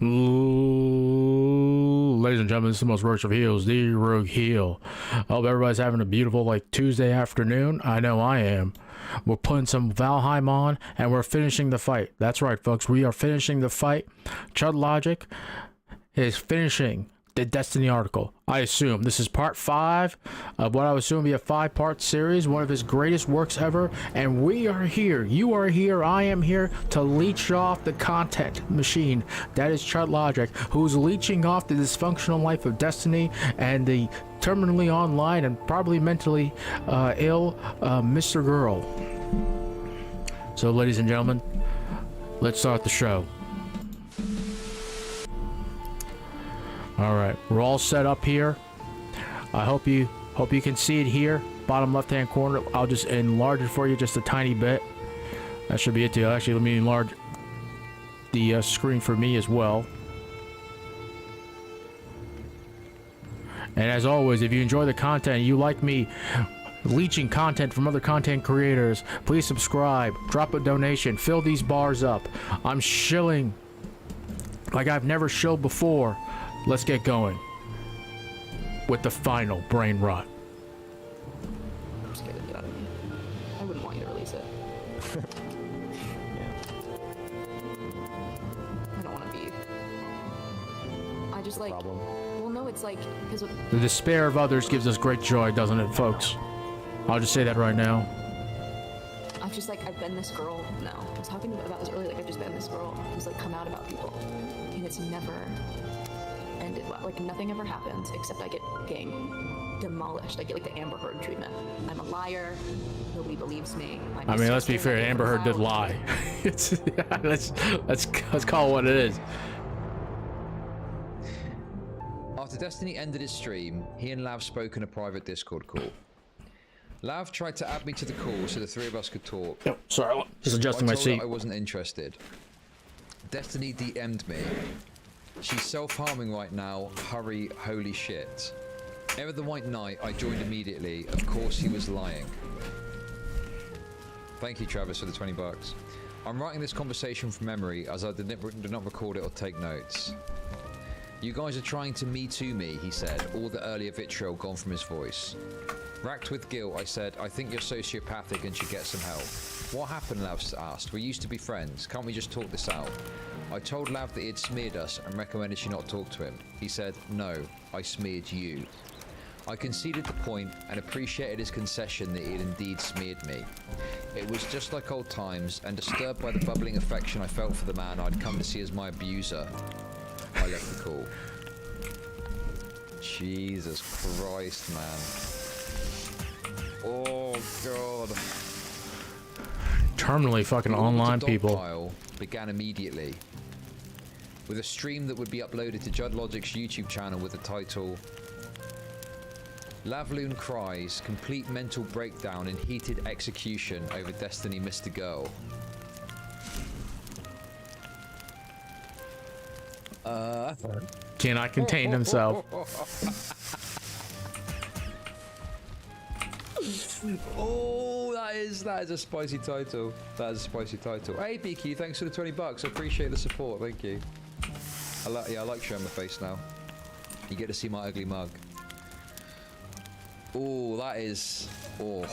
Ladies and gentlemen, this is the most rogues of heels, the Rogue Heel. I hope everybody's having a beautiful Tuesday afternoon. I know I am. We're putting some Valheim on and we're finishing the fight. That's right, folks. We are finishing the fight. Chud Logic is finishing the Destiny article. I assume this is part 5 of what I would assume will be a 5-part series, one of his greatest works ever, and we are here, you are here, I am here to leech off the content machine that is Chud Logic, who's leeching off the dysfunctional life of Destiny and the terminally online and probably mentally ill Mr. Girl. So ladies and gentlemen, let's start the show. All right, we're all set up here. I hope you can see it here, bottom left-hand corner. I'll just enlarge it for you just a tiny bit. That should be it too. Actually, let me enlarge the screen for me as well. And as always, if you enjoy the content, you like me leeching content from other content creators, please subscribe, drop a donation, fill these bars up. I'm shilling like I've never shilled before. Let's get going with the final brain rot. I'm scared to get out of me. I wouldn't want you to release it. Yeah. I don't want to be. I just like. Problem. Well, no, it's like because The despair of others gives us great joy, doesn't it, folks? I'll just say that right now. I've just like I've been this girl now. I was talking about this earlier. Like I've just been this girl who's like come out about people, and it's never ended well. Like nothing ever happens except I get getting demolished. I get like the Amber Heard treatment. I'm a liar. Nobody believes me. I mean, let's be fair. Amber Heard did lie. It's, let's call it what it is. After Destiny ended his stream, he and Lav spoke in a private Discord call. Lav tried to add me to the call so the three of us could talk. Oh, sorry, just adjusting my I told her seat. I wasn't interested. Destiny DM'd me. She's self-harming right now. Hurry, holy shit. Ever the White Knight, I joined immediately. Of course he was lying. Thank you, Travis, for the 20 bucks. I'm writing this conversation from memory as I did not record it or take notes. You guys are trying to me too me, he said, all the earlier vitriol gone from his voice. Racked with guilt, I said, I think you're sociopathic and should get some help. What happened, Lav asked. We used to be friends. Can't we just talk this out? I told Lav that he had smeared us and recommended she not talk to him. He said, no, I smeared you. I conceded the point and appreciated his concession that he had indeed smeared me. It was just like old times, and disturbed by the bubbling affection I felt for the man I'd come to see as my abuser, I left the call. Jesus Christ, man. Oh, God. Terminally fucking online people. Pile began immediately with a stream that would be uploaded to Judd Logic's YouTube channel with the title Lavloon Cries, Complete Mental Breakdown and Heated Execution over Destiny Mr. Girl. Cannot contain himself. Oh, that is a spicy title. That is a spicy title. Hey, BQ, thanks for the 20 bucks. I appreciate the support. Thank you. I like showing my face now. You get to see my ugly mug. Oh, that is... Oh.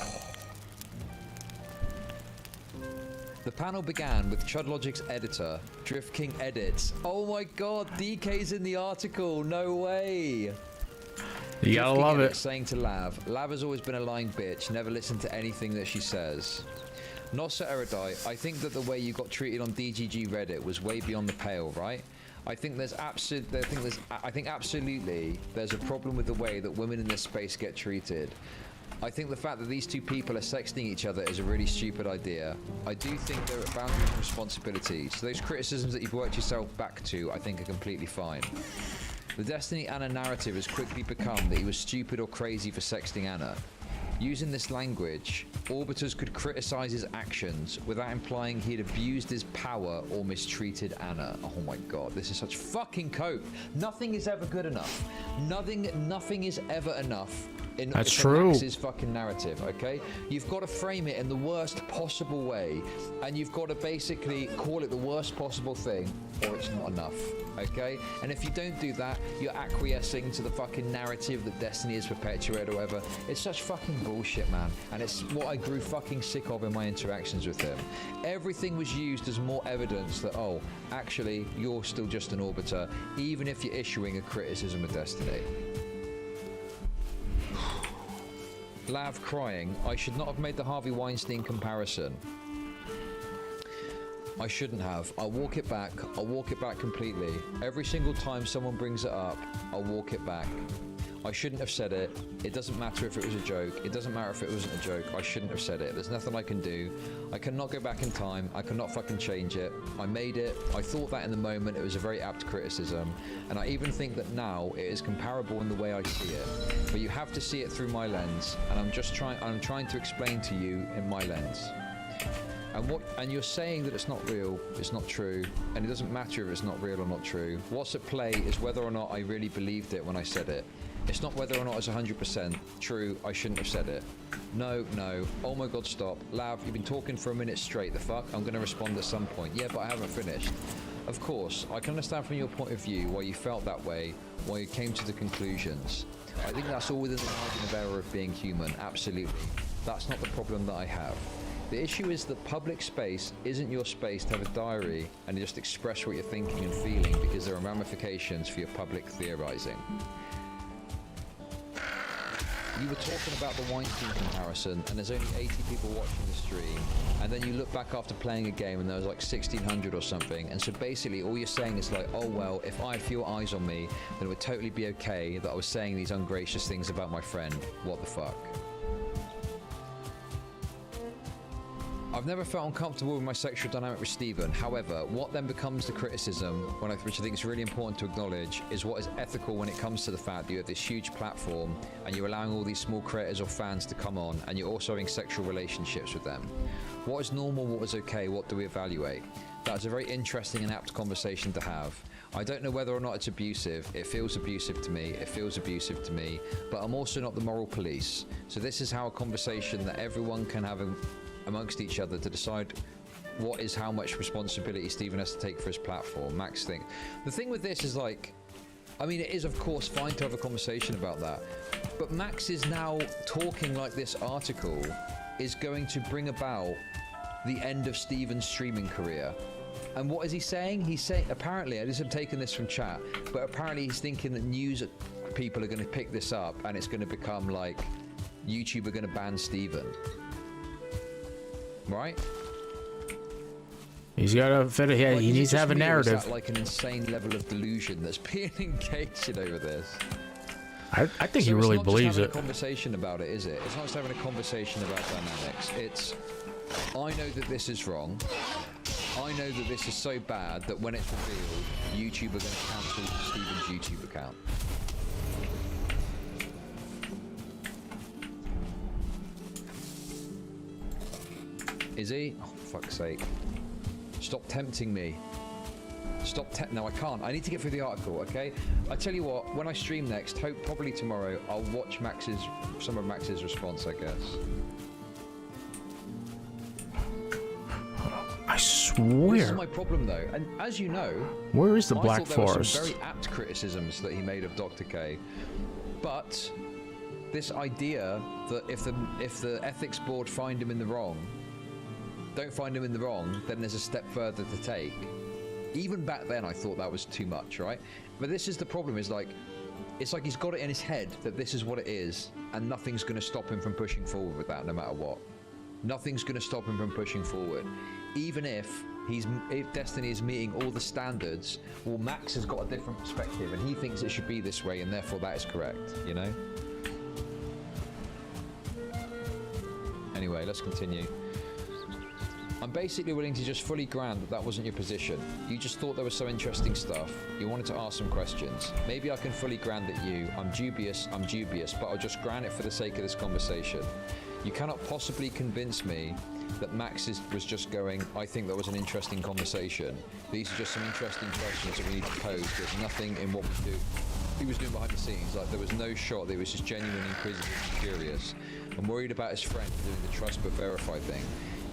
The panel began with Chud Logic's editor, Drift King Edits. Oh my god, DK's in the article. No way. You gotta love it. Saying to Lav has always been a lying bitch. Never listen to anything that she says. Not so erudite. I think that the way you got treated on DGG Reddit was way beyond the pale, right? I think absolutely there's a problem with the way that women in this space get treated. I think the fact that these two people are sexting each other is a really stupid idea. I do think there are boundaries and responsibilities. So those criticisms that you've worked yourself back to, I think are completely fine. The Destiny Anna narrative has quickly become that he was stupid or crazy for sexting Anna. Using this language, Orbiters could criticize his actions without implying he had abused his power or mistreated Anna. Oh my god, this is such fucking cope. Nothing is ever good enough. Nothing is ever enough That's for true. Max's fucking narrative, okay? You've got to frame it in the worst possible way, and you've got to basically call it the worst possible thing, or it's not enough, okay? And if you don't do that, you're acquiescing to the fucking narrative that Destiny is perpetuated or whatever. It's such fucking bullshit, man. And it's what I grew fucking sick of in my interactions with him. Everything was used as more evidence that, oh, actually, you're still just an Orbiter, even if you're issuing a criticism of Destiny. Lav crying, I should not have made the Harvey Weinstein comparison. I shouldn't have. I'll walk it back. I'll walk it back completely. Every single time someone brings it up, I'll walk it back. I shouldn't have said it. It doesn't matter if it was a joke. It doesn't matter if it wasn't a joke. I shouldn't have said it. There's nothing I can do. I cannot go back in time. I cannot fucking change it. I made it. I thought that in the moment. It was a very apt criticism. And I even think that now it is comparable in the way I see it. But you have to see it through my lens. And I'm trying to explain to you in my lens. And you're saying that it's not real, it's not true, and it doesn't matter if it's not real or not true. What's at play is whether or not I really believed it when I said it. It's not whether or not it's 100% true, I shouldn't have said it. No, oh my god, stop. Lav, you've been talking for a minute straight, the fuck? I'm gonna respond at some point. Yeah, but I haven't finished. Of course, I can understand from your point of view why you felt that way, why you came to the conclusions. I think that's all within the margin of error of being human, absolutely. That's not the problem that I have. The issue is that public space isn't your space to have a diary and just express what you're thinking and feeling, because there are ramifications for your public theorizing. You were talking about the Weinstein comparison, and there's only 80 people watching the stream, and then you look back after playing a game and there was like 1,600 or something, and so basically all you're saying is like, oh well, if I had fewer eyes on me, then it would totally be okay that I was saying these ungracious things about my friend. What the fuck? I've never felt uncomfortable with my sexual dynamic with Stephen. However, what then becomes the criticism, which I think is really important to acknowledge, is what is ethical when it comes to the fact that you have this huge platform and you're allowing all these small creators or fans to come on, and you're also having sexual relationships with them. What is normal, what is okay, what do we evaluate? That's a very interesting and apt conversation to have. I don't know whether or not it's abusive. It feels abusive to me. It feels abusive to me. But I'm also not the moral police. So this is how a conversation that everyone can have amongst each other to decide what is how much responsibility Stephen has to take for his platform. Max thinks. The thing with this is like, I mean, it is of course fine to have a conversation about that, but Max is now talking like this article is going to bring about the end of Stephen's streaming career. And what is he saying? He's saying, apparently, I just have taken this from chat, but apparently he's thinking that news people are going to pick this up and it's going to become like YouTube are going to ban Stephen. Right? He's got to fit it. Yeah, like, he needs to have a narrative. Is that like an insane level of delusion that's being engaged in over this? I think he really believes it. It's not just having a conversation about it, is it? It's not just having a conversation about dynamics. It's, I know that this is wrong. I know that this is so bad that when it's revealed, YouTube are going to cancel Stephen's YouTube account. Is he? Oh, for fuck's sake. Stop tempting me. No, I can't. I need to get through the article, okay? I tell you what, when I stream next, probably tomorrow, I'll watch some of Max's response, I guess. I swear. This is my problem, though. And as you know, where is the Black I thought there Forest? were some very apt criticisms that he made of Dr. K. But this idea that if the ethics board find him in the wrong, don't find him in the wrong, then there's a step further to take. Even back then, I thought that was too much, right? But this is the problem, is like, it's like he's got it in his head that this is what it is, and nothing's going to stop him from pushing forward with that, no matter what. Nothing's going to stop him from pushing forward. Even if Destiny is meeting all the standards, well, Max has got a different perspective, and he thinks it should be this way, and therefore that is correct, you know? Anyway, let's continue. I'm basically willing to just fully grant that that wasn't your position. You just thought there was some interesting stuff. You wanted to ask some questions. Maybe I can fully grant that I'm dubious, but I'll just grant it for the sake of this conversation. You cannot possibly convince me that Max was just going, I think that was an interesting conversation. These are just some interesting questions that we need to pose. There's nothing in what we do. he was doing behind the scenes. Like, there was no shot that he was just genuinely inquisitive and curious and worried about his friend doing the trust but verify thing.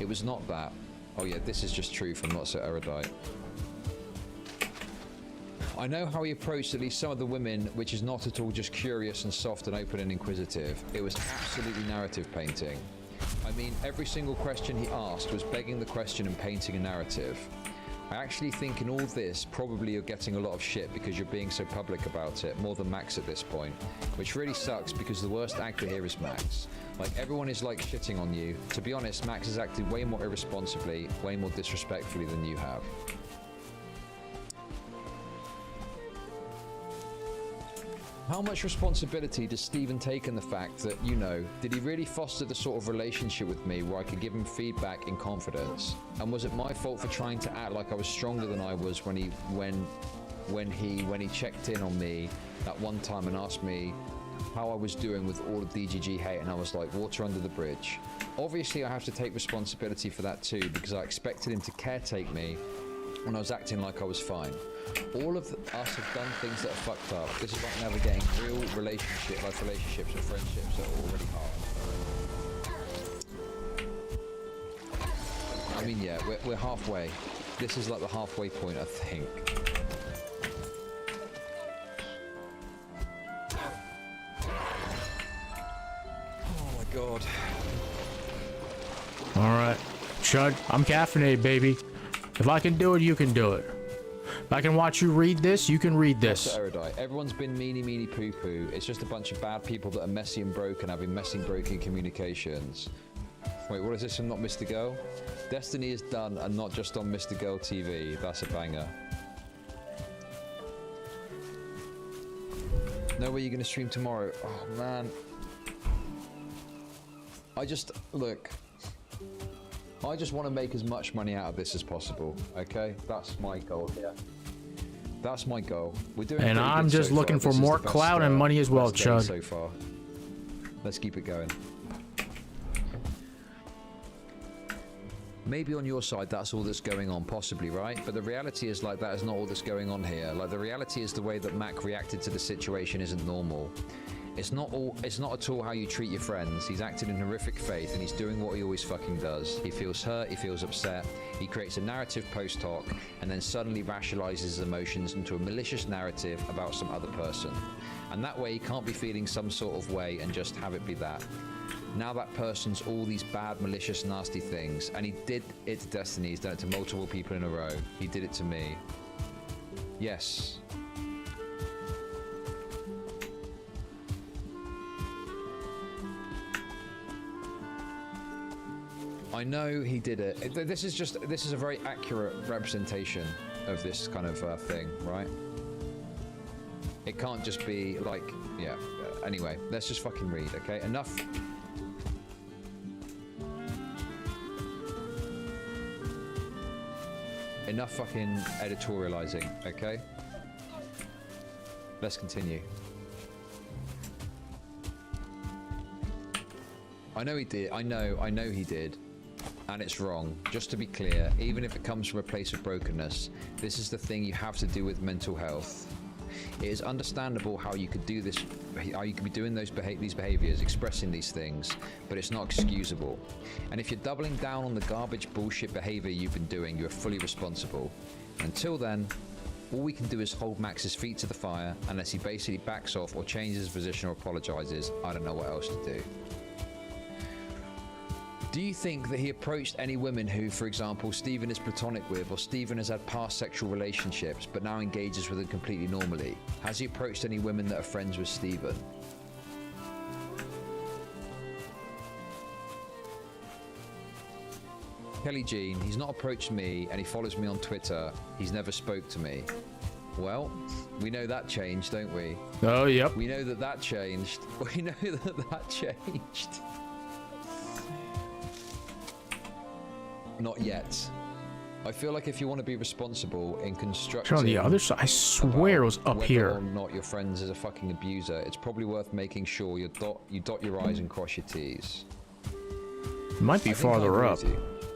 It was not that. Oh yeah, this is just truth. I'm not so erudite. I know how he approached at least some of the women, which is not at all just curious and soft and open and inquisitive. It was absolutely narrative painting. I mean, every single question he asked was begging the question and painting a narrative. I actually think in all this, probably you're getting a lot of shit because you're being so public about it, more than Max at this point. Which really sucks because the worst actor here is Max. Like, everyone is like shitting on you. To be honest, Max has acted way more irresponsibly, way more disrespectfully than you have. How much responsibility does Steven take in the fact that, you know, did he really foster the sort of relationship with me where I could give him feedback in confidence? And was it my fault for trying to act like I was stronger than I was when he checked in on me that one time and asked me how I was doing with all the DGG hate, and I was like, water under the bridge. Obviously I have to take responsibility for that too, because I expected him to caretake me when I was acting like I was fine. All of us have done things that are fucked up. This is like navigating real relationships and friendships that are already hard. I mean, yeah, we're halfway. This is like the halfway point, I think. Oh my god. Alright. Chud, I'm caffeinated, baby. If I can do it, you can do it. If I can watch you read this, you can read this. Erudite. Everyone's been meanie poo poo. It's just a bunch of bad people that are messy and broken, having messy and broken communications. Wait, what is this from Not Mr. Girl? Destiny is done and not just on Mr. Girl TV. That's a banger. No way you're gonna stream tomorrow. Oh man. Look. I just want to make as much money out of this as possible, okay? That's my goal here. That's my goal. We're doing. And I'm just looking for more clout and money as well, Chud. So far, let's keep it going. Maybe on your side, that's all that's going on, possibly, right? But the reality is, like, that is not all that's going on here. Like, the reality is the way that Mac reacted to the situation isn't normal. It's not at all how you treat your friends. He's acted in horrific faith and he's doing what he always fucking does. He feels hurt, he feels upset, he creates a narrative post hoc and then suddenly rationalizes his emotions into a malicious narrative about some other person. And that way he can't be feeling some sort of way and just have it be that. Now that person's all these bad, malicious, nasty things, and he did it to Destiny, he's done it to multiple people in a row. He did it to me. Yes. I know he did it. This is a very accurate representation of this kind of thing, right? It can't just be like, yeah. Anyway, let's just fucking read, okay? Enough. Enough fucking editorializing, okay? Let's continue. I know he did. I know he did. And it's wrong. Just to be clear, even if it comes from a place of brokenness, this is the thing you have to do with mental health. It is understandable how you could do this, how you could be doing these behaviors, expressing these things, but it's not excusable. And if you're doubling down on the garbage bullshit behavior you've been doing, you're fully responsible. Until then, all we can do is hold Max's feet to the fire, unless he basically backs off or changes his position or apologizes. I don't know what else to do. Do you think that he approached any women who, for example, Steven is platonic with, or Steven has had past sexual relationships but now engages with them completely normally? Has he approached any women that are friends with Steven? Kelly Jean, he's not approached me and he follows me on Twitter. He's never spoke to me. Well, we know that changed, don't we? Oh, yep. We know that changed. We know that changed. Not yet. I feel like if you want to be responsible in constructing... On the other side, I swear it was up here. Whether or not your friend is a fucking abuser, it's probably worth making sure you dot your I's and cross your T's. It might be farther up.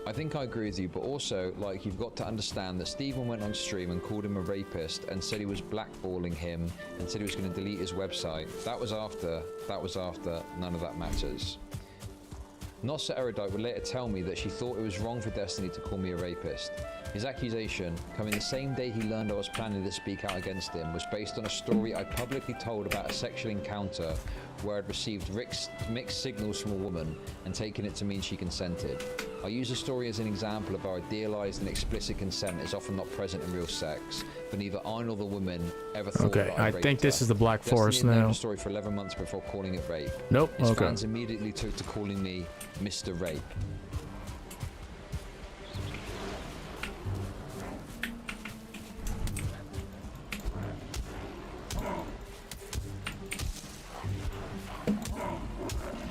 I think I agree with you, but also, like, you've got to understand that Stephen went on stream and called him a rapist and said he was blackballing him and said he was going to delete his website. That was after. None of that matters. Nossa Erudite would later tell me that she thought it was wrong for Destiny to call me a rapist. His accusation, coming the same day he learned I was planning to speak out against him, was based on a story I publicly told about a sexual encounter where I'd received mixed signals from a woman and taken it to mean she consented. I use the story as an example of how idealized and explicit consent is often not present in real sex, but neither I nor the woman ever thought that I think this is the Black Forest Destiny had known now. the story for 11 months before calling it rape. Nope. His Okay. fans immediately took to calling me Mr. Rape.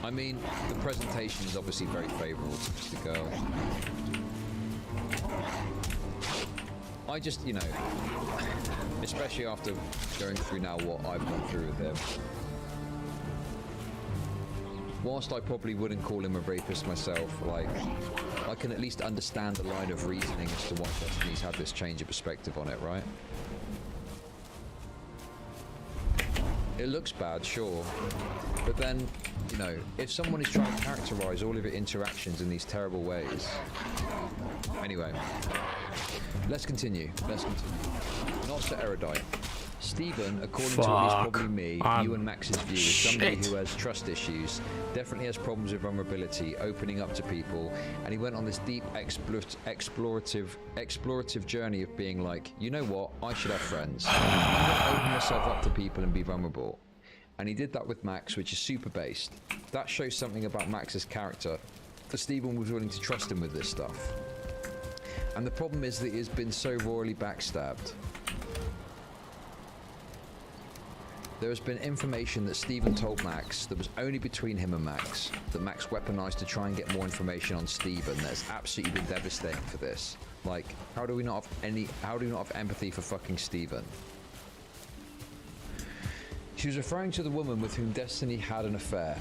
I mean, the presentation is obviously very favourable to Mr.Girl. I just, you know, especially after going through now what I've gone through with him. Whilst I probably wouldn't call him a rapist myself, like, I can at least understand the line of reasoning as to why Destiny's had this change of perspective on it, right? It looks bad, sure, but then, you know, if someone is trying to characterize all of your interactions in these terrible ways. Anyway, let's continue. Not so erudite. Stephen, according to at least probably me, you and Max's view, is somebody who has trust issues, definitely has problems with vulnerability, opening up to people, and he went on this deep explorative journey of being like, you know what, I should have friends. I'm going to open myself up to people and be vulnerable. And he did that with Max, which is super based. That shows something about Max's character, that Stephen was willing to trust him with this stuff. And the problem is that he has been so royally backstabbed. There has been information that Stephen told Max that was only between him and Max, that Max weaponized to try and get more information on Stephen. That has absolutely been devastating for this. Like, how do we not have empathy for fucking Stephen? She was referring to the woman with whom Destiny had an affair.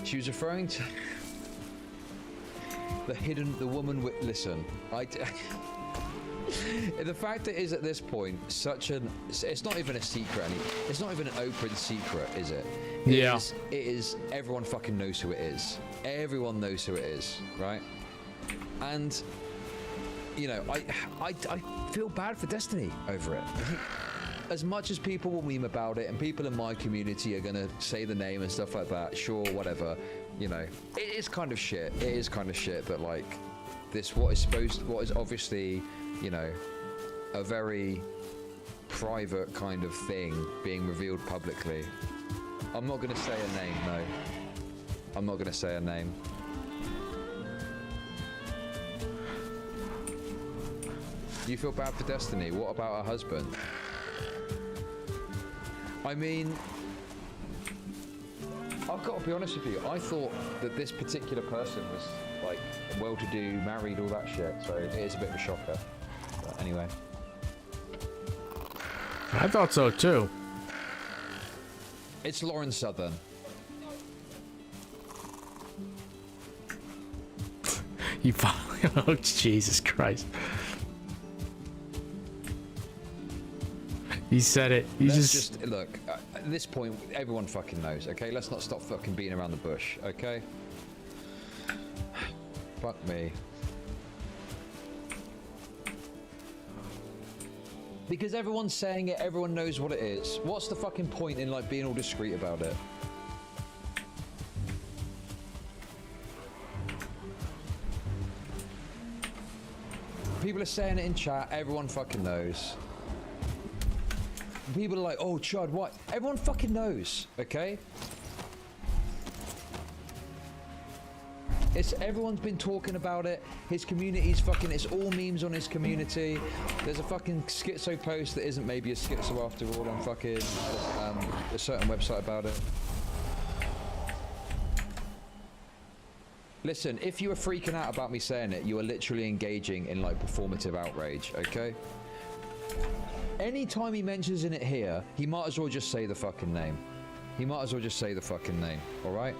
She was referring to the woman with, listen, the fact that it is at this point it's not even a secret it's not even an open secret, is it? It is, everyone fucking knows who it is. Everyone knows who it is, right? And, you know, I feel bad for Destiny over it. As much as people will meme about it and people in my community are gonna say the name and stuff like that, sure, whatever, you know, it is kind of shit. It is kind of shit that, like, what is obviously, you know, a very private kind of thing being revealed publicly. I'm not gonna say a name, no. I'm not gonna say a name. You feel bad for Destiny? What about her husband? I mean, I've got to be honest with you, I thought that this particular person was, like, well-to-do, married, all that shit, so it is a bit of a shocker. But anyway. I thought so too. It's Lauren Southern. You finally, oh Jesus Christ. You said it. You just look, at this point, everyone fucking knows, okay? Let's not stop fucking beating around the bush, okay? Fuck me. Because everyone's saying it, everyone knows what it is. What's the fucking point in, like, being all discreet about it? People are saying it in chat, everyone fucking knows. People are like, oh, Chud, what? Everyone fucking knows, okay? Everyone's been talking about it. His community's fucking, it's all memes on his community. There's a fucking schizo post that isn't maybe a schizo after all on fucking a certain website about it. Listen, if you were freaking out about me saying it, you are literally engaging in, like, performative outrage, okay? Anytime he mentions in it here, he might as well just say the fucking name. He might as well just say the fucking name, alright?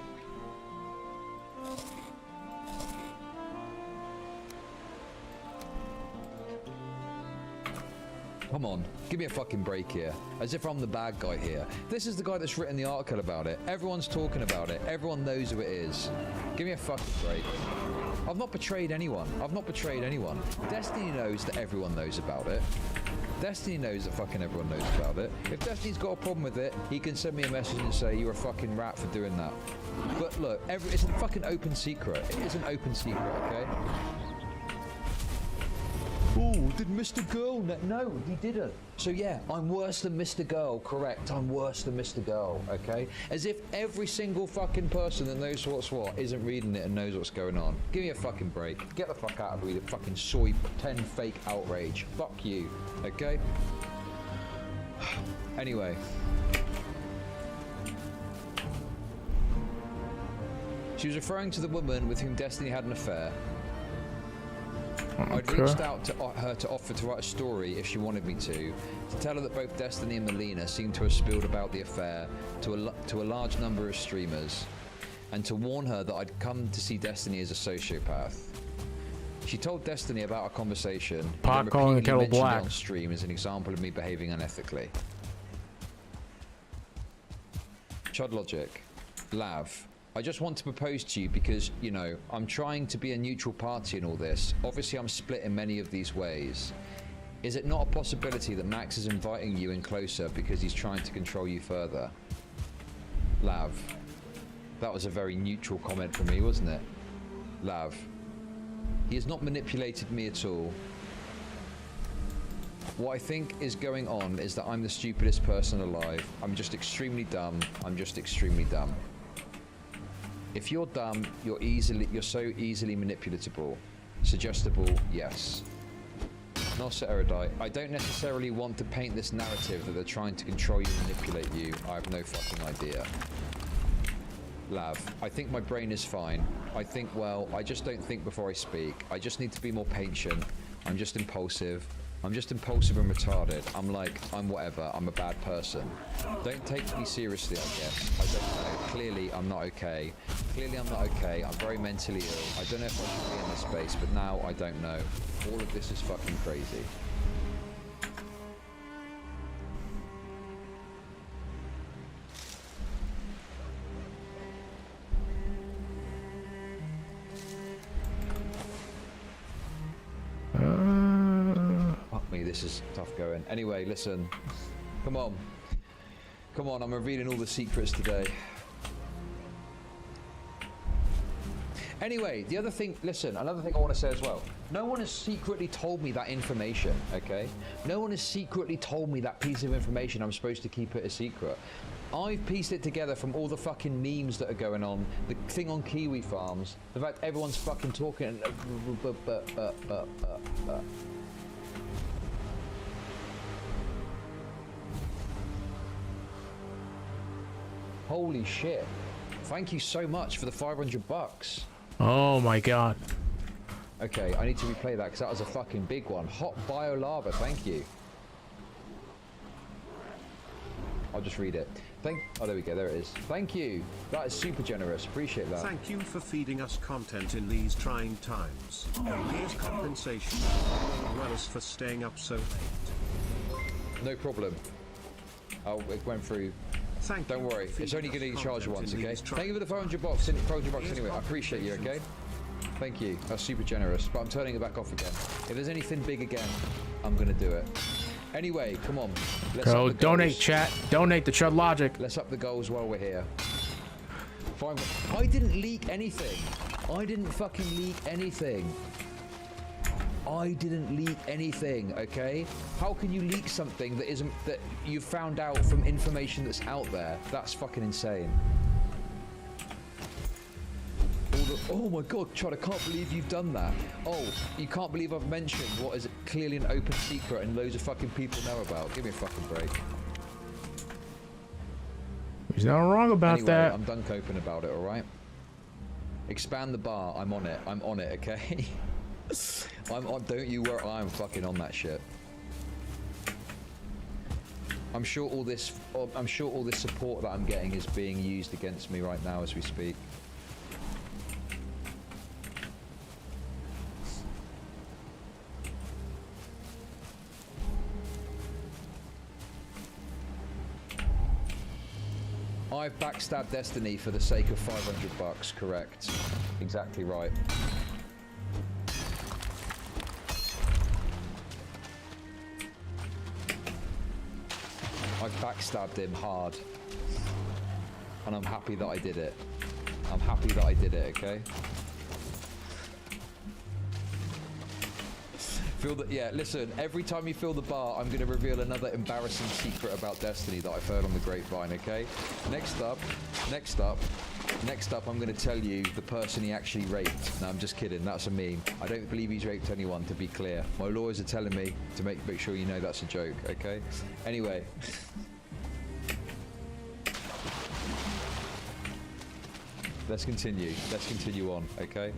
Come on, give me a fucking break here. As if I'm the bad guy here. This is the guy that's written the article about it. Everyone's talking about it. Everyone knows who it is. Give me a fucking break. I've not betrayed anyone. I've not betrayed anyone. Destiny knows that everyone knows about it. Destiny knows that fucking everyone knows about it. If Destiny's got a problem with it, he can send me a message and say, you're a fucking rat for doing that. But look, it's a fucking open secret. It is an open secret, okay? Oh, did Mr. Girl? No, he didn't. So yeah, I'm worse than Mr. Girl, correct. I'm worse than Mr. Girl, okay? As if every single fucking person that knows what's what isn't reading it and knows what's going on. Give me a fucking break. Get the fuck out of me, the fucking soy pretend fake outrage. Fuck you, okay? Anyway. She was referring to the woman with whom Destiny had an affair. I'd reached out to her to offer to write a story if she wanted me to tell her that both Destiny and Melina seemed to have spilled about the affair to a large number of streamers, and to warn her that I'd come to see Destiny as a sociopath. She told Destiny about our conversation, Pot calling the kettle black on stream as an example of me behaving unethically. Chud Logic, Lav. I just want to propose to you because, you know, I'm trying to be a neutral party in all this. Obviously, I'm split in many of these ways. Is it not a possibility that Max is inviting you in closer because he's trying to control you further? Lav. That was a very neutral comment from me, wasn't it? Lav. He has not manipulated me at all. What I think is going on is that I'm the stupidest person alive. I'm just extremely dumb. I'm just extremely dumb. If you're dumb, you're so easily manipulatable. Suggestible, yes. Not so erudite. I don't necessarily want to paint this narrative that they're trying to control you and manipulate you. I have no fucking idea. Lav, I think my brain is fine. I think well, I just don't think before I speak. I just need to be more patient. I'm just impulsive. I'm just impulsive and retarded. I'm whatever. I'm a bad person. Don't take me seriously, I guess. I don't know. Clearly, I'm not okay. Clearly, I'm not okay. I'm very mentally ill. I don't know if I should be in this space, but now I don't know. All of this is fucking crazy. Fuck me, this is tough going. Anyway, listen. Come on. Come on, I'm revealing all the secrets today. Anyway, the other thing, listen, another thing I want to say as well. No one has secretly told me that information, okay? No one has secretly told me that piece of information. I'm supposed to keep it a secret. I've pieced it together from all the fucking memes that are going on, the thing on Kiwi Farms, the fact everyone's fucking talking. Holy shit. Thank you so much for the $500. Oh my god. Okay, I need to replay that because that was a fucking big one. Hot bio lava, thank you. I'll just read it. Oh, there we go, there it is. Thank you. That is super generous. Appreciate that. Thank you for feeding us content in these trying times. Here's compensation, as well as for staying up so late. No problem. Oh, it went through. Don't worry, it's only going to charge once, okay? Thank you for the $400 anyway. I appreciate you, okay? Thank you. That's super generous. But I'm turning it back off again. If there's anything big again, I'm going to do it. Anyway, come on. Let's go donate, chat. Donate the Chud Logic. Let's up the goals while we're here. I didn't leak anything. I didn't fucking leak anything. I didn't leak anything, okay? How can you leak something that you found out from information that's out there? That's fucking insane. Oh my god, Chud, I can't believe you've done that. Oh, you can't believe I've mentioned what is clearly an open secret and loads of fucking people know about. Give me a fucking break. He's not wrong about anyway, that. I'm done coping about it, alright? Expand the bar, I'm on it. I'm on it, okay? don't you worry, I'm fucking on that shit. I'm sure all this support that I'm getting is being used against me right now as we speak. I've backstabbed Destiny for the sake of $500. Correct. Exactly right. I've backstabbed him hard. And I'm happy that I did it. I'm happy that I did it, okay? Feel that, yeah, listen, every time you feel the bar, I'm going to reveal another embarrassing secret about Destiny that I've heard on the grapevine, okay? Next up, I'm going to tell you the person he actually raped. No, I'm just kidding, that's a meme. I don't believe he's raped anyone, to be clear. My lawyers are telling me to make sure you know that's a joke, okay? Anyway. Let's continue on, okay?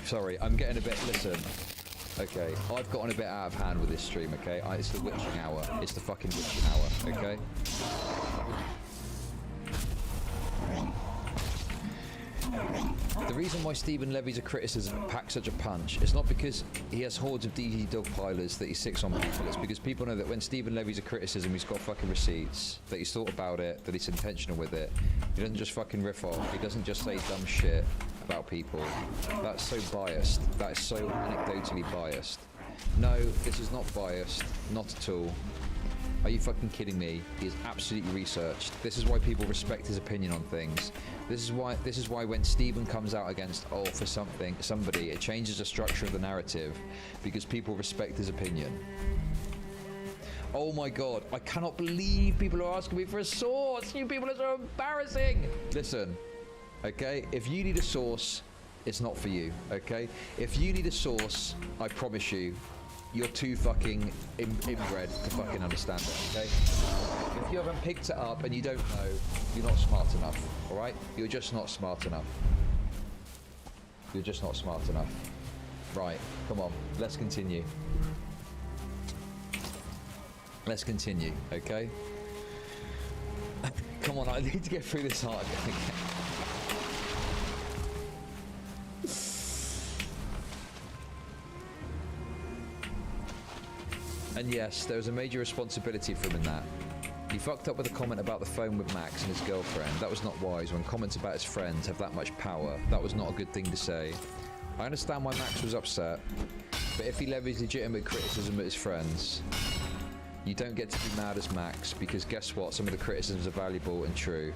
Sorry, I'm getting a bit, listen. Okay, I've gotten a bit out of hand with this stream, okay? It's the witching hour. It's the fucking witching hour, okay? The reason why Stephen levies a criticism packs such a punch is not because he has hordes of DD dogpilers that he sicks on people. It's because people know that when Stephen levies a criticism, he's got fucking receipts, that he's thought about it, that he's intentional with it. He doesn't just fucking riff off. He doesn't just say dumb shit about people. That's so biased. That is so anecdotally biased. No, this is not biased. Not at all. Are you fucking kidding me? He is absolutely researched. This is why people respect his opinion on things. This is why when Stephen comes out against for somebody, it changes the structure of the narrative because people respect his opinion. Oh my god, I cannot believe people are asking me for a source. You people are so embarrassing. Listen, okay, if you need a source, it's not for you, okay? If you need a source, I promise you, you're too fucking inbred to fucking understand it, okay? If you haven't picked it up and you don't know, you're not smart enough, alright? You're just not smart enough. You're just not smart enough. Right, come on, let's continue. Let's continue, okay? Come on, I need to get through this hard again. And yes, there was a major responsibility for him in that. He fucked up with a comment about the phone with Max and his girlfriend. That was not wise when comments about his friends have that much power. That was not a good thing to say. I understand why Max was upset, but if he levies legitimate criticism at his friends, you don't get to be mad as Max, because guess what? Some of the criticisms are valuable and true.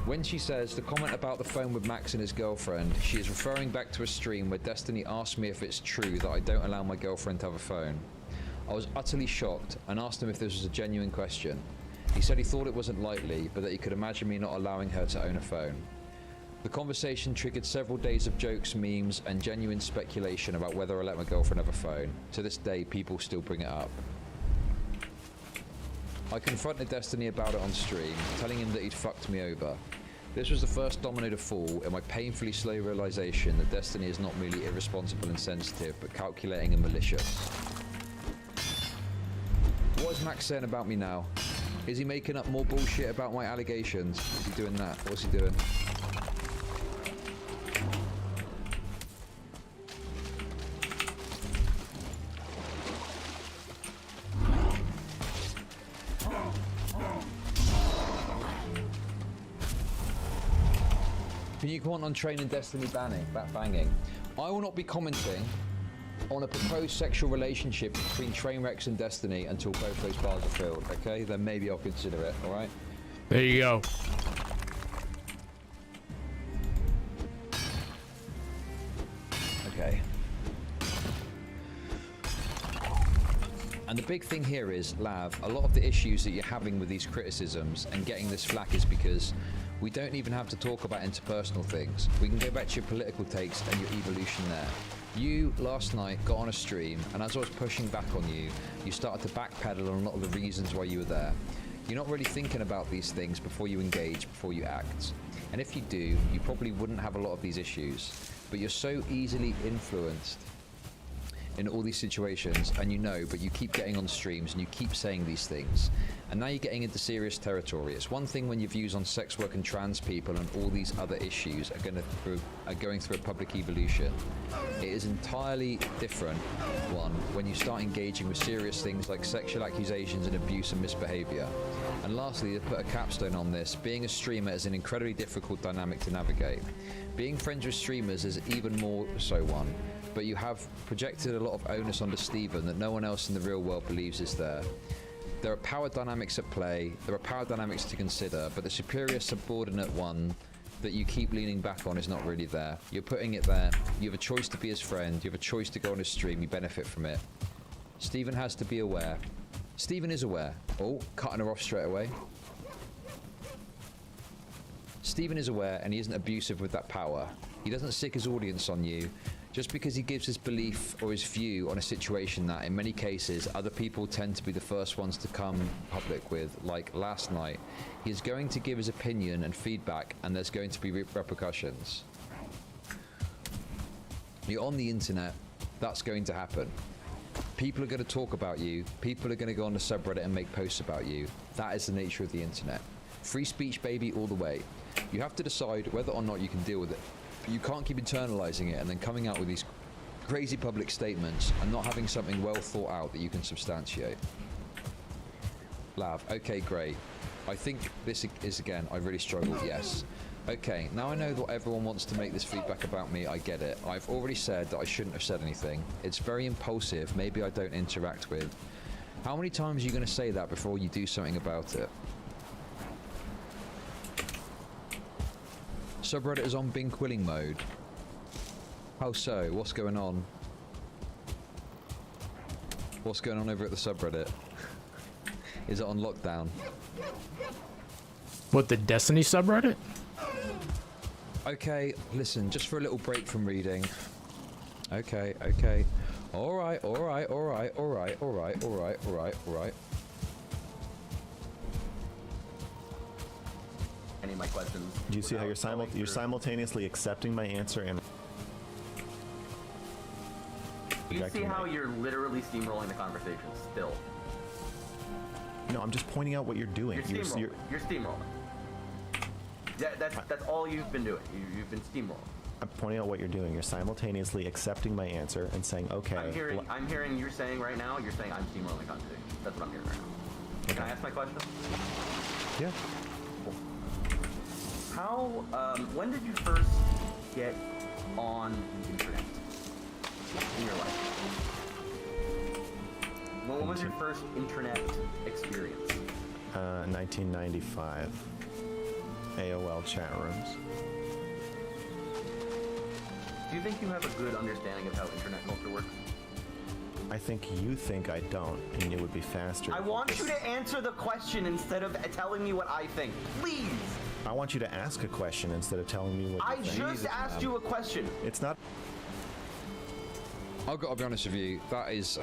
When she says the comment about the phone with Max and his girlfriend, she is referring back to a stream where Destiny asked me if it's true that I don't allow my girlfriend to have a phone. I was utterly shocked and asked him if this was a genuine question. He said he thought it wasn't likely, but that he could imagine me not allowing her to own a phone. The conversation triggered several days of jokes, memes, and genuine speculation about whether I let my girlfriend have a phone. To this day, people still bring it up. I confronted Destiny about it on stream, telling him that he'd fucked me over. This was the first domino to fall in my painfully slow realization that Destiny is not merely irresponsible and sensitive, but calculating and malicious. What is Max saying about me now? Is he making up more bullshit about my allegations? Is he doing that? What's he doing? Can you comment on training Destiny banging? I will not be commenting on a proposed sexual relationship between Trainwrecks and Destiny until both those bars are filled, okay? Then maybe I'll consider it, alright? There you go. Okay. And the big thing here is, Lav, a lot of the issues that you're having with these criticisms and getting this flack is because we don't even have to talk about interpersonal things. We can go back to your political takes and your evolution there. You, last night, got on a stream, and as I was pushing back on you, you started to backpedal on a lot of the reasons why you were there. You're not really thinking about these things before you engage, before you act. And if you do, you probably wouldn't have a lot of these issues. But you're so easily influenced in all these situations, and you know, but you keep getting on streams and you keep saying these things. And now you're getting into serious territory. It's one thing when your views on sex work and trans people and all these other issues are going through a public evolution. It is entirely different one when you start engaging with serious things like sexual accusations and abuse and misbehavior. And lastly, to put a capstone on this, being a streamer is an incredibly difficult dynamic to navigate. Being friends with streamers is even more so one, but you have projected a lot of onus onto Stephen that no one else in the real world believes is there. There are power dynamics at play, there are power dynamics to consider, but the superior subordinate one that you keep leaning back on is not really there. You're putting it there, you have a choice to be his friend, you have a choice to go on his stream, you benefit from it. Stephen has to be aware. Stephen is aware. Oh, cutting her off straight away. Stephen is aware and he isn't abusive with that power. He doesn't sick his audience on you just because he gives his belief or his view on a situation that in many cases other people tend to be the first ones to come public with. Like last night, he is going to give his opinion and feedback and there's going to be repercussions. You're on the internet, that's going to happen. People are going to talk about you, people are going to go on the subreddit and make posts about you. That is the nature of the internet. Free speech, baby, all the way. You have to decide whether or not you can deal with it. You can't keep internalizing it and then coming out with these crazy public statements and not having something well thought out that you can substantiate. Lav, okay, great. I think this is, again, I really struggled, yes. Okay, now I know that everyone wants to make this feedback about me, I get it. I've already said that I shouldn't have said anything. It's very impulsive, maybe I don't interact with. How many times are you going to say that before you do something about it? Subreddit is on bin quilling mode. How so? What's going on? What's going on over at the subreddit? Is it on lockdown? What, the Destiny subreddit? Okay, listen, just for a little break from reading. Okay, okay. Alright, alright, alright, alright, alright, alright, alright, alright. Any of my questions. Do you see how you're simultaneously accepting my answer and Do you see rejecting how my- you're literally steamrolling the conversation still? No, I'm just pointing out what you're doing. You're steamrolling. You're steamrolling. Yeah, that's all you've been doing. You've been steamrolling. I'm pointing out what you're doing. You're simultaneously accepting my answer and saying, okay. I'm hearing you're saying right now, you're saying I'm steamrolling the conversation. That's what I'm hearing right now. Can I ask my question? Yeah. How, when did you first get on the internet in your life? When was your first internet experience? 1995. AOL chat rooms. Do you think you have a good understanding of how internet culture works? I think you think I don't, and it would be faster. I want you to answer the question instead of telling me what I think. Please! I want you to ask a question instead of telling me what I you think. just asked you a question. It's not. I've got to be honest with you, that is...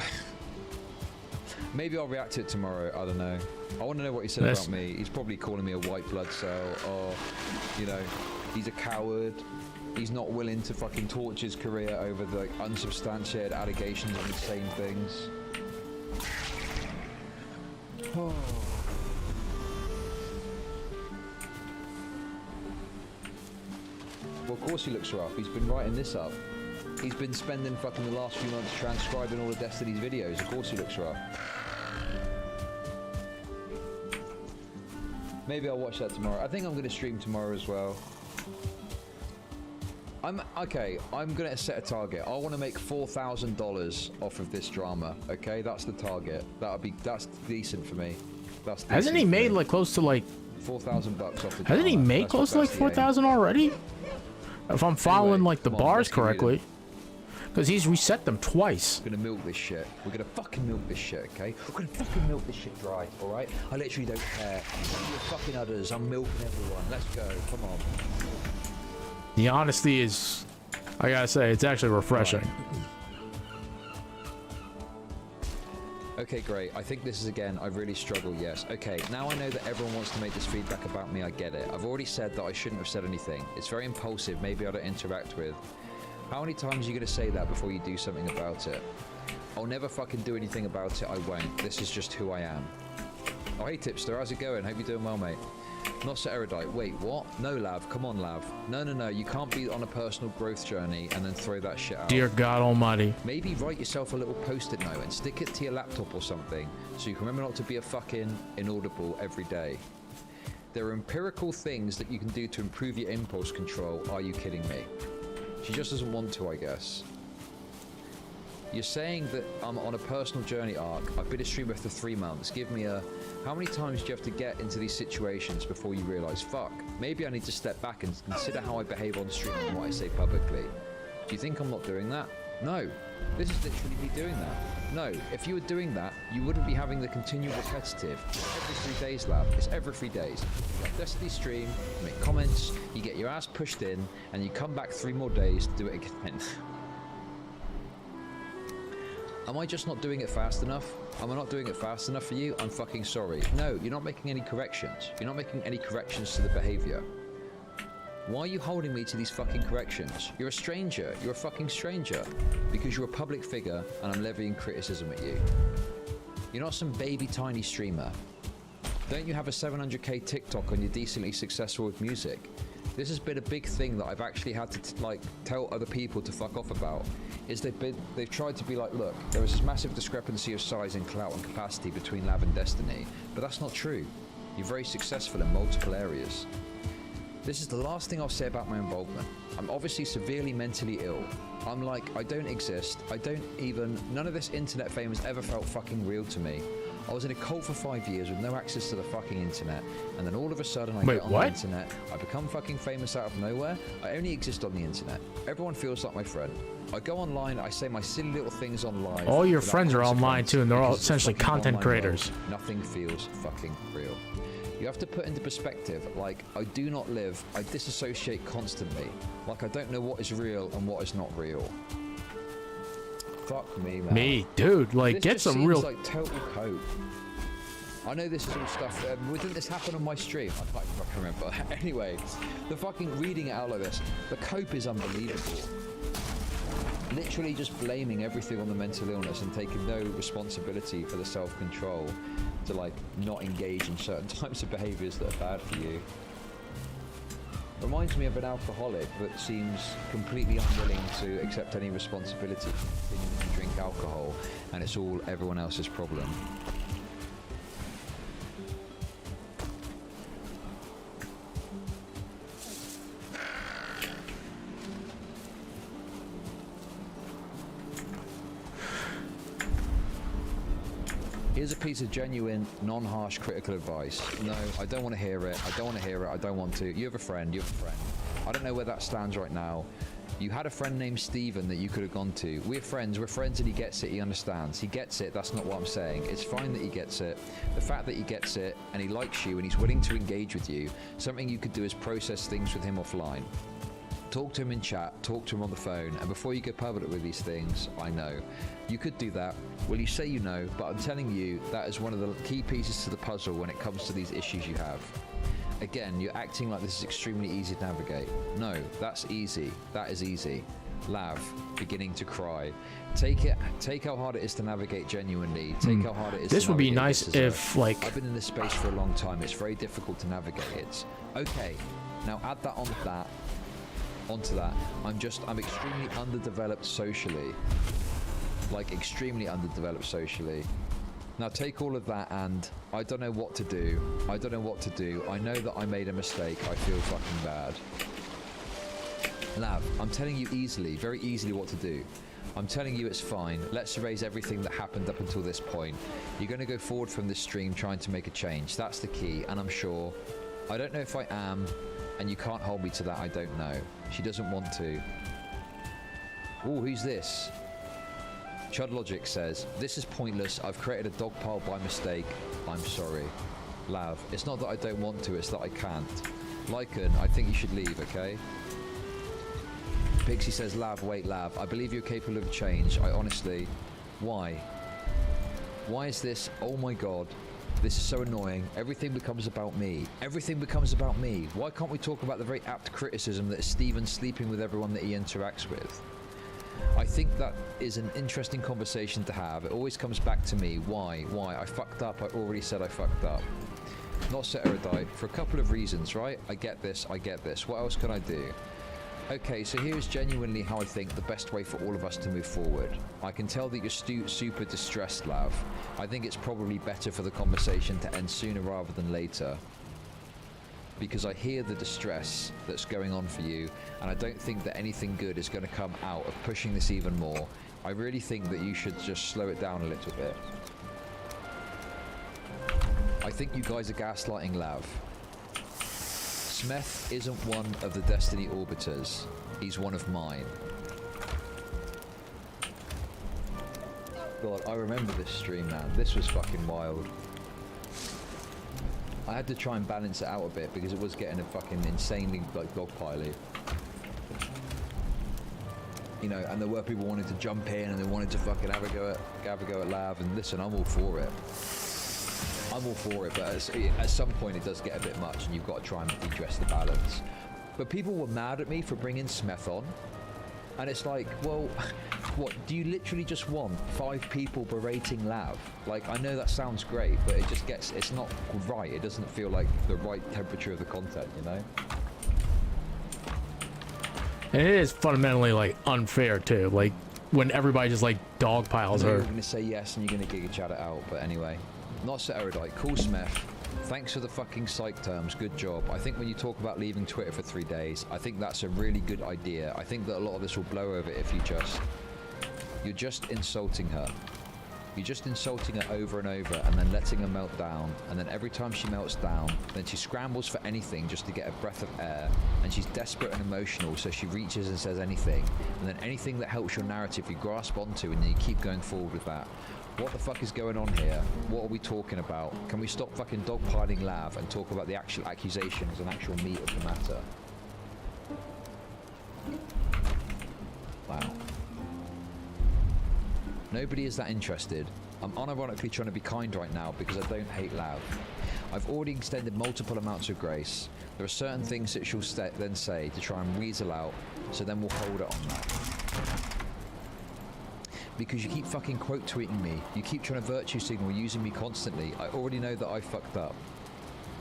Maybe I'll react to it tomorrow, I don't know. I want to know what he said about me. He's probably calling me a white blood cell, or, you know, he's a coward. He's not willing to fucking torch his career over the unsubstantiated allegations of the same things. Oh. Well, of course he looks rough. He's been writing this up. He's been spending fucking the last few months transcribing all of Destiny's videos. Of course he looks rough. Maybe I'll watch that tomorrow. I think I'm going to stream tomorrow as well. I'm going to set a target. I want to make $4,000 off of this drama. Okay, that's the target. That's decent for me. That's Hasn't he made like close to like $4,000 off the drama? Hasn't he made close to like 4,000 already? If I'm following Anyway, like the come on, bars let's keep reading. correctly. Because he's reset them twice. We're gonna milk this shit. We're gonna fucking milk this shit, okay? We're gonna fucking milk this shit dry, alright? I literally don't care. You're fucking others. I'm milking everyone. Let's go. Come on. The honesty is, I gotta say, it's actually refreshing. Right. Okay, great. I think this is again, I really struggle, yes. Okay, now I know that everyone wants to make this feedback about me, I get it. I've already said that I shouldn't have said anything. It's very impulsive, maybe I don't interact with. How many times are you going to say that before you do something about it? I'll never fucking do anything about it, I won't. This is just who I am. Oh, hey Tipster, how's it going? Hope you're doing well, mate. Not so erudite. Wait, what? No, Lav. Come on, Lav. No. You can't be on a personal growth journey and then throw that shit out. Dear God Almighty. Maybe write yourself a little post-it note and stick it to your laptop or something so you can remember not to be a fucking inaudible every day. There are empirical things that you can do to improve your impulse control. Are you kidding me? She just doesn't want to, I guess. You're saying that I'm on a personal journey arc. I've been a streamer for 3 months. Give me a... How many times do you have to get into these situations before you realise, fuck, maybe I need to step back and consider how I behave on stream and what I say publicly? Do you think I'm not doing that? No. This is literally me doing that. No. If you were doing that, you wouldn't be having the continual repetitive. Every 3 days, Lab. It's every 3 days. You have Destiny stream, you make comments, you get your ass pushed in, and you come back 3 more days to do it again. Am I just not doing it fast enough? Am I not doing it fast enough for you? I'm fucking sorry. No, you're not making any corrections. You're not making any corrections to the behavior. Why are you holding me to these fucking corrections? You're a stranger. You're a fucking stranger. Because you're a public figure and I'm levying criticism at you. You're not some baby tiny streamer. Don't you have a 700k TikTok and you're decently successful with music? This has been a big thing that I've actually had to like tell other people to fuck off about. Is they've tried to be like, look, there is this massive discrepancy of size and clout and capacity between Lav and Destiny, but that's not true. You're very successful in multiple areas. This is the last thing I'll say about my involvement. I'm obviously severely mentally ill. I'm like, I don't exist. None of this internet fame has ever felt fucking real to me. I was in a cult for 5 years with no access to the fucking internet, and then all of a sudden I get on the internet, I become fucking famous out of nowhere. I only exist on the internet. Everyone feels like my friend. I go online, I say my silly little things online. All your friends are online too, and they're all essentially content creators. World, nothing feels fucking real. You have to put into perspective, like, I do not live, I disassociate constantly. Like, I don't know what is real and what is not real. Fuck me, man. Me, dude, like, this get just some seems real... like total cope. I know this is all stuff, didn't this happen on my stream? I can't fucking remember. Anyway, the fucking reading it out like this, the cope is unbelievable. Literally just blaming everything on the mental illness and taking no responsibility for the self-control to, like, not engage in certain types of behaviors that are bad for you. Reminds me of an alcoholic that seems completely unwilling to accept any responsibility for continuing to drink alcohol, and it's all everyone else's problem. Here's a piece of genuine, non-harsh critical advice. No, I don't want to hear it. I don't want to hear it. I don't want to. You have a friend. You have a friend. I don't know where that stands right now. You had a friend named Steven that you could have gone to. We're friends and he gets it, he understands. He gets it, that's not what I'm saying. It's fine that he gets it. The fact that he gets it and he likes you and he's willing to engage with you, something you could do is process things with him offline. Talk to him in chat, talk to him on the phone, and before you go public with these things, I know. You could do that. Well, you say you know, but I'm telling you, that is one of the key pieces to the puzzle when it comes to these issues you have. Again, you're acting like this is extremely easy to navigate. No, that's easy. That is easy. Lav, beginning to cry. Take how hard it is to navigate genuinely. Take how hard it is This to would be navigate nice this if, like... I've been in this space for a long time. It's very difficult to navigate it. Okay, now add that onto that. I'm extremely underdeveloped socially. Like, extremely underdeveloped socially. Now take all of that and I don't know what to do. I don't know what to do. I know that I made a mistake. I feel fucking bad. Lav, I'm telling you easily, very easily what to do. I'm telling you it's fine. Let's erase everything that happened up until this point. You're going to go forward from this stream trying to make a change. That's the key, and I'm sure. I don't know if I am, and you can't hold me to that, I don't know. She doesn't want to. Oh, who's this? Chud Logic says, this is pointless. I've created a dog pile by mistake. I'm sorry. Lav, it's not that I don't want to, it's that I can't. Lycan, I think you should leave, okay? Pixie says, Lav, wait, Lav. I believe you're capable of change. I honestly... Why? Why is this? Oh my god. This is so annoying. Everything becomes about me. Everything becomes about me. Why can't we talk about the very apt criticism that Steven's sleeping with everyone that he interacts with? I think that is an interesting conversation to have. It always comes back to me. Why? Why? I fucked up. I already said I fucked up. Not so erudite for a couple of reasons, right? I get this. I get this. What else can I do? Okay, so here's genuinely how I think the best way for all of us to move forward. I can tell that you're super distressed, Lav. I think it's probably better for the conversation to end sooner rather than later. Because I hear the distress that's going on for you, and I don't think that anything good is going to come out of pushing this even more. I really think that you should just slow it down a little bit. I think you guys are gaslighting Lav. Smeth isn't one of the Destiny Orbiters. He's one of mine. God, I remember this stream, man. This was fucking wild. I had to try and balance it out a bit because it was getting a fucking insanely like dogpiley. You know, and there were people wanting to jump in and they wanted to fucking have a go at Lav, and listen, I'm all for it. I'm all for it, but at some point it does get a bit much and you've got to try and redress the balance. But people were mad at me for bringing Smeth on, and it's like, well, what, do you literally just want 5 people berating Lav? Like, I know that sounds great, but it just gets, it's not right. It doesn't feel like the right temperature of the content, you know? And it is fundamentally like unfair too, like when everybody just like dogpiles her. You're going to say yes and you're going to giga chat it out, but anyway. Not so erudite. Cool, Smith. Thanks for the fucking psych terms. Good job. I think when you talk about leaving Twitter for 3 days, I think that's a really good idea. I think that a lot of this will blow over if you're just insulting her. You're just insulting her over and over and then letting her melt down. And then every time she melts down, then she scrambles for anything just to get a breath of air. And she's desperate and emotional, so she reaches and says anything. And then anything that helps your narrative you grasp onto, and then you keep going forward with that. What the fuck is going on here? What are we talking about? Can we stop fucking dogpiling Lav and talk about the actual accusations and actual meat of the matter? Wow. Nobody is that interested. I'm unironically trying to be kind right now because I don't hate Lav. I've already extended multiple amounts of grace. There are certain things that she'll then say to try and weasel out, so then we'll hold it on that. Because you keep fucking quote tweeting me. You keep trying to virtue signal using me constantly. I already know that I fucked up.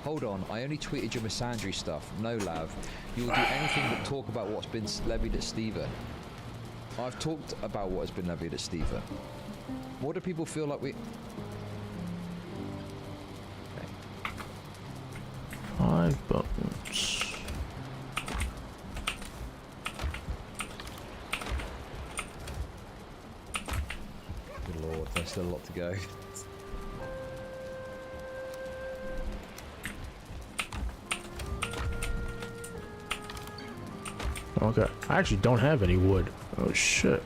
Hold on, I only tweeted your misandry stuff. No, Lav. You will do anything but talk about what's been levied at Steven. I've talked about what has been levied at Steven. What do people feel like we... Okay. 5 buttons. Good lord, there's still a lot to go. Okay, I actually don't have any wood. Oh shit.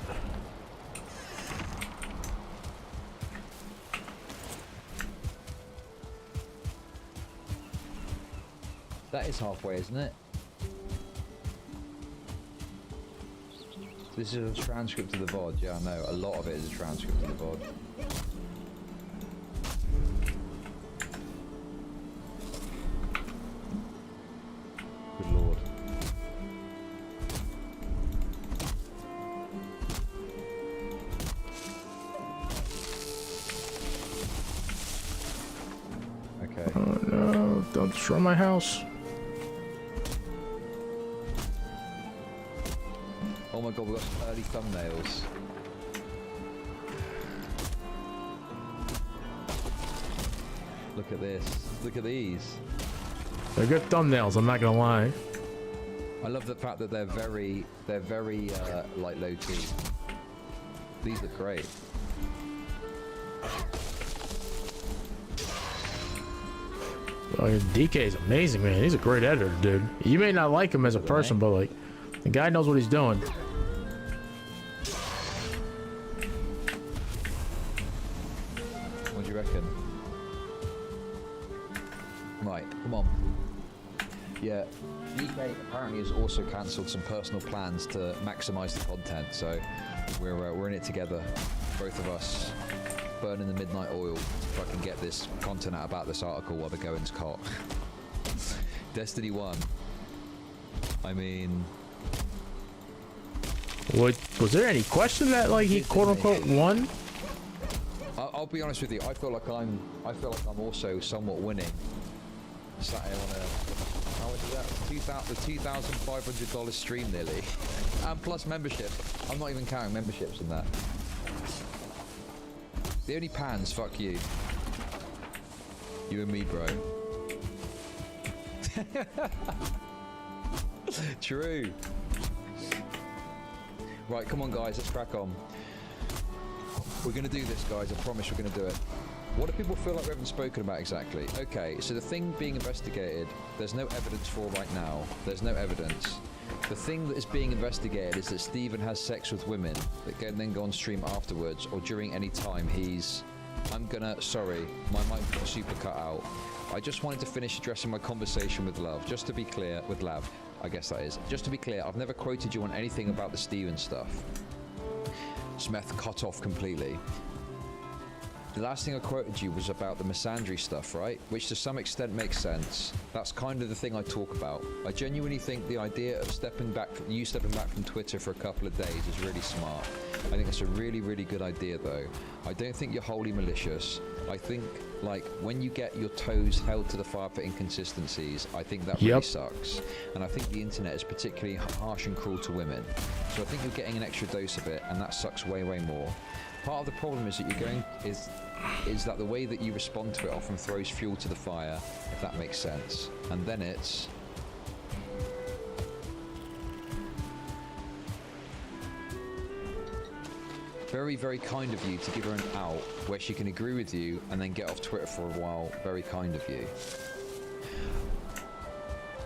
That is halfway, isn't it? This is a transcript of the VOD, yeah I know, a lot of it is a transcript of the VOD. Good lord. Okay. Oh no, don't destroy my house. Oh my god, we've got some early thumbnails. Look at this. Look at these. They're good thumbnails, I'm not gonna lie. I love the fact that they're very like low T. These look great. DK is amazing, man. He's a great editor, dude. You may not like him as a person, but like, the guy knows what he's doing. What do you reckon? Right, come on. Yeah, DK apparently has also cancelled some personal plans to maximise the content, so we're in it together, both of us. burning the midnight oil to fucking get this content out about this article while the going's hot. Destiny 1. I mean... What, was there any question that, like, he quote-unquote won? I'll be honest with you, I feel like I'm also somewhat winning. Sat here on a... How much is that? The $2,500 stream nearly. And plus membership. I'm not even counting memberships in that. The only pans, fuck you. You and me, bro. True. Right, come on guys, let's crack on. We're gonna do this, guys, I promise we're gonna do it. What do people feel like we haven't spoken about exactly? Okay, so the thing being investigated, there's no evidence for right now. There's no evidence. The thing that is being investigated is that Stephen has sex with women that can then go on stream afterwards or during any time he's... Sorry, my mic got super cut out. I just wanted to finish addressing my conversation with Love. Just to be clear, with Lav, I guess that is. Just to be clear, I've never quoted you on anything about the Stephen stuff. Smith cut off completely. The last thing I quoted you was about the misandry stuff, right? Which to some extent makes sense. That's kind of the thing I talk about. I genuinely think the idea of stepping back from Twitter for a couple of days is really smart. I think it's a really, really good idea though. I don't think you're wholly malicious. I think, like, when you get your toes held to the fire for inconsistencies, I think that really sucks. And I think the internet is particularly harsh and cruel to women. So I think you're getting an extra dose of it, and that sucks way, way more. Part of the problem is that is that the way that you respond to it often throws fuel to the fire, if that makes sense. And then it's... very, very kind of you to give her an out where she can agree with you and then get off Twitter for a while. Very kind of you.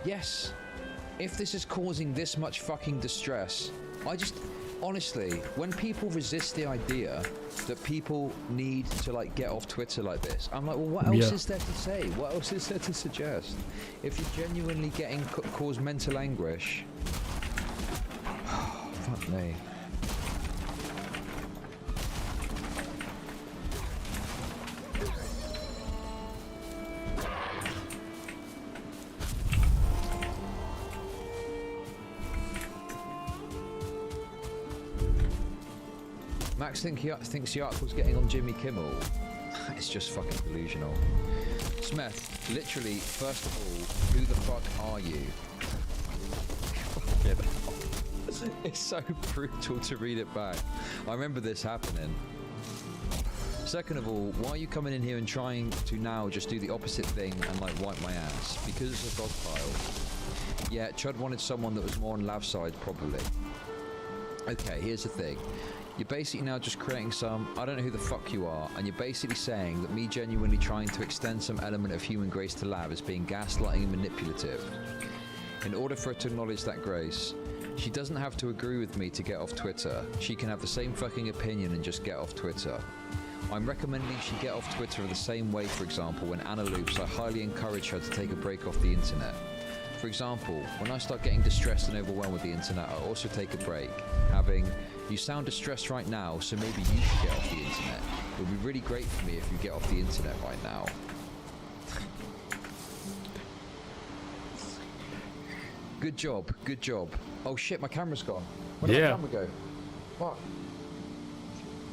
Yes, if this is causing this much fucking distress, honestly, when people resist the idea that people need to, like, get off Twitter like this, I'm like, well, what else is there to say? What else is there to suggest? If you're genuinely getting caused mental anguish, fuck me. Max thinks the article's getting on Jimmy Kimmel. It's just fucking delusional. Smith, literally, first of all, who the fuck are you? It's so brutal to read it back. I remember this happening. Second of all, why are you coming in here and trying to now just do the opposite thing and, like, wipe my ass? Because it's a dog pile. Yeah, Chud wanted someone that was more on Lav's side, probably. Okay, here's the thing. You're basically now just creating some, I don't know who the fuck you are, and you're basically saying that me genuinely trying to extend some element of human grace to Lav is being gaslighting and manipulative. In order for her to acknowledge that grace, she doesn't have to agree with me to get off Twitter. She can have the same fucking opinion and just get off Twitter. I'm recommending she get off Twitter the same way, for example, when Anna loops, I highly encourage her to take a break off the internet. For example, when I start getting distressed and overwhelmed with the internet, I also take a break, having, you sound distressed right now, so maybe you should get off the internet. It would be really great for me if you get off the internet right now. Good job, good job. Oh shit, my camera's gone. Where did my camera go? What?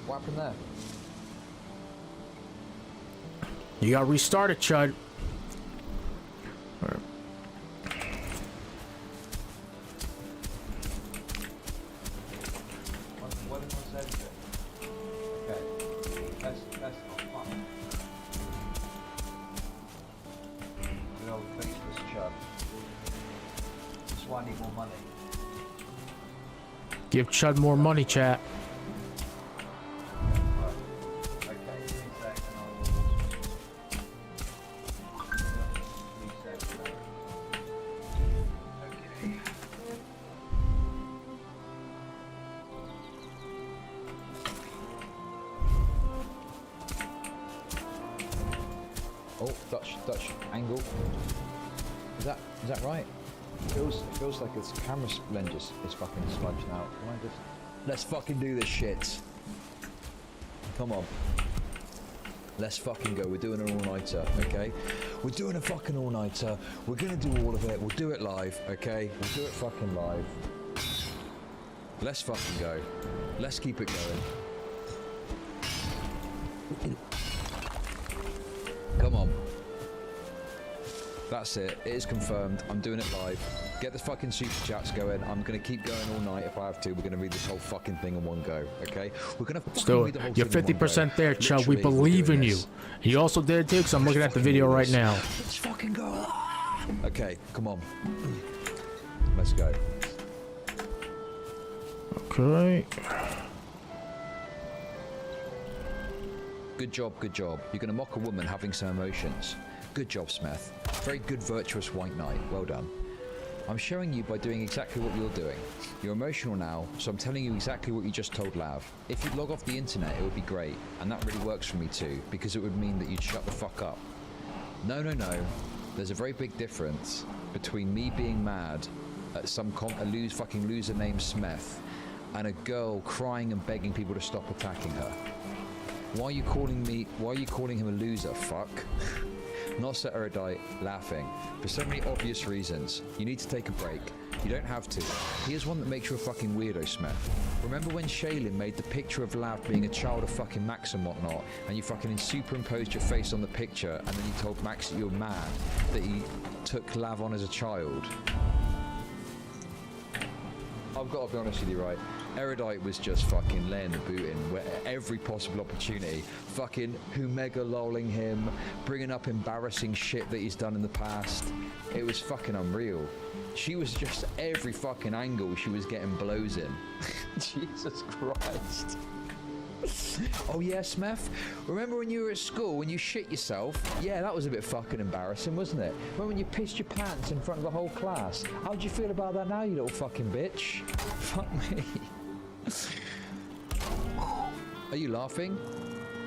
What happened there? You got restarted, Chud. Give Chud more money, chat. Oh, Dutch angle. Is that right? It feels like this camera lens is fucking smudging out. Let's fucking do this shit. Come on. Let's fucking go. We're doing an all-nighter, okay? We're doing a fucking all-nighter. We're gonna do all of it. We'll do it live, okay? We'll do it fucking live. Let's fucking go. Let's keep it going. Come on. That's it. It is confirmed. I'm doing it live. Get the fucking super chats going. I'm gonna keep going all night if I have to. We're gonna read this whole fucking thing in one go, okay? We're gonna fucking read the whole You're thing in one 50% go. there, Chubb. We Literally, we're believe doing in you. this. You also did too, because I'm looking at the video right now. Let's fucking go. Okay, come on. Let's go. Okay. Good job, good job. You're gonna mock a woman having some emotions. Good job, Smith. Very good, virtuous white knight. Well done. I'm showing you by doing exactly what you're doing. You're emotional now, so I'm telling you exactly what you just told Lav. If you'd log off the internet, it would be great. And that really works for me too, because it would mean that you'd shut the fuck up. No, no, no. There's a very big difference between me being mad at some fucking loser named Smith and a girl crying and begging people to stop attacking her. Why are you calling him a loser, fuck? Not so erudite, laughing. For so many obvious reasons. You need to take a break. You don't have to. He is one that makes you a fucking weirdo, Smith. Remember when Shaylin made the picture of Lav being a child of fucking Max and whatnot, and you fucking superimposed your face on the picture, and then you told Max that you were mad that he took Lav on as a child? I've got to be honest with you, right? Erudite was just fucking laying the boot in where every possible opportunity, fucking mega lolling him, bringing up embarrassing shit that he's done in the past. It was fucking unreal. She was just every fucking angle she was getting blows in. Jesus Christ. Oh yeah, Smith? Remember when you were at school when you shit yourself? Yeah, that was a bit fucking embarrassing, wasn't it? Remember when you pissed your pants in front of the whole class? How'd you feel about that now, you little fucking bitch? Fuck me. Are you laughing?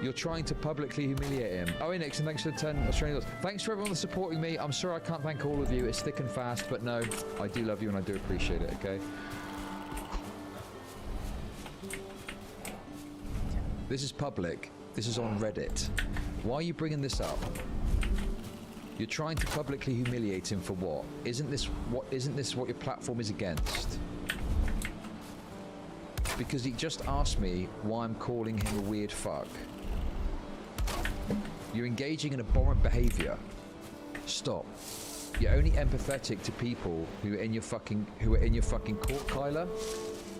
You're trying to publicly humiliate him. Oh, hey, Nixon, thanks for the 10 Australian dollars. Thanks for everyone that's supporting me. I'm sorry I can't thank all of you. It's thick and fast, but no, I do love you and I do appreciate it, okay? This is public. This is on Reddit. Why are you bringing this up? You're trying to publicly humiliate him for what? Isn't this what your platform is against? Because he just asked me why I'm calling him a weird fuck. You're engaging in abhorrent behavior. Stop. You're only empathetic to people who are in your fucking court, Kyler.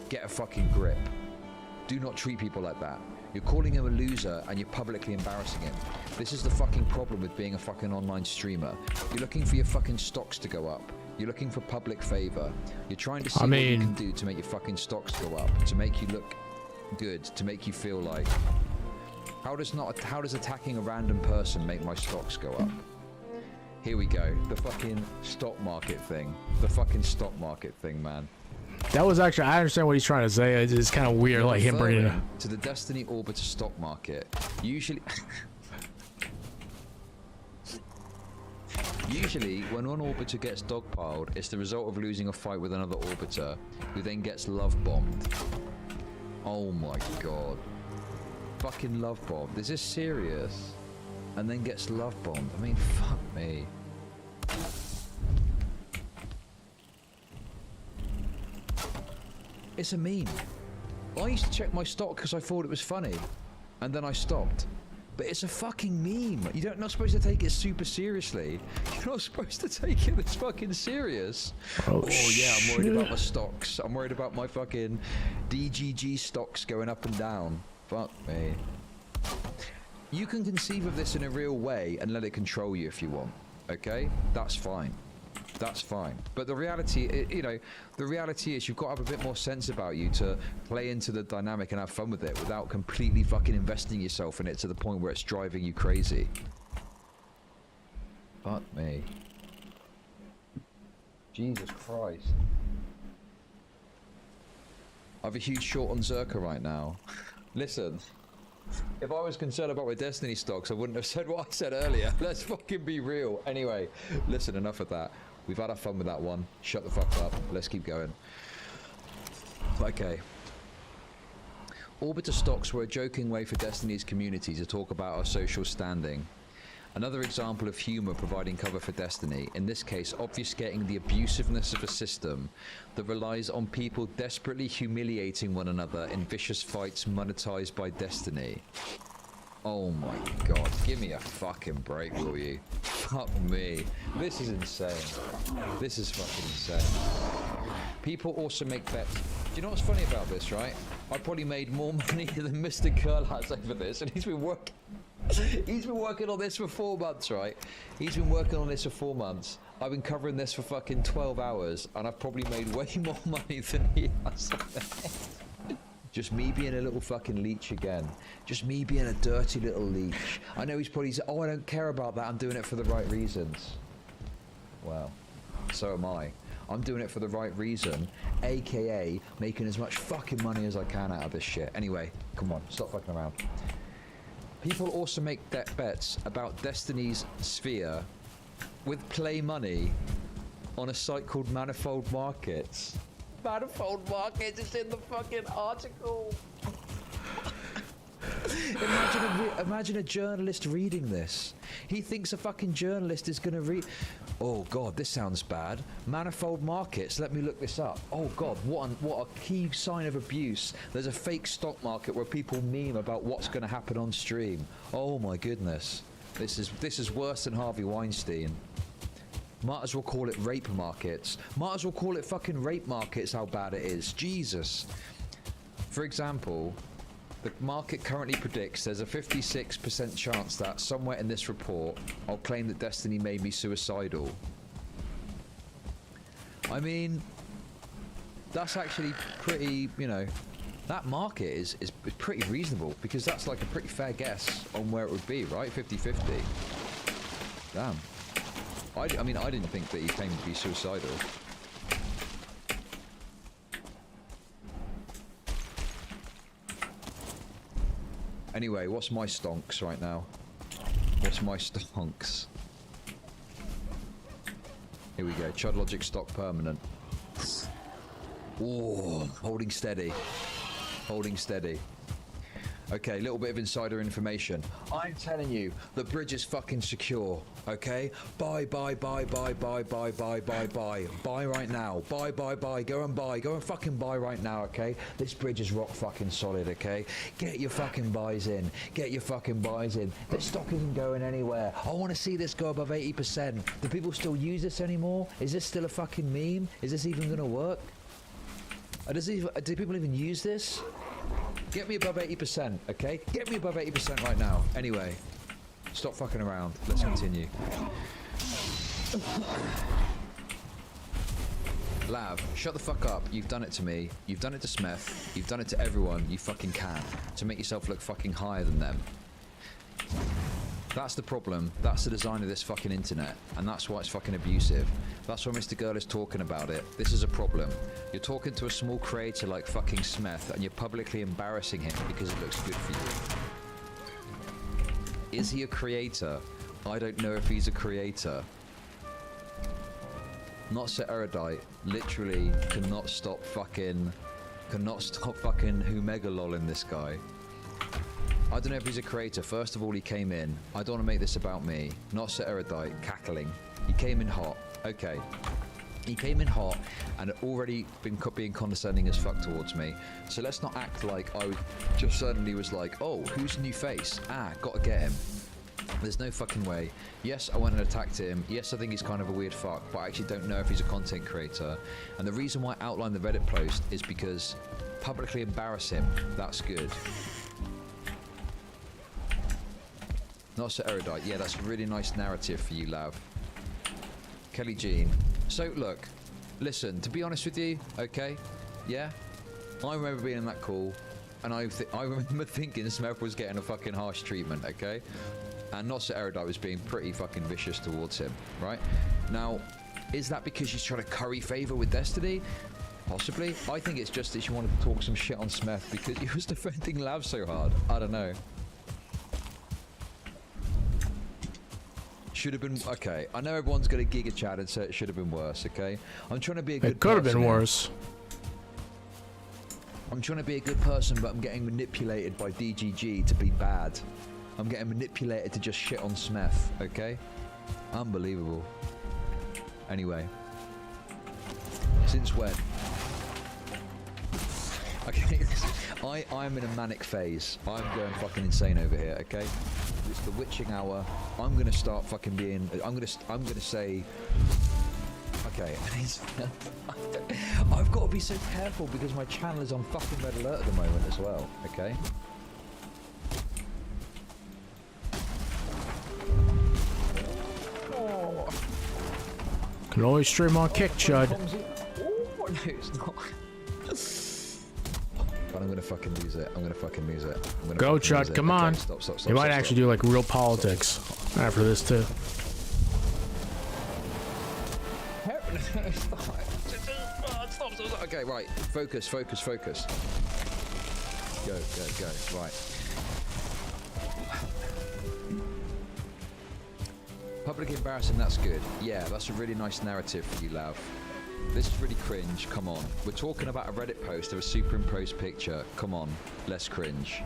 Get a fucking grip. Do not treat people like that. You're calling him a loser and you're publicly embarrassing him. This is the fucking problem with being a fucking online streamer. You're looking for your fucking stocks to go up. You're looking for public favor. You're trying to see what you can do to make your fucking stocks go up, to make you look good, to make you feel like. How does attacking a random person make my stocks go up? Here we go. The fucking stock market thing. The fucking stock market thing, man. That was actually, I understand what he's trying to say. It's kind of weird, like him bringing it up. To the Destiny Orbiter stock market. Usually, when one Orbiter gets dogpiled, it's the result of losing a fight with another Orbiter, who then gets love bombed. Oh my god. Fucking love bombed. Is this serious? And then gets love bombed. I mean, fuck me. It's a meme. I used to check my stock because I thought it was funny, and then I stopped. But it's a fucking meme. You're not supposed to take it super seriously. You're not supposed to take it this fucking serious. Oh yeah, I'm worried about my stocks. I'm worried about my fucking DGG stocks going up and down. Fuck me. You can conceive of this in a real way and let it control you if you want. Okay? That's fine. That's fine. But the reality, the reality is you've got to have a bit more sense about you to play into the dynamic and have fun with it without completely fucking investing yourself in it to the point where it's driving you crazy. Fuck me. Jesus Christ. I have a huge short on Zerka right now. Listen. If I was concerned about my Destiny stocks, I wouldn't have said what I said earlier. Let's fucking be real. Anyway, listen, enough of that. We've had our fun with that one. Shut the fuck up. Let's keep going. Okay. Orbiter stocks were a joking way for Destiny's community to talk about our social standing. Another example of humor providing cover for Destiny, in this case obfuscating the abusiveness of a system that relies on people desperately humiliating one another in vicious fights monetized by Destiny. Oh my god, give me a fucking break, will you? Fuck me. This is insane. This is fucking insane. People also make bets. Do you know what's funny about this, right? I probably made more money than Mr. Girl has over this, and he's been working on this for 4 months, right? He's been working on this for 4 months. I've been covering this for fucking 12 hours, and I've probably made way more money than he has. Just me being a little fucking leech again. Just me being a dirty little leech. I know he's probably saying, oh, I don't care about that. I'm doing it for the right reasons. Well, so am I. I'm doing it for the right reason, aka making as much fucking money as I can out of this shit. Anyway, come on, stop fucking around. People also make bets about Destiny's sphere with play money on a site called Manifold Markets. Manifold Markets is in the fucking article. Imagine a journalist reading this. He thinks a fucking journalist is going to read... Oh god, this sounds bad. Manifold Markets, let me look this up. Oh god, what a key sign of abuse. There's a fake stock market where people meme about what's going to happen on stream. Oh my goodness. This is worse than Harvey Weinstein. Might as well call it rape markets. Might as well call it fucking rape markets, how bad it is. Jesus. For example, the market currently predicts there's a 56% chance that somewhere in this report I'll claim that Destiny made me suicidal. I mean, that's actually pretty, you know, that market is pretty reasonable, because that's like a pretty fair guess on where it would be, right? 50-50. Damn. I mean, I didn't think that he claimed to be suicidal. Anyway, what's my stonks right now? What's my stonks? Here we go. Chud Logic stock permanent. Oh, holding steady. Holding steady. Okay, a little bit of insider information. I'm telling you, the bridge is fucking secure, okay? Buy. Buy right now. Buy. Go and fucking buy right now, okay? This bridge is rock fucking solid, okay? Get your fucking buys in. This stock isn't going anywhere. I want to see this go above 80%. Do people still use this anymore? Is this still a fucking meme? Is this even gonna work? Do people even use this? Get me above 80%, okay? Get me above 80% right now. Anyway, stop fucking around. Let's continue. Lav, shut the fuck up. You've done it to me. You've done it to Smith. You've done it to everyone you fucking can to make yourself look fucking higher than them. That's the problem. That's the design of this fucking internet. And that's why it's fucking abusive. That's why Mr. Girl is talking about it. This is a problem. You're talking to a small creator like fucking Smith and you're publicly embarrassing him because it looks good for you. Is he a creator? I don't know if he's a creator. Not so erudite. Literally cannot stop fucking Humegalol in this guy. I don't know if he's a creator. First of all, he came in. I don't want to make this about me. Not so erudite, cackling. He came in hot. Okay. He came in hot and had already been being condescending as fuck towards me. So let's not act like I just suddenly was like, oh, who's the new face? Ah, gotta get him. There's no fucking way. Yes, I went and attacked him. Yes, I think he's kind of a weird fuck, but I actually don't know if he's a content creator. And the reason why I outlined the Reddit post is because publicly embarrass him. That's good. Not so erudite. Yeah, that's a really nice narrative for you, Lav. Kelly Jean. So, look. Listen, to be honest with you, okay? Yeah? I remember being in that call, and I remember thinking Smith was getting a fucking harsh treatment, okay? And Not So Erudite was being pretty fucking vicious towards him, right? Now, is that because she's trying to curry favour with Destiny? Possibly. I think it's just that she wanted to talk some shit on Smith because he was defending Lav so hard. I don't know. Should have been okay. I know everyone's gonna giga chat and say it should have been worse. Okay, I'm trying to be a good. It could have been person here. worse. I'm trying to be a good person, but I'm getting manipulated by DGG to be bad. I'm getting manipulated to just shit on Smith, okay? Unbelievable. Anyway. Since when? Okay, I'm in a manic phase. I'm going fucking insane over here, okay? It's the witching hour. I'm gonna start fucking being... I'm gonna say... Okay, I've got to be so careful because my channel is on fucking red alert at the moment as well, okay? Oh. Can always stream on Kick, Chud. Oh, no, it's not. But I'm gonna fucking lose it. I'm gonna fucking lose it. Go, Chud, come on. Stop, You might actually do like real politics after this too. Stop. Okay, right. Focus. Go. Right. Public embarrassing, that's good. Yeah, that's a really nice narrative for you, Lav. This is really cringe, come on. We're talking about a Reddit post of a superimposed picture. Come on, less cringe.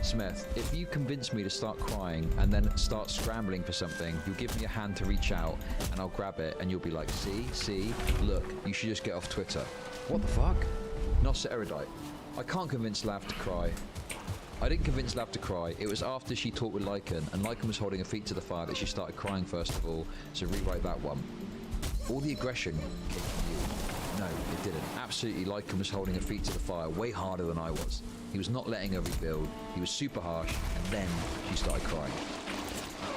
Smith, if you convince me to start crying and then start scrambling for something, you'll give me a hand to reach out and I'll grab it and you'll be like, see, look, you should just get off Twitter. What the fuck? Nossa Erudite. I can't convince Lav to cry. I didn't convince Lav to cry. It was after she talked with Lycan and Lycan was holding her feet to the fire that she started crying first of all, so rewrite that one. All the aggression came from you. No, it didn't. Absolutely, Lycan was holding her feet to the fire way harder than I was. He was not letting her rebuild. He was super harsh, and then she started crying.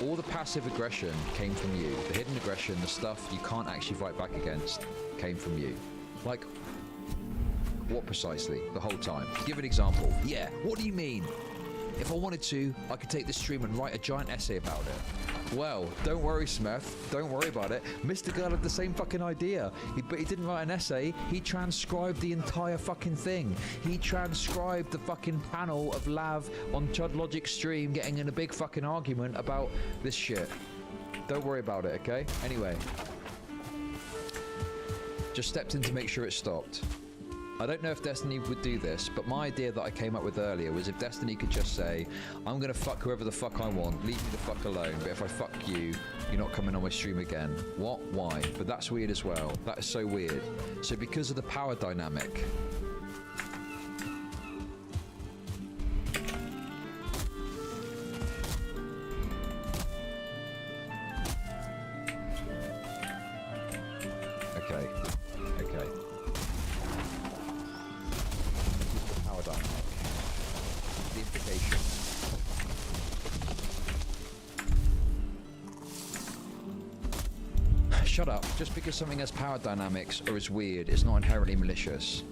All the passive aggression came from you. The hidden aggression, the stuff you can't actually fight back against, came from you. Like, what precisely? The whole time. Give an example. Yeah, what do you mean? If I wanted to, I could take this stream and write a giant essay about it. Well, don't worry, Smith. Don't worry about it. Mr.Girl had the same fucking idea. But he didn't write an essay. He transcribed the entire fucking thing. He transcribed the fucking panel of Lav on Chud Logic's stream getting in a big fucking argument about this shit. Don't worry about it, okay? Anyway. Just stepped in to make sure it stopped. I don't know if Destiny would do this, but my idea that I came up with earlier was if Destiny could just say, I'm gonna fuck whoever the fuck I want, leave me the fuck alone, but if I fuck you, you're not coming on my stream again. What? Why? But that's weird as well. That is so weird. So because of the power dynamic, okay. Power dynamic. The implication. Shut up. Just because something has power dynamics or is weird, it's not inherently malicious.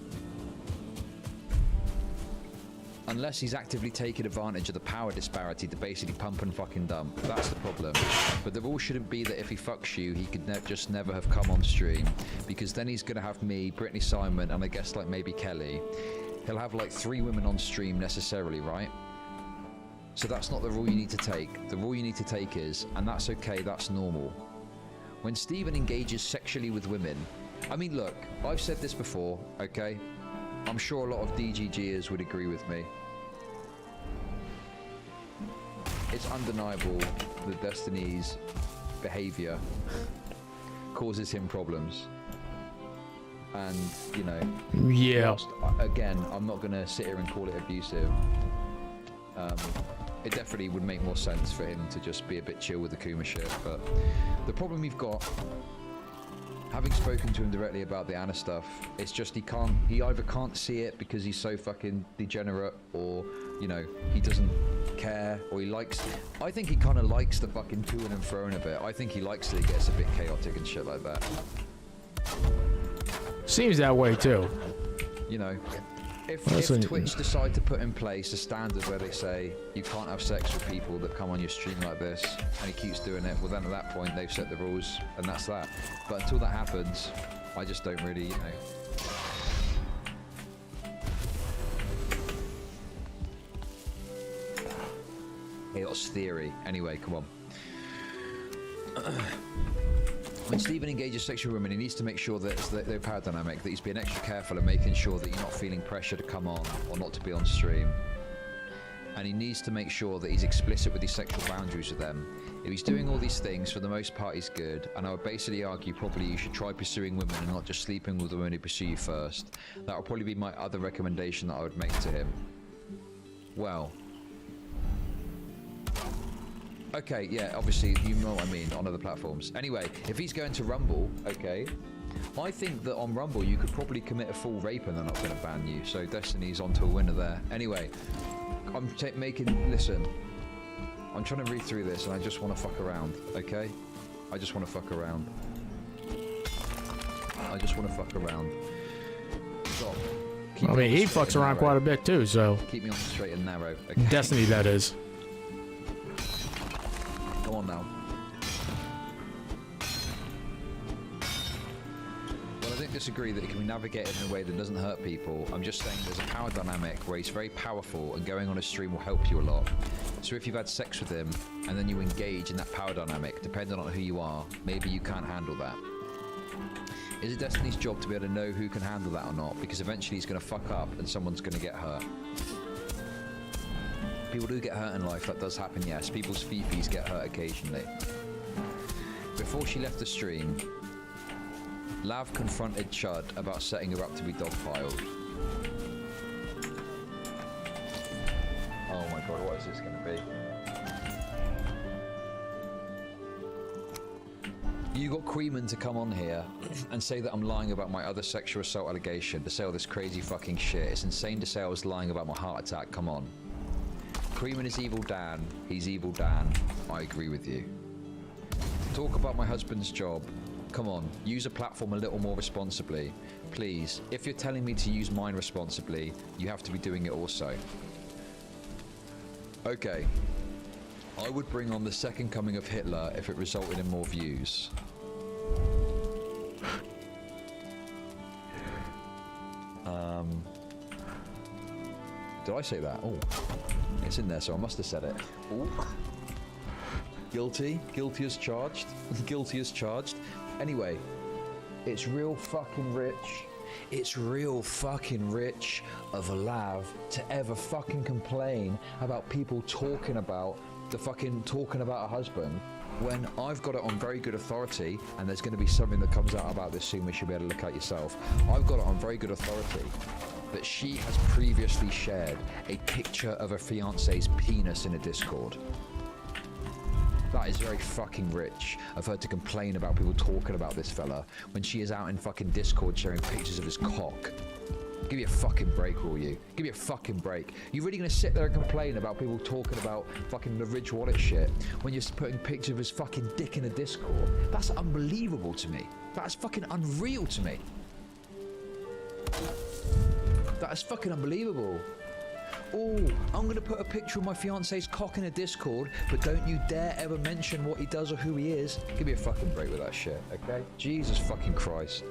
Unless he's actively taking advantage of the power disparity to basically pump and fucking dump. That's the problem. But the rule shouldn't be that if he fucks you, he could just never have come on stream. Because then he's going to have me, Brittany Simon, and I guess like maybe Kelly. He'll have like 3 women on stream necessarily, right? So that's not the rule you need to take. The rule you need to take is, and that's okay, that's normal. When Steven engages sexually with women, I mean, look, I've said this before, okay? I'm sure a lot of DGGers would agree with me. It's undeniable that Destiny's behavior causes him problems. And, you know, Yeah. whilst, again, I'm not going to sit here and call it abusive. It definitely would make more sense for him to just be a bit chill with the Kuma shit. But the problem we've got, having spoken to him directly about the Anna stuff, it's just he either can't see it because he's so fucking degenerate, or, you know, he doesn't care, or he likes, I think he kind of likes the fucking to-ing and throwing a bit. I think he likes that it gets a bit chaotic and shit like that. Seems that way too. You know, if Listen. Twitch decide to put in place a standard where they say you can't have sex with people that come on your stream like this, and he keeps doing it, well then at that point they've set the rules, and that's that. But until that happens, I just don't really, you know. Chaos theory. Anyway, come on. When Stephen engages sexual women, he needs to make sure that they're power dynamic, that he's being extra careful and making sure that you're not feeling pressure to come on or not to be on stream. And he needs to make sure that he's explicit with his sexual boundaries with them. If he's doing all these things, for the most part, he's good. And I would basically argue probably you should try pursuing women and not just sleeping with the women who pursue you first. That would probably be my other recommendation that I would make to him. Well. Okay, yeah, obviously, you know what I mean, on other platforms. Anyway, if he's going to Rumble, okay, I think that on Rumble you could probably commit a full rape and they're not going to ban you. So Destiny's onto a winner there. Anyway, listen, I'm trying to read through this and I just want to fuck around, okay? I just want to fuck around. I just want to fuck around. Stop. I mean, he fucks around quite a bit too, so. Keep me on the straight and narrow, okay? Destiny, that is. Come on now. Well, I don't disagree that it can be navigated in a way that doesn't hurt people. I'm just saying there's a power dynamic where he's very powerful and going on a stream will help you a lot. So if you've had sex with him and then you engage in that power dynamic, depending on who you are, maybe you can't handle that. Is it Destiny's job to be able to know who can handle that or not? Because eventually he's going to fuck up and someone's going to get hurt. People do get hurt in life, that does happen, yes. People's fifis get hurt occasionally. Before she left the stream, Lav confronted Chud about setting her up to be dogpiled. Oh my god, what is this going to be? You got Queeman to come on here and say that I'm lying about my other sexual assault allegation, to say all this crazy fucking shit. It's insane to say I was lying about my heart attack, come on. Creeman is evil Dan, he's evil Dan, I agree with you. Talk about my husband's job, come on, use a platform a little more responsibly. Please, if you're telling me to use mine responsibly, you have to be doing it also. Okay, I would bring on the second coming of Hitler if it resulted in more views. Did I say that? Oh, it's in there, so I must have said it. Ooh. Guilty. Guilty as charged. Guilty as charged. Anyway, it's real fucking rich. It's real fucking rich of a Lav to ever fucking complain about people talking about a husband when I've got it on very good authority, and there's going to be something that comes out about this soon which you'll be able to look at yourself. I've got it on very good authority that she has previously shared a picture of her fiance's penis in a Discord. That is very fucking rich of her to complain about people talking about this fella when she is out in fucking Discord sharing pictures of his cock. Give me a fucking break, will you? Give me a fucking break. You really gonna sit there and complain about people talking about fucking the Ridge Wallet shit when you're putting pictures of his fucking dick in a Discord? That's unbelievable to me. That's fucking unreal to me. That is fucking unbelievable. Oh, I'm gonna put a picture of my fiance's cock in a Discord, but don't you dare ever mention what he does or who he is. Give me a fucking break with that shit, okay? Jesus fucking Christ.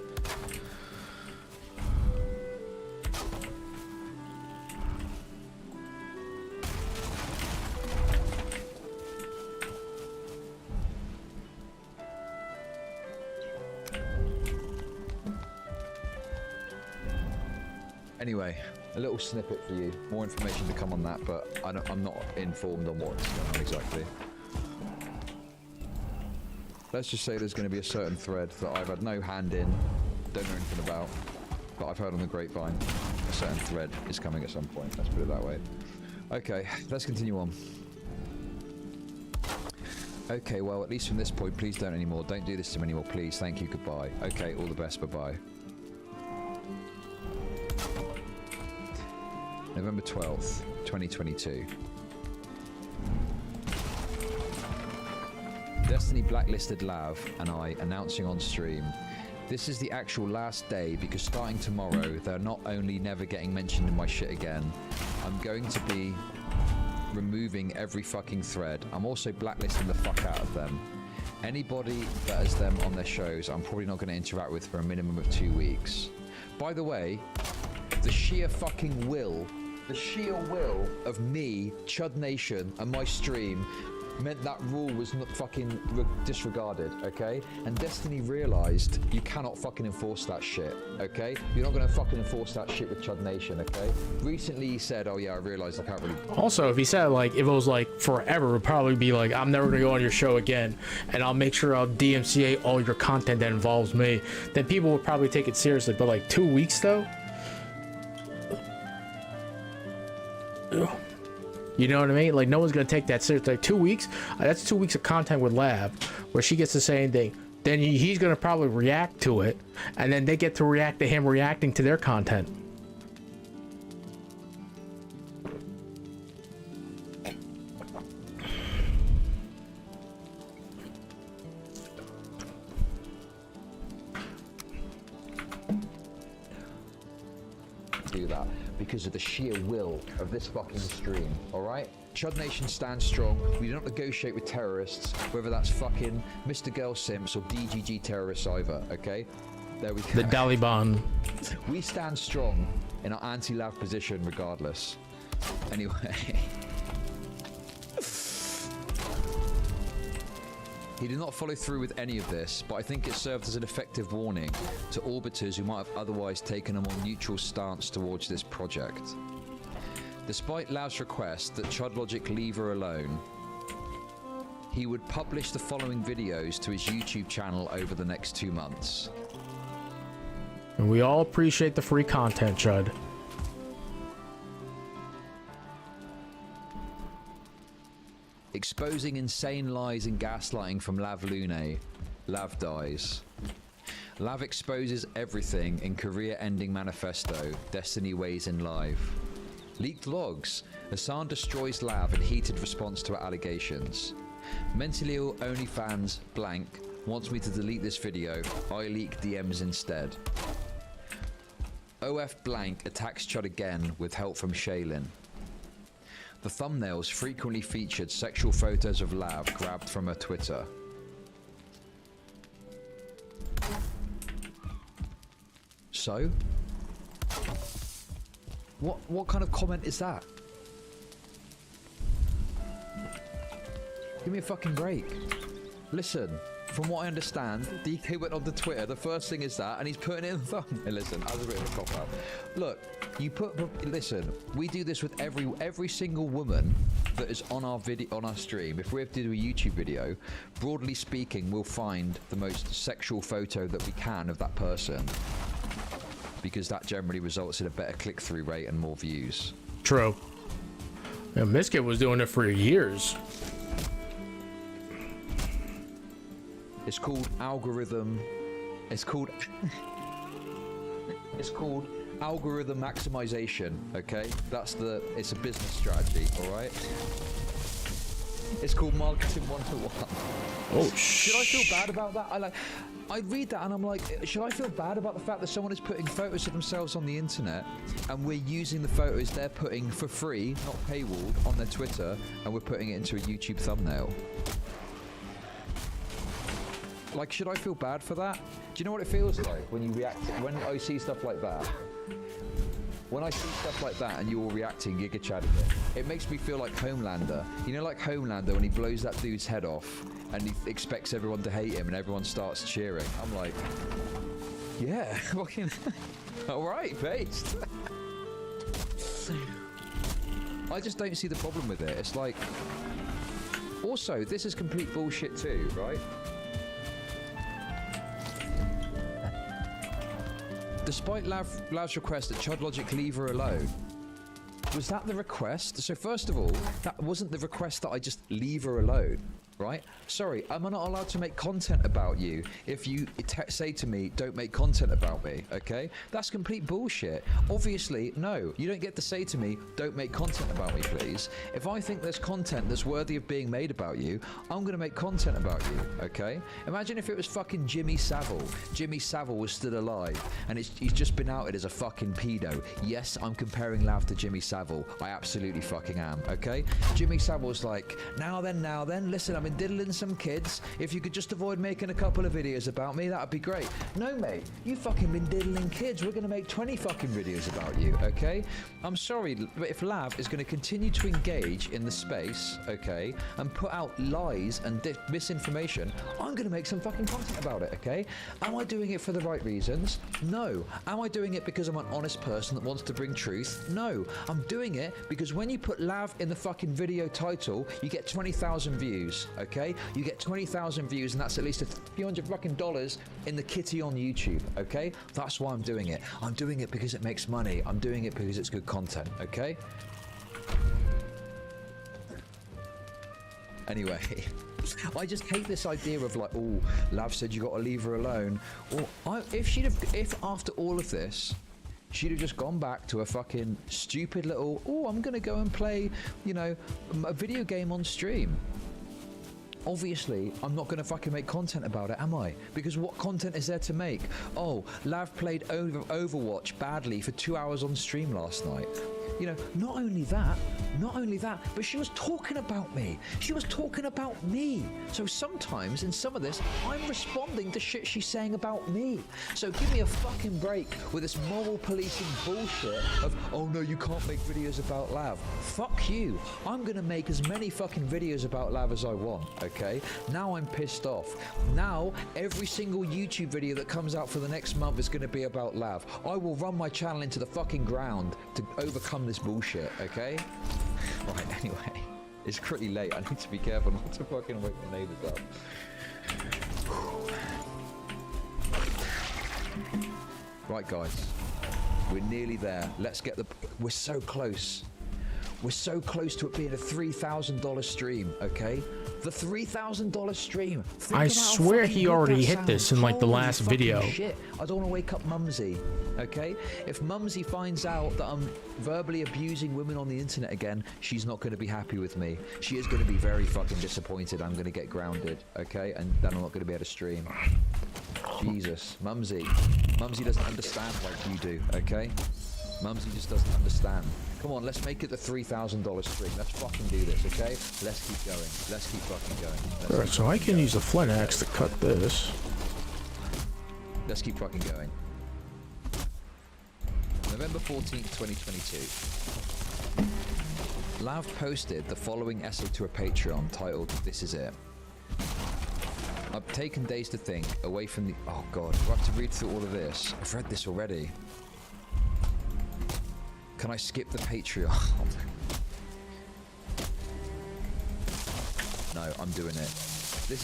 Anyway, a little snippet for you. More information to come on that, but I'm not informed on what's going on exactly. Let's just say there's going to be a certain thread that I've had no hand in, don't know anything about, but I've heard on the grapevine. A certain thread is coming at some point, let's put it that way. Okay, let's continue on. Okay, well, at least from this point, please don't anymore. Don't do this to me anymore, please. Thank you, goodbye. Okay, all the best, bye-bye. November 12th, 2022. Destiny blacklisted Lav and I announcing on stream, this is the actual last day because starting tomorrow, they're not only never getting mentioned in my shit again, I'm going to be removing every fucking thread. I'm also blacklisting the fuck out of them. Anybody that has them on their shows, I'm probably not going to interact with for a minimum of 2 weeks. By the way, the sheer fucking will of me, Chud Nation, and my stream meant that rule was not fucking disregarded, okay? And Destiny realized you cannot fucking enforce that shit, okay? You're not gonna fucking enforce that shit with Chud Nation, okay? Recently he said, oh yeah, I realized I can't really... Also, if he said, like, if it was, like, forever, it would probably be like, I'm never gonna go on your show again, and I'll make sure I'll DMCA all your content that involves me, then people would probably take it seriously. But, like, 2 weeks, though? You know what I mean? Like, no one's gonna take that seriously. Like, 2 weeks? That's 2 weeks of content with Lav, where she gets to say anything. Then he's gonna probably react to it, and then they get to react to him reacting to their content. Do that because of the sheer will of this fucking stream, alright? Chud Nation stands strong. We don't negotiate with terrorists, whether that's fucking Mr.Girl simps or DGG terrorists either, okay? There we go. The Taliban. We stand strong in our anti-Lav position regardless. Anyway. He did not follow through with any of this, but I think it served as an effective warning to orbiters who might have otherwise taken a more neutral stance towards this project. Despite Lav's request that ChudLogic leave her alone, he would publish the following videos to his YouTube channel over the next 2 months. And we all appreciate the free content, Chud. Exposing insane lies and gaslighting from Lav Lune. Lav dies. Lav exposes everything in career-ending manifesto. Destiny weighs in live. Leaked logs. Hassan destroys Lav in heated response to her allegations. Mentally ill OnlyFans blank wants me to delete this video. I leak DMs instead. OF blank attacks Chud again with help from Shaylin. The thumbnails frequently featured sexual photos of Lav grabbed from her Twitter. So? What kind of comment is that? Give me a fucking break. Listen, from what I understand, DK went onto Twitter, the first thing is that, and he's putting it in the thumb. Hey, listen, I was a bit of a cop-out. Look, listen, we do this with every single woman that is on our stream. If we have to do a YouTube video, broadly speaking, we'll find the most sexual photo that we can of that person, because that generally results in a better click-through rate and more views. True. Yeah, Miskit was doing it for years. It's called algorithm. It's called algorithm maximization. Okay, it's a business strategy. All right. It's called marketing 101. Oh, should I feel bad about that? I read that and I'm like, should I feel bad about the fact that someone is putting photos of themselves on the internet and we're using the photos they're putting for free, not paywalled, on their Twitter, and we're putting it into a YouTube thumbnail? Like, should I feel bad for that? Do you know what it feels like when you react, when I see stuff like that? When I see stuff like that and you're all reacting, giga chatting it makes me feel like Homelander. You know, like Homelander when he blows that dude's head off and he expects everyone to hate him and everyone starts cheering. I'm like, yeah, fucking, all right, based. I just don't see the problem with it. It's like, also, this is complete bullshit too, right? Despite Lav's request that ChudLogic leave her alone, was that the request? So first of all, that wasn't the request that I just leave her alone, right? Sorry, am I not allowed to make content about you if you say to me, don't make content about me, okay? That's complete bullshit. Obviously, no, you don't get to say to me, don't make content about me, please. If I think there's content that's worthy of being made about you, I'm gonna make content about you, okay? Imagine if it was fucking Jimmy Savile. Jimmy Savile was still alive, and he's just been outed as a fucking pedo. Yes, I'm comparing Lav to Jimmy Savile. I absolutely fucking am, okay? Jimmy Savile's like, now then, listen, I'm I've been diddling some kids. If you could just avoid making a couple of videos about me, that would be great. No, mate, you fucking been diddling kids. We're going to make 20 fucking videos about you, okay? I'm sorry, but if Lav is going to continue to engage in the space, okay, and put out lies and misinformation, I'm going to make some fucking content about it, okay? Am I doing it for the right reasons? No. Am I doing it because I'm an honest person that wants to bring truth? No. I'm doing it because when you put Lav in the fucking video title, you get 20,000 views, okay? You get 20,000 views, and that's at least a few hundred fucking dollars in the kitty on YouTube, okay? That's why I'm doing it. I'm doing it because it makes money. I'm doing it because it's good content, okay? Anyway, I just hate this idea of like, oh, Lav said you got to leave her alone. Or if after all of this, she'd have just gone back to a fucking stupid little, oh, I'm gonna go and play, you know, a video game on stream. Obviously, I'm not gonna fucking make content about it, am I? Because what content is there to make? Oh, Lav played Overwatch badly for 2 hours on stream last night. You know, not only that, but she was talking about me. She was talking about me. So sometimes in some of this, I'm responding to shit she's saying about me. So give me a fucking break with this moral policing bullshit of, oh no, you can't make videos about Lav. Fuck you. I'm gonna make as many fucking videos about Lav as I want, okay? Now I'm pissed off. Now, every single YouTube video that comes out for the next month is gonna be about Lav. I will run my channel into the fucking ground to overcome this bullshit, okay? Right, anyway, it's pretty late. I need to be careful not to fucking wake the neighbors up. Right, guys, we're nearly there. Let's get the... We're so close. We're so close to it being a $3,000 stream, okay? The $3,000 stream. Think I about how swear fucking he good already that hit this sounds. in like the Holy last fucking video. Shit. I don't want to wake up Mumsy, okay? If Mumsy finds out that I'm verbally abusing women on the internet again, she's not going to be happy with me. She is going to be very fucking disappointed. I'm going to get grounded, okay? And then I'm not going to be able to stream. Jesus. Mumsy. Mumsy doesn't understand like you do, okay? Mumsy just doesn't understand. Come on, let's make it the $3,000 stream. Let's fucking do this, okay? Let's keep going. Let's keep fucking going. Alright, so I can use a flint axe to cut this. Let's keep fucking going. November 14th, 2022. Lav posted the following essay to a Patreon titled, This Is It. I've taken days to think, away from the... Oh god, do I have to read through all of this? I've read this already. Can I skip the Patreon? No, I'm doing it. This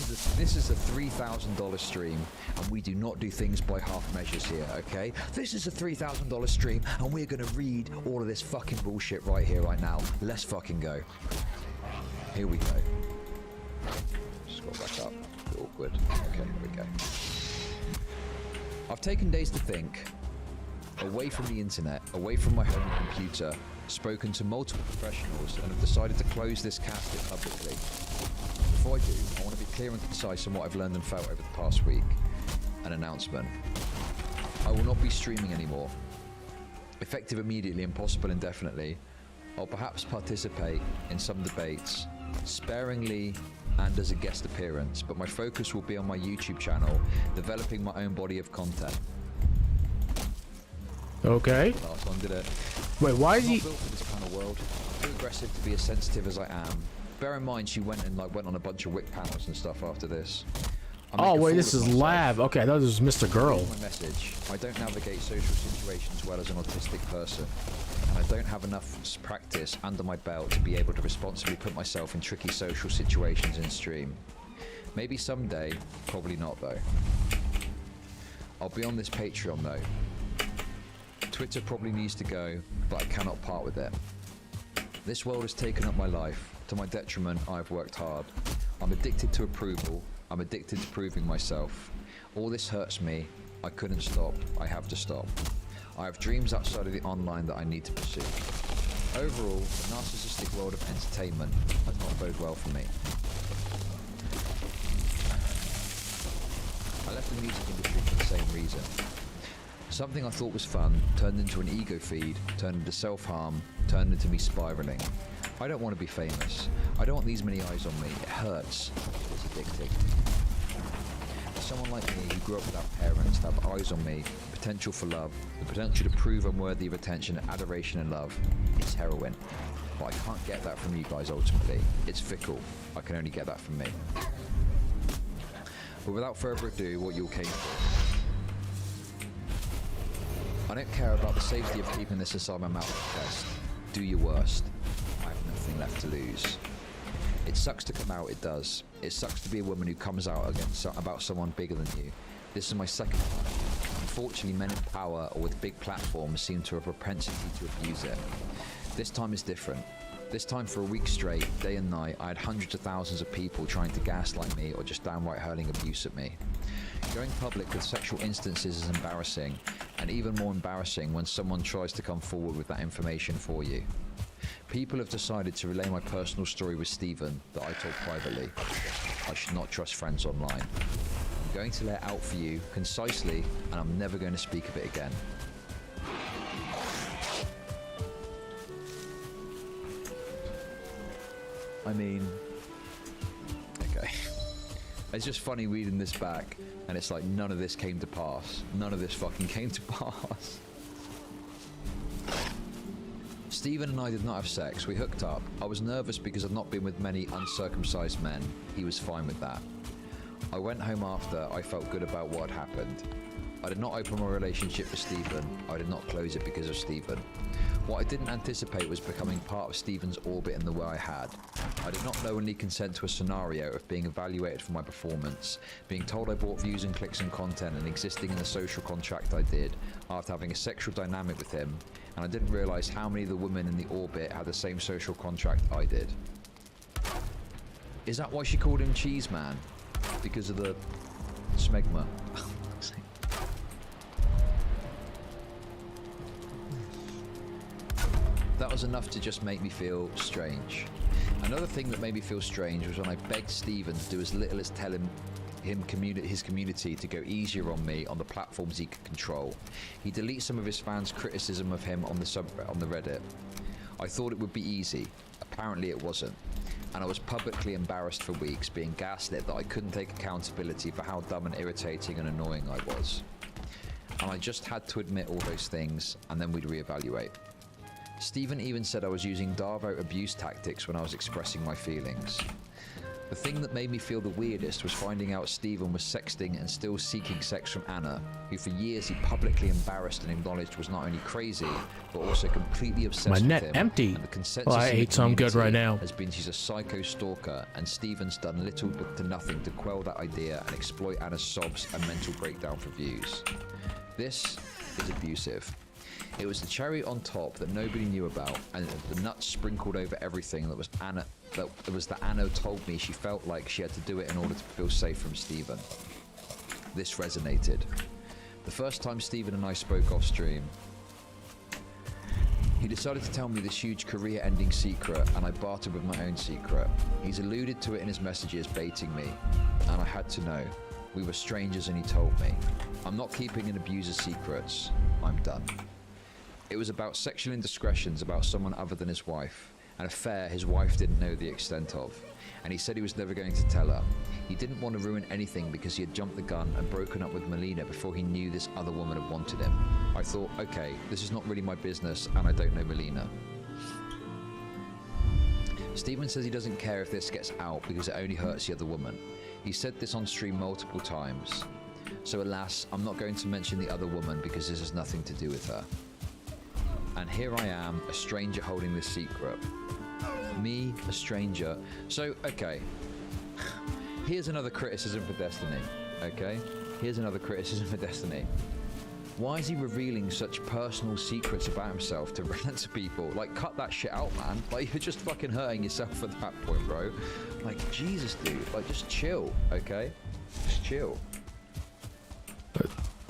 is a $3,000 stream, and we do not do things by half measures here, okay? This is a $3,000 stream, and we're gonna read all of this fucking bullshit right here, right now. Let's fucking go. Here we go. Scroll back up. Awkward. Okay, here we go. I've taken days to think. Away from the internet, away from my home computer, spoken to multiple professionals, and have decided to close this casket publicly. Before I do, I want to be clear and concise on what I've learned and felt over the past week. An announcement. I will not be streaming anymore. Effective immediately and possible indefinitely. I'll perhaps participate in some debates, sparingly and as a guest appearance, but my focus will be on my YouTube channel, developing my own body of content. Okay. Last one did it. Wait, why is I'm he... not built for this kind of world. I'm too aggressive to be as sensitive as I am. Bear in mind, she went on a bunch of Wick panels and stuff after this. Oh, wait, this is Lav. Okay, I thought this was Mr. Girl. My message. I don't navigate social situations well as an autistic person, and I don't have enough practice under my belt to be able to responsibly put myself in tricky social situations in stream. Maybe someday, probably not though. I'll be on this Patreon though. Twitter probably needs to go, but I cannot part with it. This world has taken up my life. To my detriment, I've worked hard. I'm addicted to approval. I'm addicted to proving myself. All this hurts me. I couldn't stop. I have to stop. I have dreams outside of the online that I need to pursue. Overall, the narcissistic world of entertainment has not bode well for me. I left the music industry for the same reason. Something I thought was fun turned into an ego feed, turned into self-harm, turned into me spiraling. I don't want to be famous. I don't want these many eyes on me. It hurts. It's addicting. For someone like me who grew up without parents to have eyes on me, the potential for love, the potential to prove I'm worthy of attention, adoration and love, it's heroin. But I can't get that from you guys ultimately. It's fickle. I can only get that from me. But without further ado, what you all came for. I don't care about the safety of keeping this inside my mouth at best. Do your worst. I have nothing left to lose. It sucks to come out, it does. It sucks to be a woman who comes out about someone bigger than you. This is my second time. Unfortunately, men in power or with big platforms seem to have a propensity to abuse it. This time is different. This time for a week straight, day and night, I had hundreds of thousands of people trying to gaslight me or just downright hurling abuse at me. Going public with sexual instances is embarrassing, and even more embarrassing when someone tries to come forward with that information for you. People have decided to relay my personal story with Stephen that I told privately. I should not trust friends online. I'm going to lay it out for you concisely, and I'm never going to speak of it again. I mean, okay. It's just funny reading this back, and it's like none of this came to pass. None of this fucking came to pass. Stephen and I did not have sex. We hooked up. I was nervous because I'd not been with many uncircumcised men. He was fine with that. I went home after. I felt good about what had happened. I did not open my relationship with Stephen. I did not close it because of Stephen. What I didn't anticipate was becoming part of Stephen's orbit in the way I had. I did not knowingly consent to a scenario of being evaluated for my performance, being told I bought views and clicks and content, and existing in the social contract I did after having a sexual dynamic with him, and I didn't realise how many of the women in the orbit had the same social contract I did. Is that why she called him Cheese Man? Because of the smegma? That was enough to just make me feel strange. Another thing that made me feel strange was when I begged Stephen to do as little as tell his community to go easier on me on the platforms he could control. He deletes some of his fans' criticism of him on the Reddit. I thought it would be easy. Apparently it wasn't. And I was publicly embarrassed for weeks, being gaslit that I couldn't take accountability for how dumb and irritating and annoying I was. And I just had to admit all those things, and then we'd reevaluate. Stephen even said I was using Darvo abuse tactics when I was expressing my feelings. The thing that made me feel the weirdest was finding out Stephen was sexting and still seeking sex from Anna, who for years he publicly embarrassed and acknowledged was not only crazy, but also completely obsessed with net him. empty. And the consensus Well, I in the ate some good right now. has been she's a psycho stalker, and Stephen's done little to nothing to quell that idea and exploit Anna's sobs and mental breakdown for views. This is abusive. It was the cherry on top that nobody knew about, and the nuts sprinkled over everything that was Anna. That Anna told me she felt like she had to do it in order to feel safe from Stephen. This resonated. The first time Stephen and I spoke off stream, he decided to tell me this huge career-ending secret, and I bartered with my own secret. He's alluded to it in his messages, baiting me, and I had to know. We were strangers, and he told me. I'm not keeping an abuser's secrets. I'm done. It was about sexual indiscretions about someone other than his wife, an affair his wife didn't know the extent of, and he said he was never going to tell her. He didn't want to ruin anything because he had jumped the gun and broken up with Melina before he knew this other woman had wanted him. I thought, okay, this is not really my business, and I don't know Melina. Stephen says he doesn't care if this gets out because it only hurts the other woman. He said this on stream multiple times. So alas, I'm not going to mention the other woman because this has nothing to do with her. And here I am, a stranger holding this secret. Me, a stranger. So, okay. Here's another criticism for Destiny, okay? Here's another criticism for Destiny. Why is he revealing such personal secrets about himself to random people? Like, cut that shit out, man. Like, you're just fucking hurting yourself at that point, bro. Like, Jesus, dude. Like, just chill, okay? Just chill.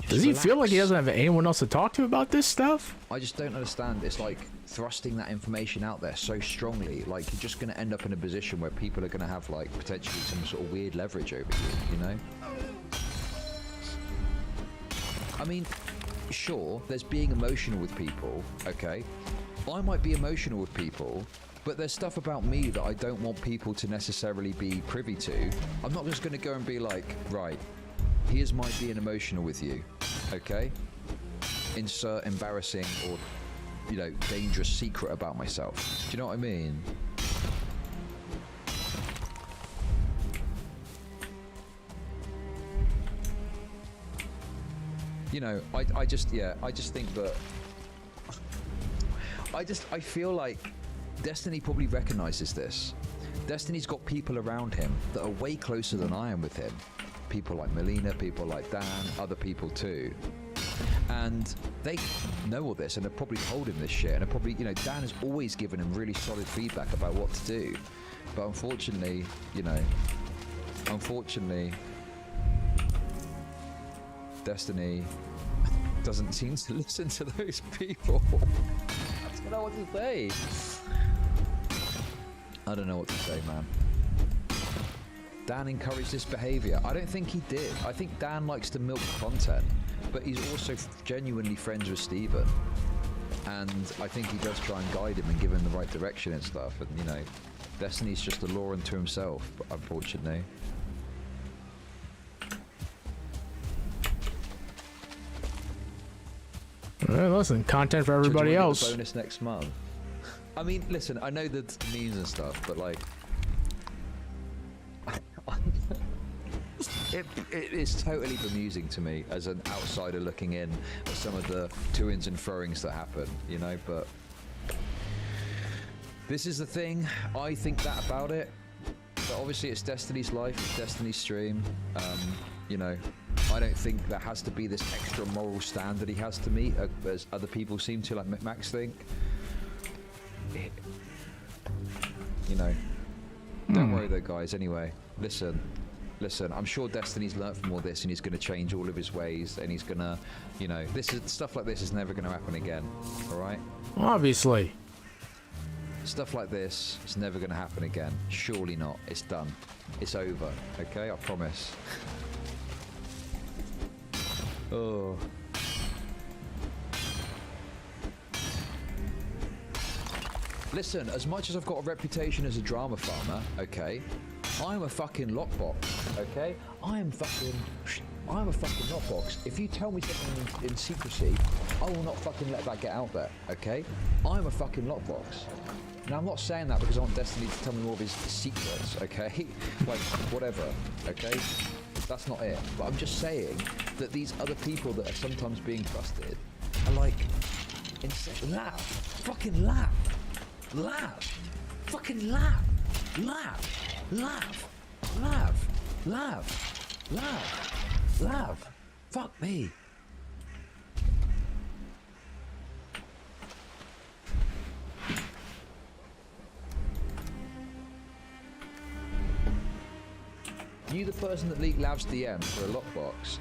Does he feel like he doesn't have anyone else to talk to about this stuff? I just don't understand. It's like thrusting that information out there so strongly. Like, you're just going to end up in a position where people are going to have, like, potentially some sort of weird leverage over you, you know? I mean, sure, there's being emotional with people, okay? I might be emotional with people, But there's stuff about me that I don't want people to necessarily be privy to. I'm not just going to go and be like, right, here's my being emotional with you, okay? Insert embarrassing or, you know, dangerous secret about myself. Do you know what I mean? You know, I just think that I feel like Destiny probably recognizes this. Destiny's got people around him that are way closer than I am with him. People like Melina, people like Dan, other people too. And they know all this and have probably told him this shit. And have probably, you know, Dan has always given him really solid feedback about what to do. But unfortunately, you know, Destiny doesn't seem to listen to those people. I don't know what to say. I don't know what to say, man. Dan encouraged this behavior. I don't think he did. I think Dan likes to milk content, but he's also genuinely friends with Steven. And I think he does try and guide him and give him the right direction and stuff. And, you know, Destiny's just a law unto himself, unfortunately. Well, listen, content for everybody else. The bonus next month. I mean, listen, I know the memes and stuff, but like, it is totally bemusing to me as an outsider looking in at some of the to-ins and fro-ings that happen, you know. But this is the thing. I think that about it. But obviously, it's Destiny's life, it's Destiny's stream. You know, I don't think there has to be this extra moral standard he has to meet, as other people seem to, like Max think. You know, don't worry though, guys. Anyway, listen, I'm sure Destiny's learnt from all this and he's going to change all of his ways, and he's going to, you know, stuff like this is never going to happen again. All right? Obviously. Stuff like this is never going to happen again. Surely not. It's done. It's over. Okay, I promise. Oh. Listen, as much as I've got a reputation as a drama farmer, okay, I'm a fucking lockbox, okay? I'm a fucking lockbox. If you tell me something in secrecy, I will not fucking let that get out there, okay? I'm a fucking lockbox. Now, I'm not saying that because I want Destiny to tell me more of his secrets, okay? Like, whatever, okay? That's not it. But I'm just saying that these other people that are sometimes being trusted are like, laugh, fucking laugh, fucking laugh, fuck me. You the person that leaked Lav's DMs for a lockbox.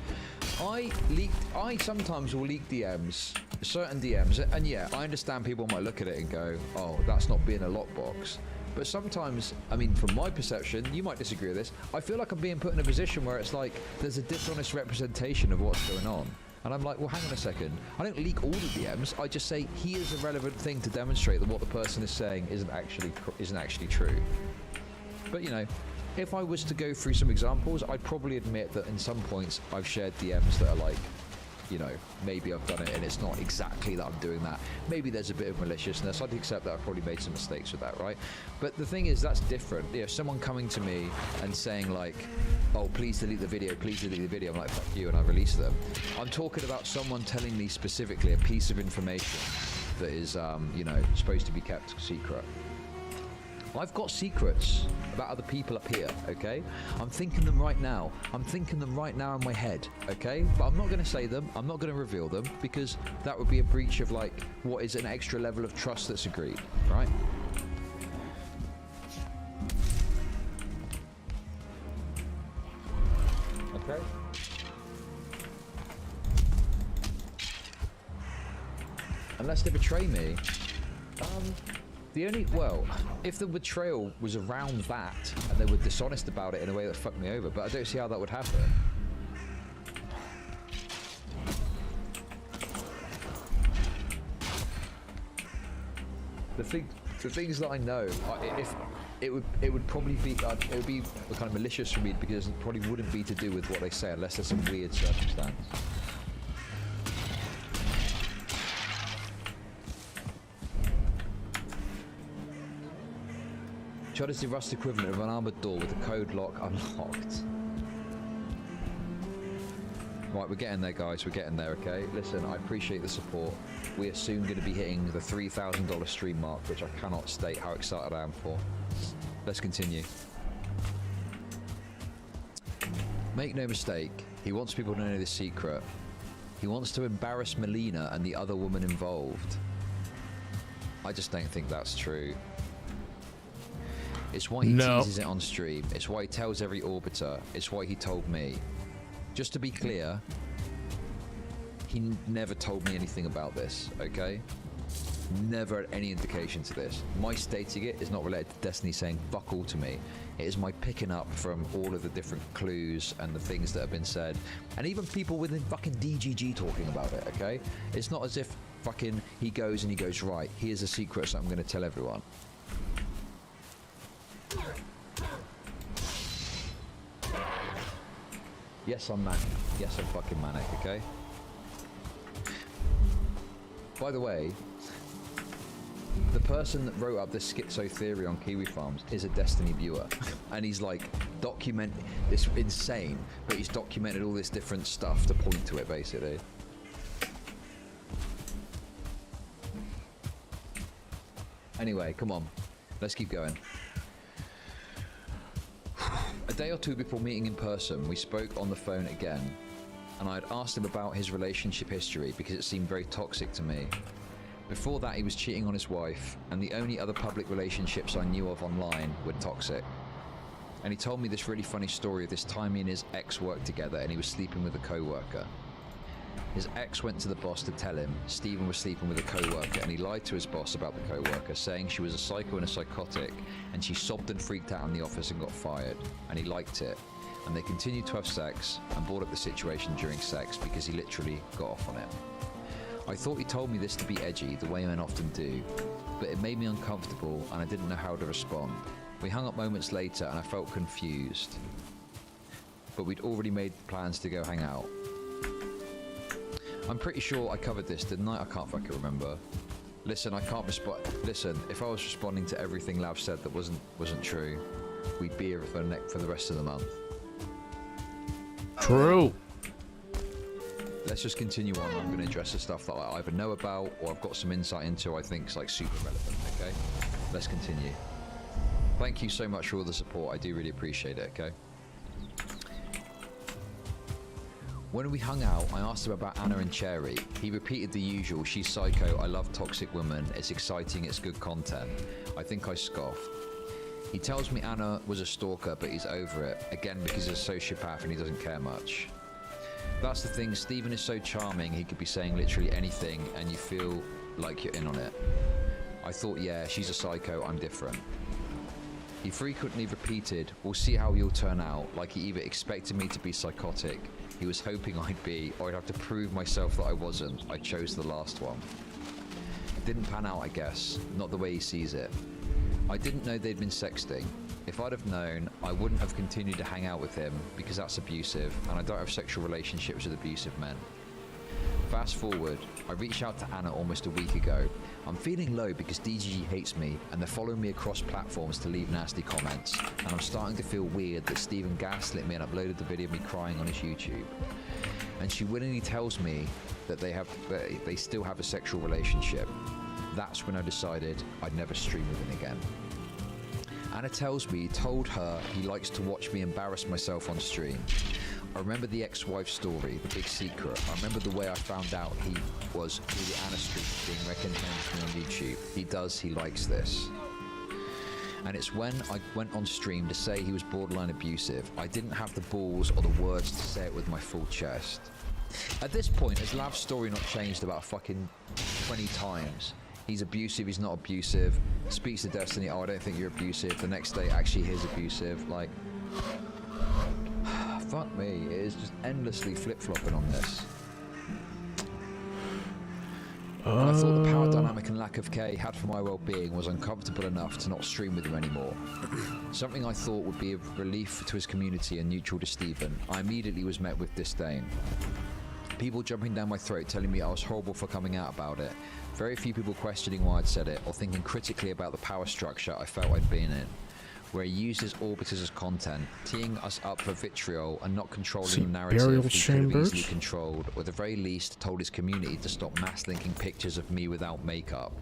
I sometimes will leak DMs, certain DMs, and yeah, I understand people might look at it and go, oh, that's not being a lockbox. But sometimes, I mean, from my perception, you might disagree with this, I feel like I'm being put in a position where it's like, there's a dishonest representation of what's going on. And I'm like, well, hang on a second. I don't leak all the DMs. I just say, here's a relevant thing to demonstrate that what the person is saying isn't actually true. But, you know, if I was to go through some examples, I'd probably admit that in some points I've shared DMs that are like, you know, maybe I've done it and it's not exactly that I'm doing that. Maybe there's a bit of maliciousness. I'd accept that I've probably made some mistakes with that, right? But the thing is, that's different. You know, someone coming to me and saying like, oh, please delete the video, I'm like, fuck you, and I release them. I'm talking about someone telling me specifically a piece of information that is, you know, supposed to be kept secret. I've got secrets about other people up here, okay? I'm thinking them right now. In my head, okay? But I'm not going to say them. I'm not going to reveal them because that would be a breach of, like, what is an extra level of trust that's agreed, right? Okay? Unless they betray me, if the betrayal was around that and they were dishonest about it in a way that fucked me over, but I don't see how that would happen. The the things that I know, if it would probably be it would be kind of malicious for me because it probably wouldn't be to do with what they say unless there's some weird circumstance. Chud is the Rust equivalent of an armored door with a code lock unlocked. Right, we're getting there, guys. We're getting there, okay? Listen, I appreciate the support. We are soon going to be hitting the $3,000 stream mark, which I cannot state how excited I am for. Let's continue. Make no mistake, he wants people to know the secret. He wants to embarrass Melina and the other woman involved. I just don't think that's true. It's why he teases it on stream. It's why he tells every orbiter. It's why he told me. Just to be clear, he never told me anything about this, okay? Never had any indication to this. My stating it is not related to Destiny saying fuck all to me. It is my picking up from all of the different clues and the things that have been said. And even people within fucking DGG talking about it, okay? It's not as if fucking he goes, right, here's a secret that I'm going to tell everyone. Yes, I'm manic. Yes, I'm fucking manic, okay? By the way, the person that wrote up this schizo theory on Kiwi Farms is a Destiny viewer. And he's like, it's insane, but he's documented all this different stuff to point to it, basically. Anyway, come on. Let's keep going. A day or two before meeting in person, we spoke on the phone again, and I had asked him about his relationship history because it seemed very toxic to me. Before that, he was cheating on his wife, and the only other public relationships I knew of online were toxic. And he told me this really funny story of this time he and his ex worked together and he was sleeping with a co-worker. His ex went to the boss to tell him Stephen was sleeping with a co-worker, and he lied to his boss about the co-worker, saying she was a psycho and a psychotic, and she sobbed and freaked out in the office and got fired, and he liked it. And they continued to have sex and brought up the situation during sex because he literally got off on it. I thought he told me this to be edgy, the way men often do, but it made me uncomfortable and I didn't know how to respond. We hung up moments later and I felt confused, but we'd already made plans to go hang out. I'm pretty sure I covered this, didn't I? I can't fucking remember. Listen, I can't respond. Listen, if I was responding to everything Lav said that wasn't true, we'd be here for the rest of the month. True. Let's just continue on. I'm going to address the stuff that I either know about or I've got some insight into I think is like super relevant, okay? Let's continue. Thank you so much for all the support. I do really appreciate it, okay? When we hung out, I asked him about Anna and Cherry. He repeated the usual, she's psycho, I love toxic women, it's exciting, it's good content. I think I scoffed. He tells me Anna was a stalker, but he's over it, again because he's a sociopath and he doesn't care much. That's the thing, Stephen is so charming, he could be saying literally anything and you feel like you're in on it. I thought, yeah, she's a psycho, I'm different. He frequently repeated, we'll see how you'll turn out, like he either expected me to be psychotic, he was hoping I'd be, or I'd have to prove myself that I wasn't. I chose the last one. It didn't pan out, I guess, not the way he sees it. I didn't know they'd been sexting. If I'd have known, I wouldn't have continued to hang out with him, because that's abusive, and I don't have sexual relationships with abusive men. Fast forward, I reached out to Anna almost a week ago. I'm feeling low because DGG hates me and they're following me across platforms to leave nasty comments, and I'm starting to feel weird that Stephen gaslit me and uploaded the video of me crying on his YouTube. And she willingly tells me that they still have a sexual relationship. That's when I decided I'd never stream with him again. Anna tells me he told her he likes to watch me embarrass myself on stream. I remember the ex-wife story, the big secret. I remember the way I found out he was through the Anna streak being recommended to me on YouTube. He likes this. And it's when I went on stream to say he was borderline abusive, I didn't have the balls or the words to say it with my full chest. At this point, has Lav's story not changed about fucking 20 times? He's abusive, he's not abusive, speaks to Destiny, oh I don't think you're abusive, the next day actually he's abusive, like... Fuck me, it is just endlessly flip-flopping on this. And I thought the power dynamic and lack of care he had for my well-being was uncomfortable enough to not stream with him anymore. Something I thought would be a relief to his community and neutral to Stephen. I immediately was met with disdain. People jumping down my throat telling me I was horrible for coming out about it. Very few people questioning why I'd said it or thinking critically about the power structure I felt I'd been in, where he uses orbiters as content, teeing us up for vitriol and not controlling the narrative he could have easily controlled, or at the very least told his community to stop mass linking pictures of me without makeup.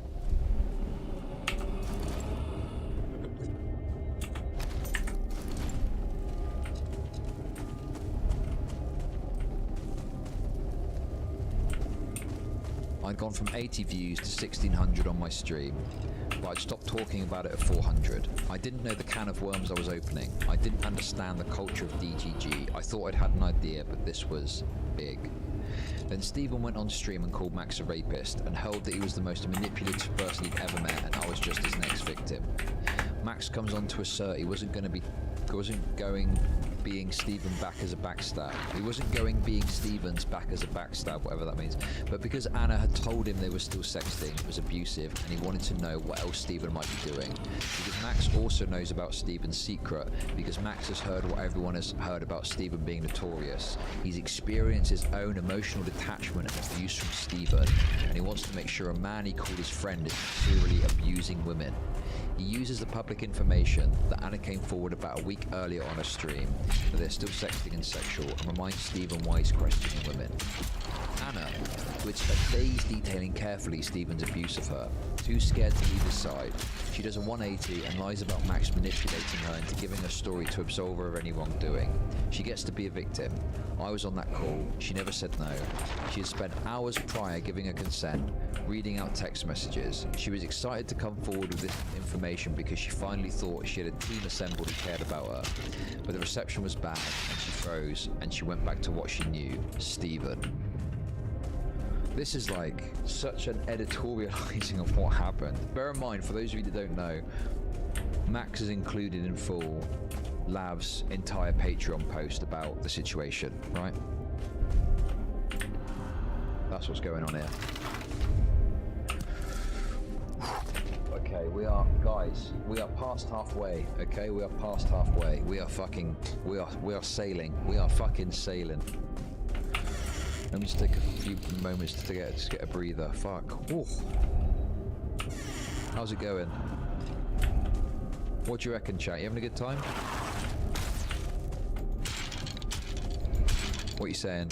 I'd gone from 80 views to 1600 on my stream, but I'd stopped talking about it at 400. I didn't know the can of worms I was opening. I didn't understand the culture of DGG. I thought I'd had an idea, but this was big. Then Stephen went on stream and called Max a rapist and held that he was the most manipulative person he'd ever met and I was just his next victim. Max comes on to assert he wasn't going being Stephen back as a backstab. He wasn't going being Stephen's back as a backstab, whatever that means. But because Anna had told him they were still sexting, it was abusive, and he wanted to know what else Stephen might be doing. Because Max also knows about Stephen's secret, because Max has heard what everyone has heard about Stephen being notorious. He's experienced his own emotional detachment and abuse from Stephen, and he wants to make sure a man he called his friend is serially abusing women. He uses the public information that Anna came forward about a week earlier on a stream, that they're still sexting and sexual, and reminds Stephen why he's questioning women. Anna, who had spent days detailing carefully Stephen's abuse of her, too scared to leave his side, she does a 180 and lies about Max manipulating her into giving a story to absolve her of any wrongdoing. She gets to be a victim. I was on that call. She never said no. She had spent hours prior giving her consent, reading out text messages. She was excited to come forward with this information because she finally thought she had a team assembled who cared about her. But the reception was bad and she froze and she went back to what she knew, Stephen. This is like such an editorializing of what happened. Bear in mind, for those of you that don't know, Max is included in full Lav's entire Patreon post about the situation, right? That's what's going on here. Okay, we are past halfway, okay? We are past halfway. We are sailing. We are fucking sailing. Let me just take a few moments to get a breather. Fuck. Ooh. How's it going? What do you reckon, chat? You having a good time? What are you saying?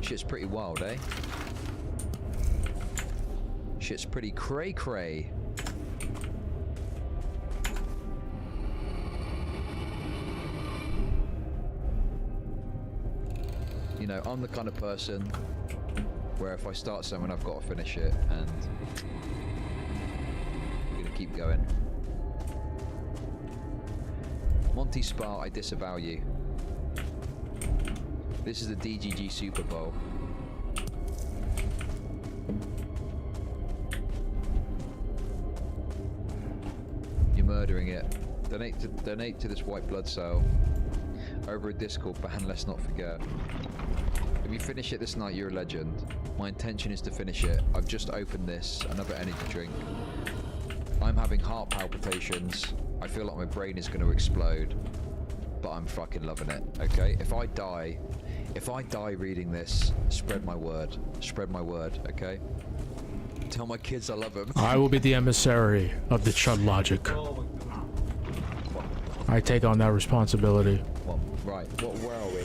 Shit's pretty wild, eh? Shit's pretty cray-cray. You know, I'm the kind of person where if I start something, I've got to finish it, and we're gonna keep going. Monty Spa, I disavow you. This is the DGG Super Bowl. You're murdering it. Donate to this white blood cell over a Discord ban, let's not forget. If you finish it this night, you're a legend. My intention is to finish it. I've just opened this, another energy drink. I'm having heart palpitations. I feel like my brain is going to explode, but I'm fucking loving it, okay? If I die reading this, spread my word, okay? Tell my kids I love them. I will be the emissary of the Chud logic. I take on that responsibility. Well, right, where are we?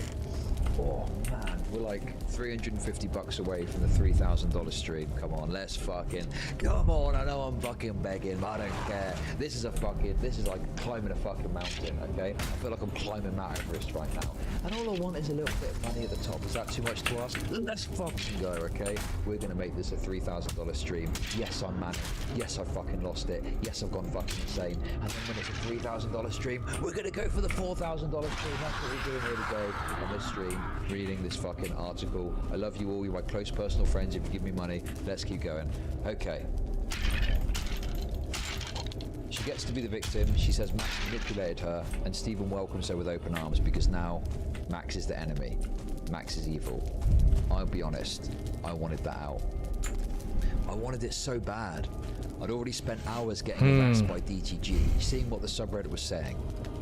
Oh man, we're like $350 away from the $3,000 stream. Come on, let's fucking, come on. I know I'm fucking begging, but I don't care. This is like climbing a fucking mountain, okay? I feel like I'm climbing Mount Everest right now. And all I want is a little bit of money at the top. Is that too much to ask? Let's fucking go, okay? We're gonna make this a $3,000 stream. Yes, I'm mad. Yes, I fucking lost it. Yes, I've gone fucking insane. And then when it's a $3,000 stream, we're gonna go for the $4,000 stream. That's what we're doing here today on this stream, reading this fucking article. I love you all. You're my close personal friends. If you give me money, let's keep going. Okay. She gets to be the victim. She says Max manipulated her, and Stephen welcomes her with open arms because now Max is the enemy. Max is evil. I'll be honest, I wanted that out. I wanted it so bad. I'd already spent hours getting harassed by DTG, seeing what the subreddit was saying.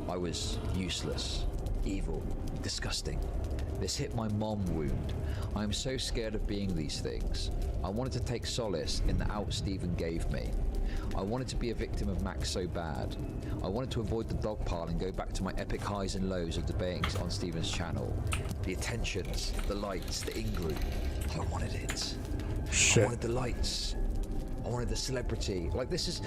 I was useless, evil, disgusting. This hit my mom wound. I am so scared of being these things. I wanted to take solace in the out Stephen gave me. I wanted to be a victim of Max so bad. I wanted to avoid the dog pile and go back to my epic highs and lows of debating on Stephen's channel. The attentions, the lights, the in-group. I wanted it. Shit. I wanted the lights. I wanted the celebrity. Like, this is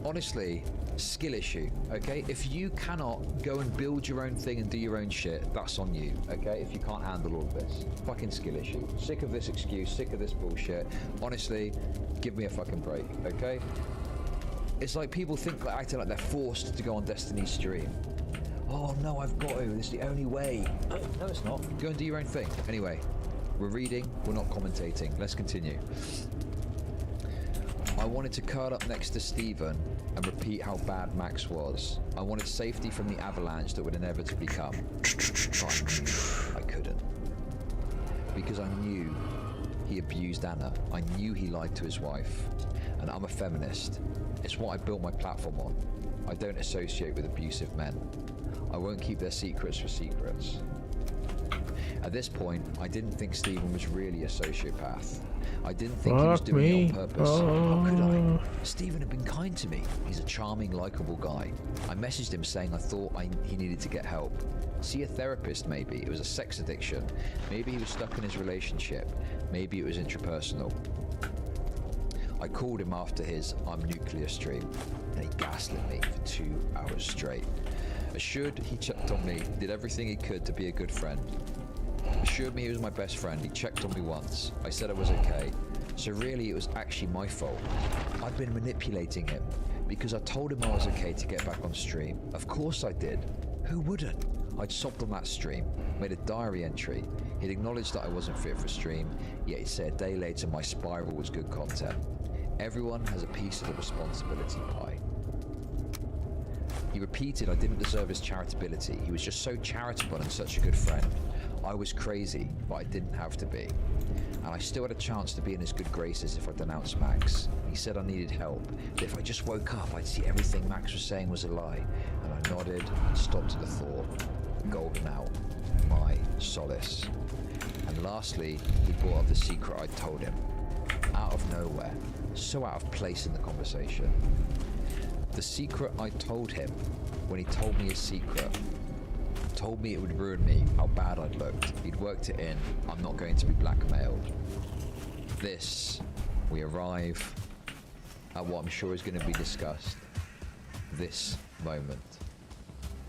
honestly skill issue, okay? If you cannot go and build your own thing and do your own shit, that's on you, okay? If you can't handle all of this. Fucking skill issue. Sick of this excuse, sick of this bullshit. Honestly, give me a fucking break, okay? It's like people think like acting like they're forced to go on Destiny's stream. Oh no, I've got to. This is the only way. No, it's not. Go and do your own thing. Anyway, we're reading, we're not commentating. Let's continue. I wanted to curl up next to Stephen and repeat how bad Max was. I wanted safety from the avalanche that would inevitably come. But I couldn't. Because I knew he abused Anna. I knew he lied to his wife. And I'm a feminist. It's what I built my platform on. I don't associate with abusive men. I won't keep their secrets for secrets. At this point, I didn't think Stephen was really a sociopath. I didn't think he was doing it on purpose. How could I? Stephen had been kind to me. He's a charming, likable guy. I messaged him saying I thought he needed to get help. See a therapist, maybe. It was a sex addiction. Maybe he was stuck in his relationship. Maybe it was intrapersonal. I called him after his I'm nuclear stream, and he gaslit me for 2 hours straight. Assured he checked on me, did everything he could to be a good friend. Assured me he was my best friend, he checked on me once. I said I was okay. So really it was actually my fault. I'd been manipulating him, because I told him I was okay to get back on stream. Of course I did. Who wouldn't? I'd sobbed on that stream, made a diary entry. He'd acknowledged that I wasn't fit for stream, yet he'd say a day later my spiral was good content. Everyone has a piece of the responsibility pie. He repeated I didn't deserve his charitability. He was just so charitable and such a good friend. I was crazy, but I didn't have to be. And I still had a chance to be in his good graces if I denounced Max. He said I needed help, that if I just woke up, I'd see everything Max was saying was a lie. And I nodded and stopped at the thought. Golden out. My solace. And lastly, he brought up the secret I'd told him. Out of nowhere. So out of place in the conversation. The secret I told him when he told me his secret. Told me it would ruin me, how bad I'd looked. He'd worked it in. I'm not going to be blackmailed. We arrive at what I'm sure is going to be discussed. This moment,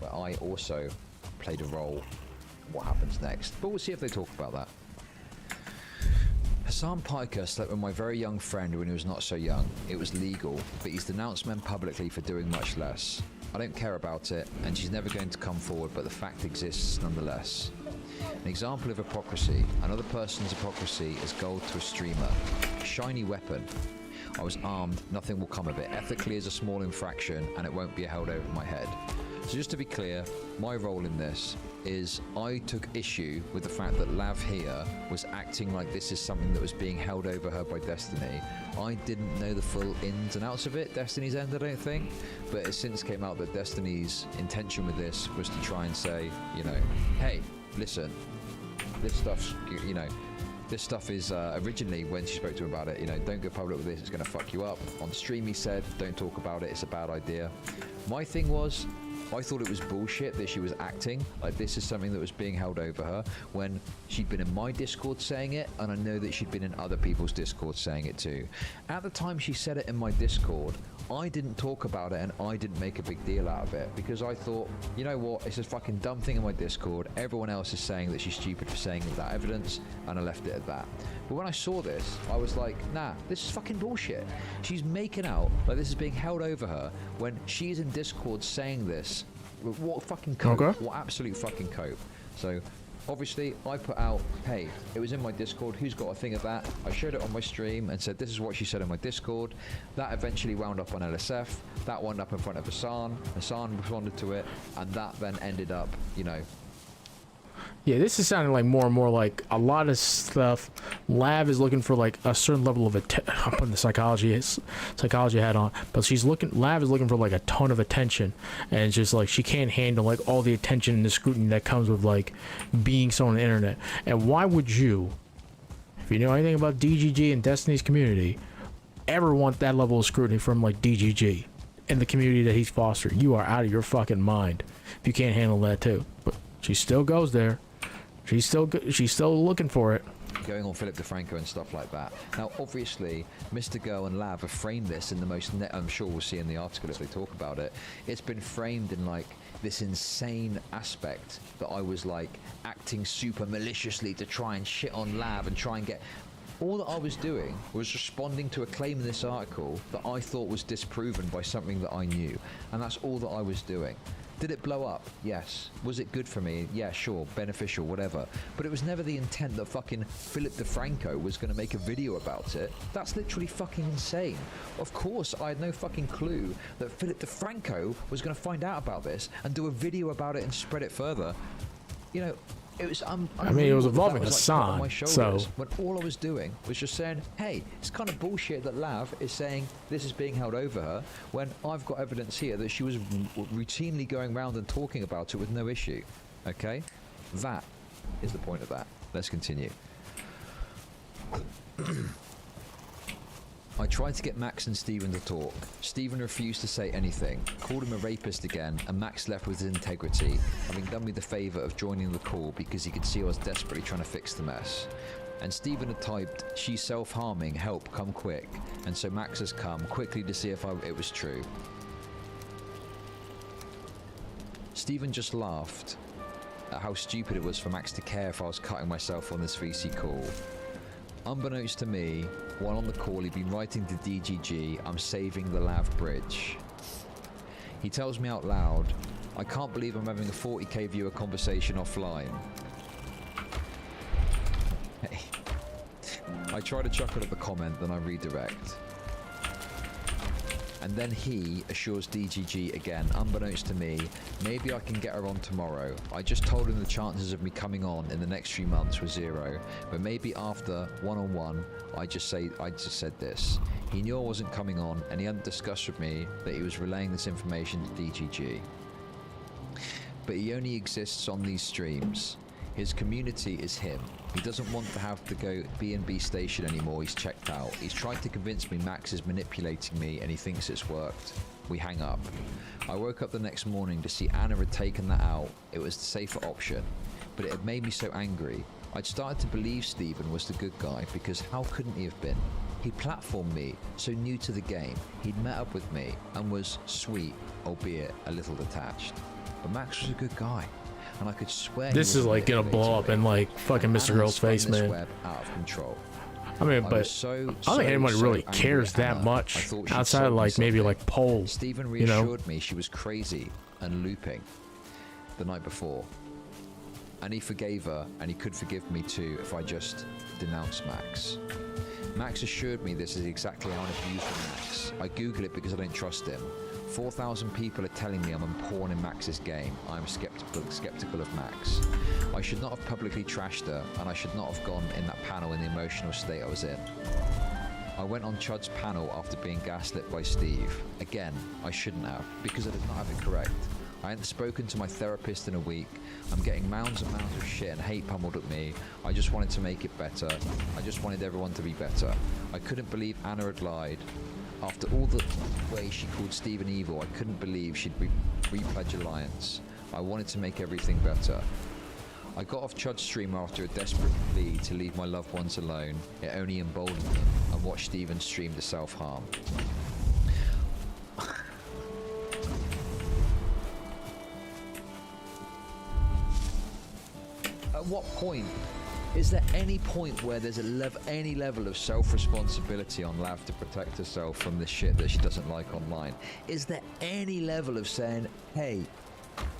where I also played a role in what happens next. But we'll see if they talk about that. Hassan Piker slept with my very young friend when he was not so young. It was legal, but he's denounced men publicly for doing much less. I don't care about it, and she's never going to come forward, but the fact exists nonetheless. An example of hypocrisy. Another person's hypocrisy is gold to a streamer. Shiny weapon. I was armed, nothing will come of it. Ethically is a small infraction, and it won't be held over my head. So just to be clear, my role in this is I took issue with the fact that Lav here was acting like this is something that was being held over her by Destiny. I didn't know the full ins and outs of it, Destiny's end I don't think, but it since came out that Destiny's intention with this was to try and say, you know, hey, listen, this stuff's, you know, this stuff is originally when she spoke to him about it, you know, don't go public with this, it's going to fuck you up. On stream he said, don't talk about it, it's a bad idea. My thing was, I thought it was bullshit that she was acting like this is something that was being held over her when she'd been in my Discord saying it, and I know that she'd been in other people's Discord saying it too. At the time she said it in my Discord, I didn't talk about it and I didn't make a big deal out of it because I thought, you know what, it's a fucking dumb thing in my Discord. Everyone else is saying that she's stupid for saying it without evidence, and I left it at that. But when I saw this, I was like, nah, this is fucking bullshit. She's making out like this is being held over her when she's in Discord saying this. What fucking cope? Okay. What absolute fucking cope? So Obviously, I put out, hey, it was in my Discord, who's got a thing of that? I showed it on my stream and said, this is what she said in my Discord. That eventually wound up on LSF. That wound up in front of Hassan. Hassan responded to it, and that then ended up, you know. Yeah, this is sounding like more and more like a lot of stuff. Lav is looking for like a certain level of I'm putting the psychology hat on, but Lav is looking for like a ton of attention, and it's just like she can't handle like all the attention and the scrutiny that comes with like being someone on the internet. And why would you, if you know anything about DGG and Destiny's community, ever want that level of scrutiny from like DGG and the community that he's fostered? You are out of your fucking mind if you can't handle that too. But she still goes there. She's still looking for it. Going on Philip DeFranco and stuff like that. Now, obviously, Mr. Girl and Lav have framed this in the most, I'm sure we'll see in the article as they talk about it. It's been framed in like this insane aspect that I was like acting super maliciously to try and shit on Lav and try and get. All that I was doing was responding to a claim in this article that I thought was disproven by something that I knew. And that's all that I was doing. Did it blow up? Yes. Was it good for me? Yeah, sure. Beneficial, whatever. But it was never the intent that fucking Philip DeFranco was going to make a video about it. That's literally fucking insane. Of course, I had no fucking clue that Philip DeFranco was going to find out about this and do a video about it and spread it further. You know, it was. I mean, it was involving Hassan, like so. When all I was doing was just saying, "Hey, it's kind of bullshit that Lav is saying this is being held over her," when I've got evidence here that she was routinely going around and talking about it with no issue. Okay, that is the point of that. Let's continue. I tried to get Max and Steven to talk. Steven refused to say anything, called him a rapist again, and Max left with his integrity, having done me the favour of joining the call because he could see I was desperately trying to fix the mess. And Steven had typed, "She's self-harming, help, come quick." And so Max has come quickly to see if it was true. Steven just laughed at how stupid it was for Max to care if I was cutting myself on this VC call. Unbeknownst to me, while on the call, he'd been writing to DGG, "I'm saving the Lav bridge." He tells me out loud, "I can't believe I'm having a 40k viewer conversation offline." Hey. I try to chuckle at the comment, then I redirect. And then he assures DGG again, unbeknownst to me, "Maybe I can get her on tomorrow. I just told him the chances of me coming on in the next few months were 0, but maybe after one-on-one, I just said this." He knew I wasn't coming on, and he hadn't discussed with me that he was relaying this information to DGG. But he only exists on these streams. His community is him. He doesn't want to have to go B&B station anymore. He's checked out. He's tried to convince me Max is manipulating me and he thinks it's worked. We hang up. I woke up the next morning to see Anna had taken that out. It was the safer option, but it had made me so angry. I'd started to believe Steven was the good guy because how couldn't he have been? He platformed me, so new to the game. He'd met up with me and was sweet, albeit a little detached. But Max was a good guy. And I could swear this is like gonna blow up in like fucking Mr. Girl's face, man. Web out of control. I mean, but I don't think anyone really cares that much outside of like maybe like polls. Steven reassured me she was crazy and looping the night before, and he forgave her, and he could forgive me too if I just denounced Max. Max assured me this is exactly how I'm abusing Max. I Google it because I don't trust him. 4,000 people are telling me I'm a pawn in Max's game. I'm skeptical of Max. I should not have publicly trashed her, and I should not have gone in that panel in the emotional state I was in. I went on Chud's panel after being gaslit by Steve. Again, I shouldn't have, because I did not have it correct. I hadn't spoken to my therapist in a week. I'm getting mounds and mounds of shit and hate pummeled at me. I just wanted to make it better. I just wanted everyone to be better. I couldn't believe Anna had lied. After all the way she called Steven evil, I couldn't believe she'd repledge alliance. I wanted to make everything better. I got off Chud's stream after a desperate plea to leave my loved ones alone. It only emboldened them, and watched Steven stream to self-harm. At what point? Is there any point where there's any level of self-responsibility on Lav to protect herself from the shit that she doesn't like online? Is there any level of saying, "Hey,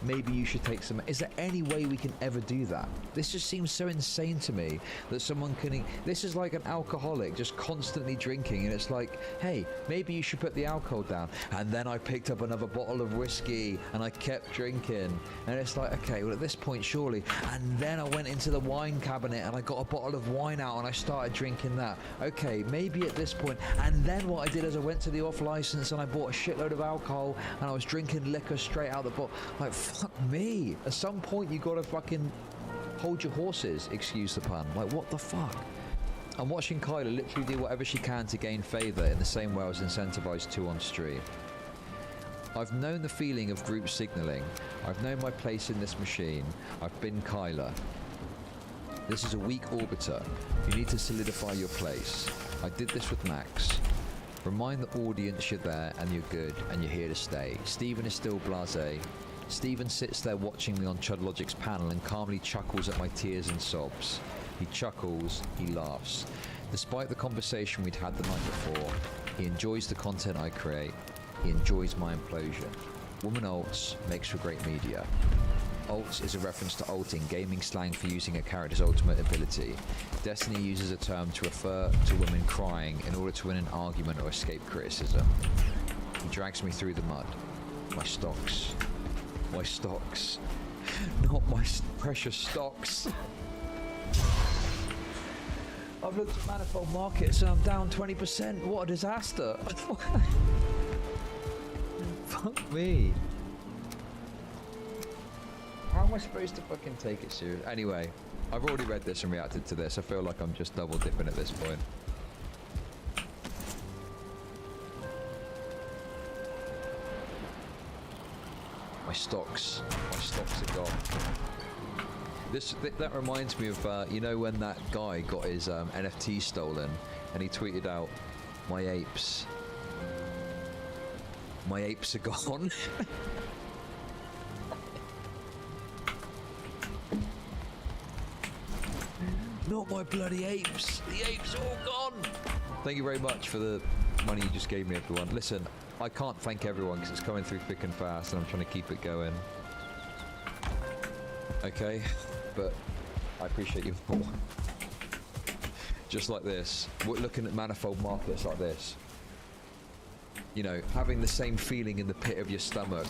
maybe you should take some. Is there any way we can ever do that? This just seems so insane to me that someone can. This is like an alcoholic just constantly drinking, and it's like, hey, maybe you should put the alcohol down. And then I picked up another bottle of whiskey and I kept drinking, and it's like, okay, well at this point surely. And then I went into the wine cabinet and I got a bottle of wine out and I started drinking that. Okay, maybe at this point. And then what I did is I went to the off license and I bought a shitload of alcohol and I was drinking liquor straight out the bottle. Like, fuck me. At some point you gotta fucking hold your horses, excuse the pun. Like, what the fuck? I'm watching Kyla literally do whatever she can to gain favour in the same way I was incentivized to on stream. I've known the feeling of group signalling. I've known my place in this machine. I've been Kyla. This is a weak orbiter. You need to solidify your place. I did this with Max. Remind the audience you're there and you're good and you're here to stay. Stephen is still blasé. Stephen sits there watching me on Chud Logic's panel and calmly chuckles at my tears and sobs. He chuckles, he laughs. Despite the conversation we'd had the night before, he enjoys the content I create. He enjoys my implosion. Woman ults makes for great media. Ults is a reference to ulting, gaming slang for using a character's ultimate ability. Destiny uses a term to refer to women crying in order to win an argument or escape criticism. He drags me through the mud. My stocks. My stocks. Not my precious stocks. I've looked at manifold markets and I'm down 20%. What a disaster. Fuck me. How am I supposed to fucking take it serious? Anyway, I've already read this and reacted to this. I feel like I'm just double dipping at this point. My stocks are gone. That reminds me of, you know, when that guy got his NFT stolen and he tweeted out, my apes are gone. Not my bloody apes. The apes are all gone. Thank you very much for the money you just gave me, everyone. Listen, I can't thank everyone because it's coming through thick and fast and I'm trying to keep it going. Okay, but I appreciate you all. Just like this, we're looking at manifold markets like this. You know, having the same feeling in the pit of your stomach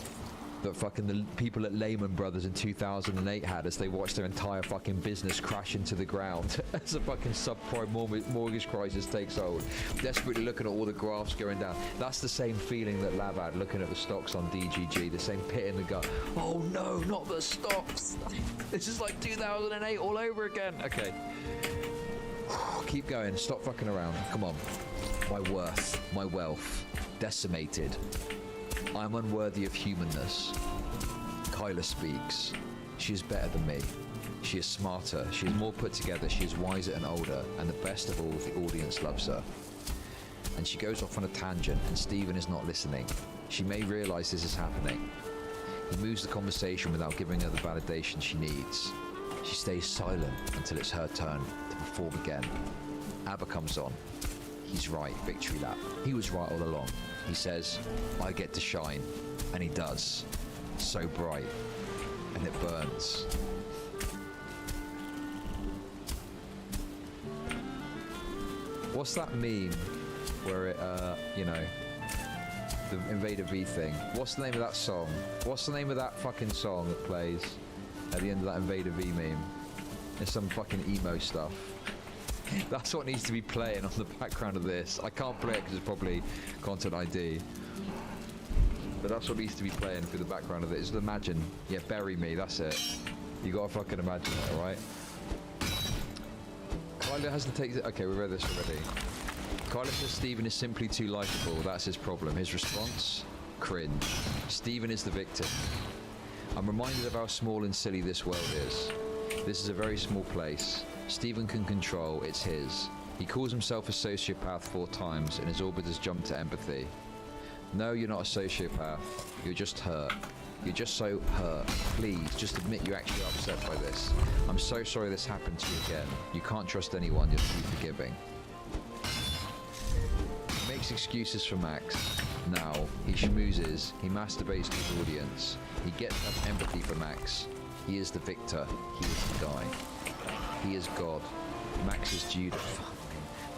that fucking the people at Lehman Brothers in 2008 had as they watched their entire fucking business crash into the ground as the fucking subprime mortgage crisis takes hold. Desperately looking at all the graphs going down. That's the same feeling that Lav had looking at the stocks on DGG, the same pit in the gut. Oh no, not the stocks. This is like 2008 all over again. Okay. Keep going, stop fucking around. Come on. My worth, my wealth, decimated. I am unworthy of humanness. Kyla speaks. She is better than me. She is smarter. She is more put together. She is wiser and older. And the best of all, the audience loves her. And she goes off on a tangent, and Stephen is not listening. She may realise this is happening. He moves the conversation without giving her the validation she needs. She stays silent until it's her turn to perform again. Abba comes on. He's right, victory lap. He was right all along. He says, I get to shine. And he does. So bright. And it burns. What's that meme where it, you know, the Invader V thing? What's the name of that song? What's the name of that fucking song that plays at the end of that Invader V meme? It's some fucking emo stuff. That's what needs to be playing on the background of this. I can't play it because it's probably content ID. But that's what needs to be playing through the background of it. Just imagine, yeah, bury me, that's it. You gotta fucking imagine it, alright? Kyla hasn't taken it. Okay, we read this already. Kyla says Stephen is simply too likeable. That's his problem. His response? Cringe. Stephen is the victim. I'm reminded of how small and silly this world is. This is a very small place. Stephen can control, it's his. He calls himself a sociopath 4 times and his orbit has jumped to empathy. No, you're not a sociopath. You're just hurt. You're just so hurt. Please, just admit you're actually upset by this. I'm so sorry this happened to you again. You can't trust anyone, you're too forgiving. He makes excuses for Max. Now, he schmoozes, he masturbates to his audience, he gets up empathy for Max. He is the victor, he is the guy. He is God. Max is Judas.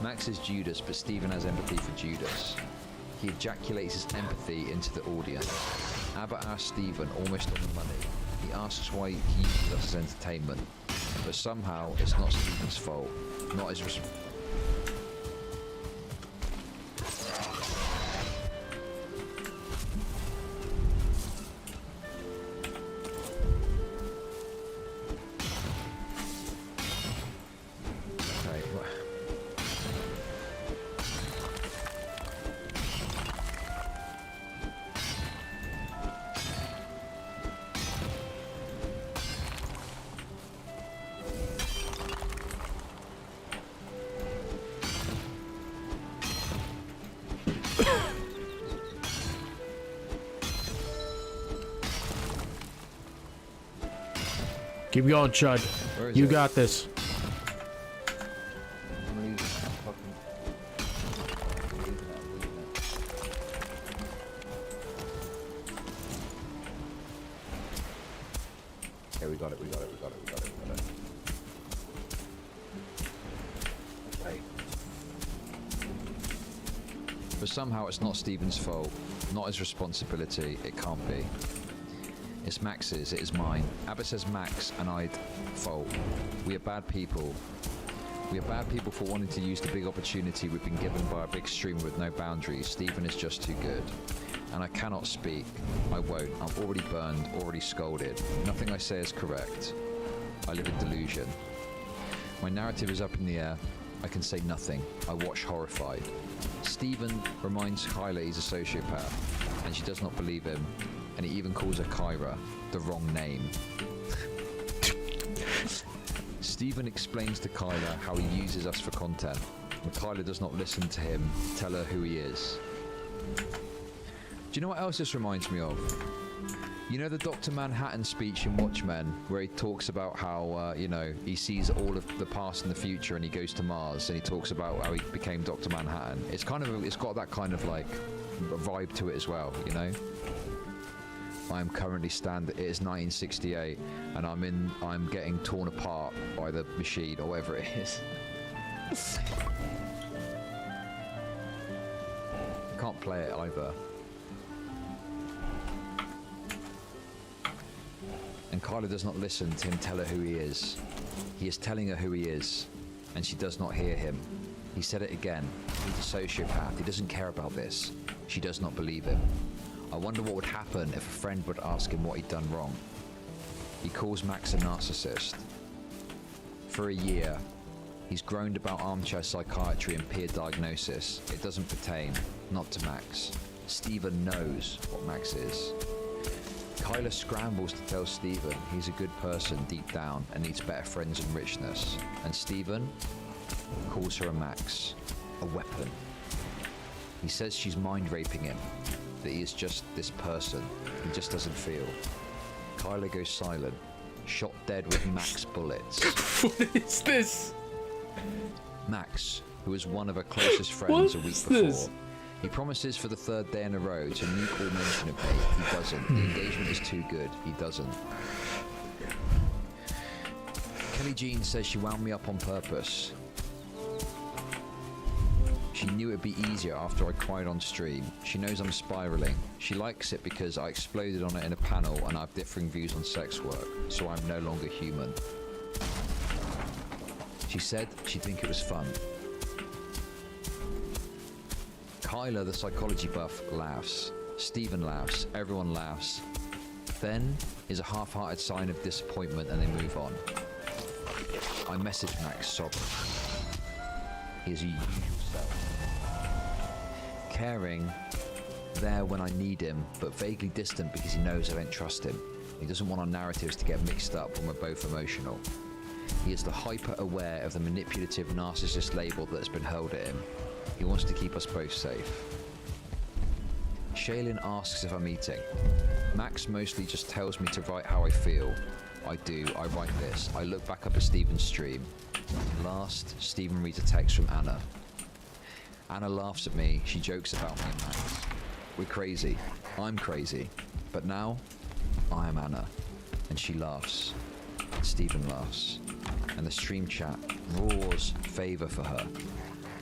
Max is Judas, but Stephen has empathy for Judas. He ejaculates his empathy into the audience. Abbott asks Stephen, almost on the money. He asks why he uses us as entertainment. But somehow, it's not Stephen's fault. Not his responsibility. Keep going, Chud. Where is You it? got this. Okay, we got it. Okay. But somehow it's not Stephen's fault, not his responsibility. It can't be. It's Max's, it is mine. Abbott says Max and I'd fault. We are bad people. We are bad people for wanting to use the big opportunity we've been given by a big streamer with no boundaries. Stephen is just too good. And I cannot speak. I won't. I'm already burned, already scolded. Nothing I say is correct. I live in delusion. My narrative is up in the air. I can say nothing. I watch horrified. Stephen reminds Kyla he's a sociopath, and she does not believe him. And he even calls her Kyra, the wrong name. Stephen explains to Kyla how he uses us for content, and Kyla does not listen to him tell her who he is. Do you know what else this reminds me of? You know the Dr. Manhattan speech in Watchmen, where he talks about how, you know, he sees all of the past and the future and he goes to Mars and he talks about how he became Dr. Manhattan. It's kind of, it's got that kind of like vibe to it as well, you know? I am currently it is 1968 and I'm getting torn apart by the machine or whatever it is. I can't play it either. And Kyla does not listen to him tell her who he is. He is telling her who he is, and she does not hear him. He said it again. He's a sociopath. He doesn't care about this. She does not believe him. I wonder what would happen if a friend would ask him what he'd done wrong. He calls Max a narcissist. For a year, he's groaned about armchair psychiatry and peer diagnosis. It doesn't pertain, not to Max. Stephen knows what Max is. Kyla scrambles to tell Stephen he's a good person deep down and needs better friends and richness. And Stephen calls her a Max, a weapon. He says she's mind raping him, that he is just this person, he just doesn't feel. Kyla goes silent, shot dead with Max bullets. What is this? Max, who was one of her closest friends a week before, he promises for the third day in a row to nuke all mention of me. He doesn't. The engagement is too good. He doesn't. Kelly Jean says she wound me up on purpose. She knew it'd be easier after I cried on stream. She knows I'm spiraling. She likes it because I exploded on it in a panel and I have differing views on sex work, so I'm no longer human. She said she'd think it was fun. Kyla, the psychology buff, laughs. Stephen laughs. Everyone laughs. Then is a half-hearted sign of disappointment and they move on. I message Max sobbing. He is a usual self. Caring, there when I need him, but vaguely distant because he knows I don't trust him. He doesn't want our narratives to get mixed up when we're both emotional. He is the hyper-aware of the manipulative narcissist label that has been hurled at him. He wants to keep us both safe. Shaylin asks if I'm eating. Max mostly just tells me to write how I feel. I do, I write this. I look back up at Stephen's stream. Last, Stephen reads a text from Anna. Anna laughs at me. She jokes about me and Max. We're crazy. I'm crazy. But now, I am Anna. And she laughs. Stephen laughs. And the stream chat roars favor for her.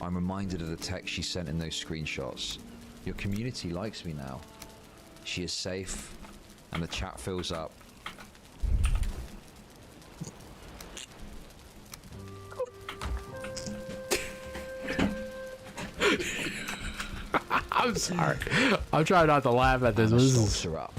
I'm reminded of the text she sent in those screenshots. Your community likes me now. She is safe. And the chat fills up. I'm sorry. I'm trying not to laugh at this. Anna This stalks is... her up.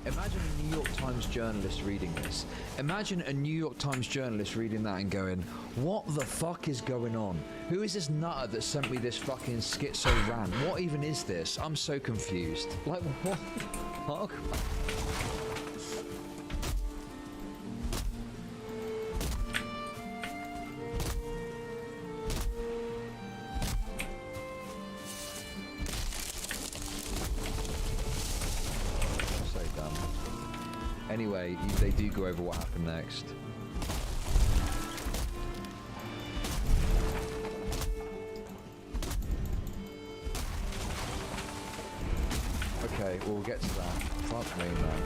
Imagine a New York Times journalist reading this. Imagine a New York Times journalist reading that and going, what the fuck is going on? Who is this nutter that sent me this fucking schizo rant? What even is this? I'm so confused. Like, what the fuck? So dumb. Anyway, they do go over what happened next. Okay, we'll get to that. Fuck me, man.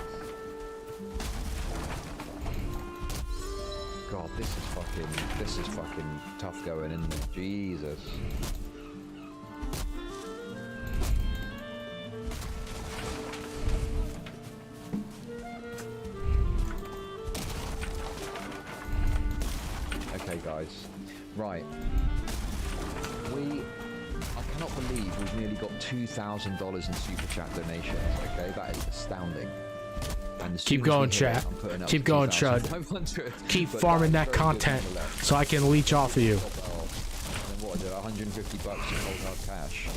God, this is fucking tough going, isn't it? Jesus. Okay, guys. Right. I cannot believe we've nearly got $2,000 in super chat donations. Okay, that is astounding. And as soon Keep as going, we hit it, chat. I'm putting up Keep going, Chud. 2,500. Keep But farming that that is very good content on the left. so I can leech off of you. And then what is it, $150 in cold hard cash?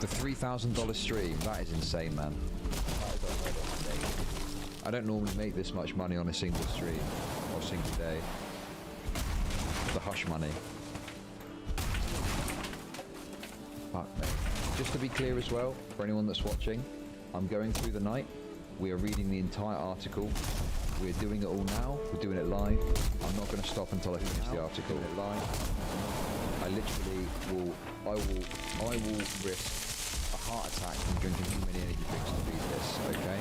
The $3,000 stream, that is insane, man. That is unheard of. I don't normally make this much money on a single stream or a single day. The hush money. Fuck me. Just to be clear as well, for anyone that's watching, I'm going through the night. We are reading the entire article. We're doing it all now. We're doing it live. I'm not going to stop until I finish the article. Doing it live. I literally will. I will risk a heart attack from drinking too many energy drinks to read this. Okay.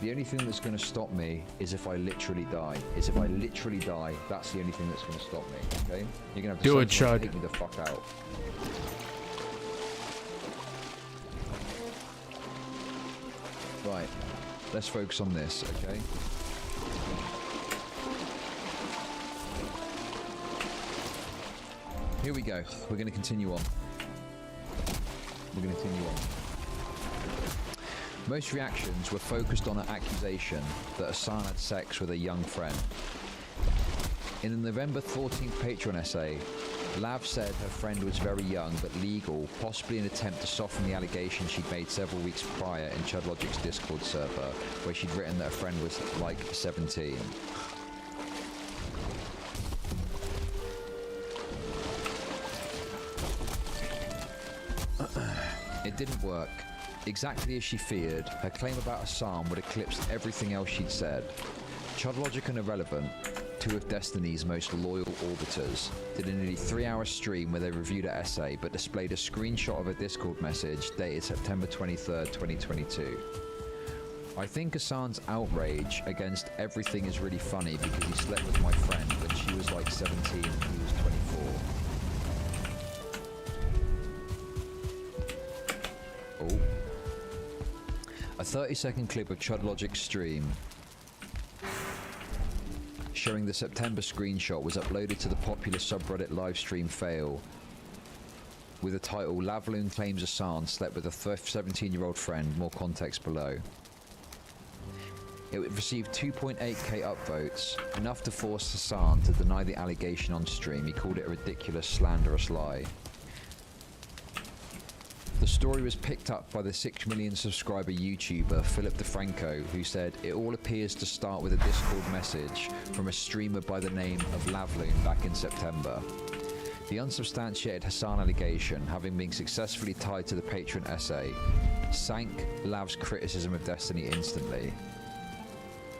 The only thing that's going to stop me is if I literally die. That's the only thing that's going to stop me. Okay. You're going to have to Do it, someone Chud. take me the fuck out. Right, let's focus on this, okay? Here we go. We're going to continue on. Most reactions were focused on an accusation that Hassan had sex with a young friend. In the November 14th Patreon essay, Lav said her friend was very young but legal, possibly an attempt to soften the allegation she'd made several weeks prior in Chudlogic's Discord server, where she'd written that her friend was like 17. It didn't work. Exactly as she feared, her claim about Hassan would eclipse everything else she'd said. Chudlogic and Irrelevant, two of Destiny's most loyal orbiters, did a nearly 3-hour stream where they reviewed her essay but displayed a screenshot of a Discord message dated September 23rd, 2022. I think Hassan's outrage against everything is really funny because he slept with my friend when she was like 17 and he was 24. Oh. A 30-second clip of Chudlogic's stream showing the September screenshot was uploaded to the popular subreddit livestream fail with the title Lavloon claims Hassan slept with a 17-year-old friend, more context below. It received 2.8k upvotes, enough to force Hassan to deny the allegation on stream. He called it a ridiculous, slanderous lie. The story was picked up by the 6 million subscriber YouTuber Philip DeFranco, who said, "It all appears to start with a Discord message from a streamer by the name of Lavloon back in September. The unsubstantiated Hassan allegation, having been successfully tied to the Patreon essay, sank Lav's criticism of Destiny instantly."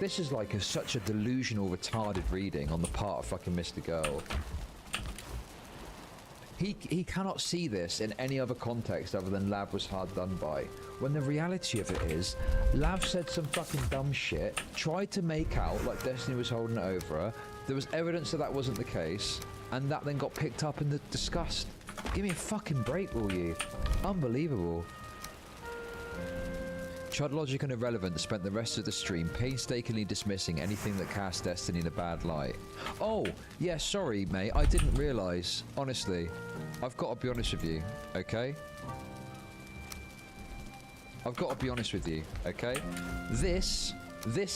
This is like such a delusional, retarded reading on the part of fucking Mr. Girl. He cannot see this in any other context other than Lav was hard done by. When the reality of it is, Lav said some fucking dumb shit, tried to make out like Destiny was holding it over her. There was evidence that wasn't the case, and that then got picked up and discussed. Give me a fucking break, will you? Unbelievable. Chud Logic and Irrelevant spent the rest of the stream painstakingly dismissing anything that cast Destiny in a bad light. Oh, yeah, sorry, mate, I didn't realise. Honestly, I've got to be honest with you, okay? I've got to be honest with you, okay? This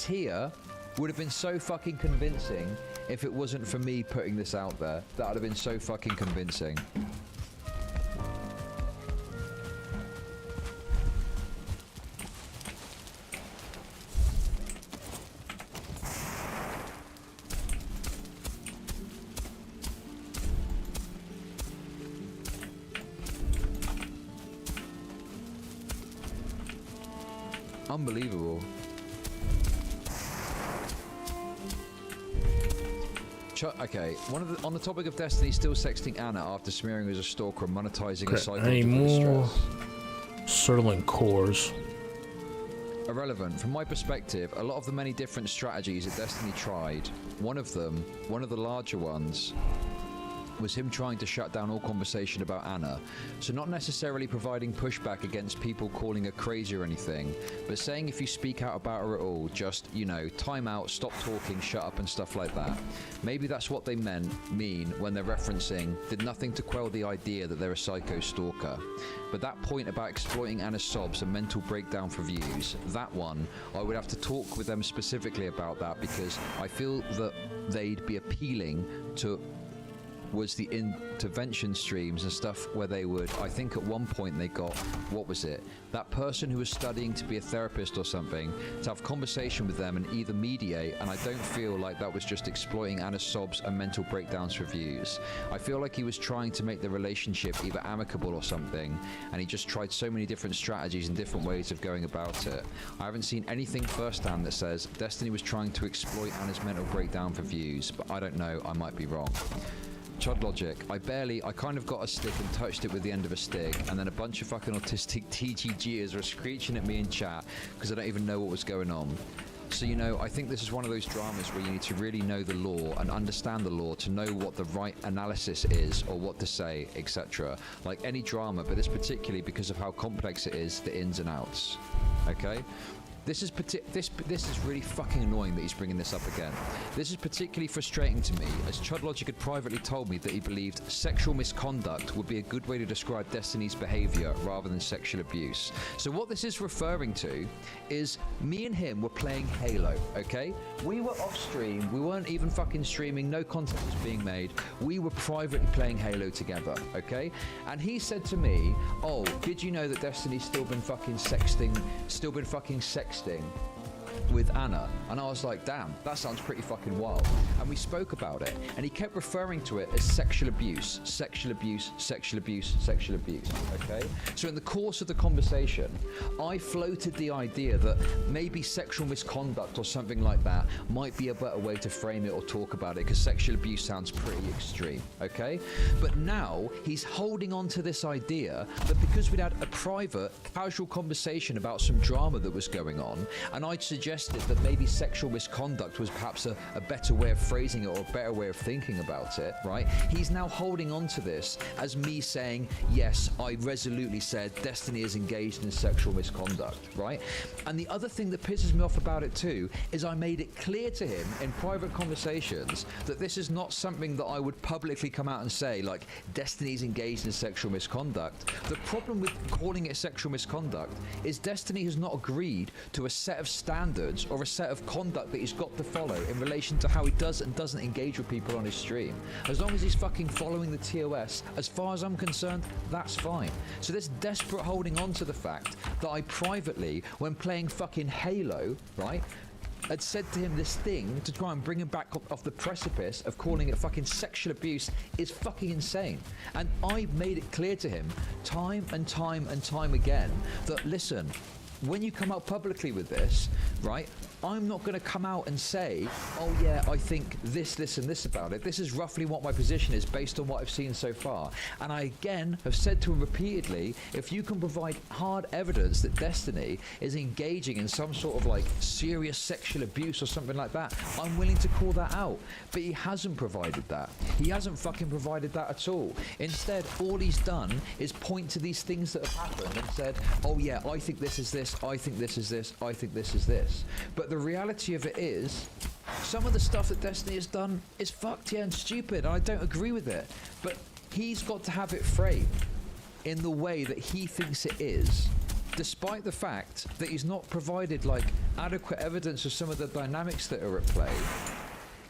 here would have been so fucking convincing if it wasn't for me putting this out there. That would have been so fucking convincing. Unbelievable. Okay, on the topic of Destiny still sexting Anna after smearing her as a stalker and monetizing her Any psychological more distress. Sterling cores? Irrelevant. From my perspective, a lot of the many different strategies that Destiny tried, one of the larger ones, was him trying to shut down all conversation about Anna. So not necessarily providing pushback against people calling her crazy or anything, but saying if you speak out about her at all, just, you know, time out, stop talking, shut up and stuff like that. Maybe that's what they mean when they're referencing, did nothing to quell the idea that they're a psycho stalker. But that point about exploiting Anna's sobs and mental breakdown for views, that one, I would have to talk with them specifically about that, because I feel that they'd be appealing to was the intervention streams and stuff where they would, I think at one point they got, what was it, that person who was studying to be a therapist or something, to have conversation with them and either mediate, and I don't feel like that was just exploiting Anna's sobs and mental breakdowns for views. I feel like he was trying to make the relationship either amicable or something, and he just tried so many different strategies and different ways of going about it. I haven't seen anything firsthand that says Destiny was trying to exploit Anna's mental breakdown for views, but I don't know, I might be wrong. Chud Logic, I kind of got a stick and touched it with the end of a stick, and then a bunch of fucking autistic TGGers were screeching at me in chat because I don't even know what was going on. So, you know, I think this is one of those dramas where you need to really know the law and understand the law to know what the right analysis is or what to say, etc. Like any drama, but this particularly because of how complex it is, the ins and outs. Okay? This is really fucking annoying that he's bringing this up again. This is particularly frustrating to me, as Chud Logic had privately told me that he believed sexual misconduct would be a good way to describe Destiny's behavior rather than sexual abuse. So what this is referring to is me and him were playing Halo, okay? We were off stream, we weren't even fucking streaming, no content was being made. We were privately playing Halo together, okay? And he said to me, oh, did you know that Destiny's still been fucking sexting with Anna? And I was like, damn, that sounds pretty fucking wild. And we spoke about it, and he kept referring to it as sexual abuse, sexual abuse, sexual abuse, sexual abuse, okay? So in the course of the conversation, I floated the idea that maybe sexual misconduct or something like that might be a better way to frame it or talk about it, because sexual abuse sounds pretty extreme, okay? But now he's holding on to this idea that because we'd had a private, casual conversation about some drama that was going on, and I'd suggested that maybe sexual misconduct was perhaps a better way of phrasing it or a better way of thinking about it, right? He's now holding on to this as me saying, yes, I resolutely said Destiny is engaged in sexual misconduct, right? And the other thing that pisses me off about it too is I made it clear to him in private conversations that this is not something that I would publicly come out and say, like, Destiny's engaged in sexual misconduct. The problem with calling it sexual misconduct is Destiny has not agreed to a set of standards or a set of conduct that he's got to follow in relation to how he does and doesn't engage with people on his stream. As long as he's fucking following the TOS, as far as I'm concerned, that's fine. So this desperate holding on to the fact that I privately, when playing fucking Halo, right, had said to him this thing to try and bring him back off the precipice of calling it fucking sexual abuse is fucking insane. And I made it clear to him time and time and time again that, listen, when you come out publicly with this, right, I'm not going to come out and say, oh yeah, I think this, and this about it. This is roughly what my position is based on what I've seen so far. And I again have said to him repeatedly, if you can provide hard evidence that Destiny is engaging in some sort of like serious sexual abuse or something like that, I'm willing to call that out. But he hasn't provided that. He hasn't fucking provided that at all. Instead, all he's done is point to these things that have happened and said, oh yeah, I think this is this, I think this is this, I think this is this. But the reality of it is, some of the stuff that Destiny has done is fucked, yeah, and stupid, and I don't agree with it. But he's got to have it framed in the way that he thinks it is, despite the fact that he's not provided like adequate evidence of some of the dynamics that are at play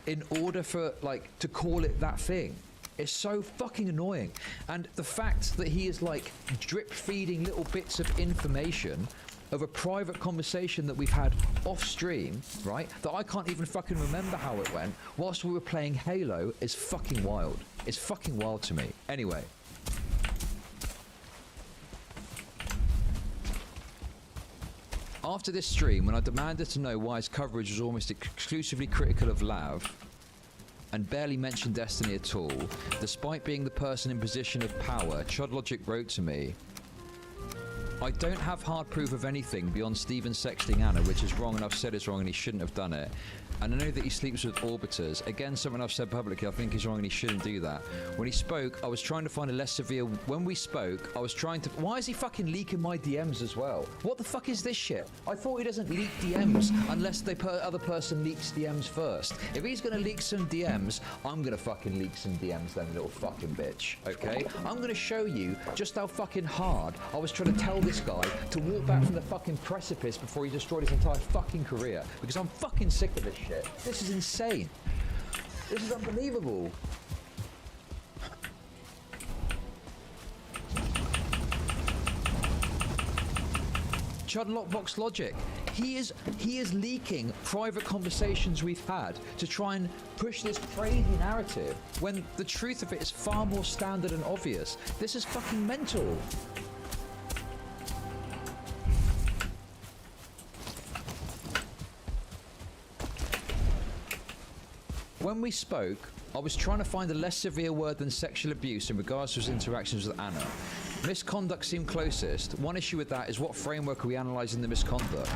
in order for like to call it that thing. It's so fucking annoying. And the fact that he is like drip feeding little bits of information of a private conversation that we've had off stream, right, that I can't even fucking remember how it went whilst we were playing Halo is fucking wild. It's fucking wild to me. Anyway. After this stream, when I demanded to know why his coverage was almost exclusively critical of Lav and barely mentioned Destiny at all, despite being the person in position of power, Chodlogic wrote to me, I don't have hard proof of anything beyond Steven sexting Anna, which is wrong and I've said it's wrong and he shouldn't have done it. And I know that he sleeps with orbiters. Again, something I've said publicly, I think he's wrong and he shouldn't do that. When he spoke, I was trying to find a less severe... When we spoke, I was trying to... Why is he fucking leaking my DMs as well? What the fuck is this shit? I thought he doesn't leak DMs unless the other person leaks DMs first. If he's gonna leak some DMs, I'm gonna fucking leak some DMs then, little fucking bitch, okay? I'm gonna show you just how fucking hard I was trying to tell this guy to walk back from the fucking precipice before he destroyed his entire fucking career. Because I'm fucking sick of this shit. This is insane. This is unbelievable. Chud Lockbox Logic. He is leaking private conversations we've had to try and push this crazy narrative when the truth of it is far more standard and obvious. This is fucking mental. When we spoke, I was trying to find a less severe word than sexual abuse in regards to his interactions with Anna. Misconduct seemed closest. One issue with that is what framework are we analysing the misconduct?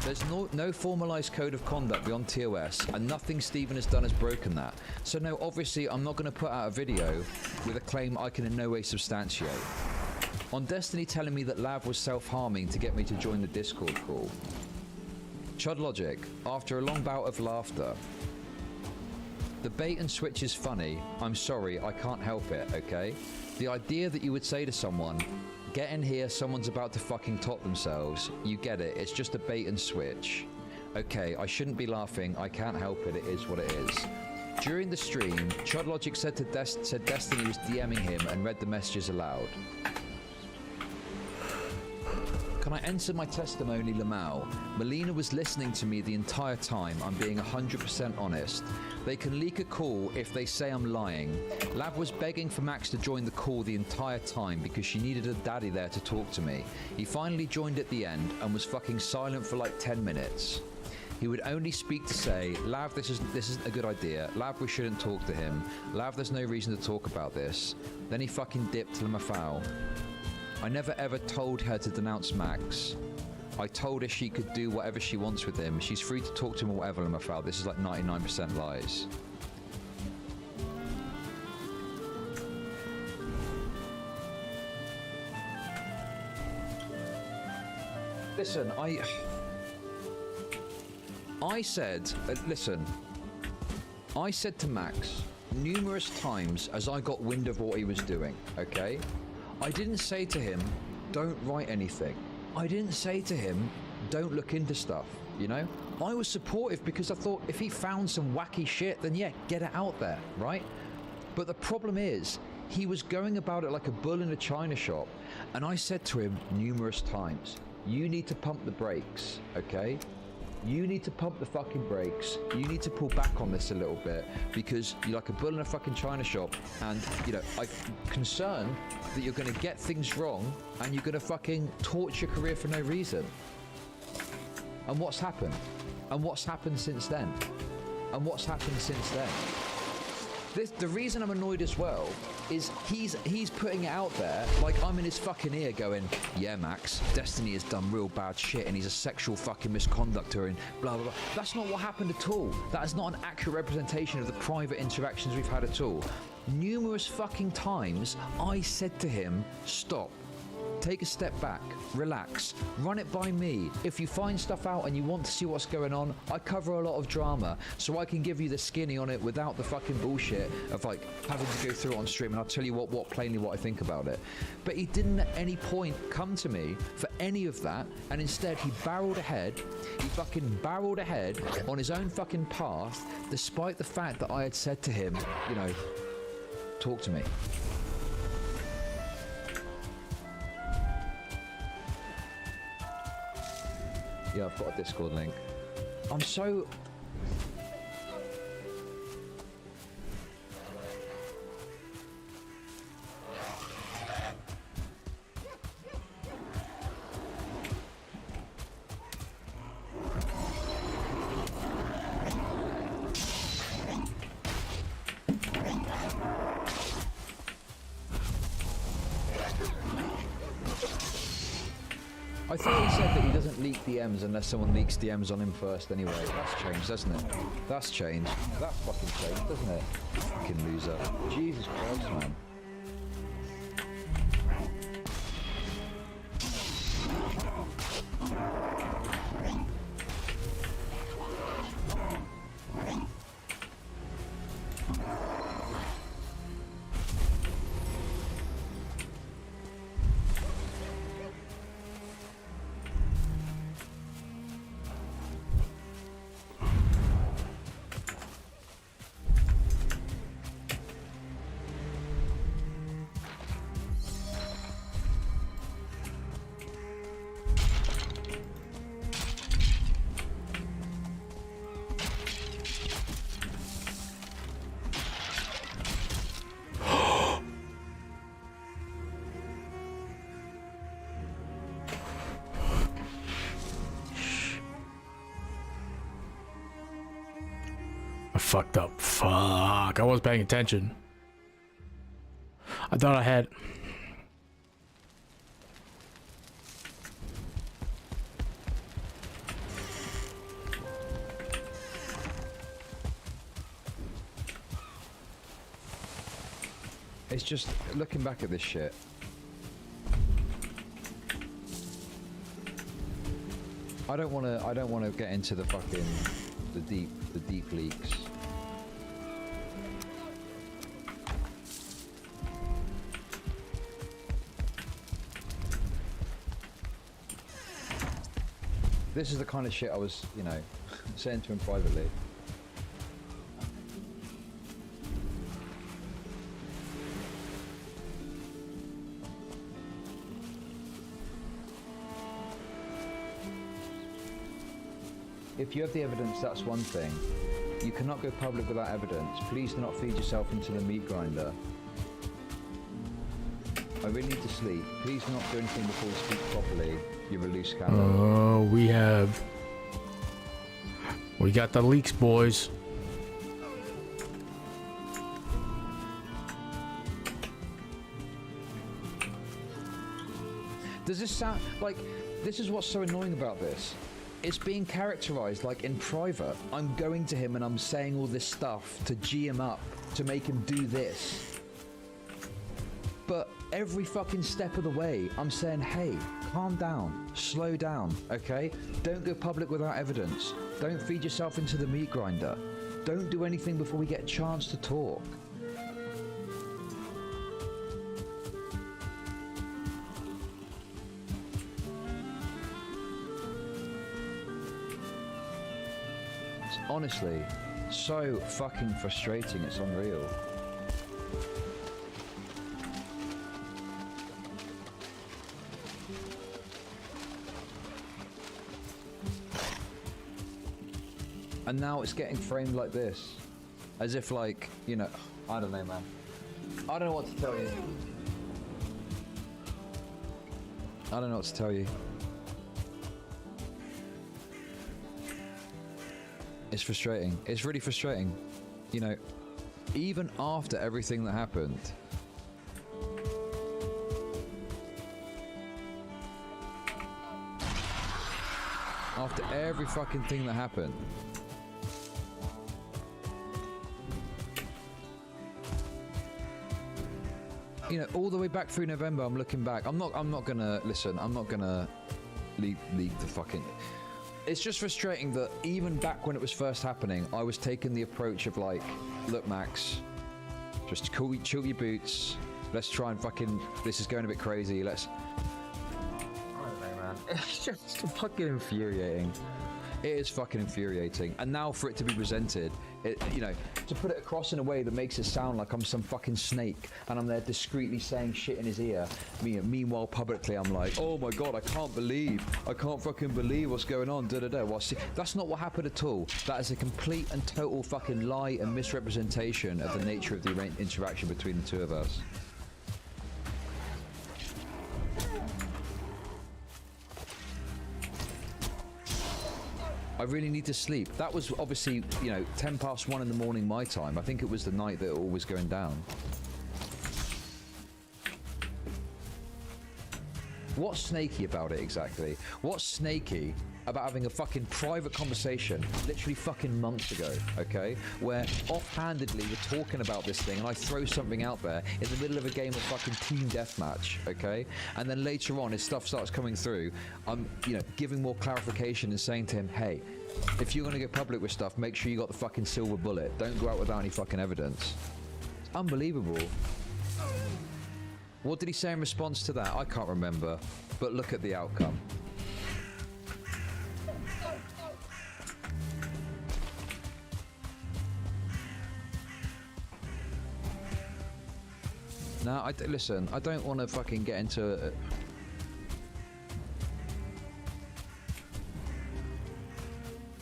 There's no formalised code of conduct beyond TOS, and nothing Steven has done has broken that. So no, obviously I'm not going to put out a video with a claim I can in no way substantiate. On Destiny telling me that Lav was self-harming to get me to join the Discord call. Chud Logic, after a long bout of laughter, the bait and switch is funny. I'm sorry, I can't help it, okay? The idea that you would say to someone, get in here, someone's about to fucking top themselves. You get it, it's just a bait and switch. Okay, I shouldn't be laughing, I can't help it, it is what it is. During the stream, Chodlogic said Destiny was DMing him and read the messages aloud. Can I enter my testimony, Lamau? Melina was listening to me the entire time. I'm being 100% honest. They can leak a call if they say I'm lying. Lav was begging for Max to join the call the entire time because she needed a daddy there to talk to me. He finally joined at the end and was fucking silent for like 10 minutes. He would only speak to say, Lav, this isn't a good idea. Lav, we shouldn't talk to him. Lav, there's no reason to talk about this. Then he fucking dipped Lamafau. I never ever told her to denounce Max. I told her she could do whatever she wants with him. She's free to talk to him or whatever, Lamafau. This is like 99% lies. Listen, I said, listen, I said to Max numerous times as I got wind of what he was doing, okay? I didn't say to him, don't write anything. I didn't say to him, don't look into stuff, you know? I was supportive because I thought if he found some wacky shit, then yeah, get it out there, right? But the problem is, he was going about it like a bull in a china shop, and I said to him numerous times, you need to pump the brakes, okay? You need to pump the fucking brakes. You need to pull back on this a little bit because you're like a bull in a fucking china shop, and you know, I'm concerned that you're gonna get things wrong and you're gonna fucking torch your career for no reason. And what's happened? And what's happened since then? And what's happened since then? The reason I'm annoyed as well is he's putting it out there like I'm in his fucking ear going, yeah, Max, Destiny has done real bad shit and he's a sexual fucking misconductor and blah, blah, blah. That's not what happened at all. That is not an accurate representation of the private interactions we've had at all. Numerous fucking times, I said to him, stop. Take a step back, relax, run it by me. If you find stuff out and you want to see what's going on, I cover a lot of drama, so I can give you the skinny on it without the fucking bullshit of like having to go through it on stream, and I'll tell you what plainly what I think about it. But he didn't at any point come to me for any of that, and instead he barreled ahead, he fucking barreled ahead on his own fucking path, despite the fact that I had said to him, you know, talk to me. Yeah, I've got a Discord link. I'm so... I thought he said that he doesn't leak DMs unless someone leaks DMs on him first anyway. That's changed, doesn't it? That's changed. That's fucking changed, doesn't it? Fucking loser. Jesus Christ, man. Fucked up. Fuck. I wasn't paying attention. I thought I had. It's just looking back at this shit. I don't want to get into the fucking the deep leaks. This is the kind of shit I was, you know, saying to him privately. If you have the evidence, that's one thing. You cannot go public without evidence. Please do not feed yourself into the meat grinder. I really need to sleep. Please do not do anything before you speak properly. You're a loose cannon. Oh, we got the leaks, boys. Does this sound like, this is what's so annoying about this? It's being characterized like in private. I'm going to him and I'm saying all this stuff to G him up, to make him do this. But every fucking step of the way, I'm saying, hey, calm down, slow down, okay? Don't go public without evidence. Don't feed yourself into the meat grinder. Don't do anything before we get a chance to talk. It's honestly so fucking frustrating, it's unreal. And now it's getting framed like this. As if like, you know, I don't know, man. I don't know what to tell you. I don't know what to tell you. It's frustrating. It's really frustrating. You know, even after everything that happened. After every fucking thing that happened. You know, all the way back through November, I'm looking back. I'm not gonna listen. I'm not gonna leave the fucking. It's just frustrating that even back when it was first happening, I was taking the approach of like, look, Max, just chill your boots. Let's try and fucking. This is going a bit crazy. Let's. I don't know, man. It's just fucking infuriating. It is fucking infuriating. And now for it to be presented, you know, to put it across in a way that makes it sound like I'm some fucking snake and I'm there discreetly saying shit in his ear. Meanwhile, publicly, I'm like, oh my God, I can't fucking believe what's going on, da-da-da. Well, see, that's not what happened at all. That is a complete and total fucking lie and misrepresentation of the nature of the interaction between the two of us. I really need to sleep. That was obviously, you know, 10 past 1 in the morning my time. I think it was the night that it all was going down. What's snaky about it exactly? What's snaky about having a fucking private conversation literally fucking months ago, okay? Where offhandedly we're talking about this thing and I throw something out there in the middle of a game of fucking team deathmatch, okay? And then later on, as stuff starts coming through, I'm, you know, giving more clarification and saying to him, hey, if you're gonna go public with stuff, make sure you got the fucking silver bullet. Don't go out without any fucking evidence. It's unbelievable. What did he say in response to that? I can't remember, but look at the outcome. Now, listen, I don't want to fucking get into it.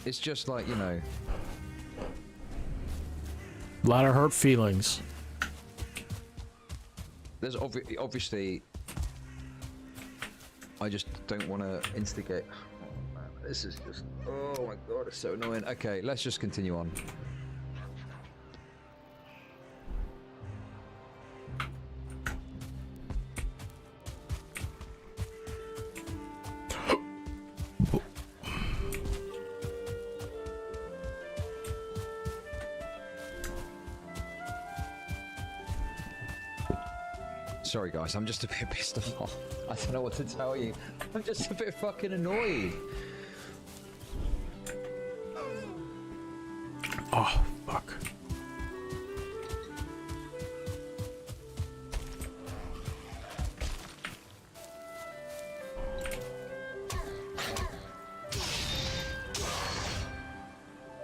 It's just like, you know. A lot of hurt feelings. There's obviously. I just don't want to instigate. Oh man, this is just. Oh my God, it's so annoying. Okay, let's just continue on. Sorry guys, I'm just a bit pissed off. I don't know what to tell you. I'm just a bit fucking annoyed. Oh, fuck.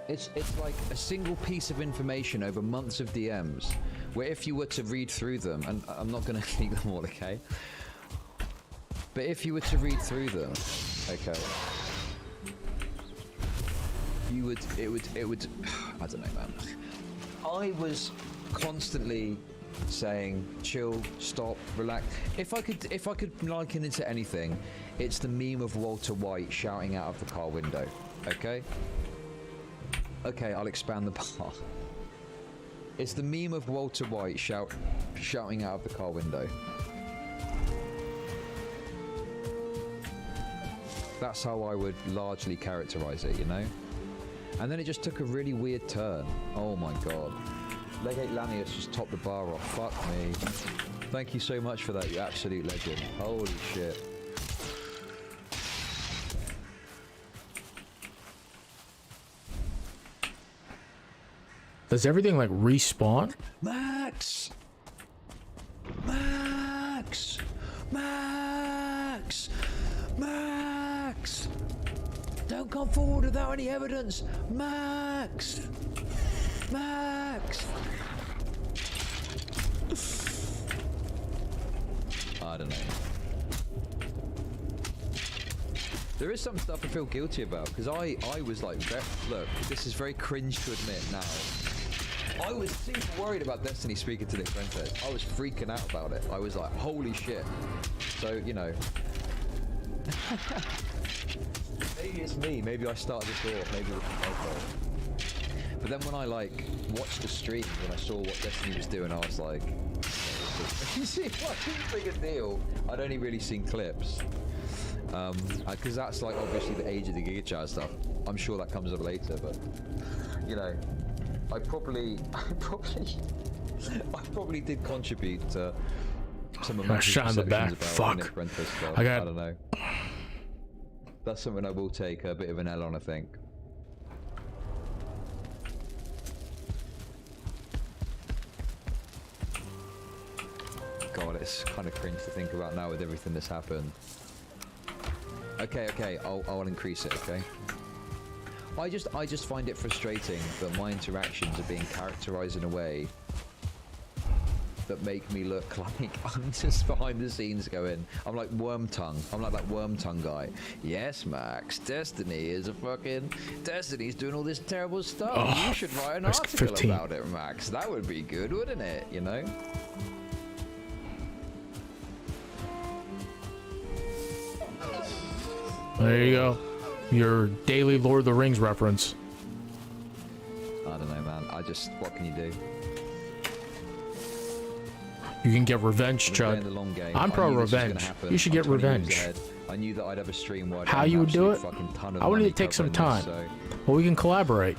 It's like a single piece of information over months of DMs, where if you were to read through them, and I'm not going to leak them all, okay? But if you were to read through them, okay, it would, I don't know, man. I was constantly saying, chill, stop, relax. If I could liken it to anything, it's the meme of Walter White shouting out of the car window, okay? Okay, I'll expand the part. It's the meme of Walter White shouting out of the car window. That's how I would largely characterize it, you know? And then it just took a really weird turn. Oh my God. Legate Lanius just topped the bar off. Fuck me. Thank you so much for that, you absolute legend. Holy shit. Does everything like respawn? Max! Max! Max! Max! Don't come forward without any evidence! Max! Max! I don't know. There is some stuff I feel guilty about, because I was like, look, this is very cringe to admit now. I was super worried about Destiny speaking to Nick Fuentes. I was freaking out about it. I was like, holy shit. So, you know. Maybe it's me. Maybe I started this off. Maybe it was my fault. But then when I like watched the stream, when I saw what Destiny was doing, I was like, you see, what big a deal? I'd only really seen clips. Because that's like obviously the age of the Giga Chat stuff. I'm sure that comes up later, but you know, I probably did contribute to some of my shot in the back. Fuck. I don't know. That's something I will take a bit of an L on, I think. God, it's kind of cringe to think about now with everything that's happened. Okay, I'll increase it, okay? I just find it frustrating that my interactions are being characterized in a way that make me look like I'm just behind the scenes going, I'm like worm tongue. I'm like that worm tongue guy. Yes, Max, Destiny's doing all this terrible stuff. Oh, you should write an that's article 15. about it, Max. That would be good, wouldn't it? You know? There you go. Your daily Lord of the Rings reference. I don't know, man. What can you do? You can get revenge, We're playing Chud. the long game. I'm I pro knew this was gonna revenge. happen. You should I'm get 20 years revenge. ahead. I knew that I'd have a stream where I'd How earn you would do absolute it? fucking ton of I would need money to take some covering time. this, so- Well, we can collaborate.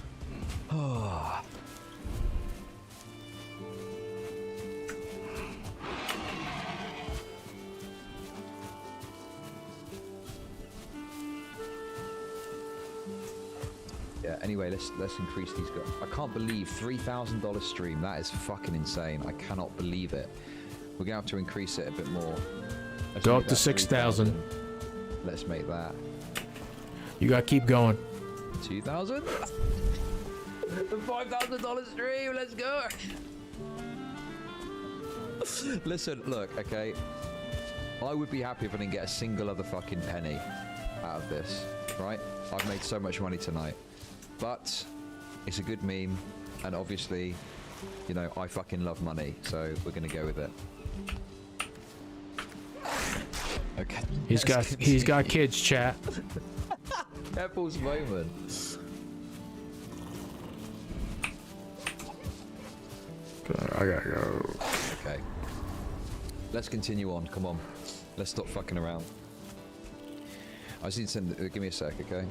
Yeah, anyway, let's increase these guys. I can't believe $3,000 stream. That is fucking insane. I cannot believe it. We're gonna have to increase it a bit more. Let's Go make up to that 6,000. 3,000. Let's make that You gotta keep going. 2,000. The $5,000 stream. Let's go. Listen, look, okay. I would be happy if I didn't get a single other fucking penny out of this, right? I've made so much money tonight. But it's a good meme, and obviously, you know, I fucking love money, so we're gonna go with it. Okay. He's got kids, chat. Apple's moment. I gotta go. Okay. Let's continue on. Come on. Let's stop fucking around. I just need to send. Give me a sec, okay?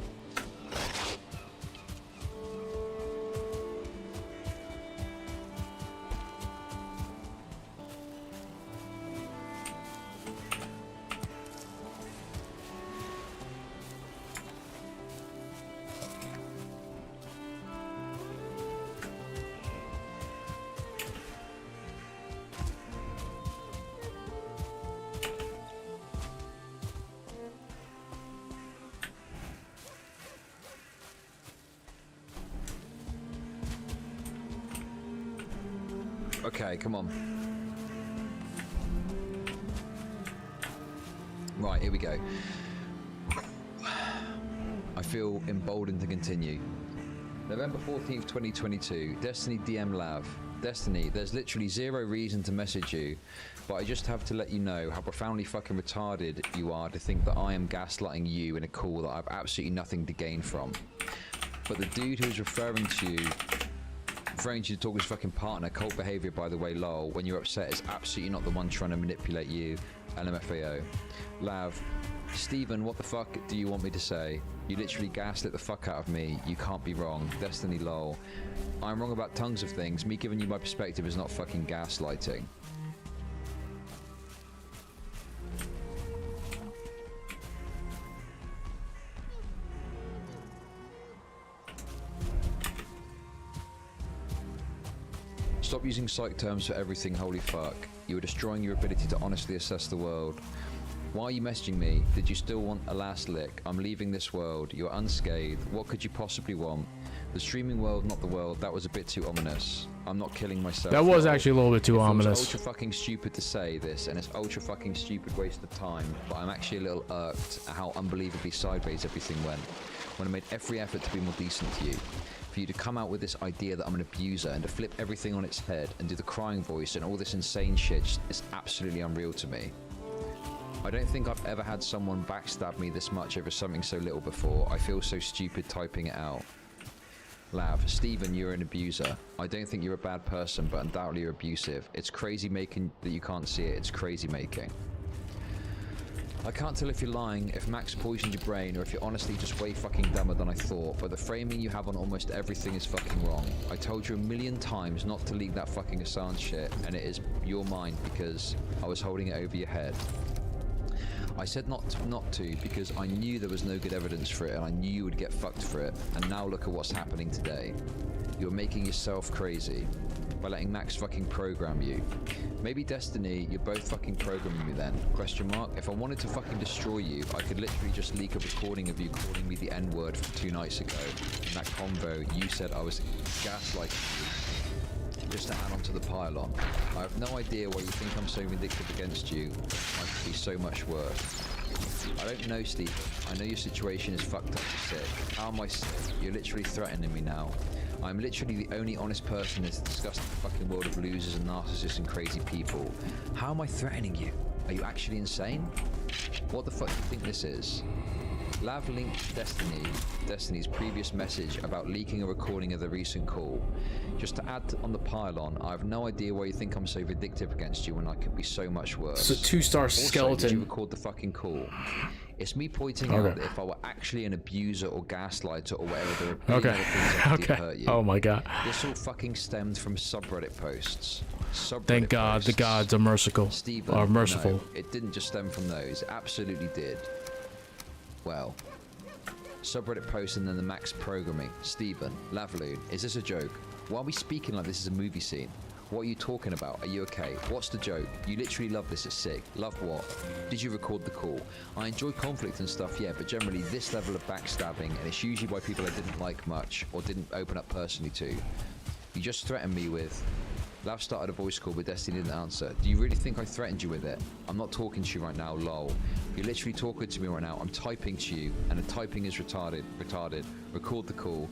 Okay, come on. Right, here we go. I feel emboldened to continue. November 14th, 2022. Destiny DM Lav. Destiny, there's literally zero reason to message you, but I just have to let you know how profoundly fucking retarded you are to think that I am gaslighting you in a call that I've absolutely nothing to gain from. But the dude who's referring to you to talk his fucking partner, cult behavior by the way, lol, when you're upset is absolutely not the one trying to manipulate you, LMFAO. Lav, Steven, what the fuck do you want me to say? You literally gaslit the fuck out of me, you can't be wrong, Destiny lol. I'm wrong about tons of things, me giving you my perspective is not fucking gaslighting. Stop using psych terms for everything, holy fuck. You are destroying your ability to honestly assess the world. Why are you messaging me? Did you still want a last lick? I'm leaving this world. You're unscathed. What could you possibly want? The streaming world, not the world. That was a bit too ominous. I'm not killing myself. That was lol. actually a little bit too ominous. It's ultra fucking stupid to say this, and it's ultra fucking stupid waste of time, but I'm actually a little irked at how unbelievably sideways everything went, when I made every effort to be more decent to you. For you to come out with this idea that I'm an abuser and to flip everything on its head and do the crying voice and all this insane shit is absolutely unreal to me. I don't think I've ever had someone backstab me this much over something so little before. I feel so stupid typing it out. Lav, Stephen, you're an abuser. I don't think you're a bad person, but undoubtedly you're abusive. It's crazy making that you can't see it. It's crazy making. I can't tell if you're lying, if Max poisoned your brain, or if you're honestly just way fucking dumber than I thought, but the framing you have on almost everything is fucking wrong. I told you a million times not to leak that fucking Assange shit, and it is your mind because I was holding it over your head. I said not to because I knew there was no good evidence for it, and I knew you would get fucked for it, and now look at what's happening today. You're making yourself crazy by letting Max fucking program you. Maybe Destiny, you're both fucking programming me then? Question mark. If I wanted to fucking destroy you, I could literally just leak a recording of you calling me the N-word from 2 nights ago. In that convo, you said I was gaslighting you. Just to add on to the pile-on. I have no idea why you think I'm so vindictive against you. I could be so much worse. I don't know, Steve. I know your situation is fucked up and sick. How am I sick? You're literally threatening me now. I'm literally the only honest person that's discussed the fucking world of losers and narcissists and crazy people. How am I threatening you? Are you actually insane? What the fuck do you think this is? Lav linked Destiny's previous message about leaking a recording of the recent call. Just to add on the pile-on, I have no idea why you think I'm so vindictive against you when I could be so much worse. It's a 2-star Also, skeleton. did you record the fucking call? It's me pointing out that if I were actually an abuser or gaslighter or whatever, there are other things I did hurt you. Oh my god. This all fucking stemmed from subreddit posts. Thank God the gods are merciful. Stephen, Are merciful. no, it didn't just stem from those. It absolutely did. Well, subreddit posts and then the Max programming. Stephen, Lavaloon, is this a joke? Why are we speaking like this is a movie scene? What are you talking about? Are you okay? What's the joke? You literally love this, it's sick. Love what? Did you record the call? I enjoy conflict and stuff, yeah, but generally this level of backstabbing, and it's usually by people I didn't like much, or didn't open up personally to. You just threatened me with... Lav started a voice call, but Destiny didn't answer. Do you really think I threatened you with it? I'm not talking to you right now, lol. You're literally talking to me right now. I'm typing to you, and the typing is retarded. Record the call.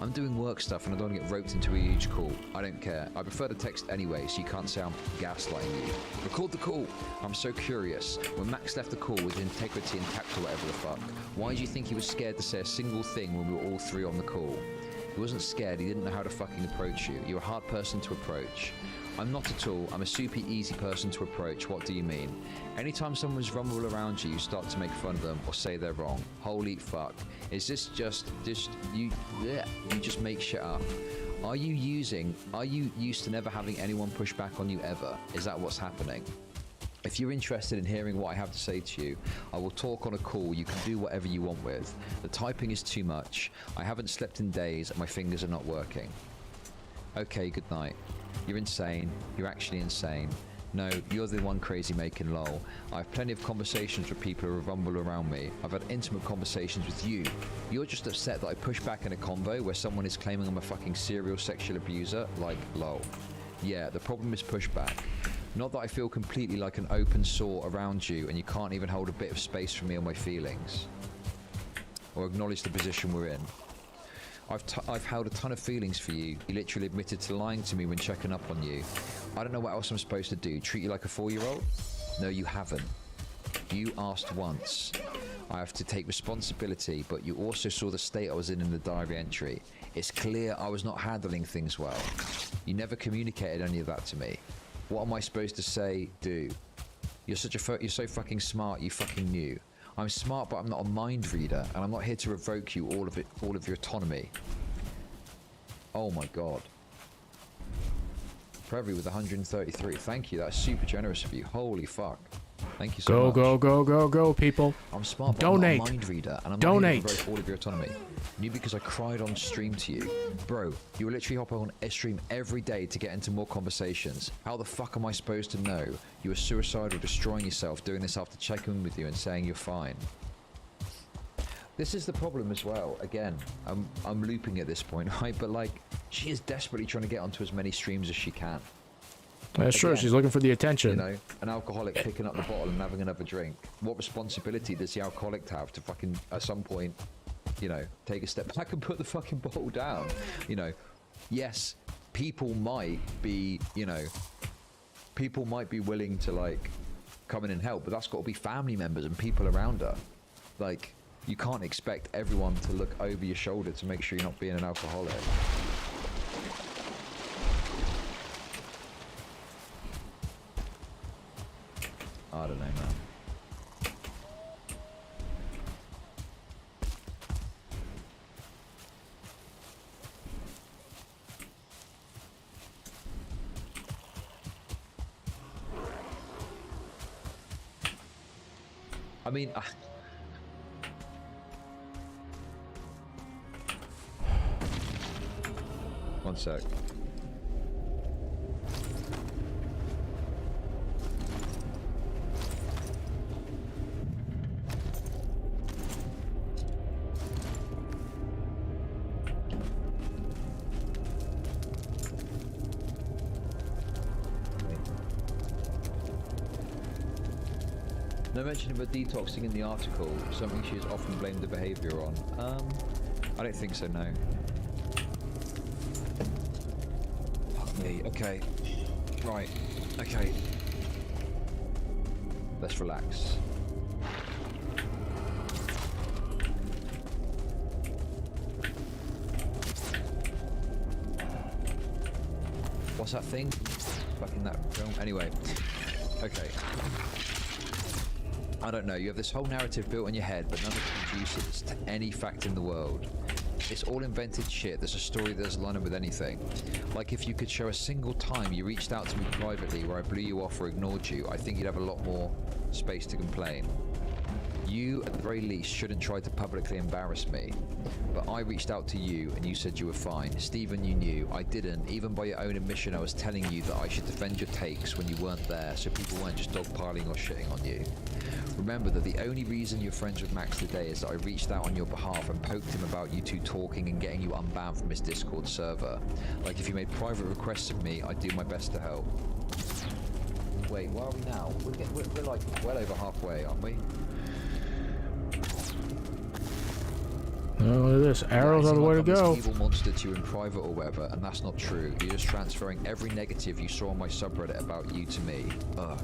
I'm doing work stuff and I don't want to get roped into a huge call. I don't care. I prefer to text anyway, so you can't say I'm gaslighting you. Record the call. I'm so curious. When Max left the call with integrity intact or whatever the fuck, why do you think he was scared to say a single thing when we were all three on the call? He wasn't scared, he didn't know how to fucking approach you. You're a hard person to approach. I'm not at all. I'm a super easy person to approach. What do you mean? Anytime someone's rumble around you, you start to make fun of them or say they're wrong. Holy fuck. Is this just you just make shit up? Are you used to never having anyone push back on you ever? Is that what's happening? If you're interested in hearing what I have to say to you, I will talk on a call. You can do whatever you want with. The typing is too much. I haven't slept in days and my fingers are not working. Okay, good night. You're insane. You're actually insane. No, you're the one crazy making lol. I have plenty of conversations with people who rumble around me. I've had intimate conversations with you. You're just upset that I push back in a convo where someone is claiming I'm a fucking serial sexual abuser, like lol. Yeah, the problem is pushback. Not that I feel completely like an open sore around you and you can't even hold a bit of space for me or my feelings. Or acknowledge the position we're in. I've held a ton of feelings for you. You literally admitted to lying to me when checking up on you. I don't know what else I'm supposed to do. Treat you like a 4-year-old? No, you haven't. You asked once. I have to take responsibility, but you also saw the state I was in the diary entry. It's clear I was not handling things well. You never communicated any of that to me. What am I supposed to say, do? You're so fucking smart, you fucking knew. I'm smart, but I'm not a mind reader, and I'm not here to revoke you all of your autonomy. Oh my god. Previ with 133. Thank you, that's super generous of you. Holy fuck. Thank you so much. Go, people. I'm smart, but Donate. I'm not a mind reader, and I'm Donate. not here to revoke all of your autonomy. Knew because I cried on stream to you. Bro, you were literally hopping on a stream every day to get into more conversations. How the fuck am I supposed to know you were suicidal, destroying yourself, doing this after checking in with you and saying you're fine? This is the problem as well. Again, I'm looping at this point, right? But like, she is desperately trying to get onto as many streams as she can. Sure, she's looking for the attention. You know, an alcoholic picking up the bottle and having another drink. What responsibility does the alcoholic have to fucking, at some point, you know, take a step back and put the fucking bottle down? You know, yes, people might be, you know, people might be willing to like come in and help, but that's got to be family members and people around her. Like, You can't expect everyone to look over your shoulder to make sure you're not being an alcoholic. I don't know, man. I mean, one sec. No mention of her detoxing in the article, something she has often blamed the behaviour on. I don't think so, no. Fuck me, okay. Right, okay. Let's relax. What's that thing? Fucking that film? Anyway, okay. I don't know, you have this whole narrative built in your head, but none of it conduces to any fact in the world. It's all invented shit. There's a story that doesn't line up with anything. Like if you could show a single time you reached out to me privately where I blew you off or ignored you, I think you'd have a lot more space to complain. You, at the very least, shouldn't try to publicly embarrass me. But I reached out to you and you said you were fine. Stephen, you knew. I didn't. Even by your own admission, I was telling you that I should defend your takes when you weren't there, so people weren't just dogpiling or shitting on you. Remember that the only reason you're friends with Max today is that I reached out on your behalf and poked him about you two talking and getting you unbanned from his Discord server. Like if you made private requests of me, I'd do my best to help. Wait, where are we now? We're like well over halfway, aren't we? Oh, look at this. Arrows are the way to go. Evil monster to you in private or whatever, and that's not true. You're just transferring every negative you saw on my subreddit about you to me.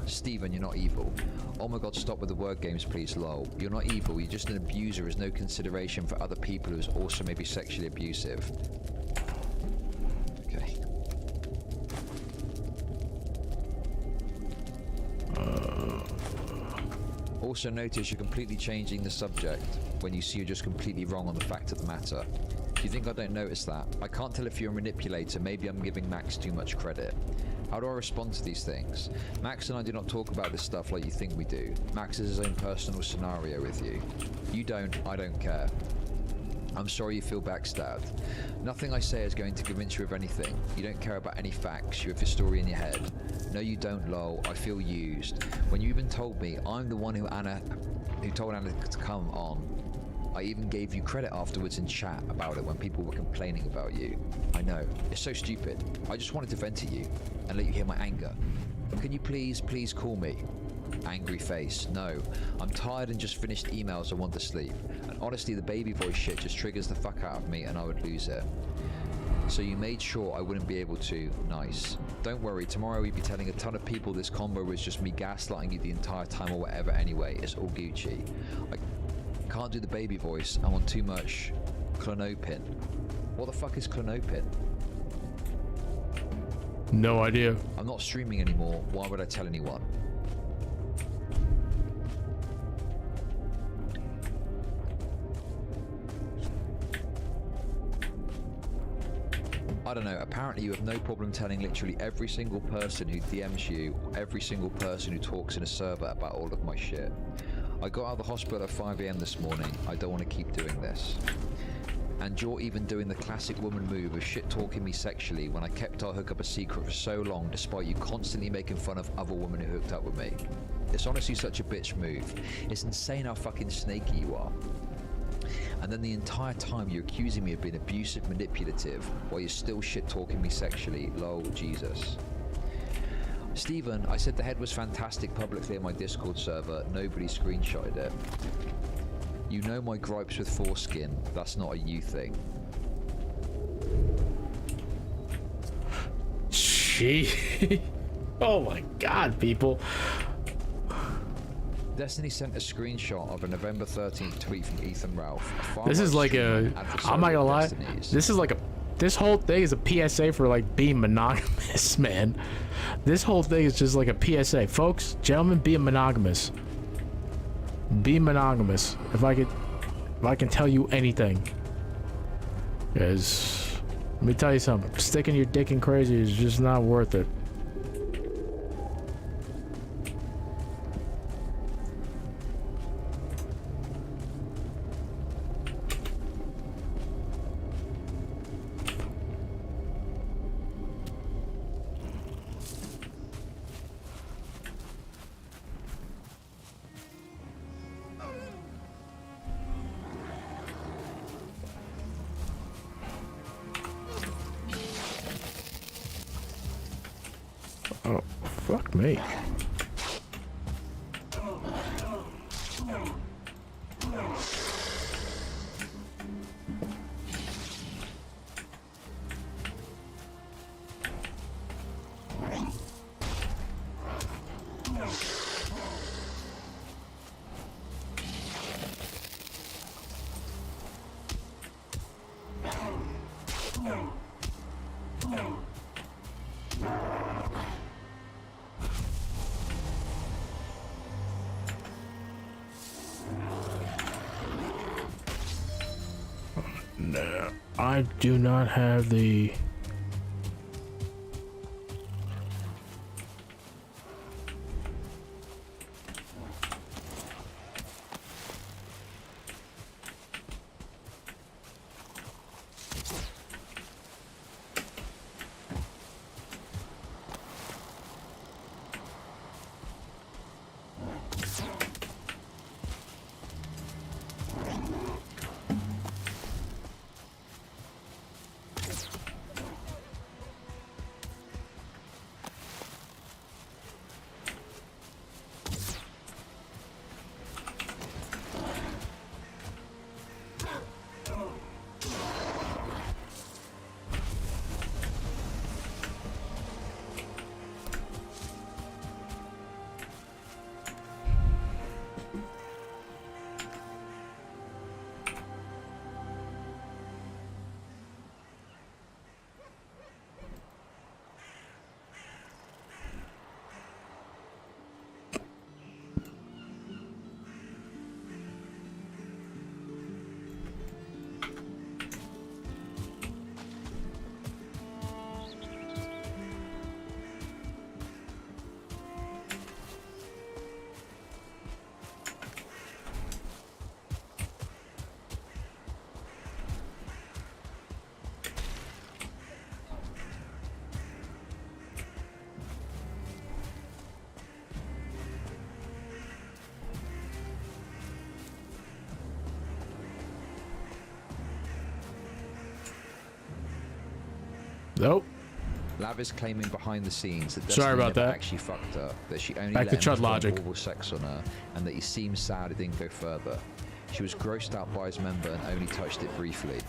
Steven, you're not evil. Oh my god, stop with the word games, please, lol. You're not evil, you're just an abuser who has no consideration for other people who is also maybe sexually abusive. Okay. Also notice you're completely changing the subject when you see you're just completely wrong on the fact of the matter. Do you think I don't notice that? I can't tell if you're a manipulator, maybe I'm giving Max too much credit. How do I respond to these things? Max and I do not talk about this stuff like you think we do. Max has his own personal scenario with you. You don't, I don't care. I'm sorry you feel backstabbed. Nothing I say is going to convince you of anything. You don't care about any facts, you have your story in your head. No you don't, lol, I feel used. When you even told me, I'm the one who told Anna to come on. I even gave you credit afterwards in chat about it when people were complaining about you. I know, it's so stupid. I just wanted to vent to you and let you hear my anger. Can you please call me? Angry face, no. I'm tired and just finished emails, I want to sleep. And honestly, the baby voice shit just triggers the fuck out of me and I would lose it. So you made sure I wouldn't be able to. Nice. Don't worry, tomorrow we'll be telling a ton of people this combo was just me gaslighting you the entire time or whatever anyway. It's all Gucci. I can't do the baby voice. I'm on too much clonopin. What the fuck is clonopin? No idea. I'm not streaming anymore. Why would I tell anyone? I don't know, apparently you have no problem telling literally every single person who DMs you, or every single person who talks in a server about all of my shit. I got out of the hospital at 5 AM this morning. I don't want to keep doing this. And you're even doing the classic woman move of shit-talking me sexually when I kept our hookup a secret for so long despite you constantly making fun of other women who hooked up with me. It's honestly such a bitch move. It's insane how fucking snaky you are. And then the entire time you're accusing me of being abusive, manipulative, while you're still shit-talking me sexually. Lol, Jesus. Steven, I said the head was fantastic publicly on my Discord server. Nobody screenshotted it. You know my gripes with foreskin. That's not a you thing. Gee. Oh my god, people. Destiny sent a screenshot of a November 13th tweet from Ethan Ralph. This is like a, I'm not gonna lie, this is like a, this whole thing is a PSA for like being monogamous, man. This whole thing is just like a PSA. Folks, gentlemen, be monogamous. Be monogamous. If I can tell you anything. Because, let me tell you something. Sticking your dick in crazy is just not worth it. Oh, fuck me. No, I do not have the... Nope. Lav is claiming behind the scenes that Sorry Destiny about never that. actually fucked her, that she only Back let to him Chud perform logic. oral sex on her, and that he seemed sad it didn't go further. She was grossed out by his member and only touched it briefly.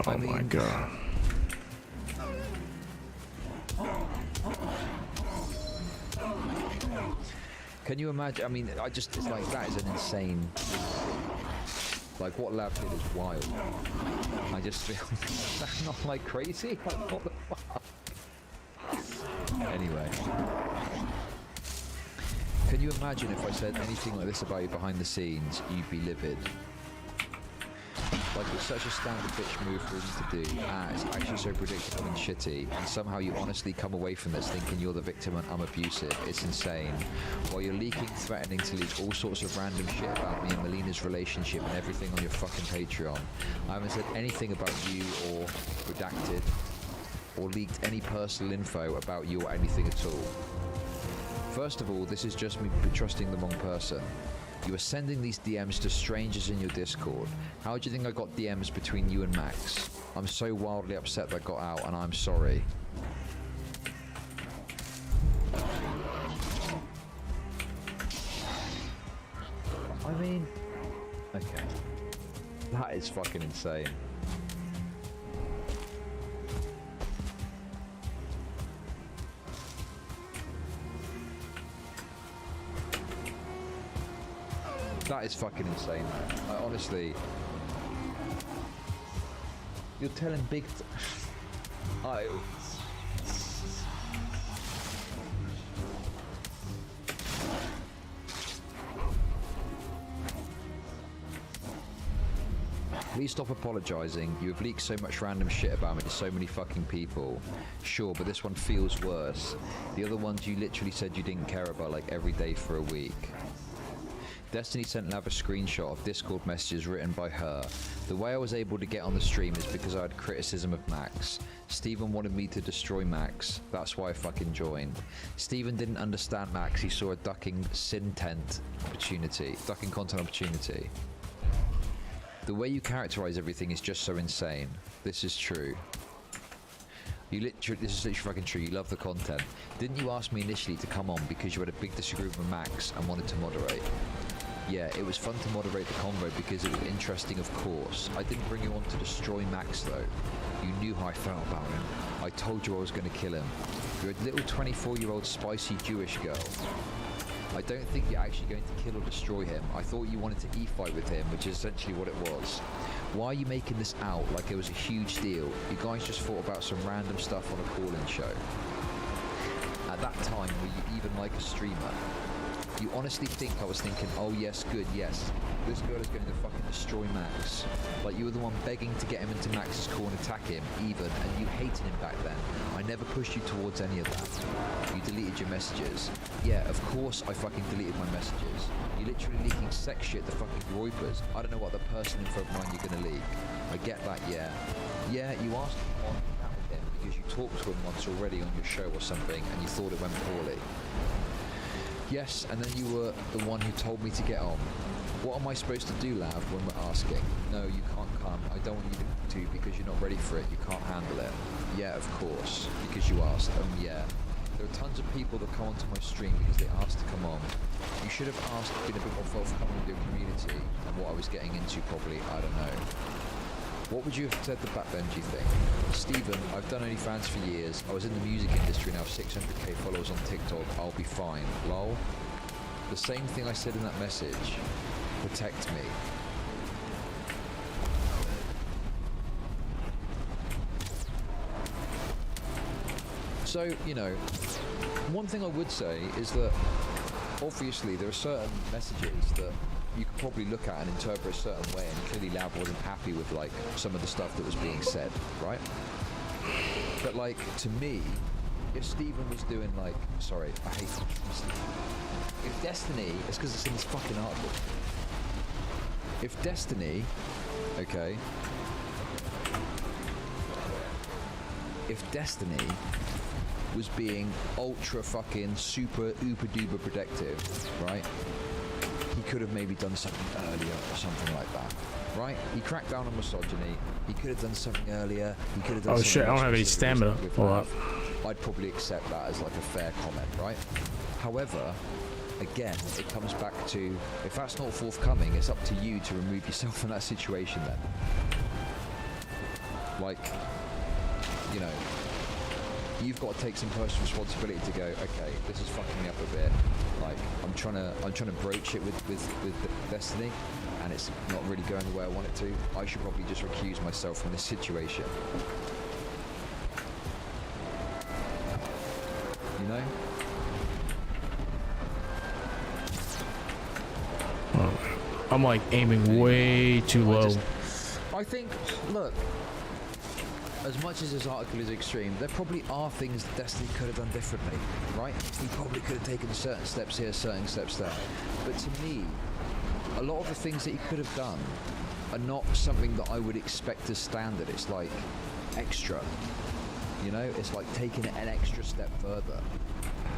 Oh my god. Can you imagine? I mean, it's like, that is an insane... Like, what Lav did is wild. I just feel... that's not, like, crazy? Like, what the fuck? Anyway. Can you imagine if I said anything like this about you behind the scenes, you'd be livid? Like, it's such a standard bitch move for him to do. It's actually so predictable and shitty, and somehow you honestly come away from this thinking you're the victim and I'm abusive. It's insane. While you're leaking, threatening to leak all sorts of random shit about me and Melina's relationship and everything on your fucking Patreon. I haven't said anything about you or redacted or leaked any personal info about you or anything at all. First of all, this is just me trusting the wrong person. You are sending these DMs to strangers in your Discord. How do you think I got DMs between you and Max? I'm so wildly upset that got out, and I'm sorry. I mean... okay. That is fucking insane. That is fucking insane, man. I honestly... You're telling big... I... Please stop apologizing. You have leaked so much random shit about me to so many fucking people. Sure, but this one feels worse. The other ones you literally said you didn't care about like every day for a week. Destiny sent Lav a screenshot of Discord messages written by her. The way I was able to get on the stream is because I had criticism of Max. Steven wanted me to destroy Max. That's why I fucking joined. Steven didn't understand Max. He saw a ducking content opportunity. The way you characterize everything is just so insane. This is true. This is literally fucking true. You love the content. Didn't you ask me initially to come on because you had a big disagreement with Max and wanted to moderate? Yeah, it was fun to moderate the convo because it was interesting, of course. I didn't bring you on to destroy Max though. You knew how I felt about him. I told you I was going to kill him. You're a little 24-year-old spicy Jewish girl. I don't think you're actually going to kill or destroy him. I thought you wanted to e-fight with him, which is essentially what it was. Why are you making this out like it was a huge deal? You guys just thought about some random stuff on a call-in show. At that time, were you even like a streamer? You honestly think I was thinking, oh yes, good, yes, this girl is going to fucking destroy Max. Like you were the one begging to get him into Max's core and attack him, even, and you hated him back then. I never pushed you towards any of that. You deleted your messages. Yeah, of course I fucking deleted my messages. You're literally leaking sex shit to fucking Reuters. I don't know what the person in front of mine you're gonna leak. I get that, yeah. Yeah, you asked him on that with him because you talked to him once already on your show or something and you thought it went poorly. Yes, and then you were the one who told me to get on. What am I supposed to do, Lav, when we're asking? No, you can't come. I don't want you to because you're not ready for it. You can't handle it. Yeah, of course, because you asked. Yeah. There are tons of people that come onto my stream because they asked to come on. You should have asked, been a bit more forthcoming with your community and what I was getting into probably, I don't know. What would you have said to back then, do you think? Steven, I've done OnlyFans for years. I was in the music industry and I have 600k followers on TikTok. I'll be fine. Lol. The same thing I said in that message. Protect me. So, you know, one thing I would say is that obviously there are certain messages that you could probably look at and interpret a certain way, and clearly Lav wasn't happy with like some of the stuff that was being said, right? But like, to me, if Steven was doing like, sorry, I hate if Destiny, it's because it's in this fucking article. If Destiny, okay, if Destiny was being ultra fucking super uber duper protective, right? He could have maybe done something earlier or something like that, right? He cracked down on misogyny. He could have done something earlier. He could have done. Oh shit! I don't have any stamina. I'd probably accept that as like a fair comment, right? However, again, it comes back to if that's not forthcoming, it's up to you to remove yourself from that situation. Then, like, you know, you've got to take some personal responsibility to go, okay, this is fucking me up a bit. Like, I'm trying to broach it with Destiny, and it's not really going the way I want it to. I should probably just recuse myself from this situation. You know? I'm like aiming way too low. I think, look, as much as this article is extreme, there probably are things that Destiny could have done differently, right? He probably could have taken certain steps here, certain steps there. But to me, a lot of the things that he could have done are not something that I would expect as standard. It's like extra, you know? It's like taking it an extra step further.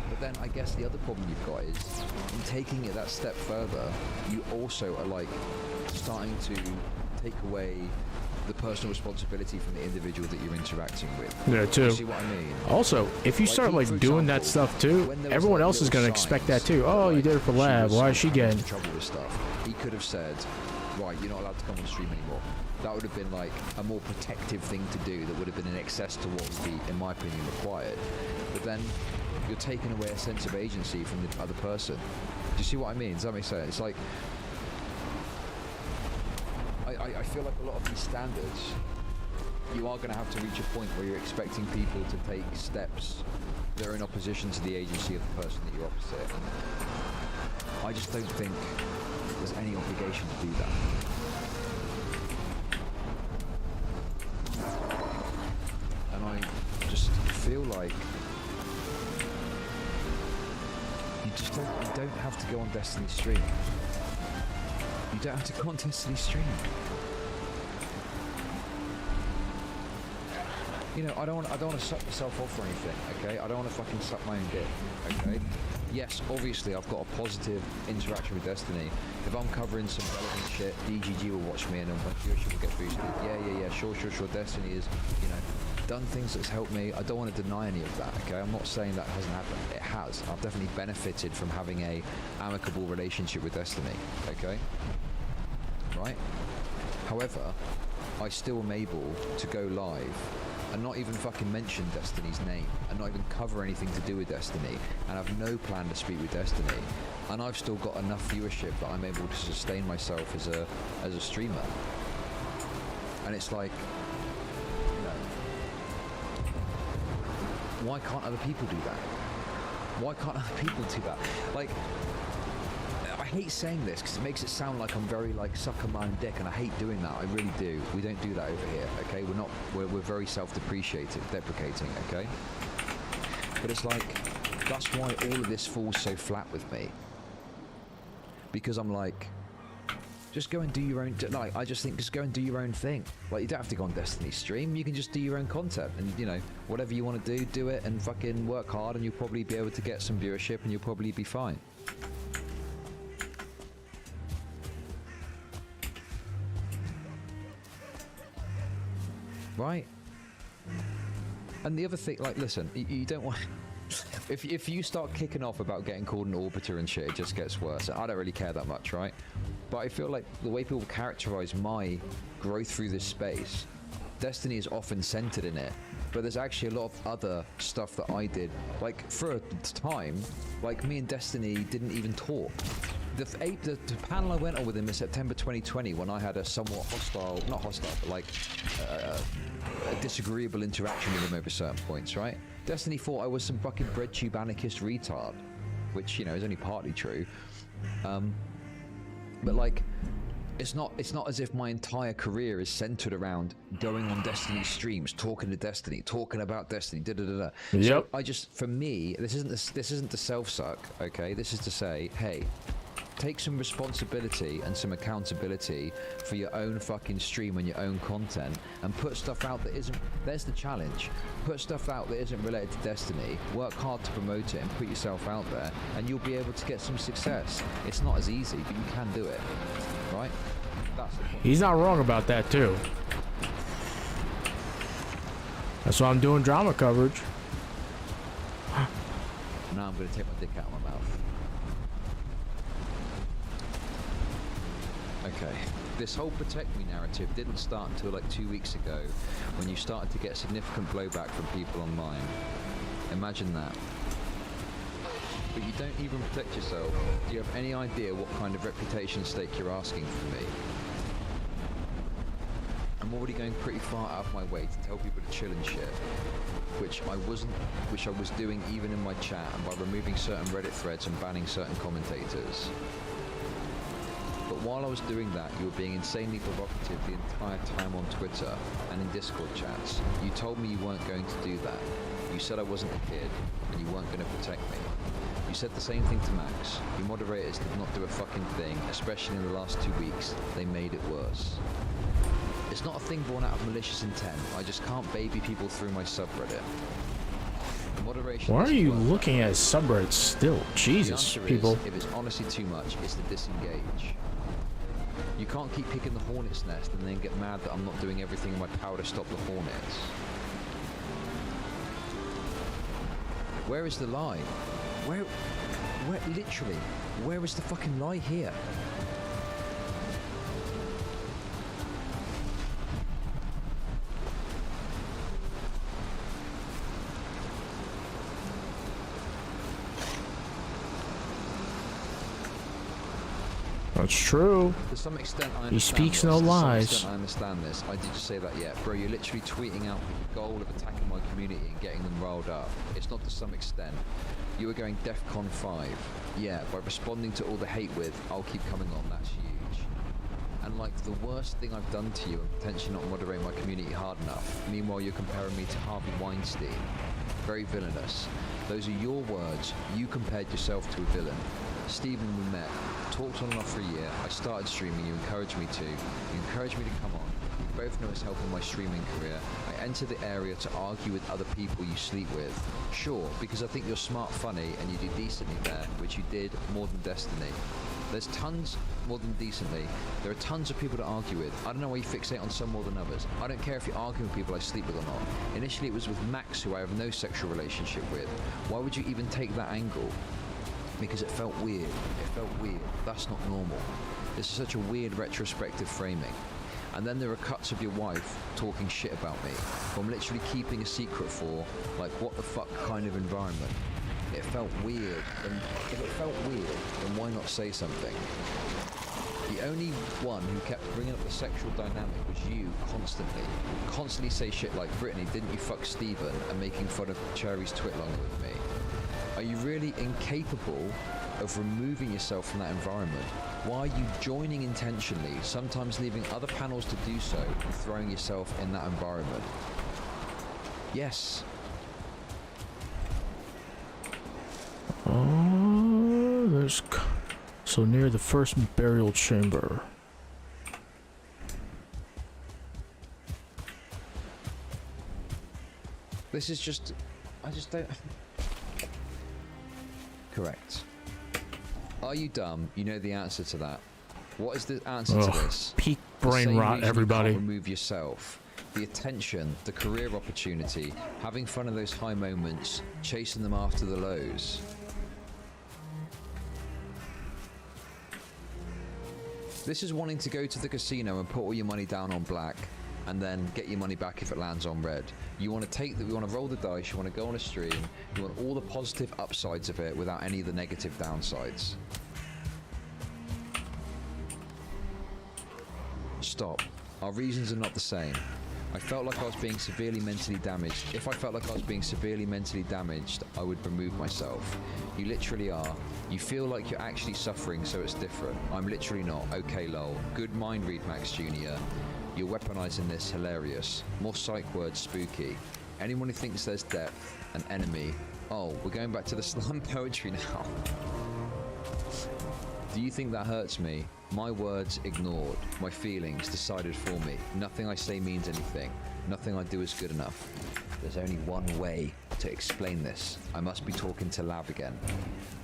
But then I guess the other problem you've got is, in taking it that step further, you also are like starting to take away the personal responsibility from the individual that you're interacting with. Yeah, too. You see what I mean? Also, if you start like doing that stuff too, everyone else is gonna expect that too. Oh, you did it for Lab. Why is she getting trouble with stuff? He could have said, right, you're not allowed to come on stream anymore. That would have been like a more protective thing to do. That would have been in excess to what would be, in my opinion, required. But then you're taking away a sense of agency from the other person. Do you see what I mean? Does that make sense? It's like, I feel like a lot of these standards, you are going to have to reach a point where you're expecting people to take steps that are in opposition to the agency of the person that you're opposite. I just don't think there's any obligation to do that. And I just feel like you don't have to go on Destiny's stream. You don't have to go on Destiny's stream. You know, I don't want to suck myself off or anything, okay? I don't want to fucking suck my own dick, okay? Yes, obviously I've got a positive interaction with Destiny. If I'm covering some relevant shit, DGG will watch me and my viewership will get boosted. Yeah, sure. Destiny is, you know, done things that's helped me. I don't want to deny any of that, okay? I'm not saying that hasn't happened. It has. I've definitely benefited from having a amicable relationship with Destiny, okay? Right? However, I still am able to go live and not even fucking mention Destiny's name and not even cover anything to do with Destiny and have no plan to speak with Destiny, and I've still got enough viewership that I'm able to sustain myself as a streamer. And it's like, you know, why can't other people do that? Why can't other people do that? Like, I hate saying this because it makes it sound like I'm very like sucking my own dick, and I hate doing that. I really do. We don't do that over here, okay? We're very self-deprecating, okay? But it's like, that's why all of this falls so flat with me. Because I'm like, just go and do your own, like, I just think just go and do your own thing. Like, you don't have to go on Destiny's stream, you can just do your own content, and you know, whatever you want to do it, and fucking work hard, and you'll probably be able to get some viewership, and you'll probably be fine. Right? And the other thing, like, listen, you don't want... if you start kicking off about getting called an orbiter and shit, it just gets worse. I don't really care that much, right? But I feel like the way people characterize my growth through this space, Destiny is often centered in it, but there's actually a lot of other stuff that I did. Like, for a time, like, me and Destiny didn't even talk. The panel I went on with him in September 2020, when I had a somewhat hostile, not hostile, but like a disagreeable interaction with him over certain points, right? Destiny thought I was some fucking breadtube anarchist retard, which, you know, is only partly true. But like, it's not as if my entire career is centered around going on Destiny streams, talking to Destiny, talking about Destiny, da-da-da-da. Yep. So I just, for me, this isn't the self-suck, okay? This is to say, hey, take some responsibility and some accountability for your own fucking stream and your own content, and put stuff out that isn't, there's the challenge, put stuff out that isn't related to Destiny, work hard to promote it and put yourself out there, and you'll be able to get some success. It's not as easy, but you can do it, right? That's the point. He's not wrong about that too. That's why I'm doing drama coverage. Now I'm going to take my dick out of my mouth. Okay, this whole protect me narrative didn't start until like 2 weeks ago, when you started to get significant blowback from people online. Imagine that. But you don't even protect yourself. Do you have any idea what kind of reputation stake you're asking from me? I'm already going pretty far out of my way to tell people to chill and shit, which I was doing even in my chat, and by removing certain Reddit threads and banning certain commentators. But while I was doing that, you were being insanely provocative the entire time on Twitter and in Discord chats. You told me you weren't going to do that. You said I wasn't a kid, and you weren't going to protect me. You said the same thing to Max. Your moderators did not do a fucking thing, especially in the last 2 weeks. They made it worse. It's not a thing born out of malicious intent. I just can't baby people through my subreddit. Moderation. Why are you looking at subreddits still? Jesus, people. If it's honestly too much, it's to disengage. You can't keep picking the hornet's nest and then get mad that I'm not doing everything in my power to stop the hornets. Where is the lie? Where literally, where is the fucking lie here? That's true. To some extent, I understand He speaks this. no To some lies. extent, I understand this. I did just say that yet. Bro, you're literally tweeting out with the goal of attacking my community and getting them riled up. It's not to some extent. You were going DEFCON 5. Yeah, by responding to all the hate with, I'll keep coming on, that's huge. And like the worst thing I've done to you and potentially not moderating my community hard enough. Meanwhile, you're comparing me to Harvey Weinstein. Very villainous. Those are your words. You compared yourself to a villain. Stephen, we met, talked on and off for a year. I started streaming, you encouraged me to. You encouraged me to come on. You both know it's helping my streaming career. I entered the area to argue with other people you sleep with. Sure, because I think you're smart, funny, and you do decently there, which you did more than Destiny. There's tons more than decently. There are tons of people to argue with. I don't know why you fixate on some more than others. I don't care if you're arguing with people I sleep with or not. Initially it was with Max, who I have no sexual relationship with. Why would you even take that angle? Because it felt weird. It felt weird. That's not normal. This is such a weird retrospective framing. And then there are cuts of your wife talking shit about me, who I'm literally keeping a secret for, like what the fuck kind of environment. It felt weird, and if it felt weird, then why not say something? The only one who kept bringing up the sexual dynamic was you, constantly. Constantly say shit like, Brittany, didn't you fuck Steven, and making fun of Cherry's twitlonger with me. Are you really incapable of removing yourself from that environment? Why are you joining intentionally, sometimes leaving other panels to do so, and throwing yourself in that environment? Yes. Oh, there's... So near the first burial chamber. This is just... I just don't... Correct. Are you dumb? You know the answer to that. What is the answer to this? Peak The brain same rot, reason you everybody. can't remove yourself. The attention, the career opportunity, having fun of those high moments, chasing them after the lows. This is wanting to go to the casino and put all your money down on black and then get your money back if it lands on red. You want to take that, you want to roll the dice, you want to go on a stream, you want all the positive upsides of it without any of the negative downsides. Stop. Our reasons are not the same. I felt like I was being severely mentally damaged. If I felt like I was being severely mentally damaged, I would remove myself. You literally are. You feel like you're actually suffering, so it's different. I'm literally not. Okay, lol. Good mind read, Max Jr. You're weaponizing this. Hilarious. More psych words. Spooky. Anyone who thinks there's depth, an enemy. Oh, we're going back to the slam poetry now. Do you think that hurts me? My words ignored. My feelings decided for me. Nothing I say means anything. Nothing I do is good enough. There's only one way to explain this. I must be talking to Lab again.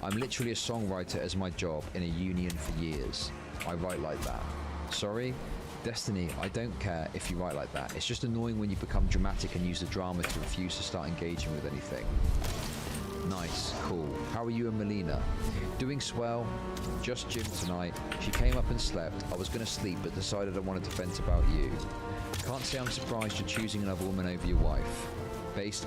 I'm literally a songwriter as my job in a union for years. I write like that. Sorry? Destiny, I don't care if you write like that. It's just annoying when you become dramatic and use the drama to refuse to start engaging with anything. Nice, cool. How are you and Melina? Doing swell. Just gym tonight. She came up and slept. I was gonna sleep but decided I wanted to vent about you. Can't say I'm surprised you're choosing another woman over your wife. Based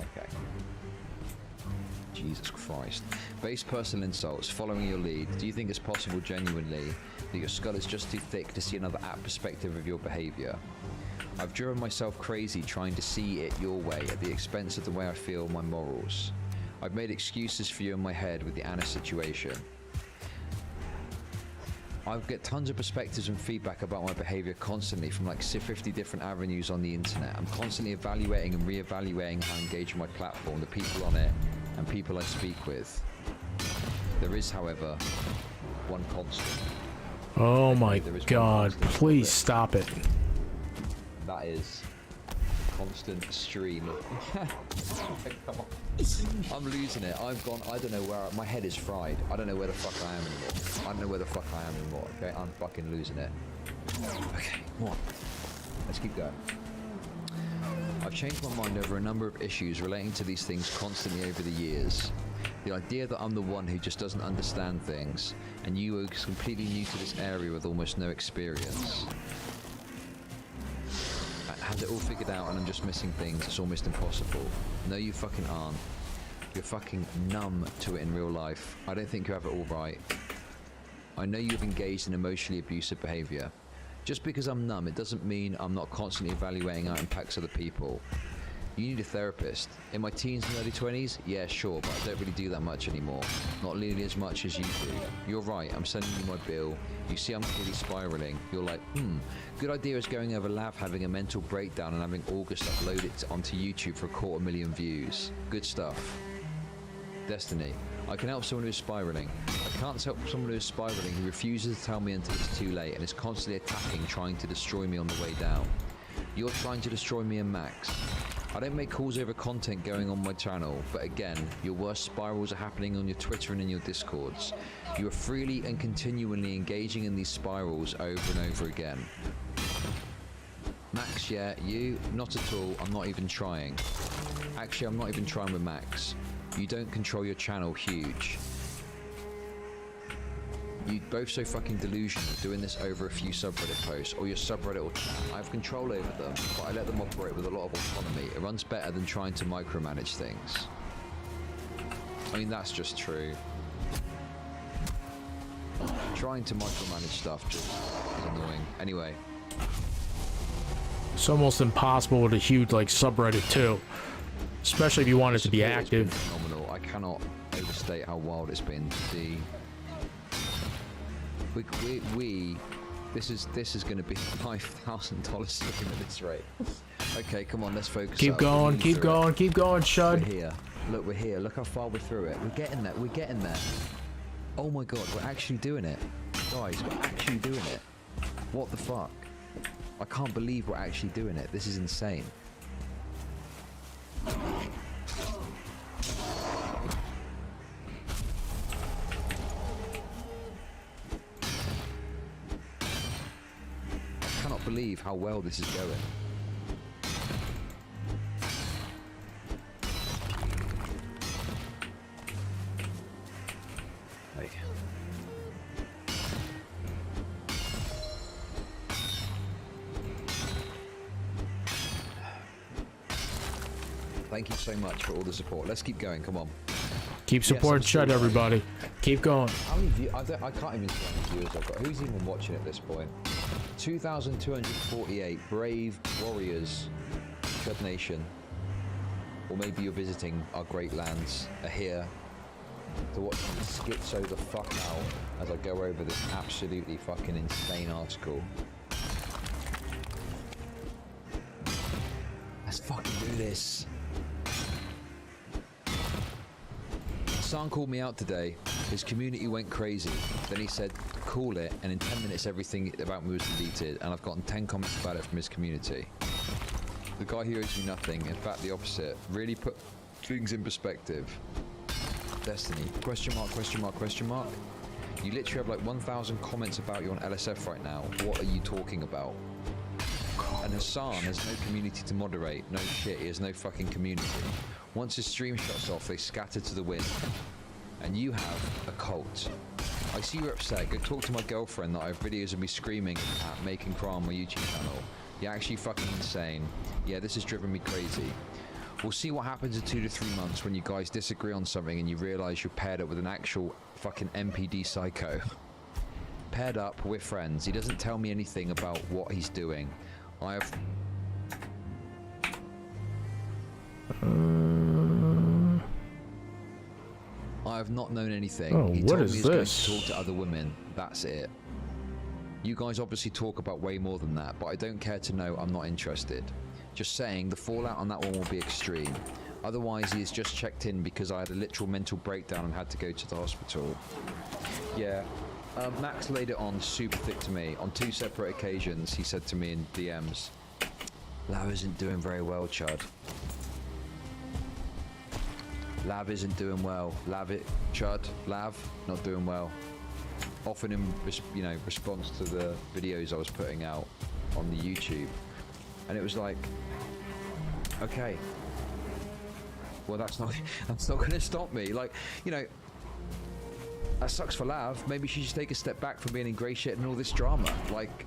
Okay. Jesus Christ. Base personal insults, following your lead. Do you think it's possible genuinely that your skull is just too thick to see another apt perspective of your behavior? I've driven myself crazy trying to see it your way at the expense of the way I feel my morals. I've made excuses for you in my head with the Anna situation. I get tons of perspectives and feedback about my behavior constantly from like 50 different avenues on the internet. I'm constantly evaluating and re-evaluating how I engage with my platform, the people on it, and people I speak with. There is, however, one constant. Oh my There is one god, constant to please it. stop it. That is constant stream. Come on. I'm losing it. I've gone, I don't know where, my head is fried. I don't know where the fuck I am anymore. I don't know where the fuck I am anymore, okay? I'm fucking losing it. Okay, come on. Let's keep going. I've changed my mind over a number of issues relating to these things constantly over the years. The idea that I'm the one who just doesn't understand things, and you are completely new to this area with almost no experience. has it all figured out and I'm just missing things. It's almost impossible. No, you fucking aren't. You're fucking numb to it in real life. I don't think you have it all right. I know you've engaged in emotionally abusive behavior. Just because I'm numb, it doesn't mean I'm not constantly evaluating how it impacts other people. You need a therapist. In my teens and early 20s, yeah, sure, but I don't really do that much anymore. Not nearly as much as you do. You're right, I'm sending you my bill. You see I'm clearly spiraling. You're like, good idea is going over Lav having a mental breakdown and having August upload it onto YouTube for 250,000 views. Good stuff. Destiny. I can help someone who's spiraling. I can't help someone who's spiraling who refuses to tell me until it's too late and is constantly attacking, trying to destroy me on the way down. You're trying to destroy me and Max. I don't make calls over content going on my channel, but again, your worst spirals are happening on your Twitter and in your Discords. You are freely and continually engaging in these spirals over and over again. Max, yeah, you? Not at all, I'm not even trying. Actually, I'm not even trying with Max. You don't control your channel, huge. You both so fucking delusional doing this over a few subreddit posts or your subreddit or chat. I have control over them, but I let them operate with a lot of autonomy. It runs better than trying to micromanage things. I mean, that's just true. Trying to micromanage stuff just is annoying. Anyway. It's almost impossible with a huge like subreddit too, especially if you want it to be active. Phenomenal. I cannot overstate how wild it's been. This is going to be $5,000 looking at this rate. Okay, come on, let's focus. Keep going, keep going, keep going, Shud. We're here. Look, we're here. Look how far we're through it. We're getting there. We're getting there. Oh my god, we're actually doing it, guys. We're actually doing it. What the fuck? I can't believe we're actually doing it. This is insane. I cannot believe how well this is going. Hey. Thank you so much for all the support. Let's keep going. Come on. Keep supporting Shud, everybody. Keep going. How many views? I can't even see how many viewers I've got. Who's even watching at this point? 2,248 brave warriors, Shud Nation. Or maybe you're visiting our great lands, are here to watch me schizo the fuck out as I go over this absolutely fucking insane article. Let's fucking do this. Hassan called me out today. His community went crazy. Then he said, call it, and in 10 minutes everything about me was deleted, and I've gotten 10 comments about it from his community. The guy who owes me nothing, in fact the opposite, really put things in perspective. Destiny, question mark, question mark, question mark. You literally have like 1,000 comments about you on LSF right now. What are you talking about? And Hassan has no community to moderate. No shit, he has no fucking community. Once his stream shuts off, they scatter to the wind. And you have a cult. I see you're upset. Go talk to my girlfriend that I have videos of me screaming at making cry on my YouTube channel. You're actually fucking insane. Yeah, this has driven me crazy. We'll see what happens in 2 to 3 months when you guys disagree on something and you realise you're paired up with an actual fucking MPD psycho. Paired up, we're friends. He doesn't tell me anything about what he's doing. I have not known anything. Oh, he what told is me he's this? going to talk to other women. That's it. You guys obviously talk about way more than that, but I don't care to know. I'm not interested. Just saying, the fallout on that one will be extreme. Otherwise, he has just checked in because I had a literal mental breakdown and had to go to the hospital. Yeah. Max laid it on super thick to me. On 2 separate occasions, he said to me in DMs, Lav isn't doing very well, Chud. Lav isn't doing well. Chud, Lav, not doing well. Often in, response to the videos I was putting out on the YouTube. And it was like, okay. Well, that's not going to stop me. Like, that sucks for Lav. Maybe she should take a step back from being ingratiated in all this drama. Like,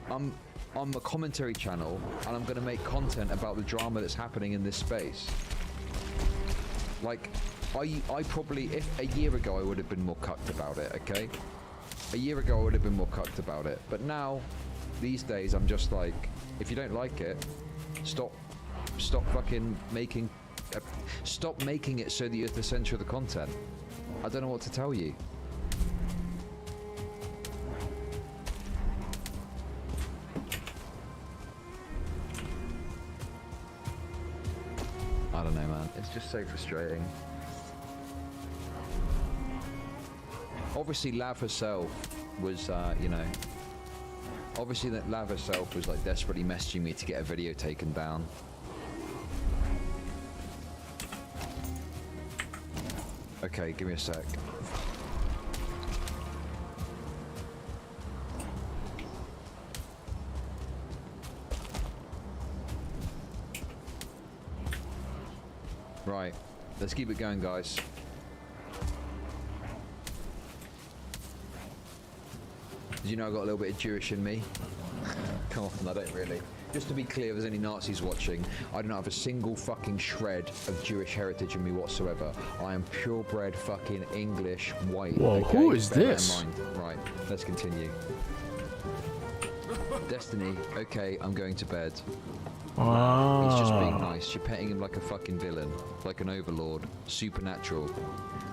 I'm a commentary channel, and I'm going to make content about the drama that's happening in this space. Like, I probably, if a year ago I would have been more cucked about it, okay? A year ago I would have been more cucked about it. But now, these days, I'm just like, if you don't like it, stop fucking making, stop making it so that you're at the center of the content. I don't know what to tell you. I don't know, man. It's just so frustrating. Obviously, Lav herself was, you know... Obviously, that Lav herself was, like, desperately messaging me to get a video taken down. Okay, give me a sec. Right, let's keep it going, guys. Did you know I got a little bit of Jewish in me? Come on, I don't really. Just to be clear, if there's any Nazis watching, I don't have a single fucking shred of Jewish heritage in me whatsoever. I am purebred fucking English white. Whoa, okay? who is Bear that in this? mind. Right, let's continue. Destiny, okay, I'm going to bed. He's just being nice. You're petting him like a fucking villain, like an overlord, supernatural.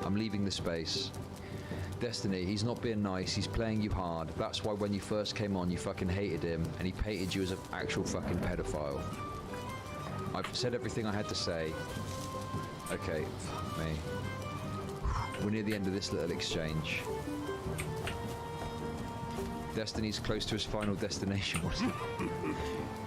I'm leaving the space. Destiny, he's not being nice, he's playing you hard. That's why when you first came on, you fucking hated him, and he painted you as an actual fucking pedophile. I've said everything I had to say. Okay, fuck me. We're near the end of this little exchange. Destiny's close to his final destination.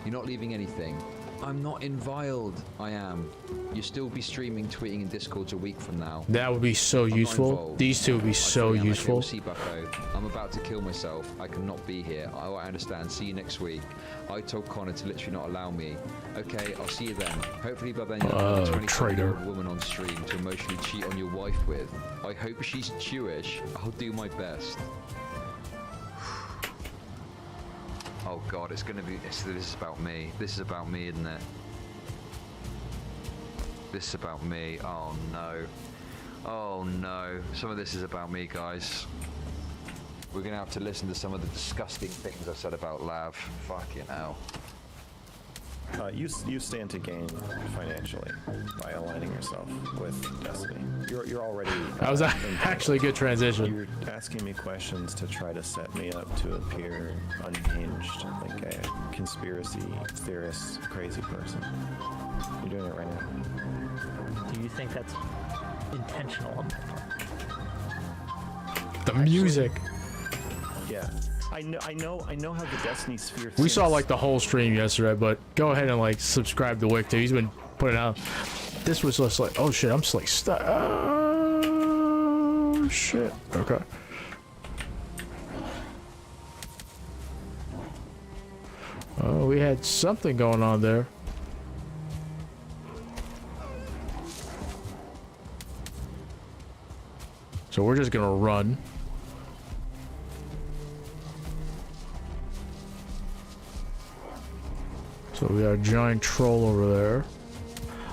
You're not leaving anything. I'm not inviled. I am. You'll still be streaming, tweeting, and Discords a week from now. That would be so I'm not useful. involved. These two would be so Okay, useful. Okay, see, Bucko. I'm about to kill myself. I cannot be here. I understand. See you next week. I told Connor to literally not allow me. Okay, I'll see you then. Hopefully by then you'll have a 25-year-old woman on stream to emotionally cheat on your wife with. I hope she's Jewish. I'll do my best. Oh God, it's gonna be. This is about me. This is about me, isn't it? This is about me. Oh no. Oh no. Some of this is about me, guys. We're gonna have to listen to some of the disgusting things I've said about Lav. Fucking hell. You stand to gain financially by aligning yourself with Destiny. You're already. That was actually a good transition. You're asking me questions to try to set me up to appear unhinged, like a conspiracy theorist, crazy person. You're doing it right now. Do you think that's intentional on my part? The music. Yeah. I know how the Destiny sphere. We saw thinks. like the whole stream yesterday, but go ahead and like subscribe to Wick too. He's been putting out. This was just like, oh shit, I'm just like, oh shit. Okay. Oh, we had something going on there. So we're just gonna run. So we got a giant troll over there.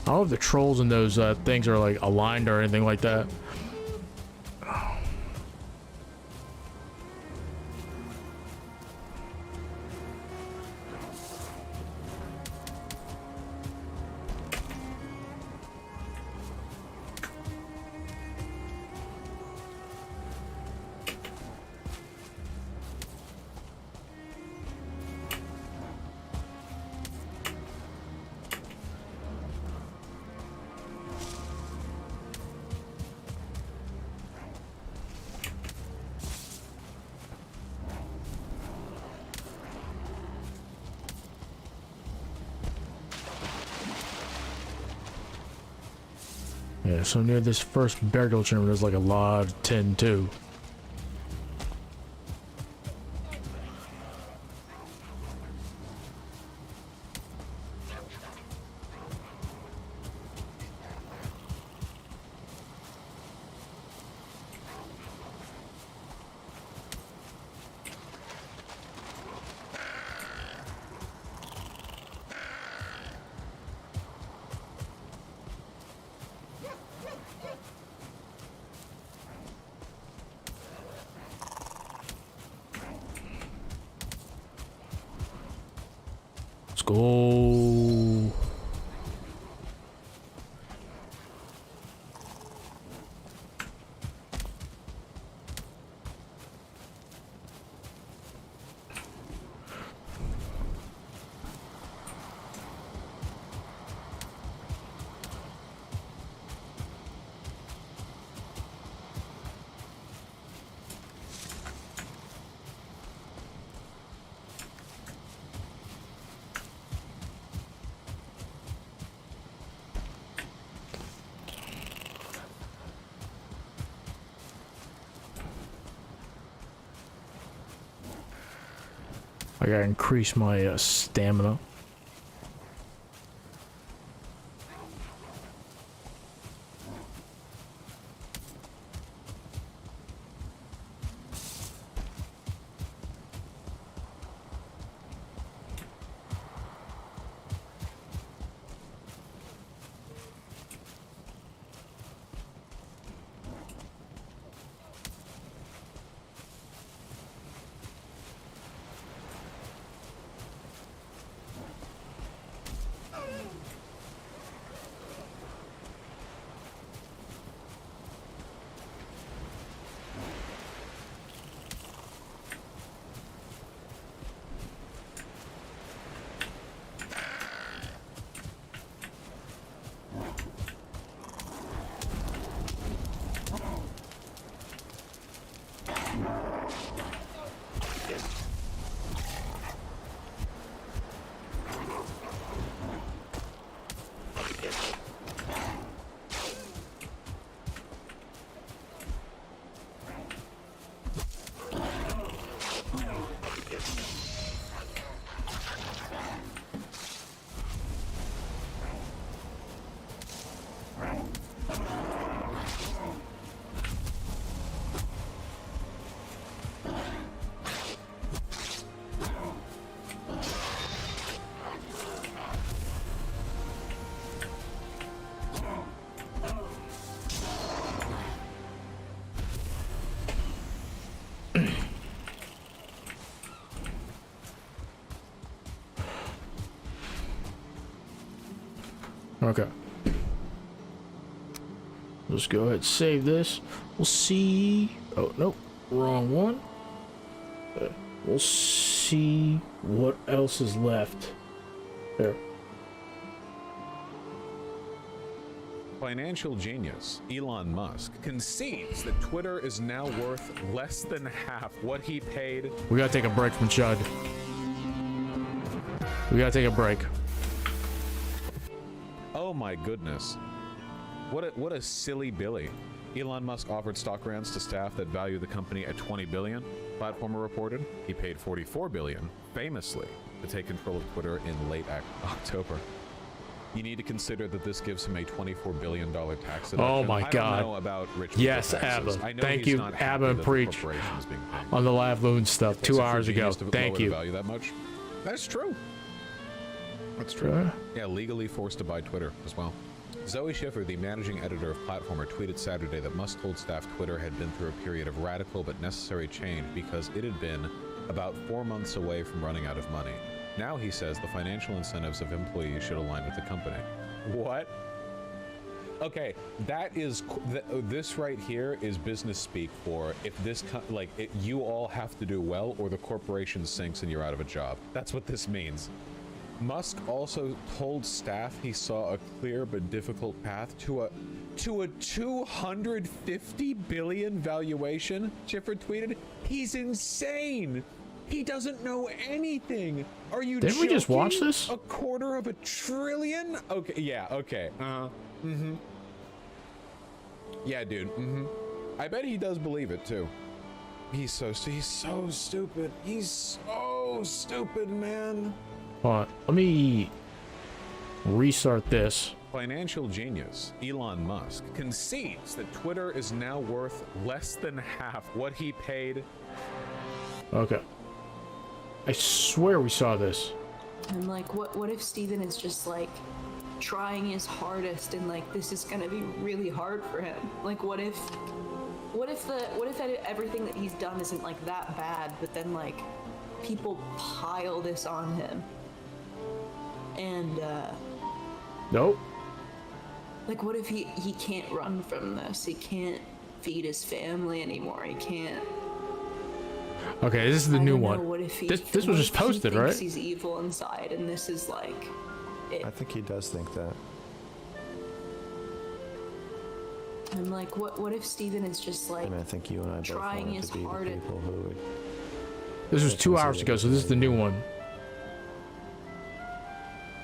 I don't know if the trolls and those things are like aligned or anything like that. Yeah, so near this first burial chamber, there's like a lot of tin too. go. I gotta increase my stamina. Okay. Let's go ahead and save this. We'll see. Oh, nope. Wrong one. We'll see what else is left. There. Financial genius Elon Musk concedes that Twitter is now worth less than half what he paid. We gotta take a break from Chud. We gotta take a break. Oh my goodness. What a silly Billy. Elon Musk offered stock grants to staff that value the company at $20 billion. Platformer reported he paid $44 billion, famously, to take control of Twitter in late October. You need to consider that this gives him a $24 billion tax deduction. Oh my I God. don't know about rich Yes, people taxes. Abba. I know Thank he's you, not happy Abba and that the Preach, corporation is being paid. on the Lav Loon stuff 2 hours ago. Thank you. Value that much? That's true. That's true. Yeah, legally forced to buy Twitter as well. Zoe Schiffer, the managing editor of Platformer, tweeted Saturday that Musk told staff Twitter had been through a period of radical but necessary change because it had been about 4 months away from running out of money. Now he says the financial incentives of employees should align with the company. What? Okay, that is this right here is business speak for if this you all have to do well or the corporation sinks and you're out of a job. That's what this means. Musk also told staff he saw a clear but difficult path to a $250 billion valuation. Schiffer tweeted, "He's insane. He doesn't know anything. Are you Didn't we just watch this? A $250 billion? Okay, yeah, okay. Yeah, dude. I bet he does believe it too. He's so stupid. He's so stupid, man. Hold on. Let me restart this. Financial genius Elon Musk concedes that Twitter is now worth less than half what he paid. Okay. I swear we saw this. And like, what if Steven is just like trying his hardest and like this is gonna be really hard for him? Like, what if everything that he's done isn't like that bad, but then like people pile this on him? And Nope. like, what if he can't run from this? He can't feed his family anymore. He can't. Okay, this is the I new don't know, one. what if he, This was what just if he posted, thinks right? He's evil inside, and this is like it. I think he does think that. I'm like, what if Steven is just like I mean, I think you and I both trying wanted his to be the hardest? people who would. This was 2 hours ago, so this is the new one.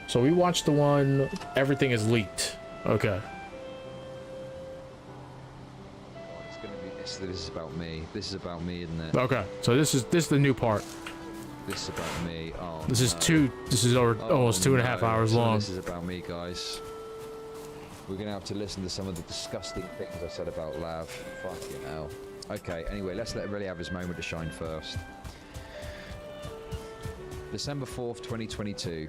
So we watched the one, everything is leaked. Okay. It's gonna be this. This is about me. This is about me, isn't it? Okay, so this is the new part. This is about me. Oh. This is no. this is over almost 2.5 no. hours So long. This is about me, guys. We're gonna have to listen to some of the disgusting things I said about Lav. Fucking hell. Okay, anyway, let's let Relly have his moment to shine first. December 4th, 2022.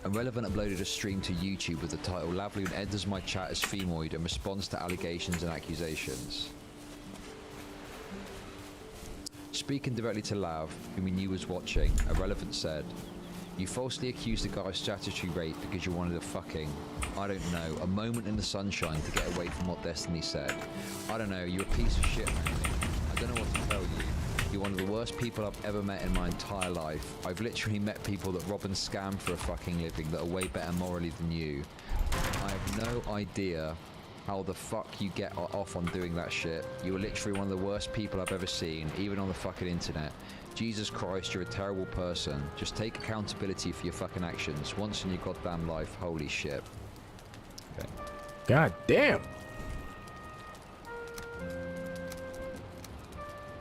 Irrelevant uploaded a stream to YouTube with the title Lavloon enters my chat as femoid in response to allegations and accusations. Speaking directly to Lav, whom he knew was watching, Irrelevant said, "You falsely accused a guy of statutory rape because you wanted a fucking, I don't know, a moment in the sunshine to get away from what Destiny said. I don't know, you're a piece of shit, man. I don't know what to tell you. You're one of the worst people I've ever met in my entire life. I've literally met people that rob and scam for a fucking living that are way better morally than you. I have no idea how the fuck you get off on doing that shit. You are literally one of the worst people I've ever seen, even on the fucking internet. Jesus Christ, you're a terrible person. Just take accountability for your fucking actions once in your goddamn life. Holy shit." Okay. God damn.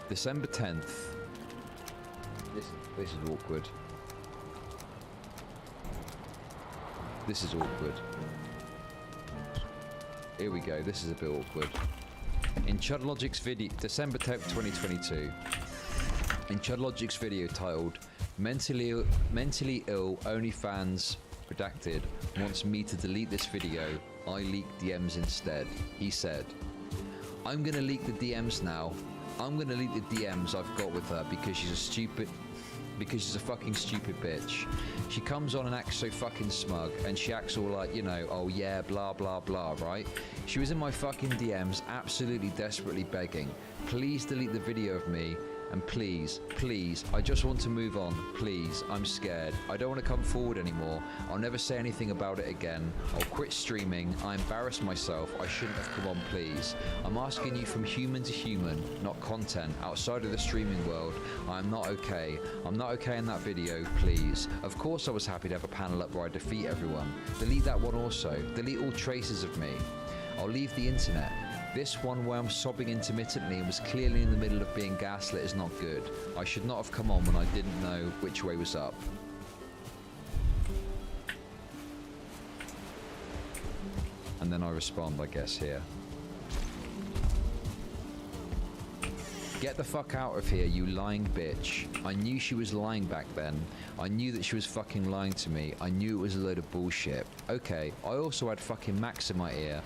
December 10th. This is awkward. This is awkward. Here we go. This is a bit awkward. In Chudlogic's video, December 10th, 2022. In Chudlogic's video titled Mentally Ill OnlyFans Redacted wants me to delete this video, I leaked DMs instead. He said, "I'm gonna leak the DMs now. I'm gonna leak the DMs I've got with her because she's a fucking stupid bitch. She comes on and acts so fucking smug, and she acts all like, you know, oh yeah, blah blah blah, right? She was in my fucking DMs absolutely desperately begging, please delete the video of me, and please, I just want to move on, please, I'm scared. I don't want to come forward anymore. I'll never say anything about it again. I'll quit streaming. I embarrassed myself. I shouldn't have come on, please. I'm asking you from human to human, not content, outside of the streaming world. I'm not okay. I'm not okay in that video, please. Of course I was happy to have a panel up where I defeat everyone. Delete that one also. Delete all traces of me. I'll leave the internet. This one where I'm sobbing intermittently and was clearly in the middle of being gaslit is not good. I should not have come on when I didn't know which way was up." And then I respond, I guess, here. "Get the fuck out of here, you lying bitch. I knew she was lying back then. I knew that she was fucking lying to me. I knew it was a load of bullshit. Okay, I also had fucking Max in my ear.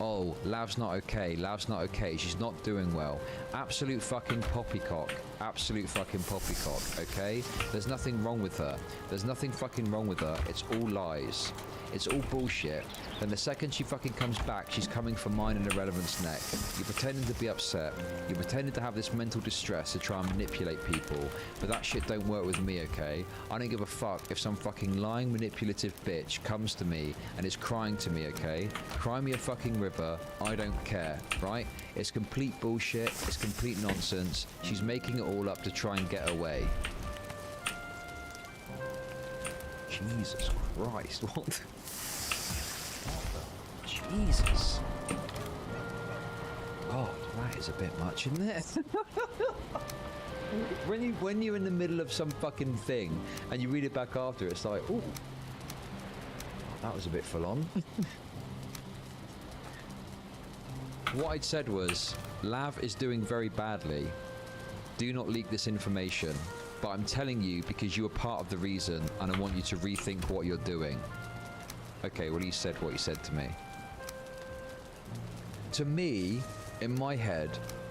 Oh, Lav's not okay. Lav's not okay. She's not doing well. Absolute fucking poppycock. Okay? There's nothing wrong with her. There's nothing fucking wrong with her. It's all lies. It's all bullshit. Then the second she fucking comes back, she's coming for mine and Irrelevant's neck. You're pretending to be upset. You're pretending to have this mental distress to try and manipulate people. But that shit don't work with me, okay? I don't give a fuck if some fucking lying, manipulative bitch comes to me and is crying to me, okay? Cry me a fucking river. I don't care, right? It's complete bullshit. It's complete nonsense. She's making it all up to try and get away." Jesus Christ, what? Jesus. God, that is a bit much, isn't it? when you're in the middle of some fucking thing and you read it back after, it's like, ooh, that was a bit full on. What I'd said was, Lav is doing very badly. Do not leak this information. But I'm telling you because you are part of the reason and I want you to rethink what you're doing. Okay, well, he said what he said to me. To me, in my head,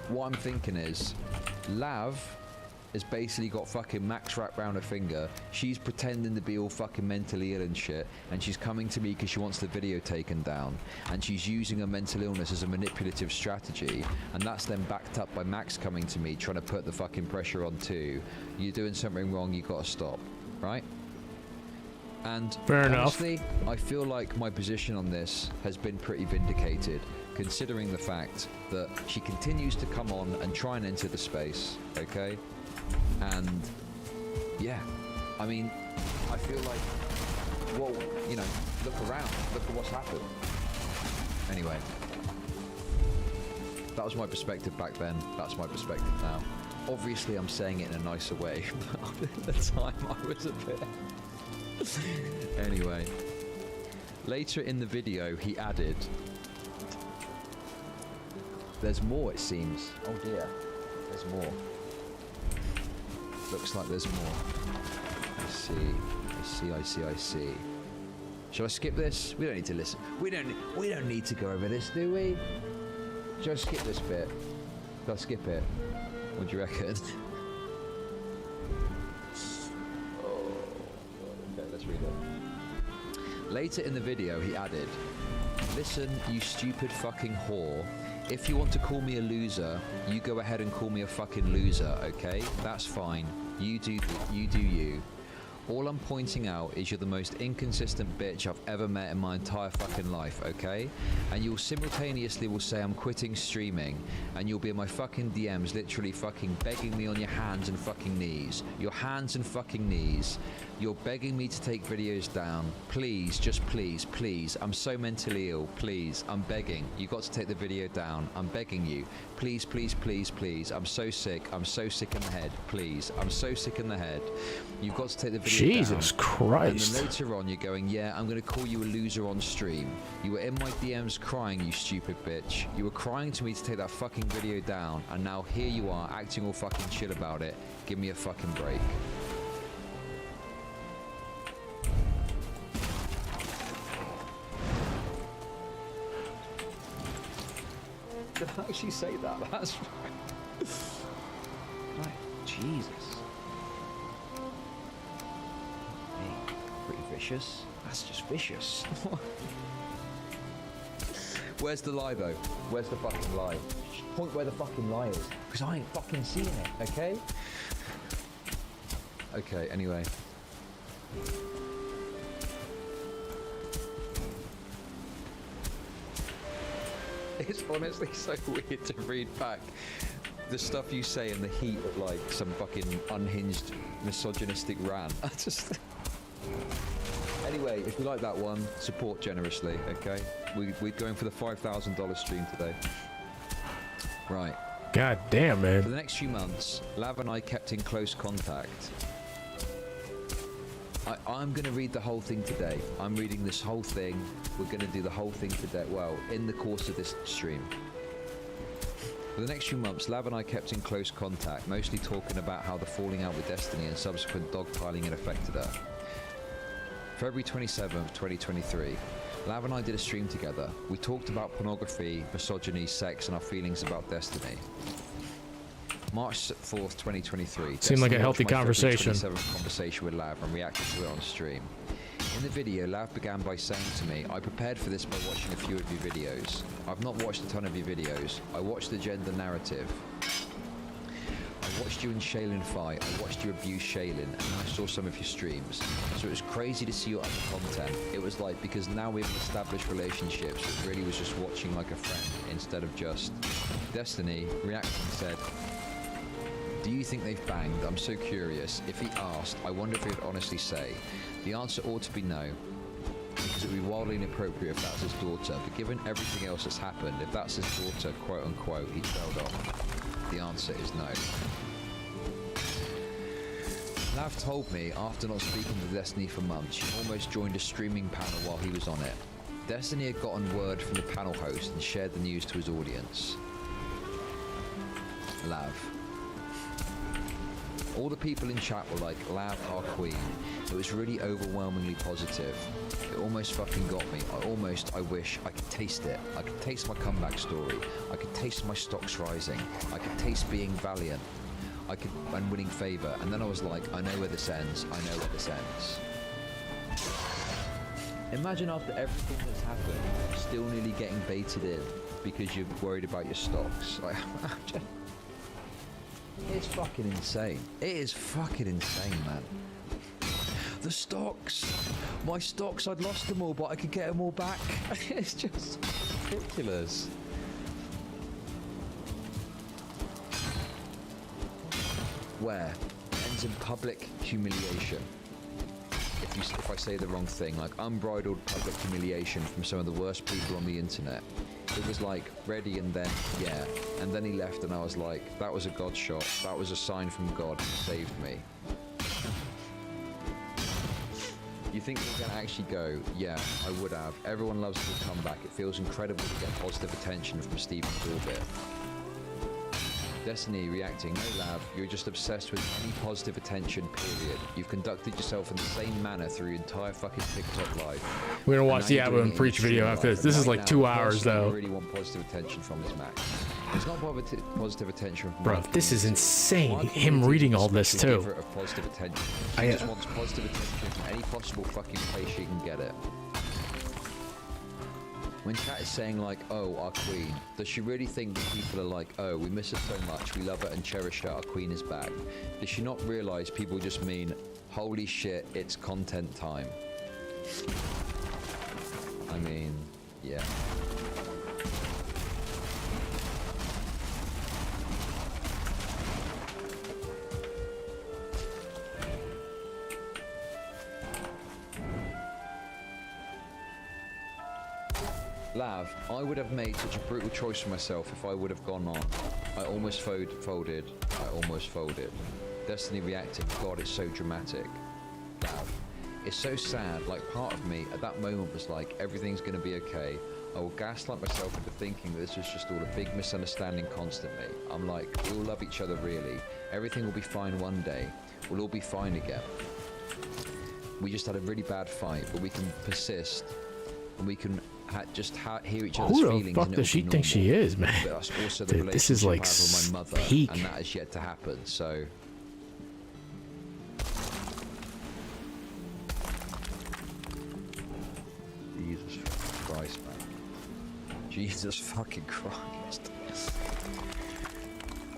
what I'm thinking is, Lav has basically got fucking Max wrapped around her finger. She's pretending to be all fucking mentally ill and shit, and she's coming to me because she wants the video taken down, and she's using her mental illness as a manipulative strategy, and that's then backed up by Max coming to me trying to put the fucking pressure on too. You're doing something wrong, you gotta stop, right? And Fair enough. honestly, I feel like my position on this has been pretty vindicated, considering the fact that she continues to come on and try and enter the space, okay? And yeah, I mean, I feel like, whoa, you know, look around, look at what's happened. Anyway, that was my perspective back then, that's my perspective now. Obviously, I'm saying it in a nicer way, but at the time I was a bit... Anyway, later in the video he added, there's more it seems. Oh dear, there's more. Looks like there's more. I see. Shall I skip this? We don't need to listen. We don't need to go over this, do we? Shall I skip this bit? Shall I skip it? What do you reckon? Later in the video, he added, listen, you stupid fucking whore. If you want to call me a loser, you go ahead and call me a fucking loser, okay? That's fine. You do you. All I'm pointing out is you're the most inconsistent bitch I've ever met in my entire fucking life, okay? And you'll simultaneously will say I'm quitting streaming, and you'll be in my fucking DMs literally fucking begging me on your hands and fucking knees. Your hands and fucking knees. You're begging me to take videos down. Please, just please, please. I'm so mentally ill. Please, I'm begging. You got to take the video down. I'm begging you. Please, please, please, please. I'm so sick. I'm so sick in the head. Please. I'm so sick in the head. You've got to take the video Jesus down. Christ. And then later on, you're going, yeah, I'm going to call you a loser on stream. You were in my DMs crying, you stupid bitch. You were crying to me to take that fucking video down. And now here you are, acting all fucking chill about it. Give me a fucking break. Did I actually say that? That's right. Jesus. Hey, pretty vicious. That's just vicious. Where's the lie though? Where's the fucking lie? Point where the fucking lie is. Because I ain't fucking seeing it, okay? Okay, anyway. It's honestly so weird to read back the stuff you say in the heat of like some fucking unhinged misogynistic rant. I just... Anyway, if you like that one, support generously, okay? We're going for the $5,000 stream today. Right. God damn, For man. the next few months, Lav and I kept in close contact. I'm going to read the whole thing today. I'm reading this whole thing. We're going to do the whole thing today, well, in the course of this stream. For the next few months, Lav and I kept in close contact, mostly talking about how the falling out with Destiny and subsequent dogpiling had affected her. February 27th, 2023, Lav and I did a stream together. We talked about pornography, misogyny, sex, and our feelings about Destiny. March 4th, 2023. Seemed like a healthy watched my February conversation. 27th conversation with Lav and reacted to it on stream. In the video, Lav began by saying to me, I prepared for this by watching a few of your videos. I've not watched a ton of your videos. I watched the gender narrative. I watched you and Shaylin fight. I watched you abuse Shaylin, and I saw some of your streams. So it was crazy to see your other content. It was like, because now we've established relationships, it really was just watching like a friend instead of just... Destiny, reacting, said, do you think they've banged? I'm so curious. If he asked, I wonder if he would honestly say. The answer ought to be no, because it would be wildly inappropriate if that's his daughter, but given everything else that's happened, if that's his daughter, quote unquote, he trailed off. The answer is no. Lav told me, after not speaking to Destiny for months, she almost joined a streaming panel while he was on it. Destiny had gotten word from the panel host and shared the news to his audience. Lav. All the people in chat were like, Lav, our queen. It was really overwhelmingly positive. It almost fucking got me. I wish I could taste it. I could taste my comeback story. I could taste my stocks rising. I could taste being valiant. and winning favor. And then I was like, I know where this ends. I know where this ends. Imagine after everything that's happened, still nearly getting baited in because you're worried about your stocks. Like, it's fucking insane. It is fucking insane, man. The stocks! My stocks, I'd lost them all, but I could get them all back. It's just ridiculous. Where? Ends in public humiliation. If I say the wrong thing, like unbridled public humiliation from some of the worst people on the internet. It was like ready and then yeah, and then he left and I was like, that was a God shot. That was a sign from God. He saved me. You think you're gonna actually go? Yeah, I would have. Everyone loves the comeback. It feels incredible to get positive attention from Stephen Corbett. Destiny reacting, no lab, you're just obsessed with any positive attention, period. You've conducted yourself in the same manner through your entire fucking TikTok life. We're gonna watch the Abba and Preach video after this. This is like 2 hours though. I really want positive attention from this match. It's not positive attention from bro, this is insane. Him reading all this too. Of positive attention. She just wants positive attention from any possible fucking place she can get it. When chat is saying like, oh, our queen, does she really think that people are like, oh, we miss her so much, we love her and cherish her, our queen is back? Does she not realize people just mean, holy shit, it's content time? I mean, yeah. Lav, I would have made such a brutal choice for myself if I would have gone on. I almost folded. I almost folded. Destiny reacting. God, it's so dramatic. Lav, it's so sad. Like, part of me at that moment was like, everything's going to be okay. I will gaslight myself into thinking that this was just all a big misunderstanding constantly. I'm like, we all love each other really. Everything will be fine one day. We'll all be fine again. We just had a really bad fight, but we can persist and we can just hear each other's feelings. Who the fuck does she think she is, man? But that's also the Dude, this is like with my mother, peak. and that is yet to happen. So Jesus Christ, man. Jesus fucking Christ.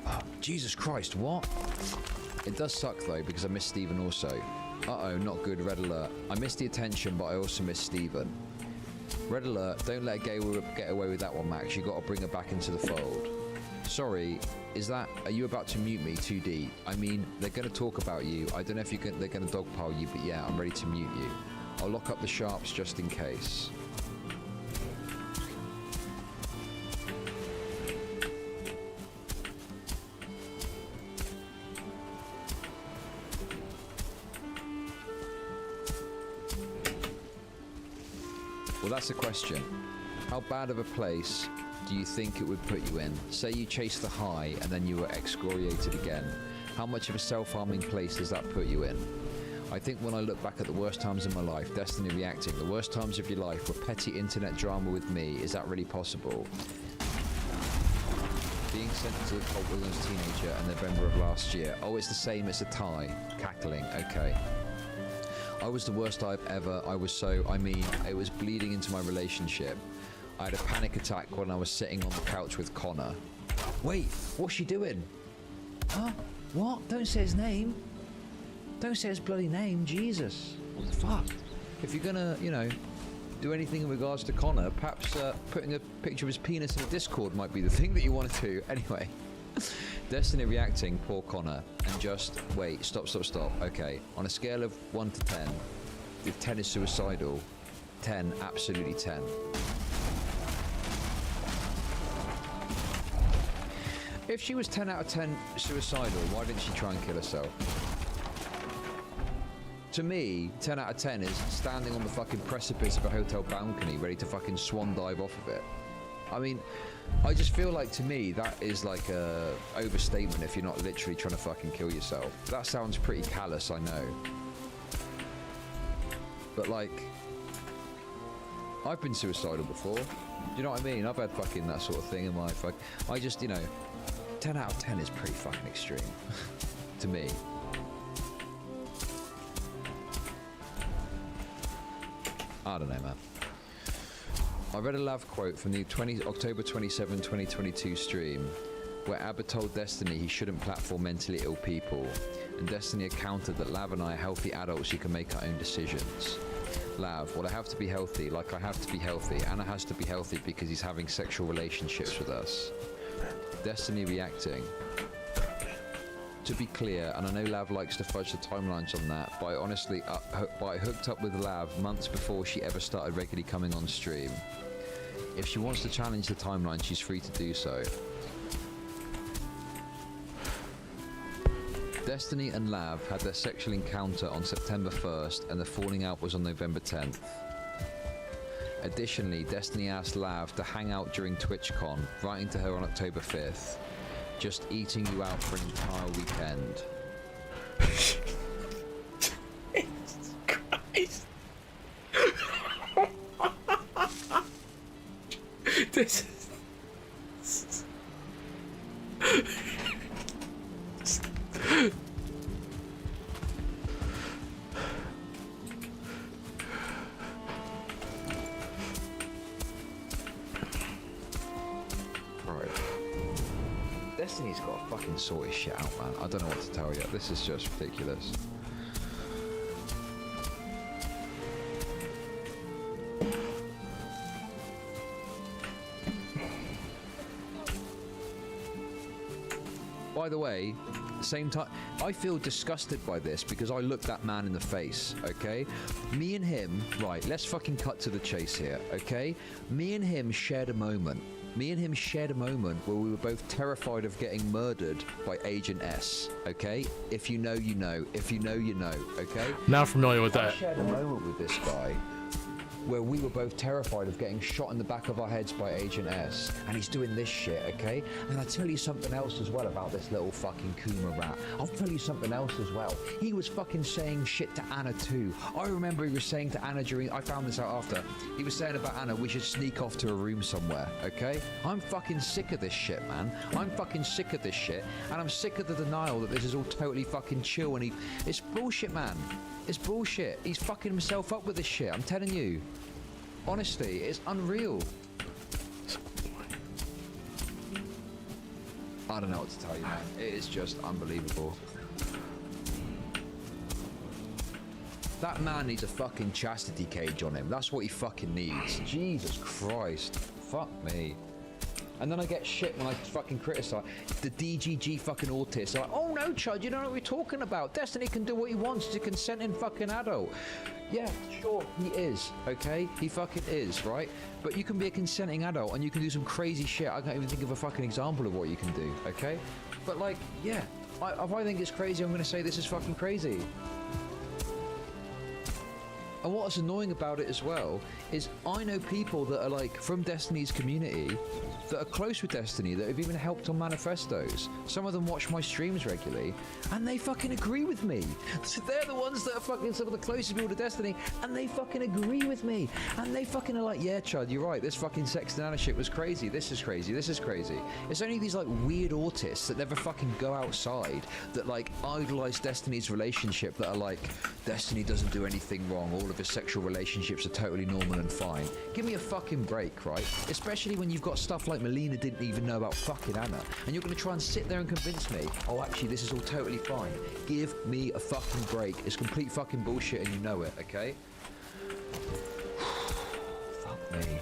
Oh, Jesus Christ, what? It does suck though, because I miss Steven also. Uh-oh, not good, red alert. I miss the attention, but I also miss Steven. Red alert, don't let get away with that one, Max. You got to bring her back into the fold. Sorry, are you about to mute me 2D? I mean, they're going to talk about you. I don't know if they're going to dogpile you, but yeah, I'm ready to mute you. I'll lock up the sharps just in case. Well, that's the question. How bad of a place do you think it would put you in? Say you chase the high and then you were excoriated again. How much of a self-harming place does that put you in? I think when I look back at the worst times in my life, Destiny reacting, the worst times of your life were petty internet drama with me. Is that really possible? Being sent to the cult as a teenager in November of last year. Oh, it's the same as a tie. Cackling, okay. I was the worst I've ever. It was bleeding into my relationship. I had a panic attack when I was sitting on the couch with Connor. Wait, what's she doing? Huh? What? Don't say his name. Don't say his bloody name, Jesus. What the fuck? If you're gonna, do anything in regards to Connor, perhaps putting a picture of his penis in a Discord might be the thing that you want to do. Anyway. Destiny reacting, poor Connor, and just, wait, stop. Okay, on a scale of 1 to 10, if 10 is suicidal, 10, absolutely 10. If she was 10 out of 10 suicidal, why didn't she try and kill herself? To me, 10 out of 10 is standing on the fucking precipice of a hotel balcony ready to fucking swan dive off of it. I mean, I just feel like, to me, that is like a overstatement if you're not literally trying to fucking kill yourself. That sounds pretty callous, I know. But like, I've been suicidal before. Do you know what I mean? I've had fucking that sort of thing in life. Like, I just, 10 10 out of 10 is pretty fucking extreme. To me. I don't know, man. I read a Lav quote from the October 27, 2022 stream where Abba told Destiny he shouldn't platform mentally ill people, and Destiny countered that Lav and I are healthy adults who can make our own decisions. Lav, well, I have to be healthy, like I have to be healthy. Anna has to be healthy because he's having sexual relationships with us. Destiny reacting. To be clear, and I know Lav likes to fudge the timelines on that, but I hooked up with Lav months before she ever started regularly coming on stream. If she wants to challenge the timeline, she's free to do so. Destiny and Lav had their sexual encounter on September 1st, and the falling out was on November 10th. Additionally, Destiny asked Lav to hang out during TwitchCon, writing to her on October 5th. Just eating you out for an entire weekend. Jesus Christ. This is... Right. Destiny's got to fucking sort his shit out, man. I don't know what to tell you. This is just ridiculous. By the way, same time, I feel disgusted by this because I looked that man in the face, okay? Me and him, right, let's fucking cut to the chase here, okay? Me and him shared a moment. Me and him shared a moment where we were both terrified of getting murdered by Agent S, okay? If you know, you know. If you know, you know, okay? Not familiar with I that. shared a moment with this guy where we were both terrified of getting shot in the back of our heads by Agent S, and he's doing this shit, okay? And I'll tell you something else as well about this little fucking Kuma rat. I'll tell you something else as well. He was fucking saying shit to Anna too. I remember he was saying to Anna I found this out after, he was saying about Anna, we should sneak off to a room somewhere, okay? I'm fucking sick of this shit, man. I'm fucking sick of this shit, and I'm sick of the denial that this is all totally fucking chill, and it's bullshit, man. It's bullshit. He's fucking himself up with this shit, I'm telling you. Honestly, it's unreal. I don't know what to tell you, man. It is just unbelievable. That man needs a fucking chastity cage on him. That's what he fucking needs. Jesus Christ. Fuck me. And then I get shit when I fucking criticize the DGG fucking autists. They're like, oh no, Chud, you don't know what we're talking about. Destiny can do what he wants. He's a consenting fucking adult. Yeah, sure, he is, okay? He fucking is, right? But you can be a consenting adult and you can do some crazy shit. I can't even think of a fucking example of what you can do, okay? But like, yeah, if I think it's crazy, I'm gonna say this is fucking crazy. And what's annoying about it as well is I know people that are like from Destiny's community that are close with Destiny that have even helped on manifestos. Some of them watch my streams regularly and they fucking agree with me. So they're the ones that are fucking some of the closest people to Destiny and they fucking agree with me. And they fucking are like, yeah, Chud, you're right. This fucking sex and Anna shit was crazy. This is crazy. This is crazy. It's only these like weird autists that never fucking go outside that like idolize Destiny's relationship that are like, Destiny doesn't do anything wrong. All of his sexual relationships are totally normal and fine. Give me a fucking break, right? Especially when you've got stuff like Melina didn't even know about fucking Anna, and you're gonna try and sit there and convince me, oh, actually, this is all totally fine. Give me a fucking break. It's complete fucking bullshit, and you know it, okay? Fuck me.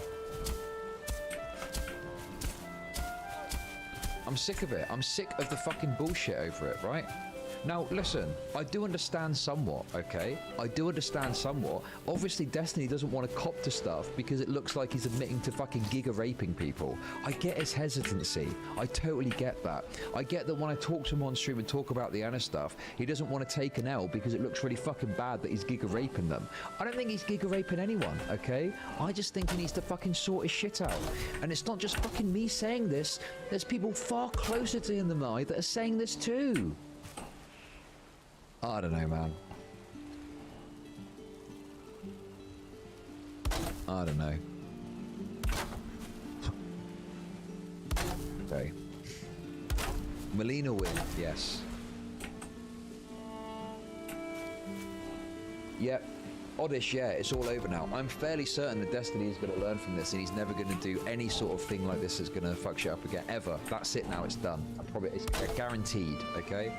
I'm sick of it. I'm sick of the fucking bullshit over it, right? Now, listen, I do understand somewhat, okay? I do understand somewhat. Obviously, Destiny doesn't want to cop to stuff because it looks like he's admitting to fucking giga-raping people. I get his hesitancy. I totally get that. I get that when I talk to him on stream and talk about the Anna stuff, he doesn't want to take an L because it looks really fucking bad that he's giga-raping them. I don't think he's giga-raping anyone, okay? I just think he needs to fucking sort his shit out. And it's not just fucking me saying this. There's people far closer to him than I that are saying this too. I don't know, man. I don't know. Okay. Melina win, yes. Yep. Oddish, yeah, it's all over now. I'm fairly certain that Destiny is going to learn from this and he's never going to do any sort of thing like this that's going to fuck shit up again, ever. That's it now, it's done. It's guaranteed, okay?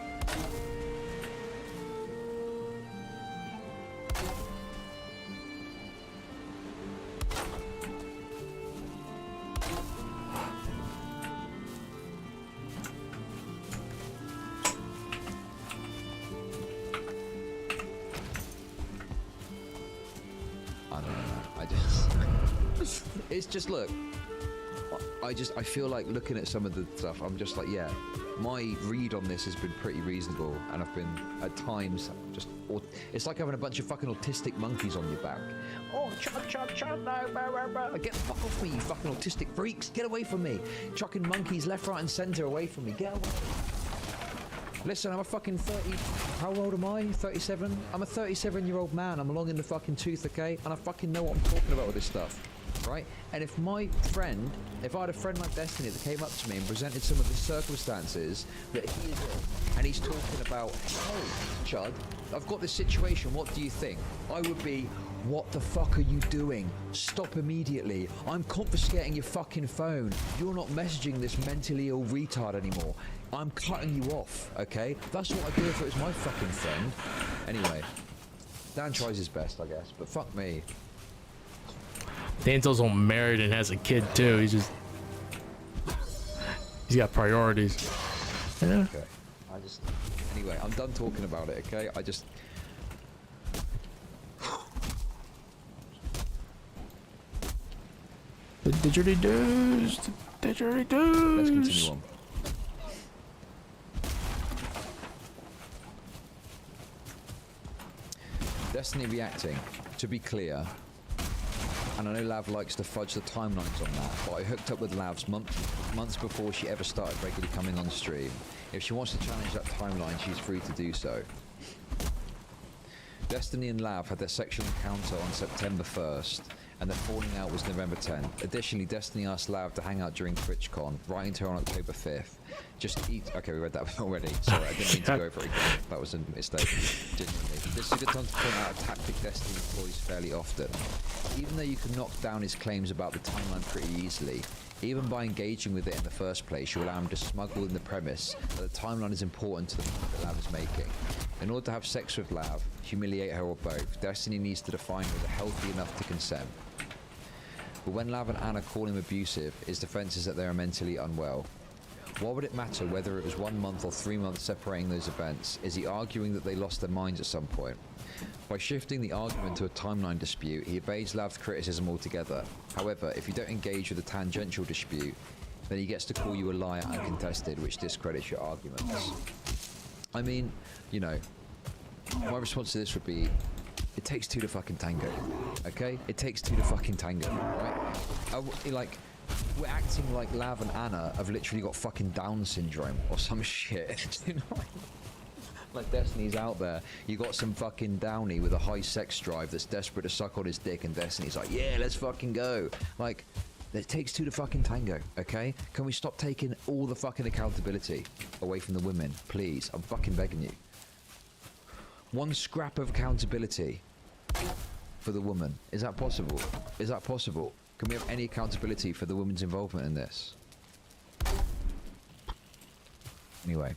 It's just, look, I feel like looking at some of the stuff, I'm just like, yeah, my read on this has been pretty reasonable, and I've been, at times, just, it's like having a bunch of fucking autistic monkeys on your back. Oh, chug, no, blah, blah. Get the fuck off me, you fucking autistic freaks, get away from me. Chucking monkeys left, right, and centre away from me, get away. Listen, I'm a fucking 30, how old am I? 37? I'm a 37-year-old man, I'm long in the fucking tooth, okay? And I fucking know what I'm talking about with this stuff. Right? And if I had a friend like Destiny that came up to me and presented some of the circumstances that he is in, and he's talking about, oh, Chud, I've got this situation, what do you think? I would be, what the fuck are you doing? Stop immediately. I'm confiscating your fucking phone. You're not messaging this mentally ill retard anymore. I'm cutting you off, okay? That's what I'd do if it was my fucking friend. Anyway, Dan tries his best, I guess, but fuck me. Dantel's all married and has a kid too. He's got priorities. Yeah. Okay. Anyway, I'm done talking about it, okay? The didgeridoo-doos. Let's continue on. Destiny reacting. To be clear, and I know Lav likes to fudge the timelines on that, but I hooked up with Lavs months before she ever started regularly coming on stream. If she wants to challenge that timeline, she's free to do so. Destiny and Lav had their sexual encounter on September 1st, and their falling out was November 10th. Additionally, Destiny asked Lav to hang out during TwitchCon, writing to her on October 5th. Just eat. Okay, we read that already. Sorry, I didn't mean to go over it again. That was a mistake. Genuinely. This is a good time to point out a tactic Destiny employs fairly often. Even though you can knock down his claims about the timeline pretty easily, even by engaging with it in the first place, you allow him to smuggle in the premise that the timeline is important to the point that Lav is making. In order to have sex with Lav, humiliate her or both, Destiny needs to define whether healthy enough to consent. But when Lav and Anna call him abusive, his defense is that they are mentally unwell. Why would it matter whether it was 1 month or 3 months separating those events? Is he arguing that they lost their minds at some point? By shifting the argument to a timeline dispute, he evades Lav's criticism altogether. However, if you don't engage with a tangential dispute, then he gets to call you a liar uncontested, which discredits your arguments. I mean, you know, my response to this would be, it takes two to fucking tango, okay? It takes two to fucking tango, right? Like, we're acting like Lav and Anna have literally got fucking Down syndrome or some shit. You know? Like Destiny's out there, you got some fucking downy with a high sex drive that's desperate to suck on his dick, and Destiny's like, yeah, let's fucking go. Like, it takes two to fucking tango, okay? Can we stop taking all the fucking accountability away from the women, please? I'm fucking begging you. One scrap of accountability for the woman. Is that possible? Is that possible? Can we have any accountability for the woman's involvement in this? Anyway.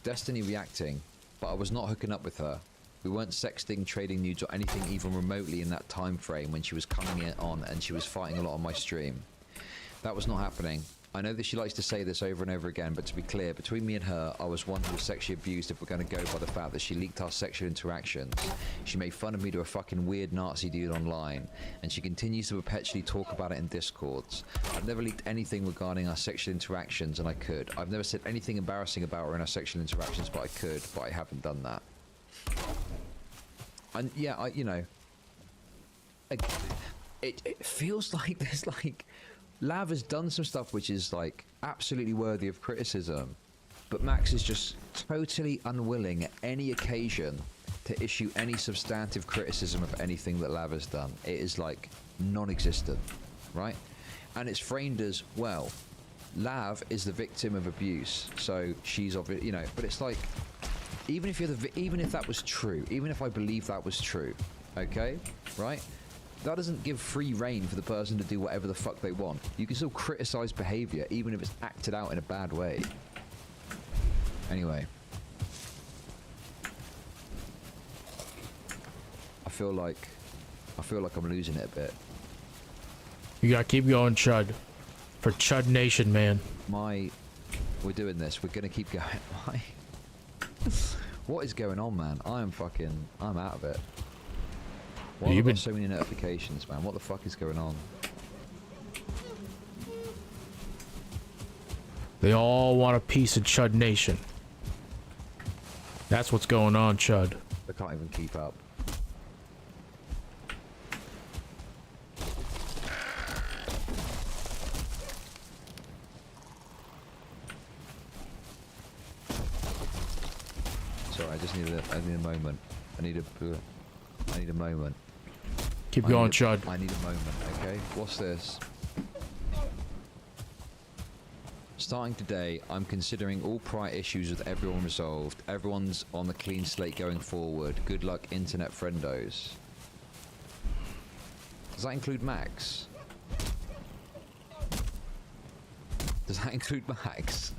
Destiny reacting, but I was not hooking up with her. We weren't sexting, trading nudes, or anything even remotely in that time frame when she was coming on and she was fighting a lot on my stream. That was not happening. I know that she likes to say this over and over again, but to be clear, between me and her, I was one who was sexually abused if we're going to go by the fact that she leaked our sexual interactions. She made fun of me to a fucking weird Nazi dude online, and she continues to perpetually talk about it in Discords. I've never leaked anything regarding our sexual interactions, and I could. I've never said anything embarrassing about her in our sexual interactions, but I could, but I haven't done that. And yeah, you know, it feels like there's like, Lav has done some stuff which is like absolutely worthy of criticism, but Max is just totally unwilling at any occasion to issue any substantive criticism of anything that Lav has done. It is like non-existent, right? And it's framed as, well, Lav is the victim of abuse, so she's obviously, you know, but it's like, even if that was true, even if I believe that was true, okay, right? That doesn't give free reign for the person to do whatever the fuck they want. You can still criticize behavior, even if it's acted out in a bad way. Anyway. I feel like I'm losing it a bit. You gotta keep going, Chud. For Chud Nation, man. We're doing this. We're gonna keep going. What is going on, man? I'm out of it. Why have I got so many notifications, man? What the fuck is going on? They all want a piece of Chud Nation. That's what's going on, Chud. I can't even keep up. Sorry, I need a moment. I need a moment. Keep going, Chud. I need a moment, okay? What's this? Starting today, I'm considering all prior issues with everyone resolved. Everyone's on the clean slate going forward. Good luck, internet friendos. Does that include Max? Does that include Max?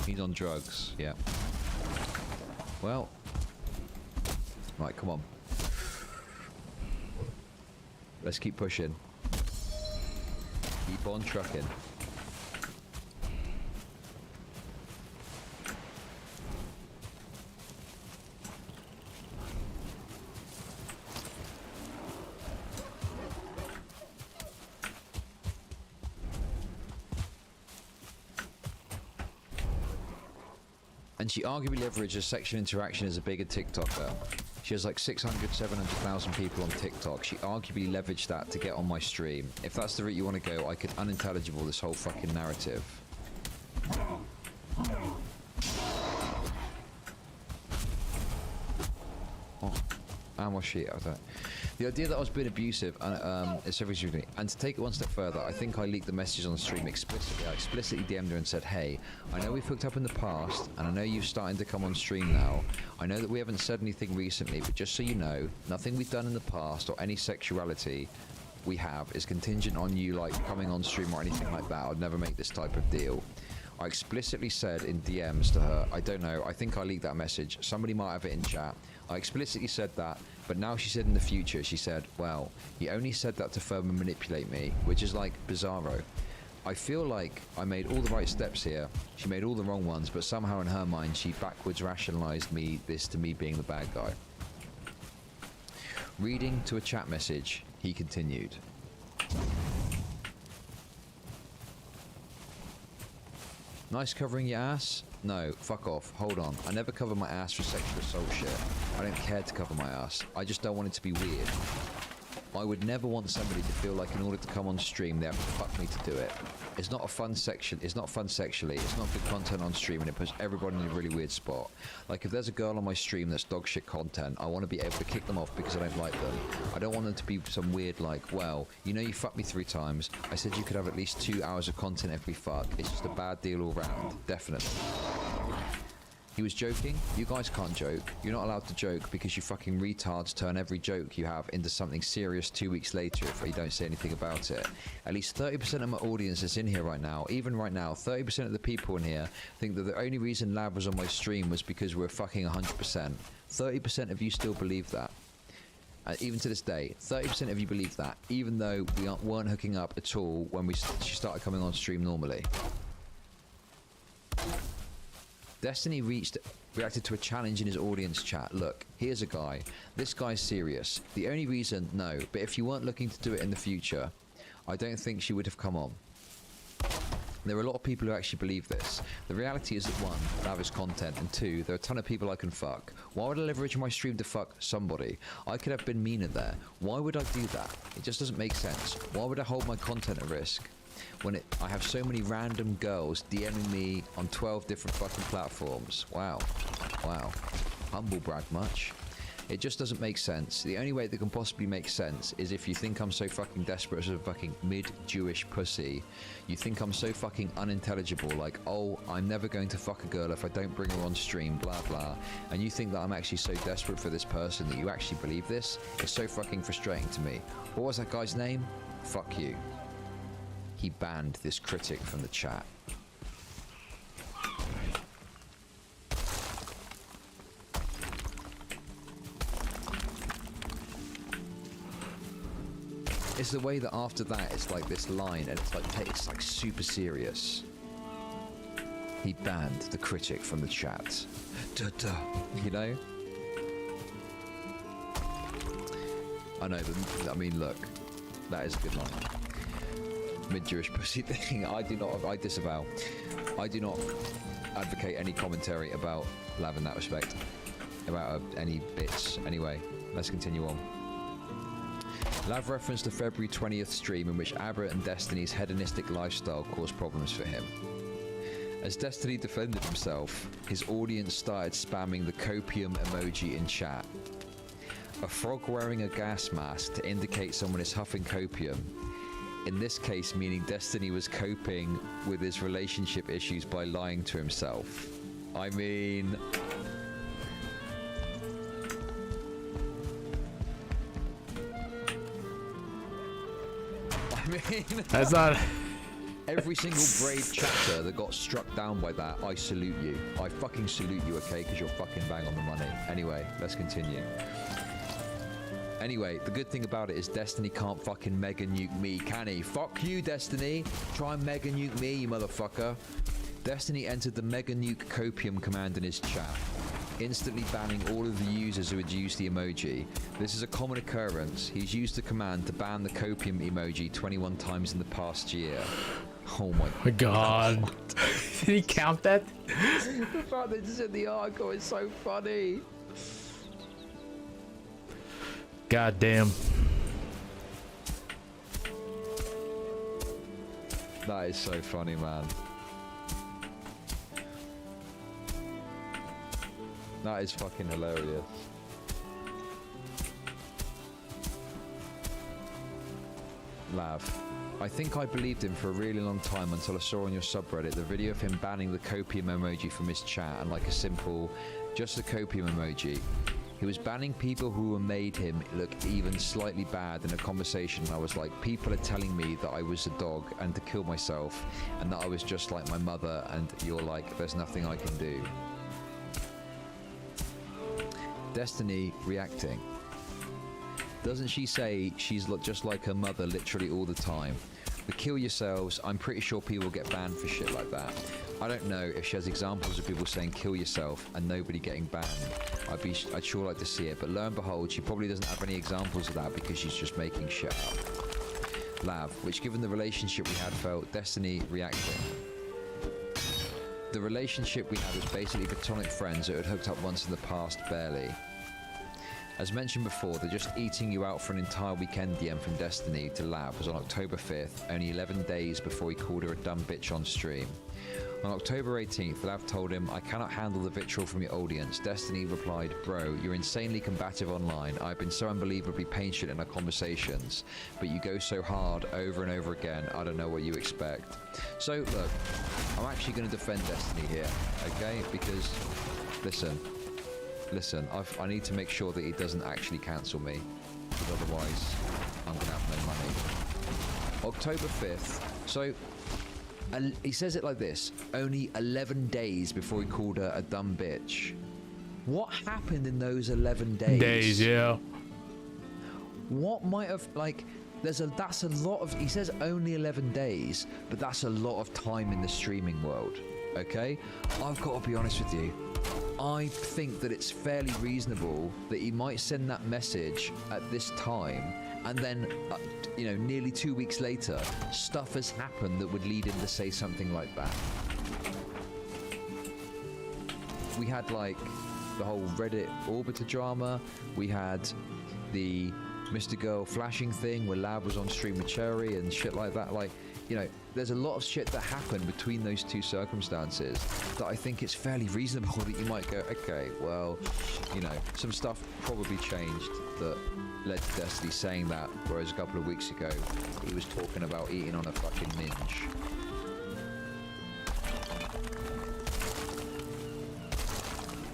He's on drugs, yeah. Well, right, come on. Let's keep pushing. Keep on trucking. And she arguably leverages sexual interaction as a bigger TikToker. She has like 600, 700,000 people on TikTok. She arguably leveraged that to get on my stream. If that's the route you want to go, I could unintelligible this whole fucking narrative. Oh, and what's she? I don't. The idea that I was being abusive is everything. And to take it one step further, I think I leaked the messages on the stream explicitly. I explicitly DM'd her and said, hey, I know we've hooked up in the past, and I know you're starting to come on stream now. I know that we haven't said anything recently, but just so you know, nothing we've done in the past or any sexuality we have is contingent on you like coming on stream or anything like that. I'd never make this type of deal. I explicitly said in DMs to her, I don't know, I think I leaked that message. Somebody might have it in chat. I explicitly said that, but now she said in the future, she said, well, he only said that to further manipulate me, which is like bizarro. I feel like I made all the right steps here. She made all the wrong ones, but somehow in her mind, she backwards rationalized this to me being the bad guy. Reading to a chat message, he continued. Nice covering your ass? No, fuck off. Hold on. I never cover my ass for sexual assault shit. I don't care to cover my ass. I just don't want it to be weird. I would never want somebody to feel like in order to come on stream they have to fuck me to do it. It's not fun sexually. It's not good content on stream, and it puts everybody in a really weird spot. Like if there's a girl on my stream that's dog shit content, I want to be able to kick them off because I don't like them. I don't want them to be some weird like, well, you know you fucked me 3 times. I said you could have at least 2 hours of content every fuck. It's just a bad deal all round. Definitely. He was joking. You guys can't joke. You're not allowed to joke because you fucking retards turn every joke you have into something serious 2 weeks later if you don't say anything about it. At least 30% of my audience that's in here right now, even right now, 30% of the people in here think that the only reason Lab was on my stream was because we're fucking 100%. 30% of you still believe that. Even to this day, 30% of you believe that, even though we weren't hooking up at all when she started coming on stream normally. Destiny reacted to a challenge in his audience chat. Look, here's a guy. This guy's serious. The only reason, no, but if you weren't looking to do it in the future, I don't think she would have come on. There are a lot of people who actually believe this. The reality is that 1, Lav is content, and 2, there are a ton of people I can fuck. Why would I leverage my stream to fuck somebody? I could have been meaner there. Why would I do that? It just doesn't make sense. Why would I hold my content at risk when I have so many random girls DMing me on 12 different fucking platforms? Wow. Wow. Humble brag much. It just doesn't make sense. The only way that can possibly make sense is if you think I'm so fucking desperate as a fucking mid-Jewish pussy. You think I'm so fucking unintelligible, like, oh, I'm never going to fuck a girl if I don't bring her on stream, blah, blah. And you think that I'm actually so desperate for this person that you actually believe this? It's so fucking frustrating to me. What was that guy's name? Fuck you. He banned this critic from the chat. It's the way that after that it's like this line and it's like super serious. He banned the critic from the chat. Duh, duh. You know? I know, but I mean, look, that is a good line. Mid-Jewish pussy thing. I disavow. I do not advocate any commentary about Lav in that respect. About any bits. Anyway, let's continue on. Lav referenced the February 20th stream in which Abra and Destiny's hedonistic lifestyle caused problems for him. As Destiny defended himself, his audience started spamming the copium emoji in chat. A frog wearing a gas mask to indicate someone is huffing copium. In this case, meaning Destiny was coping with his relationship issues by lying to himself. I mean... That's not... Every single brave chatter that got struck down by that, I salute you. I fucking salute you, okay? Because you're fucking bang on the money. Anyway, let's continue. Anyway, the good thing about it is Destiny can't fucking mega nuke me, can he? Fuck you, Destiny. Try and mega nuke me, you motherfucker. Destiny entered the mega nuke copium command in his chat, instantly banning all of the users who had used the emoji. This is a common occurrence. He's used the command to ban the copium emoji 21 times in the past year. Oh my God. Did he count that? The fact that it's in the article is so funny. God damn. That is so funny, man. That is fucking hilarious. Lav. I think I believed him for a really long time until I saw on your subreddit the video of him banning the copium emoji from his chat and like a simple, just the copium emoji. He was banning people who made him look even slightly bad in a conversation. I was like, people are telling me that I was a dog and to kill myself and that I was just like my mother, and you're like, there's nothing I can do. Destiny reacting. Doesn't she say she's just like her mother literally all the time? But kill yourselves, I'm pretty sure people get banned for shit like that. I don't know if she has examples of people saying kill yourself and nobody getting banned. I'd sure like to see it, but lo and behold, she probably doesn't have any examples of that because she's just making shit up. Lav, which given the relationship we had felt Destiny reacting. The relationship we had was basically platonic friends that had hooked up once in the past, barely. As mentioned before, they're just eating you out for an entire weekend DM from Destiny to Lav was on October 5th, only 11 days before he called her a dumb bitch on stream. On October 18th, Lav told him, I cannot handle the vitriol from your audience. Destiny replied, bro, you're insanely combative online. I've been so unbelievably patient in our conversations, but you go so hard over and over again, I don't know what you expect. So, look, I'm actually going to defend Destiny here, okay? Because, listen, I need to make sure that he doesn't actually cancel me, because otherwise I'm going to have no money. October 5th, so he says it like this, only 11 days before he called her a dumb bitch. What happened in those 11 days? Yeah. What might have, like, that's a lot of, he says only 11 days, but that's a lot of time in the streaming world. okay? I've got to be honest with you. I think that it's fairly reasonable that he might send that message at this time, and then, you know, nearly 2 weeks later, stuff has happened that would lead him to say something like that. We had, like, the whole Reddit Orbiter drama. We had the Mr.Girl flashing thing where Lab was on stream with Cherry and shit like that. Like, you know, there's a lot of shit that happened between those two circumstances that I think it's fairly reasonable that you might go, okay, well, you know, some stuff probably changed that led to Destiny saying that, whereas a couple of weeks ago he was talking about eating on a fucking minge.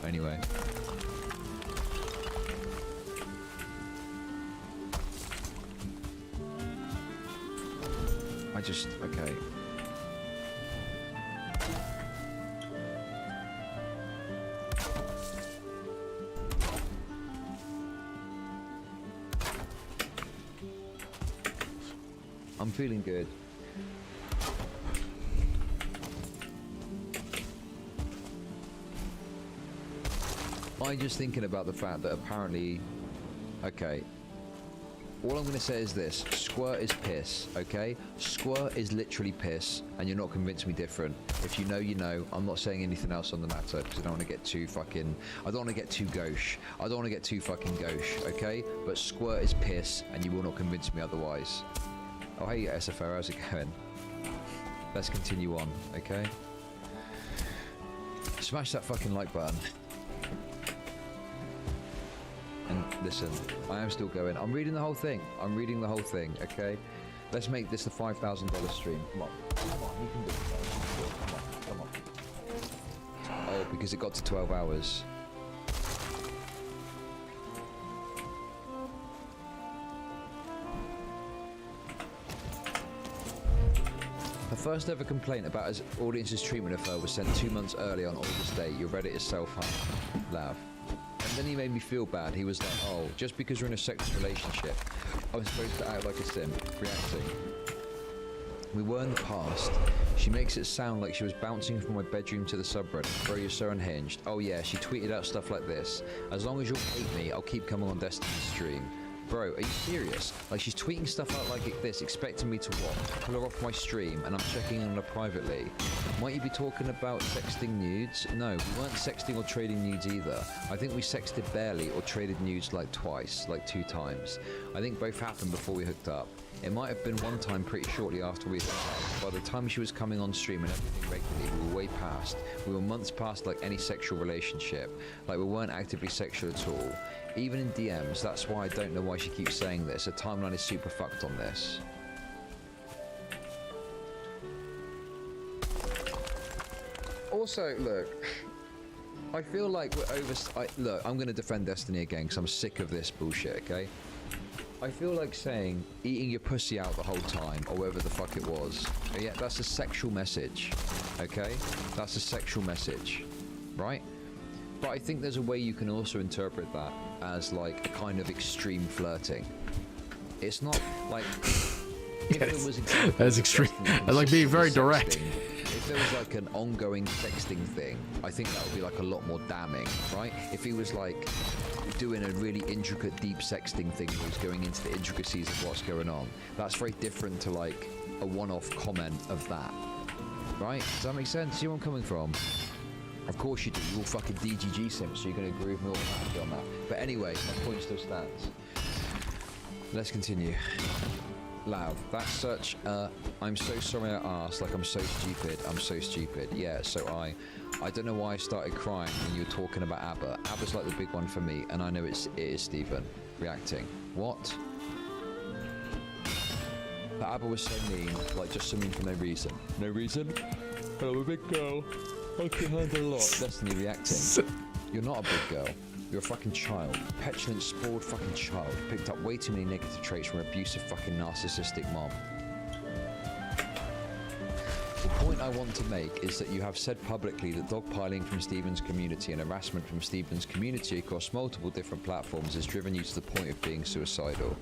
Anyway. Okay. I'm feeling good. I'm just thinking about the fact that apparently, okay, all I'm going to say is this: squirt is piss, okay? Squirt is literally piss, and you're not convincing me different. If you know, you know. I'm not saying anything else on the matter because I don't want to get too fucking. I don't want to get too gauche. I don't want to get too fucking gauche, okay? But squirt is piss, and you will not convince me otherwise. Oh, hey, SFO, how's it going? Let's continue on, okay? Smash that fucking like button. And listen, I am still going. I'm reading the whole thing. I'm reading the whole thing, okay? Let's make this a $5,000 stream. Come on. Come on, you can do it. Come on. Come on. Oh, because it got to 12 hours. Her first ever complaint about his audience's treatment of her was sent 2 months early on August 8. Your Reddit is self-harm. Laugh. And then he made me feel bad. He was like, oh, just because we're in a sexual relationship, I was supposed to act like a simp, reacting. We were in the past. She makes it sound like she was bouncing from my bedroom to the subreddit. Bro, you're so unhinged. Oh yeah, she tweeted out stuff like this. As long as you'll hate me, I'll keep coming on Destiny's stream. Bro, are you serious? Like, she's tweeting stuff out like this, expecting me to what? Pull her off my stream, and I'm checking on her privately. Might you be talking about sexting nudes? No, we weren't sexting or trading nudes either. I think we sexted barely or traded nudes like twice, like 2 times. I think both happened before we hooked up. It might have been one time pretty shortly after we hooked up. By the time she was coming on stream and everything regularly, we were way past. We were months past like any sexual relationship. Like, we weren't actively sexual at all. Even in DMs, that's why I don't know why she keeps saying this. Her timeline is super fucked on this. Also, look, I feel like we're look, I'm going to defend Destiny again because I'm sick of this bullshit, okay? I feel like saying eating your pussy out the whole time, or whatever the fuck it was. Yeah, that's a sexual message, okay? That's a sexual message, right? But I think there's a way you can also interpret that as like a kind of extreme flirting. It's not like if there was that's extreme. I like being very direct. If there was like an ongoing sexting thing, I think that would be like a lot more damning, right? If he was like doing a really intricate deep sexting thing where he's going into the intricacies of what's going on, that's very different to like a one-off comment of that, right? Does that make sense? See where I'm coming from? Of course you do. You're all fucking DGG simps, so you're going to agree with me automatically on that. But anyway, my point still stands. Let's continue. Loud. That's such a... I'm so sorry I asked. Like, I'm so stupid. I'm so stupid. Yeah, so I don't know why I started crying when you were talking about ABBA. ABBA's like the big one for me, and I know it is Stephen. Reacting. What? But ABBA was so mean. Like, just so mean for no reason. No reason? But I'm a big girl. I can handle a lot. Destiny reacting. You're not a big girl. You're a fucking child. Petulant, spoiled fucking child. Picked up way too many negative traits from an abusive fucking narcissistic mom. The point I want to make is that you have said publicly that dogpiling from Stephen's community and harassment from Stephen's community across multiple different platforms has driven you to the point of being suicidal.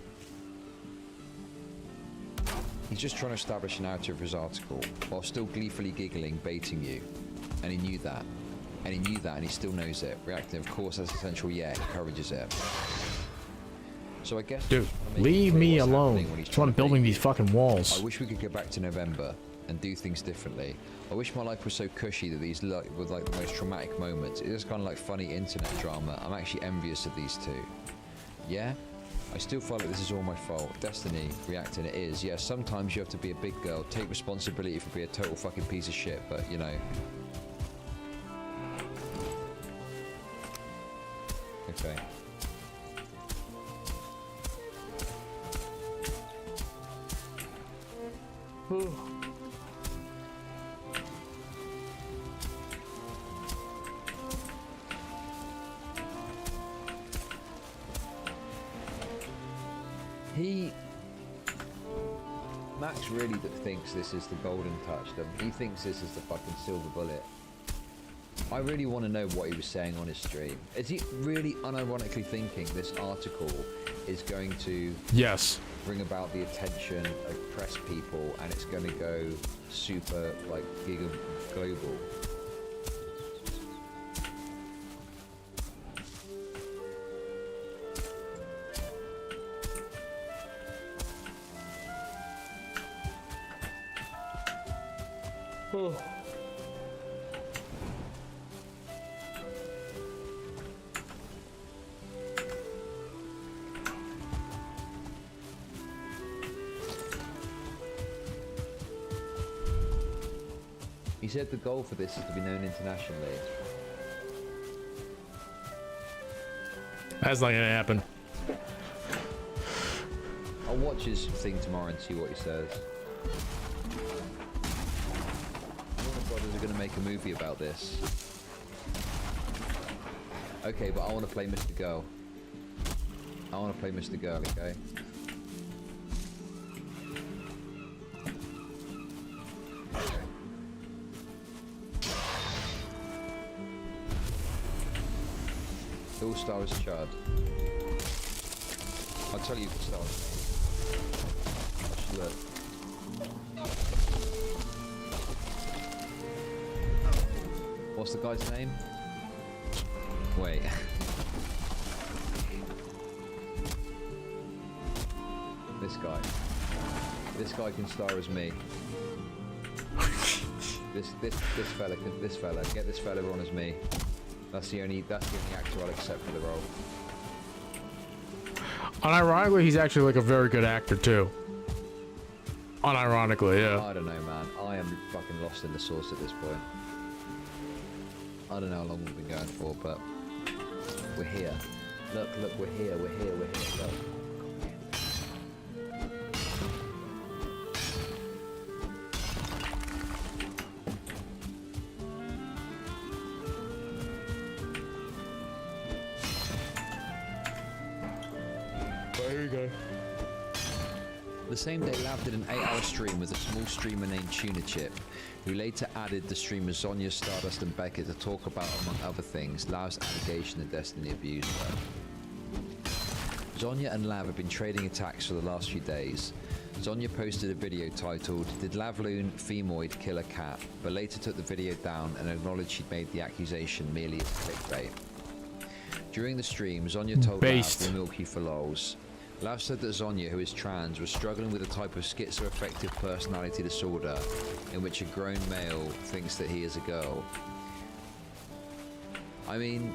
He's just trying to establish a narrative of his article, while still gleefully giggling, baiting you. And he knew that. And he knew that, and he still knows it. Reacting, of course, that's essential. Yeah, encourages it. So I guess, Dude, leave me alone. That's why I'm building these fucking walls. I wish we could go back to November and do things differently. I wish my life was so cushy that these were like the most traumatic moments. It is kind of like funny internet drama. I'm actually envious of these two. Yeah? I still feel like this is all my fault. Destiny, reacting, it is. Yeah, sometimes you have to be a big girl, take responsibility for being a total fucking piece of shit, but you know. Okay. Max really thinks this is the golden touch. He thinks this is the fucking silver bullet. I really want to know what he was saying on his stream. Is he really unironically thinking this article is going to bring about the attention of press people and it's going to go super like giga global? He said the goal for this is to be known internationally. That's not gonna happen. I'll watch his thing tomorrow and see what he says. Warner Brothers are going to make a movie about this. Okay, but I want to play Mr. Girl. I want to play Mr. Girl, okay? All star is Chad. I'll tell you the star. Look. What's the guy's name? Wait. This guy. This guy can star as me. This fella. Get this fella on as me. That's the only actor I'll accept for the role. Unironically, he's actually like a very good actor too. Unironically, yeah. I don't know, man. I am fucking lost in the sauce at this point. I don't know how long we've been going for, but we're here. Look, we're here. Look. There you go. The same day, Lav did an 8-hour stream with a small streamer named Tuna Chip, who later added the streamers Zonya, Stardust and Beckett to talk about, among other things, Lav's allegation of Destiny abuse her. Zonya and Lav have been trading attacks for the last few days. Zonya posted a video titled, "Did Lavloon Femoid kill a cat?" but later took the video down and acknowledged she'd made the accusation merely as clickbait. During the stream, Zonya told Lav to milk you for lols. Lav said that Zonya, who is trans, was struggling with a type of schizoaffective personality disorder in which a grown male thinks that he is a girl. I mean,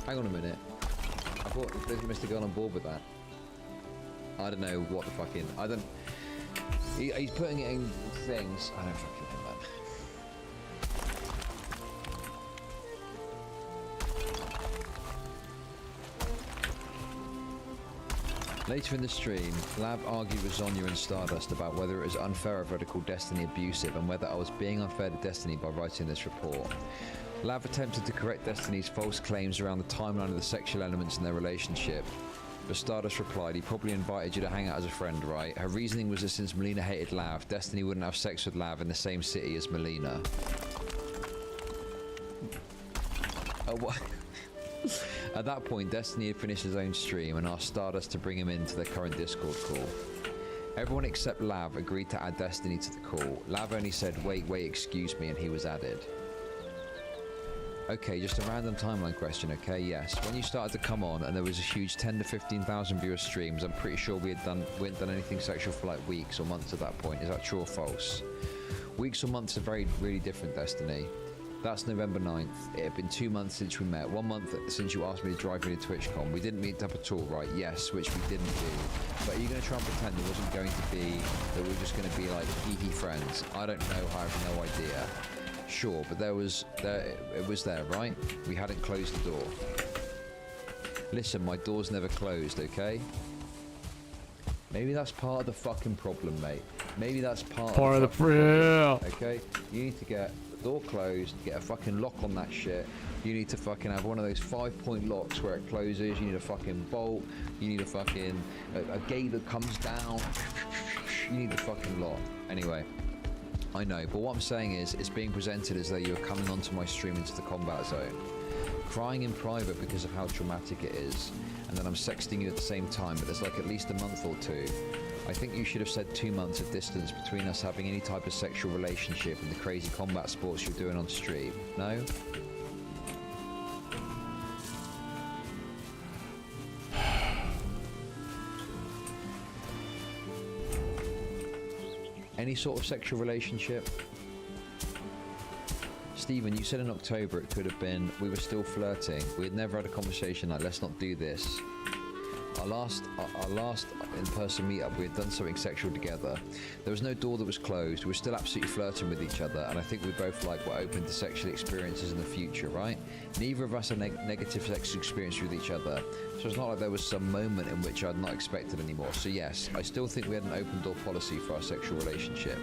hang on a minute. I thought Mr. Girl on board with that. I don't know what the fucking... He's putting it in things... I don't fucking know, man. Later in the stream, Lav argued with Zonya and Stardust about whether it was unfair of her to call Destiny abusive and whether I was being unfair to Destiny by writing this report. Lav attempted to correct Destiny's false claims around the timeline of the sexual elements in their relationship, but Stardust replied, "He probably invited you to hang out as a friend, right?" Her reasoning was that since Melina hated Lav, Destiny wouldn't have sex with Lav in the same city as Melina. What? At that point, Destiny had finished his own stream and asked Stardust to bring him into their current Discord call. Everyone except Lav agreed to add Destiny to the call. Lav only said, wait, excuse me, and he was added. Okay, just a random timeline question, okay? Yes. When you started to come on and there was a huge 10 to 15,000 viewer streams, I'm pretty sure we hadn't done anything sexual for like weeks or months at that point. Is that true or false? Weeks or months are really different, Destiny. That's November 9th. It had been 2 months since we met. 1 month since you asked me to drive me to TwitchCon. We didn't meet up at all, right? Yes, which we didn't do. But are you going to try and pretend there wasn't going to be, that we were just going to be like geeky friends? I don't know, I have no idea. Sure, but it was there, right? We hadn't closed the door. Listen, my door's never closed, okay? Maybe that's part of the fucking problem, mate. Maybe that's part of the problem, okay? You need to get the door closed, get a fucking lock on that shit. You need to fucking have one of those 5-point locks where it closes. You need a fucking bolt. You need a fucking a gate that comes down. You need a fucking lock. Anyway. I know, but what I'm saying is, it's being presented as though you're coming onto my stream into the combat zone, crying in private because of how traumatic it is, and then I'm sexting you at the same time, but there's like at least a month or two. I think you should have said 2 months of distance between us having any type of sexual relationship and the crazy combat sports you're doing on stream. No? Any sort of sexual relationship? Stephen, you said in October it could have been we were still flirting. We had never had a conversation like, let's not do this. Our last in-person meetup, we had done something sexual together. There was no door that was closed. We were still absolutely flirting with each other, and I think we both were open to sexual experiences in the future, right? Neither of us had negative sexual experience with each other, so it's not like there was some moment in which I'd not expected anymore. So yes, I still think we had an open door policy for our sexual relationship.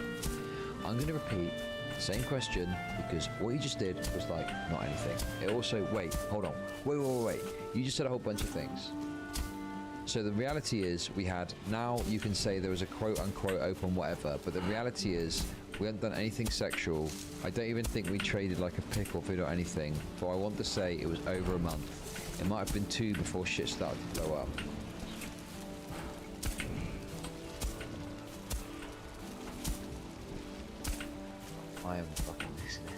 I'm going to repeat the same question because what you just did was not anything. It also, hold on, wait. You just said a whole bunch of things. So the reality is we had, now you can say there was a quote unquote open whatever, but the reality is we hadn't done anything sexual. I don't even think we traded like a pic or vid or anything, for I want to say it was over a month. It might have been 2 before shit started to blow up. I am fucking listening.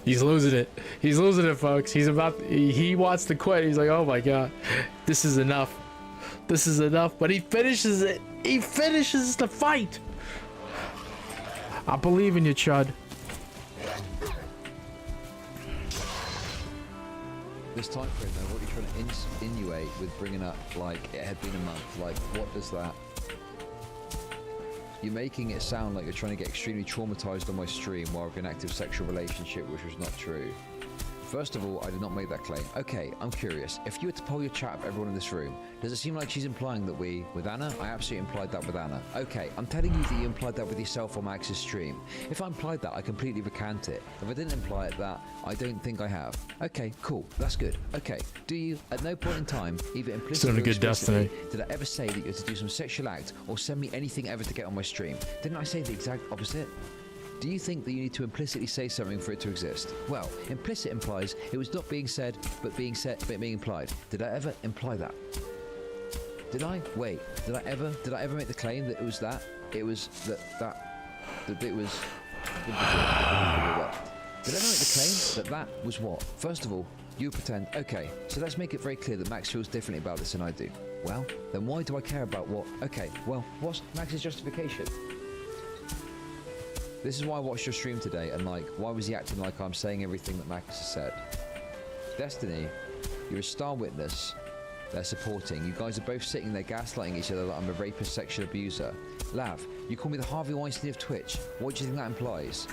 He's losing it. He's losing it, folks. He wants to quit. He's like, oh my god, this is enough. This is enough. But he finishes it. He finishes the fight. I believe in you, Chud. This time frame though, what are you trying to insinuate with bringing up it had been a month? What does that? You're making it sound like you're trying to get extremely traumatized on my stream while I've an active sexual relationship, which was not true. First of all, I did not make that claim. Okay, I'm curious. If you were to poll your chat of everyone in this room, does it seem like she's implying that with Anna? I absolutely implied that with Anna. Okay, I'm telling you that you implied that with yourself on Max's stream. If I implied that, I completely recant it. If I didn't imply that, I don't think I have. Okay, cool. That's good. Okay, do you, at no point in time, either implicitly or explicitly, did I ever say that you had to do some sexual act or send me anything ever to get on my stream? Didn't I say the exact opposite? Do you think that you need to implicitly say something for it to exist? Well, implicit implies it was not being said, but being implied. Did I ever imply that? Did I? Wait, did I ever make the claim that it was that? It was that it was... Did I ever make the claim that that was what? First of all, you pretend, okay, so let's make it very clear that Max feels differently about this than I do. Well, then why do I care about what? Okay, well, what's Max's justification? This is why I watched your stream today, and why was he acting like I'm saying everything that Max has said? Destiny, you're a star witness. They're supporting. You guys are both sitting there gaslighting each other like I'm a rapist, sexual abuser. Lav, you call me the Harvey Weinstein of Twitch. What do you think that implies?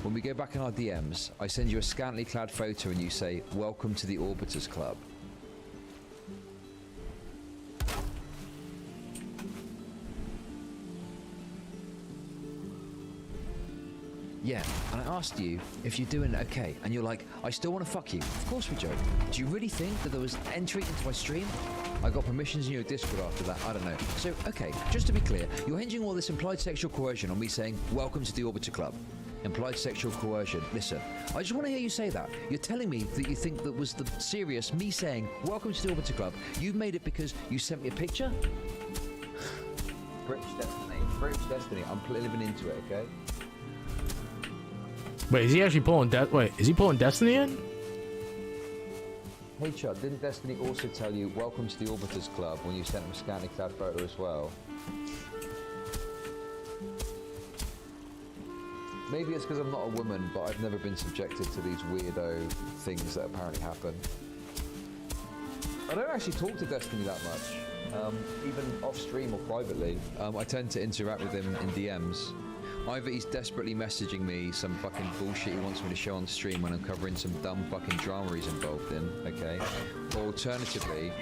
When we go back in our DMs, I send you a scantily clad photo and you say, welcome to the Orbiters Club. Yeah, and I asked you if you're doing okay, and you're like, I still want to fuck you. Of course we joke. Do you really think that there was entry into my stream? I got permissions in your Discord after that, I don't know. So, okay, just to be clear, you're hinging all this implied sexual coercion on me saying, welcome to the Orbiter Club. Implied sexual coercion. Listen, I just want to hear you say that. You're telling me that you think that was the serious me saying, welcome to the Orbiter Club. You've made it because you sent me a picture? British Destiny. British Destiny. I'm living into it, okay? Wait, is he actually pulling Wait, is he pulling Destiny in? Hey Chud, didn't Destiny also tell you, welcome to the Orbiters Club, when you sent him a scantily clad photo as well? Maybe it's because I'm not a woman, but I've never been subjected to these weirdo things that apparently happen. I don't actually talk to Destiny that much, even off stream or privately. I tend to interact with him in DMs. Either he's desperately messaging me some fucking bullshit he wants me to show on stream when I'm covering some dumb fucking drama he's involved in, okay? Or alternatively,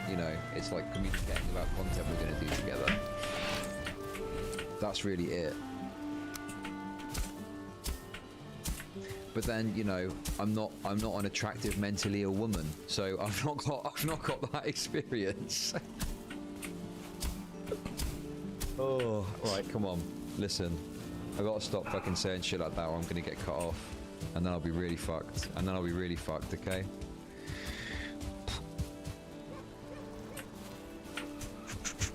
you know, it's like communicating about content we're gonna do together. That's really it. But then, you know, I'm not an attractive mentally ill woman, so I've not got that experience. Oh, right, come on, listen. I gotta stop fucking saying shit like that, or I'm gonna get cut off, and then I'll be really fucked. Okay?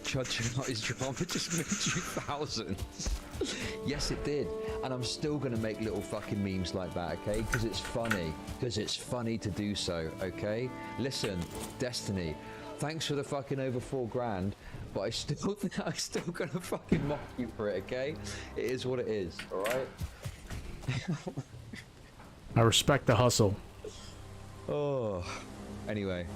Judging out his drama just made you thousands. Yes, it did, and I'm still gonna make little fucking memes like that, okay? Because it's funny. Because it's funny to do so, okay? Listen, Destiny, thanks for the fucking over $4,000, but I still gonna fucking mock you for it, okay? It is what it is, all right? I respect the hustle. Oh, anyway.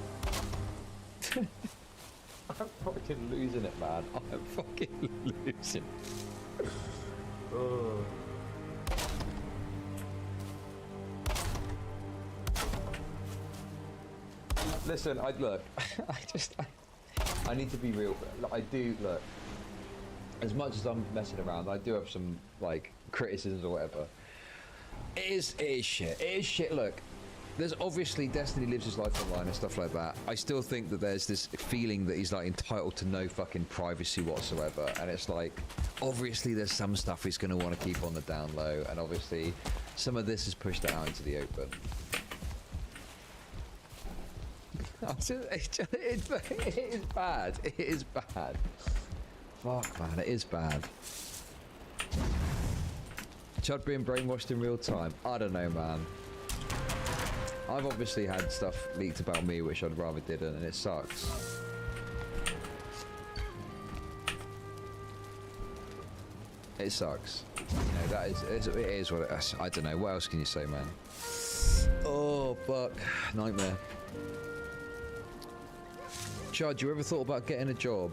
I'm fucking losing it, man. I'm fucking losing. Oh. Listen, look. I need to be real. I do look. As much as I'm messing around, I do have some like criticisms or whatever. It is shit. It is shit. Look. There's obviously Destiny lives his life online and stuff like that. I still think that there's this feeling that he's like entitled to no fucking privacy whatsoever. And it's like, obviously there's some stuff he's going to want to keep on the down low. And obviously some of this is pushed out into the open. It is bad. It is bad. Fuck, man, it is bad. Chud being brainwashed in real time. I don't know, man. I've obviously had stuff leaked about me which I'd rather didn't, and it sucks. It sucks. You know, that is, it is what it is. I don't know, what else can you say, man? Oh, fuck. Nightmare. Chud, you ever thought about getting a job?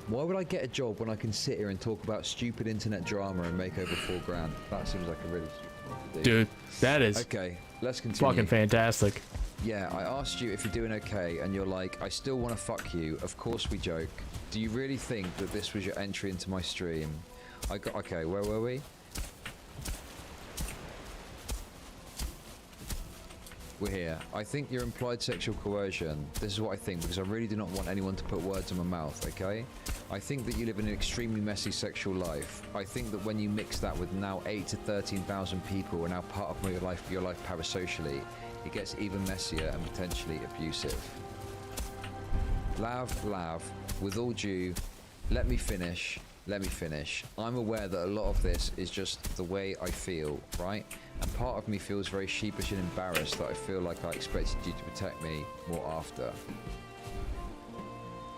Why would I get a job when I can sit here and talk about stupid internet drama and make over $4,000? That seems like a really stupid thing to do. Dude, that is okay. Let's continue. fucking fantastic. Yeah, I asked you if you're doing okay, and you're like, I still want to fuck you. Of course we joke. Do you really think that this was your entry into my stream? Okay, where were we? We're here. I think you're implied sexual coercion. This is what I think, because I really do not want anyone to put words in my mouth, okay? I think that you live in an extremely messy sexual life. I think that when you mix that with now 8 to 13,000 people are now part of your life parasocially, it gets even messier and potentially abusive. Lav, with all due, let me finish. I'm aware that a lot of this is just the way I feel, right? And part of me feels very sheepish and embarrassed that I feel like I expected you to protect me more after.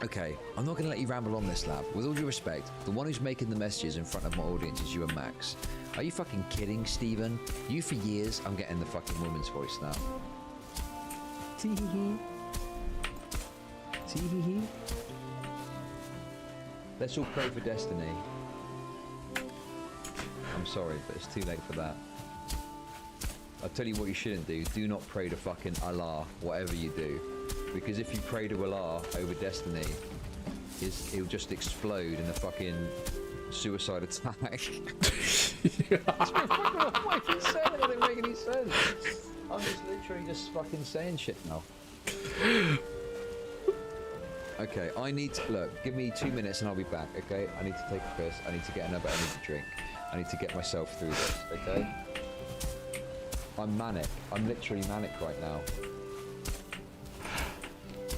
Okay, I'm not going to let you ramble on this, Lab. With all due respect, the one who's making the messages in front of my audience is you and Max. Are you fucking kidding, Steven? You for years, I'm getting the fucking woman's voice now. Tee-hee-hee. Tee-hee-hee. Let's all pray for Destiny. I'm sorry, but it's too late for that. I'll tell you what you shouldn't do. Do not pray to fucking Allah, whatever you do. Because if you pray to Allah over Destiny, he'll just explode in a fucking suicide attack. What are you saying? That doesn't make any sense. I'm just literally just fucking saying shit now. Okay, I need to, look, give me 2 minutes and I'll be back, okay? I need to take a piss, I need to get another energy drink. I need to get myself through this, okay? I'm manic. I'm literally manic right now.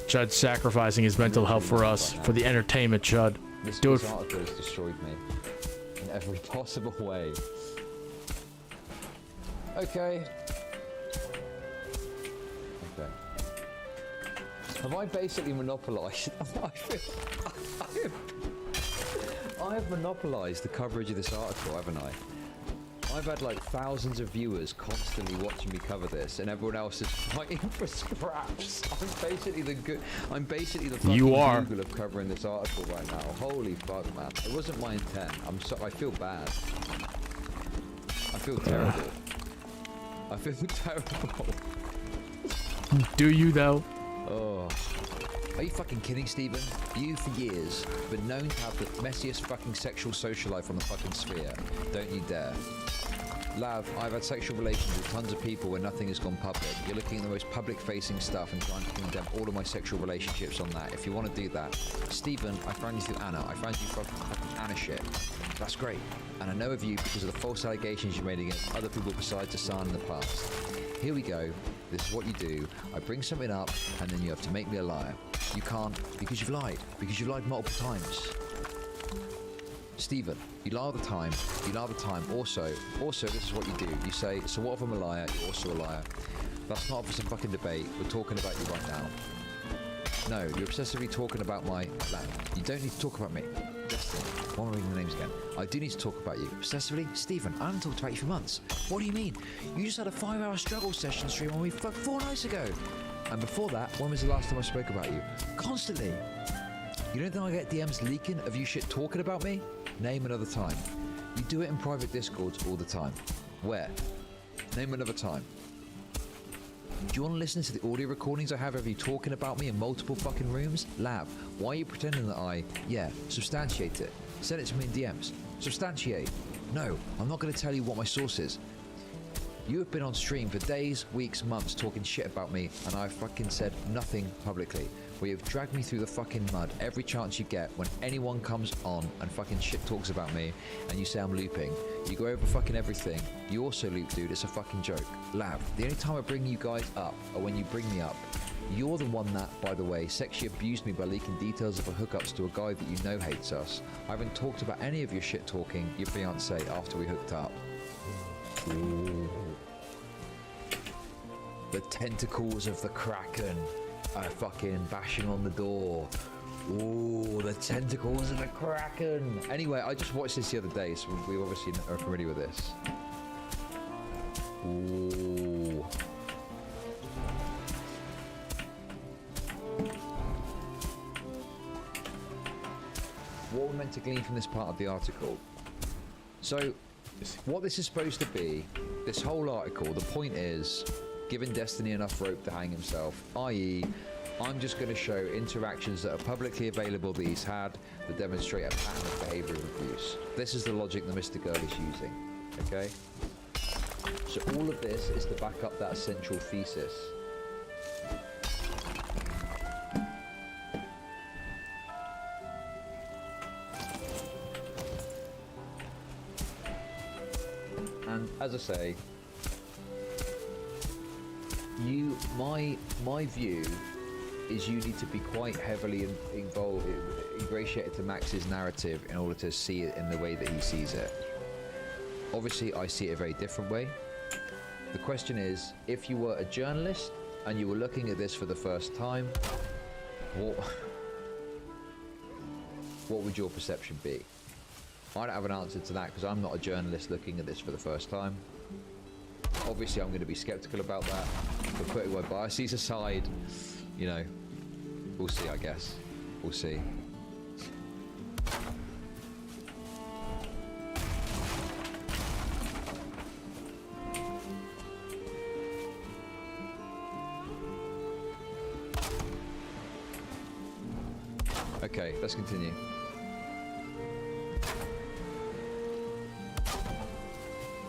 Chud's sacrificing his mental health for us, for the entertainment, Chud. Do it. This article has destroyed me in every possible way. Okay. Okay. Have I basically monopolised? I have monopolised the coverage of this article, haven't I? I've had like thousands of viewers constantly watching me cover this, and everyone else is fighting for scraps. I'm basically the fucking Google of covering this article right now. Holy fuck, man! It wasn't my intent. I feel bad. I feel terrible. I feel terrible. Do you though? Oh. Are you fucking kidding, Stephen? You, for years, have been known to have the messiest fucking sexual social life on the fucking sphere. Don't you dare. Lav, I've had sexual relations with tons of people where nothing has gone public. You're looking at the most public-facing stuff and trying to condemn all of my sexual relationships on that. If you want to do that. Stephen, I found you through Anna. I found you from fucking Anna shit. That's great. And I know of you because of the false allegations you made against other people besides Hassan in the past. Here we go. This is what you do. I bring something up, and then you have to make me a liar. You can't, because you've lied. Because you've lied multiple times. Stephen, you lie all the time. You lie all the time. Also, this is what you do. You say, so what if I'm a liar? You're also a liar. That's not for some fucking debate. We're talking about you right now. No, you're obsessively talking about my... You don't need to talk about me. Destiny. Why am I reading the names again? I do need to talk about you. Obsessively? Stephen, I haven't talked about you for months. What do you mean? You just had a 5-hour struggle session stream on me 4 nights ago. And before that, when was the last time I spoke about you? Constantly. You don't think I get DMs leaking of you shit talking about me? Name another time. You do it in private discords all the time. Where? Name another time. Do you want to listen to the audio recordings I have of you talking about me in multiple fucking rooms? Lav, why are you pretending that substantiate it. Send it to me in DMs. Substantiate. No, I'm not going to tell you what my source is. You have been on stream for days, weeks, months talking shit about me, and I've fucking said nothing publicly. Where you've dragged me through the fucking mud every chance you get when anyone comes on and fucking shit talks about me, and you say I'm looping. You go over fucking everything. You also loop, dude. It's a fucking joke. Lav, the only time I bring you guys up, or when you bring me up, you're the one that, by the way, sexually abused me by leaking details of our hookups to a guy that you know hates us. I haven't talked about any of your shit talking your fiancé after we hooked up. Ooh. The tentacles of the Kraken are fucking bashing on the door. Ooh, the tentacles of the Kraken. Anyway, I just watched this the other day, so we obviously are familiar with this. Ooh. What we're meant to glean from this part of the article. So, what this is supposed to be, this whole article, the point is giving Destiny enough rope to hang himself, i.e., I'm just going to show interactions that are publicly available that he's had that demonstrate a pattern of behavior of abuse. This is the logic that Mr.Girl is using, okay? So all of this is to back up that central thesis. And as I say, my view is you need to be quite heavily ingratiated to Max's narrative in order to see it in the way that he sees it. Obviously, I see it a very different way. The question is, if you were a journalist and you were looking at this for the first time, what would your perception be? I don't have an answer to that because I'm not a journalist looking at this for the first time. Obviously, I'm going to be skeptical about that, but putting my biases aside, you know, we'll see, I guess. We'll see. Okay, let's continue.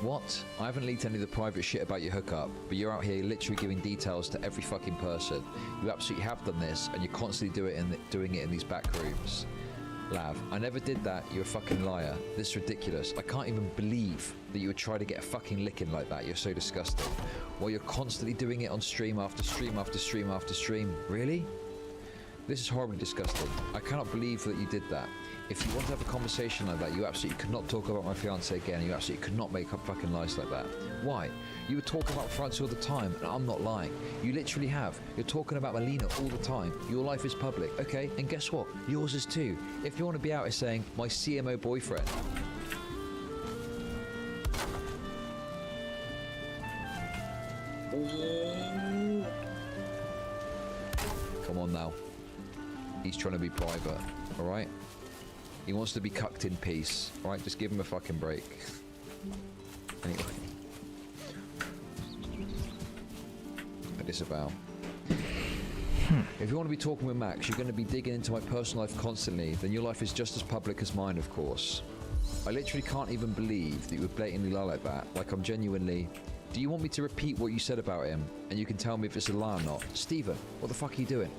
What? I haven't leaked any of the private shit about your hookup, but you're out here literally giving details to every fucking person. You absolutely have done this, and you're constantly doing it in these back rooms. Lav, I never did that. You're a fucking liar. This is ridiculous. I can't even believe that you would try to get a fucking licking like that. You're so disgusting. While you're constantly doing it on stream after stream after stream after stream. Really? This is horribly disgusting. I cannot believe that you did that. If you want to have a conversation like that, you absolutely could not talk about my fiance again. You absolutely could not make up fucking lies like that. Why? You were talking about fiance all the time, and I'm not lying. You literally have. You're talking about Melina all the time. Your life is public, okay? And guess what? Yours is too. If you want to be out here saying, my CMO boyfriend. Come on now. He's trying to be private, alright? He wants to be cucked in peace, alright? Just give him a fucking break. Anyway. I disavow. If you want to be talking with Max, you're going to be digging into my personal life constantly, then your life is just as public as mine, of course. I literally can't even believe that you would blatantly lie like that. Like, I'm genuinely... Do you want me to repeat what you said about him, and you can tell me if it's a lie or not? Steven, what the fuck are you doing?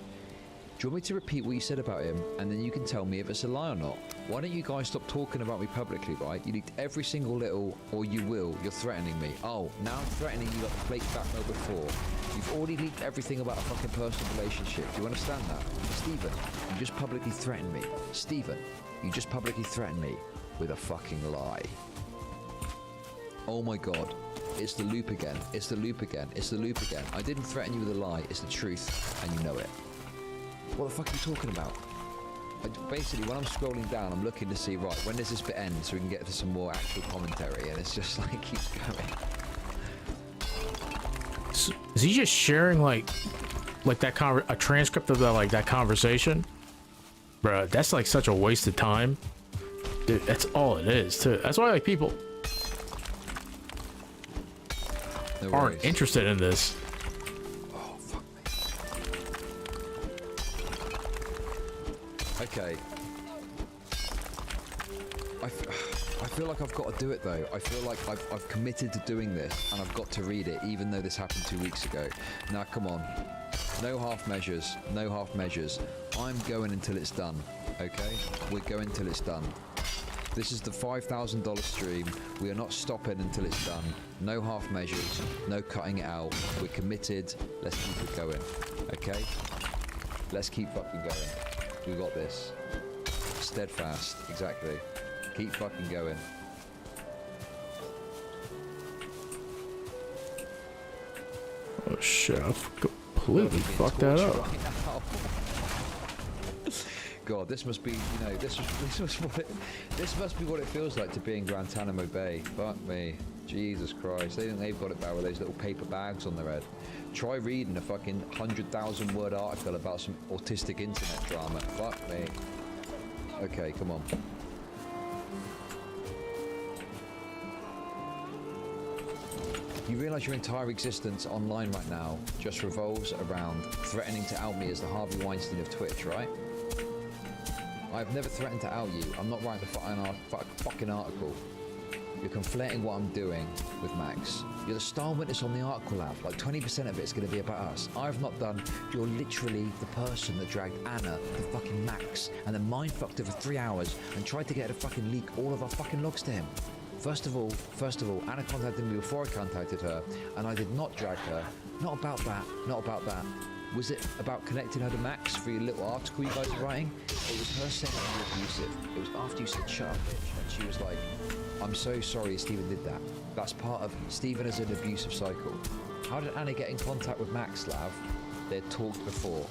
Do you want me to repeat what you said about him, and then you can tell me if it's a lie or not? Why don't you guys stop talking about me publicly, right? You leaked every single little, or you will, you're threatening me. Oh, now I'm threatening you like the plate blackmail before. You've already leaked everything about a fucking personal relationship. Do you understand that? Steven, you just publicly threatened me. Steven, you just publicly threatened me with a fucking lie. Oh my god. It's the loop again. It's the loop again. It's the loop again. I didn't threaten you with a lie. It's the truth, and you know it. What the fuck are you talking about? Basically, when I'm scrolling down, I'm looking to see, right, when does this bit end so we can get to some more actual commentary, and it's just like, keeps going. So, is he just sharing like that a transcript of that conversation? Bruh, that's like such a waste of time. Dude, that's all it is too. That's why like people aren't interested in this. Oh, fuck me. Okay. I feel like I've got to do it though. I feel like I've committed to doing this, and I've got to read it, even though this happened 2 weeks ago. Now, come on. No half measures. No half measures. I'm going until it's done. Okay? We're going till it's done. This is the $5,000 stream. We are not stopping until it's done. No half measures. No cutting it out. We're committed. Let's keep it going. Okay? Let's keep fucking going. We got this. Steadfast. Exactly. Keep fucking going. Oh shit, I've completely fucked that up. God, this must be, you know, this must be what it feels like to be in Guantanamo Bay. Fuck me. Jesus Christ. They think they've got it bad with those little paper bags on their head. Try reading a fucking 100,000 word article about some autistic internet drama. Fuck me. Okay, come on. You realise your entire existence online right now just revolves around threatening to out me as the Harvey Weinstein of Twitch, right? I've never threatened to out you. I'm not writing a fucking article. You're conflating what I'm doing with Max. You're the star witness on the article app. Like 20% of it's going to be about us. I've not done. You're literally the person that dragged Anna to fucking Max and then mindfucked her for 3 hours and tried to get her to fucking leak all of our fucking logs to him. First of all, Anna contacted me before I contacted her, and I did not drag her. Not about that. Not about that. Was it about connecting her to Max for your little article you guys are writing? It was her saying you were abusive. It was after you said shut up, bitch, and she was like, I'm so sorry Stephen did that. That's part of Stephen as an abusive cycle. How did Anna get in contact with Max, Lav? They'd talked before.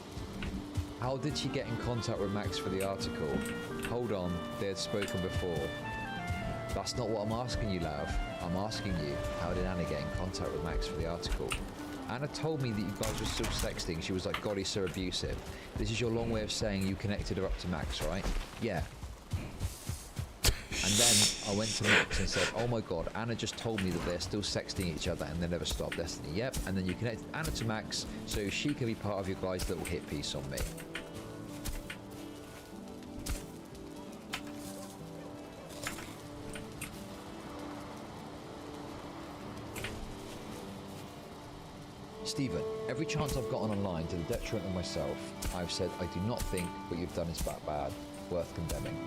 How did she get in contact with Max for the article? Hold on, they had spoken before. That's not what I'm asking you, Lav. I'm asking you, how did Anna get in contact with Max for the article? Anna told me that you guys were still sexting. She was like, God, he's so abusive. This is your long way of saying you connected her up to Max, right? Yeah. And then I went to Max and said, oh my God, Anna just told me that they're still sexting each other and they never stop. Destiny. Yep. And then you connected Anna to Max so she can be part of your guys' little hit piece on me. Stephen, every chance I've gotten online to the detriment of myself, I've said I do not think what you've done is that bad. worth condemning.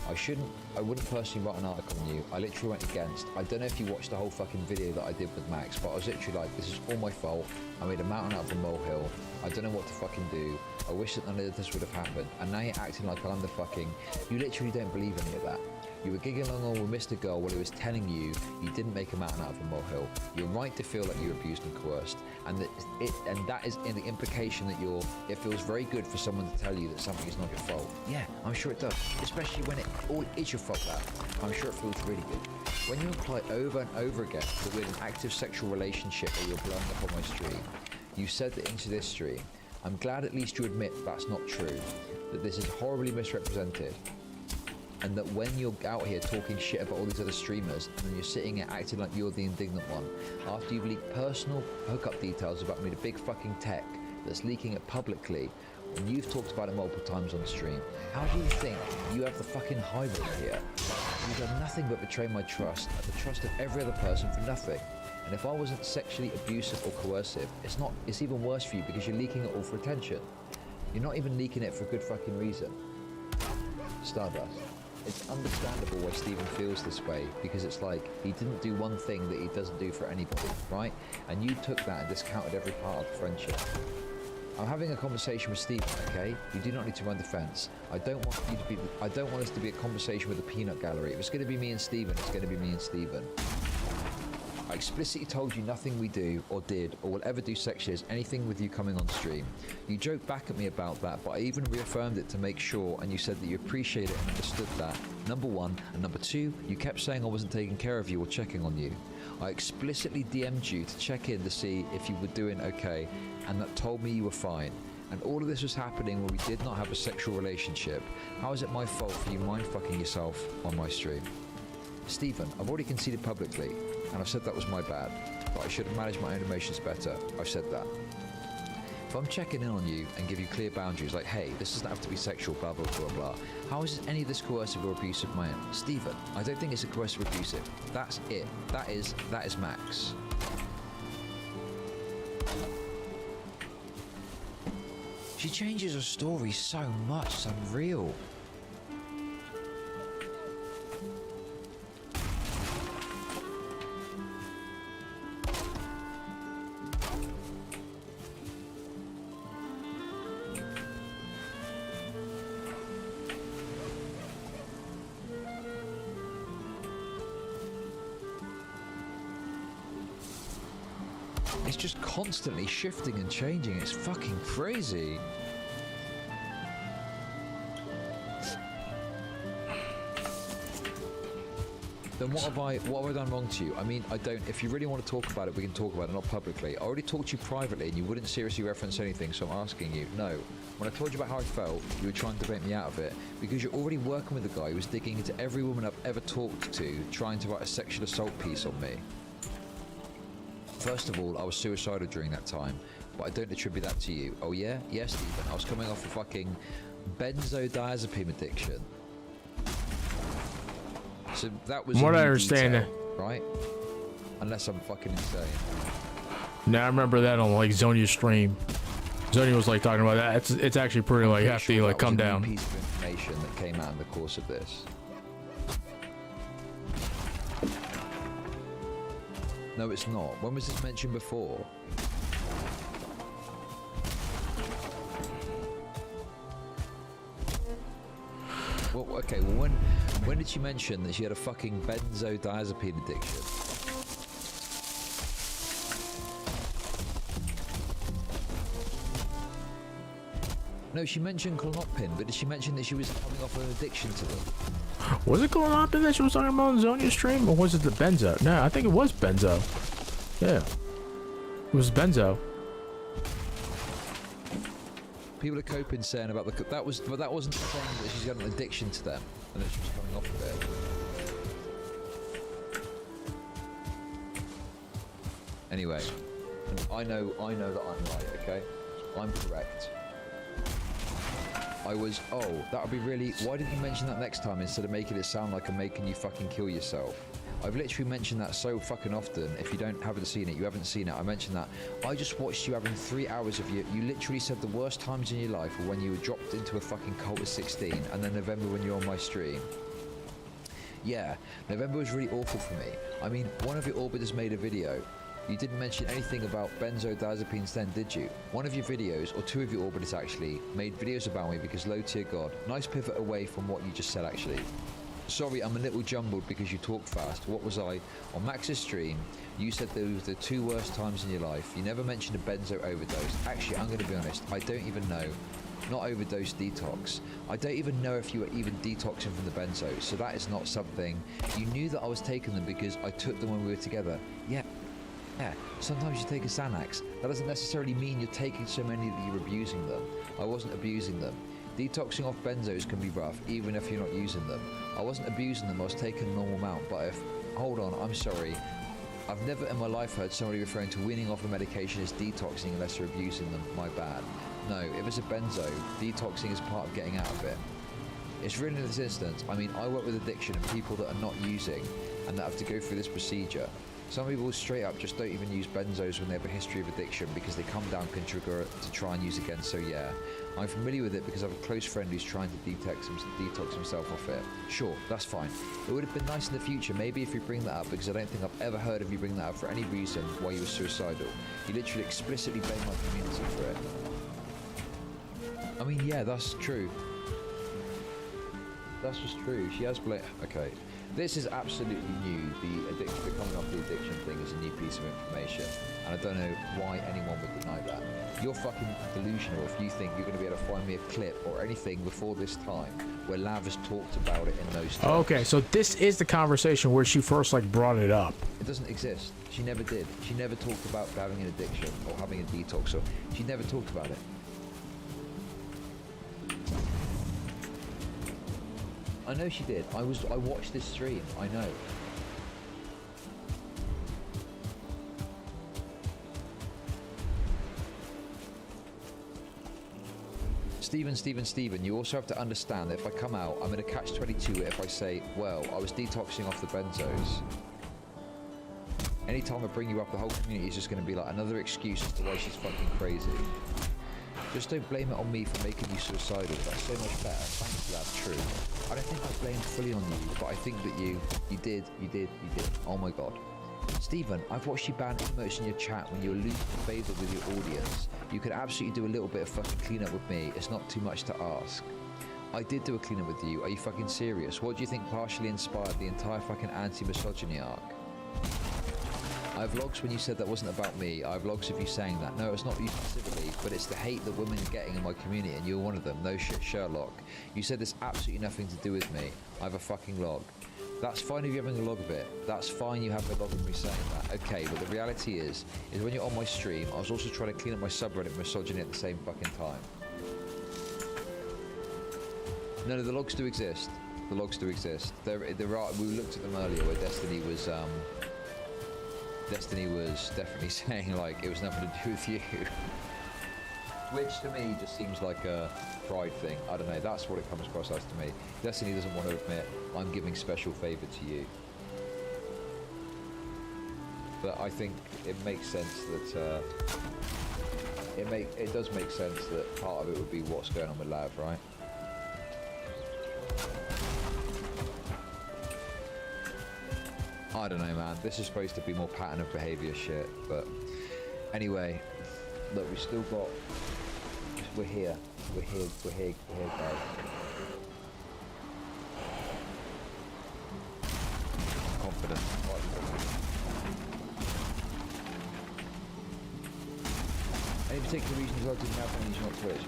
I wouldn't personally write an article on you. I literally went against. I don't know if you watched the whole fucking video that I did with Max, but I was literally like, this is all my fault. I made a mountain out of a molehill. I don't know what to fucking do. I wish that none of this would have happened. And now you're acting like I'm the fucking... You literally don't believe any of that. You were gigging along with Mr.Girl while he was telling you you didn't make a mountain out of a molehill. You're right to feel like you're abused and coerced, and that is in the implication that it feels very good for someone to tell you that something is not your fault. Yeah, I'm sure it does, especially when it all is your fault. That I'm sure it feels really good. When you imply over and over again that we're in an active sexual relationship or you're blowing up on my stream, you said that into this stream. I'm glad at least you admit that's not true, that this is horribly misrepresented. And that when you're out here talking shit about all these other streamers, and then you're sitting here acting like you're the indignant one, after you've leaked personal hookup details about me to big fucking tech that's leaking it publicly, and you've talked about it multiple times on stream, how do you think you have the fucking high road here? You've done nothing but betray my trust, and the trust of every other person for nothing. And if I wasn't sexually abusive or coercive, it's even worse for you because you're leaking it all for attention. You're not even leaking it for a good fucking reason. Stardust. It's understandable why Stephen feels this way, because it's like he didn't do one thing that he doesn't do for anybody, right? And you took that and discounted every part of the friendship. I'm having a conversation with Stephen, okay? You do not need to run the fence. I don't want this to be a conversation with a peanut gallery. If it's going to be me and Stephen, it's going to be me and Stephen. I explicitly told you nothing we do, or did, or will ever do sexually is anything with you coming on stream. You joked back at me about that, but I even reaffirmed it to make sure, and you said that you appreciate it and understood that, number one, and number two, you kept saying I wasn't taking care of you or checking on you. I explicitly DM'd you to check in to see if you were doing okay, and that told me you were fine. And all of this was happening when we did not have a sexual relationship. How is it my fault for you mind-fucking yourself on my stream? Stephen, I've already conceded publicly, and I've said that was my bad, but I should have managed my own emotions better. I've said that. If I'm checking in on you and give you clear boundaries, like, hey, this doesn't have to be sexual, blah, blah, blah, blah, how is any of this coercive or abusive my end? Stephen, I don't think it's a coercive or abusive. That's it. That is Max. She changes her story so much, it's unreal. It's just constantly shifting and changing. It's fucking crazy. Then what have I done wrong to you? I mean, I don't. If you really want to talk about it, we can talk about it, not publicly. I already talked to you privately, and you wouldn't seriously reference anything. So I'm asking you. No. When I told you about how I felt, you were trying to debate me out of it because you're already working with a guy who was digging into every woman I've ever talked to, trying to write a sexual assault piece on me. First of all, I was suicidal during that time, but I don't attribute that to you. Oh yeah? Yes, Stephen. I was coming off a fucking benzodiazepine addiction. So that was what I understand, detail, right? Unless I'm fucking insane. Now I remember that on like Zonia's stream. Zonia was like talking about that. It's actually pretty like hefty. Sure, like come down. Piece of information that came out in the course of this. No, it's not. When was this mentioned before? Well, okay, well, when did she mention that she had a fucking benzodiazepine addiction? No, she mentioned Klonopin, but did she mention that she was coming off an addiction to them? Was it Klonopin that she was talking about on Zonia's stream, or was it the benzo? No, I think it was benzo. Yeah, it was benzo. People are coping saying about but that wasn't saying that she's got an addiction to them and that she was coming off of it. Anyway, I know that I'm right, okay? I'm correct. I was, that would be really, why didn't you mention that next time instead of making it sound like I'm making you fucking kill yourself? I've literally mentioned that so fucking often. If you haven't seen it, you haven't seen it. I mentioned that. I just watched you having 3 hours of you literally said the worst times in your life were when you were dropped into a fucking cult at 16, and then November when you're on my stream. Yeah, November was really awful for me. I mean, one of your orbiters made a video. You didn't mention anything about benzodiazepines then, did you? One of your videos, or two of your orbiters actually, made videos about me because low tier god. Nice pivot away from what you just said actually. Sorry, I'm a little jumbled because you talk fast. What was I? On Max's stream, you said those were the 2 worst times in your life. You never mentioned a benzo overdose. Actually, I'm going to be honest, I don't even know. Not overdose, detox. I don't even know if you were even detoxing from the benzos, so that is not something. You knew that I was taking them because I took them when we were together. Yeah, sometimes you take a Xanax. That doesn't necessarily mean you're taking so many that you're abusing them. I wasn't abusing them. Detoxing off benzos can be rough, even if you're not using them. I wasn't abusing them, I was taking a normal amount, but if... Hold on, I'm sorry. I've never in my life heard somebody referring to weaning off a medication as detoxing unless you're abusing them. My bad. No, if it's a benzo, detoxing is part of getting out of it. It's really in this instance, I mean, I work with addiction and people that are not using and that have to go through this procedure. Some people straight up just don't even use benzos when they have a history of addiction because they come down can trigger it to try and use again, so yeah. I'm familiar with it because I have a close friend who's trying to detox himself off it. Sure, that's fine. It would have been nice in the future, maybe if you bring that up, because I don't think I've ever heard of you bring that up for any reason why you were suicidal. You literally explicitly blame my community for it. I mean, yeah, that's true. That's just true. She has blamed... Okay. This is absolutely new. Becoming off the addiction thing is a new piece of information. And I don't know why anyone would deny that. You're fucking delusional if you think you're going to be able to find me a clip or anything before this time where Lav has talked about it in those terms. Okay, so this is the conversation where she first like brought it up. It doesn't exist. She never did. She never talked about having an addiction or having a detox. Or she never talked about it. I know she did. I watched this stream. I know. Steven, you also have to understand that if I come out, I'm in a catch-22 if I say, well, I was detoxing off the benzos. Anytime I bring you up, the whole community is just going to be like another excuse as to why she's fucking crazy. Just don't blame it on me for making you suicidal. That's so much better. Thanks for that. True. I don't think I blamed fully on you, but I think that you did. Oh my god. Stephen, I've watched you ban emotes in your chat when you're losing favour with your audience. You could absolutely do a little bit of fucking cleanup with me. It's not too much to ask. I did do a cleanup with you. Are you fucking serious? What do you think partially inspired the entire fucking anti-misogyny arc? I have logs when you said that wasn't about me. I have logs of you saying that. No, it's not you specifically, but it's the hate that women are getting in my community, and you're one of them. No shit, Sherlock. You said there's absolutely nothing to do with me. I have a fucking log. That's fine if you're having a log of it. That's fine you have a log of me saying that. Okay, but the reality is when you're on my stream, I was also trying to clean up my subreddit misogyny at the same fucking time. No, the logs do exist. The logs do exist. There are. We looked at them earlier where Destiny was definitely saying like it was nothing to do with you. Which to me just seems like a pride thing. I don't know, that's what it comes across as to me. Destiny doesn't want to admit I'm giving special favour to you. But I think it makes sense that it does make sense that part of it would be what's going on with Lav, right? I don't know, man. This is supposed to be more pattern of behaviour shit, but anyway, look, we've still got. We're here, guys. Confident. Any particular reasons I didn't have when he's not Twitch?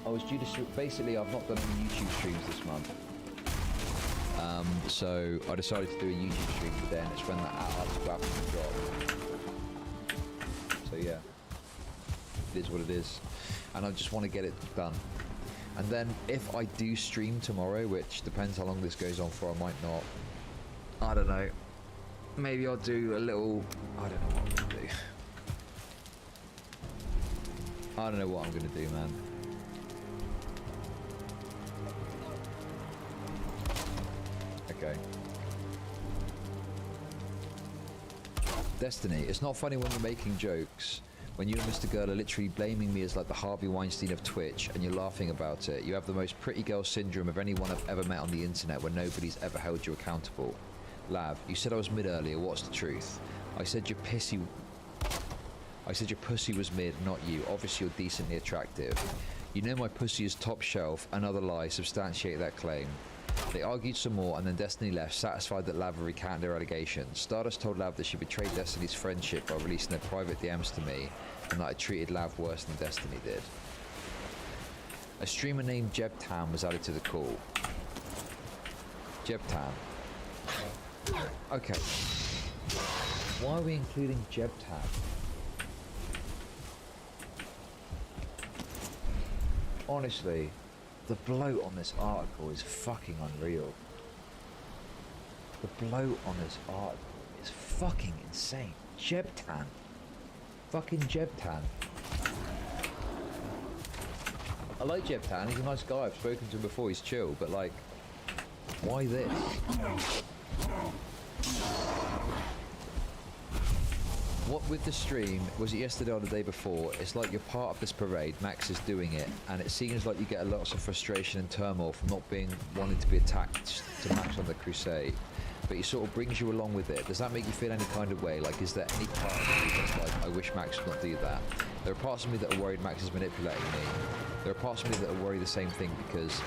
I was due to. Basically, I've not done any YouTube streams this month. So I decided to do a YouTube stream today, and it's when that article happened to drop. So yeah, it is what it is, and I just want to get it done. And then if I do stream tomorrow, which depends how long this goes on for, I might not. I don't know. Maybe I'll do a little. I don't know what I'm gonna do. I don't know what I'm gonna do, man. Okay. Destiny, it's not funny when you're making jokes. When you and Mr. Girl are literally blaming me as like the Harvey Weinstein of Twitch and you're laughing about it. You have the most pretty girl syndrome of anyone I've ever met on the internet where nobody's ever held you accountable. Lav, you said I was mid earlier, what's the truth? I said your pussy was mid, not you. Obviously you're decently attractive. You know my pussy is top shelf. Another lie substantiate that claim. They argued some more and then Destiny left, satisfied that Lav had recanted her allegations. Stardust told Lav that she betrayed Destiny's friendship by releasing their private DMs to me and that I treated Lav worse than Destiny did. A streamer named Jebtam was added to the call. Jebtam. Okay. Why are we including Jebtam? Honestly, the bloat on this article is fucking unreal. The bloat on this article is fucking insane. Jebtan. Fucking Jebtan. I like Jebtan, he's a nice guy, I've spoken to him before, he's chill, but like, why this? What with the stream, was it yesterday or the day before, it's like you're part of this parade, Max is doing it, and it seems like you get lots of frustration and turmoil from not wanting to be attached to Max on the crusade, but he sort of brings you along with it. Does that make you feel any kind of way? Like, is there any part of you that's like, I wish Max would not do that? There are parts of me that are worried Max is manipulating me. There are parts of me that are worried the same thing because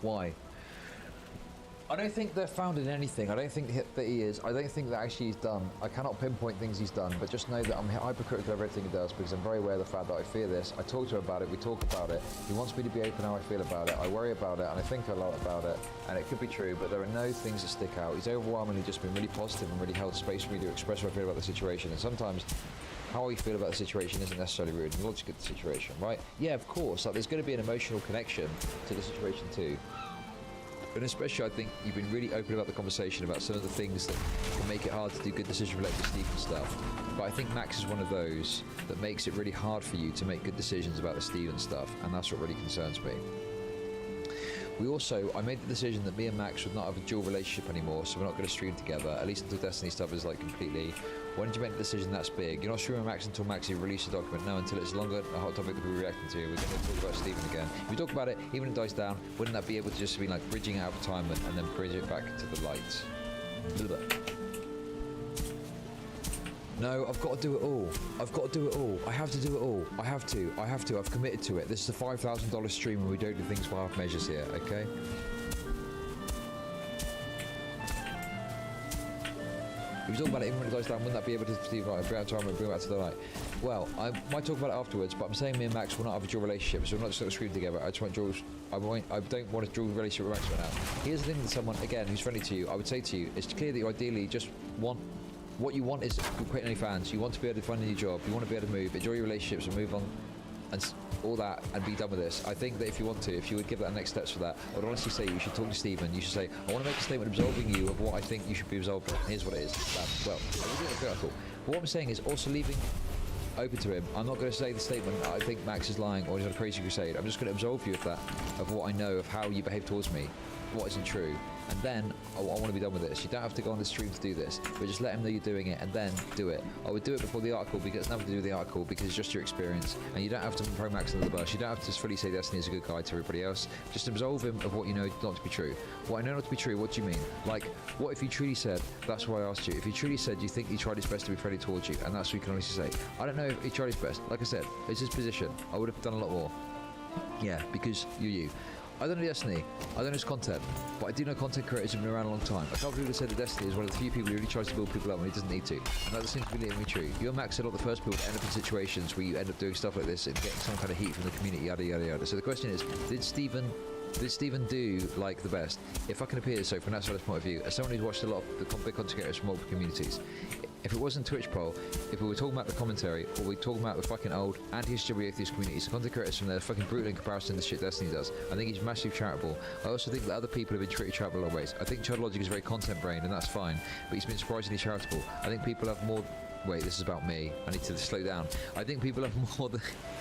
Why? I don't think they're found in anything. I don't think that he is. I don't think that actually he's done. I cannot pinpoint things he's done, but just know that I'm hypercritical of everything he does because I'm very aware of the fact that I fear this. I talk to him about it, we talk about it. He wants me to be open how I feel about it. I worry about it, and I think a lot about it, and it could be true, but there are no things that stick out. He's overwhelmingly just been really positive and really held space for me to express what I feel about the situation, and sometimes how I feel about the situation isn't necessarily rude and logic of the situation, right? Yeah, of course, like there's going to be an emotional connection to the situation too. And especially I think you've been really open about the conversation about some of the things that can make it hard to do good decisions related to Steve and stuff. But I think Max is one of those that makes it really hard for you to make good decisions about the Steve and stuff, and that's what really concerns me. I made the decision that me and Max would not have a dual relationship anymore, so we're not going to stream together, at least until Destiny stuff is like completely. When did you make the decision that's big? You're not streaming Max until Max releases a document. No, until it's longer a hot topic that we're reacting to. We're going to talk about Stephen again. If we talk about it, even if it dies down, wouldn't that be able to just be like bridging out of time and then bridge it back to the light? No, I've got to do it all. I have to do it all. I have to. I've committed to it. This is a $5,000 stream and we don't do things for half measures here, okay? If you talk about it, even when it dies down, wouldn't that be able to bring out time and bring it back to the light? Well, I might talk about it afterwards, but I'm saying me and Max will not have a dual relationship, so we're not just going to scream together. I don't want a dual relationship with Max right now. Here's the thing that someone, again, who's friendly to you, I would say to you, it's clear that you ideally just want, what you want is to quit any fans. You want to be able to find a new job. You want to be able to move, enjoy your relationships and move on and all that and be done with this. I think that if you want to, if you would give that next steps for that, I would honestly say you should talk to Stephen. You should say, I want to make a statement absolving you of what I think you should be absolved of. Here's what it is. Well, but what I'm saying is also leaving open to him. I'm not going to say the statement, I think Max is lying or he's on a crazy crusade. I'm just going to absolve you of that, of what I know of how you behave towards me, what isn't true. And then I want to be done with this. You don't have to go on the stream to do this, but just let him know you're doing it and then do it. I would do it before the article because it's nothing to do with the article, because it's just your experience and you don't have to throw Max under the bus. You don't have to just fully say Destiny is a good guy to everybody else. Just absolve him of what you know not to be true. What I know not to be true, what do you mean? Like, what if you truly said, that's why I asked you, if you truly said you think he tried his best to be friendly towards you, and that's what you can honestly say. I don't know if he tried his best. Like I said, it's his position. I would have done a lot more. Yeah, because you're you. I don't know Destiny, I don't know his content, but I do know content creators have been around a long time. I can't believe they said that Destiny is one of the few people who really tries to build people up when he doesn't need to. And that seems to be literally true. You and Max are not the first people to end up in situations where you end up doing stuff like this and getting some kind of heat from the community, yada yada yada. So the question is, did Stephen do like the best? If I can appear so from that side's point of view, as someone who's watched a lot of the big content creators from multiple communities, If it wasn't Twitch poll, if we were talking about the commentary, or we were talking about the fucking old anti-history atheist communities, the content creators from there fucking brutal in comparison to the shit Destiny does, I think he's massively charitable. I also think that other people have been treated charitable in a lot of ways. I think Chud Logic is very content-brained, and that's fine, but he's been surprisingly charitable. I think people have more... Wait, this is about me. I need to slow down. I think people have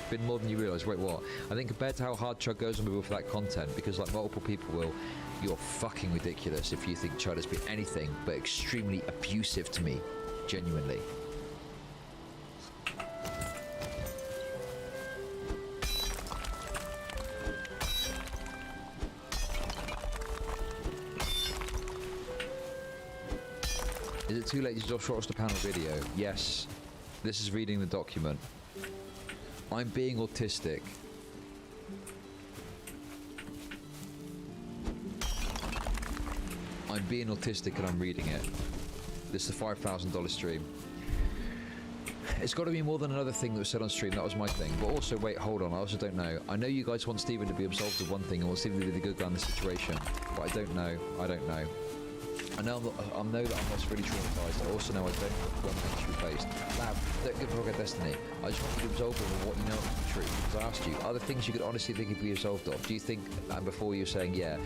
been more than you realise. Wait, what? I think compared to how hard Chud goes on people for that content, because like multiple people will, you're fucking ridiculous if you think Chud has been anything but extremely abusive to me. Genuinely. Is it too late to just short the panel video? Yes. This is reading the document. I'm being autistic. I'm being autistic and I'm reading it. This is the $5,000 stream. It's got to be more than another thing that was said on stream. That was my thing. But also, wait, hold on. I also don't know. I know you guys want Stephen to be absolved of one thing and want Stephen to be the good guy in the situation. But I don't know. I don't know. I know that I'm not really traumatized. I also know I don't want to be replaced. Lab, don't give a fuck at Destiny. I just want you to absolve him of what you know is the truth. Because I asked you, are there things you could honestly think he'd be absolved of? Do you think, and before you were saying yeah,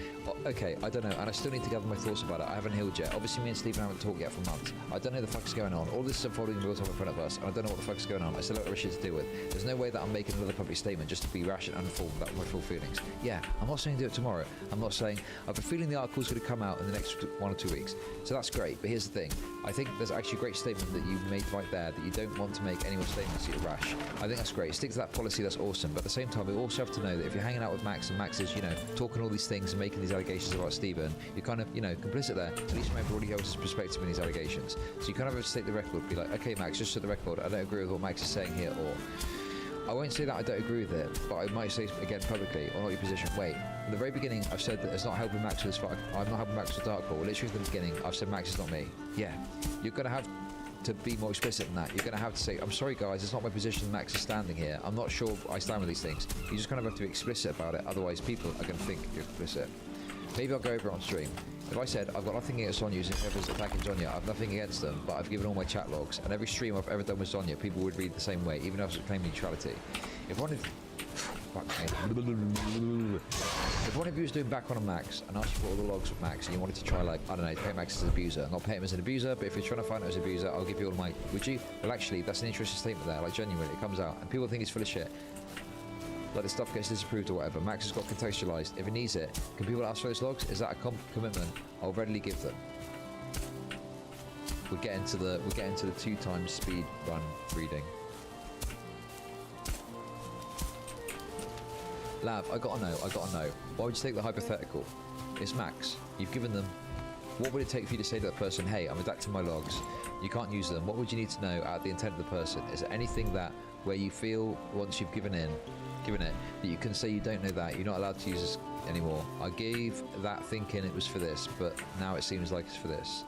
okay, I don't know, and I still need to gather my thoughts about it. I haven't healed yet. Obviously me and Stephen haven't talked yet for months. I don't know the fuck's going on. All this is unfolding real time in front of us, and I don't know what the fuck's going on. I still have other shit to deal with. There's no way that I'm making another public statement just to be rash and uninformed about my full feelings. Yeah, I'm not saying do it tomorrow. I'm not saying, I've a feeling the article's going to come out in the next 1 or 2 weeks. So that's great, but here's the thing. I think there's actually a great statement that you made right there, that you don't want to make any more statements that you're rash. I think that's great. Stick to that policy, that's awesome. But at the same time, we also have to know that if you're hanging out with Max and Max is, you know, talking all these things and making these allegations about Stephen, you're kind of, you know, complicit there. At least remember what he holds his perspective in these allegations. So you kind of have to take the record, be like, okay, Max, just for the record, I don't agree with what Max is saying here, or I won't say that I don't agree with it, but I might say again publicly, or not your position. Wait, at the very beginning, I've said that it's not helping Max with this fight. I'm not helping Max with Dark Hole. Literally from the beginning, I've said Max is not me. Yeah, you're going to have to be more explicit than that. You're going to have to say, I'm sorry guys, it's not my position Max is standing here. I'm not sure I stand with these things. You just kind of have to be explicit about it, otherwise people are going to think you're explicit. Maybe I'll go over it on stream. If I said, I've got nothing against Sonya using whoever's attacking Sonya, I've nothing against them, but I've given all my chat logs, and every stream I've ever done with Sonya, people would read the same way, even if I was claiming neutrality. If one of... If one of you was doing background on Max, and asked you for all the logs of Max, and you wanted to try, like, I don't know, paint Max as an abuser, not paint him as an abuser, but if you're trying to find out as an abuser, I'll give you all my... Would you? Well, actually, that's an interesting statement there, like, genuinely, it comes out, and people think he's full of shit. Like the stuff gets disapproved or whatever. Max has got contextualized. If he needs it, can people ask for those logs? Is that a commitment? I'll readily give them. We're getting to the 2 times speed run reading. Lav, I gotta know. Why would you take the hypothetical? It's Max. You've given them. What would it take for you to say to that person, hey, I'm redacting my logs. You can't use them. What would you need to know out of the intent of the person? Is there anything that where you feel once you've given it, that you can say you don't know that, you're not allowed to use this anymore? I gave that thinking it was for this, but now it seems like it's for this.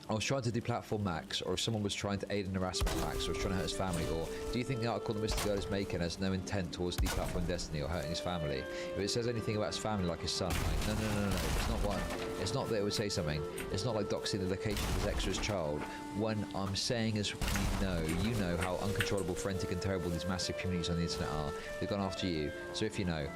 I was trying to deplatform Max, or if someone was trying to aid in harassment of Max, or was trying to hurt his family, or do you think the article that Mr.Girl is making has no intent towards deplatforming Destiny or hurting his family? If it says anything about his family, like his son, like, no, it's not one. It's not that it would say something. It's not like doxing the location of his extra's child. When I'm saying, as you know how uncontrollable, frantic and terrible these massive communities on the internet are. They've gone after you. So if you know,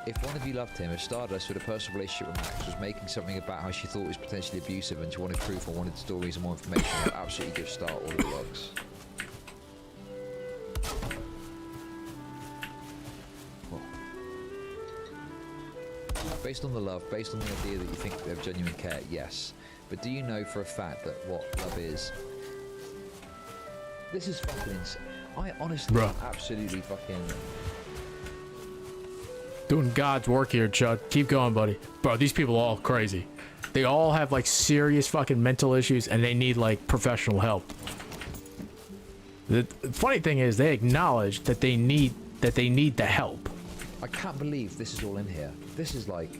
if one of you loved him, if Stardust with a personal relationship with Max was making something about how she thought he was potentially abusive and she wanted proof or wanted stories and more information, I'd absolutely give Star all of the logs. Well, based on the love, based on the idea that you think they have genuine care, yes. But do you know for a fact that what love is? This is fucking insane. I honestly absolutely fucking... Doing God's work here, Chud. Keep going, buddy. Bro, these people are all crazy. They all have like serious fucking mental issues and they need like professional help. The funny thing is they acknowledge that they need the help. I can't believe this is all in here. This is like...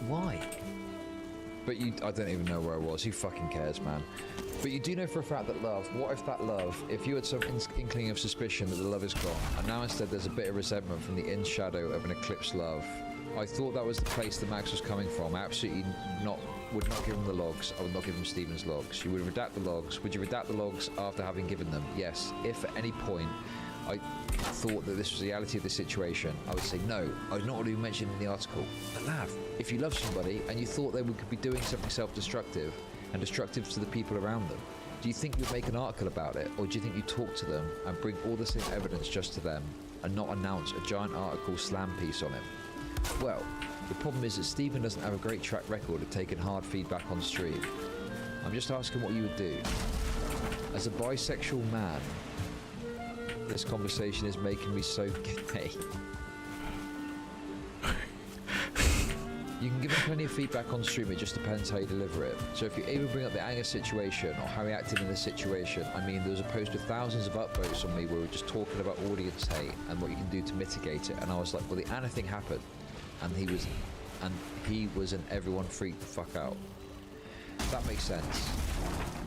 Why? But I don't even know where I was. Who fucking cares, man? But you do know for a fact that love, what if that love, if you had some inkling of suspicion that the love is gone, and now instead there's a bit of resentment from the in shadow of an eclipsed love, I thought that was the place that Max was coming from. I absolutely would not give him the logs. I would not give him Stephen's logs. You would redact the logs. Would you redact the logs after having given them? Yes. If at any point I thought that this was the reality of the situation, I would say no. I would not want to be mentioned in the article. But Lav, if you love somebody and you thought they could be doing something self-destructive and destructive to the people around them, do you think you'd make an article about it, or do you think you talk to them and bring all the same evidence just to them and not announce a giant article slam piece on him? Well, the problem is that Stephen doesn't have a great track record of taking hard feedback on stream. I'm just asking what you would do. As a bisexual man, this conversation is making me so gay. You can give him plenty of feedback on stream, it just depends how you deliver it. So if you even bring up the anger situation or how he acted in the situation, I mean, there was a post with thousands of upvotes on me where we were just talking about audience hate and what you can do to mitigate it. And I was like, well, the Anna thing happened, and he was, and everyone freaked the fuck out. That makes sense.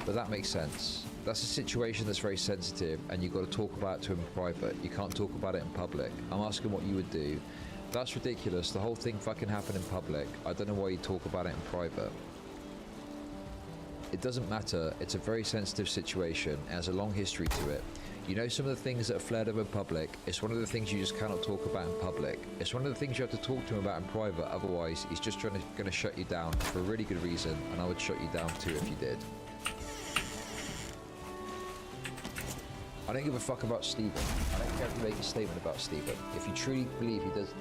But that makes sense. That's a situation that's very sensitive, and you've got to talk about it to him in private. You can't talk about it in public. I'm asking what you would do. That's ridiculous. The whole thing fucking happened in public. I don't know why you talk about it in private. It doesn't matter. It's a very sensitive situation. It has a long history to it. You know, some of the things that are flared up in public, it's one of the things you just cannot talk about in public. It's one of the things you have to talk to him about in private. Otherwise, he's just going to shut you down for a really good reason, and I would shut you down too if you did. I don't give a fuck about Stephen. I don't care if you make a statement about Stephen. If you truly believe he does,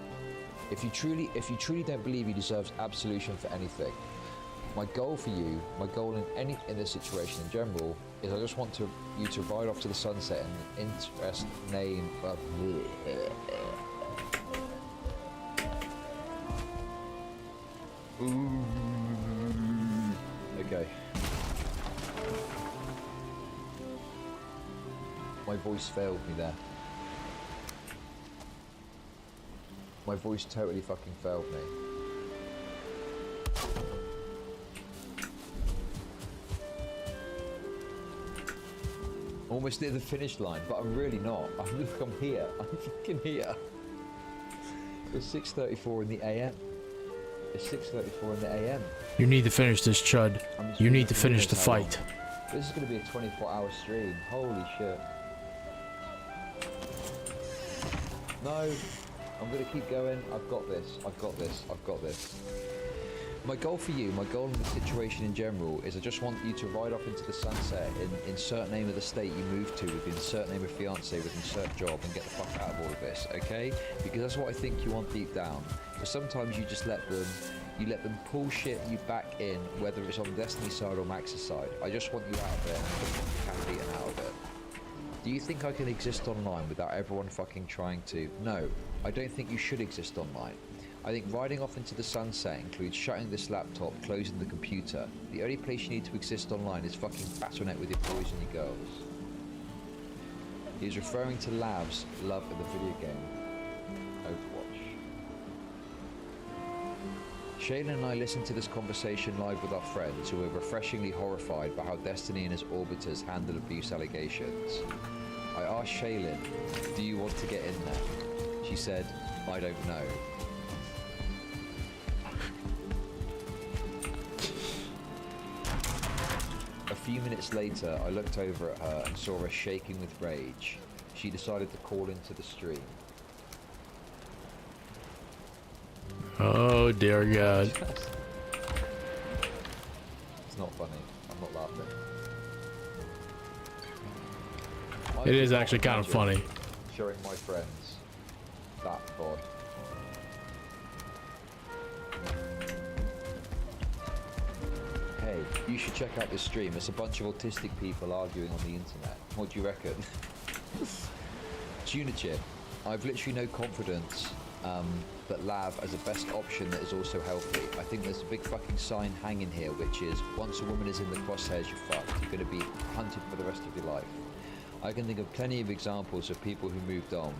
if you truly don't believe he deserves absolution for anything, my goal for you, my goal in this situation in general, is I just want you to ride off to the sunset in the interest name of. Okay. My voice failed me there. My voice totally fucking failed me. Almost near the finish line, but I'm really not. I'm here. I'm fucking here. It's 6:34 in the AM. It's 6:34 in the AM. You need to finish this, Chud. You need to finish the fight. This is going to be a 24-hour stream. Holy shit. No, I'm going to keep going. I've got this. I've got this. I've got this. My goal for you, my goal in the situation in general, is I just want you to ride off into the sunset in insert name of the state you moved to, with insert name of fiance, with insert job, and get the fuck out of all of this, okay? Because that's what I think you want deep down. But sometimes you just let them pull shit you back in, whether it's on Destiny's side or Max's side. I just want you out of it and put the can beaten out of it. Do you think I can exist online without everyone fucking trying to? No, I don't think you should exist online. I think riding off into the sunset includes shutting this laptop, closing the computer. The only place you need to exist online is fucking Battle.net with your boys and your girls. He's referring to Lav's love in the video game Overwatch. Shayla and I listened to this conversation live with our friends, who were refreshingly horrified by how Destiny and his orbiters handled abuse allegations. I asked Shaylin, do you want to get in there? She said, I don't know. A few minutes later, I looked over at her and saw her shaking with rage. She decided to call into the stream. Oh dear God. It's not funny. I'm not laughing. It is actually kind of funny. Showing my friends that VOD. Hey, you should check out this stream. It's a bunch of autistic people arguing on the internet. What do you reckon? Tunachip. I've literally no confidence that Lav as a best option that is also healthy. I think there's a big fucking sign hanging here, which is once a woman is in the crosshairs, you're fucked. You're going to be hunted for the rest of your life. I can think of plenty of examples of people who moved on.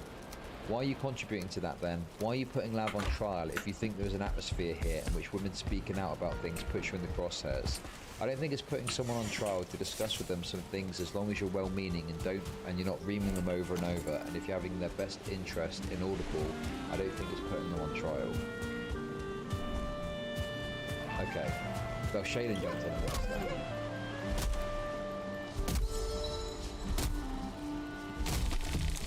Why are you contributing to that then? Why are you putting Lav on trial if you think there's an atmosphere here in which women speaking out about things puts you in the crosshairs? I don't think it's putting someone on trial to discuss with them some things as long as you're well-meaning and you're not reaming them over and over, and if you're having their best interest inaudible, I don't think it's putting them on trial. Okay. Well, Shaylin jumped in. What's that?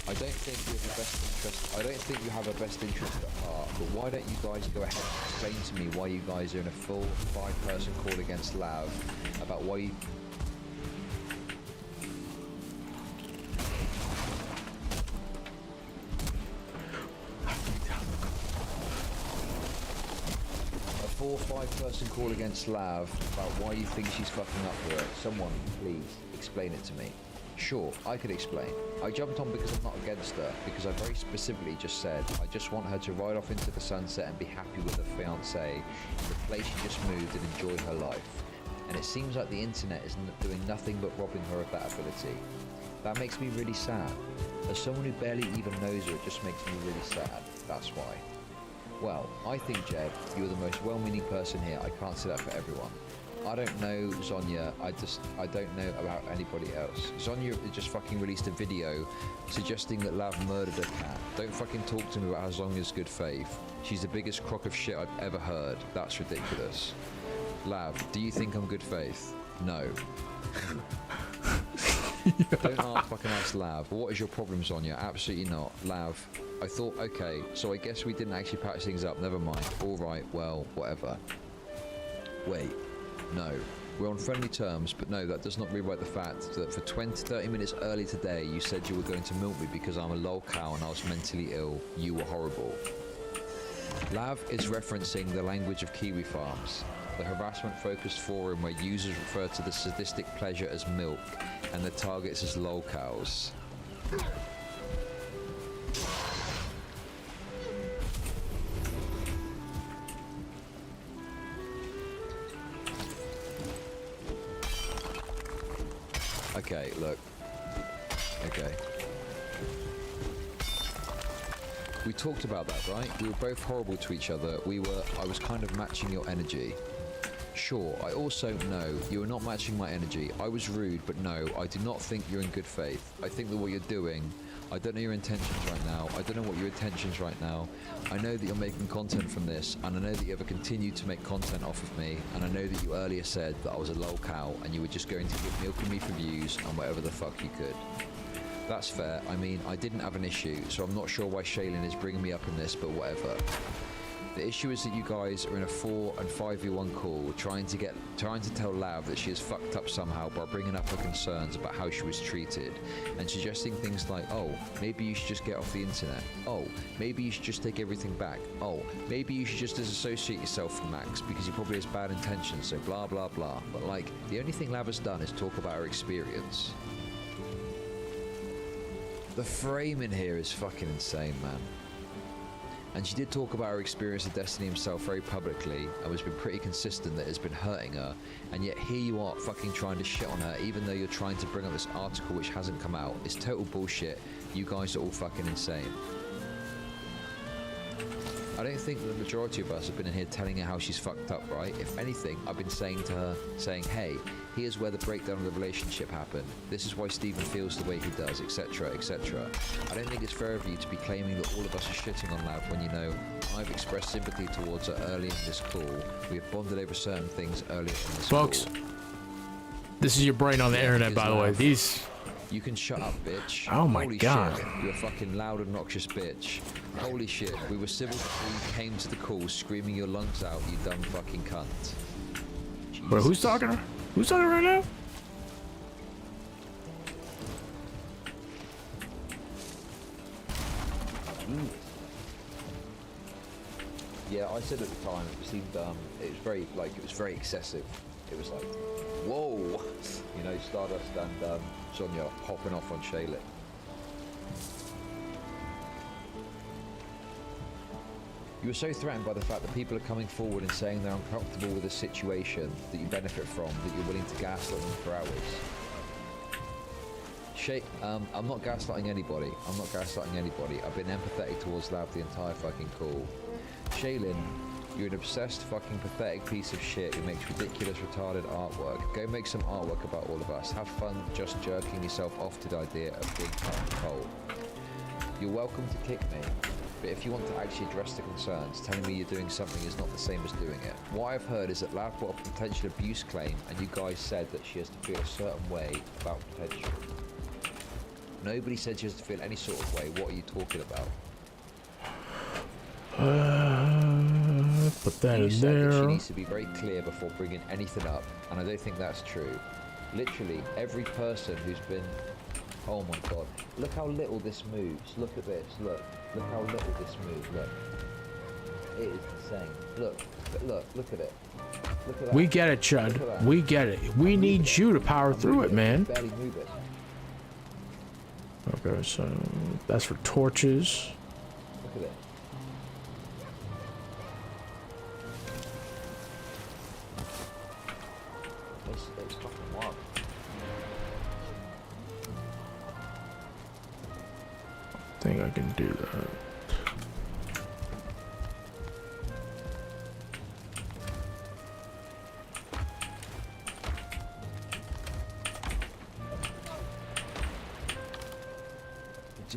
I don't think you have a best interest. I don't think you have a best interest at heart. But why don't you guys go ahead and explain to me why you guys are in a full 5-person call against Lav about why you. A full 5-person call against Lav about why you think she's fucking up for it. Someone, please, explain it to me. Sure, I could explain. I jumped on because I'm not against her, because I very specifically just said I just want her to ride off into the sunset and be happy with her fiancé, the place she just moved, and enjoy her life. And it seems like the internet is doing nothing but robbing her of that ability. That makes me really sad. As someone who barely even knows her, it just makes me really sad. That's why. Well, I think, Jeb, you're the most well-meaning person here. I can't say that for everyone. I don't know Zonya, I don't know about anybody else. Zonya just fucking released a video suggesting that Lav murdered her cat. Don't fucking talk to me about how Zonya's good faith. She's the biggest crock of shit I've ever heard. That's ridiculous. Lav, do you think I'm good faith? No. Don't fucking ask Lav. What is your problem, Zonya? Absolutely not. Lav, I thought, okay, so I guess we didn't actually patch things up. Never mind. Alright, well, whatever. Wait. No, we're on friendly terms, but no, that does not rewrite the fact that for 30 minutes early today, you said you were going to milk me because I'm a lol cow and I was mentally ill. You were horrible. Lav is referencing the language of Kiwi Farms, the harassment-focused forum where users refer to the sadistic pleasure as milk and the targets as lol cows. Okay, look. Okay. We talked about that, right? We were both horrible to each other. I was kind of matching your energy. Sure, I also know you are not matching my energy. I was rude, but no, I do not think you're in good faith. I think that what you're doing, I don't know your intentions right now. I don't know what your intentions right now. I know that you're making content from this, and I know that you ever continue to make content off of me, and I know that you earlier said that I was a lol cow, and you were just going to give milking me for views and whatever the fuck you could. That's fair. I mean, I didn't have an issue, so I'm not sure why Shaylin is bringing me up in this, but whatever. The issue is that you guys are in a 4 and 5v1 call, trying to tell Lav that she is fucked up somehow by bringing up her concerns about how she was treated, and suggesting things like, oh, maybe you should just get off the internet. Oh, maybe you should just take everything back. Oh, maybe you should just disassociate yourself from Max because he probably has bad intentions, so blah blah blah. But like, the only thing Lav has done is talk about her experience. The framing here is fucking insane, man. And she did talk about her experience of Destiny himself very publicly, and has been pretty consistent that it's been hurting her, and yet here you are fucking trying to shit on her even though you're trying to bring up this article which hasn't come out. It's total bullshit. You guys are all fucking insane. I don't think the majority of us have been in here telling her how she's fucked up, right? If anything, I've been saying to her, hey, here's where the breakdown of the relationship happened. This is why Stephen feels the way he does, etc, etc. I don't think it's fair of you to be claiming that all of us are shitting on Lav when you know I've expressed sympathy towards her early in this call. We have bonded over certain things earlier in this Folks, call. This is your brain on the internet, by the way. These... You can shut up, bitch. Oh my God. Shit. You're a fucking loud, obnoxious bitch. Holy shit. We were civil before you came to the call, screaming your lungs out, you dumb fucking cunt. Jesus. Wait, who's talking? Who's talking right now? Yeah, I said at the time it seemed it was very excessive. It was like, whoa, you know, Stardust and Sonya hopping off on Shaylin. You were so threatened by the fact that people are coming forward and saying they're uncomfortable with a situation that you benefit from, that you're willing to gaslight them for hours. I'm not gaslighting anybody. I've been empathetic towards Lav the entire fucking call. Shaylin, you're an obsessed fucking pathetic piece of shit who makes ridiculous retarded artwork. Go make some artwork about all of us. Have fun just jerking yourself off to the idea of being cut and cold. You're welcome to kick me. but if you want to actually address the concerns, telling me you're doing something is not the same as doing it. What I've heard is that Lav brought up a potential abuse claim, and you guys said that she has to feel a certain way about potential. Nobody said she has to feel any sort of way. What are you talking about? Put that You in said that she there. needs to be very clear before bringing anything up, and I don't think that's true. Literally, every person who's been... Oh my god. Look how little this moves. Look at this. Look. Look how little this moves. Look. It is insane. Look. Look at it. Look at that. We get it, Look at Chud. that. We get it. We need you to power through it, man. Barely move it. Okay, so that's for torches. Look at it. It's fucking wild. I think I can do that.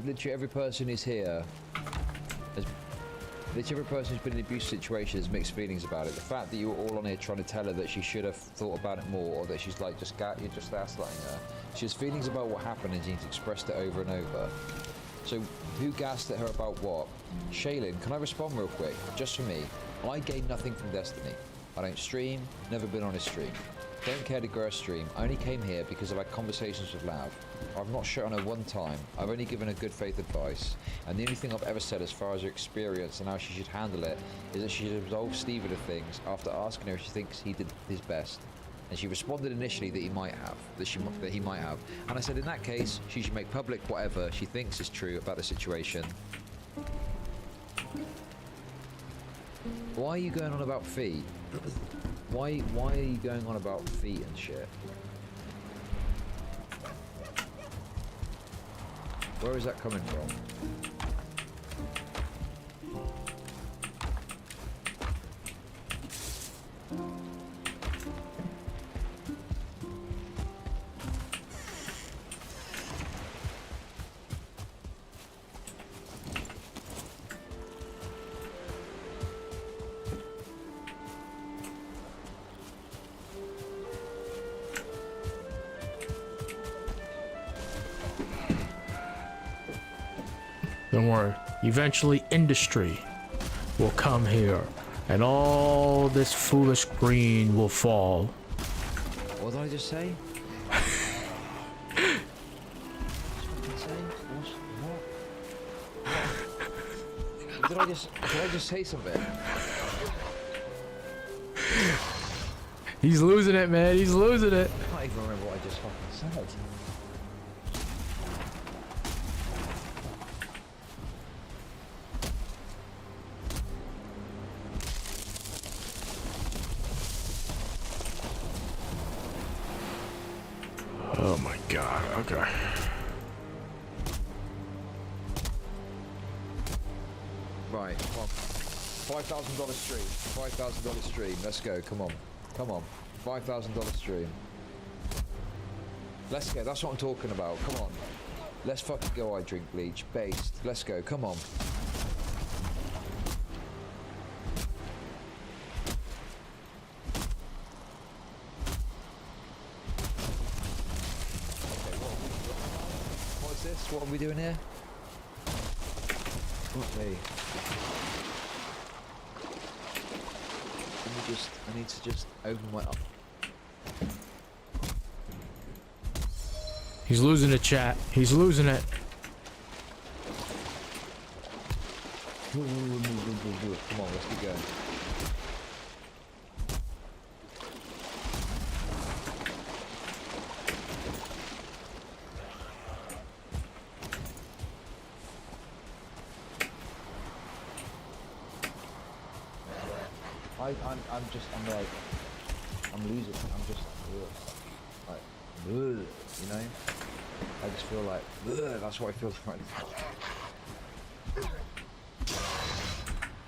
Literally every person who's here has... Literally every person who's been in an abuse situation has mixed feelings about it. The fact that you were all on here trying to tell her that she should have thought about it more, or that she's like you're just gaslighting her. She has feelings about what happened and she's expressed it over and over. So who gassed at her about what? Shaylin, can I respond real quick? Just for me. I gain nothing from Destiny. I don't stream, never been on a stream. Don't care to grow a stream. I only came here because I've had conversations with Lav. I've not shit on her one time. I've only given her good faith advice. And the only thing I've ever said as far as her experience and how she should handle it is that she should absolve Steve of the things after asking her if she thinks he did his best. And she responded initially that he might have, that he might have. And I said in that case, she should make public whatever she thinks is true about the situation. Why are you going on about feet? Why are you going on about feet and shit? Where is that coming from? Don't worry. Eventually, industry will come here, and all this foolish green will fall. What did I just say? Did I just say something? He's losing it, man. He's losing it. I can't even remember what I just fucking said. Oh my god. Okay. Right, come on. $5,000 stream. $5,000 stream. Let's go. Come on. Come on. $5,000 stream. Let's go. That's what I'm talking about. Come on. Let's fucking go. I drink bleach. Based. Let's go. Come on. What is this? What are we doing here? Fuck me. I need to just open my up. He's losing it, chat. He's losing it. Come on, let's keep going. I'm losing. I'm just like, you know? I just feel like, that's what I feel right now.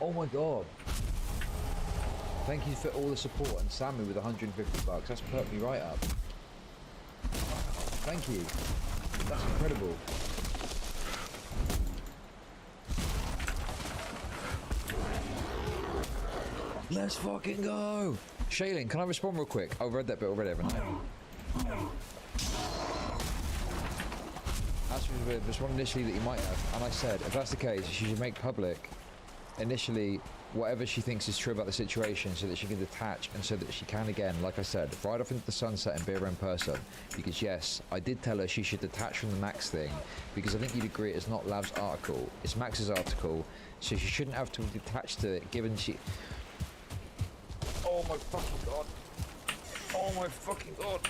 Oh my god. Thank you for all the support and Sammy with $150. That's perked me right up. Thank you. That's incredible. Let's fucking go. Shaylin, can I respond real quick? I read that bit already, haven't I? Asked me to respond initially that you might have, and I said, if that's the case, she should make public initially whatever she thinks is true about the situation so that she can detach and so that she can again, like I said, ride off into the sunset and be her own person. Because yes, I did tell her she should detach from the Max thing because I think you'd agree it's not Lav's article, it's Max's article, so she shouldn't have to detach to it given she... Oh my fucking god. Oh my fucking god.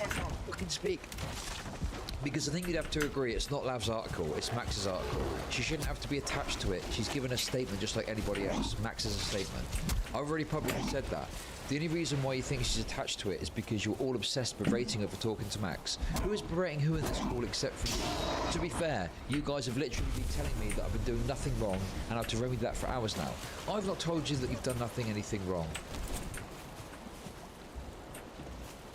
I can't fucking speak. Because I think you'd have to agree it's not Lav's article, it's Max's article. She shouldn't have to be attached to it. She's given a statement just like anybody else. Max is a statement. I've already publicly said that. The only reason why you think she's attached to it is because you're all obsessed berating her for talking to Max. Who is berating who in this call except for you? To be fair, you guys have literally been telling me that I've been doing nothing wrong and I've to remedy that for hours now. I've not told you that you've done anything wrong.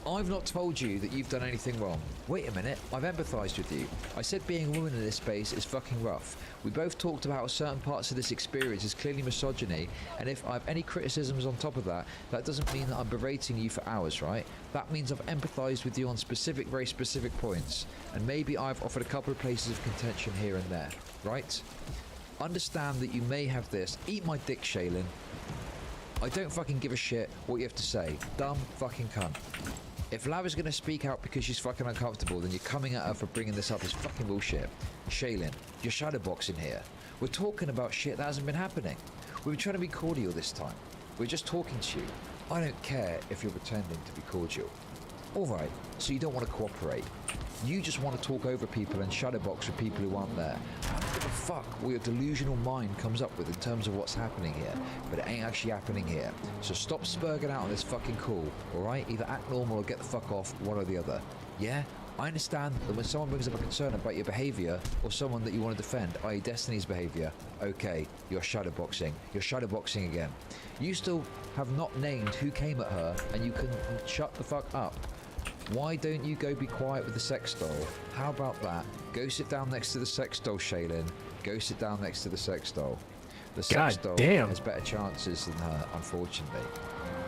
I've not told you that you've done anything wrong. Wait a minute, I've empathised with you. I said being a woman in this space is fucking rough. We both talked about how certain parts of this experience is clearly misogyny, and if I have any criticisms on top of that, that doesn't mean that I'm berating you for hours, right? That means I've empathised with you on very specific points, and maybe I've offered a couple of places of contention here and there, right? Understand that you may have this. Eat my dick, Shaylin. I don't fucking give a shit what you have to say. Dumb fucking cunt. If Lav is going to speak out because she's fucking uncomfortable, then you're coming at her for bringing this up is fucking bullshit. Shaylin, you're shadowboxing here. We're talking about shit that hasn't been happening. We've been trying to be cordial this time. We're just talking to you. I don't care if you're pretending to be cordial. Alright, so you don't want to cooperate. You just want to talk over people and shadowbox with people who aren't there. I don't give a fuck what your delusional mind comes up with in terms of what's happening here, but it ain't actually happening here. So stop spurging out on this fucking call, alright? Either act normal or get the fuck off, one or the other. Yeah? I understand that when someone brings up a concern about your behaviour, or someone that you want to defend, i.e. Destiny's behaviour, okay, you're shadowboxing. You're shadowboxing again. You still have not named who came at her, and you can shut the fuck up. Why don't you go be quiet with the sex doll? How about that? Go sit down next to the sex doll, Shaylin. Go sit down next to the sex doll. The sex doll has better chances than her, unfortunately.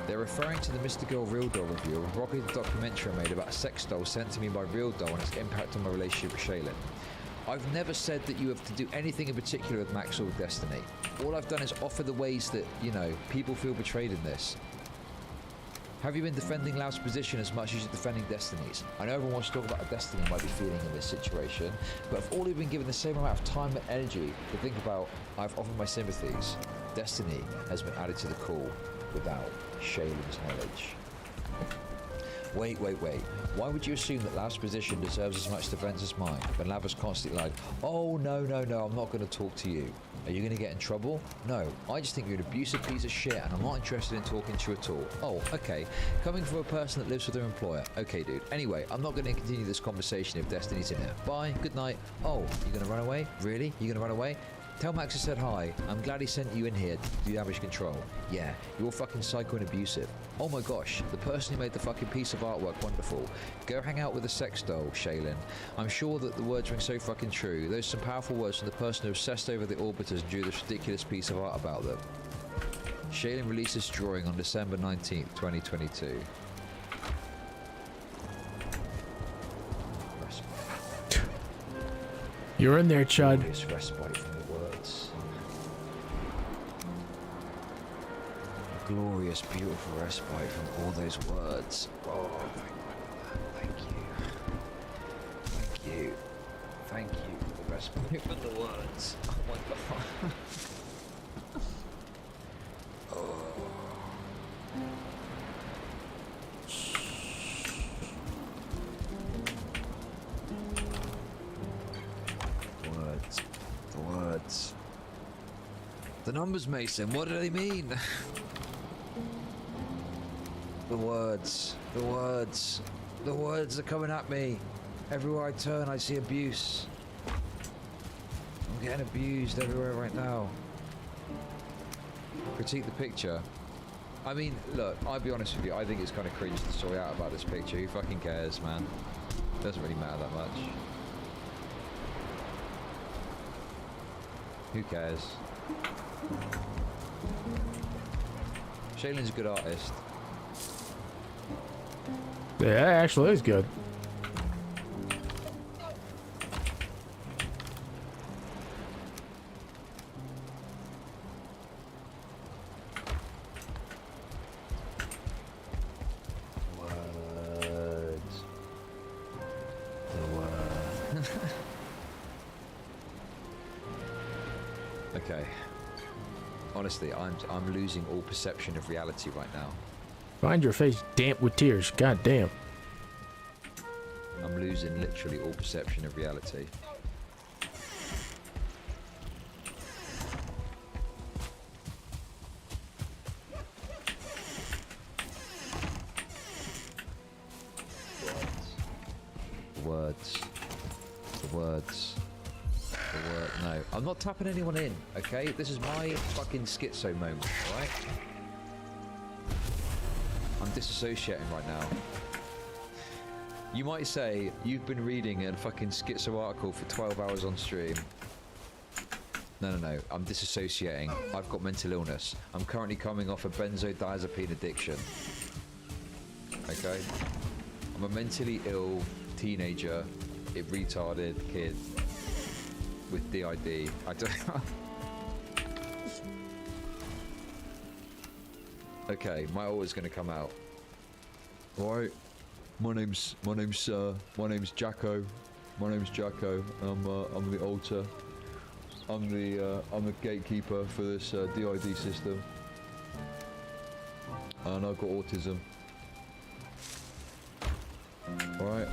They're referring to the Mr.Girl Real Doll review, a provocative documentary I made about a sex doll sent to me by Real Doll and its impact on my relationship with Shaylin. I've never said that you have to do anything in particular with Max or with Destiny. All I've done is offer the ways that, you know, people feel betrayed in this. Have you been defending Lav's position as much as you're defending Destiny's? I know everyone wants to talk about how Destiny might be feeling in this situation, but if all you've been given the same amount of time and energy to think about, I've offered my sympathies, Destiny has been added to the call without Shaylin's knowledge. Wait. Why would you assume that Lav's position deserves as much defense as mine when Lav was constantly like, oh, no, I'm not going to talk to you. Are you going to get in trouble? No, I just think you're an abusive piece of shit and I'm not interested in talking to you at all. Oh, okay. Coming from a person that lives with their employer. Okay, dude. Anyway, I'm not going to continue this conversation if Destiny's in here. Bye, good night. Oh, you're going to run away? Really? You're going to run away? Tell Max I said hi. I'm glad he sent you in here to do damage control. Yeah, you're all fucking psycho and abusive. Oh my gosh, the person who made the fucking piece of artwork wonderful. Go hang out with the sex doll, Shaylin. I'm sure that the words ring so fucking true. Those are some powerful words from the person who obsessed over the orbiters and drew this ridiculous piece of art about them. Shaylin released this drawing on December 19th, 2022. You're in there, Chud. Respite from the words. A glorious, beautiful respite from all those words. Oh, thank you. Thank you for the respite from the words. Oh my god. The numbers, Mason, what do they mean? The words are coming at me. Everywhere I turn, I see abuse. I'm getting abused everywhere right now. Critique the picture. I mean, look, I'll be honest with you, I think it's kind of cringe to story out about this picture. Who fucking cares, man? Doesn't really matter that much. Who cares? Shaylin's a good artist. Yeah, it actually is good. Okay. Honestly, I'm losing all perception of reality right now. Find your face damp with tears. God damn. I'm losing literally all perception of reality. Words. The words. The word. No, I'm not tapping anyone in, okay? This is my fucking schizo moment, alright? I'm disassociating right now. You might say you've been reading a fucking schizo article for 12 hours on stream. No. I'm disassociating. I've got mental illness. I'm currently coming off a benzodiazepine addiction. Okay? I'm a mentally ill teenager, a retarded kid with DID. I don't. Okay, my alwa's gonna come out. All right. My name's Jacko. My name's Jacko. I'm the alter. I'm the gatekeeper for this DID system, and I've got autism. All right,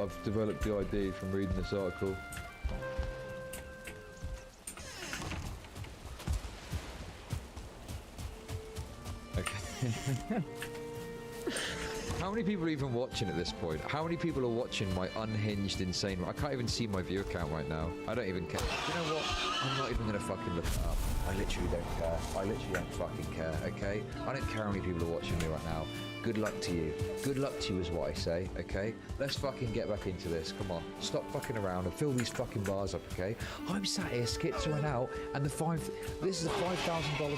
I've developed DID from reading this article. Okay. How many people are even watching at this point? How many people are watching my unhinged, insane... I can't even see my view count right now. I don't even care. You know what? I'm not even going to fucking look it up. I literally don't care. I literally don't fucking care, okay? I don't care how many people are watching me right now. Good luck to you. Good luck to you is what I say, okay? Let's fucking get back into this. Come on. Stop fucking around and fill these fucking bars up, okay? I'm sat here schizoing out and this is a $5,000 stream,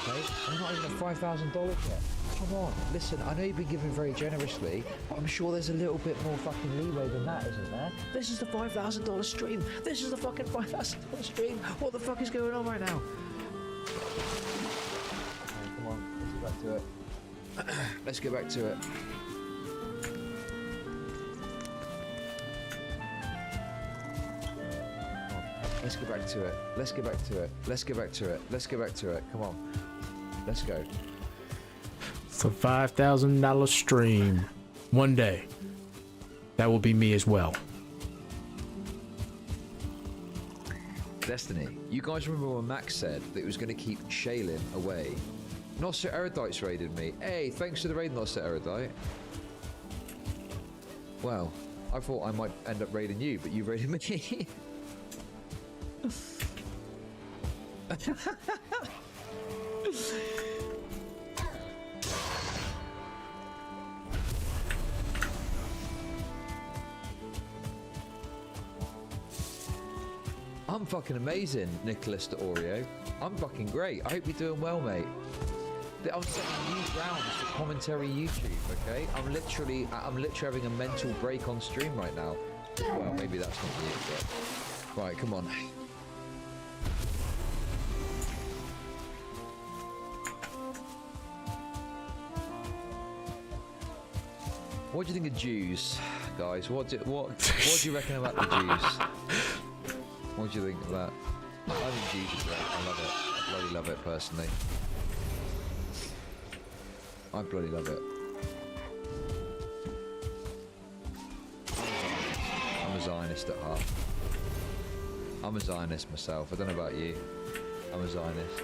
okay? I'm not even at $5,000 yet. Come on, listen, I know you've been giving very generously, but I'm sure there's a little bit more fucking leeway than that, isn't there? This is the $5,000 stream. This is the fucking $5,000 stream. What the fuck is going on right now? Okay, come on, let's get back to it. Let's get back to it. Let's get back to it. Let's get back to it. Let's get back to it. Let's get back to it. Come on. Let's go. It's a $5,000 stream. One day. That will be me as well. Destiny, you guys remember when Max said that it was going to keep Shaylin away? Not Sir Erudite's raided me. Hey, thanks for the raid, not Sir Erudite. Well, I thought I might end up raiding you, but you raided me. I'm fucking amazing, Nicholas de Oreo. I'm fucking great. I hope you're doing well, mate. I'm setting new grounds for commentary YouTube, okay? I'm literally having a mental break on stream right now. Well, maybe that's not you, but... Right, come on. What do you think of Jews, guys? What do you reckon about the Jews? What do you think of that? I think Jews are great. I love it. I bloody love it, personally. I bloody love it. I'm a Zionist at heart. I'm a Zionist myself. I don't know about you. I'm a Zionist.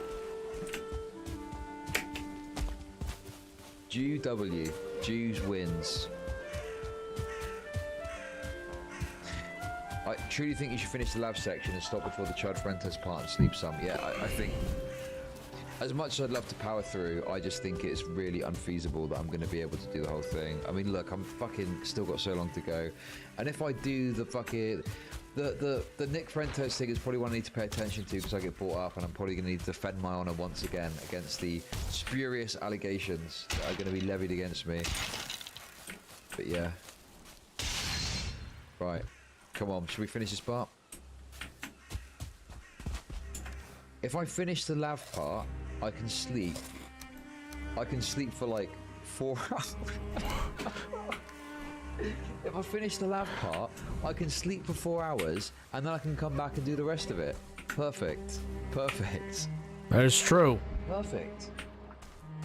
Jew W. Jews wins. I truly think you should finish the lab section and stop before the child parental part and sleep some. Yeah, I think As much as I'd love to power through, I just think it's really unfeasible that I'm going to be able to do the whole thing. I mean, look, I'm fucking still got so long to go. And if I do the fucking... The Nick Fuentes thing is probably one I need to pay attention to because I get brought up, and I'm probably going to need to defend my honour once again against the spurious allegations that are going to be levied against me. But yeah. Right. Come on, should we finish this part? If I finish the lav part, I can sleep. I can sleep for like 4 hours. If I finish the lav part, I can sleep for 4 hours, and then I can come back and do the rest of it. Perfect. Perfect. That is true. Perfect.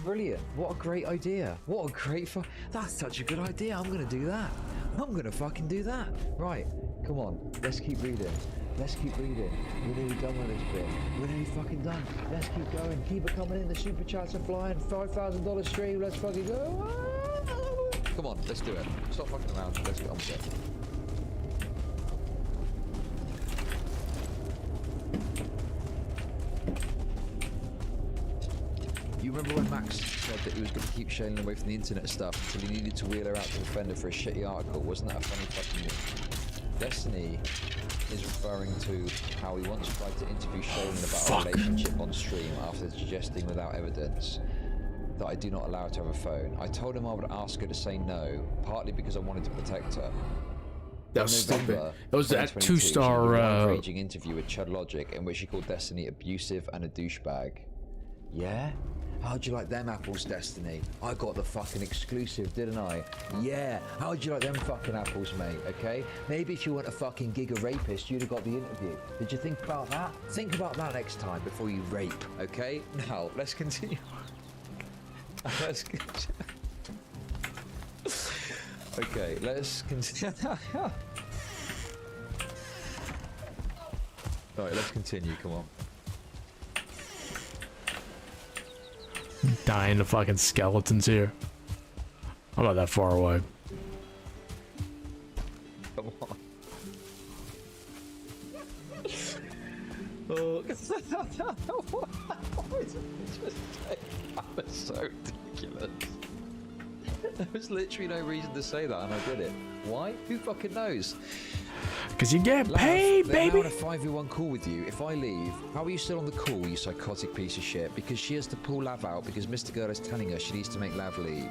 Brilliant. What a great idea. What a great that's such a good idea. I'm going to do that. I'm going to fucking do that. Right. Come on. Let's keep reading. Let's keep reading. We're nearly done with this bit. We're nearly fucking done. Let's keep going. Keep it coming in. The super chats are flying. $5,000 stream. Let's fucking go. Come on. Let's do it. Stop fucking around. Let's get on with it. You remember when Max said that he was going to keep Shaylin away from the internet stuff until he needed to wheel her out to defend her for a shitty article? Wasn't that a funny fucking move? Destiny is referring to how he once tried to interview Shaylin about a relationship on stream after suggesting without evidence that I do not allow her to have a phone. I told him I would ask her to say no, partly because I wanted to protect her. That was stupid. It was that 2-star raging interview with Chud Logic in which she called Destiny abusive and a douchebag. Yeah? How'd you like them apples, Destiny? I got the fucking exclusive, didn't I? Yeah. How'd you like them fucking apples, mate? Okay? Maybe if you weren't a fucking giga rapist, you'd have got the interview. Did you think about that? Think about that next time before you rape, okay? Now, let's continue. Let's continue. Okay, let's continue. Alright, let's continue, come on. Dying the fucking skeletons here. I'm not that far away. Come on. Oh, that was so ridiculous. There was literally no reason to say that, and I did it. Why? Who fucking knows? Because you get paid, baby. I'm on a 5v1 call with you. If I leave, how are you still on the call, you psychotic piece of shit? Because she has to pull Lav out because Mr.Girl is telling her she needs to make Lav leave.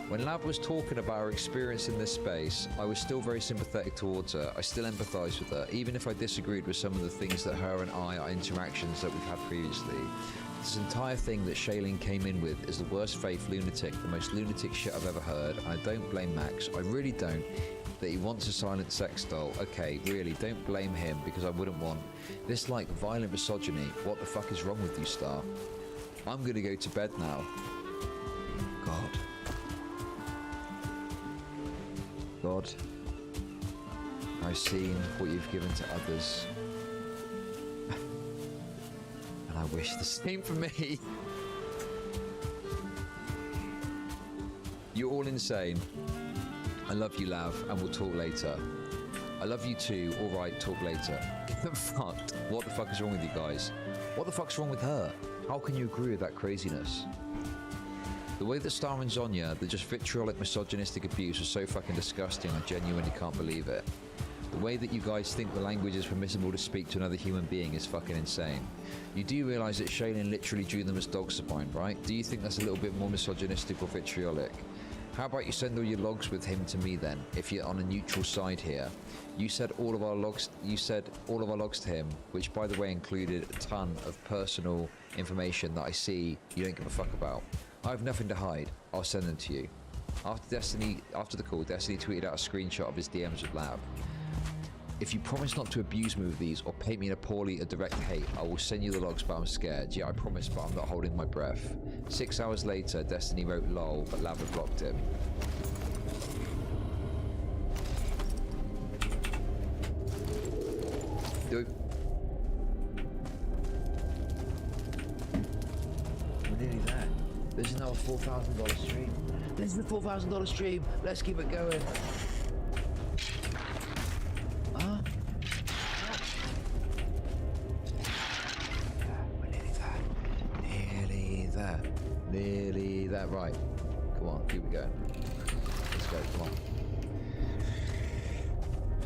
When Lav was talking about her experience in this space, I was still very sympathetic towards her. I still empathise with her, even if I disagreed with some of the things that her and I, our interactions that we've had previously. This entire thing that Shaylin came in with is the worst faith lunatic, the most lunatic shit I've ever heard, and I don't blame Max. I really don't. That he wants a silent sex doll. Okay, really, don't blame him, because I wouldn't want this, like, violent misogyny. What the fuck is wrong with you, Star? I'm gonna go to bed now. God. God. I've seen what you've given to others. And I wish the same for me. You're all insane. I love you, Lav, and we'll talk later. I love you too. All right, talk later. Get them fucked. What the fuck is wrong with you guys? What the fuck's wrong with her? How can you agree with that craziness? The way that Star and Zonya, the just vitriolic misogynistic abuse was so fucking disgusting, I genuinely can't believe it. The way that you guys think the language is permissible to speak to another human being is fucking insane. You do realise that Shaylin literally drew them as dogs to bind, right? Do you think that's a little bit more misogynistic or vitriolic? How about you send all your logs with him to me then, if you're on a neutral side here? You said all of our logs to him, which by the way included a ton of personal information that I see you don't give a fuck about. I have nothing to hide. I'll send them to you. After the call, Destiny tweeted out a screenshot of his DMs with Lab. If you promise not to abuse me with these or paint me in a poorly or direct hate, I will send you the logs, but I'm scared. Yeah, I promise, but I'm not holding my breath. 6 hours later, Destiny wrote lol, but Lava blocked him. We're nearly there. There's another $4,000 stream. This is the $4,000 stream. Let's keep it going. We're nearly there. Nearly Right. Come on, here we go. Let's go, come on.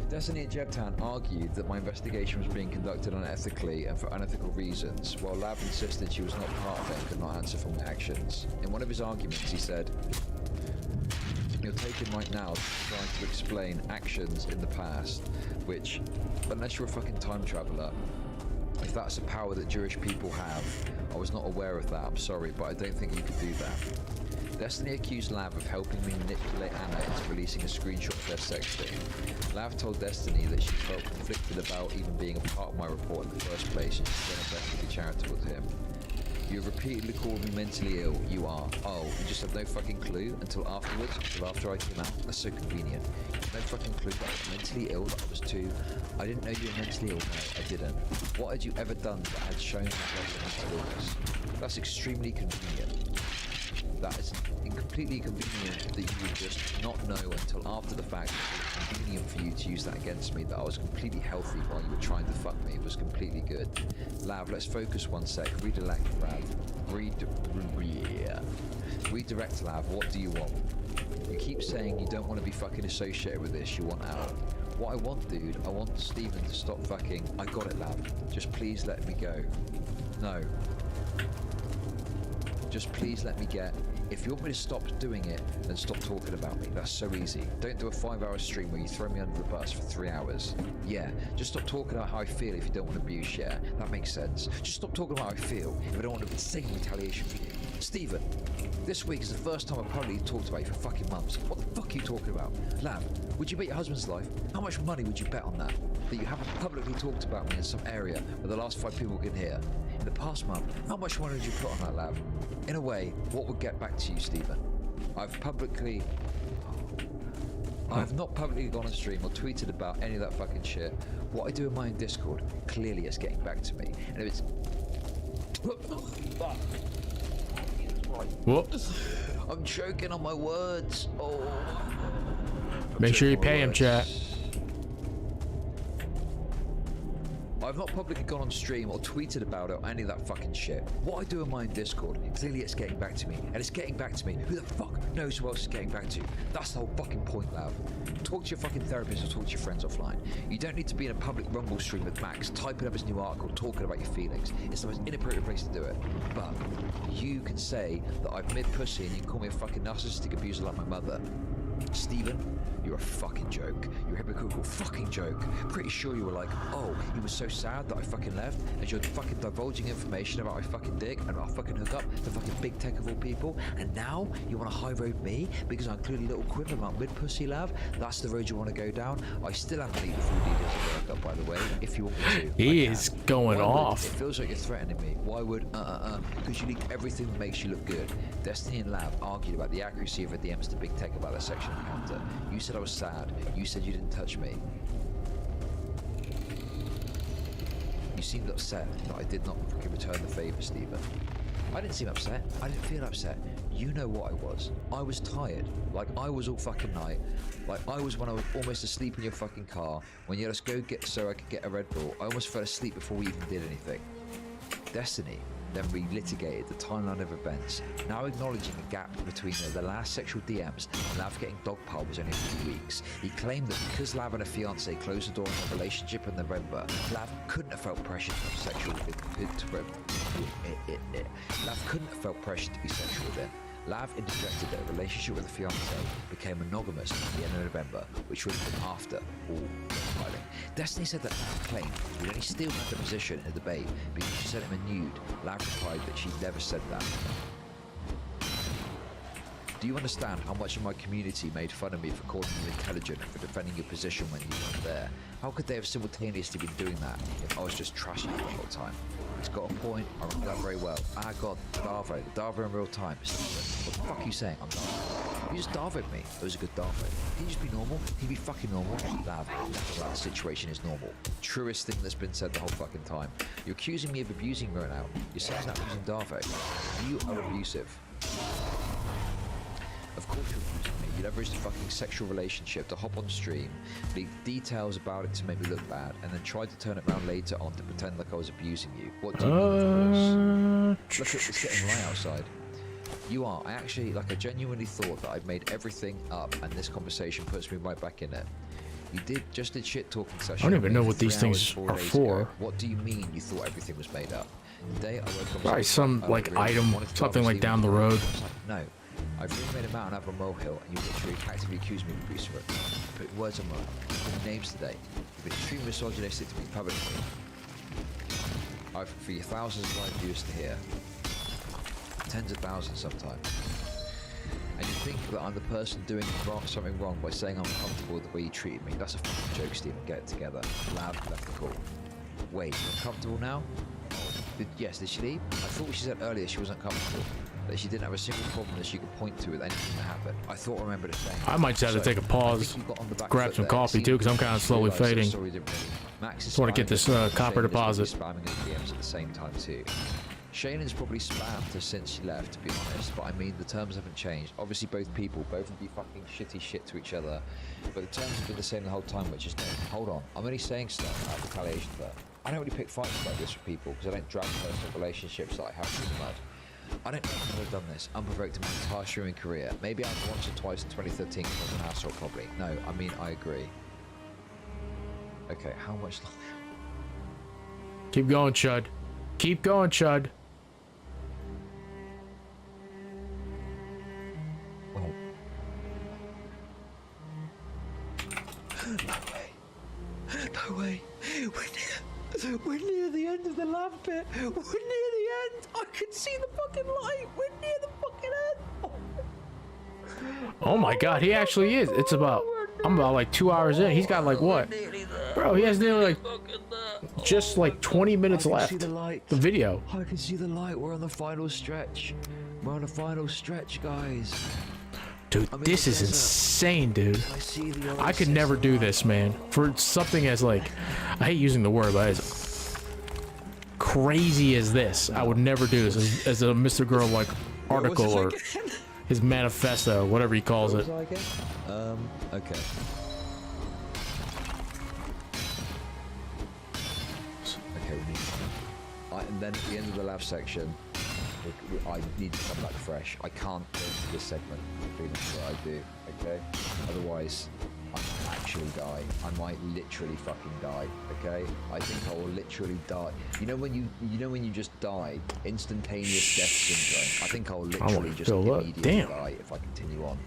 Destiny and Jebtan argued that my investigation was being conducted unethically and for unethical reasons, while Lav insisted she was not part of it and could not answer for my actions. In one of his arguments, he said, "You're taken right now trying to explain actions in the past, which, unless you're a fucking time traveler, if that's a power that Jewish people have, I was not aware of that, I'm sorry, but I don't think you could do that." Destiny accused Lav of helping me manipulate Anna into releasing a screenshot of their sexting. Lav told Destiny that she felt conflicted about even being a part of my report in the first place, and she did her best to be charitable to him. "You have repeatedly called me mentally ill. You are. Oh, you just have no fucking clue until afterwards, until after I came out. That's so convenient. You have no fucking clue that I was mentally ill, that I was too. I didn't know you were mentally ill. No, I didn't. What had you ever done that had shown that you had mental illness? That's extremely convenient. That is completely convenient that you would just not know until after the fact. It was convenient for you to use that against me, that I was completely healthy while you were trying to fuck me. It was completely good. Lav, let's focus one sec. Redirect, Lav. Redirect, Lav. What do you want? You keep saying you don't want to be fucking associated with this. You want out. What I want, dude, I want Steven to stop fucking. I got it, Lav. Just please let me go. No. Just please let me get. If you want me to stop doing it, then stop talking about me. That's so easy. Don't do a 5-hour stream where you throw me under the bus for 3 hours. Yeah, just stop talking about how I feel if you don't want abuse, yeah? That makes sense. Just stop talking about how I feel if I don't want to insane retaliation for you. Steven, this week is the first time I've probably talked about you for fucking months. What the fuck are you talking about? Lav, would you bet your husband's life? How much money would you bet on that? That you haven't publicly talked about me in some area where the last 5 people can hear? In the past month, how much money would you put on that, Lav? In a way, what would get back to you, Stephen? I've not publicly gone on stream or tweeted about any of that fucking shit. What I do in my own Discord, clearly it's getting back to me. And if it's... What? I'm choking on my words. Oh. Make sure you pay him, chat. I've not publicly gone on stream or tweeted about it or any of that fucking shit. What I do in my own Discord, clearly it's getting back to me. And it's getting back to me. Who the fuck knows who else it's getting back to? That's the whole fucking point, Lav. Talk to your fucking therapist or talk to your friends offline. You don't need to be in a public Rumble stream with Max, typing up his new article, talking about your feelings. It's the most inappropriate place to do it. But you can say that I've mid-pussy and you can call me a fucking narcissistic abuser like my mother. Stephen, you're a fucking joke. You're a hypocritical fucking joke. Pretty sure you were like, oh, he was so sad that I fucking left, and you're fucking divulging information about my fucking dick and about fucking hook up to fucking big tech of all people, and now you want to high road me because I included a little quip about mid-pussy, Lav? That's the road you want to go down? I still haven't eaten the full details of the hook up, by the way, if you want me to. He is going Why off. Would? It feels like you're threatening me. Why would, because you leaked everything that makes you look good. Destiny and Lav argued about the accuracy of her DMs to Big Tech about their sexual encounter. You said I was sad. You said you didn't touch me. You seemed upset that I did not fucking return the favour, Stephen. I didn't seem upset. I didn't feel upset. You know what I was. I was tired. Like I was all fucking night. Like I was when I was almost asleep in your fucking car. When you let us go get so I could get a Red Bull. I almost fell asleep before we even did anything. Destiny then relitigated the timeline of events, now acknowledging a gap between the last sexual DMs and Lav getting dogpiled was only a few weeks. He claimed that because Lav and her fiance closed the door on their relationship in November, Lav couldn't have felt pressure to have sexual Lav couldn't have felt pressure to be sexual then. Lav interjected that a relationship with a fiance became monogamous at the end of November, which would have been after all dogpiling. Destiny said that Lav claimed he would only steal her position in the debate because she sent him a nude. Lav replied that she never said that. Do you understand how much of my community made fun of me for calling you intelligent and for defending your position when you weren't there? How could they have simultaneously been doing that if I was just trashing you the whole time? It's got a point, I remember that very well. Ah god, Darvo in real time. Stephen, what the fuck are you saying? I'm Darvo. You just Darvo'd me. It was a good Darvo. Can you just be normal? Can you be fucking normal? Lav, the situation is normal. Truest thing that's been said the whole fucking time. You're accusing me of abusing me right now. You're saying that I'm abusing Darvo. You are abusive. Of course you're abusing me. You leveraged a fucking sexual relationship to hop on stream, leaked details about it to make me look bad, and then tried to turn it around later on to pretend like I was abusing you. What do you mean, of course? Look, it's getting light outside. You are. I genuinely thought that I'd made everything up, and this conversation puts me right back in it. You just did shit talking session. I don't even know for what these 3 hours, things 4 are days for. ago. What do you mean you thought everything was made up? The day I woke up, Probably some like item, something like down the road. No, I've really made a mountain out of a molehill, and you literally actively accused me of abuse for it. Put words on mine. Put names today. You've been extremely misogynistic to me publicly. For your thousands of live viewers to hear. Tens of thousands sometimes. And you think that I'm the person doing something wrong by saying I'm uncomfortable with the way you treated me. That's a fucking joke, Stephen. Get it together. Lab left the call. Wait, you're uncomfortable now? Yes, did she leave? I thought she said earlier she wasn't comfortable. That she didn't have a single problem that she could point to with anything that happened. I thought I remembered it saying. I might just have to take a pause, grab some coffee too, because I'm kind of slowly fading. Just want to get this copper deposit. Spamming his DMs at the same time too. Shannon's probably spammed her since she left, to be honest, but I mean, the terms haven't changed. Obviously, both would be fucking shitty shit to each other, but the terms have been the same the whole time, which is, no, hold on, I'm only saying stuff out of retaliation for that. I don't really pick fights like this with people, because I don't drag personal relationships that I have through the mud. I don't know if I've ever done this, unprovoked in my entire streaming career. Maybe I've once or twice in 2013 because I was an asshole, probably. No, I mean, I agree. Okay, how much longer? Keep going, Chud. Keep going, Chud. No way. We're near the end of the lab bit. We're near the end. I can see the fucking light. We're near the fucking end. Oh my god, he actually is. I'm about like 2 hours in. He's got like what? Bro, he has nearly like just like 20 minutes left. The video. I can see the light. We're on the final stretch. We're on the final stretch, guys. Dude, this is insane, dude. I could never do this, man. For something as like, I hate using the word, but as crazy as this, I would never do this as a Mr. Girl like article or his manifesto, whatever he calls it. Okay. Okay, we need and then at the end of the lab section, I need to come back fresh. I can't go into this segment feeling what I do, okay? Otherwise, I might actually die. I might literally fucking die, okay? I think I will literally die. You know when you just die, instantaneous death syndrome. I think I will literally just immediately die if I continue on.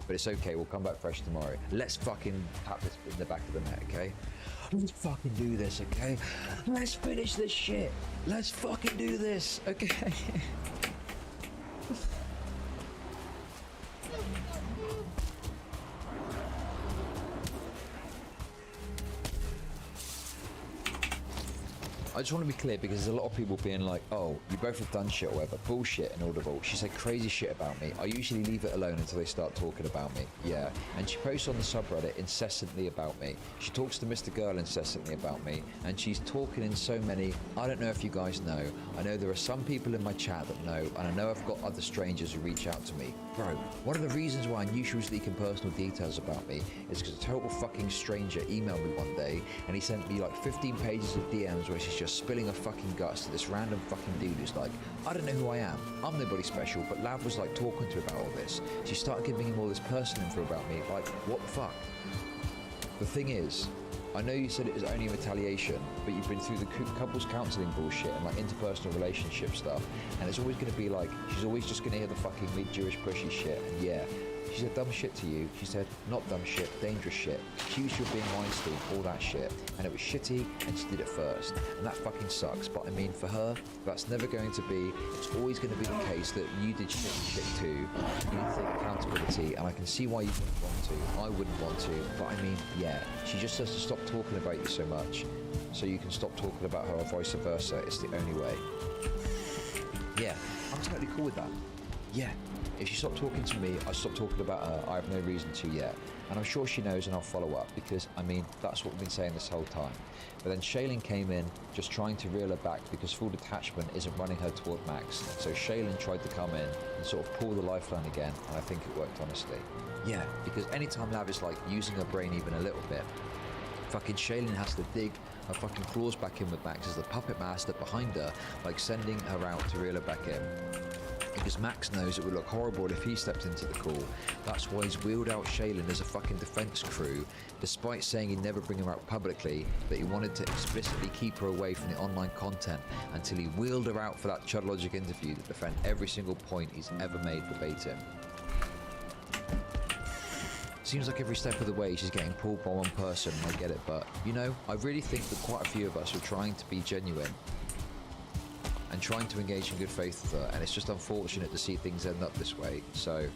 But it's okay, we'll come back fresh tomorrow. Let's fucking tap this in the back of the net, okay? Let's fucking do this, okay? Let's finish this shit. Let's fucking do this, okay? I just want to be clear because there's a lot of people being like, oh, you both have done shit or whatever. Bullshit and audible. She said crazy shit about me. I usually leave it alone until they start talking about me. Yeah. And she posts on the subreddit incessantly about me. She talks to Mr.Girl incessantly about me. And she's talking in so many, I don't know if you guys know. I know there are some people in my chat that know. And I know I've got other strangers who reach out to me. Bro, one of the reasons why I knew she was leaking personal details about me is because a total fucking stranger emailed me one day and he sent me like 15 pages of DMs where she's just spilling her fucking guts to this random fucking dude who's like, I don't know who I am. I'm nobody special, but Lav was like talking to her about all this. She started giving him all this personal info about me. Like, what the fuck? The thing is, I know you said it was only retaliation, but you've been through the couples counselling bullshit and like interpersonal relationship stuff, and it's always going to be like, she's always just going to hear the fucking mid-Jewish pushy shit, and yeah, she said dumb shit to you, she said not dumb shit, dangerous shit, accused you of being Weinstein, all that shit, and it was shitty, and she did it first, and that fucking sucks, but I mean, for her, that's never going to be, it's always going to be the case that you did shit too, you need to take accountability, and I can see why you wouldn't want to, I wouldn't want to, but I mean, yeah, she just has to stop talking about you so much, so you can stop talking about her, or vice versa, it's the only way. Yeah, I'm totally cool with that. Yeah. If she stopped talking to me, I stopped talking about her. I have no reason to yet. And I'm sure she knows and I'll follow up because, I mean, that's what we've been saying this whole time. But then Shaylin came in just trying to reel her back because full detachment isn't running her toward Max. So Shaylin tried to come in and sort of pull the lifeline again, and I think it worked, honestly. Yeah, because anytime Lav is like using her brain even a little bit, fucking Shaylin has to dig her fucking claws back in with Max as the puppet master behind her, like sending her out to reel her back in. Because Max knows it would look horrible if he stepped into the call. That's why he's wheeled out Shaylin as a fucking defense crew, despite saying he'd never bring her out publicly, that he wanted to explicitly keep her away from the online content until he wheeled her out for that Chud Logic interview to defend every single point he's ever made verbatim. Seems like every step of the way she's getting pulled by one person, and I get it, but, you know, I really think that quite a few of us are trying to be genuine and trying to engage in good faith with her, and it's just unfortunate to see things end up this way, so...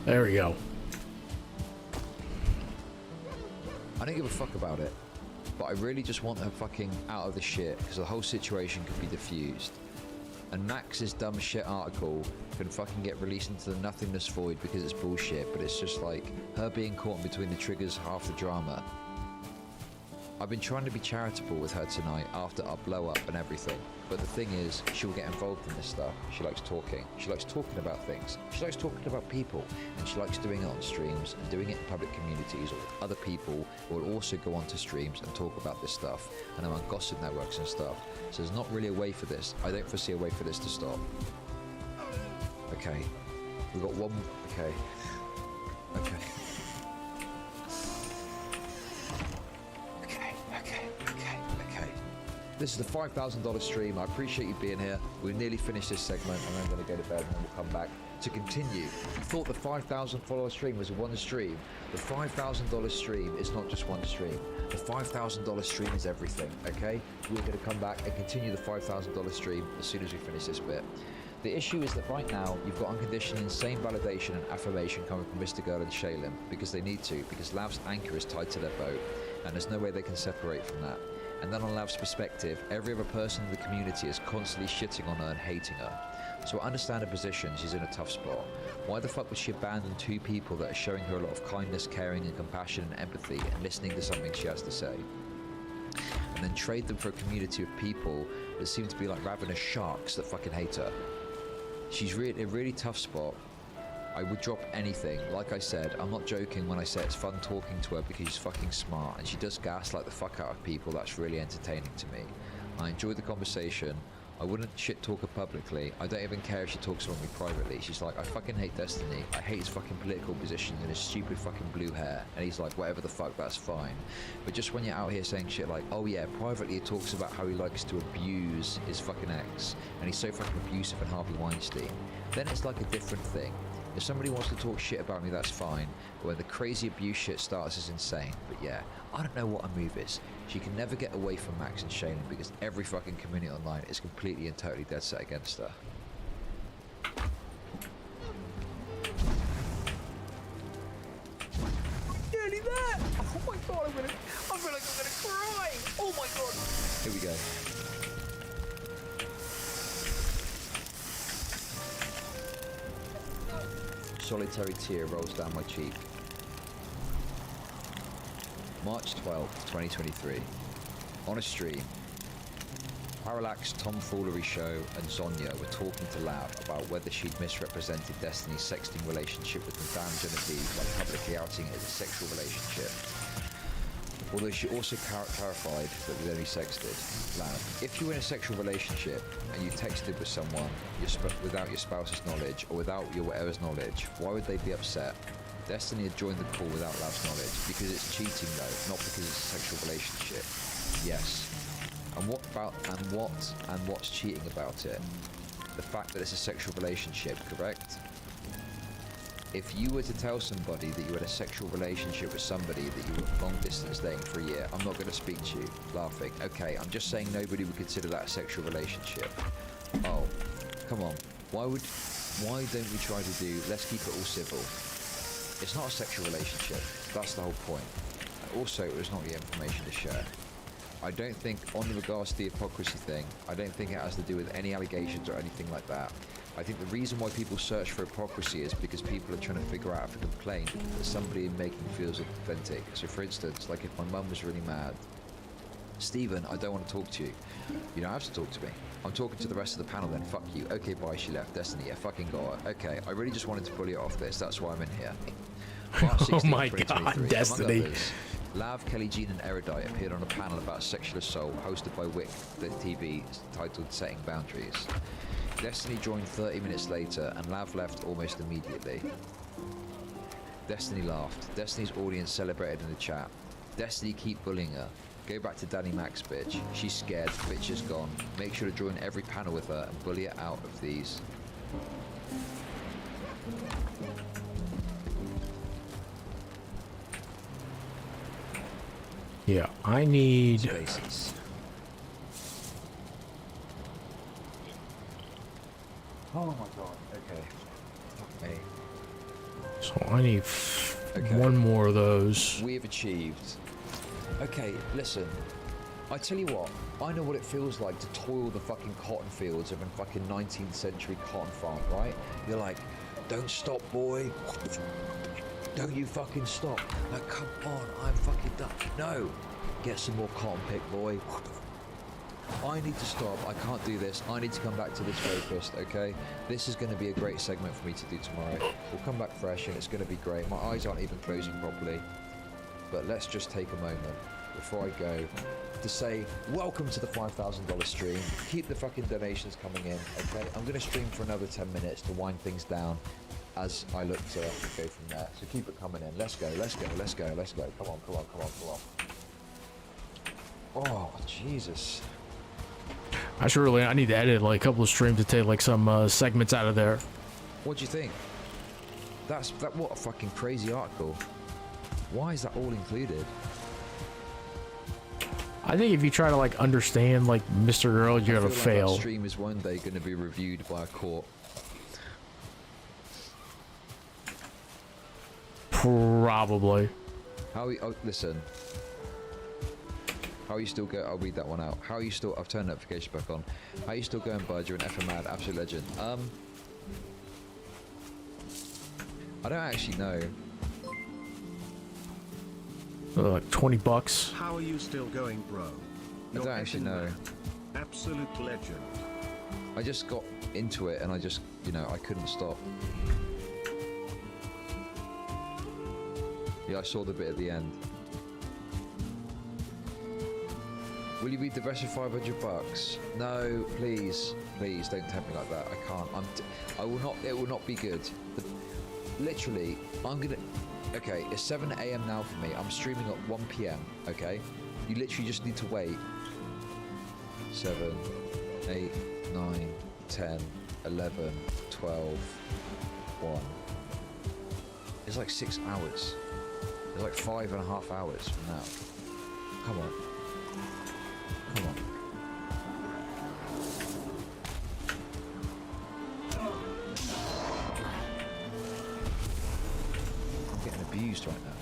There we go. I don't give a fuck about it, but I really just want her fucking out of the shit, because the whole situation could be diffused. And Max's dumb shit article can fucking get released into the nothingness void because it's bullshit, but it's just like her being caught in between the triggers, half the drama. I've been trying to be charitable with her tonight after our blow up and everything, but the thing is, she'll get involved in this stuff. She likes talking. She likes talking about things. She likes talking about people, and she likes doing it on streams and doing it in public communities, or other people will also go onto streams and talk about this stuff, and I'm on gossip networks and stuff. So there's not really a way for this. I don't foresee a way for this to stop. Okay, we've got one. Okay. This is the $5,000 stream. I appreciate you being here. We've nearly finished this segment, and I'm going to go to bed, and then we'll come back to continue. You thought the 5,000 follower stream was one stream. The $5,000 stream is not just one stream. The $5,000 stream is everything, okay? We're going to come back and continue the $5,000 stream as soon as we finish this bit. The issue is that right now, you've got unconditional insane validation and affirmation coming from Mr.Girl and Shaylin, because they need to, because Lav's anchor is tied to their boat, and there's no way they can separate from that. And then on Lav's perspective, every other person in the community is constantly shitting on her and hating her. So I understand her position, she's in a tough spot. Why the fuck would she abandon two people that are showing her a lot of kindness, caring and compassion and empathy and listening to something she has to say? And then trade them for a community of people that seem to be like ravenous sharks that fucking hate her. She's in a really tough spot. I would drop anything. Like I said, I'm not joking when I say it's fun talking to her because she's fucking smart and she does gaslight the fuck out of people. That's really entertaining to me. I enjoy the conversation. I wouldn't shit talk her publicly. I don't even care if she talks about me privately. She's like, I fucking hate Destiny. I hate his fucking political positions and his stupid fucking blue hair. And he's like, whatever the fuck, that's fine. But just when you're out here saying shit like, oh yeah, privately he talks about how he likes to abuse his fucking ex. And he's so fucking abusive and Harvey Weinstein. Then it's like a different thing. If somebody wants to talk shit about me, that's fine. But when the crazy abuse shit starts, is insane. But yeah, I don't know what her move is. She can never get away from Max and Shaylin because every fucking community online is completely and totally dead set against her. Nearly there! Oh my god, I feel like I'm gonna cry! Oh my god! Here we go. Solitary tear rolls down my cheek. March 12th, 2023. On a stream, Parallax, Tomfoolery Show and Zonya were talking to Lav about whether she'd misrepresented Destiny's sexting relationship with Madame Genevieve by publicly outing it as a sexual relationship. Although she also clarified that they'd only sexted. Lav, if you were in a sexual relationship and you texted with someone without your spouse's knowledge or without your whatever's knowledge, why would they be upset? Destiny had joined the call without Lav's knowledge because it's cheating though, not because it's a sexual relationship. Yes. And what's cheating about it? The fact that it's a sexual relationship, correct? If you were to tell somebody that you had a sexual relationship with somebody that you were long distance dating for a year, I'm not going to speak to you. Laughing. Okay, I'm just saying nobody would consider that a sexual relationship. Oh, come on. Why don't we try to do, let's keep it all civil. It's not a sexual relationship. That's the whole point. Also, it was not your information to share. I don't think, on regards to the hypocrisy thing, I don't think it has to do with any allegations or anything like that. I think the reason why people search for hypocrisy is because people are trying to figure out if a complaint that somebody is making feels authentic. So for instance, like if my mum was really mad, Stephen, I don't want to talk to you. You don't have to talk to me. I'm talking to the rest of the panel then, fuck you. Okay, bye, she left. Destiny, yeah, fucking got her. Okay, I really just wanted to bully her off this, that's why I'm in here. March 16th, Oh my 2023. God, Among Destiny. others, Lav, Kelly Jean, and Erudite appeared on a panel about sexual assault hosted by Wick, the TV, titled Setting Boundaries. Destiny joined 30 minutes later, and Lav left almost immediately. Destiny laughed. Destiny's audience celebrated in the chat. Destiny, keep bullying her. Go back to Danny Max, bitch. She's scared, bitch is gone. Make sure to join every panel with her and bully her out of these. Yeah, I need. Spaces. Oh my god, okay. Fuck me. So I need one more of those. We have achieved. Okay, listen. I tell you what, I know what it feels like to toil the fucking cotton fields of a fucking 19th century cotton farm, right? You're like, don't stop, boy. Don't you fucking stop. Like, come on, I'm fucking done. No. Get some more cotton pick, boy. I need to stop. I can't do this. I need to come back to this focused, okay? This is going to be a great segment for me to do tomorrow. We'll come back fresh and it's going to be great. My eyes aren't even closing properly. But let's just take a moment before I go to say welcome to the $5,000 stream. Keep the fucking donations coming in, okay? I'm going to stream for another 10 minutes to wind things down as I look to go from there. So keep it coming in. Let's go, let's go, let's go, let's go. Come on, come on, come on, come on. Oh, Jesus. I need to edit like a couple of streams to take like some segments out of there. What do you think? What a fucking crazy article. Why is that all included? I think if you try to like understand like Mr. Girl, you're gonna fail. Like that stream is one day going to be reviewed by a court. Probably. Listen. How are you still go? I'll read that one out. How are you still? I've turned notification back on. How are you still going, bud? You're an effing mad, absolute legend. I don't actually know. Like $20. How are you still going, bro? I don't actually know. Absolute legend. I just got into it and I just, I couldn't stop. Yeah, I saw the bit at the end. Will you read the rest of $500? No, please, please don't tempt me like that. I can't. I will not. It will not be good. Literally, I'm gonna. Okay, it's 7 a.m. now for me. I'm streaming at 1 p.m. Okay, you literally just need to wait. 7, 8, 9, 10, 11, 12, 1. It's like 6 hours. It's like 5.5 hours from now. Come on. Come on. I'm getting abused right now.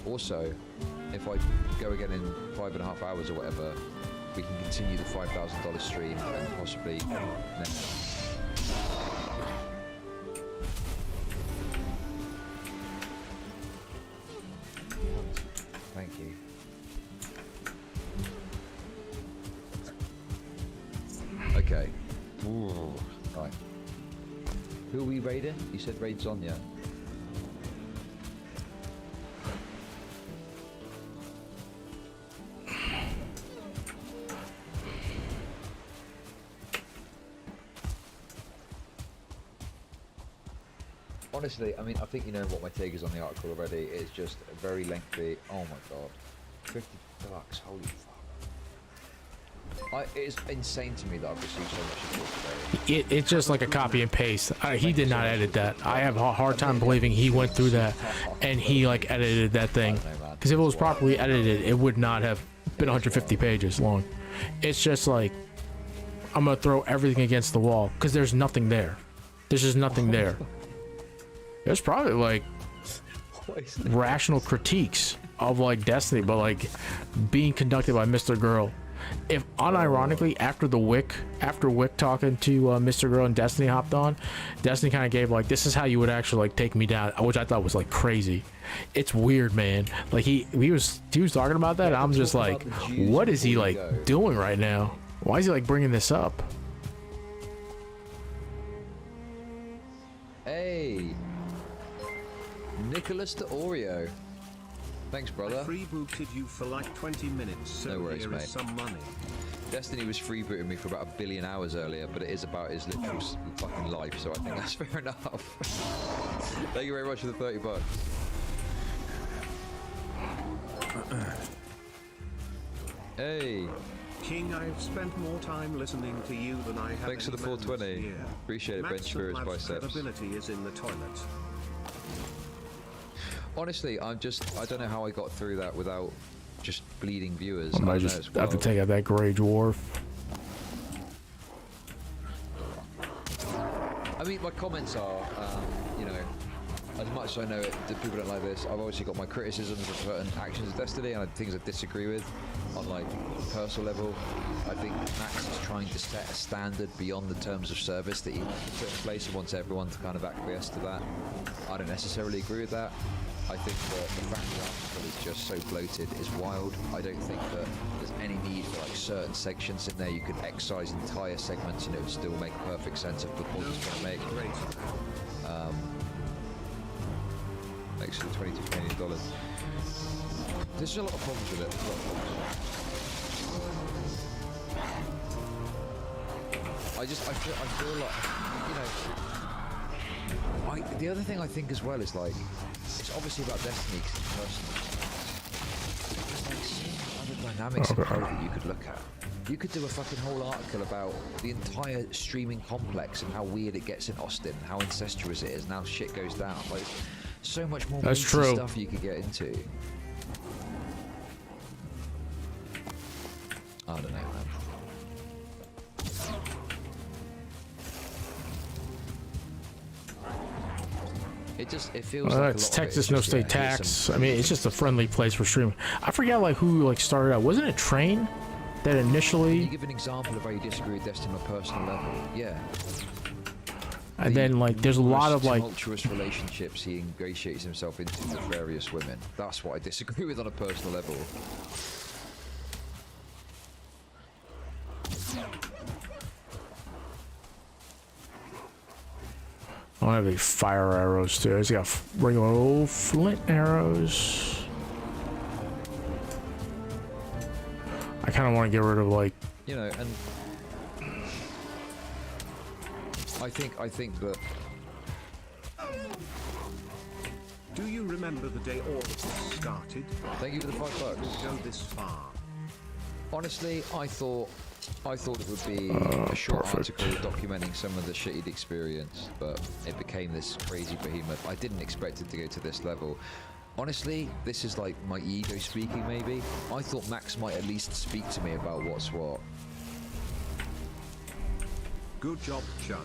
Also, if I go again in 5.5 hours or whatever, we can continue the $5,000 stream and possibly next. Thank you. Okay. Ooh. Right. Who are we raiding? You said raid Zonya. Honestly, I mean, I think you know what my take is on the article already. It's just very lengthy. Oh my god. $50. Holy fuck. It's insane to me that I've received so much support today. It's just like a copy and paste. He did not edit that. I have a hard time believing he went through that and he like edited that thing. Because if it was properly edited, it would not have been 150 pages long. It's just like, I'm going to throw everything against the wall because there's nothing there. There's just nothing there. There's probably like rational critiques of like Destiny, but like being conducted by Mr. Girl. If unironically after Wick talking to Mr. Girl and Destiny hopped on, Destiny kind of gave like, this is how you would actually like take me down, which I thought was like crazy. It's weird, man. Like he was talking about that. I'm just like, what is he like doing right now? Why is he like bringing this up? Hey, Nicholas the Oreo. Thanks, brother. Free booted you for like 20 minutes, so No worries, here mate. is some money. Destiny was freebooting me for about 1 billion hours earlier, but it is about his literal fucking life, so I think that's fair enough. Thank you very much for the 30 bucks. Hey, King, I've spent more time listening to you than I have. thanks for the any man 420. this year. Appreciate it, Ben Max Spirits and Lav's Biceps. credibility is in the toilet. Honestly, I don't know how I got through that without just bleeding viewers. I don't might know, just it's have to wild. take out that gray dwarf. I mean, my comments are, you know, as much as I know it, that people don't like this, I've obviously got my criticisms of certain actions of Destiny and things I disagree with on like a personal level. I think Max is trying to set a standard beyond the terms of service that he put in place and wants everyone to kind of acquiesce to that. I don't necessarily agree with that. I think that the fact that the article is just so bloated is wild. I don't think that there's any need for like certain sections in there. You could excise entire segments and it would still make perfect sense of the point it's going to make. Makes it $22 Canadian. There's a lot of problems with it. A lot of problems. I feel like, you know, the other thing I think as well is like, it's obviously about Destiny because it's personal. There's like so many other dynamics in code that you could look at. You could do a fucking whole article about the entire streaming complex and how weird it gets in Austin, how incestuous it is, and how shit goes down. Like, so much more That's meaty true. stuff you could get into. I don't know, man. It feels like It's a lot Texas, of it no is just, state yeah, here's tax. some- I mean, it's just a friendly place for streaming. I forget like who like started out. Wasn't it Train that Can you initially, give an example of how you disagree with Destiny on a personal level? Yeah. and then like there's a lot of like, tumultuous relationships he ingratiates himself into with various women. That's what I disagree with on a personal level. I don't have any fire arrows too. I just got regular old flint arrows. I kind of want to get rid of like, You know, and I think that Do you remember the day all of this started? thank you for the $5. Go this far. Honestly, I thought it would be a short perfect. article documenting some of the shit he'd experienced, but it became this crazy behemoth. I didn't expect it to go to this level. Honestly, this is like my ego speaking maybe. I thought Max might at least speak to me about what's what. Good job, Chud.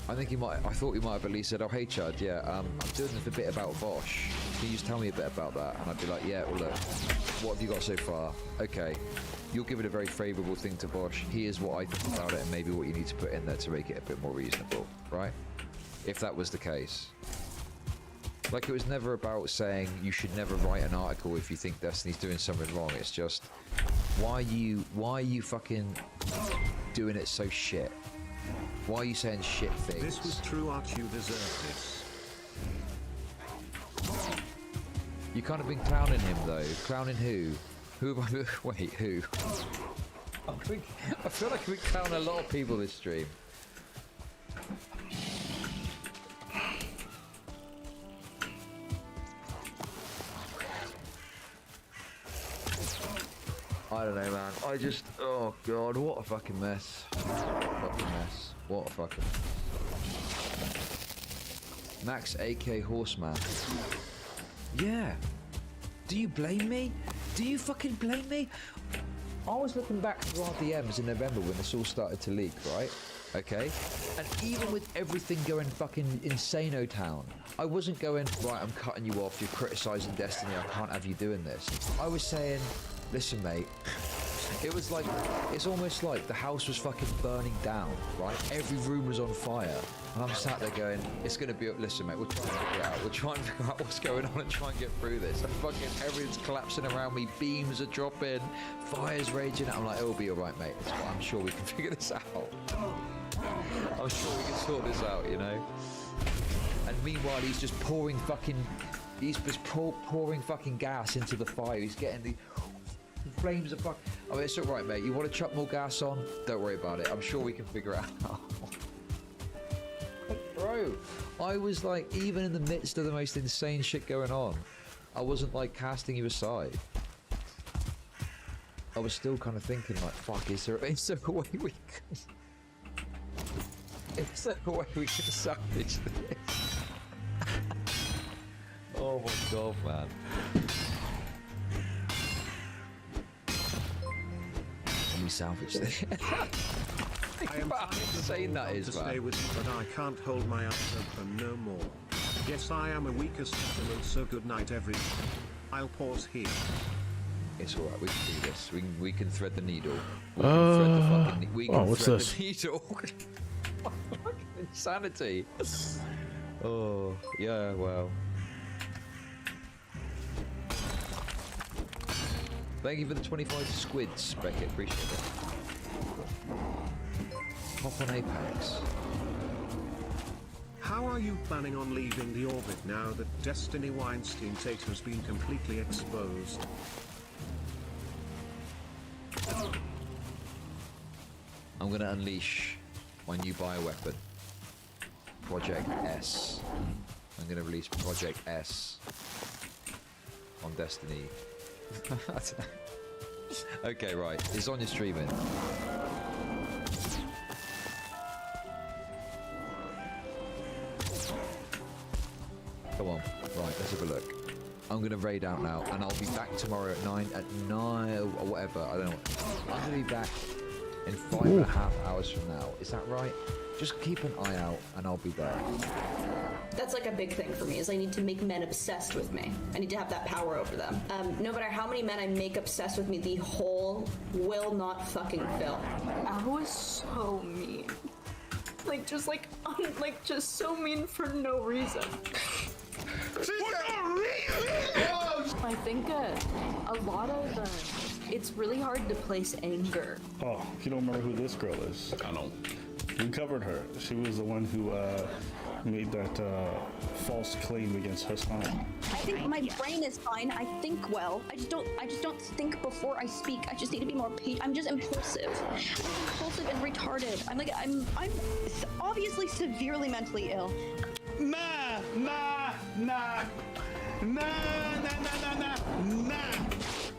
I thought he might have at least said, oh hey Chud, yeah, I'm doing the bit about Bosch. Can you just tell me a bit about that? And I'd be like, yeah, well look, what have you got so far? Okay, you'll give it a very favourable thing to Bosch. Here's what I think about it and maybe what you need to put in there to make it a bit more reasonable, right? If that was the case. Like, it was never about saying you should never write an article if you think Destiny's doing something wrong. It's just, why are you fucking doing it so shit? Why are you saying shit things? This was true art, you deserve this. You kind of been clowning him though. Clowning who? Who have I wait, who? I feel like we've clowned a lot of people this stream. I don't know, man. I just, oh god, what a fucking mess. Fucking mess. What a fucking Max AK Horseman. Yeah. Do you blame me? Do you fucking blame me? I was looking back to our DMs in November when this all started to leak, right? Okay? And even with everything going fucking insano town, I wasn't going, right, I'm cutting you off, you're criticising Destiny, I can't have you doing this. I was saying, listen mate, it was like, it's almost like the house was fucking burning down, right? Every room was on fire. And I'm sat there going, it's going to be, listen mate, we'll try and figure it out. We'll try and figure out what's going on and try and get through this. And fucking everything's collapsing around me, beams are dropping, fire's raging. I'm like, it'll be alright mate, I'm sure we can figure this out. I'm sure we can sort this out, you know. And meanwhile, he's just pouring fucking gas into the fire. He's getting the flames of fuck. I mean, it's all right, mate. You want to chuck more gas on? Don't worry about it. I'm sure we can figure it out. Bro, I was like, even in the midst of the most insane shit going on, I wasn't like casting you aside. I was still kind of thinking like, fuck, is there a way we can... Is there a way we can salvage this? Oh my god, man. Can we salvage this? I am How insane that is, to man. stay with you, but I can't hold my eyes open no more. Yes, I am a weakest vessel, so good night everyone. I'll pause here. It's alright, we can do this. We can thread the needle. We can thread the fucking what's thread this? the needle. Fucking insanity. Oh, yeah, well. Thank you for the 25 squids, Beckett. Appreciate it. Hop on Apex. How are you planning on leaving the orbit now that Destiny Weinstein Tate has been completely exposed? I'm gonna unleash my new bioweapon. Project S. I'm gonna release Project S on Destiny. Okay, right. It's on your streaming. Come on. Right, let's have a look. I'm gonna raid out now, and I'll be back tomorrow at 9 or whatever. I don't know. I'm gonna be back in 5.5 hours from now. Is that right? Just keep an eye out, and I'll be there. That's like a big thing for me, is I need to make men obsessed with me. I need to have that power over them. No matter how many men I make obsessed with me, the hole will not fucking fill. I was so mean. Like, just so mean for no reason. I think a lot of it's really hard to place anger. Oh, you don't remember who this girl is? I don't. We covered her. She was the one who made that false claim against Hassan. I think my brain is fine. I think well. I just don't think before I speak. I just need to be more patient. I'm just impulsive. I'm impulsive and retarded. I'm obviously severely mentally ill. Nah.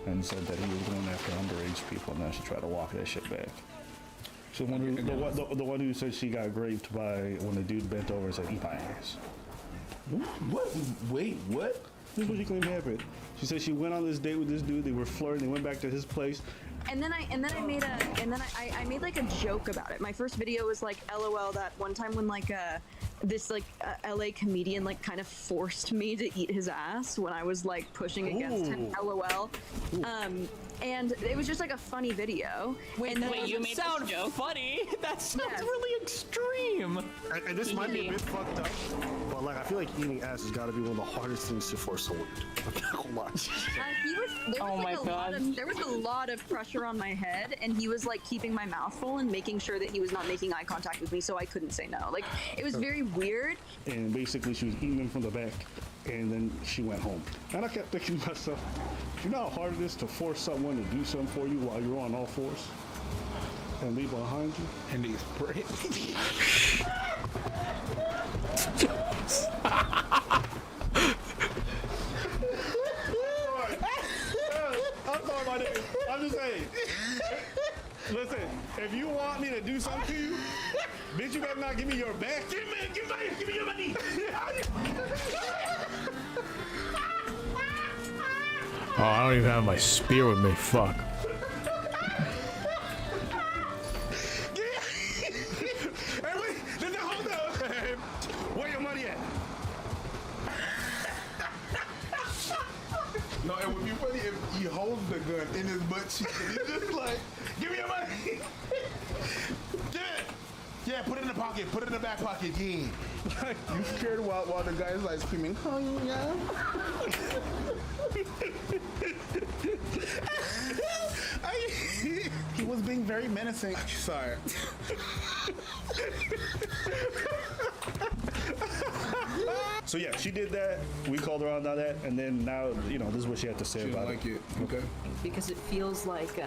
And said that he was going after underage people, and now she tried to walk that shit back. So the one who said she got raped by when the dude bent over and said, "Eat my ass." What? Wait, what? This is what she claimed happened. She said she went on this date with this dude. They were flirting. They went back to his place. And then I made like a joke about it. My first video was like, LOL, that one time when like this like LA comedian like kind of forced me to eat his ass when I was like pushing against him. LOL. And it was just like a funny video. Wait, you made sound funny. That sounds really extreme. And this might be a bit fucked up, but like I feel like eating ass has got to be one of the hardest things to force someone to do. I'm not gonna lie. There was a lot of pressure on my head, and he was like keeping my mouth full and making sure that he was not making eye contact with me, so I couldn't say no. Like it was very weird. And basically, she was eating him from the back, and then she went home. And I kept thinking to myself, you know how hard it is to force someone to do something for you while you're on all fours and leave behind you? And he's pretty. I'm sorry, my nigga. I'm just saying. Listen, if you want me to do something to you, bitch, you better not give me your back. Give me your money. Oh, I don't even have my spear with me. Fuck. Hey, wait, hold up. Where your money at? No, it would be funny if he holds the gun in his butt cheek and he's just like, "Give me your money." Give it. Yeah, put it in the pocket. Put it in the back pocket. Yeah. You scared while the guy's like screaming, "Oh yeah." He was being very menacing. Sorry. So yeah, she did that. We called her out on that, and then now, you know, this is what she had to say about it. Okay. Because it feels like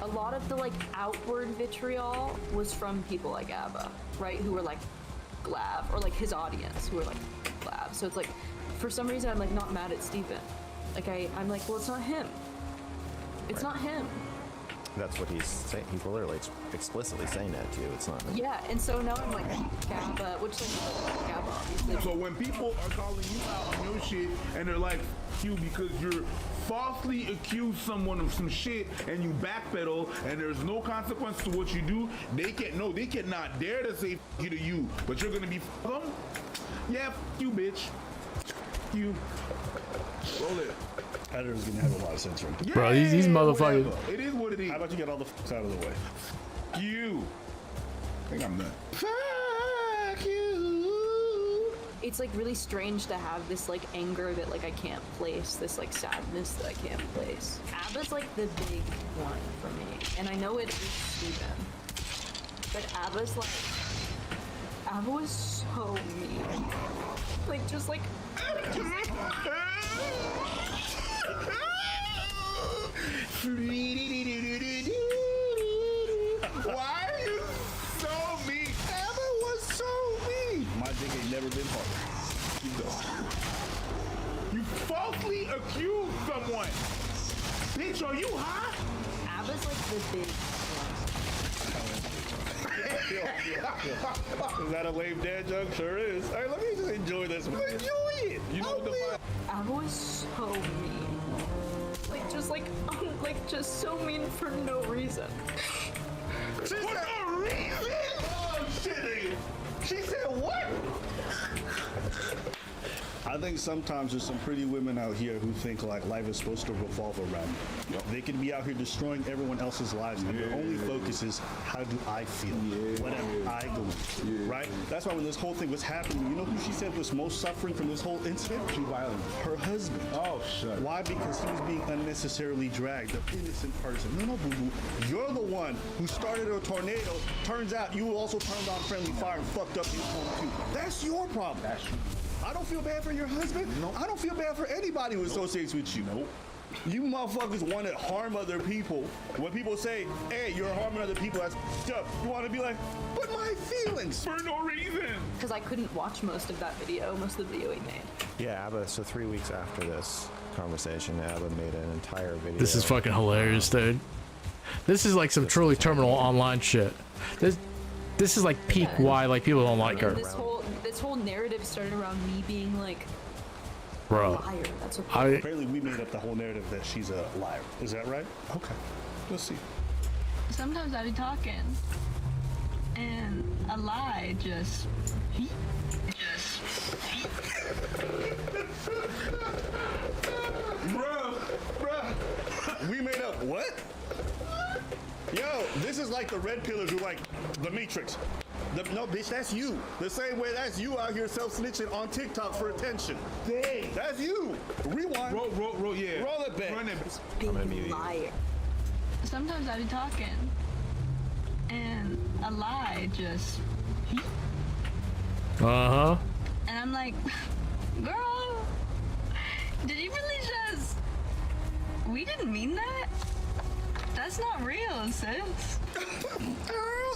a lot of the like outward vitriol was from people like Abba, right? Who were like Glav, or like his audience who were like Glav. So it's like, for some reason, I'm like not mad at Steven. Like I'm like, well, it's not him. It's not him. That's what he's saying. He's literally explicitly saying that to you. It's not. Yeah, and so now I'm like Gabba, which like Gabba obviously. So when people are calling you out on your shit and they're like, you because you're falsely accused someone of some shit and you backpedal and there's no consequence to what you do, they cannot dare to say you to you, but you're gonna be them? Yeah, you bitch. You. Roll it. Editor's gonna have a lot of censoring. Yeah, Bro, these motherfuckers. whatever. It is what it is. How about you get all the out of the way? You. I think I'm done. Fuck you. It's like really strange to have this like anger that like I can't place, this like sadness that I can't place. Abba's like the big one for me, and I know it is Steven, but Abba's like, Abba was so mean. Like just like. Why are you so mean? Emma was so mean. My dick ain't never been harder. Keep going. You falsely accused someone. Bitch, are you hot? Abba's like the big Is that a lame dad joke? Sure is. All right, let me just enjoy this one. Enjoy it. You know what the Abba was so mean. Like just so mean for no reason. For no reason? Oh shit! She said what? I think sometimes there's some pretty women out here who think like life is supposed to revolve around them. Yep. They can be out here destroying everyone else's lives, and their only focus is how do I feel? What am I going through? Right? That's why when this whole thing was happening, you know who she said was most suffering from this whole incident? Her husband. Oh shit. Why? Because he was being unnecessarily dragged, an innocent person. No, boo-boo. You're the one who started a tornado. Turns out you also turned on friendly fire and fucked up his home too. That's your problem. That's I don't feel bad for your husband. Nope. I don't feel bad for anybody who associates with you. Nope. You motherfuckers want to harm other people. When people say, hey, you're harming other people, that's up. You want to be like, but my feelings. For no reason. Because I couldn't watch most of that video, most of the video he made. Yeah, Abba. So 3 weeks after this conversation, Abba made an entire video. This is fucking hilarious, dude. This is like some truly terminal online shit. This is like peak why like people don't like her. This whole narrative started around me being like, bro. A liar. That's what apparently we made up the whole narrative that she's a liar. Is that right? Okay. Let's see. Sometimes I be talking, and a lie just. Bruh. We made up what? Yo, this is like the red pillars who like the Matrix. No, bitch, that's you. The same way that's you out here self-snitching on TikTok for attention. Dang. That's you. Rewind. Roll, yeah. Roll it back. Run it. big liar. Sometimes I be talking, and a lie just. Uh-huh. And I'm like, girl, did you really just. We didn't mean that? That's not real, sis. Girl,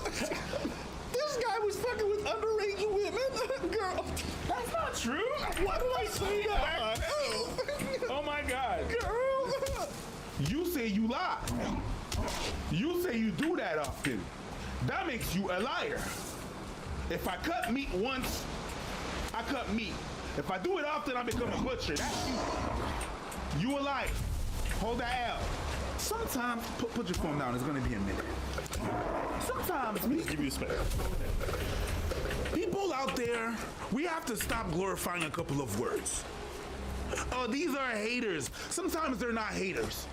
this guy was fucking with underage women. Girl, that's not true. Why did I say that? Oh my god. Girl. You say you lie. You say you do that often. That makes you a liar. If I cut meat once, I cut meat. If I do it often, I become a butcher. That's you. You a liar. Hold that L. Sometimes, put your phone down. It's gonna be a minute. Sometimes, give you space. People out there, we have to stop glorifying a couple of words. Oh, these are haters. Sometimes they're not haters.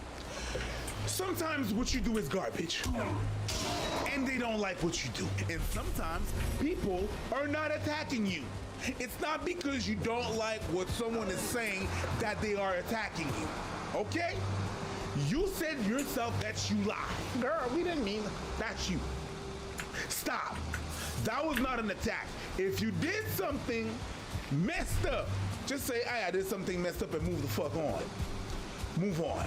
Sometimes what you do is garbage. And they don't like what you do. And sometimes people are not attacking you. It's not because you don't like what someone is saying that they are attacking you. Okay? You said yourself that you lied. Girl, we didn't mean that's you. Stop. That was not an attack. If you did something messed up, just say, I did something messed up and move the fuck on. Move on.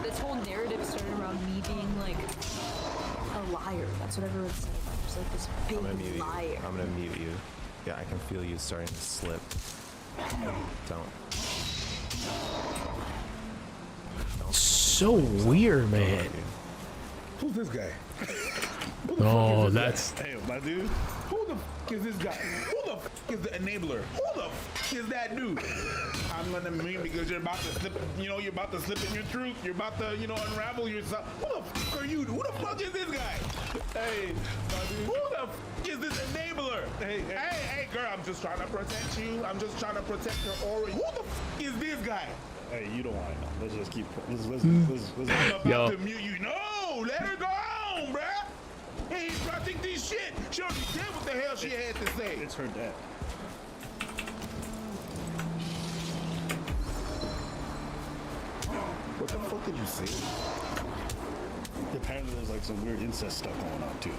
This whole narrative started around me being like a liar. That's what everyone's saying. I'm just like this big I'm gonna mute liar. you. I'm gonna mute you. Yeah, I can feel you starting to slip. Don't. So weird, man. Who's this guy? Oh, that's. Hey, my dude. Who the f is this guy? Who the f is the enabler? Who the f is that dude? I'm gonna mean because you're about to slip, you're about to slip in your truth. You're about to, unravel yourself. Who the f are you? Who the fuck is this guy? Hey, my dude. Who the f is this enabler? Hey, girl, I'm just trying to protect you. I'm just trying to protect your aura. Who the f is this guy? Hey, you don't want to know. Let's just keep. Let's I'm about to mute you. No, let her go on, bruh. He ain't touching this shit. She already did what the hell she had to say. It's her dad. What the fuck did you say? Apparently, there's like some weird incest stuff going on too.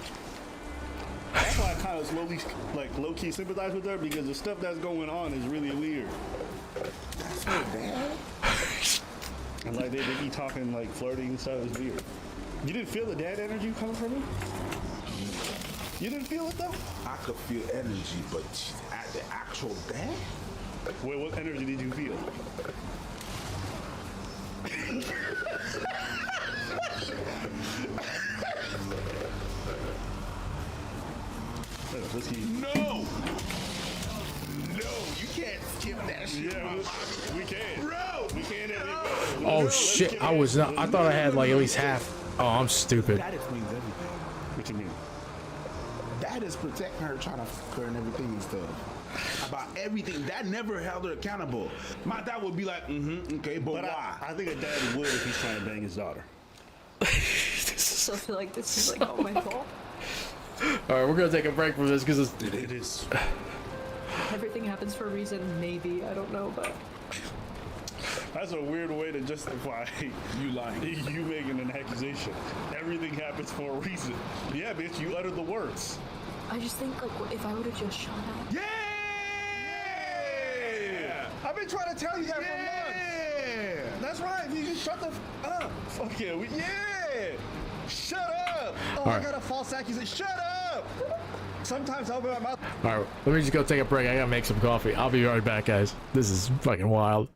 That's why I kind of slowly, like, low-key sympathize with her because the stuff that's going on is really weird. That's her dad? And like they be talking like flirting and stuff. It's weird. You didn't feel the dad energy coming from him? You didn't feel it though? I could feel energy, but at the actual dad? Wait, what energy did you feel? No! No, you can't skip that shit. Yeah, we can. Bro! We can. Oh shit! I was not. I thought I had like at least half. Oh, I'm stupid. That explains everything. What you mean? That is protecting her, trying to fuck her and everything and stuff. About everything. That never held her accountable. My dad would be like, okay, but why? I think a dad would if he's trying to bang his daughter. So I feel like this is like all my fault. All right, we're gonna take a break from this because it is. Everything happens for a reason, maybe. I don't know, but That's a weird way to justify you lying. You making an accusation. Everything happens for a reason. Yeah, bitch, you uttered the words. I just think like if I would have just shut up. Yeah! I've been trying to tell you that for months. That's right. You just shut the up. Fuck yeah. Yeah. Shut up. Oh, I got a false accusation. Shut up. Sometimes I'll open my mouth. All right, let me just go take a break. I gotta make some coffee. I'll be right back, guys. This is fucking wild.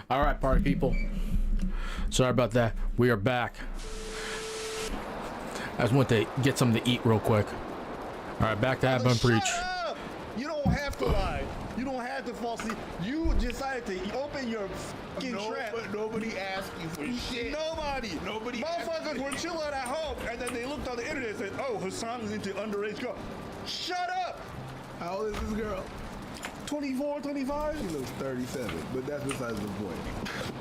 All right, party people. Sorry about that. We are back. I just went to get something to eat real quick. All right, back to Have Bun Preach. Up! You don't have to lie. You don't have to falsely. You decided to open your fucking trap. But nobody asked you for shit. Nobody. Motherfuckers were chilling at home, and then they looked on the internet and said, "Oh, Hassan is into underage girl." Shut up. How old is this girl? 24, 25. She looks 37, but that's besides the point.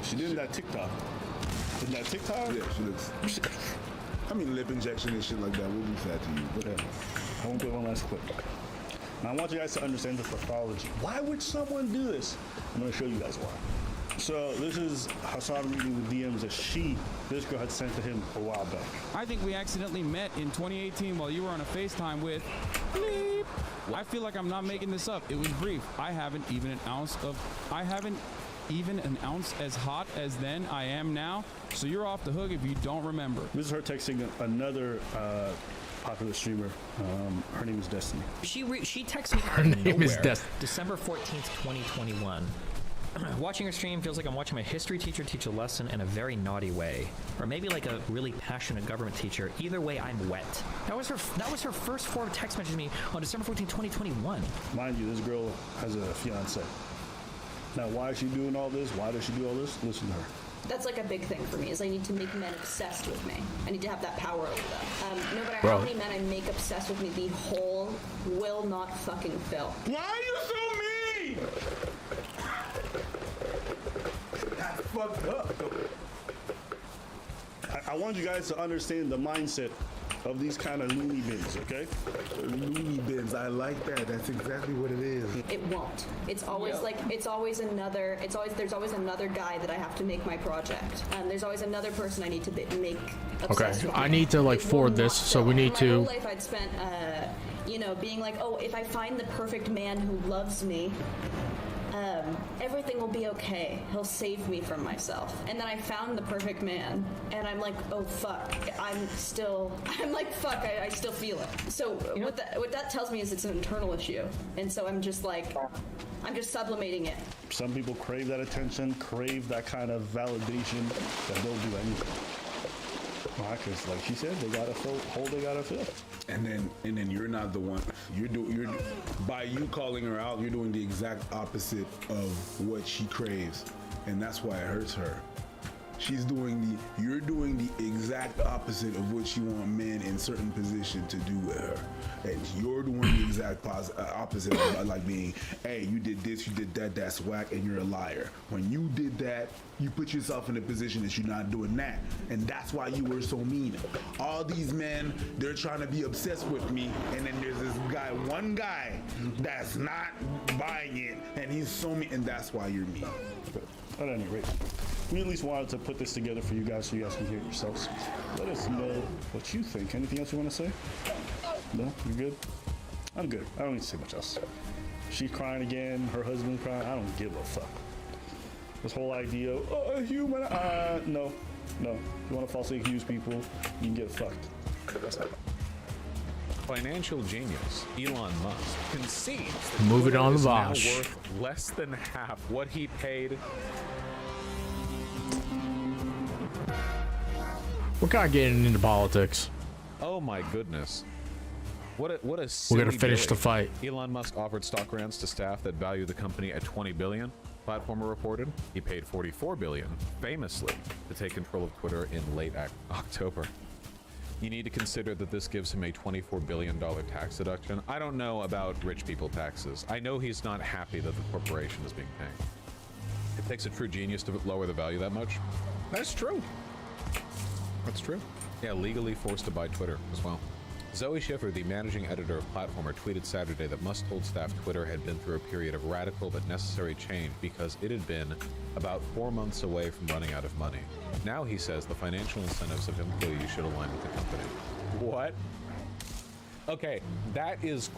She did that TikTok. Isn't that TikTok? Yeah, she looks. I mean, lip injection and shit like that will be sad to you. But I won't play one last clip. Now, I want you guys to understand the pathology. Why would someone do this? I'm going to show you guys why. So, this is Hassan reading the DMs that this girl had sent to him a while back. I think we accidentally met in 2018 while you were on a FaceTime with Bleep. I feel like I'm not making this up. It was brief. I haven't even an ounce as hot as then I am now. So you're off the hook if you don't remember. This is her texting another popular streamer. Her name is Destiny. She texted me Her name is Destiny. December 14th, 2021. Watching her stream feels like I'm watching my history teacher teach a lesson in a very naughty way, or maybe like a really passionate government teacher. Either way, I'm wet. That was her first form of text message to me on December 14th, 2021. Mind you, this girl has a fiance. Now, why is she doing all this? Why does she do all this? Listen to her. That's like a big thing for me, is I need to make men obsessed with me. I need to have that power over them. No matter how many men I make obsessed with me, the hole will not fucking fill. Why are you so mean? that's fucked up. I want you guys to understand the mindset of these kind of loony bins, okay? Loony bins, I like that. That's exactly what it is. It won't. It's always there's always another guy that I have to make my project. There's always another person I need to make obsessed Okay, with I me. need to like forward this, so we need My to. whole life I'd spent, being like, oh, if I find the perfect man who loves me, everything will be okay. He'll save me from myself. And then I found the perfect man, and I'm like, oh fuck. I still feel it. So what that tells me is it's an internal issue, and so I'm just sublimating it. Some people crave that attention, crave that kind of validation that they'll do anything. Why? Because like she said, they got a hole they gotta fill. And then you're not the one. You're by you calling her out, you're doing the exact opposite of what she craves, and that's why it hurts her. You're doing the exact opposite of what you want men in certain position to do with her, and you're doing the exact opposite of like being, hey, you did this, you did that, that's whack, and you're a liar. When you did that, you put yourself in a position that you're not doing that, and that's why you were so mean. All these men, they're trying to be obsessed with me, and then there's this guy, one guy, that's not buying it, and he's so mean, and that's why you're mean. At any rate, we at least wanted to put this together for you guys so you guys can hear it yourselves. Let us know what you think. Anything else you want to say? No? You good? I'm good. I don't need to say much else. She's crying again. Her husband's crying. I don't give a fuck. This whole idea, human, no. You want to falsely accuse people, you can get fucked. That's not. Financial genius Elon Musk concedes that Move it Twitter on the is now Vosh. worth less than half what he paid. We're kind of getting into politics. Oh my goodness. What a We're silly gonna finish the day. fight. Elon Musk offered stock grants to staff that value the company at $20 billion. Platformer reported he paid $44 billion, famously, to take control of Twitter in late October. You need to consider that this gives him a $24 billion tax deduction. I don't know about rich people taxes. I know he's not happy that the corporation is being paid. It takes a true genius to lower the value that much. That's true. That's true. Yeah, legally forced to buy Twitter as well. Zoe Schiffer, the managing editor of Platformer, tweeted Saturday that Musk told staff Twitter had been through a period of radical but necessary change because it had been about 4 months away from running out of money. Now he says the financial incentives of employees should align with the company. What? Okay, that is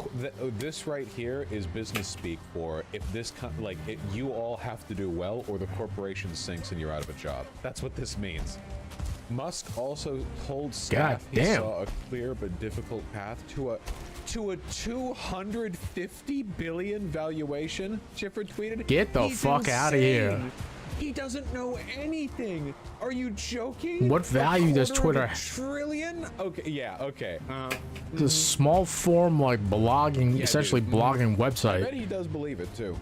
this right here is business speak for if this you all have to do well or the corporation sinks and you're out of a job. That's what this means. Musk also told staff he saw a clear but difficult path to a $250 billion valuation. Schiffer tweeted, Get the fuck out of here. He doesn't know anything. Are you joking? What value does Twitter? Trillion? Okay, yeah, okay. It's a small form like blogging, Yeah, essentially dude. blogging I website. bet he does believe it too.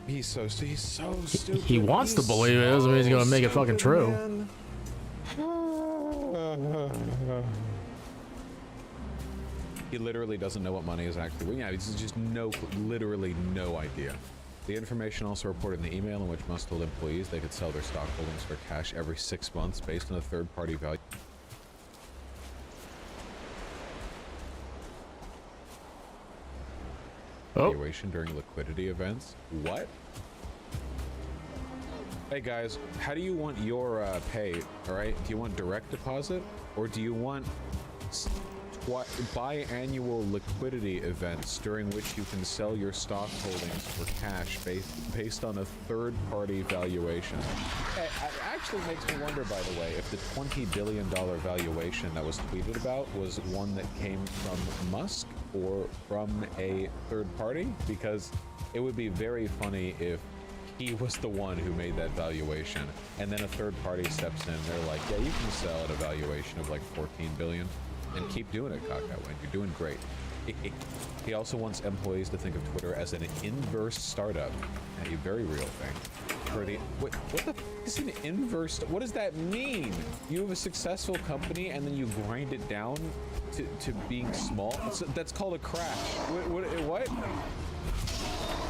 He's so stupid. He wants to He's believe it. Doesn't mean he's gonna so make it fucking stupid, true. man. He literally doesn't know what money is actually. Yeah, he's just literally no idea. The information also reported in the email in which Musk told employees they could sell their stock holdings for cash every 6 months based on a third-party value. Valuation during liquidity events. What? Hey guys, how do you want your pay? All right, do you want direct deposit or do you want biannual liquidity events during which you can sell your stock holdings for cash based on a third-party valuation? It actually makes me wonder, by the way, if the $20 billion valuation that was tweeted about was one that came from Musk or from a third party, because it would be very funny if he was the one who made that valuation and then a third party steps in. They're like, yeah, you can sell at a valuation of like 14 billion and keep doing it, Cockatwin. You're doing great. He also wants employees to think of Twitter as an inverse startup, a very real thing. What the f is an inverse? What does that mean? You have a successful company and then you grind it down to being small? That's called a crash. What?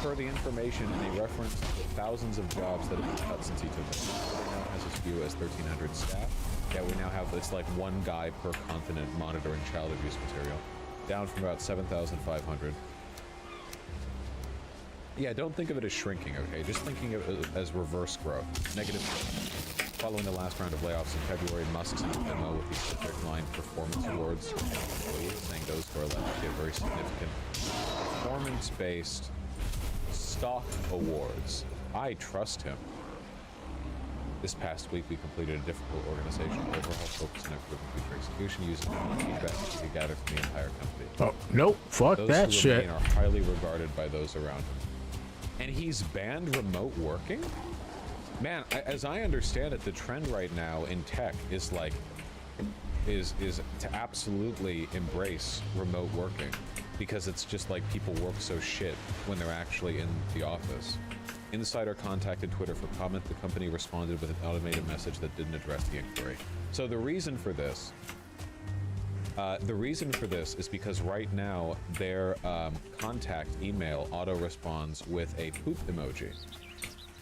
For the information and a reference to the thousands of jobs that have been cut since he took it. Twitter now has as few as 1,300 staff. Yeah, we now have this like one guy per continent monitoring child abuse material, down from about 7,500. Yeah, don't think of it as shrinking, okay? Just thinking of it as reverse growth. Negative growth. Following the last round of layoffs in February, Musk sent a memo with the specific line performance awards to employees, saying those who are left to get very significant performance-based stock awards. I trust him. This past week, we completed a difficult organizational overhaul focused on improving future execution using feedback we gathered from the entire company. Oh, nope. Fuck those that who shit. remain are highly regarded by those around him. And he's banned remote working? Man, as I understand it, the trend right now in tech is like, is to absolutely embrace remote working, because it's just like people work so shit when they're actually in the office. Insider contacted Twitter for comment. The company responded with an automated message that didn't address the inquiry. So the reason for this is because right now their contact email auto responds with a poop emoji.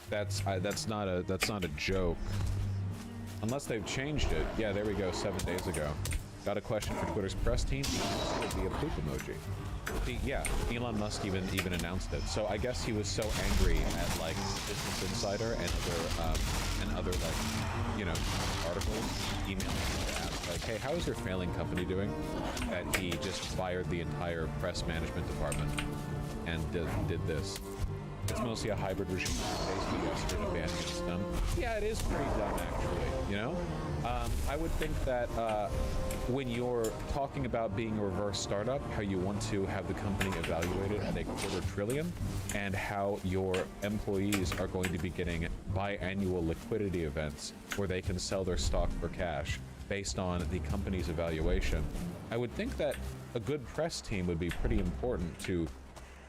That's not a joke. Unless they've changed it. Yeah, there we go. 7 days ago. Got a question for Twitter's press team. It would be a poop emoji. Yeah, Elon Musk even announced it. So I guess he was so angry at like Business Insider and other like, you know, articles, emailing to ask like, hey, how is your failing company doing? That he just fired the entire press management department and did this. It's mostly a hybrid regime. Basically, yesterday the banning is done. Yeah, it is pretty dumb actually. You know, I would think that when you're talking about being a reverse startup, how you want to have the company evaluated at $250 billion, and how your employees are going to be getting biannual liquidity events where they can sell their stock for cash based on the company's evaluation. I would think that a good press team would be pretty important to,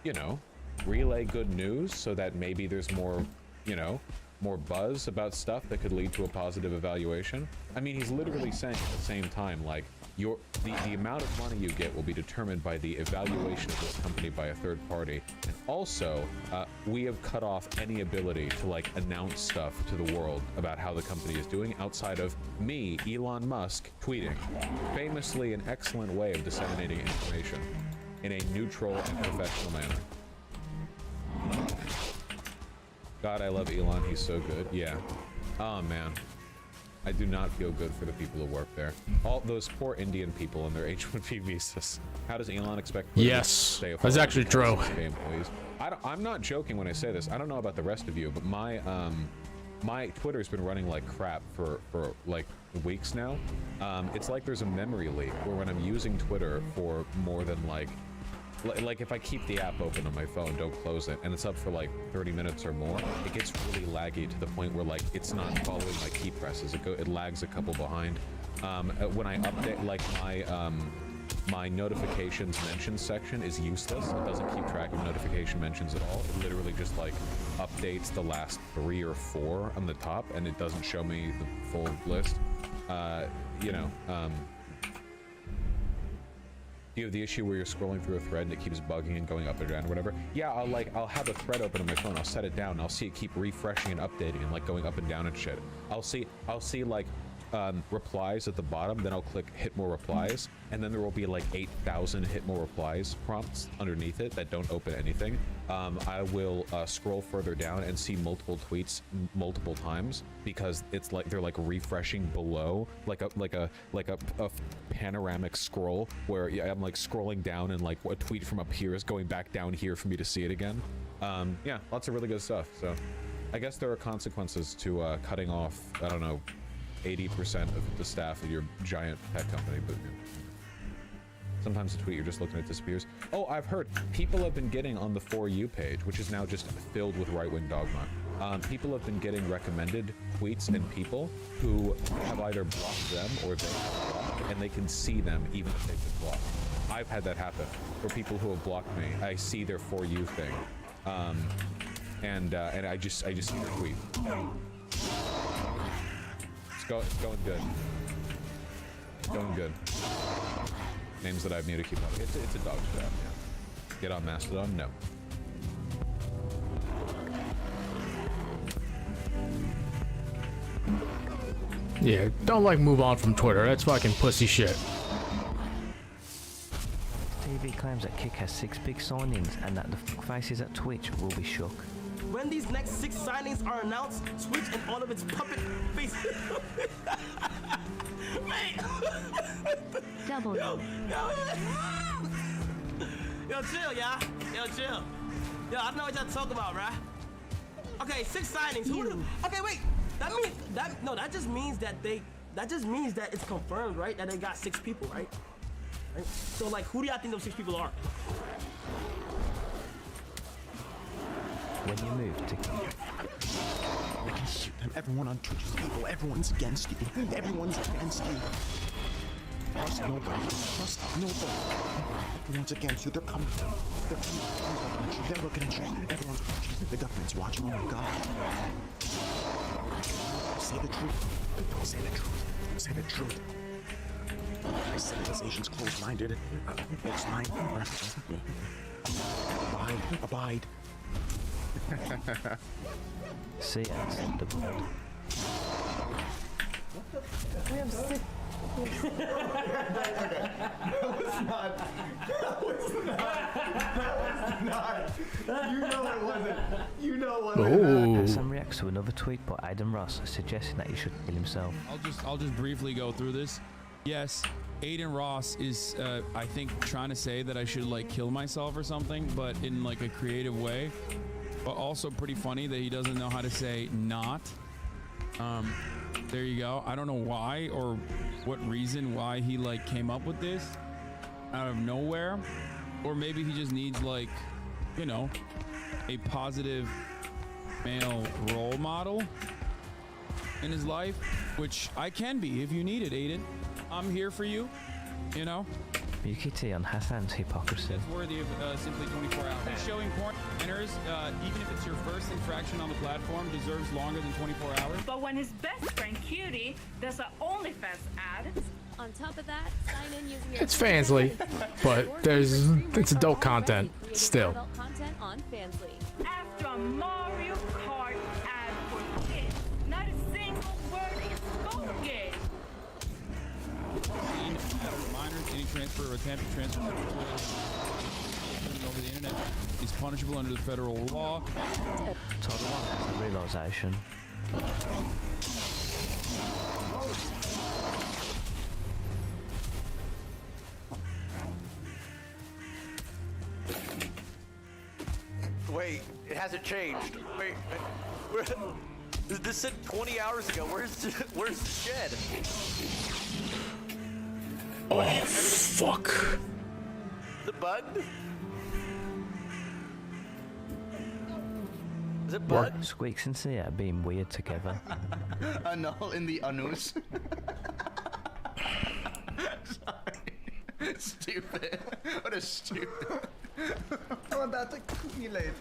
you know, relay good news so that maybe there's more, you know, more buzz about stuff that could lead to a positive evaluation. I mean, he's literally saying at the same time, like, the amount of money you get will be determined by the evaluation of this company by a third party. And also, we have cut off any ability to like announce stuff to the world about how the company is doing outside of me, Elon Musk, tweeting. Famously an excellent way of disseminating information in a neutral and professional manner. God, I love Elon. He's so good. Yeah. Oh, man. I do not feel good for the people who work there. All those poor Indian people and their H-1B visas. How does Elon expect? Yes, that's actually true. Employees? I'm not joking when I say this. I don't know about the rest of you, but my my Twitter's been running like crap for like weeks now. It's like there's a memory leak where when I'm using Twitter for more than like like if I keep the app open on my phone, don't close it, and it's up for like 30 minutes or more, it gets really laggy to the point where like it's not following my key presses. It lags a couple behind. When I update, like my notifications mentions section is useless. It doesn't keep track of notification mentions at all. It literally just like updates the last 3 or 4 on the top, and it doesn't show me the full list. You have the issue where you're scrolling through a thread and it keeps bugging and going up or down or whatever. Yeah, I'll have a thread open on my phone. I'll set it down. And I'll see it keep refreshing and updating and like going up and down and shit. I'll see like replies at the bottom. Then I'll click hit more replies, and then there will be like 8,000 hit more replies prompts underneath it that don't open anything. I will scroll further down and see multiple tweets multiple times because it's like they're like refreshing below, like a panoramic scroll where I'm like scrolling down and like a tweet from up here is going back down here for me to see it again. Yeah, lots of really good stuff. So I guess there are consequences to cutting off, I don't know, 80% of the staff of your giant tech company, but you know, sometimes the tweet you're just looking at disappears. Oh, I've heard people have been getting on the For You page, which is now just filled with right-wing dogma. People have been getting recommended tweets and people who have either blocked them or they have blocked, and they can see them even if they've been blocked. I've had that happen for people who have blocked me. I see their For You thing, and I just see their tweet. It's going good. It's going good. Names that I've need to keep up. It's a dog strap, yeah. Get on Mastodon? No. Yeah, don't like move on from Twitter. That's fucking pussy shit. TV claims that Kick has 6 big signings and that the faces at Twitch will be shook. When these next 6 signings are announced, Twitch and all of its puppet faces. Mate! Double. Yo, chill, y'all. Yo, chill. Yo, I know what y'all talk about, right? Okay, 6 signings. Okay, wait. That just means that it's confirmed, right? That they got 6 people, right? So, like, who do y'all think those 6 people are? When you move to... I can shoot them. Everyone on Twitch is evil. Everyone's against you. Everyone's against you. Trust nobody. Trust nobody. Everyone's against you. They're coming. They're coming. They're looking at you. Everyone's watching. The government's watching. Oh my God. Say the truth. Don't say the truth. Don't say the truth. My civilization's closed-minded. Closed-minded. Abide. See it, the blood. We have 6. You know it wasn't. Sam reacts to another tweet by Aiden Ross suggesting that he should kill himself. I'll just briefly go through this. Yes, Aiden Ross is I think trying to say that I should like kill myself or something, but in like a creative way. But also pretty funny that he doesn't know how to say not. There you go. I don't know why or what reason why he like came up with this out of nowhere, or maybe he just needs like, you know, a positive male role model in his life, which I can be if you need it, Aiden. I'm here for you, you know. Yuki T on Hassan's hypocrisy. It's worthy of simply 24 hours. Showing porn enters, even if it's your first infraction on the platform, deserves longer than 24 hours. But when his best friend Cutie does an OnlyFans ad, on top of that, sign in using your It's Fansly, but it's adult content still. Adult content on Fansly. After a Mario Kart ad for kids, not a single word is spoken. Minors, any transfer or attempt to transfer over the internet is punishable under the federal law. Total one has a realization. Wait, it hasn't changed. Wait, this said 20 hours ago. Where's the shed? Oh, fuck. The bugged? Is it butt? Squeaks and Sia are being weird together. Anal in the anus. Sorry. Stupid. What a stupid. I'm about to cumulate.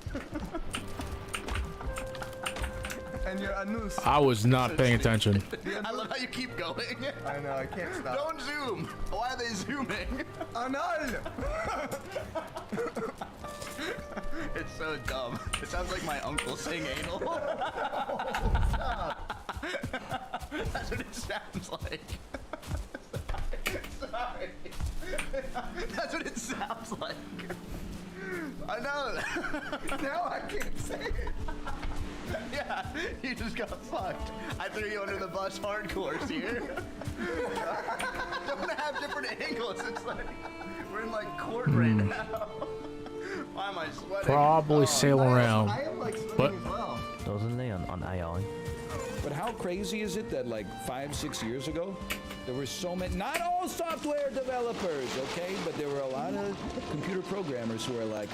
And your anus. I was not paying attention. I love how you keep going. I know, I can't stop. Don't zoom. Why are they zooming? Anal! It's so dumb. It sounds like my uncle saying anal. Stop. That's what it sounds like. Sorry. That's what it sounds like. I know. Now I can't say it. Yeah, you just got fucked. I threw you under the bus hardcore here. I'm gonna have different angles. It's like we're in like court right now. Why am I sweating? Probably sail around. I am like But sweating as well. Doesn't he on AI? But how crazy is it that like 5-6 years ago, there were so many, not all software developers, okay, but there were a lot of computer programmers who were like,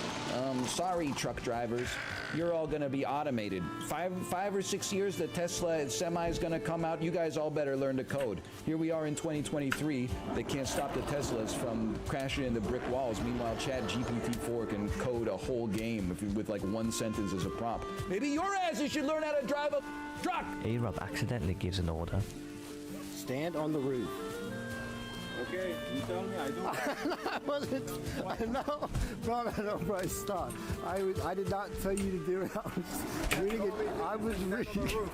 sorry, truck drivers, you're all gonna be automated. Five or 6 years, the Tesla Semi is gonna come out. You guys all better learn to code. Here we are in 2023. They can't stop the Teslas from crashing into brick walls. Meanwhile, ChatGPT-4 can code a whole game with like one sentence as a prompt. Maybe your asses should learn how to drive a truck. E-Rob accidentally gives an order. Stand on the roof. Okay, you tell me, I don't. I wasn't. I know. No, bro, stop. I did not tell you to do it. I was reading it. I was reading.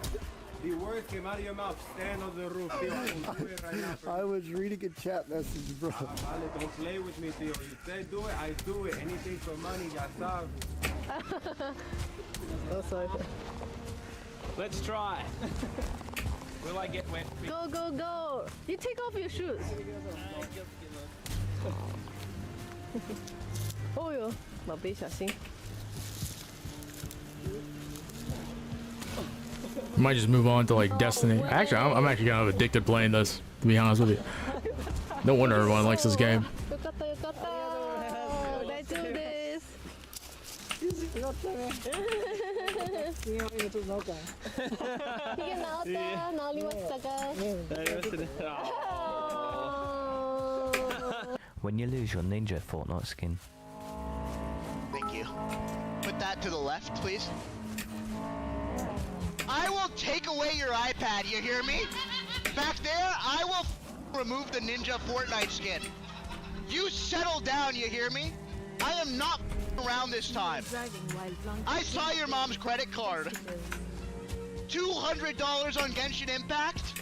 The words came out of your mouth. Stand on the roof, Theo. Do it right now. I was reading a chat message, bro. Vale, don't play with me, Theo. You say do it, I do it. Anything for money, ya sabes. Oh, sorry. Let's try. Will I get wet? Go, go, go! You take off your shoes. Oh yo, 宝贝小心。 might just move on to like Destiny. Actually, I'm actually kind of addicted playing this, to be honest with you. No wonder everyone likes this game. よかったよかった。大丈夫です。よかったね。今ちょっと治った。ひげ治った。治りましたか。治りましたね。When you lose your ninja Fortnite skin. Thank you. Put that to the left, please. I will take away your iPad, you hear me? Back there, I will remove the Ninja Fortnite skin. You settle down, you hear me? I am not around this time. I saw your mom's credit card. $200 on Genshin Impact?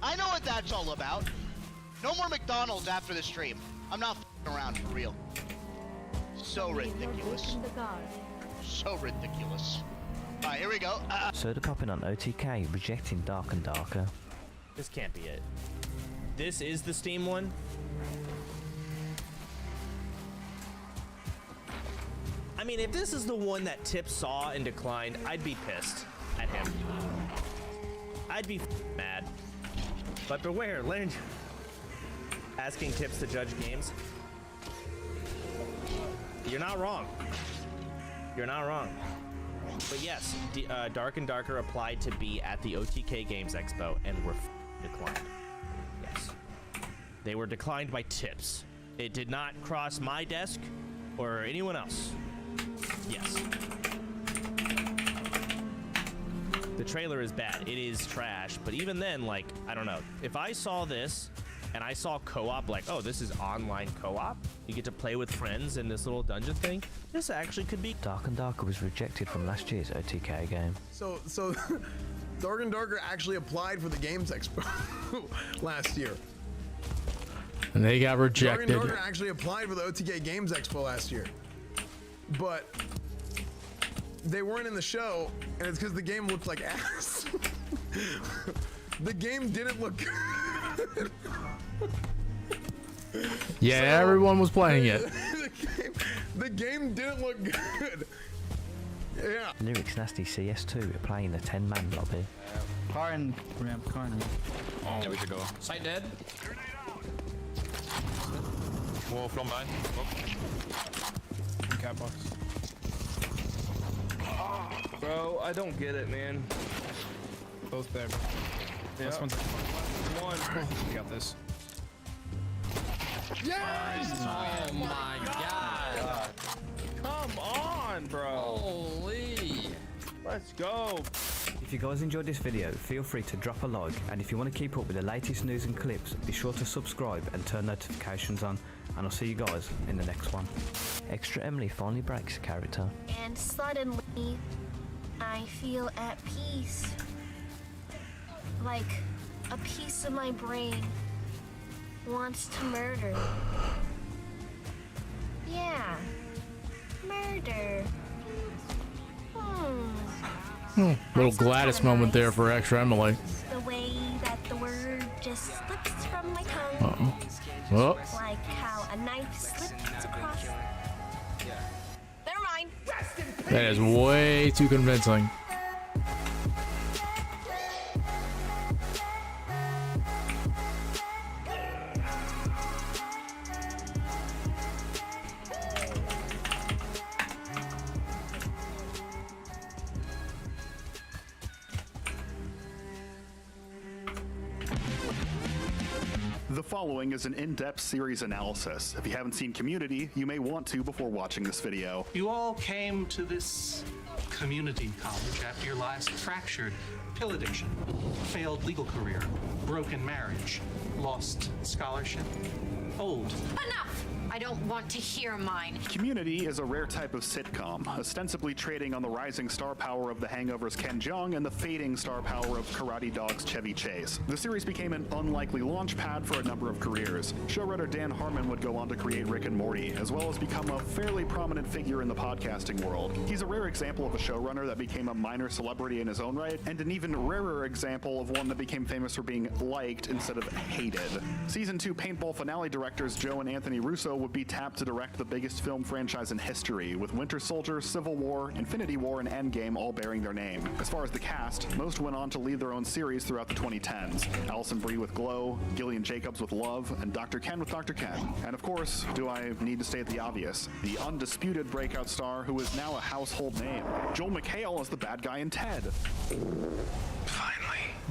I know what that's all about. No more McDonald's after the stream. I'm not around for real. So ridiculous. So ridiculous. Alright, here we go. Soda popping on OTK, rejecting Dark and Darker. This can't be it. This is the Steam one? I mean, if this is the one that Tip saw and declined, I'd be pissed at him. I'd be mad. But beware, learn asking Tips to judge games. You're not wrong. You're not wrong. But yes, Dark and Darker applied to be at the OTK Games Expo and were declined. Yes. They were declined by Tips. It did not cross my desk or anyone else. Yes. The trailer is bad. It is trash. But even then, like, I don't know. If I saw this and I saw co-op, like, oh, this is online co-op. You get to play with friends in this little dungeon thing. This actually could be. Dark and Darker was rejected from last year's OTK game. So Dark and Darker actually applied for the Games Expo last year. And they got rejected. Dark and Darker actually applied for the OTK Games Expo last year. But they weren't in the show, and it's because the game looked like ass. The game didn't look good. Yeah, so, everyone was playing it. The game didn't look good. Yeah. Lyrics Nasty CS2 are playing the 10-man lobby. Karn, ramp, Karn. Oh, yeah, we should go. Side dead. Whoa, from behind. Cat box. Bro, I don't get it, man. Both there. Yeah. This one's one. We got this. Yes! Oh my god. Come on, bro. Holy. Let's go. If you guys enjoyed this video, feel free to drop a like, and if you want to keep up with the latest news and clips, be sure to subscribe and turn notifications on, and I'll see you guys in the next one. Extra Emily finally breaks character. And suddenly, I feel at peace. Like a piece of my brain wants to murder. Yeah, murder. Little Gladys moment there for Extra Emily. The way that the word just slips from my tongue. Oh. Like how a knife slips across. Never mind. That is way too convincing. The following is an in-depth series analysis. If you haven't seen Community, you may want to before watching this video. You all came to this community college after your last fractured pill addiction, failed legal career, broken marriage, lost scholarship, old. Enough! I don't want to hear mine. Community is a rare type of sitcom, ostensibly trading on the rising star power of The Hangover's Ken Jeong and the fading star power of Karate Dog's Chevy Chase. The series became an unlikely launch pad for a number of careers. Showrunner Dan Harmon would go on to create Rick and Morty, as well as become a fairly prominent figure in the podcasting world. He's a rare example of a showrunner that became a minor celebrity in his own right, and an even rarer example of one that became famous for being liked instead of hated. Season 2 paintball finale directors Joe and Anthony Russo would be tapped to direct the biggest film franchise in history, with Winter Soldier, Civil War, Infinity War, and Endgame all bearing their name. As far as the cast, most went on to lead their own series throughout the 2010s. Alison Brie with Glow, Gillian Jacobs with Love, and Dr. Ken with Dr. Ken. And of course, do I need to state the obvious? The undisputed breakout star who is now a household name. Joel McHale as the bad guy in Ted. Finally.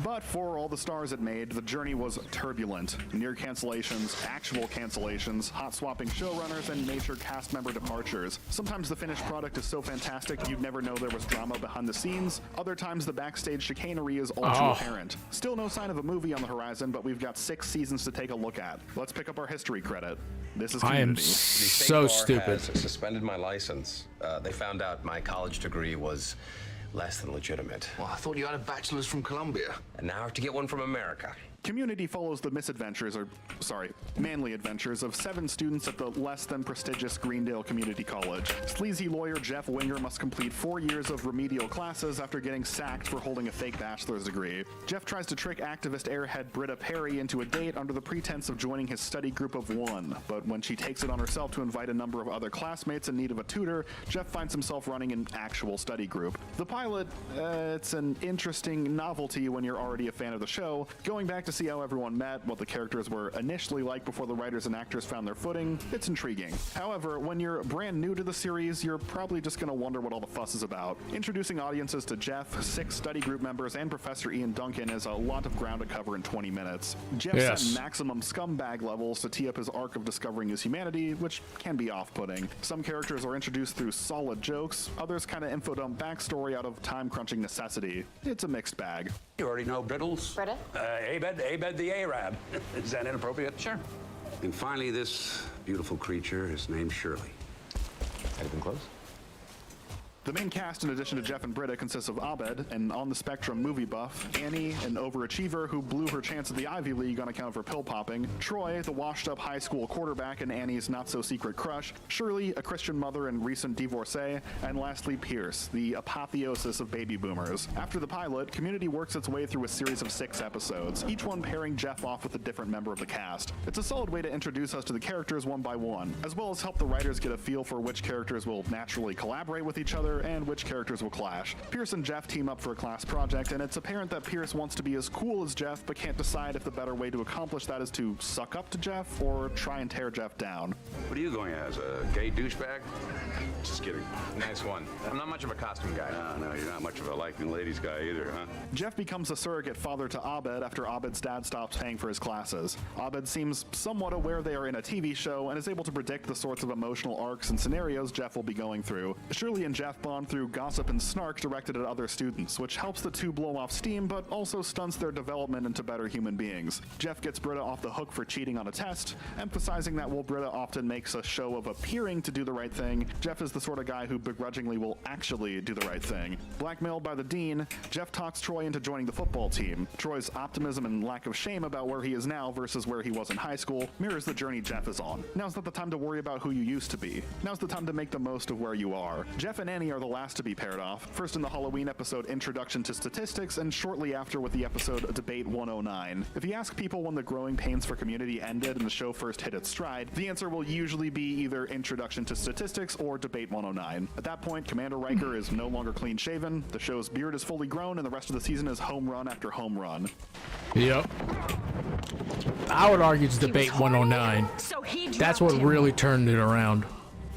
But for all the stars it made, the journey was turbulent. Near cancellations, actual cancellations, hot swapping showrunners, and major cast member departures. Sometimes the finished product is so fantastic you'd never know there was drama behind the scenes. Other times the backstage chicanery is all too apparent. Still no sign of a movie on the horizon, but we've got 6 seasons to take a look at. Let's pick up our history credit. This is Community. I am The state so bar stupid. has suspended my license. They found out my college degree was less than legitimate. Well, I thought you had a bachelor's from Columbia. And now I have to get one from America. Community follows the manly adventures of 7 students at the less than prestigious Greendale Community College. Sleazy lawyer Jeff Winger must complete 4 years of remedial classes after getting sacked for holding a fake bachelor's degree. Jeff tries to trick activist airhead Britta Perry into a date under the pretense of joining his study group of 1, but when she takes it on herself to invite a number of other classmates in need of a tutor, Jeff finds himself running an actual study group. The pilot, it's an interesting novelty when you're already a fan of the show. Going back to see how everyone met, what the characters were initially like before the writers and actors found their footing, it's intriguing. However, when you're brand new to the series, you're probably just going to wonder what all the fuss is about. Introducing audiences to Jeff, 6 study group members, and Professor Ian Duncan is a lot of ground to cover in 20 minutes. Jeff set maximum scumbag levels to tee up his arc of discovering his humanity, which can be off-putting. Some characters are introduced through solid jokes, others kind of info-dump backstory out of time-crunching necessity. It's a mixed bag. You already know Brittles? Britta? Abed the Arab. Is that inappropriate? Sure. And finally, this beautiful creature is named Shirley. Anything close? The main cast, in addition to Jeff and Britta, consists of Abed, an on-the-spectrum movie buff, Annie, an overachiever who blew her chance at the Ivy League on account of her pill popping, Troy, the washed-up high school quarterback and Annie's not-so-secret crush, Shirley, a Christian mother and recent divorcee, and lastly Pierce, the apotheosis of baby boomers. After the pilot, Community works its way through a series of 6 episodes, each one pairing Jeff off with a different member of the cast. It's a solid way to introduce us to the characters one by one, as well as help the writers get a feel for which characters will naturally collaborate with each other, together and which characters will clash. Pierce and Jeff team up for a class project, and it's apparent that Pierce wants to be as cool as Jeff, but can't decide if the better way to accomplish that is to suck up to Jeff or try and tear Jeff down. What are you going as, a gay douchebag? Just kidding. Nice one. I'm not much of a costume guy. No, you're not much of a liking ladies guy either, huh? Jeff becomes a surrogate father to Abed after Abed's dad stops paying for his classes. Abed seems somewhat aware they are in a TV show and is able to predict the sorts of emotional arcs and scenarios Jeff will be going through. Shirley and Jeff bond through gossip and snark directed at other students, which helps the two blow off steam but also stunts their development into better human beings. Jeff gets Britta off the hook for cheating on a test, emphasizing that while Britta often makes a show of appearing to do the right thing, Jeff is the sort of guy who begrudgingly will actually do the right thing. Blackmailed by the dean, Jeff talks Troy into joining the football team. Troy's optimism and lack of shame about where he is now versus where he was in high school mirrors the journey Jeff is on. Now's not the time to worry about who you used to be. Now's the time to make the most of where you are. Jeff and Annie are the last to be paired off, first in the Halloween episode Introduction to Statistics, and shortly after with the episode Debate 109. If you ask people when the growing pains for Community ended and the show first hit its stride, the answer will usually be either Introduction to Statistics or Debate 109. At that point, Commander Riker is no longer clean-shaven, the show's beard is fully grown, and the rest of the season is home run after home run. Yep. I would argue it's Debate 109. That's what really turned it around.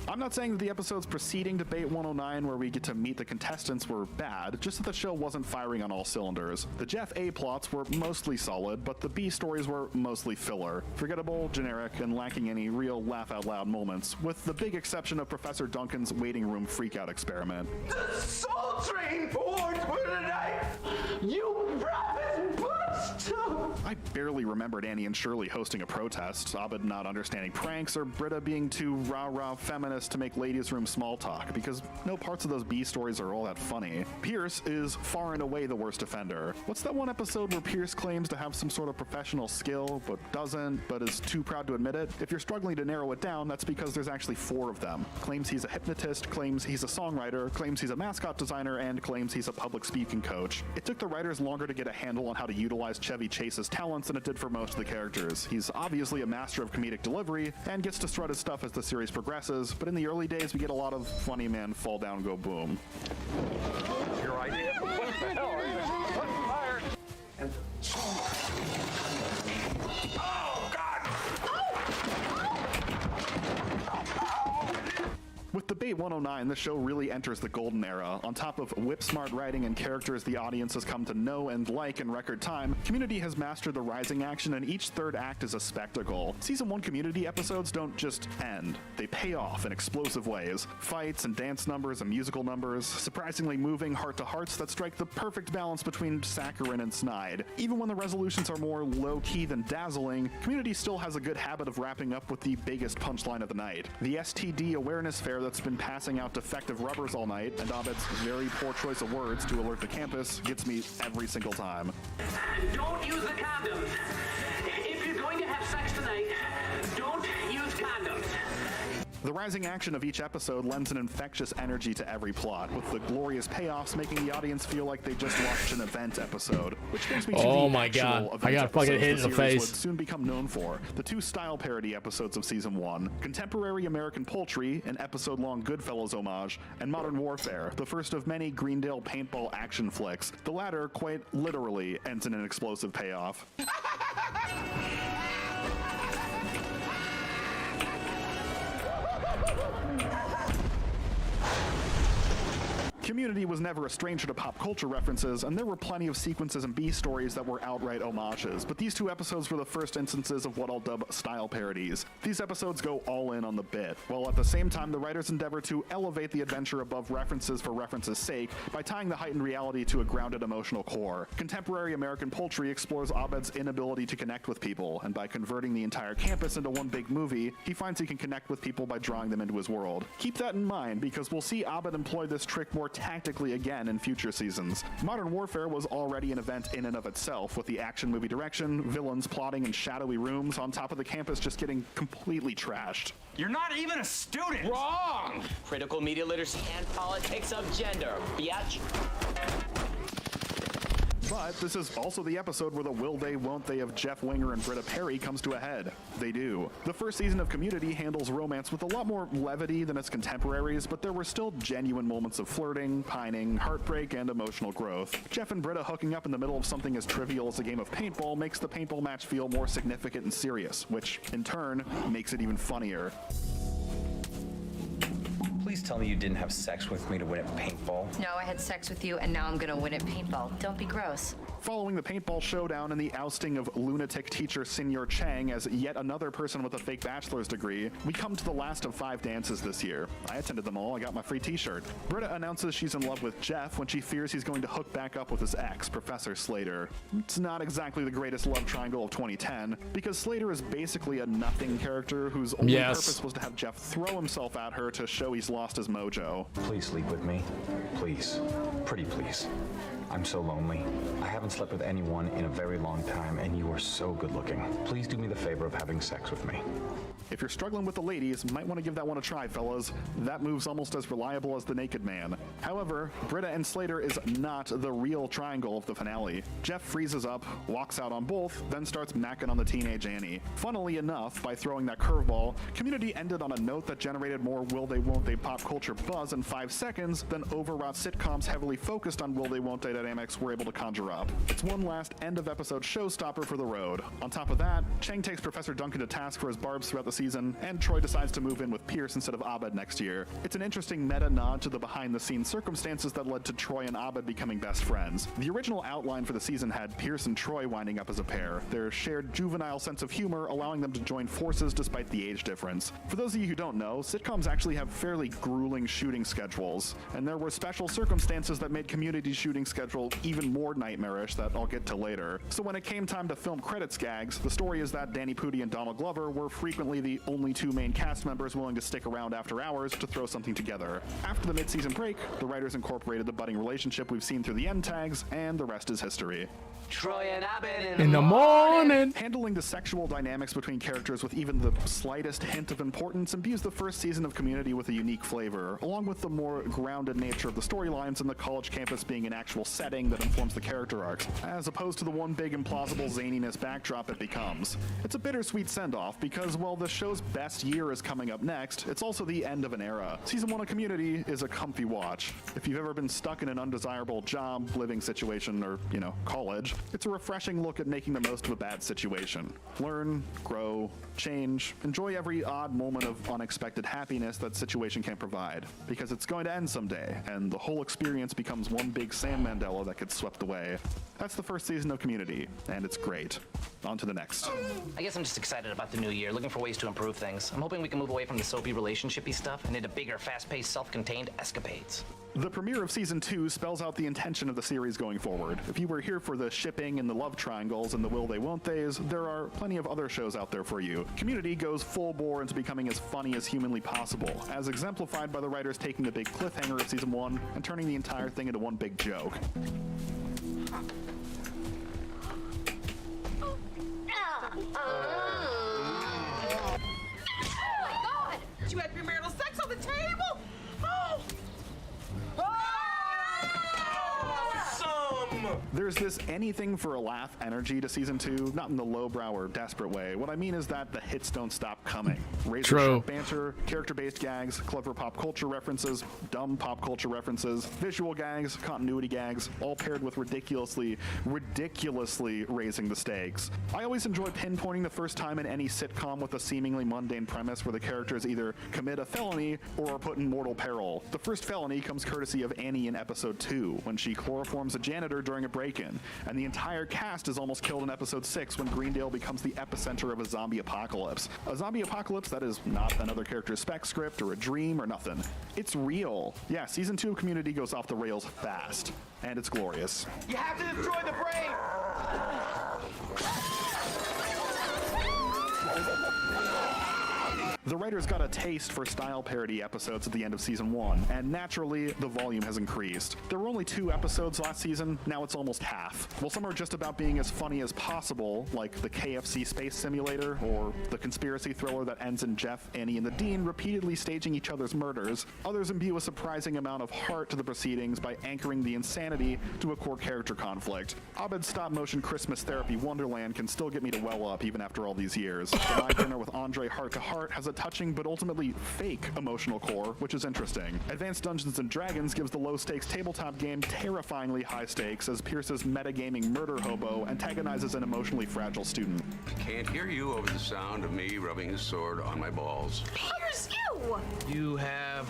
I'm not saying that the episodes preceding Debate 109 where we get to meet the contestants were bad, just that the show wasn't firing on all cylinders. The Jeff A plots were mostly solid, but the B stories were mostly filler. Forgettable, generic, and lacking any real laugh-out-loud moments, with the big exception of Professor Duncan's waiting room freakout experiment. The Soul Train board with a knife! You rabbit bust! I barely remembered Annie and Shirley hosting a protest, Abed not understanding pranks, or Britta being too rah-rah feminist to make ladies' room small talk, because no parts of those B stories are all that funny. Pierce is far and away the worst offender. What's that one episode where Pierce claims to have some sort of professional skill, but doesn't, but is too proud to admit it? If you're struggling to narrow it down, that's because there's actually 4 of them. Claims he's a hypnotist, claims he's a songwriter, claims he's a mascot designer, and claims he's a public speaking coach. It took the writers longer to get a handle on how to utilize Chevy Chase's talents than it did for most of the characters. He's obviously a master of comedic delivery and gets to strut his stuff as the series progresses, but in the early days we get a lot of funny man fall down go boom. Your idea? What the hell are you? Put fire! And oh God! With Debate 109, the show really enters the golden era. On top of whip-smart writing and characters the audience has come to know and like in record time, Community has mastered the rising action, and each third act is a spectacle. Season 1 Community episodes don't just end. They pay off in explosive ways. Fights and dance numbers and musical numbers, surprisingly moving heart-to-hearts that strike the perfect balance between saccharine and snide. Even when the resolutions are more low-key than dazzling, Community still has a good habit of wrapping up with the biggest punchline of the night. The STD awareness fair that's been passing out defective rubbers all night, and Abed's very poor choice of words to alert the campus gets me every single time. Don't use the condoms. If you're going to have sex tonight, don't use condoms. The rising action of each episode lends an infectious energy to every plot, with the glorious payoffs making the audience feel like they just watched an event episode. Which brings me to oh the my actual god, event I got fucking episodes hit in the series face. would soon become known for. The 2 style parody episodes of Season 1, Contemporary American Poultry, an episode-long Goodfellas homage, and Modern Warfare, the first of many Greendale paintball action flicks. The latter, quite literally, ends in an explosive payoff. Community was never a stranger to pop culture references, and there were plenty of sequences and B stories that were outright homages, but these 2 episodes were the first instances of what I'll dub style parodies. These episodes go all in on the bit, while at the same time the writers endeavor to elevate the adventure above references for reference's sake by tying the heightened reality to a grounded emotional core. Contemporary American Poultry explores Abed's inability to connect with people, and by converting the entire campus into one big movie, he finds he can connect with people by drawing them into his world. Keep that in mind, because we'll see Abed employ this trick more tactically again in future seasons. Modern Warfare was already an event in and of itself, with the action movie direction, villains plotting in shadowy rooms, on top of the campus just getting completely trashed. You're not even a student! Wrong! Critical media literacy and politics of gender, biatch. But this is also the episode where the will they, won't they of Jeff Winger and Britta Perry comes to a head. They do. The first season of Community handles romance with a lot more levity than its contemporaries, but there were still genuine moments of flirting, pining, heartbreak, and emotional growth. Jeff and Britta hooking up in the middle of something as trivial as a game of paintball makes the paintball match feel more significant and serious, which, in turn, makes it even funnier. Please tell me you didn't have sex with me to win at paintball. No, I had sex with you, and now I'm gonna win at paintball. Don't be gross. Following the paintball showdown and the ousting of lunatic teacher Senior Chang as yet another person with a fake bachelor's degree, we come to the last of 5 dances this year. I attended them all. I got my free t-shirt. Britta announces she's in love with Jeff when she fears he's going to hook back up with his ex, Professor Slater. It's not exactly the greatest love triangle of 2010, because Slater is basically a nothing character whose only purpose was to have Jeff throw himself at her to show he's lost his mojo. Please sleep with me. Please. Pretty please. I'm so lonely. I haven't slept with anyone in a very long time, and you are so good looking. Please do me the favor of having sex with me. If you're struggling with the ladies, might want to give that one a try, fellas. That move's almost as reliable as the naked man. However, Britta and Slater is not the real triangle of the finale. Jeff freezes up, walks out on both, then starts macking on the teenage Annie. Funnily enough, by throwing that curveball, Community ended on a note that generated more will they won't they pop culture buzz in 5 seconds than overwrought sitcoms heavily focused on will they won't they dynamics were able to conjure up. It's one last end of episode showstopper for the road. On top of that, Chang takes Professor Duncan to task for his barbs throughout the season, and Troy decides to move in with Pierce instead of Abed next year. It's an interesting meta nod to the behind-the-scenes circumstances that led to Troy and Abed becoming best friends. The original outline for the season had Pierce and Troy winding up as a pair, their shared juvenile sense of humor allowing them to join forces despite the age difference. For those of you who don't know, sitcoms actually have fairly grueling shooting schedules, and there were special circumstances that made Community's shooting schedule even more nightmarish that I'll get to later. So when it came time to film credits gags, the story is that Danny Pudi and Donald Glover were frequently the only 2 main cast members willing to stick around after hours to throw something together. After the mid-season break, the writers incorporated the budding relationship we've seen through the end tags, and the rest is history. Troy and Abed In the morning. Handling the sexual dynamics between characters with even the slightest hint of importance imbues the first season of Community with a unique flavor, along with the more grounded nature of the storylines and the college campus being an actual setting that informs the character arcs, as opposed to the one big implausible zaniness backdrop it becomes. It's a bittersweet send-off because while the show's best year is coming up next, it's also the end of an era. Season 1 of Community is a comfy watch. If you've ever been stuck in an undesirable job, living situation, or, college, it's a refreshing look at making the most of a bad situation. Learn, grow, change, enjoy every odd moment of unexpected happiness that situation can provide, because it's going to end someday, and the whole experience becomes one big Sam Mandela that gets swept away. That's the first season of Community, and it's great. On to the next. I guess I'm just excited about the new year, looking for ways to improve things. I'm hoping we can move away from the soapy relationshipy stuff and into bigger, fast-paced, self-contained escapades. The premiere of Season 2 spells out the intention of the series going forward. If you were here for the shipping and the love triangles and the will they won't theys, there are plenty of other shows out there for you. Community goes full bore into becoming as funny as humanly possible, as exemplified by the writers taking the big cliffhanger of Season 1 and turning the entire thing into one big joke. Oh my God! Did you have premarital sex on the table? Oh! There's this anything for a laugh energy to Season 2, not in the lowbrow or desperate way. What I mean is that the hits don't stop coming. Razor-sharp banter, character-based gags, clever pop culture references, dumb pop culture references, visual gags, continuity gags, all paired with ridiculously raising the stakes. I always enjoy pinpointing the first time in any sitcom with a seemingly mundane premise where the characters either commit a felony or are put in mortal peril. The first felony comes courtesy of Annie in episode 2, when she chloroforms a janitor during a break-in, and the entire cast is almost killed in episode 6 when Greendale becomes the epicenter of a zombie apocalypse. A zombie apocalypse that is not another character's spec script or a dream or nothing. It's real. Yeah, Season 2 of Community goes off the rails fast, and it's glorious. You have to destroy the brain! The writers got a taste for style parody episodes at the end of season 1, and naturally, the volume has increased. There were only 2 episodes last season, now it's almost half. While some are just about being as funny as possible, like the KFC Space Simulator, or the conspiracy thriller that ends in Jeff, Annie, and the Dean repeatedly staging each other's murders, others imbue a surprising amount of heart to the proceedings by anchoring the insanity to a core character conflict. Abed's stop-motion Christmas therapy Wonderland can still get me to well up even after all these years. The My Dinner with Andre Heart to Heart has a touching but ultimately fake emotional core, which is interesting. Advanced Dungeons & Dragons gives the low-stakes tabletop game terrifyingly high stakes as Pierce's metagaming murder hobo antagonizes an emotionally fragile student. Can't hear you over the sound of me rubbing his sword on my balls. Here's you! You have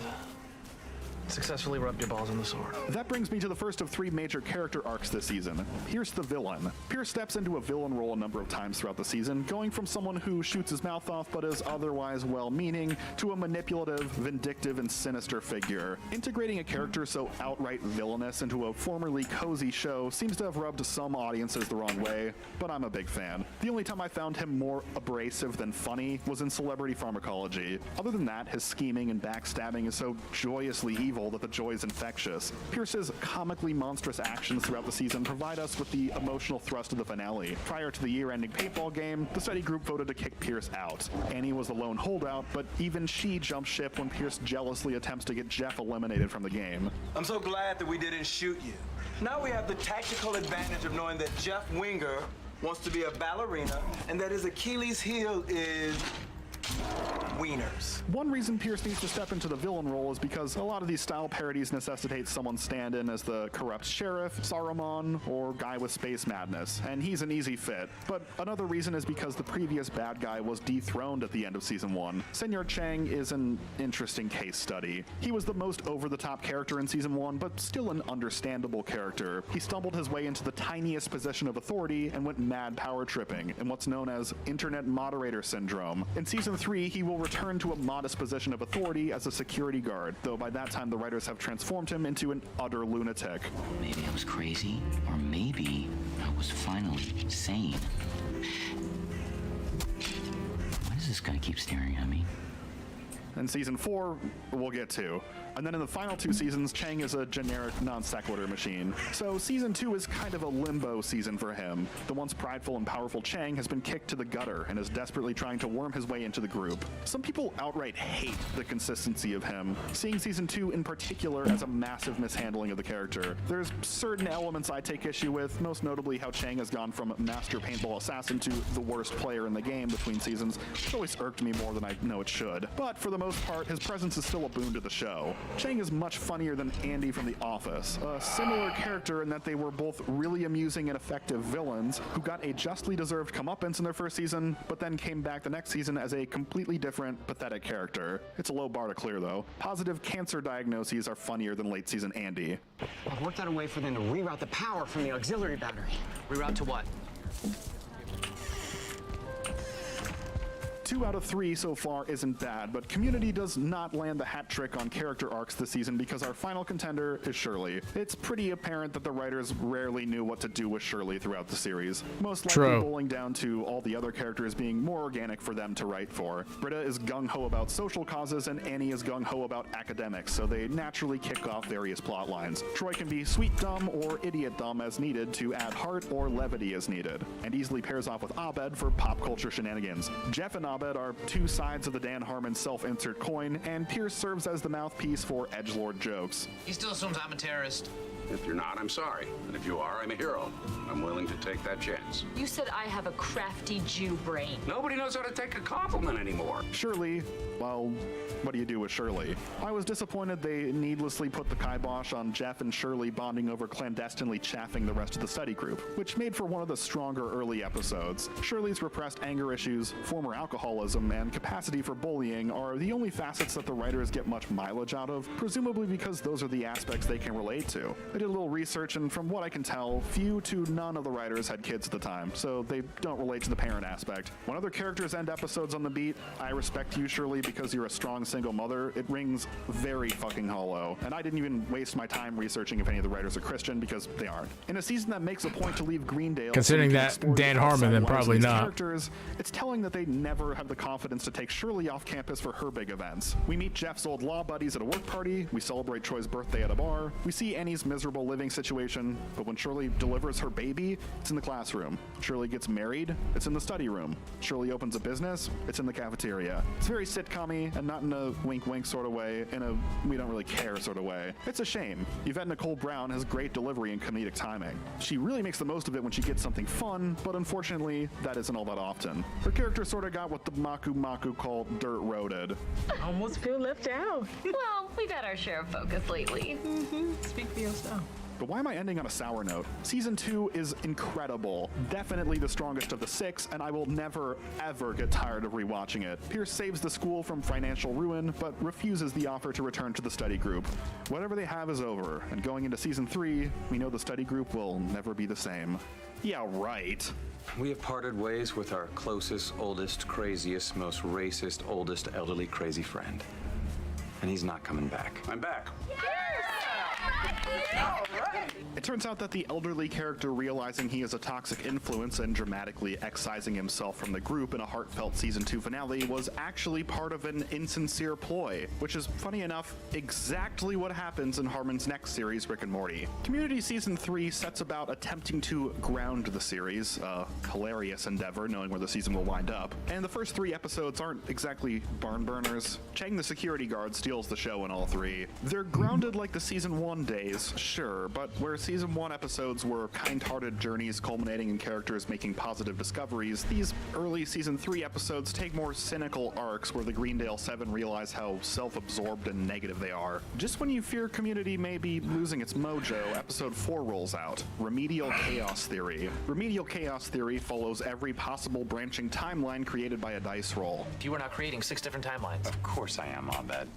successfully rubbed your balls on the sword. That brings me to the first of 3 major character arcs this season, Pierce the villain. Pierce steps into a villain role a number of times throughout the season, going from someone who shoots his mouth off but is otherwise well-meaning to a manipulative, vindictive, and sinister figure. Integrating a character so outright villainous into a formerly cozy show seems to have rubbed some audiences the wrong way, but I'm a big fan. The only time I found him more abrasive than funny was in Celebrity Pharmacology. Other than that, his scheming and backstabbing is so joyously evil that the joy is infectious. Pierce's comically monstrous actions throughout the season provide us with the emotional thrust of the finale. Prior to the year-ending paintball game, the study group voted to kick Pierce out. Annie was the lone holdout, but even she jumped ship when Pierce jealously attempts to get Jeff eliminated from the game. I'm so glad that we didn't shoot you. Now we have the tactical advantage of knowing that Jeff Winger wants to be a ballerina and that his Achilles heel is wieners. One reason Pierce needs to step into the villain role is because a lot of these style parodies necessitate someone stand in as the corrupt sheriff, Saruman, or guy with space madness, and he's an easy fit. But another reason is because the previous bad guy was dethroned at the end of season 1. Senor Chang is an interesting case study. He was the most over-the-top character in season 1, but still an understandable character. He stumbled his way into the tiniest position of authority and went mad power tripping in what's known as internet moderator syndrome. In season 3, he will return to a modest position of authority as a security guard, though by that time the writers have transformed him into an utter lunatic. Maybe I was crazy, or maybe I was finally sane. Why does this guy keep staring at me? In season 4, we'll get to. And then in the final 2 seasons, Chang is a generic non-sequitur machine. So season 2 is kind of a limbo season for him. The once prideful and powerful Chang has been kicked to the gutter and is desperately trying to worm his way into the group. Some people outright hate the consistency of him, seeing season 2 in particular as a massive mishandling of the character. There's certain elements I take issue with, most notably how Chang has gone from master paintball assassin to the worst player in the game between seasons, which always irked me more than I know it should. But for the most part, his presence is still a boon to the show. Chang is much funnier than Andy from The Office, a similar character in that they were both really amusing and effective villains who got a justly deserved comeuppance in their first season, but then came back the next season as a completely different, pathetic character. It's a low bar to clear, though. Positive cancer diagnoses are funnier than late season Andy. I've worked out a way for them to reroute the power from the auxiliary battery. Reroute to what? 2 out of 3 so far isn't bad, but Community does not land the hat trick on character arcs this season because our final contender is Shirley. It's pretty apparent that the writers rarely knew what to do with Shirley throughout the series, most likely boiling down to all the other characters being more organic for them to write for. Britta is gung-ho about social causes and Annie is gung-ho about academics, so they naturally kick off various plot lines. Troy can be sweet dumb or idiot dumb as needed to add heart or levity as needed, and easily pairs off with Abed for pop culture shenanigans. Jeff and Abed are 2 sides of the Dan Harmon self-insert coin, and Pierce serves as the mouthpiece for edgelord jokes. He still assumes I'm a terrorist. If you're not, I'm sorry. And if you are, I'm a hero. I'm willing to take that chance. You said I have a crafty Jew brain. Nobody knows how to take a compliment anymore. Shirley, well, what do you do with Shirley? I was disappointed they needlessly put the kibosh on Jeff and Shirley bonding over clandestinely chaffing the rest of the study group, which made for one of the stronger early episodes. Shirley's repressed anger issues, former alcoholism, and capacity for bullying are the only facets that the writers get much mileage out of, presumably because those are the aspects they can relate to. It did a little research, and from what I can tell, few to none of the writers had kids at the time, so they don't relate to the parent aspect. When other characters end episodes on the beat, I respect you, Shirley, because you're a strong single mother. It rings very fucking hollow, and I didn't even waste my time researching if any of the writers are Christian, because they aren't. In a season that makes a point to leave Greendale, Considering that Dan Harmon, then probably not. Characters, it's telling that they never have the confidence to take Shirley off campus for her big events. We meet Jeff's old law buddies at a work party, we celebrate Troy's birthday at a bar, we see Annie's miserable living situation, but when Shirley delivers her baby, it's in the classroom. Shirley gets married, it's in the study room. Shirley opens a business, it's in the cafeteria. It's very sitcom-y, and not in a wink-wink sort of way, in a we don't really care sort of way. It's a shame. Yvette Nicole Brown has great delivery and comedic timing. She really makes the most of it when she gets something fun, but unfortunately, that isn't all that often. Her character sort of got what the Maku call dirt roaded. I almost feel left out. Well, we've had our share of focus lately. Speak for yourself. But why am I ending on a sour note? Season 2 is incredible. Definitely the strongest of the 6, and I will never, ever get tired of rewatching it. Pierce saves the school from financial ruin, but refuses the offer to return to the study group. Whatever they have is over, and going into Season 3, we know the study group will never be the same. Yeah, right. We have parted ways with our closest, oldest, craziest, most racist, oldest, elderly, crazy friend. And he's not coming back. I'm back. It turns out that the elderly character realizing he is a toxic influence and dramatically excising himself from the group in a heartfelt Season 2 finale was actually part of an insincere ploy, which is, funny enough, exactly what happens in Harmon's next series, Rick and Morty. Community Season 3 sets about attempting to ground the series, a hilarious endeavor knowing where the season will wind up, and the first 3 episodes aren't exactly barn burners. Chang the security guard steals the show in all 3. They're grounded like the Season 1 days, sure, but where Season 1 episodes were kind-hearted journeys culminating in characters making positive discoveries, these early Season 3 episodes take more cynical arcs where the Greendale 7 realize how self-absorbed and negative they are. Just when you fear Community may be losing its mojo, Episode 4 rolls out, Remedial Chaos Theory. Remedial Chaos Theory follows every possible branching timeline created by a dice roll. You are now creating 6 different timelines. Of course I am, Abed.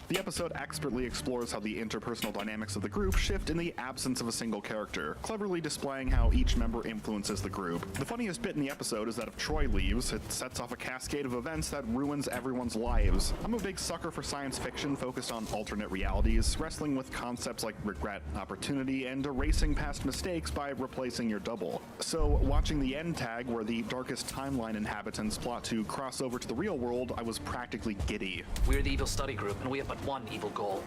The episode expertly explores how the interpersonal dynamics of the group shift in the absence of a single character, cleverly displaying how each member influences the group. The funniest bit in the episode is that if Troy leaves, it sets off a cascade of events that ruins everyone's lives. I'm a big sucker for science fiction focused on alternate realities, wrestling with concepts like regret, opportunity, and erasing past mistakes by replacing your double. So, watching the end tag where the darkest timeline inhabitants plot to cross over to the real world, I was practically giddy. We're the evil study group, and we have but one evil goal.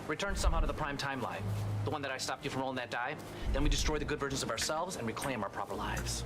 Return somehow to the prime timeline, the one that I stopped you from rolling that die, then we destroy the good versions of ourselves and reclaim our proper lives.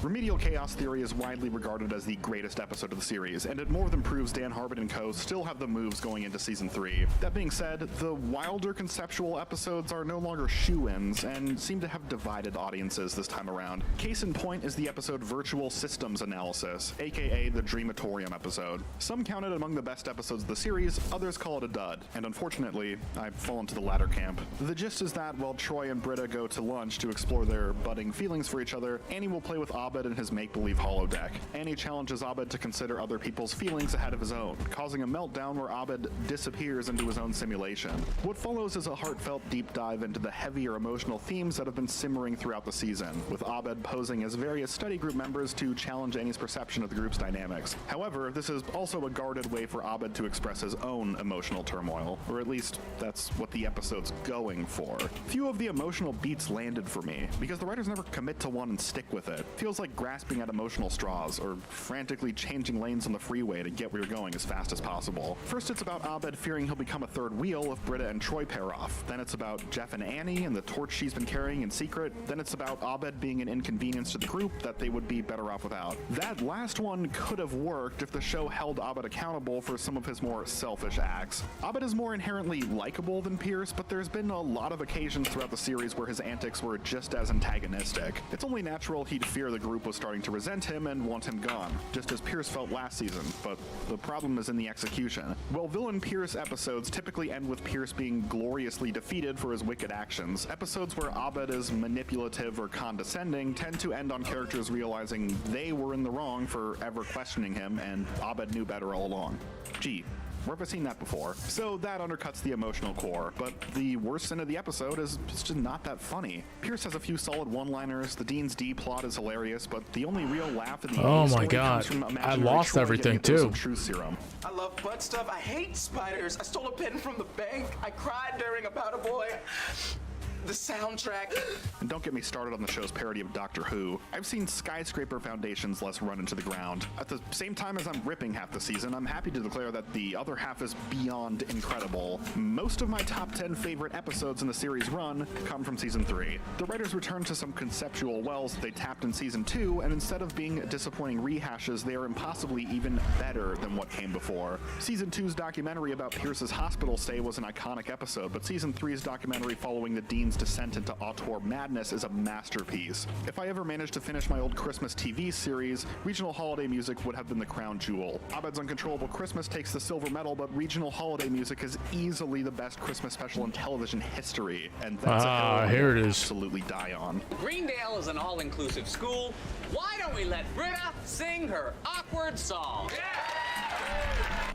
Remedial Chaos Theory is widely regarded as the greatest episode of the series, and it more than proves Dan Harmon and co. still have the moves going into Season 3. That being said, the wilder conceptual episodes are no longer shoo-ins, and seem to have divided audiences this time around. Case in point is the episode Virtual Systems Analysis, aka the Dreamatorium episode. Some count it among the best episodes of the series, others call it a dud, and unfortunately, I fall into the latter camp. The gist is that while Troy and Britta go to lunch to explore their budding feelings for each other, Annie will play with Abed in his make-believe holodeck. Annie challenges Abed to consider other people's feelings ahead of his own, causing a meltdown where Abed disappears into his own simulation. What follows is a heartfelt deep dive into the heavier emotional themes that have been simmering throughout the season, with Abed posing as various study group members to challenge Annie's perception of the group's dynamics. However, this is also a guarded way for Abed to express his own emotional turmoil, or at least that's what the episode's going for. Few of the emotional beats landed for me, because the writers never commit to one and stick with it. Feels like grasping at emotional straws, or frantically changing lanes on the freeway to get where you're going as fast as possible. First it's about Abed fearing he'll become a third wheel if Britta and Troy pair off. Then it's about Jeff and Annie and the torch she's been carrying in secret. Then it's about Abed being an inconvenience to the group that they would be better off without. That last one could have worked if the show held Abed accountable for some of his more selfish acts. Abed is more inherently likable than Pierce, but there's been a lot of occasions throughout the series where his antics were just as antagonistic. It's only natural he'd fear the group was starting to resent him and want him gone, just as Pierce felt last season, but the problem is in the execution. While villain Pierce episodes typically end with Pierce being gloriously defeated for his wicked actions, episodes where Abed is manipulative or condescending tend to end on characters realizing they were in the wrong for ever questioning him, and Abed knew better all along. Gee, Where have I seen that before? So that undercuts the emotional core, but the worst sin of the episode is it's just not that funny. Pierce has a few solid one-liners, the Dean's D plot is hilarious, but the only real laugh in the Oh story my God. comes from I imaginary lost Troy everything, getting a dose too. of truth serum. I love butt stuff. I hate spiders. I stole a pen from the bank. I cried during About a Boy. The soundtrack. And don't get me started on the show's parody of Doctor Who. I've seen skyscraper foundations less run into the ground. At the same time as I'm ripping half the season, I'm happy to declare that the other half is beyond incredible. Most of my top 10 favorite episodes in the series run come from season 3. The writers return to some conceptual wells that they tapped in season 2, and instead of being disappointing rehashes, they are impossibly even better than what came before. Season 2's documentary about Pierce's hospital stay was an iconic episode, but season 3's documentary following the Dean's descent into auteur madness is a masterpiece. If I ever managed to finish my old Christmas TV series, regional holiday music would have been the crown jewel. Abed's Uncontrollable Christmas takes the silver medal, but regional holiday music is easily the best Christmas special in television history, and that's a hill here it I'll is. absolutely die on. Greendale is an all-inclusive school. Why don't we let Britta sing her awkward song?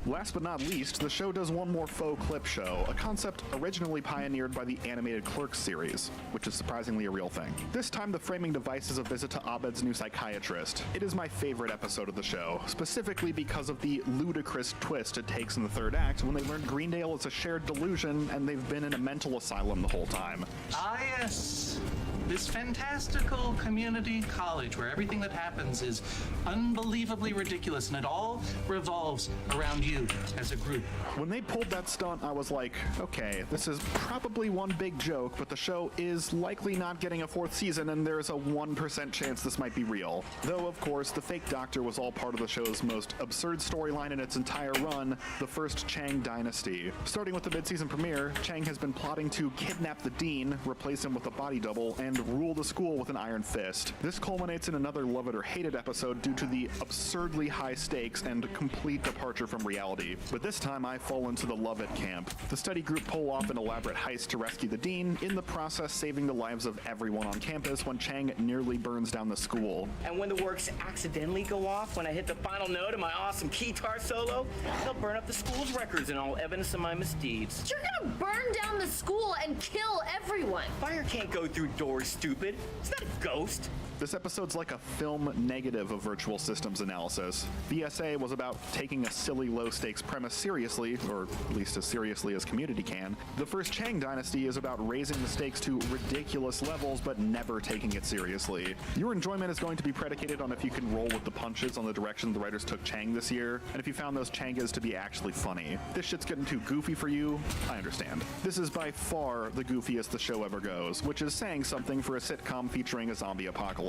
Last but not least, the show does one more faux clip show, a concept originally pioneered by the animated Clerks series, which is surprisingly a real thing. This time the framing device is a visit to Abed's new psychiatrist. It is my favorite episode of the show, specifically because of the ludicrous twist it takes in the third act when they learn Greendale is a shared delusion and they've been in a mental asylum the whole time. Ah, yes. This fantastical community college where everything that happens is unbelievably ridiculous and it all revolves around you as a group. When they pulled that stunt, I was like, okay, this is probably one big joke, but the show is likely not getting a 4th season and there's a 1% chance this might be real. Though, of course, the fake doctor was all part of the show's most absurd storyline in its entire run, the first Chang dynasty. Starting with the mid-season premiere, Chang has been plotting to kidnap the dean, replace him with a body double, and rule the school with an iron fist. This culminates in another love it or hate it episode due to the absurdly high stakes and complete departure from reality. But this time I fall into the love it camp. The study group pull off an elaborate heist to rescue the dean, in the process saving the lives of everyone on campus when Chang nearly burns down the school. And when the works accidentally go off, when I hit the final note of my awesome guitar solo, they'll burn up the school's records and all evidence of my misdeeds. You're gonna burn down the school and kill everyone. Fire can't go through doors, stupid. It's not a ghost. This episode's like a film negative of virtual systems analysis. VSA was about taking a silly low-stakes premise seriously, or at least as seriously as Community can. The first Chang dynasty is about raising the stakes to ridiculous levels but never taking it seriously. Your enjoyment is going to be predicated on if you can roll with the punches on the direction the writers took Chang this year, and if you found those Changas to be actually funny. This shit's getting too goofy for you, I understand. This is by far the goofiest the show ever goes, which is saying something for a sitcom featuring a zombie apocalypse.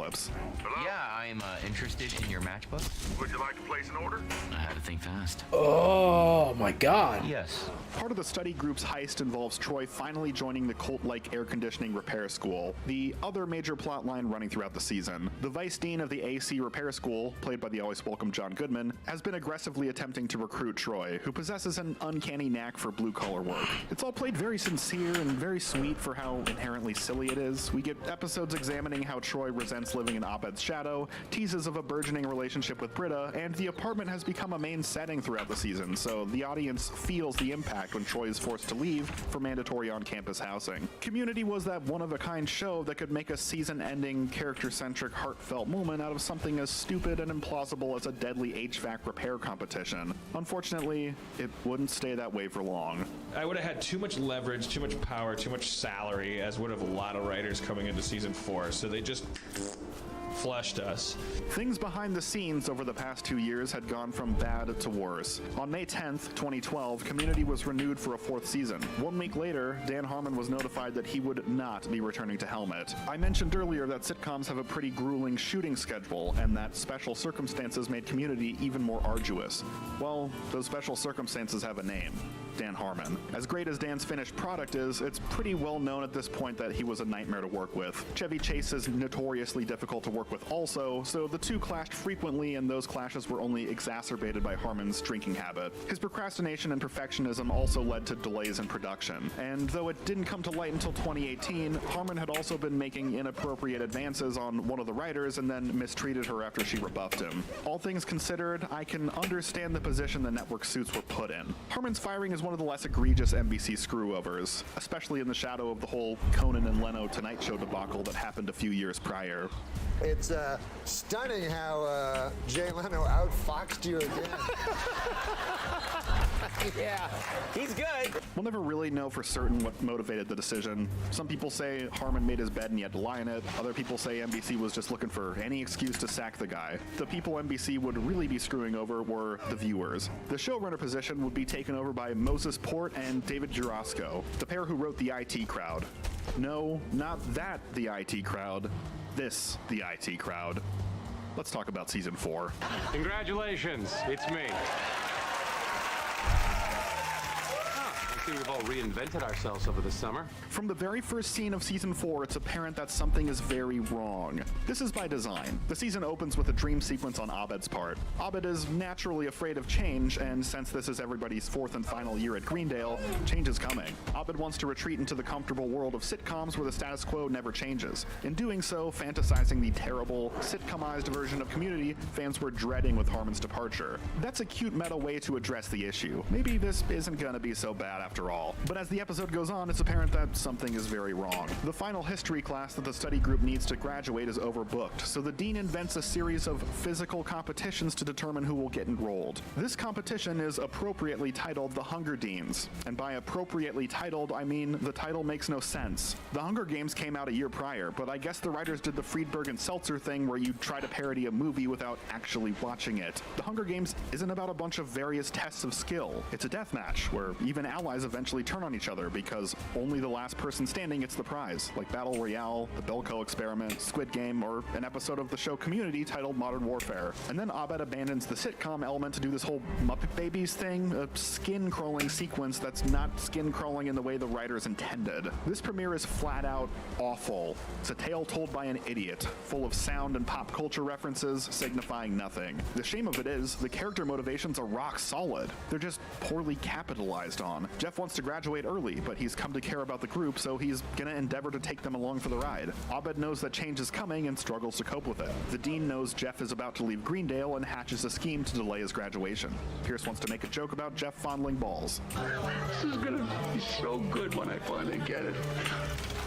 Yeah, I'm interested in your matchbook. Would you like to place an order? I had to think fast. Oh my God. Yes. Part of the study group's heist involves Troy finally joining the cult-like air conditioning repair school, the other major plot line running throughout the season. The vice dean of the AC repair school, played by the always welcome John Goodman, has been aggressively attempting to recruit Troy, who possesses an uncanny knack for blue-collar work. It's all played very sincere and very sweet for how inherently silly it is. We get episodes examining how Troy resents living in Abed's shadow, teases of a burgeoning relationship with Britta, and the apartment has become a main setting throughout the season, so the audience feels the impact when Troy is forced to leave for mandatory on-campus housing. Community was that one-of-a-kind show that could make a season-ending, character-centric, heartfelt moment out of something as stupid and implausible as a deadly HVAC repair competition. Unfortunately, it wouldn't stay that way for long. I would have had too much leverage, too much power, too much salary, as would have a lot of writers coming into season 4, so they just flushed us. Things behind the scenes over the past 2 years had gone from bad to worse. On May 10th, 2012, Community was renewed for a 4th season. 1 week later, Dan Harmon was notified that he would not be returning to Helmet. I mentioned earlier that sitcoms have a pretty grueling shooting schedule, and that special circumstances made Community even more arduous. Well, those special circumstances have a name. Dan Harmon. As great as Dan's finished product is, it's pretty well known at this point that he was a nightmare to work with. Chevy Chase is notoriously difficult to work with also, so the two clashed frequently, and those clashes were only exacerbated by Harmon's drinking habit. His procrastination and perfectionism also led to delays in production, and though it didn't come to light until 2018, Harmon had also been making inappropriate advances on one of the writers and then mistreated her after she rebuffed him. All things considered, I can understand the position the network suits were put in. Harmon's firing is one of the less egregious NBC screwovers, especially in the shadow of the whole Conan and Leno Tonight Show debacle that happened a few years prior. It's stunning how Jay Leno outfoxed you again. Yeah, he's good. We'll never really know for certain what motivated the decision. Some people say Harmon made his bed and he had to lie in it. Other people say NBC was just looking for any excuse to sack the guy. The people NBC would really be screwing over were the viewers. The showrunner position would be taken over by Moses Port and David Jurasco, the pair who wrote The IT Crowd. No, not that The IT Crowd. This, The IT Crowd. Let's talk about season 4. Congratulations, it's me. I see we've all reinvented ourselves over the summer. From the very first scene of season 4, it's apparent that something is very wrong. This is by design. The season opens with a dream sequence on Abed's part. Abed is naturally afraid of change, and since this is everybody's 4th and final year at Greendale, change is coming. Abed wants to retreat into the comfortable world of sitcoms where the status quo never changes. In doing so, fantasizing the terrible, sitcomized version of Community fans were dreading with Harmon's departure. That's a cute meta way to address the issue. Maybe this isn't gonna be so bad after all. But as the episode goes on, it's apparent that something is very wrong. The final history class that the study group needs to graduate is overbooked, so the dean invents a series of physical competitions to determine who will get enrolled. This competition is appropriately titled the Hunger Deans, and by appropriately titled, I mean the title makes no sense. The Hunger Games came out a year prior, but I guess the writers did the Friedberg and Seltzer thing where you try to parody a movie without actually watching it. The Hunger Games isn't about a bunch of various tests of skill. It's a death match where even allies eventually turn on each other because only the last person standing gets the prize, like Battle Royale, the Belko Experiment, Squid Game, or an episode of the show Community titled Modern Warfare. And then Abed abandons the sitcom element to do this whole Muppet Babies thing, a skin-crawling sequence that's not skin-crawling in the way the writers intended. This premiere is flat out awful. It's a tale told by an idiot, full of sound and pop culture references signifying nothing. The shame of it is, the character motivations are rock solid. They're just poorly capitalized on. Jeff wants to graduate early, but he's come to care about the group, so he's gonna endeavor to take them along for the ride. Abed knows that change is coming and struggles to cope with it. The dean knows Jeff is about to leave Greendale and hatches a scheme to delay his graduation. Pierce wants to make a joke about Jeff fondling balls. This is gonna be so good when I finally get it.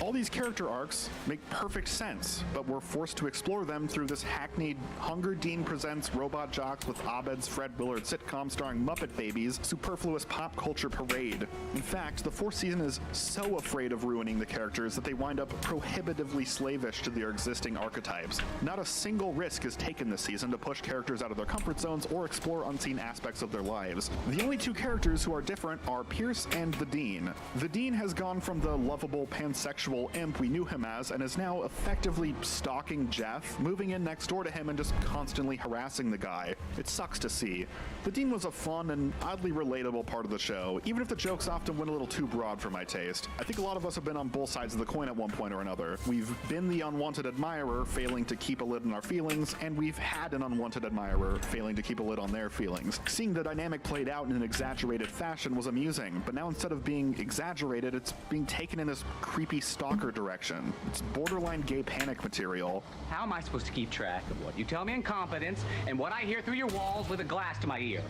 All these character arcs make perfect sense, but we're forced to explore them through this hackneyed Hunger Dean Presents Robot Jocks with Abed's Fred Willard sitcom starring Muppet Babies superfluous pop culture parade. In fact, the 4th season is so afraid of ruining the characters that they wind up prohibitively slavish to their existing archetypes. Not a single risk is taken this season to push characters out of their comfort zones or explore unseen aspects of their lives. The only two characters who are different are Pierce and the Dean. The Dean has gone from the lovable pansexual imp we knew him as and is now effectively stalking Jeff, moving in next door to him and just constantly harassing the guy. It sucks to see. The Dean was a fun and oddly relatable part of the show, even if the jokes often went a little too broad for my taste. I think a lot of us have been on both sides of the coin at one point or another. We've been the unwanted admirer, failing to keep a lid on our feelings, and we've had an unwanted admirer, failing to keep a lid on their feelings. Seeing the dynamic played out in an exaggerated fashion was amusing, but now instead of being exaggerated, it's being taken in this creepy stalker direction. It's borderline gay panic material. How am I supposed to keep track of what you tell me in confidence and what I hear through your walls with a glass to my ear?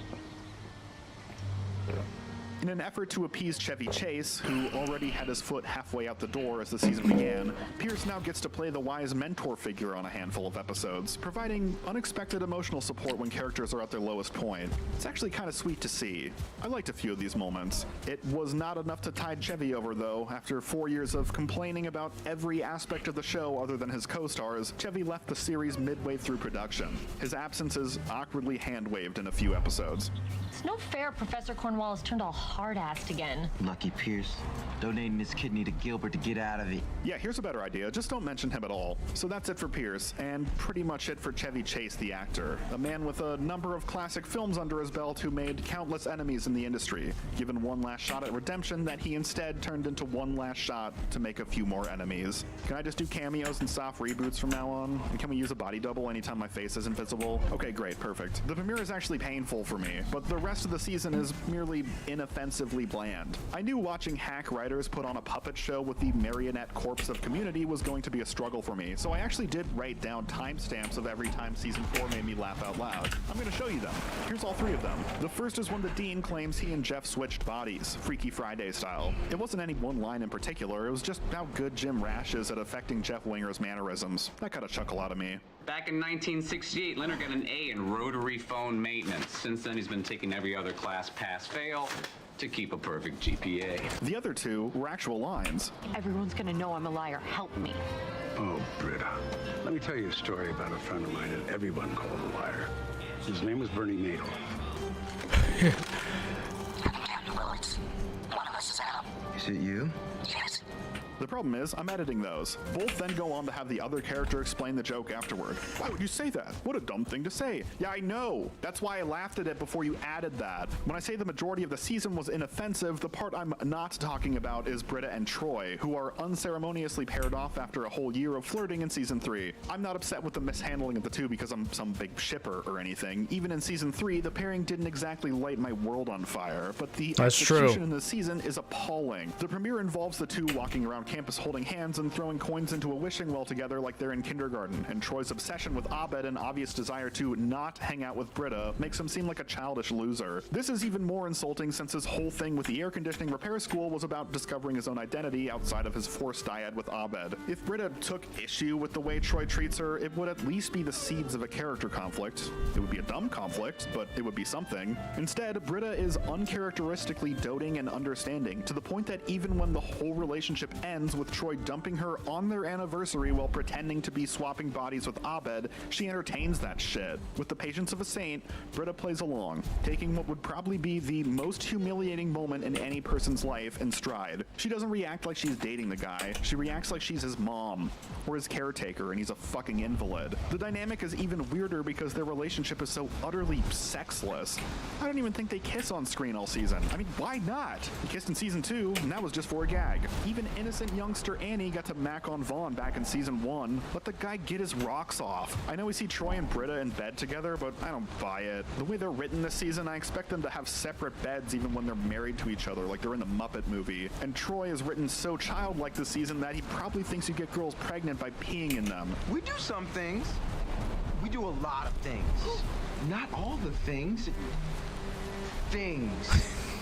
In an effort to appease Chevy Chase, who already had his foot halfway out the door as the season began, Pierce now gets to play the wise mentor figure on a handful of episodes, providing unexpected emotional support when characters are at their lowest point. It's actually kind of sweet to see. I liked a few of these moments. It was not enough to tide Chevy over, though. After 4 years of complaining about every aspect of the show other than his co-stars, Chevy left the series midway through production. His absence is awkwardly hand-waved in a few episodes. It's no fair Professor Cornwallis turned all hard-assed again. Lucky Pierce. Donating his kidney to Gilbert to get out of it. Yeah, here's a better idea. Just don't mention him at all. So that's it for Pierce, and pretty much it for Chevy Chase, the actor. A man with a number of classic films under his belt who made countless enemies in the industry. Given one last shot at redemption that he instead turned into one last shot to make a few more enemies. Can I just do cameos and soft reboots from now on? And can we use a body double anytime my face is invisible? Okay, great, perfect. The premiere is actually painful for me, but the rest of the season is merely inoffensively bland. I knew watching hack writers put on a puppet show with the marionette corpse of Community was going to be a struggle for me, so I actually did write down timestamps of every time season 4 made me laugh out loud. I'm going to show you them. Here's all 3 of them. The first is when the Dean claims he and Jeff switched bodies, Freaky Friday style. It wasn't any one line in particular, it was just how good Jim Rash is at affecting Jeff Winger's mannerisms. That got a chuckle out of me. Back in 1968, Leonard got an A in rotary phone maintenance. Since then, he's been taking every other class pass-fail to keep a perfect GPA. The other 2 were actual lines. Everyone's gonna know I'm a liar. Help me. Oh, Britta. Let me tell you a story about a friend of mine that everyone called a liar. His name was Bernie Madoff. One of us is out. Is it you? Yes. The problem is, I'm editing those. Both then go on to have the other character explain the joke afterward. Why would you say that? What a dumb thing to say. Yeah, I know. That's why I laughed at it before you added that. When I say the majority of the season was inoffensive, the part I'm not talking about is Britta and Troy, who are unceremoniously paired off after a whole year of flirting in season 3. I'm not upset with the mishandling of the 2 because I'm some big shipper or anything. Even in season 3, the pairing didn't exactly light my world on fire, but the execution in the season is appalling. The premiere involves the 2 walking around campus holding hands and throwing coins into a wishing well together like they're in kindergarten, and Troy's obsession with Abed and obvious desire to not hang out with Britta makes him seem like a childish loser. This is even more insulting since his whole thing with the air conditioning repair school was about discovering his own identity outside of his forced dyad with Abed. If Britta took issue with the way Troy treats her, it would at least be the seeds of a character conflict. It would be a dumb conflict, but it would be something. Instead, Britta is uncharacteristically doting and understanding, to the point that even when the whole relationship ends with Troy dumping her on their anniversary while pretending to be swapping bodies with Abed, she entertains that shit. With the patience of a saint, Britta plays along, taking what would probably be the most humiliating moment in any person's life in stride. She doesn't react like she's dating the guy, she reacts like she's his mom, or his caretaker and he's a fucking invalid. The dynamic is even weirder because their relationship is so utterly sexless. I don't even think they kiss on screen all season. I mean, why not? They kissed in season 2, and that was just for a gag. Even innocent youngster Annie got to mac on Vaughn back in season 1. Let the guy get his rocks off. I know we see Troy and Britta in bed together, but I don't buy it. The way they're written this season, I expect them to have separate beds even when they're married to each other, like they're in the Muppet movie. And Troy is written so childlike this season that he probably thinks you get girls pregnant by peeing in them. We do some things. We do a lot of things. Not all the things.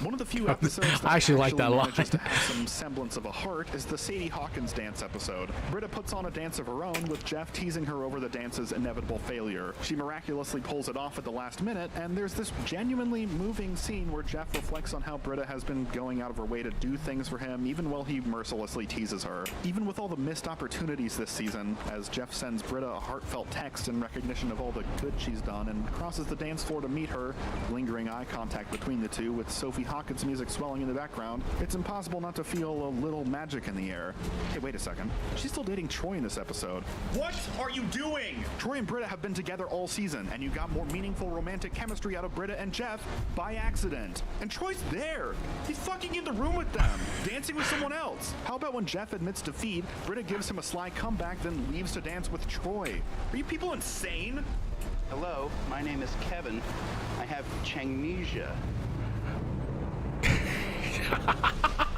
One of the few episodes that I actually like that line. manages to have some semblance of a heart is the Sadie Hawkins dance episode. Britta puts on a dance of her own, with Jeff teasing her over the dance's inevitable failure. She miraculously pulls it off at the last minute, and there's this genuinely moving scene where Jeff reflects on how Britta has been going out of her way to do things for him, even while he mercilessly teases her. Even with all the missed opportunities this season, as Jeff sends Britta a heartfelt text in recognition of all the good she's done and crosses the dance floor to meet her, lingering eye contact between the two with Sophie Hawkins' music swelling in the background, it's impossible not to feel a little magic in the air. Hey, wait a second. She's still dating Troy in this episode. What are you doing? Troy and Britta have been together all season, and you got more meaningful romantic chemistry out of Britta and Jeff by accident. And Troy's there. He's fucking in the room with them, dancing with someone else. How about when Jeff admits defeat, Britta gives him a sly comeback, then leaves to dance with Troy? Are you people insane? Hello, my name is Kevin. I have Changnesia.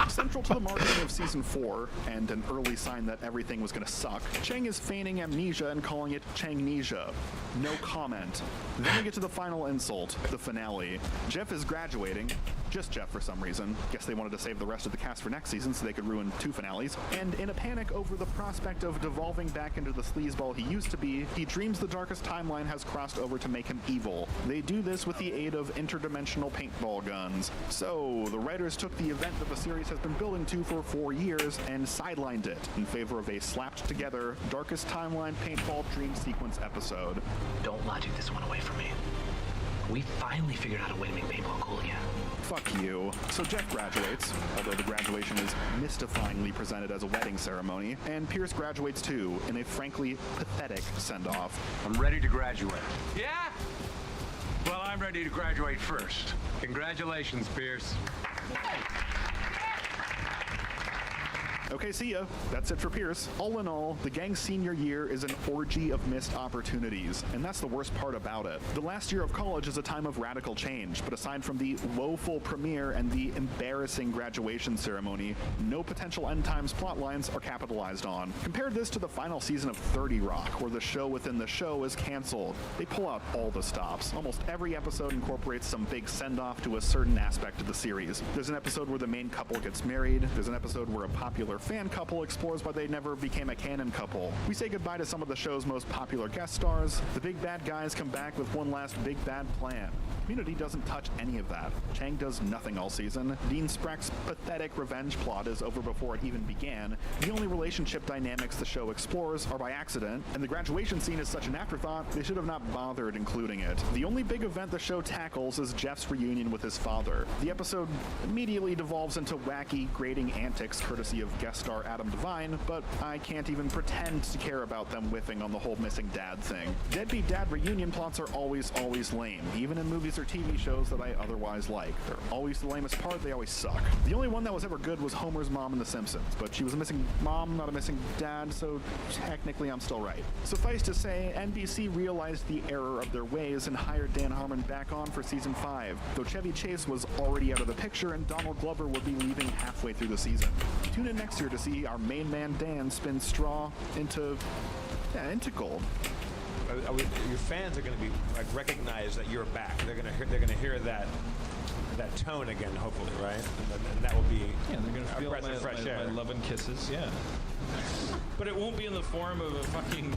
Central to the marketing of season 4, and an early sign that everything was gonna suck, Chang is feigning amnesia and calling it Changnesia. No comment. Then we get to the final insult, the finale. Jeff is graduating. Just Jeff for some reason. Guess they wanted to save the rest of the cast for next season so they could ruin 2 finales. And in a panic over the prospect of devolving back into the sleazeball he used to be, he dreams the darkest timeline has crossed over to make him evil. They do this with the aid of interdimensional paintball guns. So, the writers took the event that the series has been building to for 4 years and sidelined it in favor of a slapped-together, darkest timeline paintball dream sequence episode. Don't logic this one away from me. We finally figured out a way to make paintball cool again. fuck you. So Jeff graduates, although the graduation is mystifyingly presented as a wedding ceremony, and Pierce graduates too, in a frankly pathetic send-off. I'm ready to graduate. Yeah? Well, I'm ready to graduate first. Congratulations, Pierce. Okay, see ya. That's it for Pierce. All in all, the gang's senior year is an orgy of missed opportunities, and that's the worst part about it. The last year of college is a time of radical change, but aside from the woeful premiere and the embarrassing graduation ceremony, no potential end times plot lines are capitalized on. Compare this to the final season of 30 Rock, where the show within the show is canceled. They pull out all the stops. Almost every episode incorporates some big send-off to a certain aspect of the series. There's an episode where the main couple gets married. There's an episode where a popular fan couple explores why they never became a canon couple. We say goodbye to some of the show's most popular guest stars. The big bad guys come back with one last big bad plan. Community doesn't touch any of that. Chang does nothing all season. Dean Spreck's pathetic revenge plot is over before it even began. The only relationship dynamics the show explores are by accident, and the graduation scene is such an afterthought, they should have not bothered including it. The only big event the show tackles is Jeff's reunion with his father. The episode immediately devolves into wacky, grating antics courtesy of guest star Adam Devine, but I can't even pretend to care about them whiffing on the whole missing dad thing. Deadbeat dad reunion plots are always lame, even in movies or TV shows that I otherwise like. They're always the lamest part, they always suck. The only one that was ever good was Homer's mom in The Simpsons, but she was a missing mom, not a missing dad, so technically I'm still right. Suffice to say, NBC realized the error of their ways and hired Dan Harmon back on for season 5, though Chevy Chase was already out of the picture and Donald Glover would be leaving halfway through the season. Tune in next year to see our main man Dan spin straw into gold. Your fans are going to be recognize that you're back. They're going to hear that tone again, hopefully, right? And that will be they're going to feel breath of fresh air. my love and kisses. Yeah. But it won't be in the form of a fucking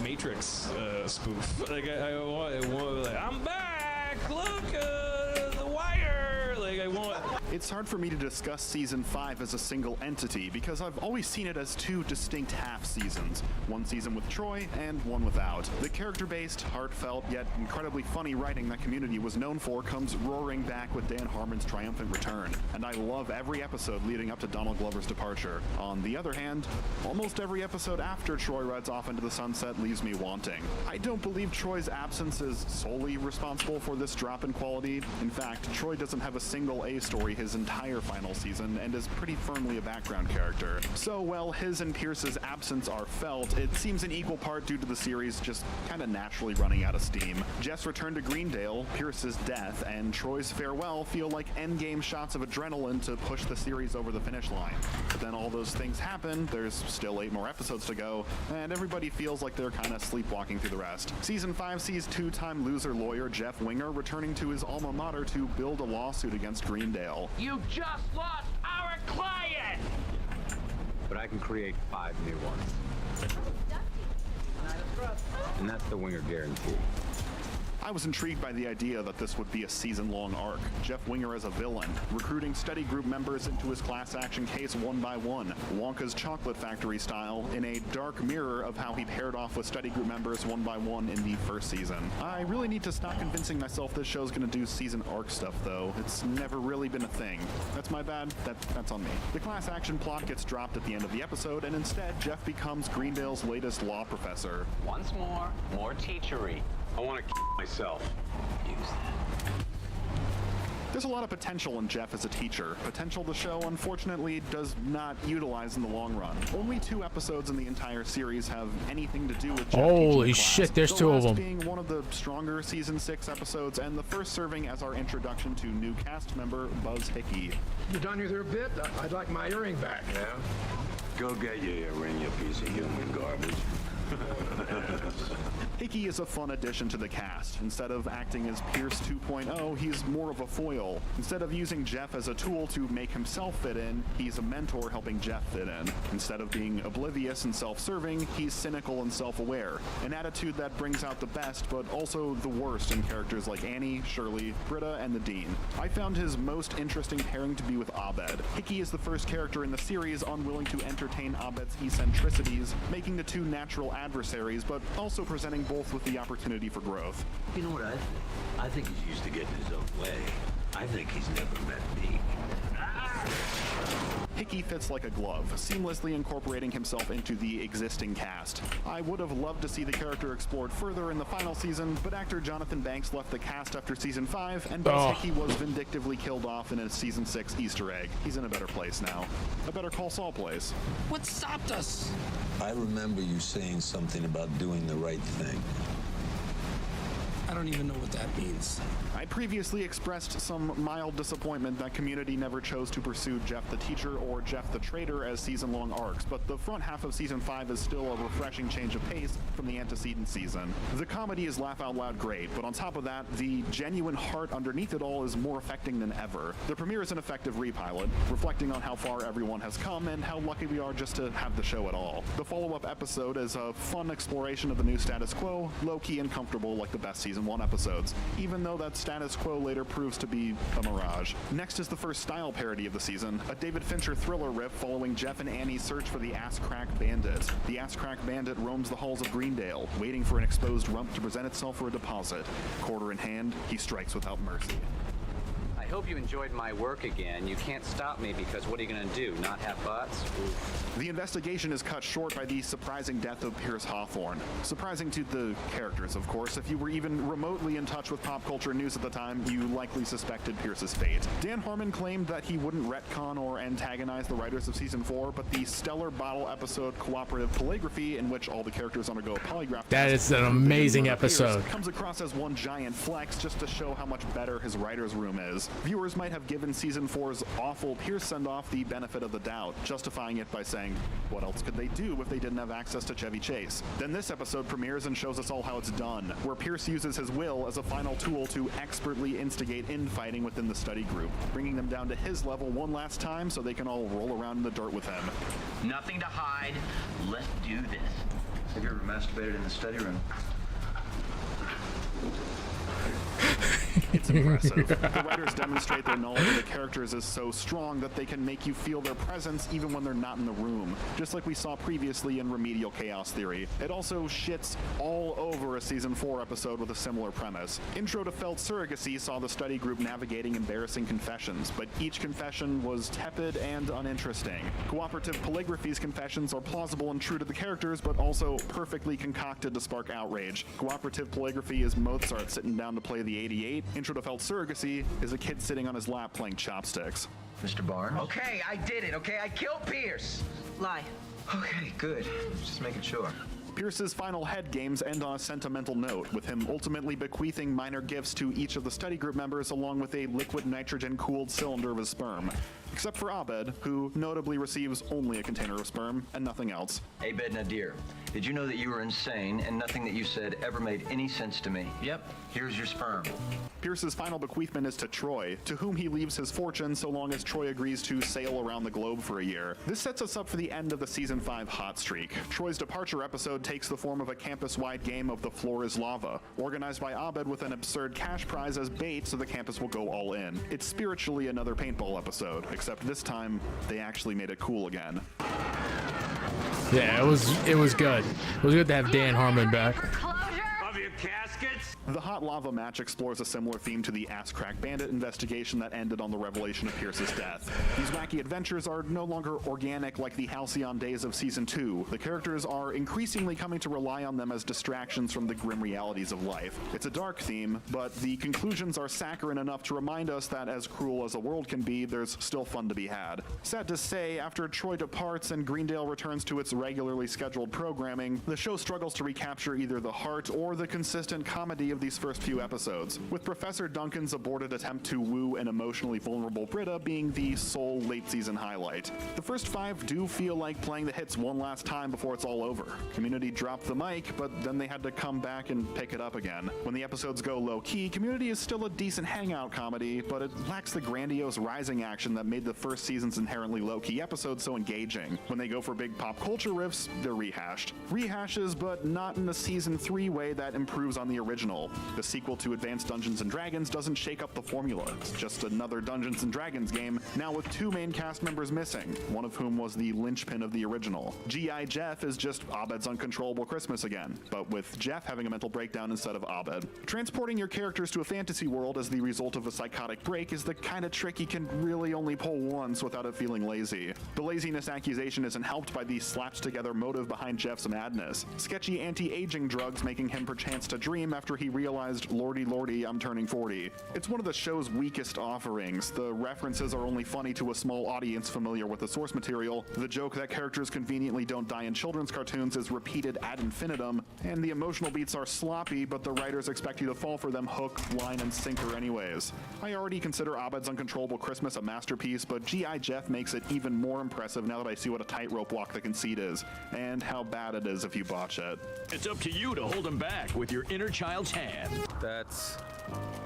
Matrix spoof. Like I want like, I'm back. Look, The Wire. Like I want. It's hard for me to discuss season 5 as a single entity because I've always seen it as two distinct half seasons. One season with Troy and one without. The character-based, heartfelt, yet incredibly funny writing that Community was known for comes roaring back with Dan Harmon's triumphant return. And I love every episode leading up to Donald Glover's departure. On the other hand, almost every episode after Troy rides off into the sunset leaves me wanting. I don't believe Troy's absence is solely responsible for this drop in quality. In fact, Troy doesn't have a single A story his entire final season and is pretty firmly a background character. So while his and Pierce's absence are felt, it seems in equal part due to the series just kind of naturally running out of steam. Jeff's return to Greendale, Pierce's death, and Troy's farewell feel like endgame shots of adrenaline to push the series over the finish line. But then all those things happen, there's still 8 more episodes to go, and everybody feels like they're kind of sleepwalking through the rest. Season 5 sees 2-time loser lawyer Jeff Winger returning to his alma mater to build a lawsuit against Greendale. You just lost our client! But I can create 5 new ones. And that's the Winger guarantee. I was intrigued by the idea that this would be a season-long arc. Jeff Winger as a villain, recruiting study group members into his class action case one by one, Wonka's Chocolate Factory style, in a dark mirror of how he paired off with study group members one by one in the first season. I really need to stop convincing myself this show's gonna do season arc stuff, though. It's never really been a thing. That's my bad. That's on me. The class action plot gets dropped at the end of the episode, and instead, Jeff becomes Greendale's latest law professor. Once more teachery. I want to myself. Use that. There's a lot of potential in Jeff as a teacher. Potential the show, unfortunately, does not utilize in the long run. Only 2 episodes in the entire series have anything to do with Jeff Holy teaching shit, class. there's The 2 of last them. being one of the stronger season 6 episodes, and the first serving as our introduction to new cast member Buzz Hickey. You done with her bit? I'd like my earring back. Yeah? Go get your earring, you piece of human garbage. Hickey is a fun addition to the cast. Instead of acting as Pierce 2.0, he's more of a foil. Instead of using Jeff as a tool to make himself fit in, he's a mentor helping Jeff fit in. Instead of being oblivious and self-serving, he's cynical and self-aware. An attitude that brings out the best, but also the worst in characters like Annie, Shirley, Britta, and the Dean. I found his most interesting pairing to be with Abed. Hickey is the first character in the series unwilling to entertain Abed's eccentricities, making the 2 natural adversaries, but also presenting both with the opportunity for growth. You know what I think? I think he's used to getting his own way. I think he's never met me. Hickey fits like a glove, seamlessly incorporating himself into the existing cast. I would have loved to see the character explored further in the final season, but actor Jonathan Banks left the cast after season 5, and Buzz Hickey was vindictively killed off in a season 6 Easter egg. He's in a better place now. A Better Call Saul place. What stopped us? I remember you saying something about doing the right thing. I don't even know what that means. I previously expressed some mild disappointment that Community never chose to pursue Jeff the Teacher or Jeff the Traitor as season-long arcs, but the front half of season 5 is still a refreshing change of pace from the antecedent season. The comedy is laugh-out-loud great, but on top of that, the genuine heart underneath it all is more affecting than ever. The premiere is an effective repilot, reflecting on how far everyone has come and how lucky we are just to have the show at all. The follow-up episode is a fun exploration of the new status quo, low-key and comfortable like the best season 1 episodes, even though that status quo later proves to be a mirage. Next is the first style parody of the season, a David Fincher thriller riff following Jeff and Annie's search for the ass-crack bandit. The ass-crack bandit roams the halls of Greendale, waiting for an exposed rump to present itself for a deposit. Quarter in hand, he strikes without mercy. I hope you enjoyed my work again. You can't stop me because what are you going to do, not have butts? Oof. The investigation is cut short by the surprising death of Pierce Hawthorne. Surprising to the characters, of course. If you were even remotely in touch with pop culture news at the time, you likely suspected Pierce's fate. Dan Harmon claimed that he wouldn't retcon or antagonize the writers of season 4, but the stellar bottle episode Cooperative Polygraphy, in which all the characters undergo a polygraph that test, is an amazing episode. Pierce, comes across as one giant flex just to show how much better his writer's room is. Viewers might have given season 4's awful Pierce send-off the benefit of the doubt, justifying it by saying, what else could they do if they didn't have access to Chevy Chase? Then this episode premieres and shows us all how it's done, where Pierce uses his will as a final tool to expertly instigate infighting within the study group, bringing them down to his level one last time so they can all roll around in the dirt with him. Nothing to hide. Let's do this. Have you ever masturbated in the study room? It's impressive. The writers demonstrate their knowledge of the characters is so strong that they can make you feel their presence even when they're not in the room, just like we saw previously in Remedial Chaos Theory. It also shits all over a season 4 episode with a similar premise. Intro to Felt Surrogacy saw the study group navigating embarrassing confessions, but each confession was tepid and uninteresting. Cooperative Polygraphy's confessions are plausible and true to the characters, but also perfectly concocted to spark outrage. Cooperative Polygraphy is Mozart sitting down to play the 88. Intro to Felt Surrogacy is a kid sitting on his lap playing chopsticks. Mr. Barnes? Okay, I did it, okay? I killed Pierce. Lie. Okay, good. Just making sure. Pierce's final head games end on a sentimental note, with him ultimately bequeathing minor gifts to each of the study group members along with a liquid nitrogen-cooled cylinder of his sperm. Except for Abed, who notably receives only a container of sperm and nothing else. Abed Nadir, did you know that you were insane and nothing that you said ever made any sense to me? Yep. Here's your sperm. Pierce's final bequeathment is to Troy, to whom he leaves his fortune so long as Troy agrees to sail around the globe for a year. This sets us up for the end of the season 5 hot streak. Troy's departure episode takes the form of a campus-wide game of The Floor is Lava, organized by Abed with an absurd cash prize as bait so the campus will go all in. It's spiritually another paintball episode, except this time they actually made it cool again. Yeah, it was good. It was good to have Dan Harmon back. Of your caskets? The Hot Lava match explores a similar theme to the Ass Crack Bandit investigation that ended on the revelation of Pierce's death. These wacky adventures are no longer organic like the halcyon days of Season 2. The characters are increasingly coming to rely on them as distractions from the grim realities of life. It's a dark theme, but the conclusions are saccharine enough to remind us that as cruel as the world can be, there's still fun to be had. Sad to say, after Troy departs and Greendale returns to its regularly scheduled programming, the show struggles to recapture either the heart or the consistent comedy of these first few episodes, with Professor Duncan's aborted attempt to woo an emotionally vulnerable Britta being the sole late season highlight. The first 5 do feel like playing the hits one last time before it's all over. Community dropped the mic, but then they had to come back and pick it up again. When the episodes go low-key, Community is still a decent hangout comedy, but it lacks the grandiose rising action that made the first season's inherently low-key episodes so engaging. When they go for big pop culture riffs, they're rehashed. Rehashes, but not in the season 3 way that improves on the original. Girl. The sequel to Advanced Dungeons & Dragons doesn't shake up the formula. It's just another Dungeons & Dragons game, now with 2 main cast members missing, one of whom was the linchpin of the original. G.I. Jeff is just Abed's Uncontrollable Christmas again, but with Jeff having a mental breakdown instead of Abed. Transporting your characters to a fantasy world as the result of a psychotic break is the kind of trick you can really only pull once without it feeling lazy. The laziness accusation isn't helped by the slapped together motive behind Jeff's madness. Sketchy anti-aging drugs making him perchance to dream after he realized, lordy lordy, I'm turning 40. It's one of the show's weakest offerings. The references are only funny to a small audience familiar with the source material. The joke that characters conveniently don't die in children's cartoons is repeated ad infinitum, and the emotional beats are sloppy, but the writers expect you to fall for them hook, line, and sinker anyways. I already consider Abed's Uncontrollable Christmas a masterpiece, but G.I. Jeff makes it even more impressive now that I see what a tightrope walk the conceit is, and how bad it is if you botch it. It's up to you to hold him back with your inner child's hand. That's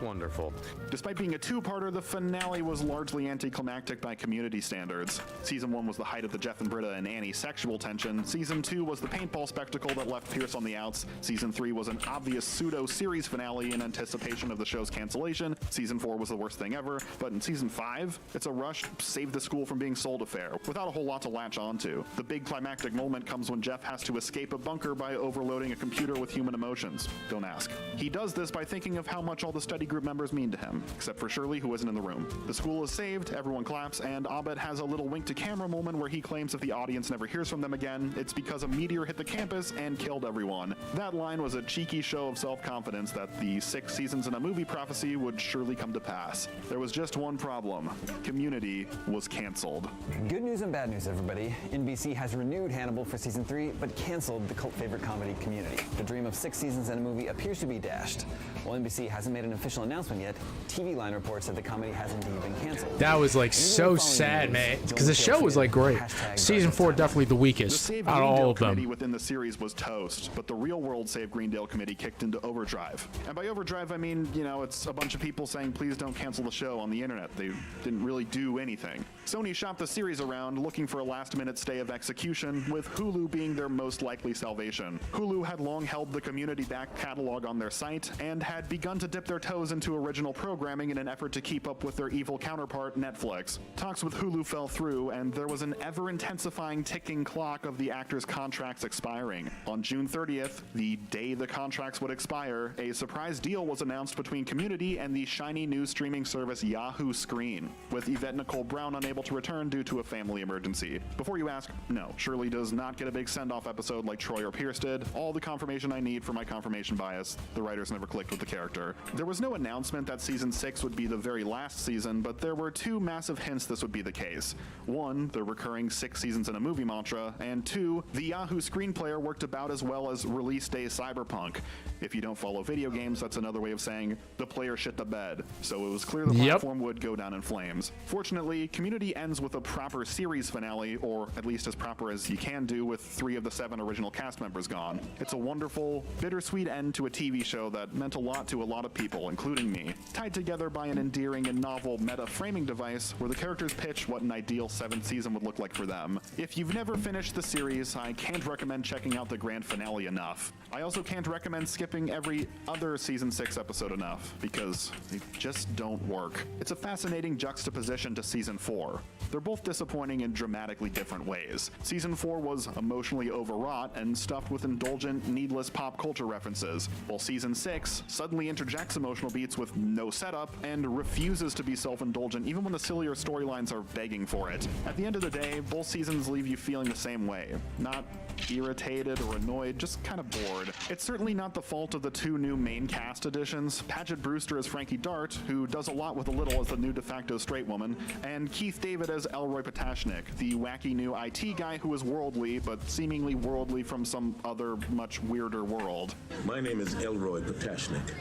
wonderful. Despite being a two-parter, the finale was largely anticlimactic by Community standards. Season 1 was the height of the Jeff and Britta and Annie sexual tension. Season 2 was the paintball spectacle that left Pierce on the outs. Season 3 was an obvious pseudo-series finale in anticipation of the show's cancellation. Season 4 was the worst thing ever. But in Season 5, it's a rushed, save the school from being sold affair, without a whole lot to latch onto. The big climactic moment comes when Jeff has to escape a bunker by overloading a computer with human emotions. Don't ask. He does this by thinking of how much all the study group members mean to him, except for Shirley, who isn't in the room. The school is saved, everyone claps, and Abed has a little wink to camera moment where he claims if the audience never hears from them again, it's because a meteor hit the campus and killed everyone. That line was a cheeky show of self-confidence that the 6 seasons in a movie prophecy would surely come to pass. There was just one problem. Community was canceled. Good news and bad news, everybody. NBC has renewed Hannibal for season 3, but canceled the cult favorite comedy Community. The dream of 6 seasons and a movie appears to be dashed. While NBC hasn't made an official announcement yet, TV Line reports that the comedy has indeed been canceled. That was like so sad, man, because the show was like great. Season 4 definitely the weakest out of all of them. Committee within the series was toast, but the real world Save Greendale committee kicked into overdrive. And by overdrive, I mean, you know, it's a bunch of people saying please don't cancel the show on the internet. They didn't really do anything. Sony shopped the series around looking for a last-minute stay of execution, with Hulu being their most likely salvation. Hulu had long held the Community back catalog on their site and had begun to dip their toes into original programming in an effort to keep up with their evil counterpart, Netflix. Talks with Hulu fell through, and there was an ever-intensifying ticking clock of the actors' contracts expiring. On June 30th, the day the contracts would expire, a surprise deal was announced between Community and the shiny new streaming service Yahoo Screen, with Yvette Nicole Brown unable to return due to a family emergency. Before you ask, no, Shirley does not get a big send-off episode like Troy or Pierce did. All the confirmation I need for my confirmation bias. The writers never clicked with the character. There was no announcement that season 6 would be the very last season, but there were 2 massive hints this would be the case. 1, the recurring 6 seasons in a movie mantra, and 2, the Yahoo screenplayer worked about as well as release day cyberpunk. If you don't follow video games, that's another way of saying the player shit the bed. So it was clear the platform would go down in flames. Fortunately, Community ends with a proper series finale, or at least as proper as you can do with 3 of the 7 original cast members gone. It's a wonderful, bittersweet end to a TV show that meant a lot to a lot of people, including me, tied together by an endearing and novel meta framing device where the characters pitch what an ideal 7th season would look like for them. If you've never finished the series, I can't recommend checking out the grand finale enough. I also can't recommend skipping every other season 6 episode enough, because they just don't work. It's a fascinating juxtaposition to season 4. They're both disappointing in dramatically different ways. Season 4 was emotionally overwrought and stuffed with indulgent, needless pop culture references, while season 6 suddenly interjects emotional beats with no setup and refuses to be self-indulgent even when the sillier storylines are begging for it. At the end of the day, both seasons leave you feeling the same way. Not irritated or annoyed, just kind of bored. It's certainly not the fault of the 2 new main cast additions. Paget Brewster as Frankie Dart, who does a lot with a little as the new de facto straight woman, and Keith David as Elroy Potashnik, the wacky new IT guy who is worldly, but seemingly worldly from some other much weirder world. My name is Elroy Potashnik,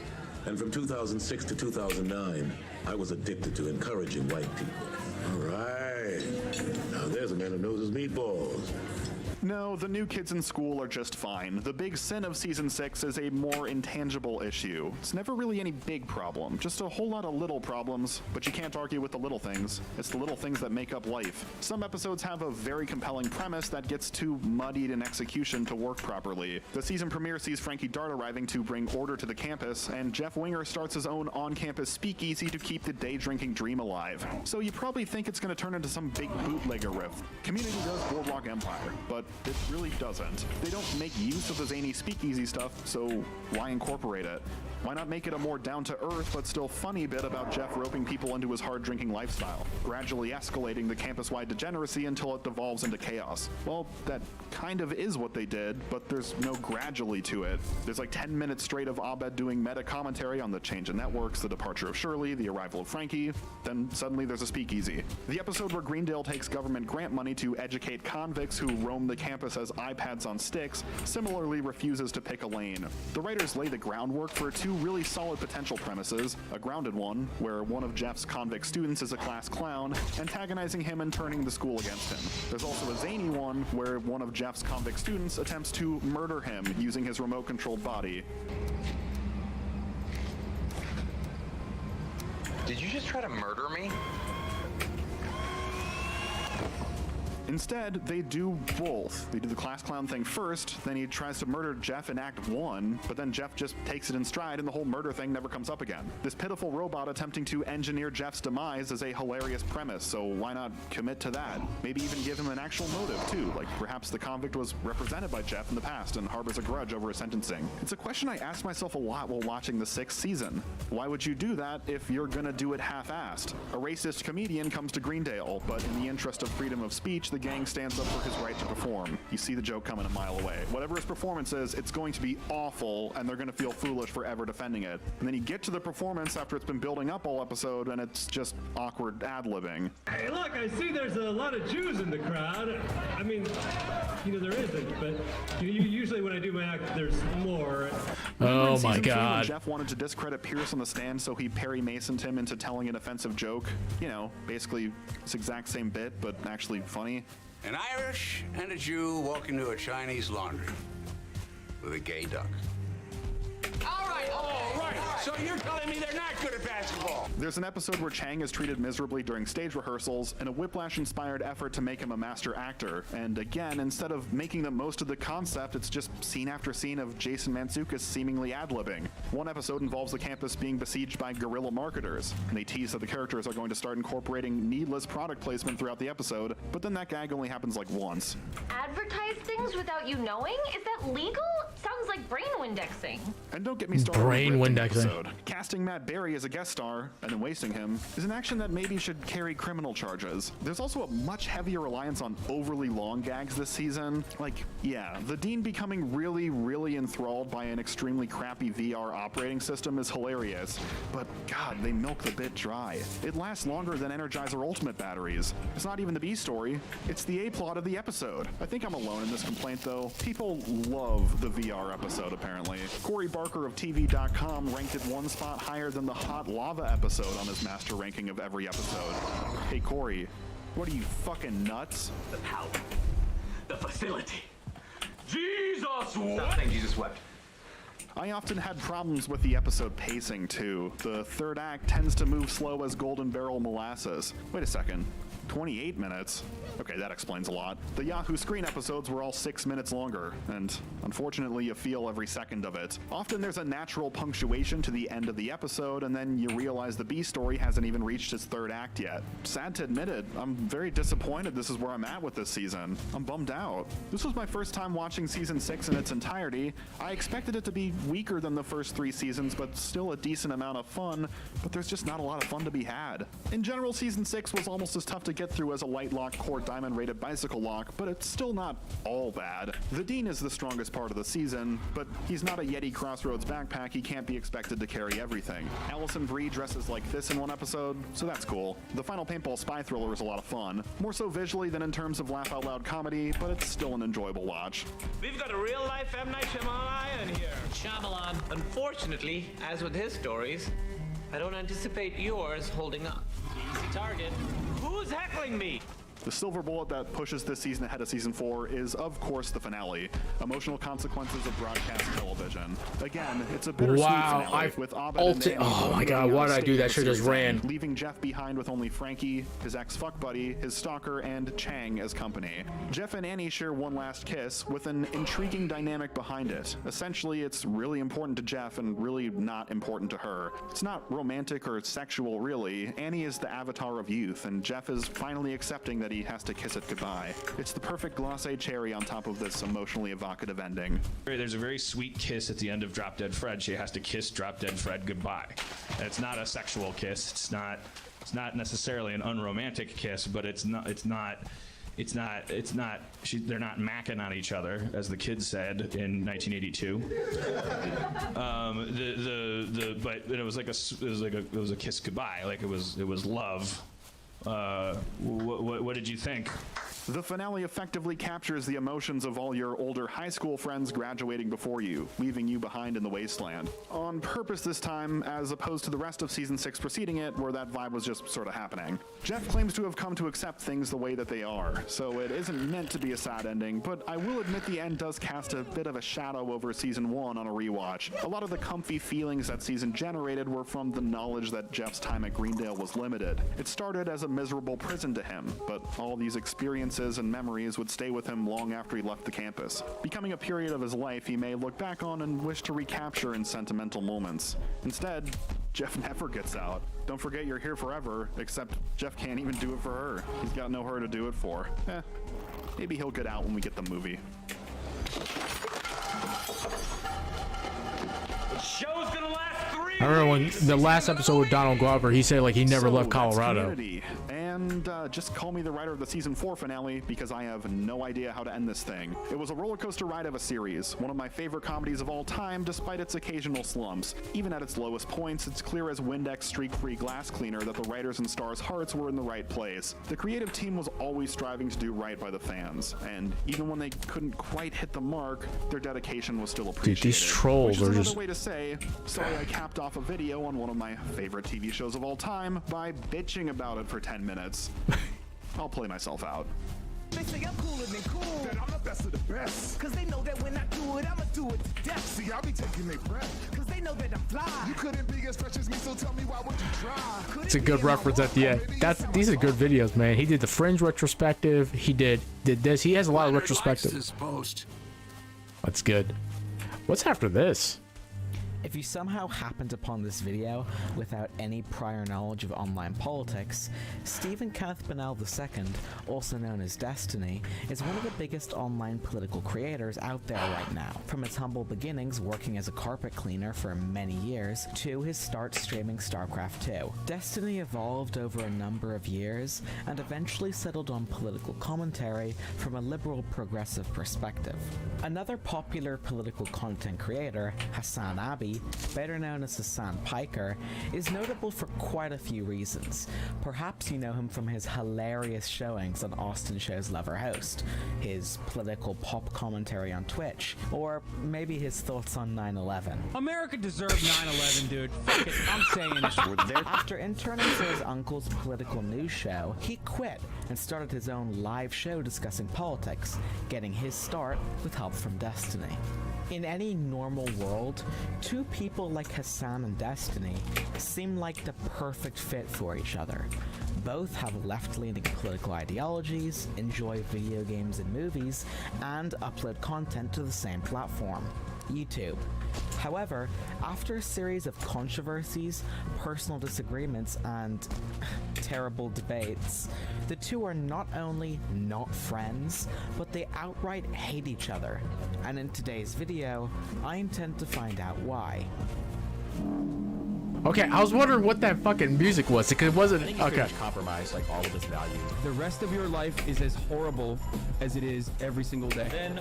and from 2006 to 2009, I was addicted to encouraging white people. All right, now there's a man who knows his meatballs. No, the new kids in school are just fine. The big sin of season 6 is a more intangible issue. It's never really any big problem, just a whole lot of little problems, but you can't argue with the little things. It's the little things that make up life. Some episodes have a very compelling premise that gets too muddied in execution to work properly. The season premiere sees Frankie Dart arriving to bring order to the campus, and Jeff Winger starts his own on-campus speakeasy to keep the day-drinking dream alive. So you probably think it's going to turn into some big bootlegger riff. Community does Boardwalk Empire, but it really doesn't. They don't make use of the zany speakeasy stuff, so why incorporate it? Why not make it a more down-to-earth but still funny bit about Jeff roping people into his hard-drinking lifestyle, gradually escalating the campus-wide degeneracy until it devolves into chaos? Well, that kind of is what they did, but there's no gradually to it. There's like 10 minutes straight of Abed doing meta-commentary on the change in networks, the departure of Shirley, the arrival of Frankie, then suddenly there's a speakeasy. The episode where Greendale takes government grant money to educate convicts who roam the campus as iPads on sticks similarly refuses to pick a lane. The writers lay the groundwork for two really solid potential premises, a grounded one, where one of Jeff's convict students is a class clown, antagonizing him and turning the school against him. There's also a zany one, where one of Jeff's convict students attempts to murder him using his remote-controlled body. Did you just try to murder me? Instead, they do both. They do the class clown thing first, then he tries to murder Jeff in Act 1, but then Jeff just takes it in stride and the whole murder thing never comes up again. This pitiful robot attempting to engineer Jeff's demise is a hilarious premise, so why not commit to that? Maybe even give him an actual motive, too, like perhaps the convict was represented by Jeff in the past and harbors a grudge over his sentencing. It's a question I asked myself a lot while watching the 6th season. Why would you do that if you're gonna do it half-assed? A racist comedian comes to Greendale, but in the interest of freedom of speech, the gang stands up for his right to perform. You see the joke coming a mile away. Whatever his performance is, it's going to be awful, and they're going to feel foolish forever defending it. And then you get to the performance after it's been building up all episode, and it's just awkward ad-libbing. Hey, look, I see there's a lot of Jews in the crowd. I mean, there isn't, but usually when I do my act, there's more. Oh my God. God. Jeff wanted to discredit Pierce on the stand, so he Perry Masoned him into telling an offensive joke. Basically, it's the exact same bit, but actually funny. An Irish and a Jew walk into a Chinese laundry with a gay duck. All right. So you're telling me they're not good at basketball? There's an episode where Chang is treated miserably during stage rehearsals in a Whiplash-inspired effort to make him a master actor. And again, instead of making the most of the concept, it's just scene after scene of Jason Mantzoukas seemingly ad-libbing. One episode involves the campus being besieged by guerrilla marketers, and they tease that the characters are going to start incorporating needless product placement throughout the episode, but then that gag only happens like once. Advertise things without you knowing? Is that legal? Sounds like brain windexing. And don't get me started Brain on the windexing. episode. Casting Matt Berry as a guest star and then wasting him is an action that maybe should carry criminal charges. There's also a much heavier reliance on overly long gags this season. The Dean becoming really, really enthralled by an extremely crappy VR operating system is hilarious, but God, they milk the bit dry. It lasts longer than Energizer Ultimate batteries. It's not even the B story, it's the A plot of the episode. I think I'm alone in this complaint though. People love the VR episode apparently. Corey Barker of TV.com ranked it one spot higher than the Hot Lava episode on his master ranking of every episode. Hey Corey, what are you, fucking nuts? The power. The facility. Jesus wept! Stop saying Jesus wept. I often had problems with the episode pacing too. The third act tends to move slow as Golden Barrel molasses. Wait a second. 28 minutes? Okay, that explains a lot. The Yahoo Screen episodes were all 6 minutes longer, and unfortunately you feel every second of it. Often there's a natural punctuation to the end of the episode, and then you realize the B story hasn't even reached its third act yet. Sad to admit it, I'm very disappointed this is where I'm at with this season. I'm bummed out. This was my first time watching season 6 in its entirety. I expected it to be weaker than the first 3 seasons, but still a decent amount of fun, but there's just not a lot of fun to be had. In general, season 6 was almost as tough to get through as a light lock core diamond rated bicycle lock, but it's still not all bad. The Dean is the strongest part of the season, but he's not a Yeti Crossroads backpack. He can't be expected to carry everything. Allison Brie dresses like this in one episode, so that's cool. The final paintball spy thriller is a lot of fun, more so visually than in terms of laugh out loud comedy, but it's still an enjoyable watch. We've got a real life M. Night Shyamalan here. Shyamalan. Unfortunately, as with his stories, I don't anticipate yours holding up. Easy target. Who's heckling me? The silver bullet that pushes this season ahead of season 4 is, of course, the finale. Emotional consequences of broadcast television. Again, it's a bittersweet finale with Abed and Annie. Oh my god, why did I do that? Should just ran. Leaving Jeff behind with only Frankie, his ex-fuck buddy, his stalker, and Chang as company. Jeff and Annie share one last kiss with an intriguing dynamic behind it. Essentially, it's really important to Jeff and really not important to her. It's not romantic or sexual, really. Annie is the avatar of youth, and Jeff is finally accepting that he has to kiss it goodbye. It's the perfect glacé cherry on top of this emotionally evocative ending. There's a very sweet kiss at the end of Drop Dead Fred. She has to kiss Drop Dead Fred goodbye. And it's not a sexual kiss. It's not necessarily an unromantic kiss, but they're not macking on each other, as the kids said in 1982. But it was a kiss goodbye. Like it was love. What did you think? The finale effectively captures the emotions of all your older high school friends graduating before you, leaving you behind in the wasteland. On purpose this time, as opposed to the rest of season 6 preceding it, where that vibe was just sort of happening. Jeff claims to have come to accept things the way that they are, so it isn't meant to be a sad ending, but I will admit the end does cast a bit of a shadow over season 1 on a rewatch. A lot of the comfy feelings that season generated were from the knowledge that Jeff's time at Greendale was limited. It started as a miserable prison to him, but all these experiences and memories would stay with him long after he left the campus, becoming a period of his life he may look back on and wish to recapture in sentimental moments. Instead, Jeff never gets out. Don't forget you're here forever, except Jeff can't even do it for her. He's got no her to do it for. Maybe he'll get out when we get the movie. The show's gonna last 3 I remember when the last episode with Donald Glover, he said like he never left Colorado. And just call me the writer of the season 4 finale because I have no idea how to end this thing. It was a roller coaster ride of a series, one of my favorite comedies of all time despite its occasional slumps. Even at its lowest points, it's clear as Windex streak-free glass cleaner that the writers and stars' hearts were in the right place. The creative team was always striving to do right by the fans, and even when they couldn't quite hit the mark, their dedication was still appreciated. Dude, these trolls which is are another just... way to say, sorry I capped off a video on one of my favorite TV shows of all time by bitching about it for 10 minutes. I'll play myself out. They say I'm cooler than cool. That I'm the best of the best. Cause they know that when I do it, I'ma do it to death. See, I'll be taking their breath. Cause they know that I'm fly. You couldn't be as fresh as me, so tell me why would you try? It's a good reference at the end. These are good videos, man. He did the Fringe retrospective. He did this. He has a lot of retrospective. That's good. What's after this? If you somehow happened upon this video without any prior knowledge of online politics, Stephen Kenneth Bonnell II, also known as Destiny, is one of the biggest online political creators out there right now. From his humble beginnings working as a carpet cleaner for many years, to his start streaming StarCraft 2. Destiny evolved over a number of years, and eventually settled on political commentary from a liberal progressive perspective. Another popular political content creator, Hassan Abi, better known as Hassan Piker, is notable for quite a few reasons. Perhaps you know him from his hilarious showings on Austin Show's Lover Host, his political pop commentary on Twitch, or maybe his thoughts on 9/11. America deserved 9/11, dude. Fuck it, I'm saying it. After interning for his uncle's political news show, he quit and started his own live show discussing politics, getting his start with help from Destiny. In any normal world, two people like Hassan and Destiny seem like the perfect fit for each other. Both have left-leaning political ideologies, enjoy video games and movies, and upload content to the same platform, YouTube. However, after a series of controversies, personal disagreements, and terrible debates, the two are not only not friends, but they outright hate each other. And in today's video, I intend to find out why. Okay, I was wondering what that fucking music was, because it wasn't... I think okay. Compromise like all of its value. The rest of your life is as horrible as it is every single day. Then,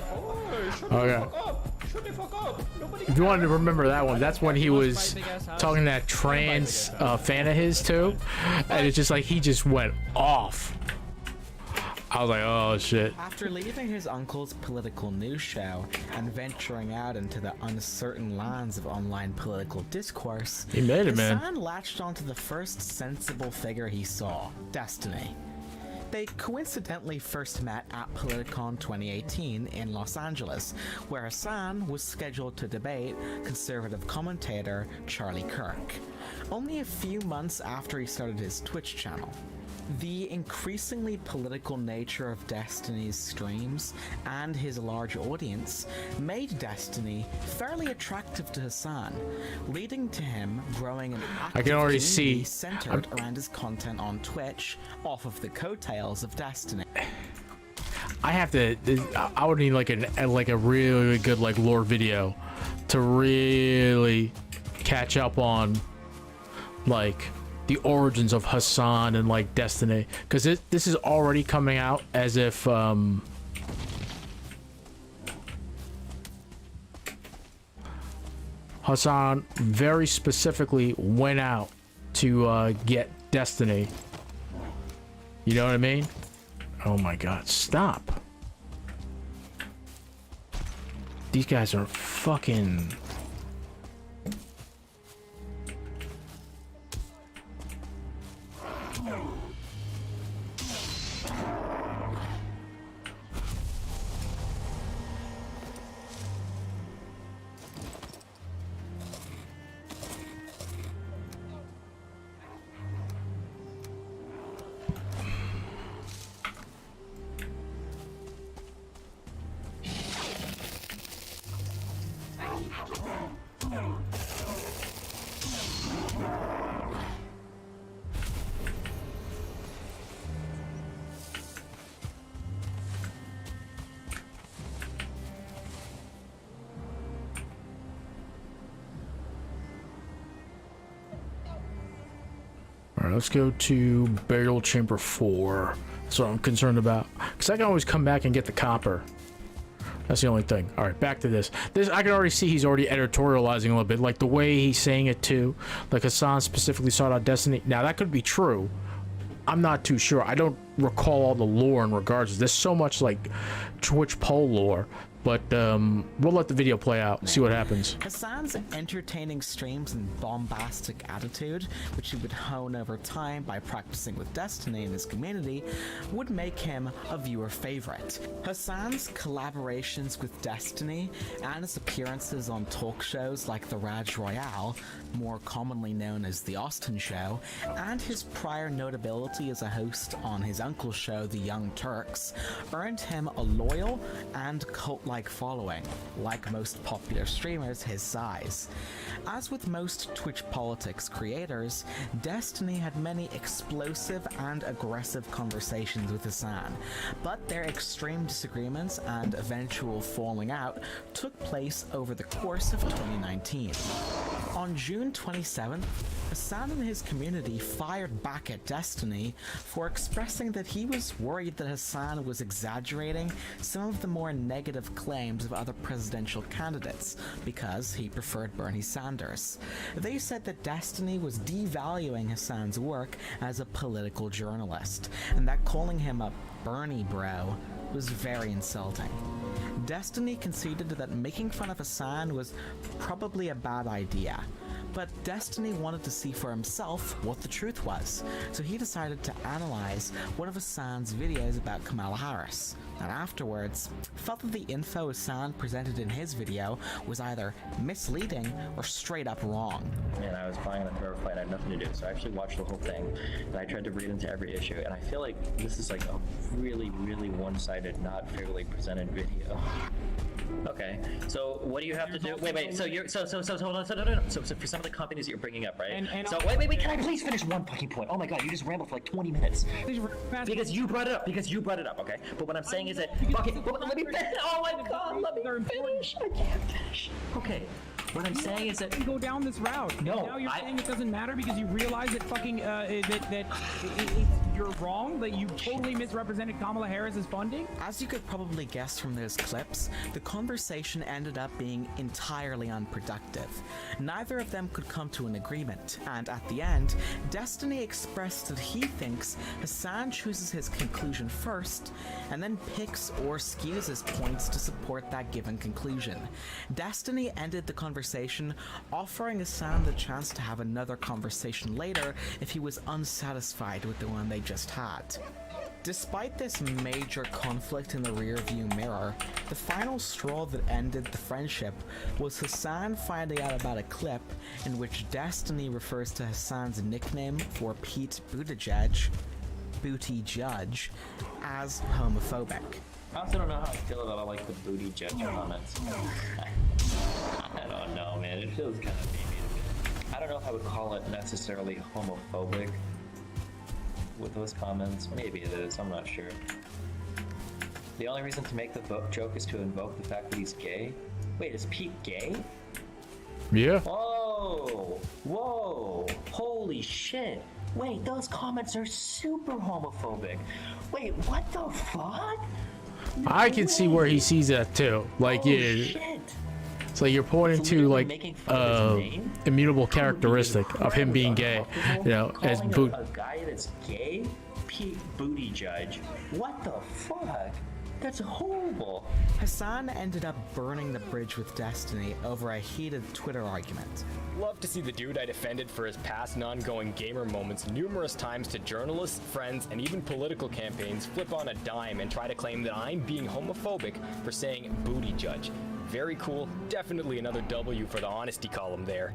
shut Okay. the fuck up. Shut the fuck up. Nobody If you wanted to remember that one, that's when he was talking to that trans fan of his too, and it's just like he just went off. I was like, oh shit. After leaving his uncle's political news show and venturing out into the uncertain lands of online political discourse, He made it, man. Hassan latched onto the first sensible figure he saw, Destiny. They coincidentally first met at Politicon 2018 in Los Angeles, where Hassan was scheduled to debate conservative commentator Charlie Kirk, only a few months after he started his Twitch channel. The increasingly political nature of Destiny's streams and his large audience made Destiny fairly attractive to Hassan, leading to him growing an active community centered around his content on Twitch off of the coattails of Destiny. I would need like a really good like lore video to really catch up on like the origins of Hassan and like Destiny, because this is already coming out as if Hassan very specifically went out to get Destiny. You know what I mean? Oh my god, stop. These guys are fucking... Alright, let's go to Burial Chamber 4. That's what I'm concerned about. Because I can always come back and get the copper. That's the only thing. Alright, back to this. I can already see he's already editorializing a little bit. Like the way he's saying it too. Like Hassan specifically sought out Destiny. Now that could be true. I'm not too sure. I don't recall all the lore in regards to this. There's so much like Twitch poll lore. But we'll let the video play out and see what happens. Hassan's entertaining streams and bombastic attitude, which he would hone over time by practicing with Destiny in his community, would make him a viewer favorite. Hassan's collaborations with Destiny and his appearances on talk shows like The Raj Royale, more commonly known as The Austin Show, and his prior notability as a host on his uncle's show The Young Turks, earned him a loyal and cult-like following, like most popular streamers his size. As with most Twitch politics creators, Destiny had many explosive and aggressive conversations with Hassan, but their extreme disagreements and eventual falling out took place over the course of 2019. On June 27th, Hassan and his community fired back at Destiny for expressing that he was worried that Hassan was exaggerating some of the more negative claims of other presidential candidates because he preferred Bernie Sanders. They said that Destiny was devaluing Hassan's work as a political journalist, and that calling him a Bernie bro was very insulting. Destiny conceded that making fun of Hassan was probably a bad idea, but Destiny wanted to see for himself what the truth was, so he decided to analyze one of Hassan's videos about Kamala Harris, and afterwards felt that the info Hassan presented in his video was either misleading or straight up wrong. And I was planning on a fair fight, I had nothing to do, so I actually watched the whole thing, and I tried to read into every issue, and I feel like this is like a really, really one-sided, not fairly presented video. Okay, so what do you have to do? Wait, so you're, so hold on, so for some of the companies that you're bringing up, right? So wait, can I please finish one fucking point? Oh my god, you just rambled for like 20 minutes. Because you brought it up, okay? But what I'm saying is that, fucking, let me finish, oh my god, let me finish, I can't finish. Okay, what I'm saying is that... Go down this route. No, now you're saying it doesn't matter because you realize that fucking, you're wrong, that you totally misrepresented Kamala Harris's funding? As you could probably guess from those clips, the conversation ended up being entirely unproductive. Neither of them could come to an agreement, and at the end, Destiny expressed that he thinks Hassan chooses his conclusion first, and then picks or skews his points to support that given conclusion. Destiny ended the conversation, offering Hassan the chance to have another conversation later if he was unsatisfied with the one they just had. Despite this major conflict in the rearview mirror, the final straw that ended the friendship was Hassan finding out about a clip in which Destiny refers to Hassan's nickname for Pete Buttigieg as homophobic. I also don't know how I feel about all like the booty judge comments. I don't know, man. It feels kind of baby. I don't know if I would call it necessarily homophobic with those comments. Maybe it is. I'm not sure. The only reason to make the joke is to invoke the fact that he's gay. Wait, is Pete gay? Yeah. Whoa! Whoa! Holy shit! Wait, those comments are super homophobic. Wait, what the fuck? I can see where he sees that too. Like, yeah, it's like you're pointing to like immutable characteristic of him being gay. You know, as a guy that's gay, Pete Buttigieg. What the fuck? That's horrible. Hassan ended up burning the bridge with Destiny over a heated Twitter argument. Love to see the dude I defended for his past and ongoing gamer moments numerous times to journalists, friends, and even political campaigns flip on a dime and try to claim that I'm being homophobic for saying booty judge. Very cool. Definitely another W for the honesty column there.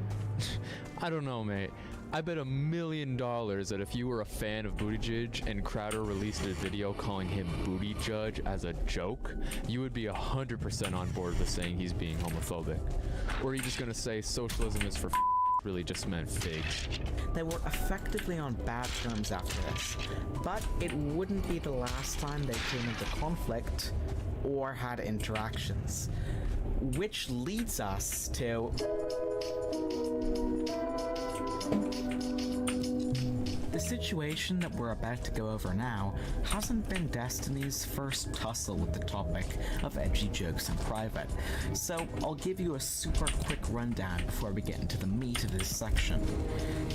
I don't know, mate. I bet $1 million that if you were a fan of Buttigieg and Crowder released a video calling him Booty Judge as a joke, you would be 100% on board with saying he's being homophobic. Or are you just gonna say socialism is for really just meant figs? They were effectively on bad terms after this, but it wouldn't be the last time they came into conflict or had interactions. Which leads us to... The situation that we're about to go over now hasn't been Destiny's first tussle with the topic of edgy jokes in private, so I'll give you a super quick rundown before we get into the meat of this section.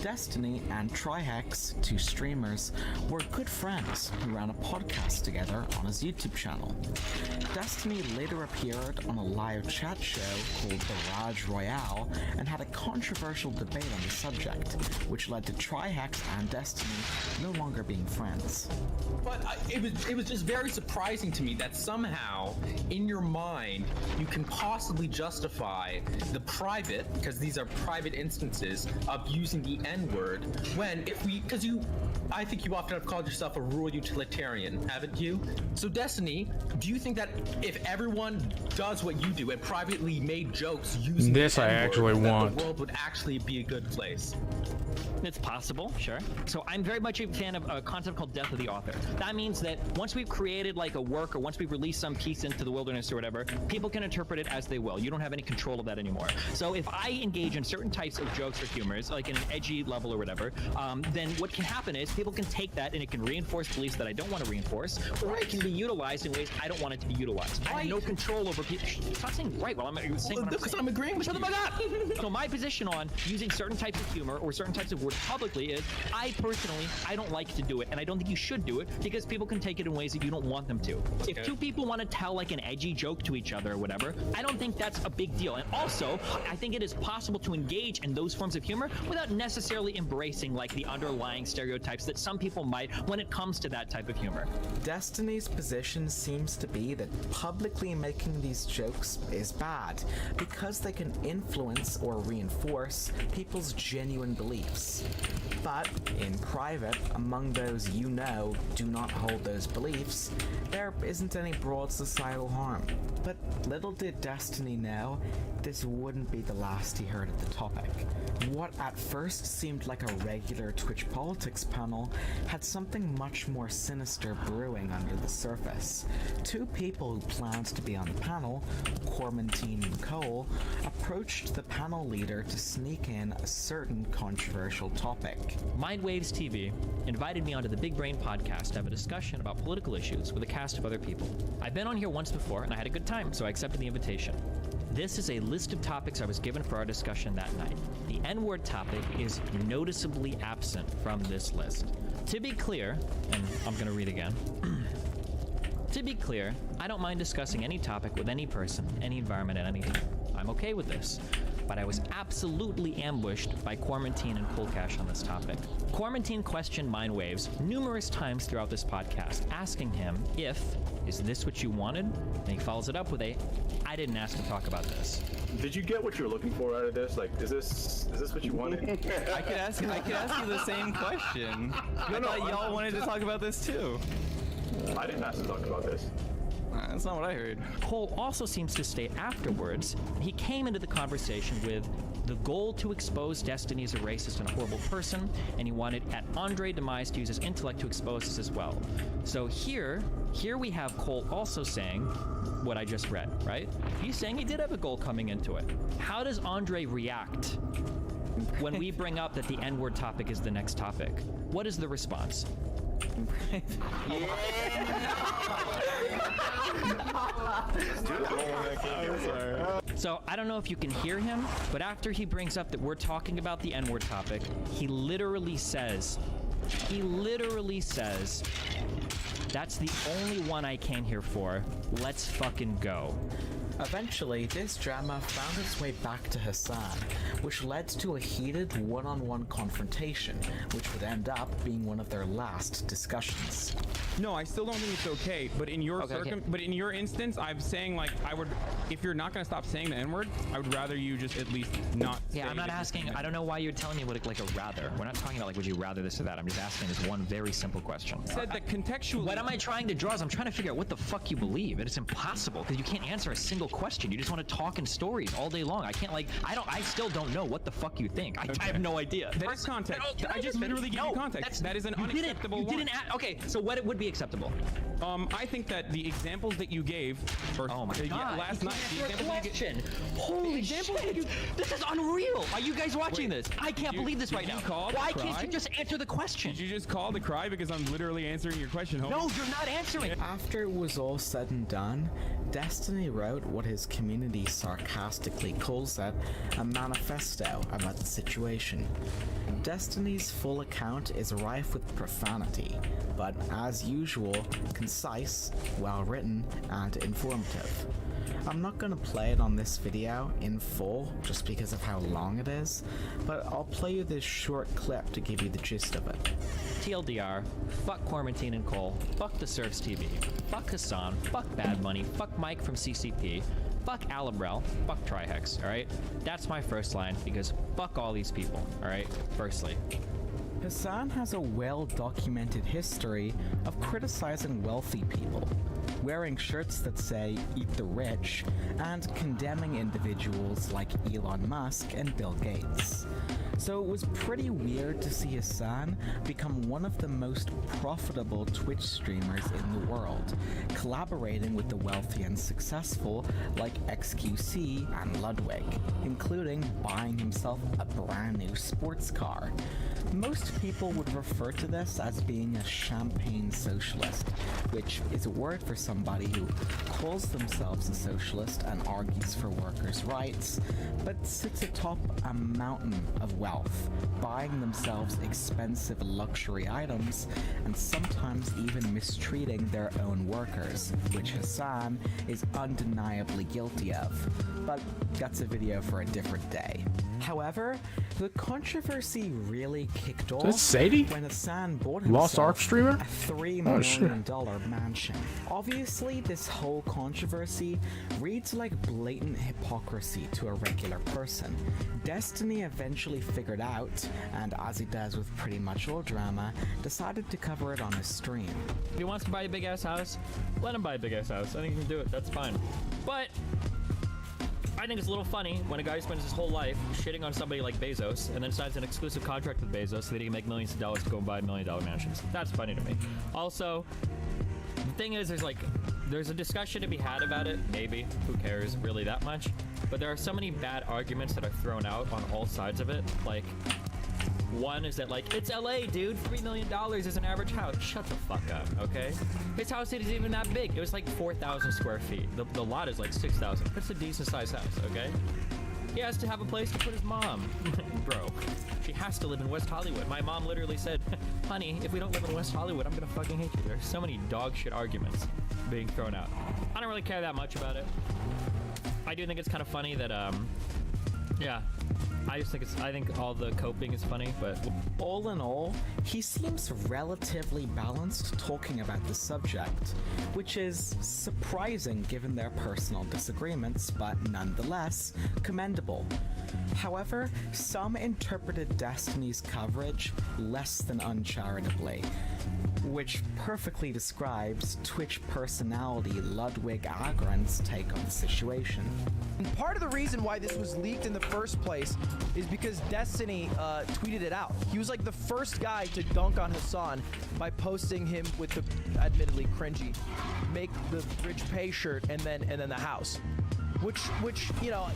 Destiny and Trihex, two streamers, were good friends who ran a podcast together on his YouTube channel. Destiny later appeared on a live chat show called Barrage Royale and had a controversial debate on the subject, which led to Trihex and Destiny no longer being friends. But it was just very surprising to me that somehow, in your mind, you can possibly justify the private, because these are private instances, of using the N-word, when I think you often have called yourself a rural utilitarian, haven't you? So Destiny, do you think that if everyone does what you do and privately made jokes using this, the I N-word, actually that want. the world would actually be a good place? It's possible, sure. So I'm very much a fan of a concept called death of the author. That means that once we've created like a work or once we've released some piece into the wilderness or whatever, people can interpret it as they will. You don't have any control of that anymore. So if I engage in certain types of jokes or humors, like in an edgy level or whatever, then what can happen is people can take that and it can reinforce beliefs that I don't want to reinforce, or it can be utilized in ways I don't want it to be utilized. I have no control over people. Stop saying right while I'm saying what I'm Because saying. I'm agreeing with you. Shut the fuck up! So my position on using certain types of humor or certain types of words publicly is, I don't like to do it, and I don't think you should do it because people can take it in ways that you don't want them to. Okay. If two people want to tell like an edgy joke to each other or whatever, I don't think that's a big deal. And also, I think it is possible to engage in those forms of humor without necessarily embracing like the underlying stereotypes that some people might when it comes to that type of humor. Destiny's position seems to be that publicly making these jokes is bad because they can influence or reinforce people's genuine beliefs. But in private, among those you know do not hold those beliefs, there isn't any broad societal harm. But little did Destiny know, this wouldn't be the last he heard of the topic. What at first seemed like a regular Twitch politics panel had something much more sinister brewing under the surface. Two people who planned to be on the panel, Cormentine and Cole, approached the panel leader to sneak in a certain controversial topic. Mindwaves TV invited me onto the Big Brain podcast to have a discussion about political issues with a cast of other people. I've been on here once before and I had a good time, so I accepted the invitation. This is a list of topics I was given for our discussion that night. The N-word topic is noticeably absent from this list. To be clear, and I'm going to read again. To be clear, I don't mind discussing any topic with any person, any environment at any time. I'm okay with this. but I was absolutely ambushed by Quarantine and Cool Cash on this topic. Quarantine questioned Mindwaves numerous times throughout this podcast, asking him if, is this what you wanted? And he follows it up with I didn't ask to talk about this. Did you get what you were looking for out of this? Like, is this what you wanted? I could ask you the same question. I thought y'all wanted to talk about this too. I didn't ask to talk about this. That's not what I heard. Cole also seems to state afterwards he came into the conversation with the goal to expose Destiny as a racist and a horrible person, and he wanted at Andre Demise to use his intellect to expose this as well. So here we have Cole also saying what I just read, right? He's saying he did have a goal coming into it. How does Andre react when we bring up that the N-word topic is the next topic? What is the response? So I don't know if you can hear him, but after he brings up that we're talking about the N-word topic, he literally says, that's the only one I came here for. Let's fucking go. Eventually, this drama found its way back to Hassan, which led to a heated one-on-one confrontation, which would end up being one of their last discussions. No, I still don't think it's okay. But in your but in your instance, I'm saying like I would, if you're not gonna stop saying the N-word, I would rather you just at least not. Yeah, I'm not asking. I don't know why you're telling me what like a rather. We're not talking about like would you rather this or that. I'm just asking this one very simple question. Said that contextually. What am I trying to draw? Is I'm trying to figure out what the fuck you believe, and it's impossible because you can't answer a single question. You just want to talk in stories all day long. I can't like. I still don't know what the fuck you think. I have no idea. That is context. I just literally give you context. That is an unacceptable one. You didn't. Okay, so what would be acceptable? I think that the examples that you gave last night. Holy shit! This is unreal. Are you guys watching this? I can't believe this right now. Why can't you just answer the question? Did you just call to cry because I'm literally answering your question, homie? No, you're not answering. After it was all said and done, Destiny wrote what his community sarcastically calls it a manifesto about the situation. Destiny's full account is rife with profanity, but as usual, concise, well written, and informative. I'm not going to play it on this video in full just because of how long it is, but I'll play you this short clip to give you the gist of it. TLDR, fuck Quarantine and Cole, fuck the Surfs TV, fuck Hassan, fuck Bad Money, fuck Mike from CCP, fuck Alabrel, fuck Trihex, alright? That's my first line, because fuck all these people, alright? Firstly. Hassan has a well-documented history of criticizing wealthy people, wearing shirts that say "Eat the Rich," and condemning individuals like Elon Musk and Bill Gates. So it was pretty weird to see Hassan become one of the most profitable Twitch streamers in the world, collaborating with the wealthy and successful like XQC and Ludwig, including buying himself a brand new sports car. Most people would refer to this as being a champagne socialist, which is a word for somebody who calls themselves a socialist and argues for workers' rights, but sits atop a mountain of wealth, buying themselves expensive luxury items and sometimes even mistreating their own workers, which Hassan is undeniably guilty of. But that's a video for a different day. However, the controversy really kicked off when Hassan bought himself Lost Ark streamer? a $3 million mansion. Obviously, this whole controversy reads like blatant hypocrisy to a regular person. Destiny eventually figured out, and as he does with pretty much all drama, decided to cover it on his stream. If he wants to buy a big ass house, let him buy a big ass house. I think he can do it. That's fine. But I think it's a little funny when a guy spends his whole life shitting on somebody like Bezos and then signs an exclusive contract with Bezos so that he can make millions of dollars to go and buy $1 million mansions. That's funny to me. Also, the thing is, there's a discussion to be had about it. Maybe. Who cares really that much? But there are so many bad arguments that are thrown out on all sides of it. Like, one is that, like, it's LA, dude. $3 million is an average house. Shut the fuck up, okay? His house isn't even that big. It was like 4,000 square feet. The lot is like 6,000. It's a decent sized house, okay? He has to have a place to put his mom. Bro, she has to live in West Hollywood. My mom literally said, honey, if we don't live in West Hollywood, I'm gonna fucking hate you. There's so many dog shit arguments being thrown out. I don't really care that much about it. I do think it's kind of funny that, Yeah. I think all the coping is funny, but all in all, he seems relatively balanced talking about the subject, which is surprising given their personal disagreements, but nonetheless commendable. However, some interpreted Destiny's coverage less than uncharitably, which perfectly describes Twitch personality Ludwig Agrand's take on the situation. And part of the reason why this was leaked in the first place is because Destiny tweeted it out. He was like the first guy to dunk on Hassan by posting him with the admittedly cringy "make the rich pay" shirt and then the house. Which you know,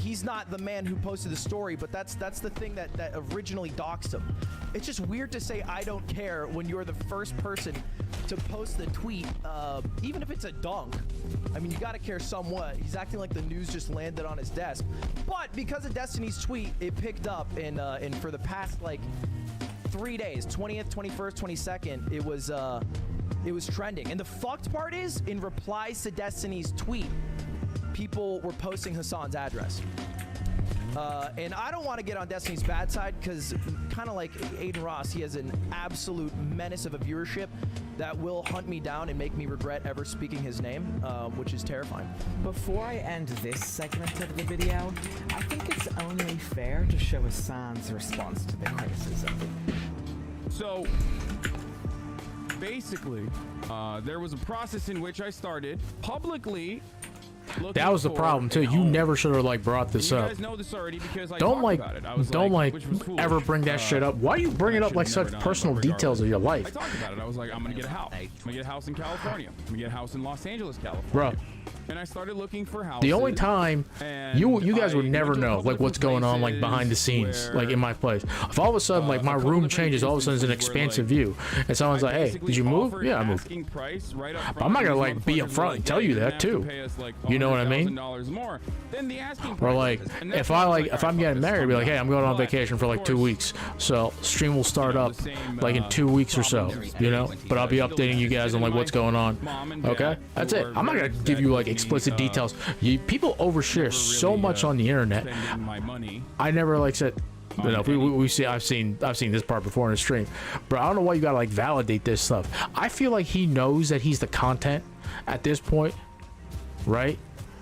he's not the man who posted the story, but that's the thing that originally doxed him. It's just weird to say I don't care when you're the first person to post the tweet, even if it's a dunk. I mean, you gotta care somewhat. He's acting like the news just landed on his desk. But because of Destiny's tweet, it picked up, and for the past like 3 days, 20th, 21st, 22nd, it was trending. And the fucked part is, in replies to Destiny's tweet, people were posting Hassan's address. And I don't want to get on Destiny's bad side because, kind of like Aiden Ross, he has an absolute menace of a viewership that will hunt me down and make me regret ever speaking his name, which is terrifying. Before I end this segment of the video, I think it's only fair to show Hassan's response to the criticism. So, basically, there was a process in which I started publicly. That was the problem too. You never should have like brought this up. You guys know this already because I don't talked like, about it. I was don't like which was foolish. ever bring that shit up. Why do you bring it up like such personal details of your I life, talked about it. I was like, I'm gonna get a house. I'm gonna get a house in California. I'm gonna get a house in Los Angeles, California. bro? And I started looking for houses. The only time you guys would never went to a know couple like what's going on like behind the scenes, like in my place. If all of a sudden like my room changes, all of a sudden it's an expansive view, and someone's like, "Hey, did you move?" Yeah, I moved. Right But I'm not gonna like be upfront and tell you that too. You know what I mean? More than the asking Or like if I'm getting married, be like, "Hey, I'm going on vacation for like 2 weeks, so stream will start up like in 2 weeks or so, you know." But I'll be updating you guys on like what's going on. Okay, that's it. I'm not gonna give you like explicit details. People overshare so much on the internet. I never like said, you know, we see. I've seen this part before in a stream, but I don't know why you gotta like validate this stuff. I feel like he knows that he's the content at this point, right?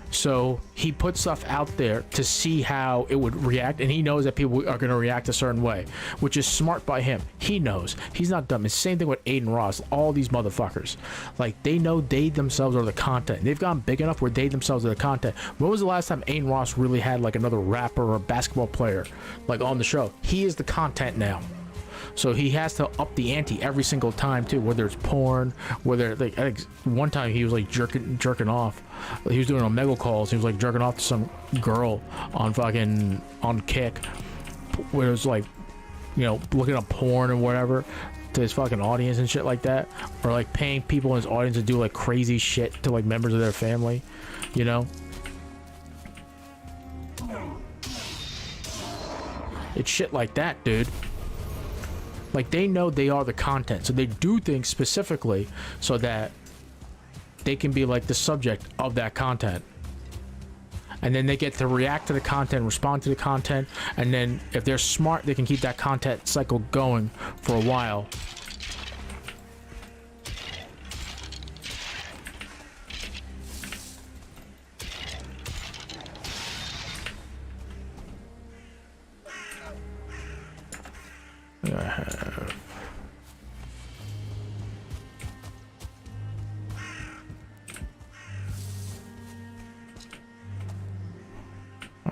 So he put stuff out there to see how it would react, and he knows that people are going to react a certain way, which is smart by him. He knows. He's not dumb. It's the same thing with Aiden Ross. All these motherfuckers, like, they know they themselves are the content. They've gotten big enough where they themselves are the content. When was the last time Aiden Ross really had like another rapper or basketball player like on the show? He is the content now. So he has to up the ante every single time too, whether it's porn, whether like I think one time he was like jerking off. He was doing Omegle calls. He was like jerking off to some girl on Kick, where it was like, you know, looking up porn and whatever to his fucking audience and shit like that, or like paying people in his audience to do like crazy shit to like members of their family, you know. It's shit like that, dude. Like, they know they are the content, so they do things specifically so that they can be like the subject of that content, and then they get to react to the content, respond to the content, and then if they're smart, they can keep that content cycle going for a while.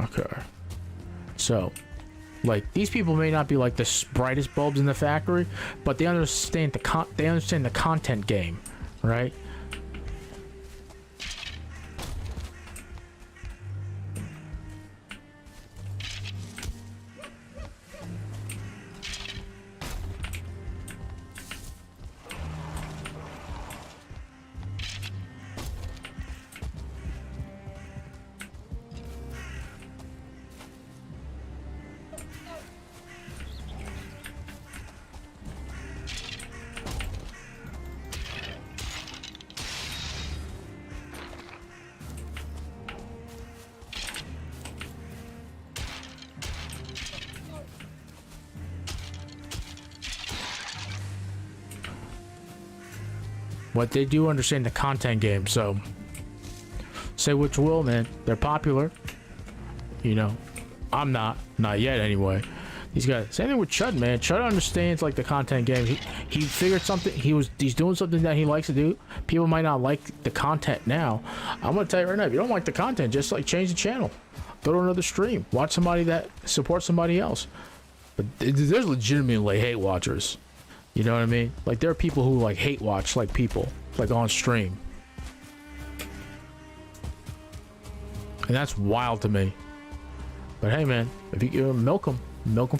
Okay, so like these people may not be like the brightest bulbs in the factory, but they understand the content game, right? but they do understand the content game. So say what you will, man. They're popular. You know, I'm not yet anyway. These guys, same thing with Chud, man. Chud understands like the content game. He figured something. He's doing something that he likes to do. People might not like the content now. I'm gonna tell you right now, if you don't like the content, just like change the channel, go to another stream, watch somebody that supports somebody else. But there's legitimately like hate watchers. You know what I mean? Like there are people who like hate watch like people like on stream, and that's wild to me. But hey, man, if you can milk them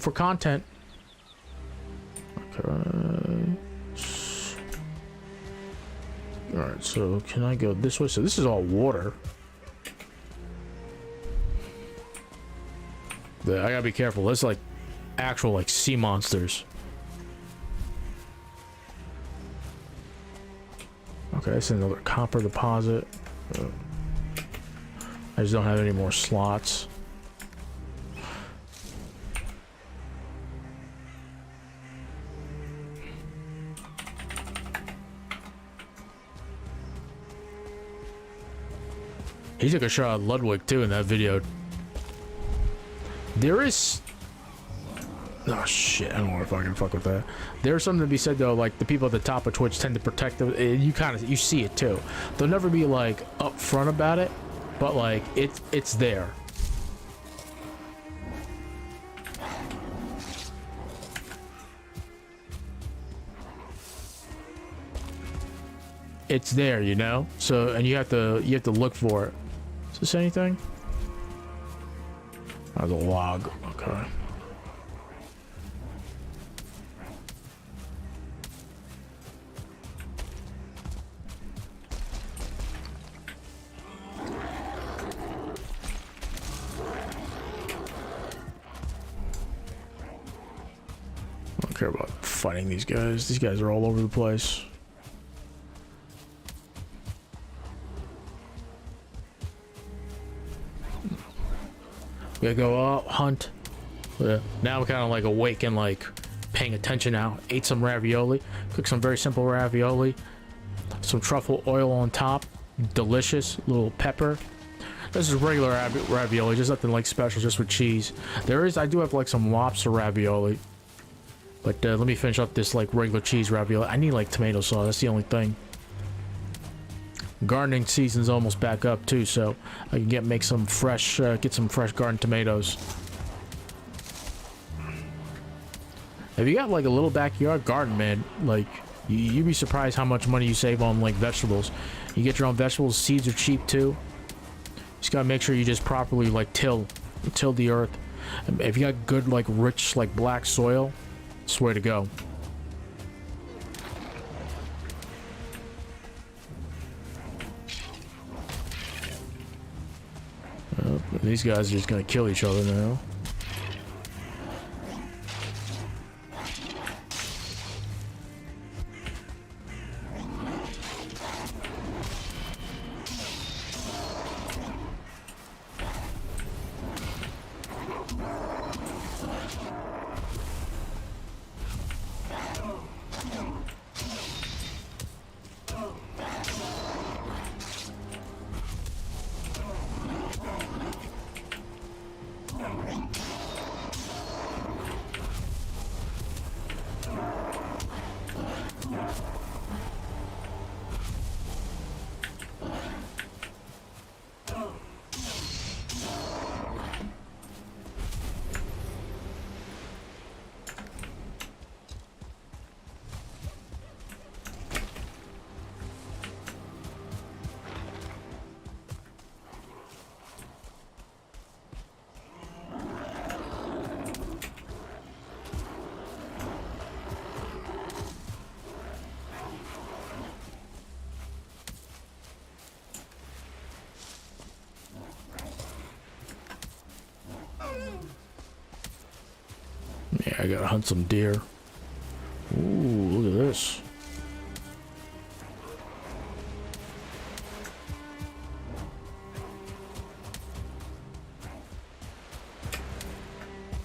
for content. Okay. All right. So can I go this way? So this is all water. I gotta be careful. This is like actual like sea monsters. Okay, this is another copper deposit. I just don't have any more slots. He took a shot at Ludwig too in that video. There is... Oh shit, I don't want to fucking fuck with that. There's something to be said though, like the people at the top of Twitch tend to protect them. You see it too. They'll never be like upfront about it, but like it's there. It's there, you know. So and you have to look for it. Is this anything? Oh, the log. Okay. I don't care about fighting these guys. These guys are all over the place. We gotta go up, hunt. Yeah. Now we're kind of like awake and like paying attention now. Ate some ravioli. Cooked some very simple ravioli. Some truffle oil on top. Delicious. Little pepper. This is regular ravioli, just nothing like special, just with cheese. I do have like some lobster ravioli. But let me finish up this like regular cheese ravioli. I need like tomato sauce, that's the only thing. Gardening season's almost back up too, so I can get some fresh garden tomatoes. If you got like a little backyard garden, man, like you'd be surprised how much money you save on like vegetables. You get your own vegetables. Seeds are cheap too. Just gotta make sure you just properly like till the earth. If you got good like rich like black soil, it's the way to go. These guys are just gonna kill each other now. Yeah, I gotta hunt some deer. Ooh, look at this.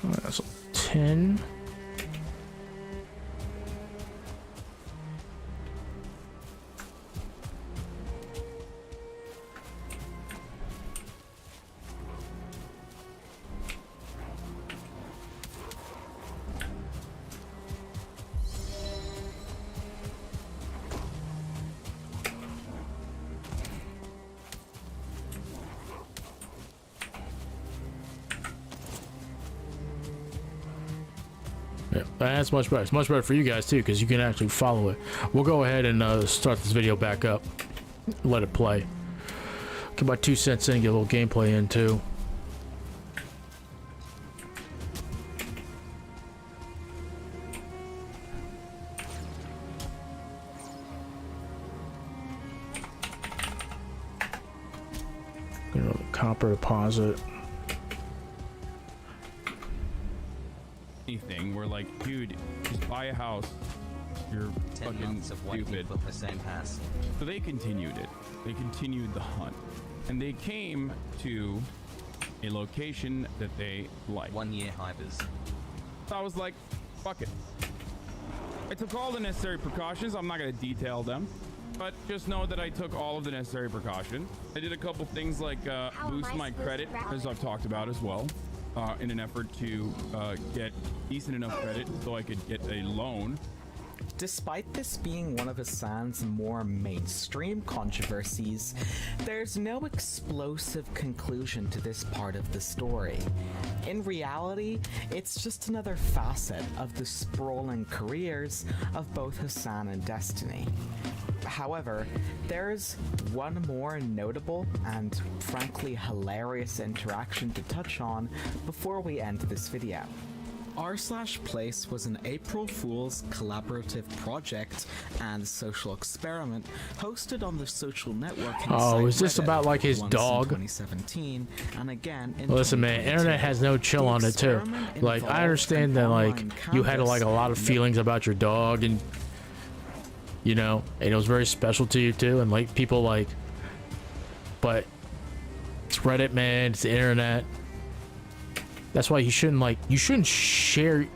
That's a 10. Yeah, that's much better. It's much better for you guys too, because you can actually follow it. We'll go ahead and start this video back up. Let it play. Get my 2 cents in and get a little gameplay in too. You know, the copper deposit. Anything, we're like, dude, just buy a house. You're fucking stupid. The same pass. So they continued it. They continued the hunt. And they came to a location that they liked. 1 year hypers. So I was like, fuck it. I took all the necessary precautions. I'm not going to detail them. But just know that I took all of the necessary precautions. I did a couple things like boost my credit, as I've talked about as well. In an effort to get decent enough credit so I could get a loan. Despite this being one of Hassan's more mainstream controversies, there's no explosive conclusion to this part of the story. In reality, it's just another facet of the sprawling careers of both Hassan and Destiny. However, there's one more notable and frankly hilarious interaction to touch on before we end this video. r/place was an April Fool's collaborative project and social experiment hosted on the social networking Oh, is this Reddit about like his once in dog? 2017 and again in Listen, man, internet has no chill on it too. Like, I understand that like you had like a lot of feelings about your dog, and you know, and it was very special to you too, and like people like, but it's Reddit, man, it's the internet. That's why you shouldn't share.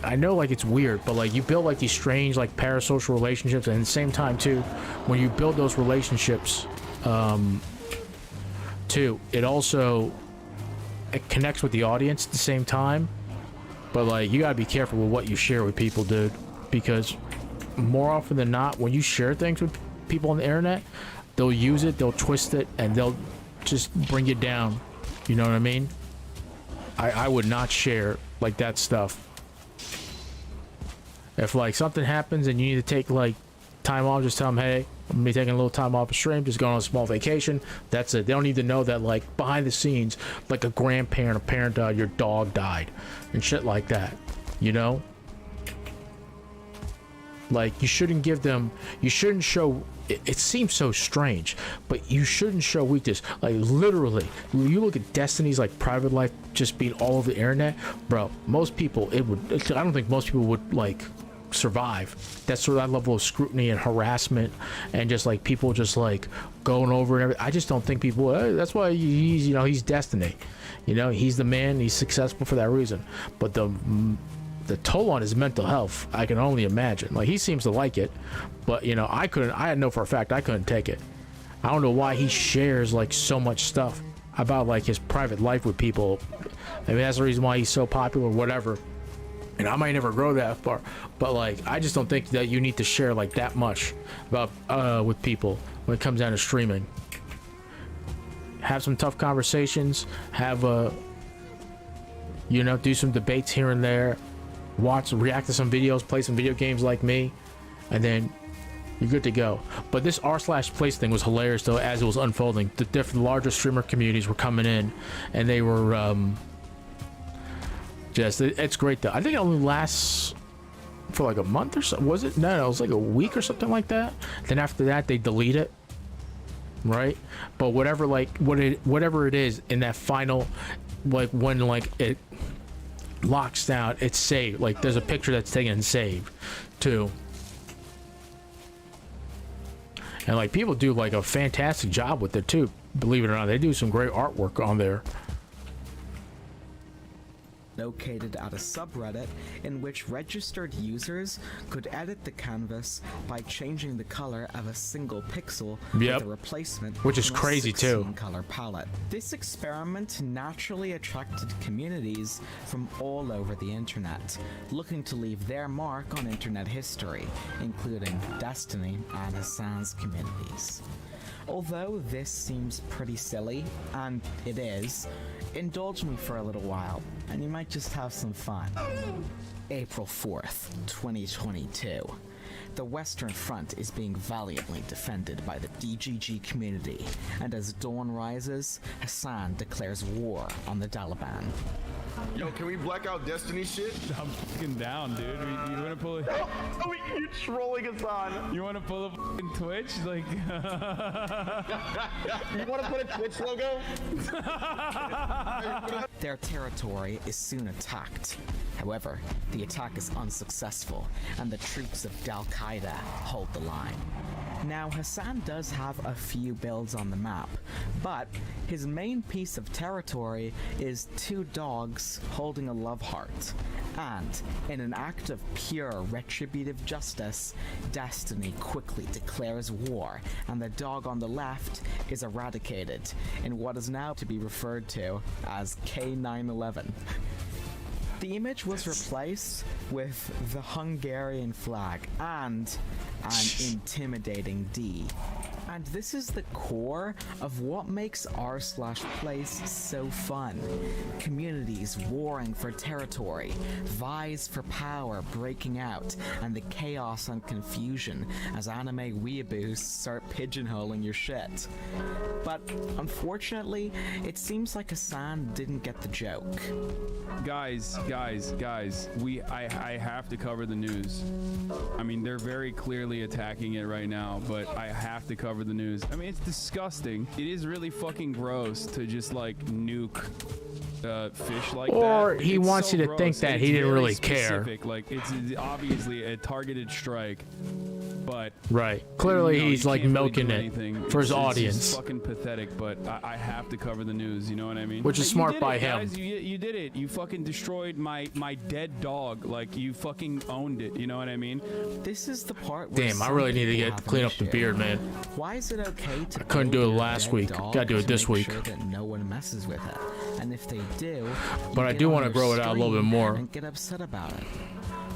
I know like it's weird, but like you build like these strange like parasocial relationships, and at the same time too, when you build those relationships, too, it connects with the audience at the same time. But like you gotta be careful with what you share with people, dude, because more often than not, when you share things with people on the internet, they'll use it, they'll twist it, and they'll just bring you down. You know what I mean? I would not share like that stuff. If like something happens and you need to take like time off, just tell them, hey, I'm gonna be taking a little time off a stream, just going on a small vacation. That's it. They don't need to know that like behind the scenes, like a grandparent, a parent died, your dog died, and shit like that. You know? Like you shouldn't show. It seems so strange, but you shouldn't show weakness. Like literally, when you look at Destiny's like private life just being all over the internet, bro. Most people, I don't think most people would like survive that sort of level of scrutiny and harassment, and just like people just like going over and everything. I just don't think people. That's why he's Destiny. You know, he's the man. He's successful for that reason. But the toll on his mental health, I can only imagine. Like he seems to like it, but you know, I know for a fact I couldn't take it. I don't know why he shares like so much stuff about like his private life with people. Maybe that's the reason why he's so popular, whatever. And I might never grow that far, but like I just don't think that you need to share like that much about with people when it comes down to streaming. Have some tough conversations, have do some debates here and there. React to some videos, play some video games like me, and then you're good to go. But this r/place thing was hilarious though as it was unfolding. The larger streamer communities were coming in, and they were it's great though. I think it only lasts for like a month or so. Was it? No, it was like a week or something like that. Then after that they delete it, right? But whatever it is in that final, like when like it locks down, it's saved. Like there's a picture that's taken and saved too, and like people do like a fantastic job with it too, believe it or not. They do some great artwork on there. Located at a subreddit in which registered users could edit the canvas by changing the color of a single pixel with a replacement, which is crazy too. Color palette. This experiment naturally attracted communities from all over the internet, looking to leave their mark on internet history, including Destiny and Hassan's communities. Although this seems pretty silly, and it is, Indulge me for a little while, and you might just have some fun. April 4th, 2022. The Western Front is being valiantly defended by the DGG community, and as dawn rises, Hassan declares war on the Taliban. Yo, can we black out Destiny shit? I'm fucking down, dude. You wanna pull it? Oh, you're trolling us on. You wanna pull a fucking Twitch? Like, you wanna put a Twitch logo? Their territory is soon attacked. However, the attack is unsuccessful, and the troops of Al-Qaeda hold the line. Now, Hassan does have a few builds on the map, but his main piece of territory is 2 dogs holding a love heart. And, in an act of pure retributive justice, Destiny quickly declares war, and the dog on the left is eradicated in what is now to be referred to as K911. The image was replaced with the Hungarian flag and an intimidating D. And this is the core of what makes r/place so fun. Communities warring for territory, vies for power breaking out, and the chaos and confusion as anime weeaboos start pigeonholing your shit. But unfortunately, it seems like Hassan didn't get the joke. guys, I have to cover the news. I mean, they're very clearly attacking it right now, but I have to cover the news. I mean, it's disgusting. It is really fucking gross to just like nuke fish like that. Or he It's wants so you to gross, think and that it's he didn't very really care. specific. Like, it's obviously a targeted strike. But right, clearly you know, he's you like can't really milking do it anything. for his It's audience, just fucking pathetic, but I have to cover the news. You know what I mean? which is Hey, you smart did by it, him. guys. You did it. You fucking destroyed my dead dog. Like, you fucking owned it. You know what I mean? This is the part where Damn, I really need to get clean up the beard, man. Why is it okay to I couldn't do it build your last dead week. dog Gotta do it to this make week. sure that no one messes with it? And if they do, But you I get do on want to their grow it out a little bit stream more. and get upset about it.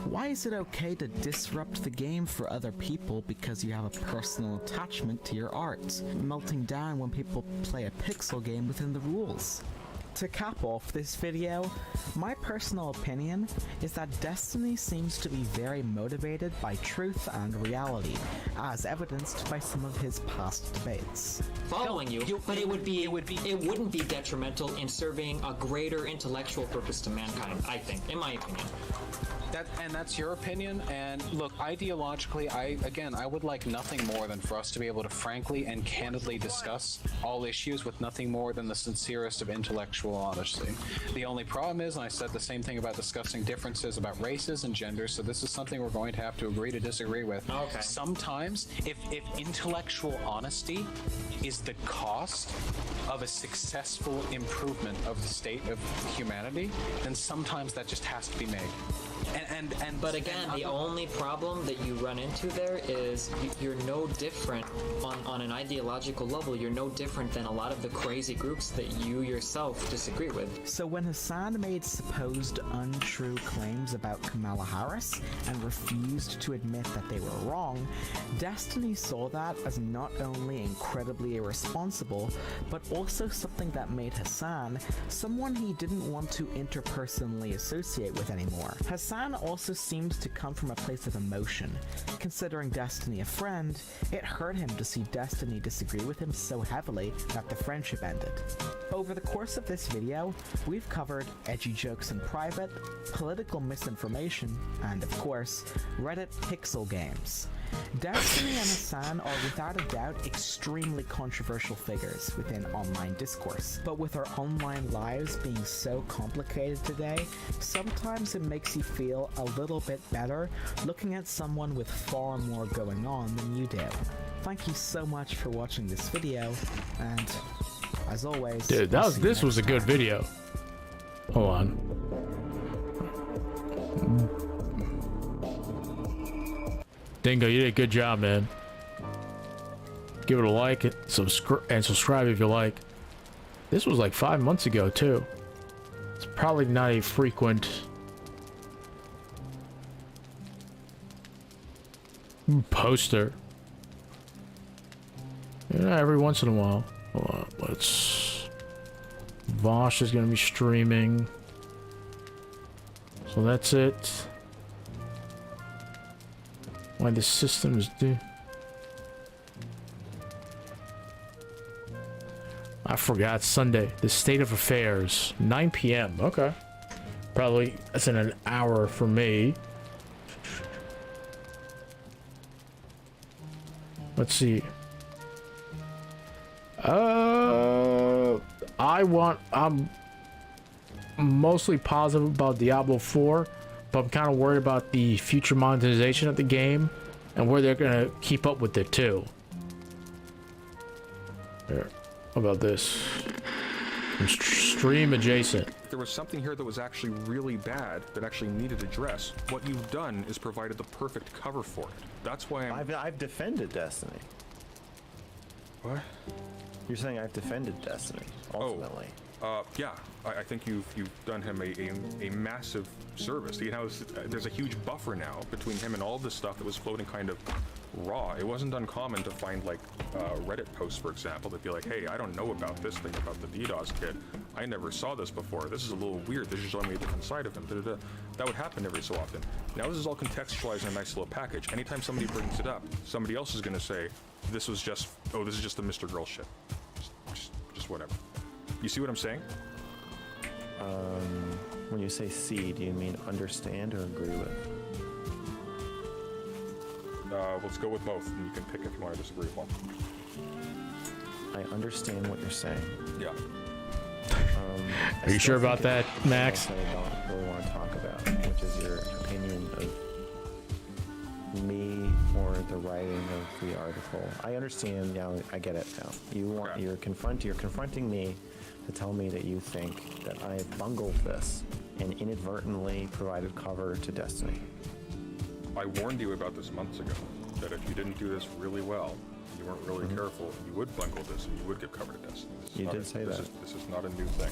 Why is it okay to disrupt the game for other people because you have a personal attachment to your art, melting down when people play a pixel game within the rules? To cap off this video, my personal opinion is that Destiny seems to be very motivated by truth and reality, as evidenced by some of his past debates. Following you, but it wouldn't be detrimental in serving a greater intellectual purpose to mankind, I think, in my opinion. That's your opinion. And look, ideologically, I would like nothing more than for us to be able to frankly and candidly discuss all issues with nothing more than the sincerest of intellectual honesty. The only problem is, and I said the same thing about discussing differences about races and genders, so this is something we're going to have to agree to disagree with. Okay. Sometimes, if intellectual honesty is the cost of a successful improvement of the state of humanity, then sometimes that just has to be made. But again, the only problem that you run into there is you're no different on an ideological level. You're no different than a lot of the crazy groups that you yourself disagree with. So when Hassan made supposed untrue claims about Kamala Harris and refused to admit that they were wrong, Destiny saw that as not only incredibly irresponsible, but also something that made Hassan someone he didn't want to interpersonally associate with anymore. Hassan also seems to come from a place of emotion. Considering Destiny a friend, it hurt him to see Destiny disagree with him so heavily that the friendship ended. Over the course of this video, we've covered edgy jokes in private, political misinformation, and of course, Reddit pixel games. Destiny and Hassan are without a doubt extremely controversial figures within online discourse, but with our online lives being so complicated today, sometimes it makes you feel a little bit better looking at someone with far more going on than you do. Thank you so much for watching this video, and as always, Dude, I'll see you this was a next good time. video. Hold on. Dingo, you did a good job, man. Give it a like and subscribe if you like. This was like 5 months ago too. It's probably not a frequent poster. Yeah, every once in a while. Hold on, let's Vosh is gonna be streaming. So that's it. Why the system is due. I forgot Sunday. The state of affairs. 9 p.m. Okay. Probably that's in an hour for me. Let's see. I'm mostly positive about Diablo 4, but I'm kind of worried about the future monetization of the game and where they're gonna keep up with it too. There. How about this? Stream adjacent. There was something here that was actually really bad that actually needed address. What you've done is provided the perfect cover for it. That's why I've defended Destiny. What? You're saying I've defended Destiny, ultimately. Yeah. I think you've done him a massive service. You know, there's a huge buffer now between him and all this stuff that was floating kind of raw. It wasn't uncommon to find like Reddit posts, for example, that'd be like, hey, I don't know about this thing about the DDoS kid. I never saw this before. This is a little weird. This is showing me a different side of him. Da-da-da. That would happen every so often. Now this is all contextualized in a nice little package. Anytime somebody brings it up, somebody else is going to say, this is just the Mr.Girl shit. Just whatever. You see what I'm saying? When you say see, do you mean understand or agree with? Let's go with both, and you can pick if you want to disagree with one. I understand what you're saying. Yeah. Are you sure about that, Max? I don't really want to talk about, which is your opinion of me or the writing of the article. I understand now. I get it now. You're confronting me to tell me that you think that I bungled this and inadvertently provided cover to Destiny. I warned you about this months ago, that if you didn't do this really well, you weren't really careful, you would bungle this and you would give cover to Destiny. You did say that. This is not a new thing.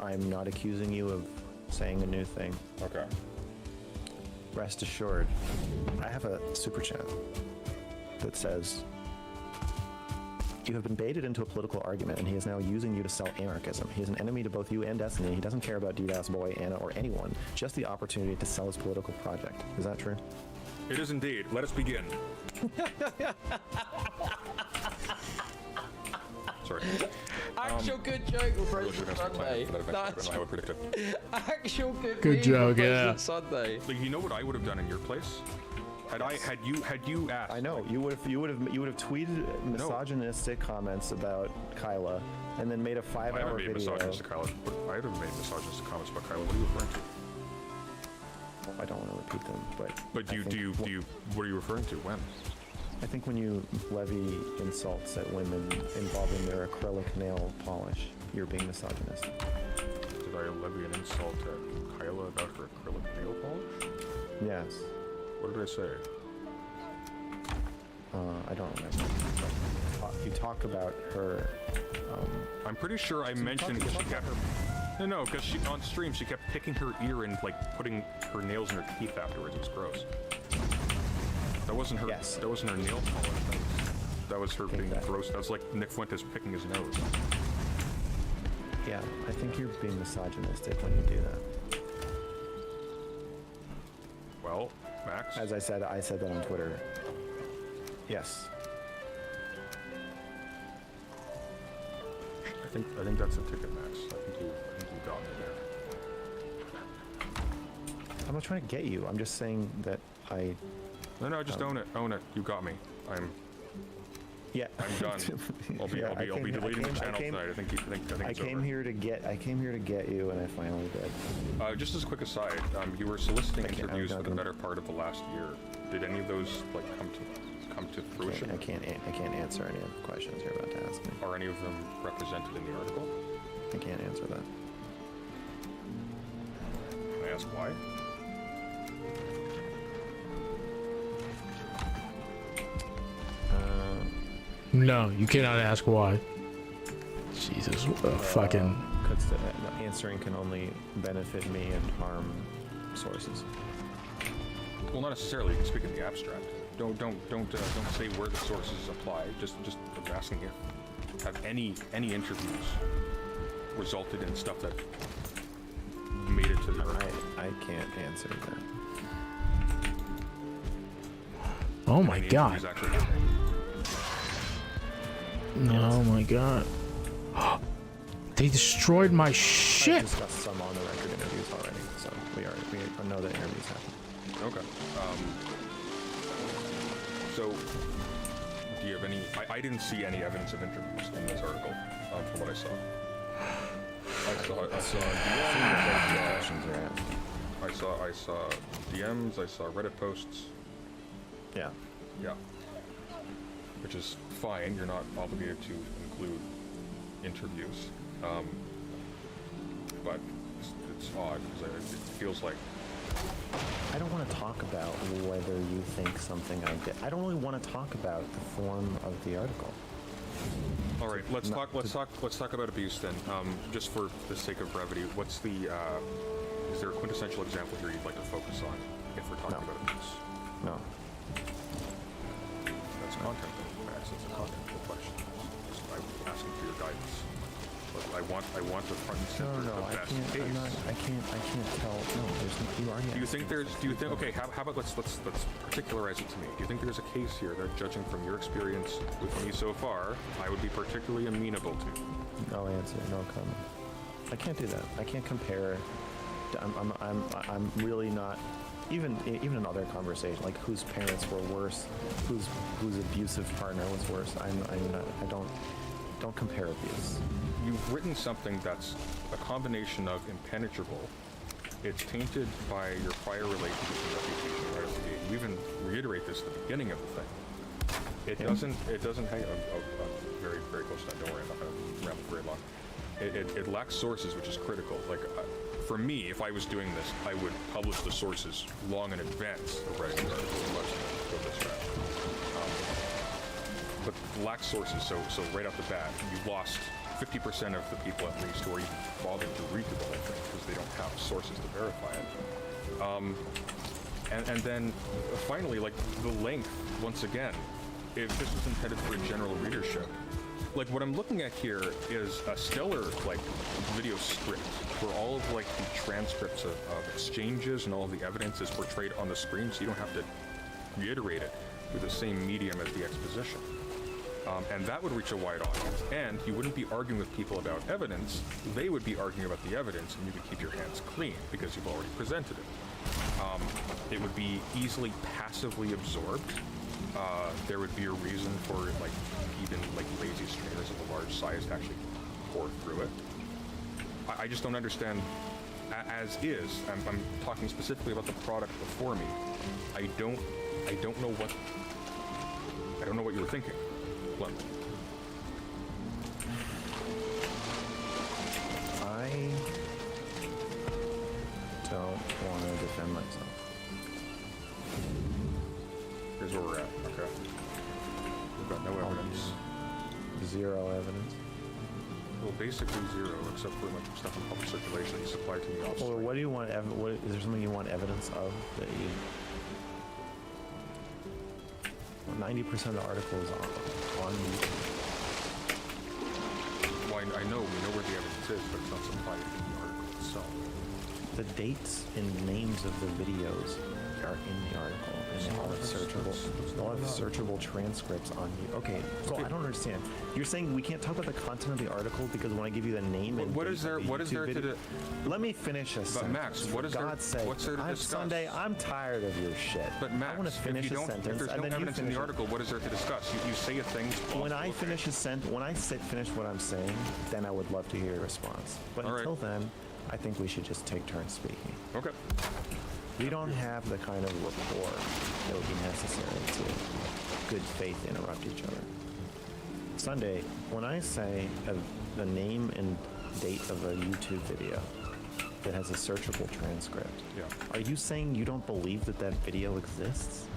I'm not accusing you of saying a new thing. Okay. Rest assured, I have a super chat that says, you have been baited into a political argument and he is now using you to sell anarchism. He is an enemy to both you and Destiny. He doesn't care about DDoS Boy, Anna, or anyone, just the opportunity to sell his political project. Is that true? It is indeed. Let us begin. Sorry. Actual good joke versus Sunday. That's actual good joke, yeah. Sunday. Like, you know what I would have done in your place? Had you asked? I know you would have tweeted misogynistic comments about Kyla, and then made a 5-hour video. Misogynistic Kyla. I would have made misogynistic comments about Kyla. What are you referring to? I don't want to repeat them, but. But what are you referring to? When? I think when you levy insults at women involving their acrylic nail polish, you're being misogynistic. Did I levy an insult at Kyla about her acrylic nail polish? Yes. What did I say? I don't remember. You talk about her. I'm pretty sure I mentioned because she kept No, because she on stream she kept picking her ear and like putting her nails in her teeth afterwards. It was gross. That wasn't her. Yes. That wasn't her nail polish. That was her being gross. That was like Nick Fuentes picking his nose. Yeah, I think you're being misogynistic when you do that. Well, Max. As I said that on Twitter. Yes. I think that's a ticket, Max. I think you got me there. I'm not trying to get you. I'm just saying that I. No, just own it. Own it. You got me. Yeah. I'm done. I'll be deleting the channel tonight. I think it's came over. here to get you, and I finally did. Just as a quick aside, you were soliciting interviews for the better part of the last year. Did any of those like come to fruition? I can't answer any of the questions you're about to ask me. Are any of them represented in the article? I can't answer that. Can I ask why? No, you cannot ask why. Jesus, fucking. Because the answering can only benefit me and harm sources. Well, not necessarily. You can speak in the abstract. Don't say where the sources apply. Just asking if have any interviews resulted in stuff that made it to the article. I can't answer that. Oh my god. Oh my god. They destroyed my shit. I've discussed some on the record interviews already, so we know that interviews happen. Okay. So, do you have any? I didn't see any evidence of interviews in this article, from what I saw. I saw DMs. I saw Reddit posts. Yeah. Yeah. Which is fine. You're not obligated to include interviews. But it's odd because it feels like. I don't want to talk about whether you think something I did. I don't really want to talk about the form of the article. All right, let's talk about abuse then. Just for the sake of brevity, what's the? Is there a quintessential example here you'd like to focus on if we're talking about abuse? No. That's content. That's a content question. I'm asking for your guidance. But I want the front and center No, the I best can't. case. I can't tell. No, there's no. You already. Do you think? Okay. How about let's particularize it to me. Do you think there's a case here that, judging from your experience with me so far, I would be particularly amenable to? No answer. No comment. I can't do that. I can't compare. I'm really not. Even in other conversations, like whose parents were worse, whose abusive partner was worse. I don't compare abuse. You've written something that's a combination of impenetrable. It's tainted by your prior relationship and reputation right out the gate. You even reiterate this at the beginning of the thing. It doesn't hang very, very close to that. Don't worry, I'm not going to ramble very long. It lacks sources, which is critical. Like, for me, if I was doing this, I would publish the sources long in advance of writing the article. Go this route. But lacks sources, so right off the bat, you lost 50% of the people at least who are even bothered to read the whole thing because they don't have sources to verify it. And then finally, like the length, once again, if this was intended for a general readership, like what I'm looking at here is a stellar like video script where all of like the transcripts of exchanges and all of the evidence is portrayed on the screen, so you don't have to reiterate it through the same medium as the exposition. And that would reach a wide audience. And you wouldn't be arguing with people about evidence. They would be arguing about the evidence, and you could keep your hands clean because you've already presented it. It would be easily passively absorbed. There would be a reason for like even like lazy streamers of a large size to actually pour through it. I just don't understand. As is, I'm talking specifically about the product before me. I don't know what you were thinking. Bluntly. I don't want to defend myself. Here's where we're at. Okay. We've got no evidence. Zero evidence. Well, basically zero, except for like stuff in public circulation that you supplied to me off. Or what do you want? Is there something you want evidence of that you? 90% of the article is on YouTube. Well, I know, we know where the evidence is, but it's not supplied in the article itself. The dates and names of the videos are in the article, and they all have searchable transcripts on you. Okay, so I don't understand. You're saying we can't talk about the content of the article because when I give you the name and what is there to do? Let me finish a sentence. Max, what's there to discuss? Sunday, I'm tired of your shit. But Max, I want to finish a sentence. If there's no evidence in the article, what is there to discuss? You say a thing. When I finish a sentence, when I finish what I'm saying, then I would love to hear your response. But until then, I think we should just take turns speaking. Okay. We don't have the kind of rapport that would be necessary to good faith interrupt each other. Sunday, when I say the name and date of a YouTube video that has a searchable transcript, are you saying you don't believe that that video exists?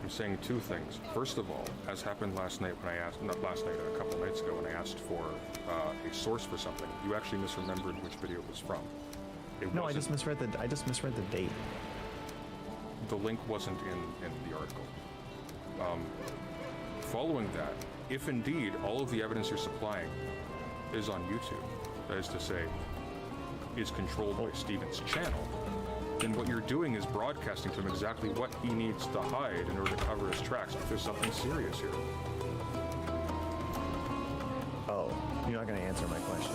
I'm saying two things. First of all, as happened last night when I asked, not last night, a couple nights ago when I asked for a source for something, you actually misremembered which video it was from. No, I just misread the date. The link wasn't in the article. Following that, if indeed all of the evidence you're supplying is on YouTube, that is to say, is controlled by Steven's channel, then what you're doing is broadcasting to him exactly what he needs to hide in order to cover his tracks if there's something serious here. Oh, you're not going to answer my question.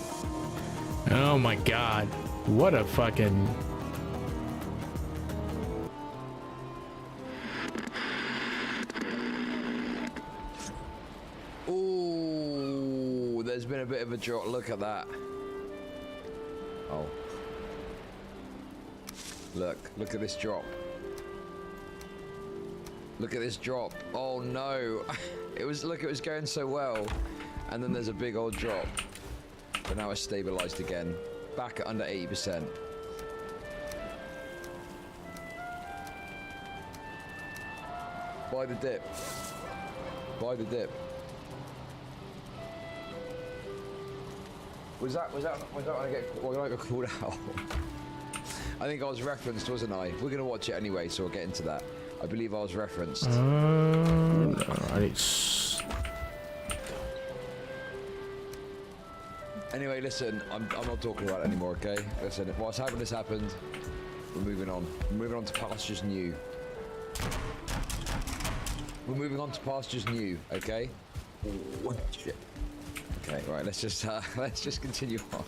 Oh my god. What a fucking... Ooh, there's been a bit of a drop. Look at that. Oh. Look at this drop. Look at this drop. Oh no. It was going so well. And then there's a big old drop. But now it's stabilized again. Back at under 80%. Buy the dip. Buy the dip. Was that when I get called out? I think I was referenced, wasn't I? We're gonna watch it anyway, so we'll get into that. I believe I was referenced. Anyway, listen, I'm not talking about it anymore, okay? Listen, what's happened has happened. We're moving on. We're moving on to pastures new. We're moving on to pastures new, okay? Oh, shit. Okay, right, let's just continue on.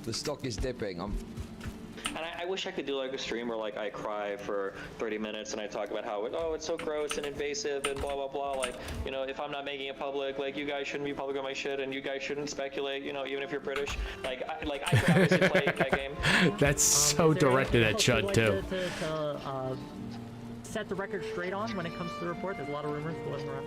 The stock is dipping. And I wish I could do like a stream where like I cry for 30 minutes and I talk about how it's so gross and invasive and blah blah blah. Like, you know, if I'm not making it public, like you guys shouldn't be public on my shit and you guys shouldn't speculate. You know, even if you're British. Like I could obviously play that game. That's so directed at Chud too. To set the record straight on when it comes to the report. There's a lot of rumors floating around.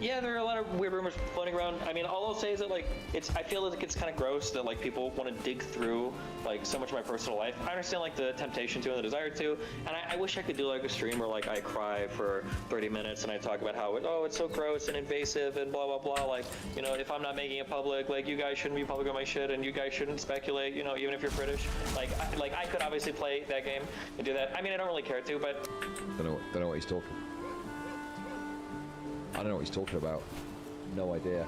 Yeah, there are a lot of weird rumors floating around. I mean, all I'll say is that, like, I feel like it's kind of gross that, like, people want to dig through, like, so much of my personal life. I understand, like, the temptation to and the desire to, and I wish I could do, like, a stream where, like, I cry for 30 minutes and I talk about how, it's so gross and invasive and blah, blah, blah. Like, you know, if I'm not making it public, like, you guys shouldn't be public on my shit and you guys shouldn't speculate, you know, even if you're British. Like, I could obviously play that game and do that. I mean, I don't really care to, but... Don't know what he's talking. I don't know what he's talking about. No idea.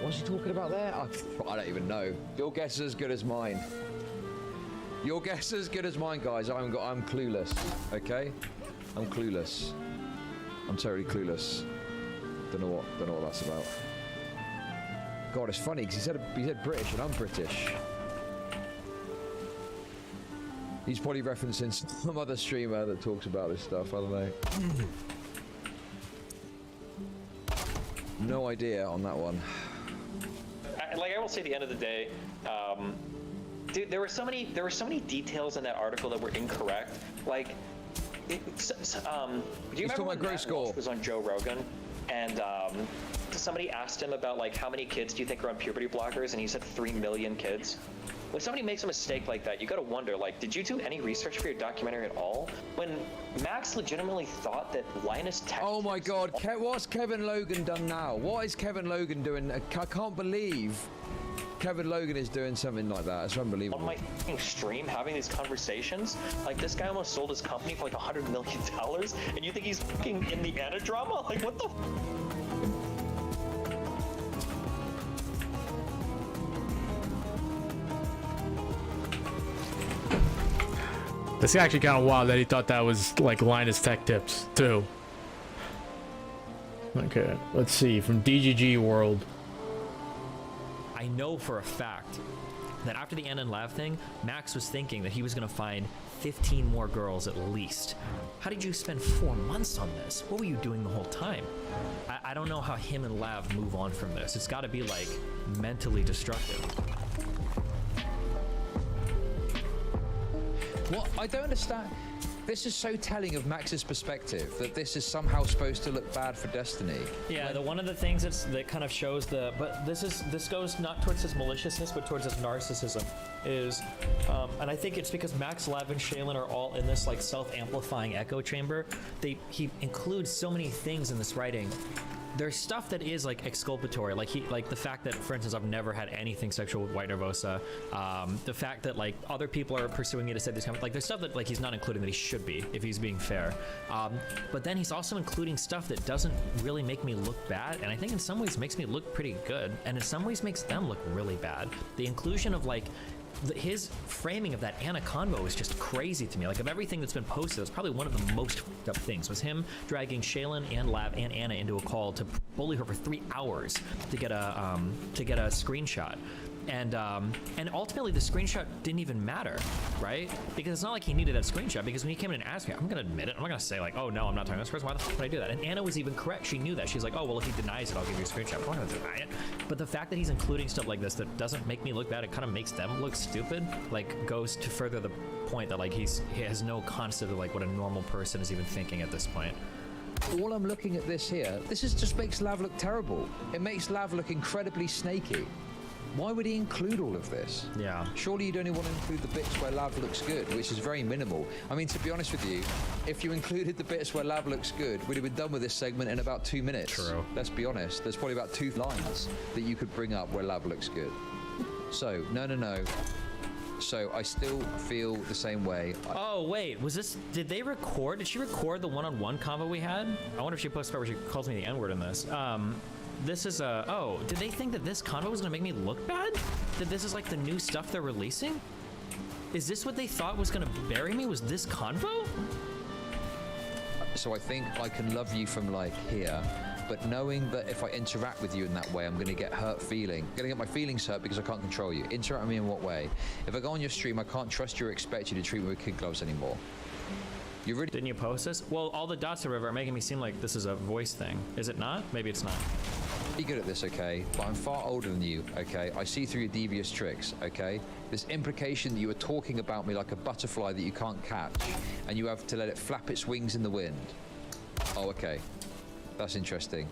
What's he talking about there? I don't even know. Your guess is as good as mine. Your guess is as good as mine, guys. I'm clueless. Okay? I'm clueless. I'm totally clueless. Don't know what that's about. God, it's funny because he said British and I'm British. He's probably referencing some other streamer that talks about this stuff. I don't know. No idea on that one. I will say, at the end of the day, dude, there were so many details in that article that were incorrect. Like, do you remember when Matt Walsh was on Joe Rogan, and somebody asked him about, like, how many kids do you think are on puberty blockers, and he said 3 million kids. When somebody makes a mistake like that, you gotta wonder, like, did you do any research for your documentary at all? When Max legitimately thought that Linus Tech... Oh my god, what's Kevin Logan done now? What is Kevin Logan doing? I can't believe Kevin Logan is doing something like that. It's unbelievable. On my stream, having these conversations, like, this guy almost sold his company for like $100 million, and you think he's fucking Indiana drama? Like, what the... That's actually kind of wild that he thought that was like Linus Tech Tips too. Okay, let's see from DGG World. I know for a fact that after the Ann Lav thing, Max was thinking that he was going to find 15 more girls at least. How did you spend 4 months on this? What were you doing the whole time? I don't know how him and Lav move on from this. It's got to be like mentally destructive. What? I don't understand. This is so telling of Max's perspective that this is somehow supposed to look bad for Destiny. Yeah, one of the things that kind of shows but this goes not towards his maliciousness, but towards his narcissism. And I think it's because Max, Lav, and Shaylin are all in this like self-amplifying echo chamber. He includes so many things in this writing there's stuff that is like exculpatory, like the fact that, for instance, I've never had anything sexual with White Nervosa, the fact that like other people are pursuing me to say these kind of, like there's stuff that like he's not including that he should be if he's being fair, but then he's also including stuff that doesn't really make me look bad, and I think in some ways makes me look pretty good, and in some ways makes them look really bad. The inclusion of like his framing of that Anna convo is just crazy to me. Like, of everything that's been posted, it's probably one of the most fucked up things was him dragging Shaylin and Lav and Anna into a call to bully her for 3 hours to get a screenshot. And ultimately the screenshot didn't even matter, right? Because it's not like he needed that screenshot, because when he came in and asked me, I'm gonna admit it, I'm not gonna say like, oh no, I'm not talking to this person, why the fuck would I do that? And Anna was even correct, she knew that. She's like, oh, well, if he denies it, I'll give you a screenshot. I'm not gonna deny it. But the fact that he's including stuff like this that doesn't make me look bad, it kind of makes them look stupid, like goes to further the point that like he has no concept of like what a normal person is even thinking at this point. All I'm looking at this here, this is just makes Lav look terrible. It makes Lav look incredibly snaky. Why would he include all of this? Yeah. Surely you'd only want to include the bits where Lav looks good, which is very minimal. I mean, to be honest with you, if you included the bits where Lav looks good, we'd have been done with this segment in about 2 minutes. True. Let's be honest. There's probably about 2 lines that you could bring up where Lav looks good. So, no. So I still feel the same way. Oh wait, did they record? Did she record the one-on-one convo we had? I wonder if she posted where she calls me the N-word in this. This is did they think that this convo was gonna make me look bad? That this is like the new stuff they're releasing? Is this what they thought was gonna bury me? Was this convo? So I think I can love you from like here, but knowing that if I interact with you in that way, I'm gonna get hurt feeling. I'm gonna get my feelings hurt because I can't control you. Interact with me in what way? If I go on your stream, I can't trust you or expect you to treat me with kid gloves anymore. You really didn't you post this? Well, all the dots are making me seem like this is a voice thing. Is it not? Maybe it's not. Be good at this, okay? But I'm far older than you, okay? I see through your devious tricks, okay? This implication that you are talking about me like a butterfly that you can't catch, and you have to let it flap its wings in the wind. Oh, okay. That's interesting.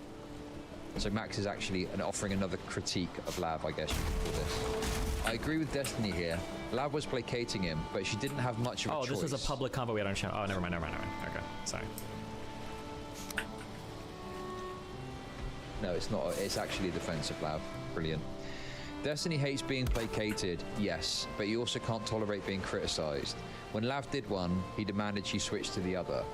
So Max is actually offering another critique of Lav, I guess you could call this. I agree with Destiny here. Lav was placating him, but she didn't have much of a choice. Oh, this was a public convo we had on channel. Oh, never mind. Okay, sorry. No, it's not. It's actually a defense of Lav. Brilliant. Destiny hates being placated, yes, but you also can't tolerate being criticized. When Lav did one, he demanded she switch to the other.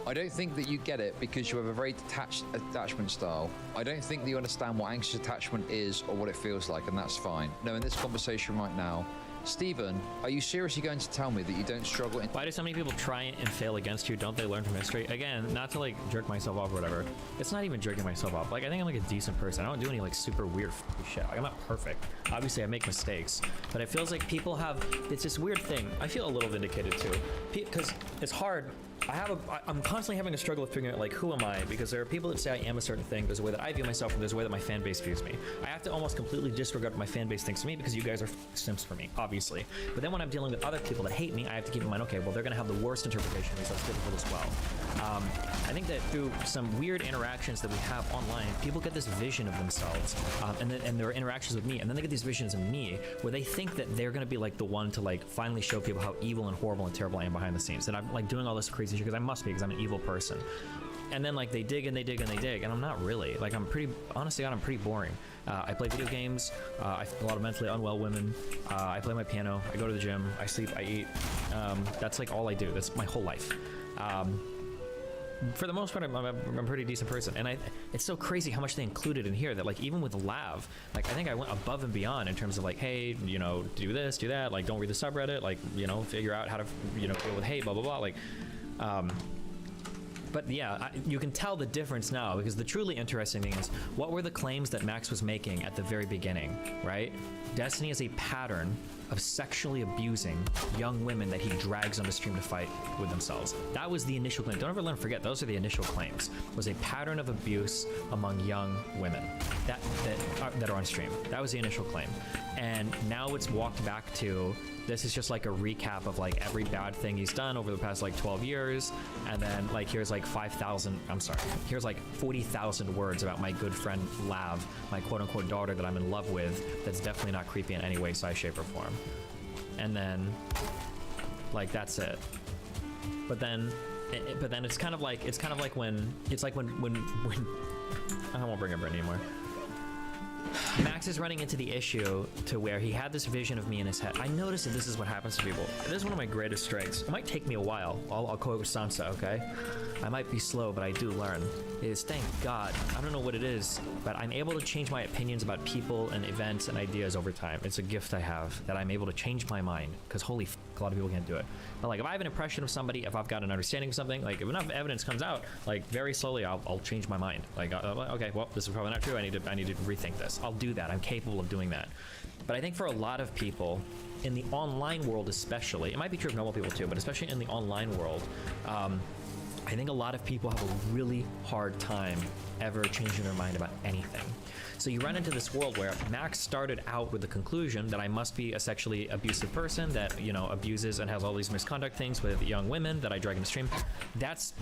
I don't think that you get it because you have a very detached attachment style. I don't think that you understand what anxious attachment is or what it feels like, and that's fine. No, in this conversation right now, Stephen, are you seriously going to tell me that you don't struggle in— Why do so many people try and fail against you? Don't they learn from history? Again, not to like jerk myself off or whatever. It's not even jerking myself off. Like, I think I'm like a decent person. I don't do any like super weird shit. Like, I'm not perfect. Obviously I make mistakes, but it feels like people have, it's this weird thing. I feel a little vindicated too, because it's hard. I'm constantly having a struggle with figuring out like, who am I? Because there are people that say I am a certain thing. There's a way that I view myself, and there's a way that my fan base views me. I have to almost completely disregard what my fan base thinks of me because you guys are simps for me, obviously. But then when I'm dealing with other people that hate me, I have to keep in mind, okay, well, they're gonna have the worst interpretation of me, so it's difficult as well. I think that through some weird interactions that we have online, people get this vision of themselves, and their interactions with me, and then they get these visions of me where they think that they're gonna be like the one to like finally show people how evil and horrible and terrible I am behind the scenes. And I'm like doing all this crazy shit because I must be, because I'm an evil person. And then like they dig and they dig and they dig, and I'm not really. Like, I'm pretty, honestly, I'm pretty boring. I play video games, I have a lot of mentally unwell women, I play my piano, I go to the gym, I sleep, I eat. That's like all I do. That's my whole life. For the most part, I'm a pretty decent person, and it's so crazy how much they included in here that like even with Lav, like I think I went above and beyond in terms of like, hey, you know, do this, do that, like don't read the subreddit, like, you know, figure out how to, you know, deal with hate, blah blah blah, like. But yeah, you can tell the difference now, because the truly interesting thing is, what were the claims that Max was making at the very beginning, right? Destiny is a pattern of sexually abusing young women that he drags on the stream to fight with themselves. That was the initial claim. Don't ever let him forget, those are the initial claims. Was a pattern of abuse among young women that are on stream. That was the initial claim. And now it's walked back to, this is just like a recap of like every bad thing he's done over the past like 12 years. And then like, here's like 5,000, I'm sorry, here's like 40,000 words about my good friend Lav, my quote unquote daughter that I'm in love with, that's definitely not creepy in any way, size, shape, or form. And then like, that's it. But then but then it's kind of like when I won't bring up Brittany anymore. Max is running into the issue to where he had this vision of me in his head. I noticed that this is what happens to people. This is one of my greatest strengths. It might take me a while. I'll quote with Sansa, okay? I might be slow, but I do learn. Is thank God. I don't know what it is, but I'm able to change my opinions about people and events and ideas over time. It's a gift I have, that I'm able to change my mind. Because holy f***, a lot of people can't do it. But like, if I have an impression of somebody, if I've got an understanding of something, like if enough evidence comes out, like very slowly, I'll change my mind. Like, okay, well, this is probably not true. I need to rethink this. I'll do that. I'm capable of doing that. But I think for a lot of people, in the online world especially, it might be true of normal people too, but especially in the online world, I think a lot of people have a really hard time ever changing their mind about anything. So you run into this world where Max started out with the conclusion that I must be a sexually abusive person that, you know, abuses and has all these misconduct things with young women that I drag into stream. That's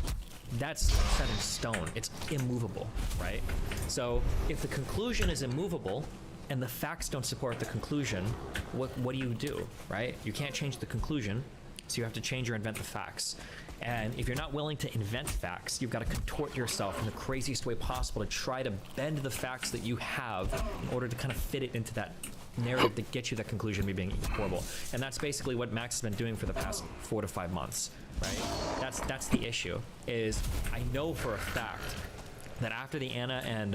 set in stone. It's immovable, right? So if the conclusion is immovable and the facts don't support the conclusion, what do, right? You can't change the conclusion, so you have to change or invent the facts. And if you're not willing to invent facts, you've got to contort yourself in the craziest way possible to try to bend the facts that you have in order to kind of fit it into that narrative that gets you that conclusion of me being horrible. And that's basically what Max has been doing for the past 4 to 5 months, right? That's the issue. Is I know for a fact that after the Anna and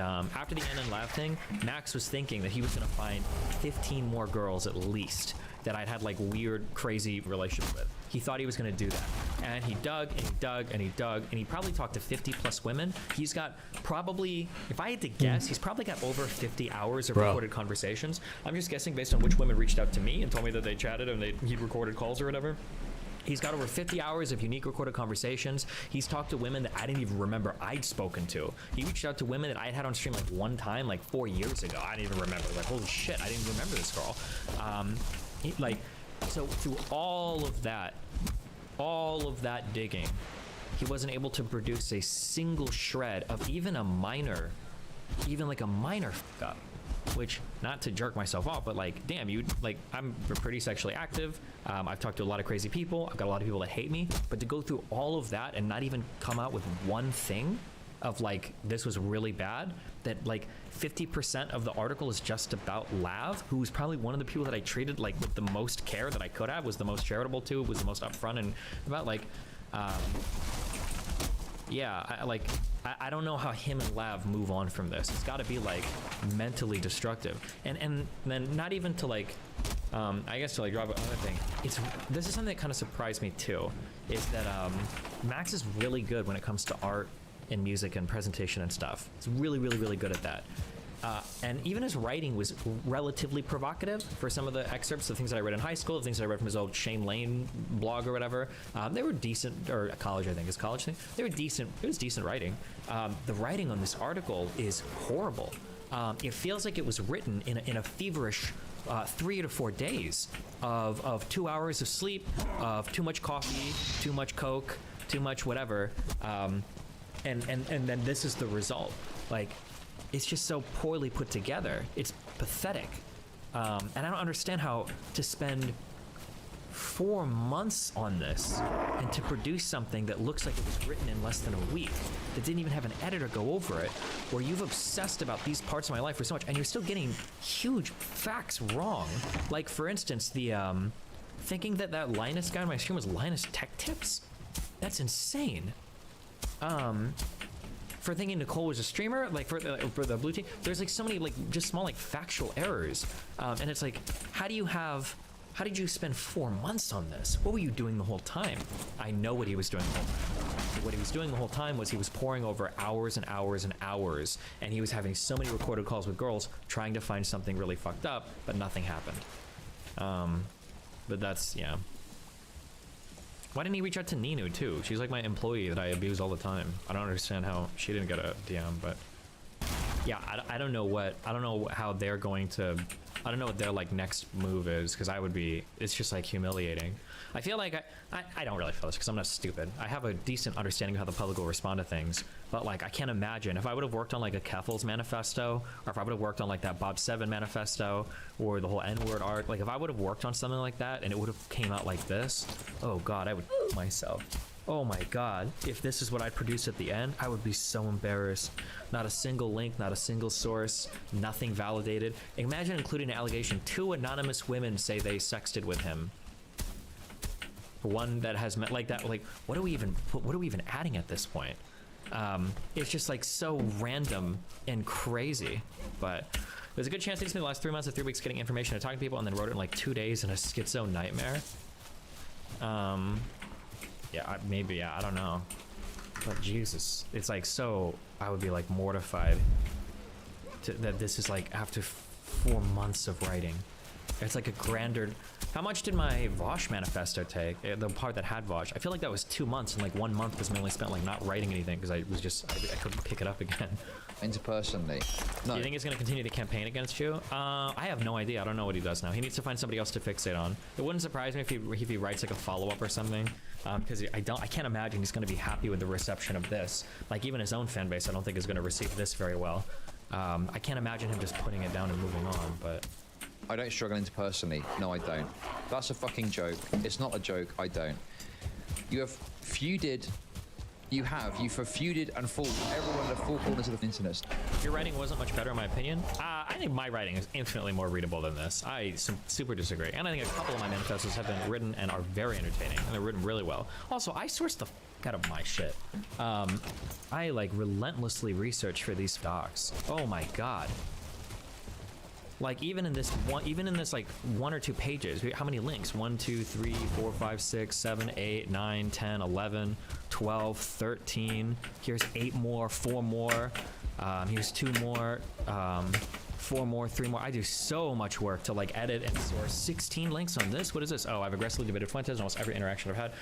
Lav thing, Max was thinking that he was going to find 15 more girls at least that I'd had like weird, crazy relationships with. He thought he was going to do that. And he dug and he dug and he dug and he probably talked to 50 plus women. He's got probably, if I had to guess, he's probably got over 50 hours of recorded conversations. I'm just guessing based on which women reached out to me and told me that they chatted and he'd recorded calls or whatever. He's got over 50 hours of unique recorded conversations. He's talked to women that I didn't even remember I'd spoken to. He reached out to women that I'd had on stream like one time, like 4 years ago. I didn't even remember. Like, holy shit, I didn't remember this girl. So through all of that digging, he wasn't able to produce a single shred of even a minor fuck up. Which, not to jerk myself off, but like, damn, I'm pretty sexually active. I've talked to a lot of crazy people. I've got a lot of people that hate me. But to go through all of that and not even come out with one thing of like, this was really bad, that like 50% of the article is just about Lav, who was probably one of the people that I treated like with the most care that I could have, was the most charitable to, was the most upfront and about like, I don't know how him and Lav move on from this. It's got to be like mentally destructive, and then not even to like, I guess to like drop another thing. This is something that kind of surprised me too, is that Max is really good when it comes to art and music and presentation and stuff. He's really, really, really good at that. And even his writing was relatively provocative for some of the excerpts, the things that I read in high school, the things that I read from his old Shane Lane blog or whatever. They were decent, or college, I think, his college thing. They were decent. It was decent writing. The writing on this article is horrible. It feels like it was written in a feverish 3 to 4 days of 2 hours of sleep, of too much coffee, too much Coke, too much whatever. And then this is the result. Like, it's just so poorly put together. It's pathetic. And I don't understand how to spend 4 months on this and to produce something that looks like it was written in less than a week, that didn't even have an editor go over it, where you've obsessed about these parts of my life for so much, and you're still getting huge facts wrong. Like, for instance, the thinking that Linus guy on my stream was Linus Tech Tips? That's insane. For thinking Nicole was a streamer, like for the blue team, there's like so many like just small like factual errors, and it's like, how did you spend 4 months on this? What were you doing the whole time? I know what he was doing the whole time. What he was doing the whole time was he was pouring over hours and hours and hours, and he was having so many recorded calls with girls trying to find something really fucked up, but nothing happened. But that's, yeah. Why didn't he reach out to Ninu too? She's like my employee that I abuse all the time. I don't understand how she didn't get a DM, but yeah, I don't know how they're going to, I don't know what their like next move is, because it's just like humiliating. I feel like I don't really feel this because I'm not stupid. I have a decent understanding of how the public will respond to things, but like I can't imagine if I would have worked on like a Keffel's manifesto, or if I would have worked on like that Bob 7 manifesto, or the whole N-word art, like if I would have worked on something like that and it would have came out like this, oh god, I would myself. Oh my god, if this is what I produce at the end, I would be so embarrassed. Not a single link, not a single source, nothing validated. Imagine including an allegation. 2 anonymous women say they sexted with him. One that has met like that, like, what are we even adding at this point? It's just like so random and crazy, but there's a good chance he spent the last 3 months or 3 weeks getting information and talking to people and then wrote it in like 2 days in a schizo nightmare. Yeah, maybe, I don't know. But Jesus, it's like so, I would be like mortified that this is like after 4 months of writing. It's like a grander, how much did my Vosh manifesto take? The part that had Vosh. I feel like that was 2 months, and like 1 month was mainly spent like not writing anything because I couldn't pick it up again. Interpersonally. No. Do you think he's going to continue to campaign against you? I have no idea. I don't know what he does now. He needs to find somebody else to fixate on. It wouldn't surprise me if he writes like a follow-up or something, because I can't imagine he's going to be happy with the reception of this. Like even his own fan base, I don't think is going to receive this very well. I can't imagine him just putting it down and moving on. But I don't struggle interpersonally. No, I don't. That's a fucking joke. It's not a joke. I don't. You have feuded. You've feuded and fought everyone in the four corners of the internet. Your writing wasn't much better in my opinion. I think my writing is infinitely more readable than this. I super disagree. And I think a couple of my manifestos have been written and are very entertaining, and they're written really well. Also, I sourced the fuck out of my shit. I like relentlessly research for these docs. Oh my god. Like even in this like 1 or 2 pages, how many links? 1, 2, 3, 4, 5, 6, 7, 8, 9, 10, 11, 12, 13. Here's 8 more, 4 more. Here's 2 more, 4 more, 3 more. I do so much work to like edit and source. 16 links on this. What is this? Oh, I've aggressively debated Fuentes in almost every interaction I've had.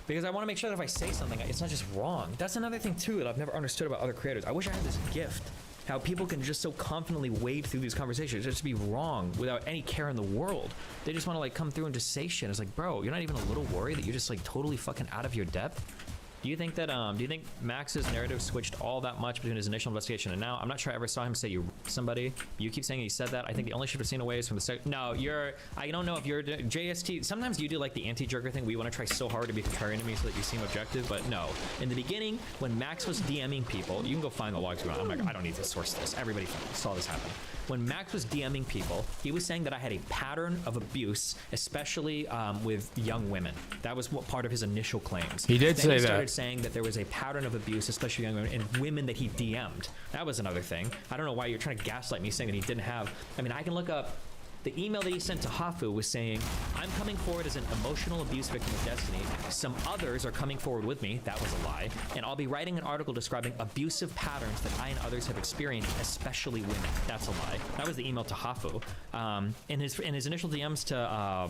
Because I want to make sure that if I say something, it's not just wrong. That's another thing too that I've never understood about other creators. I wish I had this gift. How people can just so confidently wade through these conversations just to be wrong without any care in the world. They just want to like come through and just say shit. It's like, bro, you're not even a little worried that you're just like totally fucking out of your depth? Do you think that do you think Max's narrative switched all that much between his initial investigation and now? I'm not sure I ever saw him say somebody. You keep saying he said that. I think the only shift I've seen away is from the no, I don't know if you're JST. Sometimes you do like the anti-jerker thing. We want to try so hard to be contrarian to me so that you seem objective, but no. In the beginning, when Max was DMing people, you can go find the logs. I'm like, I don't need to source this. Everybody saw this happen. When Max was DMing people, he was saying that I had a pattern of abuse, especially with young women. That was what part of his initial claims. He did say he started that. saying that there was a pattern of abuse, especially young women, and women that he DM'd. That was another thing. I don't know why you're trying to gaslight me saying that he didn't have. I mean, I can look up. The email that he sent to Hafu was saying, I'm coming forward as an emotional abuse victim of Destiny. Some others are coming forward with me. That was a lie. And I'll be writing an article describing abusive patterns that I and others have experienced, especially women. That's a lie. That was the email to Hafu. In his initial DMs to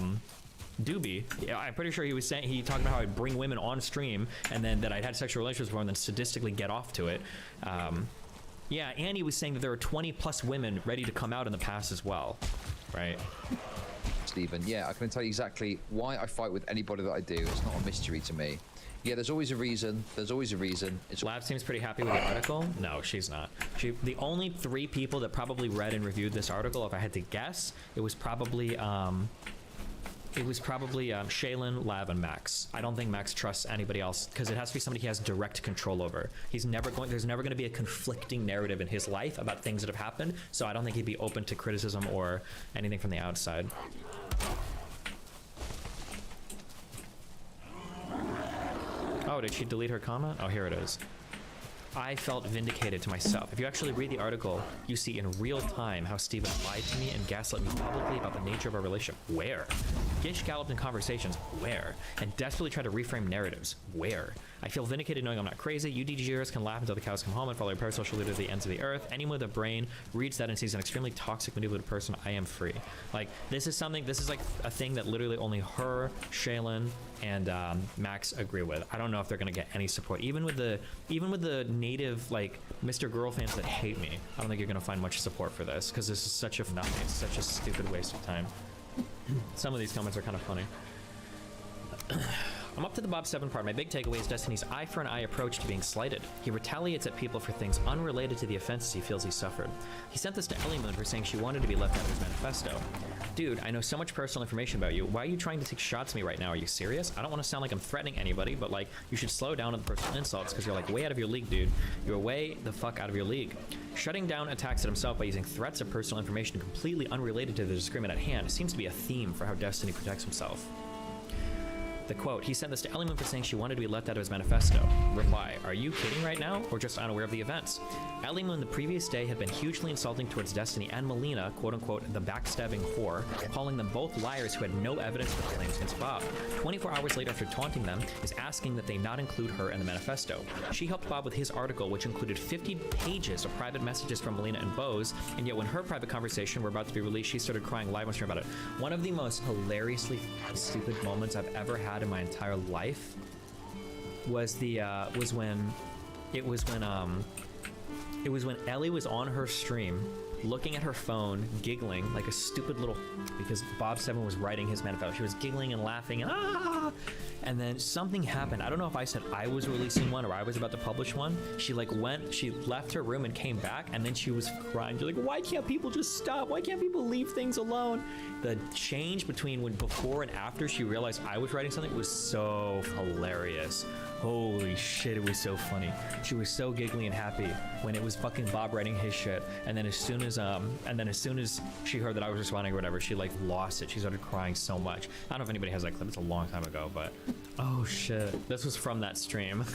Doobie, I'm pretty sure he talked about how I'd bring women on stream and then that I'd had sexual relations with them and then sadistically get off to it. Yeah, and he was saying that there are 20 plus women ready to come out in the past as well. Right. Stephen, yeah, I can tell you exactly why I fight with anybody that I do. It's not a mystery to me. Yeah, there's always a reason. Lab seems pretty happy with the article. No, she's not. The only 3 people that probably read and reviewed this article, if I had to guess, it was probably Shaylin, Lav, and Max. I don't think Max trusts anybody else because it has to be somebody he has direct control over. There's never going to be a conflicting narrative in his life about things that have happened, so I don't think he'd be open to criticism or anything from the outside. Oh, did she delete her comment? Oh, here it is. I felt vindicated to myself. If you actually read the article, you see in real time how Steven lied to me and gaslit me publicly about the nature of our relationship. Where? Gish galloped in conversations. Where? And desperately tried to reframe narratives. Where? I feel vindicated knowing I'm not crazy. You DGers can laugh until the cows come home and follow your parasocial leader to the ends of the earth. Anyone with a brain reads that and sees an extremely toxic, manipulative person. I am free. Like, this is like a thing that literally only her, Shaylin, and Max agree with. I don't know if they're gonna get any support. Even with the native, like, Mr.Girl fans that hate me, I don't think you're gonna find much support for this, because this is such a nothing. It's such a stupid waste of time. Some of these comments are kind of funny. I'm up to the Bob 7 part. My big takeaway is Destiny's eye for an eye approach to being slighted. He retaliates at people for things unrelated to the offenses he feels he suffered. He sent this to Ellie Moon for saying she wanted to be left out of his manifesto. Dude, I know so much personal information about you. Why are you trying to take shots at me right now? Are you serious? I don't want to sound like I'm threatening anybody, but like, you should slow down on the personal insults because you're like way out of your league, dude. You're way the fuck out of your league. Shutting down attacks at himself by using threats of personal information completely unrelated to the disagreement at hand seems to be a theme for how Destiny protects himself. The quote, he sent this to Ellie Moon for saying she wanted to be left out of his manifesto. Reply, are you kidding right now or just unaware of the events? Ellie Moon the previous day had been hugely insulting towards Destiny and Melina, quote unquote, the backstabbing whore, calling them both liars who had no evidence for the claims against Bob. 24 hours later after taunting them, is asking that they not include her in the manifesto. She helped Bob with his article, which included 50 pages of private messages from Melina and Bose, and yet when her private conversation were about to be released, she started crying live on stream about it. One of the most hilariously stupid moments I've ever had in my entire life was when Ellie was on her stream looking at her phone, giggling like a stupid little, because Bob 7 was writing his manifesto. She was giggling and laughing and and then something happened. I don't know if I said I was releasing one or I was about to publish one. She left her room and came back, and then she was crying. She's like, why can't people just stop? Why can't people leave things alone? The change between when before and after she realized I was writing something was so hilarious. Holy shit, it was so funny. She was so giggly and happy when it was fucking Bob writing his shit, and then as soon as she heard that I was responding or whatever, she like lost it. She started crying so much. I don't know if anybody has that clip. It's a long time ago, but oh shit, this was from that stream.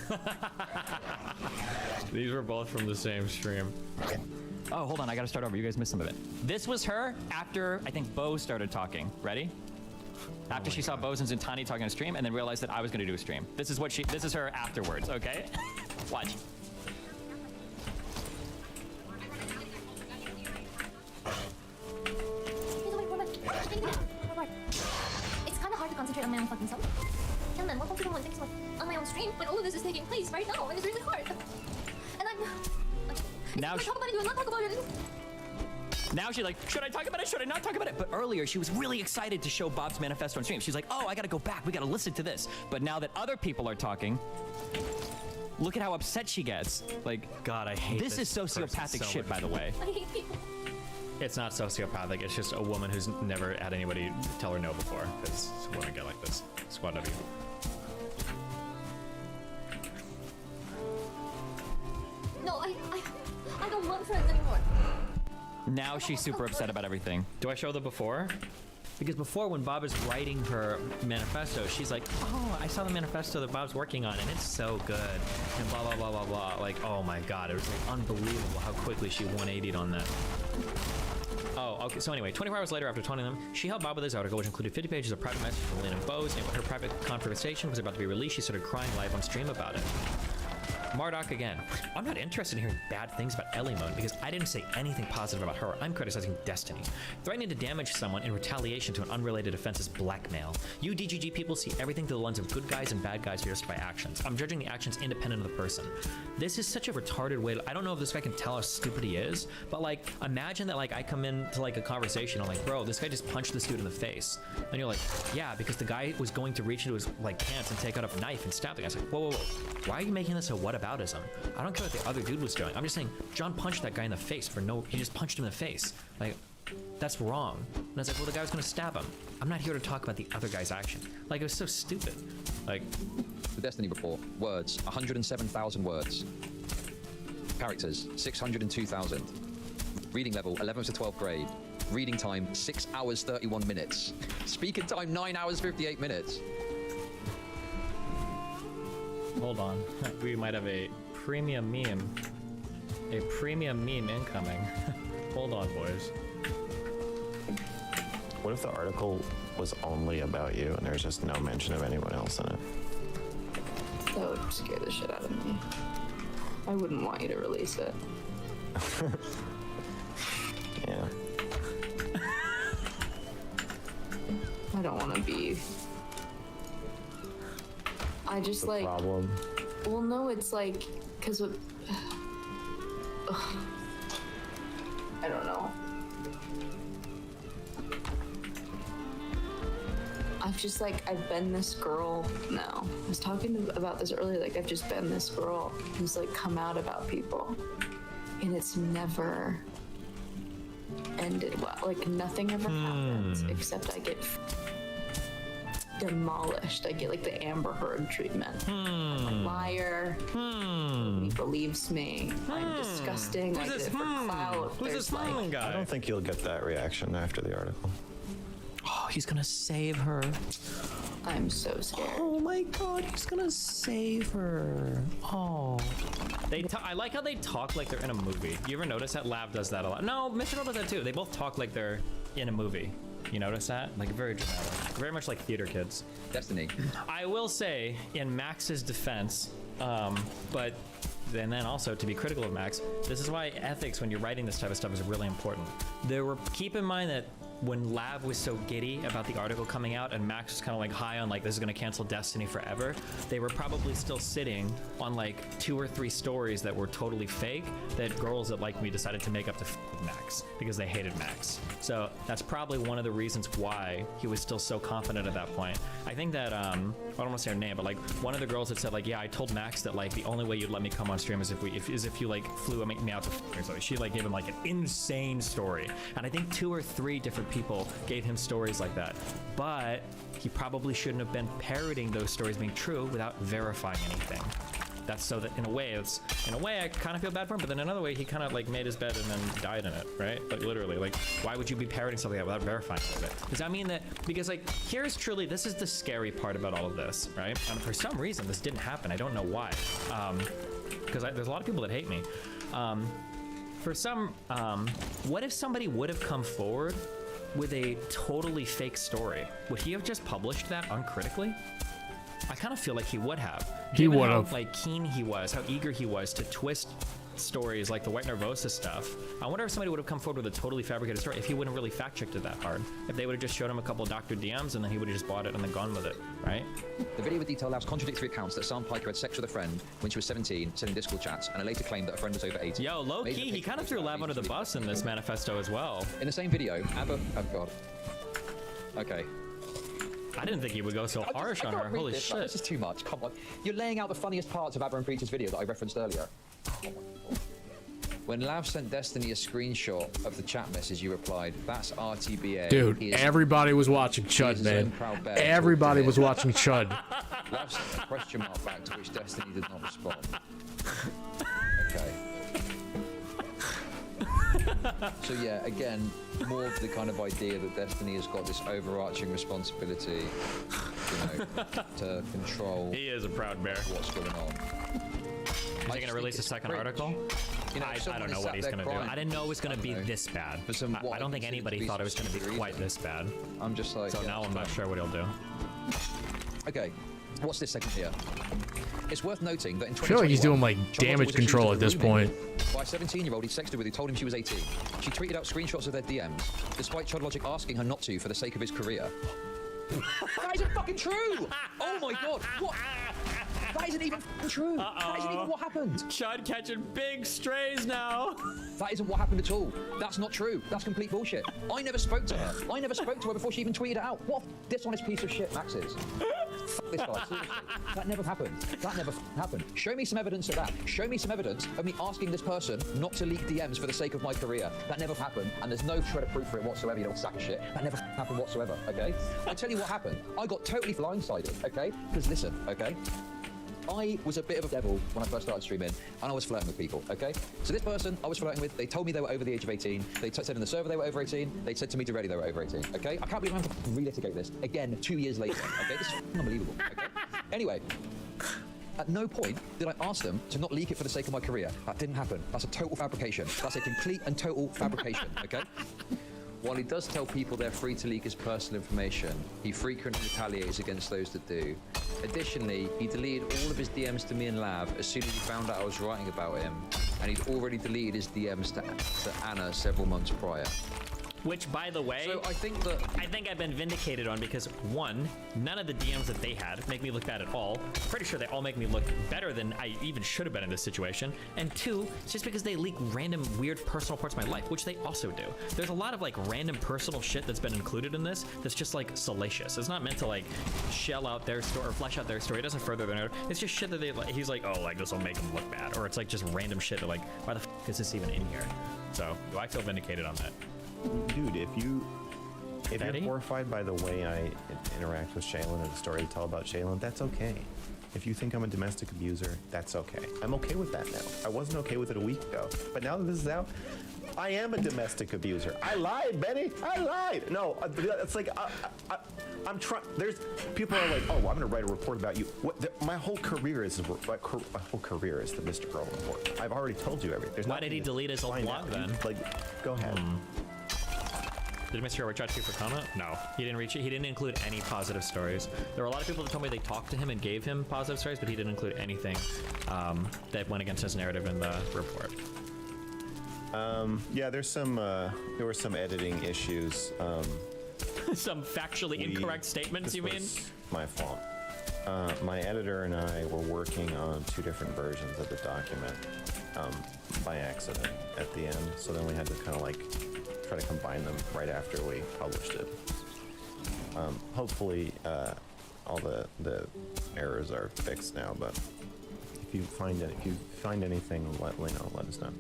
These were both from the same stream. Oh, hold on, I gotta start over. You guys missed some of it. This was her after I think Bo started talking. Ready? After she saw Bose and Zintani talking on stream, and then realized that I was gonna do a stream. This is her afterwards, okay? Watch. It's kind of hard to concentrate on my own fucking self. And then what comfortable when things like on my own stream when all of this is taking place right now, and it's really hard. And I'm now talk about it, do I not talk about it? Now she's like, should I talk about it? Should I not talk about it? But earlier she was really excited to show Bob's manifesto on stream. She's like, oh, I gotta go back. We gotta listen to this. But now that other people are talking, look at how upset she gets. Like, God, I hate this. This is sociopathic shit, by the way. I hate people. It's not sociopathic. It's just a woman who's never had anybody tell her no before. Because women get like this. Squad W. No, I don't want friends anymore. Now she's super upset about everything. Do I show the before? Because before, when Bob is writing her manifesto, she's like, oh, I saw the manifesto that Bob's working on, and it's so good. And blah, blah, blah, blah, blah. Like, oh my God, it was like unbelievable how quickly she 180'd on that. Oh, okay, so anyway, 24 hours later after taunting them, she helped Bob with his article, which included 50 pages of private messages from Lynn and Bose, and when her private conversation was about to be released, she started crying live on stream about it. Marduk again. I'm not interested in hearing bad things about Ellie Moon because I didn't say anything positive about her. I'm criticizing Destiny. Threatening to damage someone in retaliation to an unrelated offense is blackmail. You DGG people see everything through the lens of good guys and bad guys who justify actions. I'm judging the actions independent of the person. This is such a retarded way I don't know if this guy can tell how stupid he is, but like, imagine that like I come into like a conversation, I'm like, bro, this guy just punched this dude in the face. And you're like, yeah, because the guy was going to reach into his like pants and take out a knife and stab the guy. I was like, whoa, whoa, whoa. Why are you making this a whataboutism? I don't care what the other dude was doing. I'm just saying, John punched that guy in the face for no, he just punched him in the face. Like, that's wrong. And I was like, well, the guy was gonna stab him. I'm not here to talk about the other guy's action. Like, it was so stupid. Like, the Destiny report, words, 107,000 words. Characters, 602,000. Reading level, 11th to 12th grade. Reading time, 6 hours, 31 minutes. Speaking time, 9 hours, 58 minutes. Hold on. We might have a premium meme. A premium meme incoming. Hold on, boys. What if the article was only about you and there's just no mention of anyone else in it? That would scare the shit out of me. I wouldn't want you to release it. Yeah. I don't want to be... I just like... Problem? Well, no, it's like... Because what... I don't know. I I've just like, I've been this girl. No, I was talking about this earlier. Like, I've just been this girl who's like come out about people, and it's never ended well. Like, nothing ever happens except I get demolished. I get like the Amber Heard treatment. I'm a liar. Nobody believes me. I'm disgusting. I did it for clout. Who's this guy? I don't think you'll get that reaction after the article. Oh, he's gonna save her. I'm so scared. Oh my god, he's gonna save her. Oh. I like how they talk like they're in a movie. You ever notice that? Lav does that a lot. No, Mr. Girl does that too. They both talk like they're in a movie. You notice that? Like, very dramatic. Very much like theater kids. Destiny. I will say, in Max's defense, but then also to be critical of Max, this is why ethics when you're writing this type of stuff is really important. Keep in mind that when Lav was so giddy about the article coming out and Max was kind of like high on like this is going to cancel Destiny forever, they were probably still sitting on like 2 or 3 stories that were totally fake that girls that like me decided to make up to Max because they hated Max. So that's probably one of the reasons why he was still so confident at that point. I think that I don't want to say her name, but like one of the girls had said like, yeah, I told Max that like the only way you'd let me come on stream is if you like flew me out to or something. She like gave him like an insane story, and I think 2 or 3 different people gave him stories like that, but he probably shouldn't have been parroting those stories being true without verifying anything. That's so that in a way I kind of feel bad for him, but then another way he kind of like made his bed and then died in it, right? Like literally, like why would you be parroting something like that without verifying it? Does that mean that because like this is the scary part about all of this, right? And for some reason this didn't happen. I don't know why, because there's a lot of people that hate me. What if somebody would have come forward with a totally fake story? Would he have just published that uncritically? I kind of feel like he would have. He would how, have. like keen he was, how eager he was to twist stories like the White Nervosa stuff. I wonder if somebody would have come forward with a totally fabricated story if he wouldn't really fact checked it that hard. If they would have just showed him a couple of Dr. DMs and then he would have just bought it and then gone with it, right? The video with detail Lav's contradictory accounts that Sam Piker had sex with a friend when she was 17, sending Discord chats, and later claimed that a friend was over 18. Yo, low key, he kind of threw Lav under the bus in this manifesto as well. In the same video, oh god. Okay. I didn't think he would go so harsh on her. Holy shit. This is too much. Come on. You're laying out the funniest parts of Abba and Preacher's video that I referenced earlier. When Lav sent Destiny a screenshot of the chat message, you replied, "That's RTBA." Dude, everybody was watching Chud, man. Everybody was watching Chud. Lav sent a question mark back to which Destiny did not respond. Okay. So yeah, again, more of the kind of idea that Destiny has got this overarching responsibility, you know, to control. He is a proud bear. What's going on? Is he going to release a second article? You know, I don't know what he's going to do. I didn't know it was going to be this bad. I don't think anybody thought it was going to be quite this bad. I'm just like. So now I'm not sure what he'll do. Okay, what's this segment here? It's worth noting that in 2021, I feel like he's doing like damage control at this point. By a 17-year-old he sexted with who told him she was 18. She tweeted out screenshots of their DMs, despite Chud Logic asking her not to for the sake of his career. That isn't fucking true! Oh my god, what? That isn't even true. That isn't even what happened. Chud catching big strays now. That isn't what happened at all. That's not true. That's complete bullshit. I never spoke to her. I never spoke to her before she even tweeted it out. What a dishonest piece of shit Max is. Fuck this guy, seriously. That never happened. That never happened. Show me some evidence of that. Show me some evidence of me asking this person not to leak DMs for the sake of my career. That never happened, and there's no shred of proof for it whatsoever, you little sack of shit. That never happened whatsoever, okay? I'll tell you what happened. I got totally blindsided, okay? Because listen, okay? I was a bit of a devil when I first started streaming, and I was flirting with people, okay? So this person I was flirting with, they told me they were over the age of 18. They said in the server they were over 18. They said to me directly they were over 18, okay? I can't believe I'm having to relitigate this again 2 years later, okay? This is unbelievable, okay? Anyway, at no point did I ask them to not leak it for the sake of my career. That didn't happen. That's a total fabrication. That's a complete and total fabrication, okay? While he does tell people they're free to leak his personal information, he frequently retaliates against those that do. Additionally, he deleted all of his DMs to me and Lav as soon as he found out I was writing about him, and he'd already deleted his DMs to Anna several months prior. Which, by the way, So I think that I think I've been vindicated on because one, none of the DMs that they had make me look bad at all. Pretty sure they all make me look better than I even should have been in this situation. And two, it's just because they leak random weird personal parts of my life, which they also do. There's a lot of like random personal shit that's been included in this that's just like salacious. It's not meant to like shell out their story or flesh out their story. It doesn't further their narrative. It's just shit that they like. He's like, oh, like this will make him look bad, or it's like just random shit that like, why the f is this even in here? So do I feel vindicated on that? Dude, if you're horrified by the way I interact with Shaylin and the story I tell about Shaylin, that's okay. If you think I'm a domestic abuser, that's okay. I'm okay with that now. I wasn't okay with it a week ago, but now that this is out, I am a domestic abuser. I lied, Benny. I lied. No, it's like I'm trying. There's people are like, oh, well, I'm gonna write a report about you. What? My whole career is the Mr. Girl report. I've already told you everything. Why did he delete his old blog then? Like, go ahead. Did Mr. Girl reach out to you for comment? No, he didn't reach. He didn't include any positive stories. There were a lot of people that told me they talked to him and gave him positive stories, but he didn't include anything that went against his narrative in the report. Yeah, there were some editing issues. Some factually incorrect statements, you mean? My fault. My editor and I were working on 2 different versions of the document by accident at the end. So then we had to kind of like try to combine them right after we published it. Hopefully, all the errors are fixed now. But if you find anything, let us know.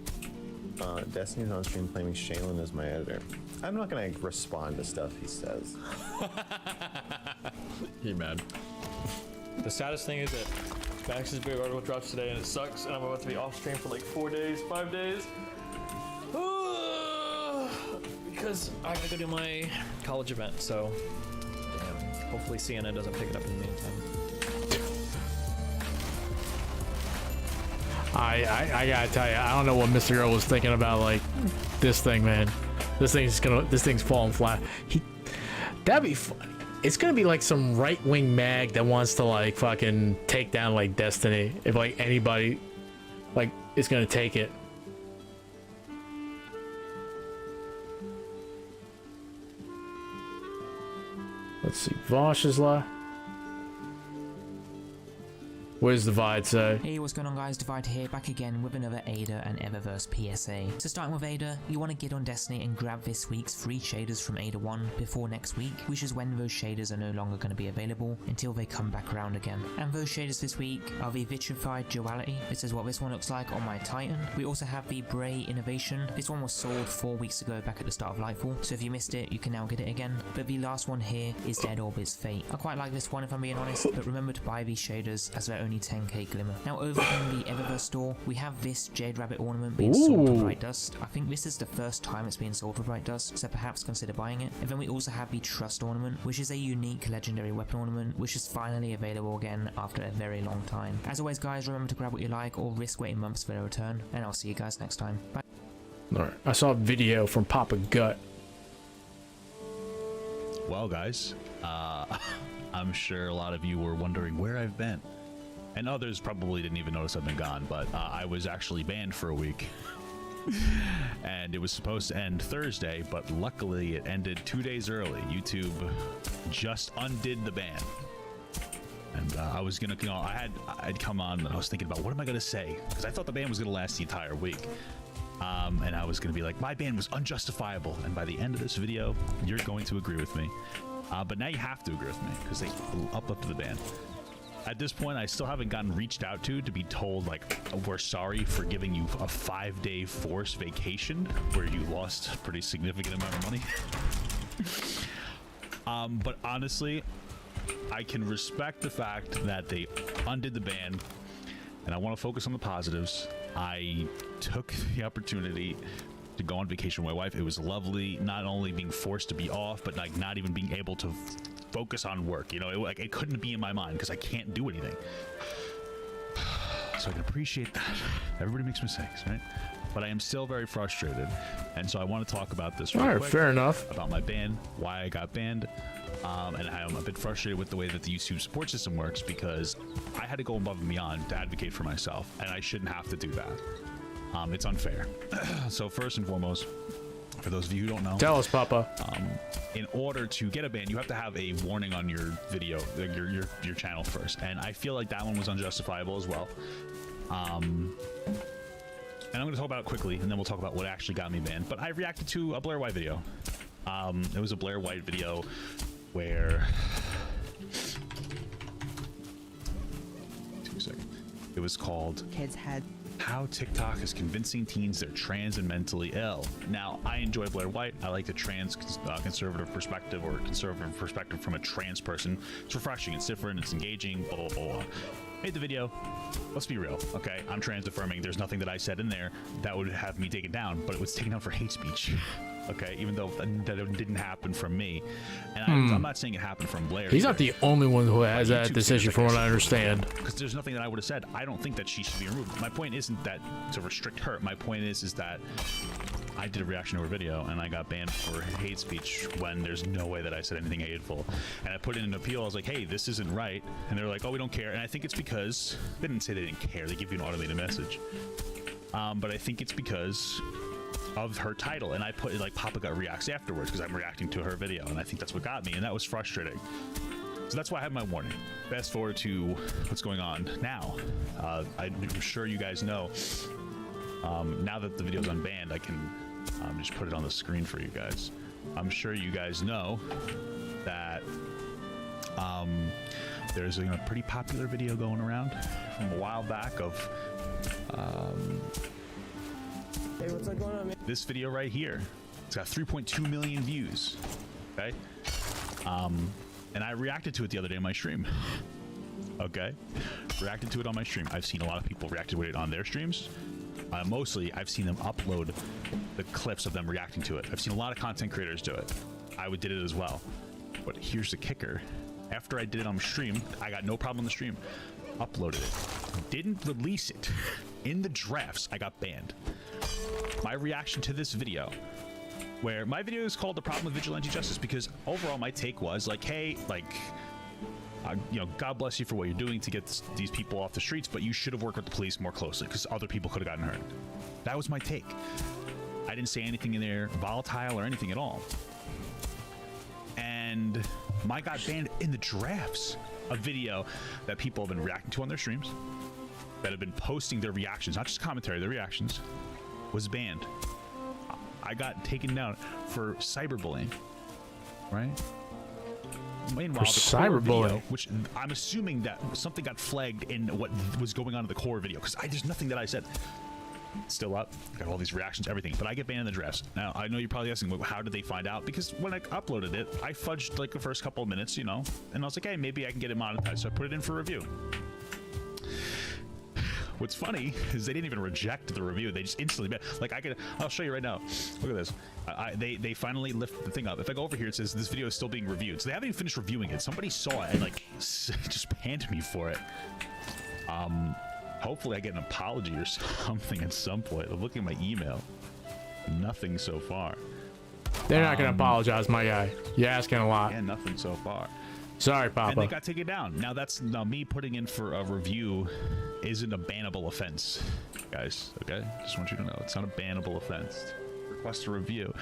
Destiny's on stream claiming Shaylin is my editor. I'm not gonna respond to stuff he says. He mad. The saddest thing is that Max's big article drops today and it sucks, and I'm about to be off stream for like 4 days, 5 days. Because I gotta go do my college event, so damn. Hopefully CNN doesn't pick it up in the meantime. I gotta tell you, I don't know what Mr. Girl was thinking about, like, this thing, man. This thing's falling flat. That'd be funny. It's gonna be like some right-wing mag that wants to like fucking take down like Destiny. If like anybody like is gonna take it. Let's see. Vosh is live. What does Divide say? Hey, what's going on guys, Divide here, back again with another Ada and Eververse PSA. So starting with Ada, you want to get on Destiny and grab this week's free shaders from Ada 1 before next week, which is when those shaders are no longer going to be available until they come back around again. And those shaders this week are the Vitrified Duality. This is what this one looks like on my Titan. We also have the Bray Innovation. This one was sold 4 weeks ago back at the start of Lightfall, so if you missed it, you can now get it again. But the last one here is Dead Orbit's Fate. I quite like this one if I'm being honest, but remember to buy these shaders as they're only 10k glimmer. Now over in the Eververse store, we have this Jade Rabbit ornament being sold for Bright Dust. I think this is the first time it's being sold for Bright Dust, so perhaps consider buying it. And then we also have the Trust ornament, which is a unique legendary weapon ornament, which is finally available again after a very long time. As always guys, remember to grab what you like or risk waiting months for their return, and I'll see you guys next time. Bye. Alright, I saw a video from Papa Gut. Well guys, I'm sure a lot of you were wondering where I've been. And others probably didn't even notice I've been gone, but I was actually banned for a week. And it was supposed to end Thursday, but luckily it ended 2 days early. YouTube just undid the ban. And I was gonna, you know, I'd come on and I was thinking about what am I gonna say? Because I thought the ban was gonna last the entire week. And I was gonna be like, my ban was unjustifiable. And by the end of this video, you're going to agree with me. But now you have to agree with me because they uplifted the ban. At this point, I still haven't gotten reached out to be told, like, we're sorry for giving you a 5-day forced vacation where you lost a pretty significant amount of money. But honestly, I can respect the fact that they undid the ban, and I want to focus on the positives. I took the opportunity to go on vacation with my wife. It was lovely, not only being forced to be off, but like not even being able to focus on work. You know, it couldn't be in my mind because I can't do anything. So I can appreciate that. Everybody makes mistakes, right? But I am still very frustrated, and so I want to talk about this. All right, fair enough. About my ban, why I got banned, and I'm a bit frustrated with the way that the YouTube support system works because I had to go above and beyond to advocate for myself, and I shouldn't have to do that. It's unfair. So first and foremost, For those of you who don't know, Tell us, Papa. In order to get a ban, you have to have a warning on your video, like your channel first, and I feel like that one was unjustifiable as well. And I'm going to talk about it quickly, and then we'll talk about what actually got me banned. But I reacted to a Blair White video. It was a Blair White video where... 2 seconds. It was called... Kids had... How TikTok is convincing teens they're trans and mentally ill. Now, I enjoy Blair White. I like the trans conservative perspective, or conservative perspective from a trans person. It's refreshing, it's different, it's engaging, blah, blah, blah, blah. Made the video. Let's be real, okay? I'm trans affirming. There's nothing that I said in there that would have me taken down, but it was taken down for hate speech. Okay, even though that didn't happen from me. And I'm not saying it happened from Blair. He's either. not the only one who has that decision, from what I understand. Because there's nothing that I would have said. I don't think that she should be removed. My point isn't that to restrict her. My point is that I did a reaction to her video and I got banned for hate speech when there's no way that I said anything hateful. And I put in an appeal. I was like, hey, this isn't right. And they're like, oh, we don't care. And I think it's because they didn't say they didn't care. They give you an automated message. But I think it's because of her title, and I put it like Papa Gut reacts afterwards because I'm reacting to her video, and I think that's what got me, and that was frustrating. So that's why I have my warning. Fast forward to what's going on now. I'm sure you guys know, now that the video's unbanned, I can just put it on the screen for you guys. I'm sure you guys know that there's a pretty popular video going around from a while back of hey, what's going on, man? This video right here. It's got 3.2 million views. Okay. And I reacted to it the other day on my stream. Okay. Reacted to it on my stream. I've seen a lot of people react to it on their streams. Mostly, I've seen them upload the clips of them reacting to it. I've seen a lot of content creators do it. I did it as well. But here's the kicker. After I did it on stream, I got no problem on the stream. Uploaded it. Didn't release it. In the drafts, I got banned. My reaction to this video, where my video is called The Problem with Vigilante Justice, because overall my take was like, hey, like, you know, God bless you for what you're doing to get these people off the streets, but you should have worked with the police more closely because other people could have gotten hurt. That was my take. I didn't say anything in there volatile or anything at all. And my got banned in the drafts. A video that people have been reacting to on their streams, that have been posting their reactions, not just commentary, their reactions, was banned. I got taken down for cyberbullying, right? Meanwhile, For the core video, cyberbullying? which I'm assuming that something got flagged in what was going on in the core video, because there's nothing that I said. Still up, got all these reactions, everything, but I get banned in the drafts. Now, I know you're probably asking, well, how did they find out? Because when I uploaded it, I fudged like the first couple of minutes, you know, and I was like, hey, maybe I can get it monetized, so I put it in for review. What's funny is they didn't even reject the review. They just instantly, like, I'll show you right now. Look at this. They finally lift the thing up. If I go over here, it says this video is still being reviewed. So they haven't even finished reviewing it. Somebody saw it and like just panned me for it. Hopefully I get an apology or something at some point. I'm looking at my email. Nothing so far. They're not going to apologize, my guy. You're asking a lot. Yeah, nothing so far. Sorry, Papa. And they got taken down. Now me putting in for a review isn't a bannable offense, guys. Okay, just want you to know it's not a bannable offense. Request a review,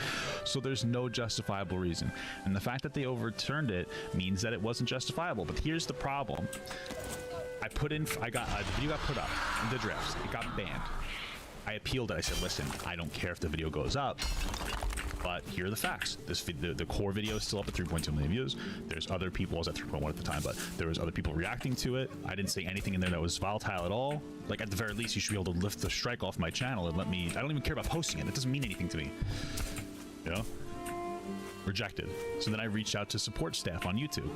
so there's no justifiable reason. And the fact that they overturned it means that it wasn't justifiable. But here's the problem: the video got put up in the drafts. It got banned. I appealed it. I said, listen, I don't care if the video goes up, but here are the facts. The core video is still up at 3.2 million views. There's other people, I was at 3.1 at the time, but there was other people reacting to it. I didn't say anything in there that was volatile at all. Like, at the very least, you should be able to lift the strike off my channel and let me, I don't even care about posting it. It doesn't mean anything to me, you know? Rejected. So then I reached out to support staff on YouTube.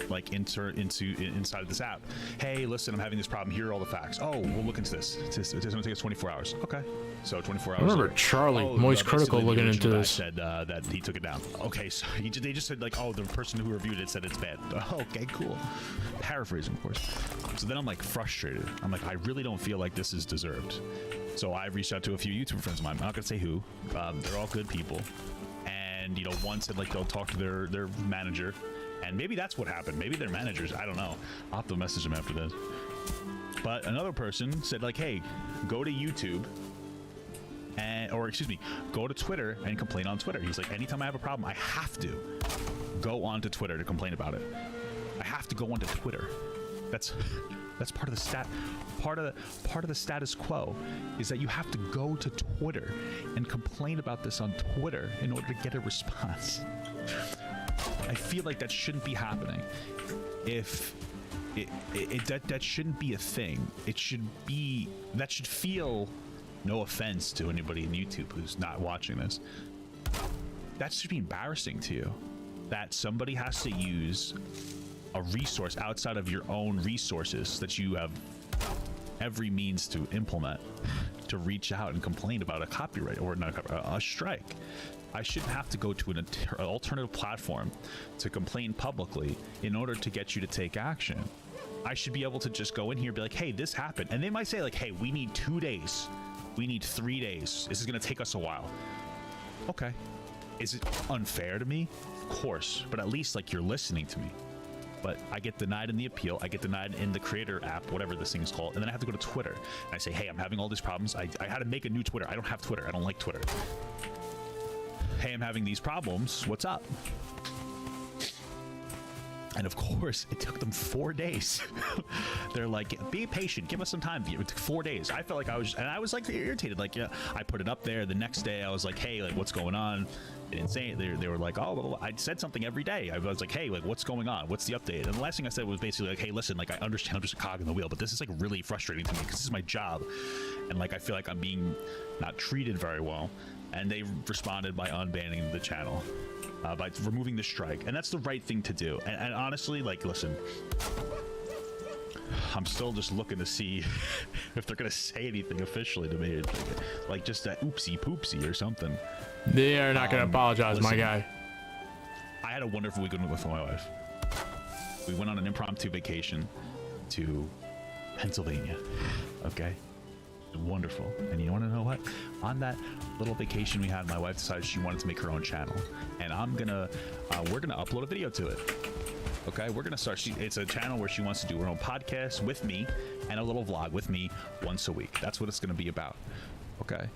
Like inside of this app. Hey, listen, I'm having this problem. Here are all the facts. Oh, we'll look into this. It's going to take us 24 hours. Okay. So 24 hours. I remember Charlie, Moist Critical, looking into this. Said that he took it down. Okay, so they just said like, oh, the person who reviewed it said it's bad. Okay, cool. Paraphrasing, of course. So then I'm like frustrated. I'm like, I really don't feel like this is deserved. So I reached out to a few YouTube friends of mine. I'm not going to say who. They're all good people. And, you know, one said like they'll talk to their manager. And maybe that's what happened. Maybe they're managers. I don't know. I'll have to message them after this. But another person said like, hey, go to YouTube or excuse me, go to Twitter and complain on Twitter. He's like, anytime I have a problem, I have to go onto Twitter to complain about it. I have to go onto Twitter. That's part of the status quo, is that you have to go to Twitter and complain about this on Twitter in order to get a response. I feel like that shouldn't be happening. If that shouldn't be a thing. That should feel, no offense to anybody in YouTube who's not watching this, that should be embarrassing to you, that somebody has to use a resource outside of your own resources that you have every means to implement to reach out and complain about a copyright or not a strike. I shouldn't have to go to an alternative platform to complain publicly in order to get you to take action. I should be able to just go in here and be like, hey, this happened. And they might say like, hey, we need 2 days. We need 3 days. This is going to take us a while. Okay. Is it unfair to me? Of course. But at least like you're listening to me. But I get denied in the appeal. I get denied in the creator app, whatever this thing is called. And then I have to go to Twitter. And I say, hey, I'm having all these problems. I had to make a new Twitter. I don't have Twitter. I don't like Twitter. Hey, I'm having these problems. What's up? And of course, it took them 4 days. They're like, be patient, give us some time. It took 4 days. I felt like I was like irritated. Like, yeah, I put it up there. The next day, I was like, hey, like, what's going on? They didn't say it. They were like, oh, well, I said something every day. I was like, hey, like, what's going on? What's the update? And the last thing I said was basically like, hey, listen, like, I understand I'm just a cog in the wheel, but this is like really frustrating to me because this is my job. And like, I feel like I'm being not treated very well. And they responded by unbanning the channel. By removing the strike, and that's the right thing to do. And honestly, like, listen, I'm still just looking to see if they're gonna say anything officially to me, like just that oopsie poopsie or something. They are not gonna apologize, listen, my guy. I had a wonderful weekend with my wife. We went on an impromptu vacation to Pennsylvania. Okay. Wonderful. And you want to know what? On that little vacation we had, my wife decided she wanted to make her own channel, and we're gonna upload a video to it. Okay, we're gonna start. It's a channel where she wants to do her own podcast with me and a little vlog with me once a week. That's what it's gonna be about. Okay.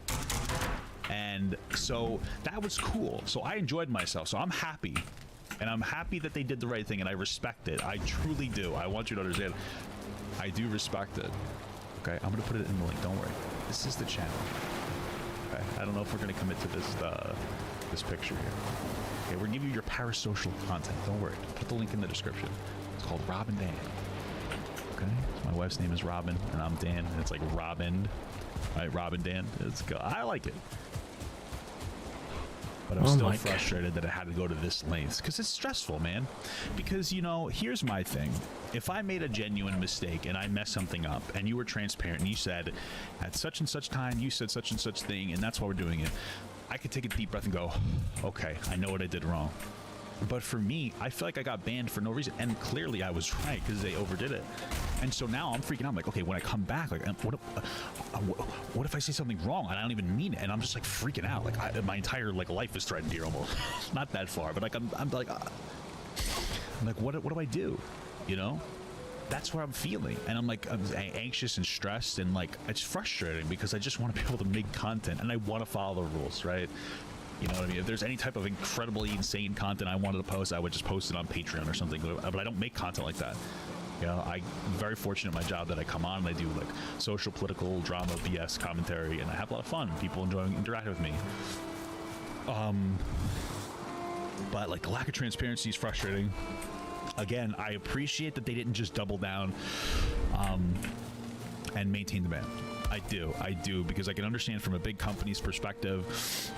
And so that was cool. So I enjoyed myself. So I'm happy, and I'm happy that they did the right thing, and I respect it. I truly do. I want you to understand. I do respect it. Okay, I'm gonna put it in the link. Don't worry. This is the channel. Okay, I don't know if we're gonna commit to this picture here. Okay, we're gonna give you your parasocial content. Don't worry. Put the link in the description. It's called Robin Dan. Okay, so my wife's name is Robin, and I'm Dan, and it's like Robin. Right, Robin Dan. It's good. I like it. But I'm still frustrated that it had to go to this length because it's stressful, man. Because, you know, here's my thing. If I made a genuine mistake and I messed something up and you were transparent and you said at such and such time you said such and such thing and that's why we're doing it, I could take a deep breath and go, okay, I know what I did wrong. But for me, I feel like I got banned for no reason, and clearly I was right because they overdid it. And so now I'm freaking out. I'm like, okay, when I come back, like, what if I say something wrong and I don't even mean it? And I'm just like freaking out. Like my entire like life is threatened here almost. Not that far, but like I'm like, what do I do? You know? That's what I'm feeling, and I'm like, I'm anxious and stressed, and like it's frustrating because I just want to be able to make content and I want to follow the rules, right? You know what I mean? If there's any type of incredibly insane content I wanted to post, I would just post it on Patreon or something. But I don't make content like that. You know, I'm very fortunate in my job that I come on and I do like social, political, drama, BS commentary, and I have a lot of fun. People enjoying interacting with me. But like the lack of transparency is frustrating. Again, I appreciate that they didn't just double down and maintain the ban. I do, because I can understand from a big company's perspective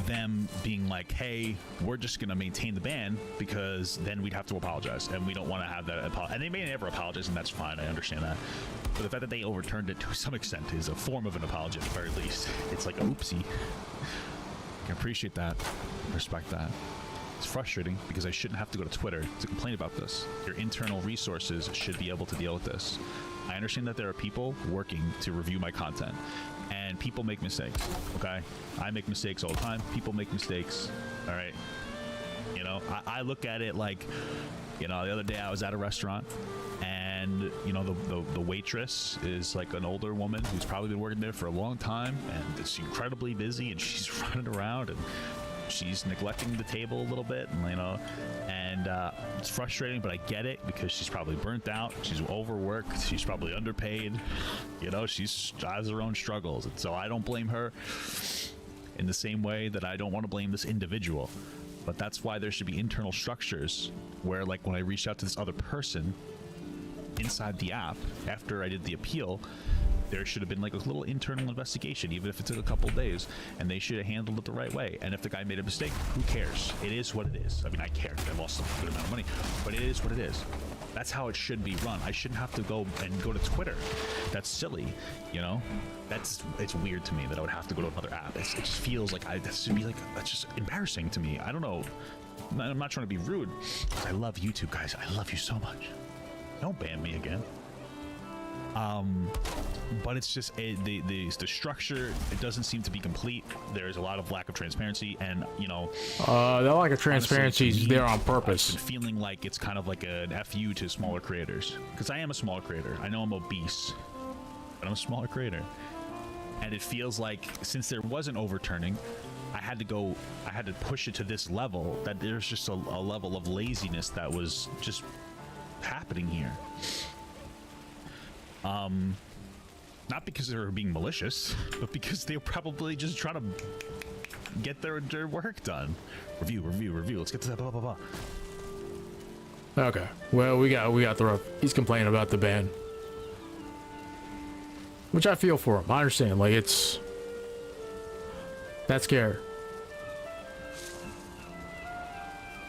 them being like, hey, we're just gonna maintain the ban because then we'd have to apologize, and we don't want to have that and they may never apologize, and that's fine. I understand that, but the fact that they overturned it to some extent is a form of an apology at the very least. It's like oopsie. I can appreciate that, respect that. It's frustrating because I shouldn't have to go to Twitter to complain about this. Your internal resources should be able to deal with this. I understand that there are people working to review my content, and people make mistakes, okay? I make mistakes all the time. People make mistakes, all right? You know, I look at it like, you know, the other day I was at a restaurant, and and you know the waitress is like an older woman who's probably been working there for a long time, and is incredibly busy, and she's running around and she's neglecting the table a little bit, and you know, and it's frustrating, but I get it because she's probably burnt out, she's overworked, she's probably underpaid, you know, she has her own struggles, and so I don't blame her in the same way that I don't want to blame this individual. But that's why there should be internal structures where, like, when I reached out to this other person inside the app after I did the appeal, there should have been like a little internal investigation, even if it took a couple days, and they should have handled it the right way. And if the guy made a mistake, who cares? It is what it is. I mean, I care. I lost a good amount of money, but it is what it is. That's how it should be run. I shouldn't have to go to Twitter. That's silly, you know? It's weird to me that I would have to go to another app. It just feels like that should be like, that's just embarrassing to me. I don't know. I'm not trying to be rude. I love YouTube, guys. I love you so much. Don't ban me again. But it's just the structure. It doesn't seem to be complete. There's a lot of lack of transparency, and you know, that lack of transparency is there on purpose. I've been feeling like it's kind of like an FU to smaller creators, because I am a small creator. I know I'm obese, but I'm a smaller creator, and it feels like since there was an overturning, I had to push it to this level. That there's just a level of laziness that was just happening here. Not because they were being malicious, but because they were probably just trying to get their work done. Review. Let's get to that. Blah blah blah. Okay. Well, we got the. He's complaining about the ban, which I feel for him. I understand. Like that's scary.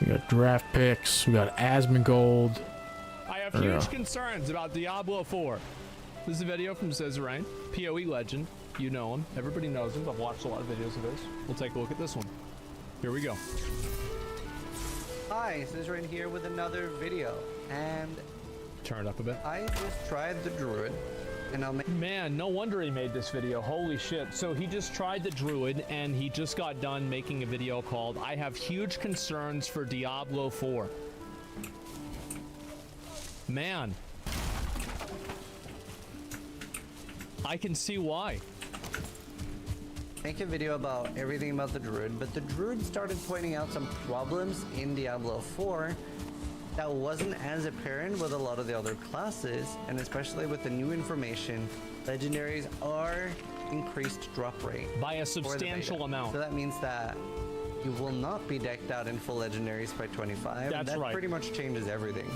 We got draft picks. We got Asmongold. I have huge concerns about Diablo 4. This is a video from Zizarine, PoE legend. You know him. Everybody knows him. I've watched a lot of videos of his. We'll take a look at this one. Here we go. Hi, Zizarine here with another video. And turn it up a bit. I just tried the Druid, and I'll make... Man, no wonder he made this video. Holy shit. So he just tried the Druid, and he just got done making a video called I Have Huge Concerns for Diablo 4. Man. I can see why. Make a video about everything about the Druid, but the Druid started pointing out some problems in Diablo 4 that wasn't as apparent with a lot of the other classes, and especially with the new information, legendaries are increased drop rate by a substantial amount. So that means that you will not be decked out in full legendaries by 25. That's that right. Pretty much changes everything.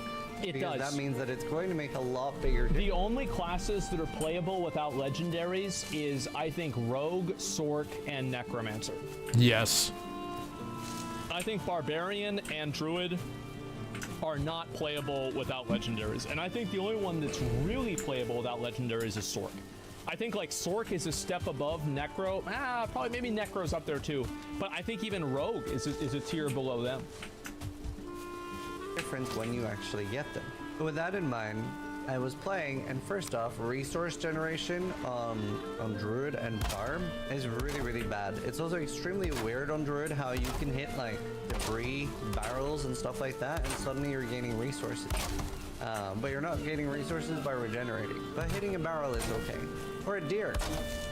It because does. That means that it's going to make a lot bigger difference. The only classes that are playable without legendaries is, I think, Rogue, Sork, and Necromancer. Yes. I think Barbarian and Druid are not playable without legendaries. And I think the only one that's really playable without legendaries is Sork. I think like Sork is a step above Necro. Probably maybe Necro's up there too. But I think even Rogue is a tier below them. Difference when you actually get them. But with that in mind, I was playing, and first off, resource generation on Druid and Barb is really bad. It's also extremely weird on Druid how you can hit like debris, barrels, and stuff like that, and suddenly you're gaining resources. But you're not gaining resources by regenerating. But hitting a barrel is okay. Or a deer.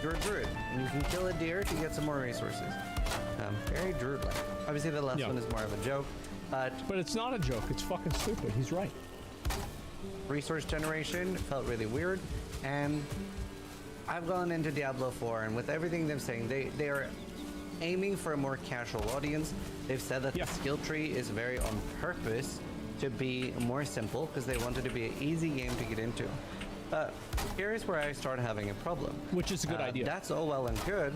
You're a Druid, and you can kill a deer to get some more resources. Very Druid-like. Obviously, the last one is more of a joke. But it's not a joke. It's fucking stupid. He's right. Resource generation felt really weird, and I've gone into Diablo 4, and with everything they're saying, they are aiming for a more casual audience. They've said that the skill tree is very on purpose to be more simple because they want it to be an easy game to get into. But here is where I start having a problem. Which is a good idea. That's all well and good,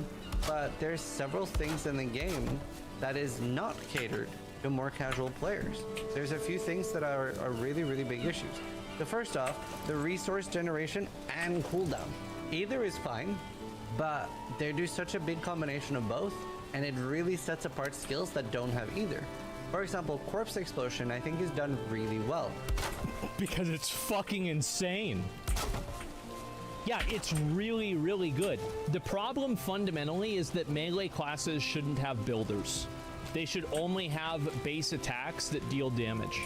but there's several things in the game that is not catered to more casual players. There's a few things that are really big issues. The first off, the resource generation and cooldown. Either is fine, but they do such a big combination of both, and it really sets apart skills that don't have either. For example, Corpse Explosion I think is done really well. Because it's fucking insane. Yeah, it's really good. The problem fundamentally is that melee classes shouldn't have builders. They should only have base attacks that deal damage.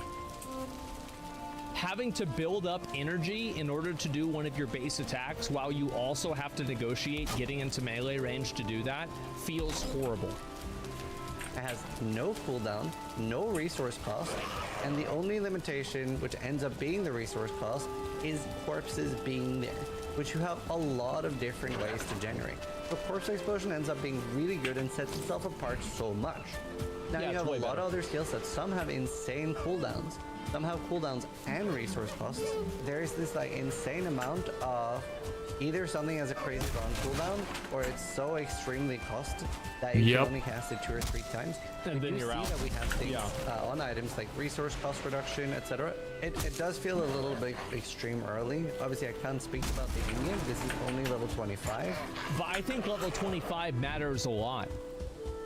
having to build up energy in order to do one of your base attacks while you also have to negotiate getting into melee range to do that feels horrible. It has no cooldown, no resource cost, and the only limitation, which ends up being the resource cost, is corpses being there, which you have a lot of different ways to generate. The corpse explosion ends up being really good and sets itself apart so much. Now Yeah, you it's have a way lot better. of other skill sets. Some have insane cooldowns. Some have cooldowns and resource costs. There is this like insane amount of either something has a crazy long cooldown, or it's so extremely cost that you Yep. can only cast it 2 or 3 times. And then You you're see out. that we have things on items like resource cost reduction, etc. It does feel a little bit extreme early. Obviously, I can't speak about the in-game. This is only level 25. But I think level 25 matters a lot.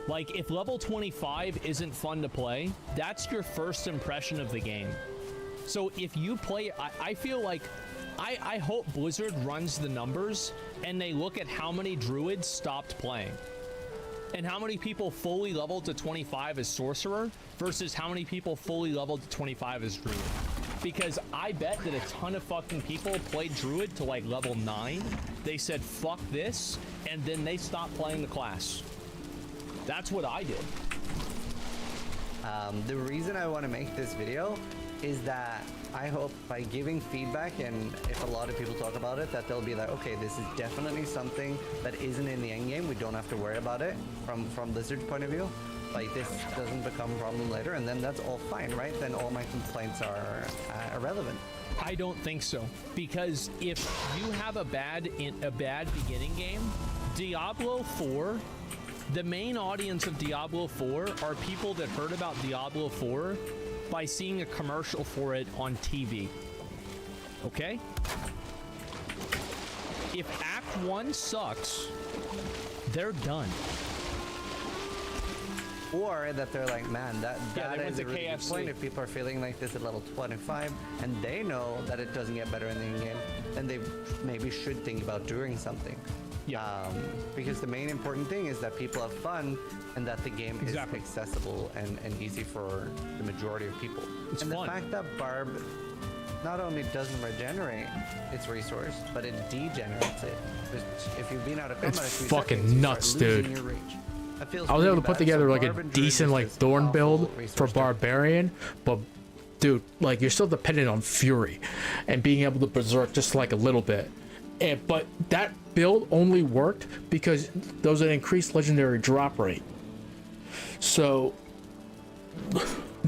Like, if level 25 isn't fun to play, that's your first impression of the game. So if you play, I feel like, I hope Blizzard runs the numbers and they look at how many druids stopped playing. And how many people fully leveled to 25 as sorcerer versus how many people fully leveled to 25 as druid. Because I bet that a ton of fucking people played druid to like level 9. They said, fuck this, and then they stopped playing the class. That's what I did. The reason I want to make this video is that I hope by giving feedback, and if a lot of people talk about it, that they'll be like, okay, this is definitely something that isn't in the end game. We don't have to worry about it from Blizzard's point of view. Like, this doesn't become a problem later, and then that's all fine, right? Then all my complaints are irrelevant. I don't think so, because if you have a bad beginning game, Diablo 4, the main audience of Diablo 4 are people that heard about Diablo 4 by seeing a commercial for it on TV. Okay? If Act 1 sucks, they're done. Or that they're like, man, that they went is to a really good KFC. point. If people are feeling like this at level 25 and they know that it doesn't get better in the in-game, then they maybe should think about doing something. Because the main important thing is that people have fun and that the game is accessible and easy for the majority of people. It's and fun. the fact that Barb not only doesn't regenerate its resource, but it degenerates it. Which, if you've been out of combat a few fucking seconds, you nuts, start losing dude. your reach. That feels I was able really to put bad. together So like a Barb and Druid decent is like this thorn awful build for resource barbarian, but dude, like you're still dependent on fury and being able to berserk just like a little bit. But that build only worked because there was an increased legendary drop rate. So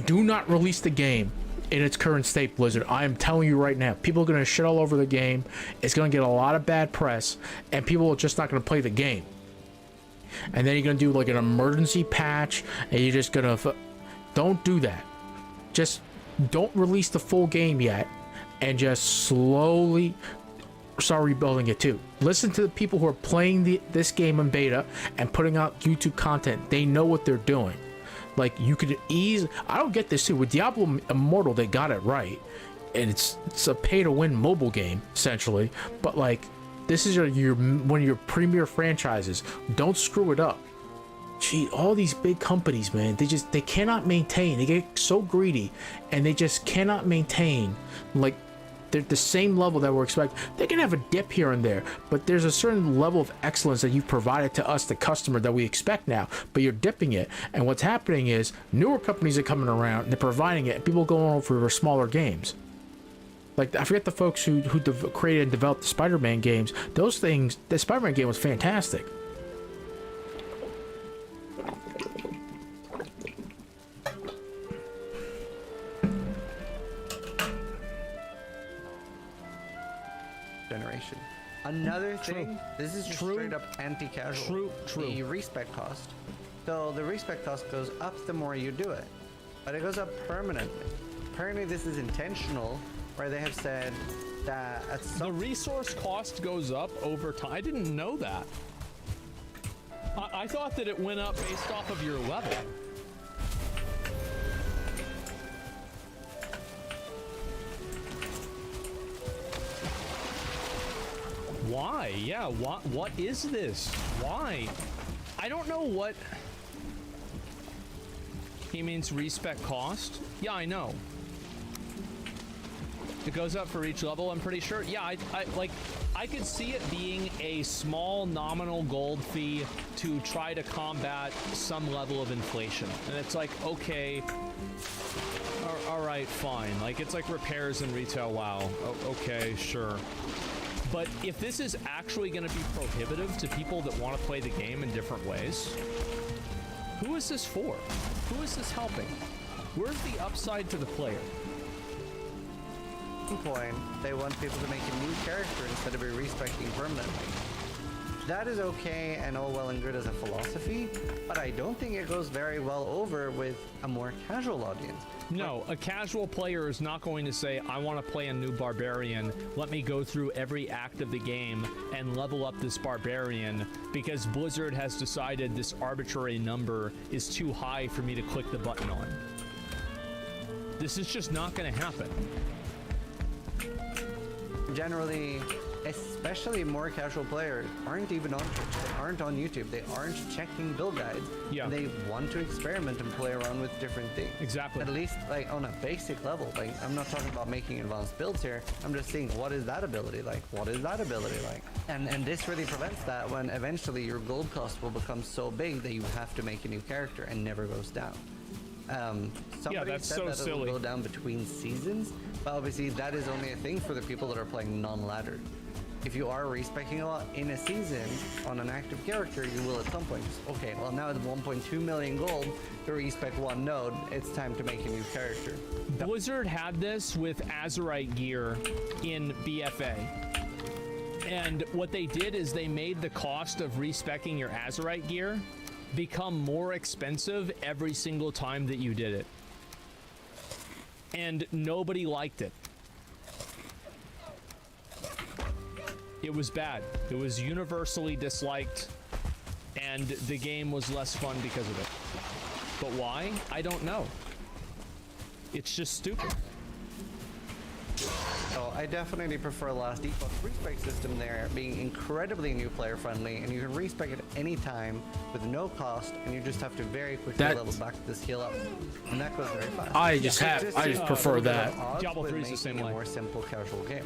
do not release the game in its current state, Blizzard. I am telling you right now, people are going to shit all over the game. It's going to get a lot of bad press, and people are just not going to play the game. And then you're going to do like an emergency patch, and you're just going to... Don't do that. Just don't release the full game yet, and just slowly start rebuilding it too. Listen to the people who are playing this game in beta and putting out YouTube content. They know what they're doing. Like, you could I don't get this too. With Diablo Immortal, they got it right. And it's a pay-to-win mobile game, essentially. But, like, this is one of your premier franchises. Don't screw it up. Gee, all these big companies, man, they cannot maintain. They get so greedy, and they just cannot maintain, like, they're the same level that we're expecting. They can have a dip here and there, but there's a certain level of excellence that you've provided to us, the customer, that we expect now, but you're dipping it. And what's happening is newer companies are coming around and they're providing it, and people going over for smaller games. Like, I forget the folks who created and developed the Spider-Man games. Those things, the Spider-Man game was fantastic. generation. Another thing, this is just straight up anti-casual. The respec cost. So the respec cost goes up the more you do it, but it goes up permanently. Apparently this is intentional, where they have said that at some... The resource cost goes up over time. I didn't know that. I thought that it went up based off of your level. Why? Yeah, what is this? Why? I don't know what... He means respec cost? Yeah, I know. It goes up for each level, I'm pretty sure. Yeah, I could see it being a small nominal gold fee to try to combat some level of inflation. And it's like, okay, all right, fine. Like, it's like repairs in retail WoW. Okay, sure. But if this is actually going to be prohibitive to people that want to play the game in different ways, who is this for? Who is this helping? Where's the upside to the player? Point, they want people to make a new character instead of be respecting permanently. That is okay and all well and good as a philosophy, but I don't think it goes very well over with a more casual audience. No, a casual player is not going to say, I want to play a new barbarian, let me go through every act of the game and level up this barbarian because Blizzard has decided this arbitrary number is too high for me to click the button on. This is just not going to happen. Generally, especially more casual players, aren't even on Twitch, they aren't on YouTube, they aren't checking build guides. Yeah. They want to experiment and play around with different things. Exactly. At least like on a basic level. Like, I'm not talking about making advanced builds here. I'm just seeing what is that ability like? What is that ability like? And this really prevents that when eventually your gold cost will become so big that you have to make a new character and never goes down. Somebody that's said so that silly. it will go down between seasons, but obviously that is only a thing for the people that are playing non-laddered. If you are respecing a lot in a season on an active character, you will at some point just, okay, well now it's 1.2 million gold to respec one node, it's time to make a new character. Blizzard had this with Azerite gear in BFA. And what they did is they made the cost of respecing your Azerite gear become more expensive every single time that you did it. And nobody liked it. It was bad. It was universally disliked, and the game was less fun because of it. But why? I don't know. It's just stupid. So I definitely prefer last default respec system there being incredibly new player friendly, and you can respec it any time with no cost, and you just have to very quickly level back to skill up, and that goes very fast. I just prefer that. Diablo 3 is the same way. A more simple casual game.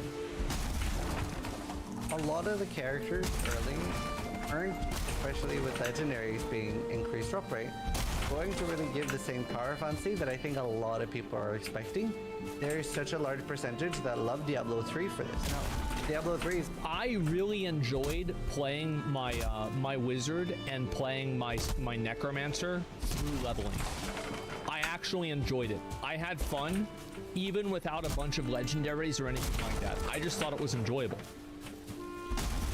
A lot of the characters early aren't, especially with legendaries being increased drop rate, going to really give the same power fantasy that I think a lot of people are expecting. There is such a large percentage that love Diablo 3 for this. No, Diablo 3 is... I really enjoyed playing my my wizard and playing my necromancer through leveling. I actually enjoyed it. I had fun, even without a bunch of legendaries or anything like that. I just thought it was enjoyable.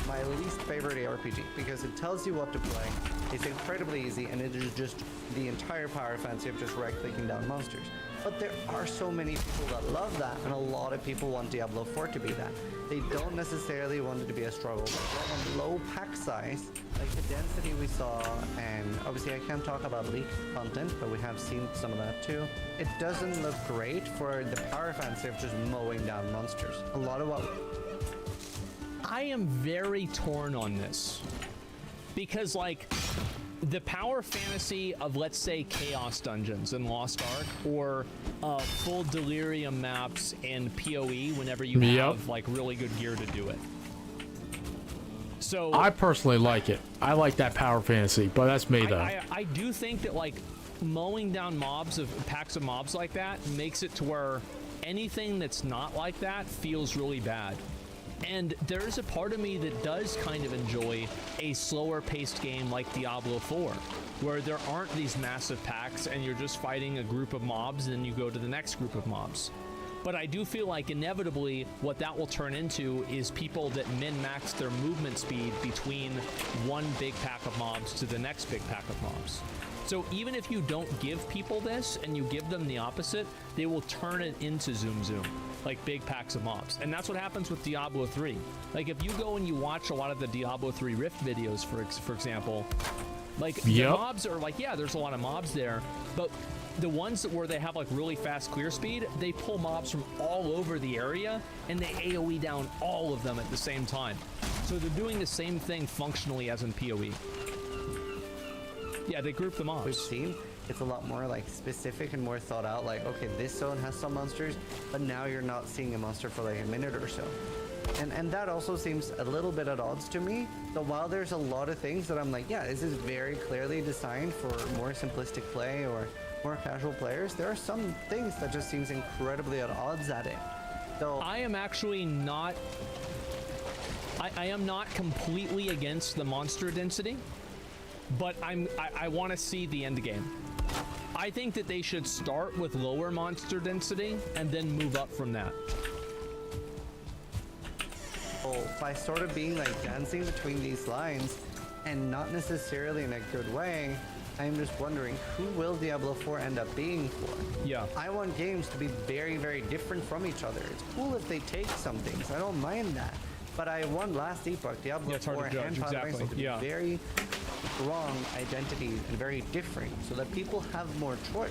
My least favorite ARPG because it tells you what to play. It's incredibly easy, and it is just the entire power fantasy of just right-clicking down monsters. But there are so many people that love that, and a lot of people want Diablo 4 to be that. They don't necessarily want it to be a struggle. They want a low pack size, like the density we saw, and obviously I can't talk about leaked content, but we have seen some of that too. It doesn't look great for the power fantasy of just mowing down monsters. A lot of what... I am very torn on this because, like, the power fantasy of, let's say, Chaos Dungeons in Lost Ark or full Delirium maps in PoE whenever you have, like, really good gear to do it. So I personally like it. I like that power fantasy, but that's me, though. I do think that, like, mowing down packs of mobs like that makes it to where anything that's not like that feels really bad. And there's a part of me that does kind of enjoy a slower paced game like Diablo 4, where there aren't these massive packs and you're just fighting a group of mobs and then you go to the next group of mobs. But I do feel like inevitably what that will turn into is people that min-max their movement speed between one big pack of mobs to the next big pack of mobs. So even if you don't give people this and you give them the opposite, they will turn it into Zoom Zoom, like big packs of mobs. And that's what happens with Diablo 3. Like if you go and you watch a lot of the Diablo 3 Rift videos, for example, like the mobs are like, yeah, there's a lot of mobs there, but the ones where they have like really fast clear speed, they pull mobs from all over the area and they AoE down all of them at the same time. So they're doing the same thing functionally as in PoE. Yeah, they group the mobs. We've seen it's a lot more like specific and more thought out. Like, okay, this zone has some monsters, but now you're not seeing a monster for like a minute or so. And that also seems a little bit at odds to me. So while there's a lot of things that I'm like, yeah, this is very clearly designed for more simplistic play or more casual players, there are some things that just seems incredibly at odds at it. So I am actually not. I am not completely against the monster density, but I want to see the end game. I think that they should start with lower monster density and then move up from that. By sort of being like dancing between these lines and not necessarily in a good way, I'm just wondering, who will Diablo 4 end up being for? Yeah. I want games to be very, very different from each other. It's cool if they take some things. I don't mind that. But I want Last Epoch, Diablo 4, and Final Fantasy to be very strong identities and very different so that people have more choice.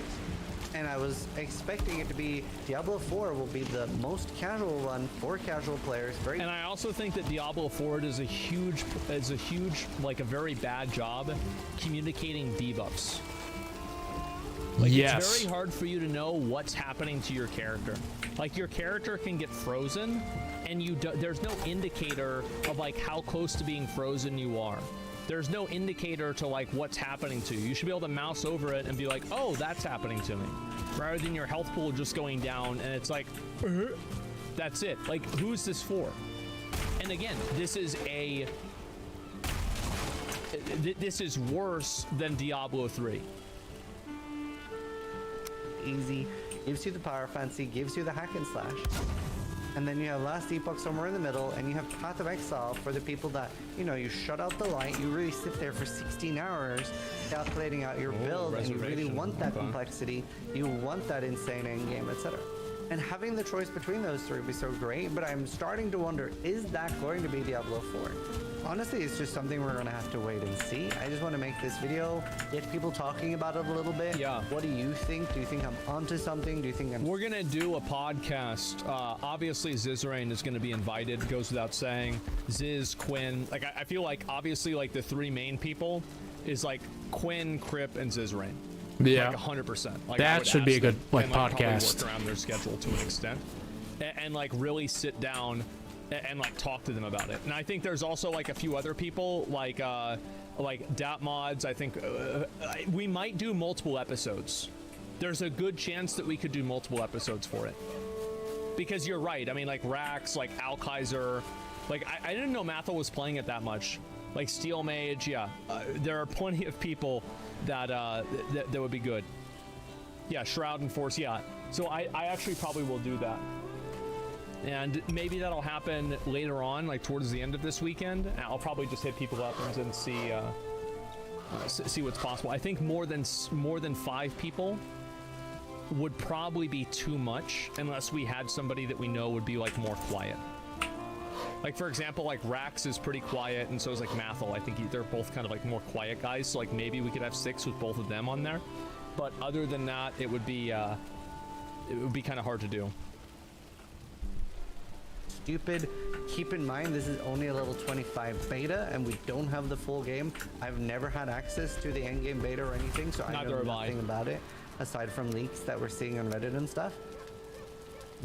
And I was expecting it to be Diablo 4 will be the most casual one for casual players. And I also think that Diablo 4 does a huge, like a very bad job communicating debuffs. Like, it's very hard for you to know what's happening to your character. Like, your character can get frozen, and there's no indicator of like how close to being frozen you are. There's no indicator to like what's happening to you. You should be able to mouse over it and be like, oh, that's happening to me. Rather than your health pool just going down and it's like, that's it. Like, who's this for? And again, this is worse than Diablo 3. Easy, gives you the power fancy, gives you the hack and slash. And then you have Last Epoch somewhere in the middle, and you have Path of Exile for the people that, you know, you shut out the light, you really sit there for 16 hours calculating out your build, and you really want that complexity, you want that insane endgame, etc. And having the choice between those three would be so great, but I'm starting to wonder, is that going to be Diablo 4? Honestly, it's just something we're going to have to wait and see. I just want to make this video, get people talking about it a little bit. Yeah. What do you think? Do you think I'm onto something? Do you think I'm... We're going to do a podcast. Obviously, Zizrain is going to be invited. Goes without saying. Ziz, Quinn. Like, I feel like, obviously, like, the three main people is, like, Quinn, Crip, and Zizrain. Yeah. Like, 100%. Like, that should be a good, like, probably podcast. Work around their schedule to an extent. And like, really sit down and like talk to them about it. And I think there's also like a few other people like Dat Mods. I think we might do multiple episodes. There's a good chance that we could do multiple episodes for it. Because you're right. I mean, like Rax, like Alkaiser, like I didn't know Mathel was playing it that much. Like Steel Mage, yeah. There are plenty of people that that would be good. Yeah, Shroud and Force, yeah. So I actually probably will do that. And maybe that'll happen later on, like towards the end of this weekend. I'll probably just hit people up and see what's possible. I think more than 5 people would probably be too much unless we had somebody that we know would be like more quiet. Like for example, like Rax is pretty quiet, and so is like Mathel. I think they're both kind of like more quiet guys. So like maybe we could have 6 with both of them on there. But other than that, it would be kind of hard to do. Stupid. Keep in mind this is only a level 25 beta and we don't have the full game. I've never had access to the end game beta or anything, so I know nothing about it aside from leaks that we're seeing on Reddit and stuff.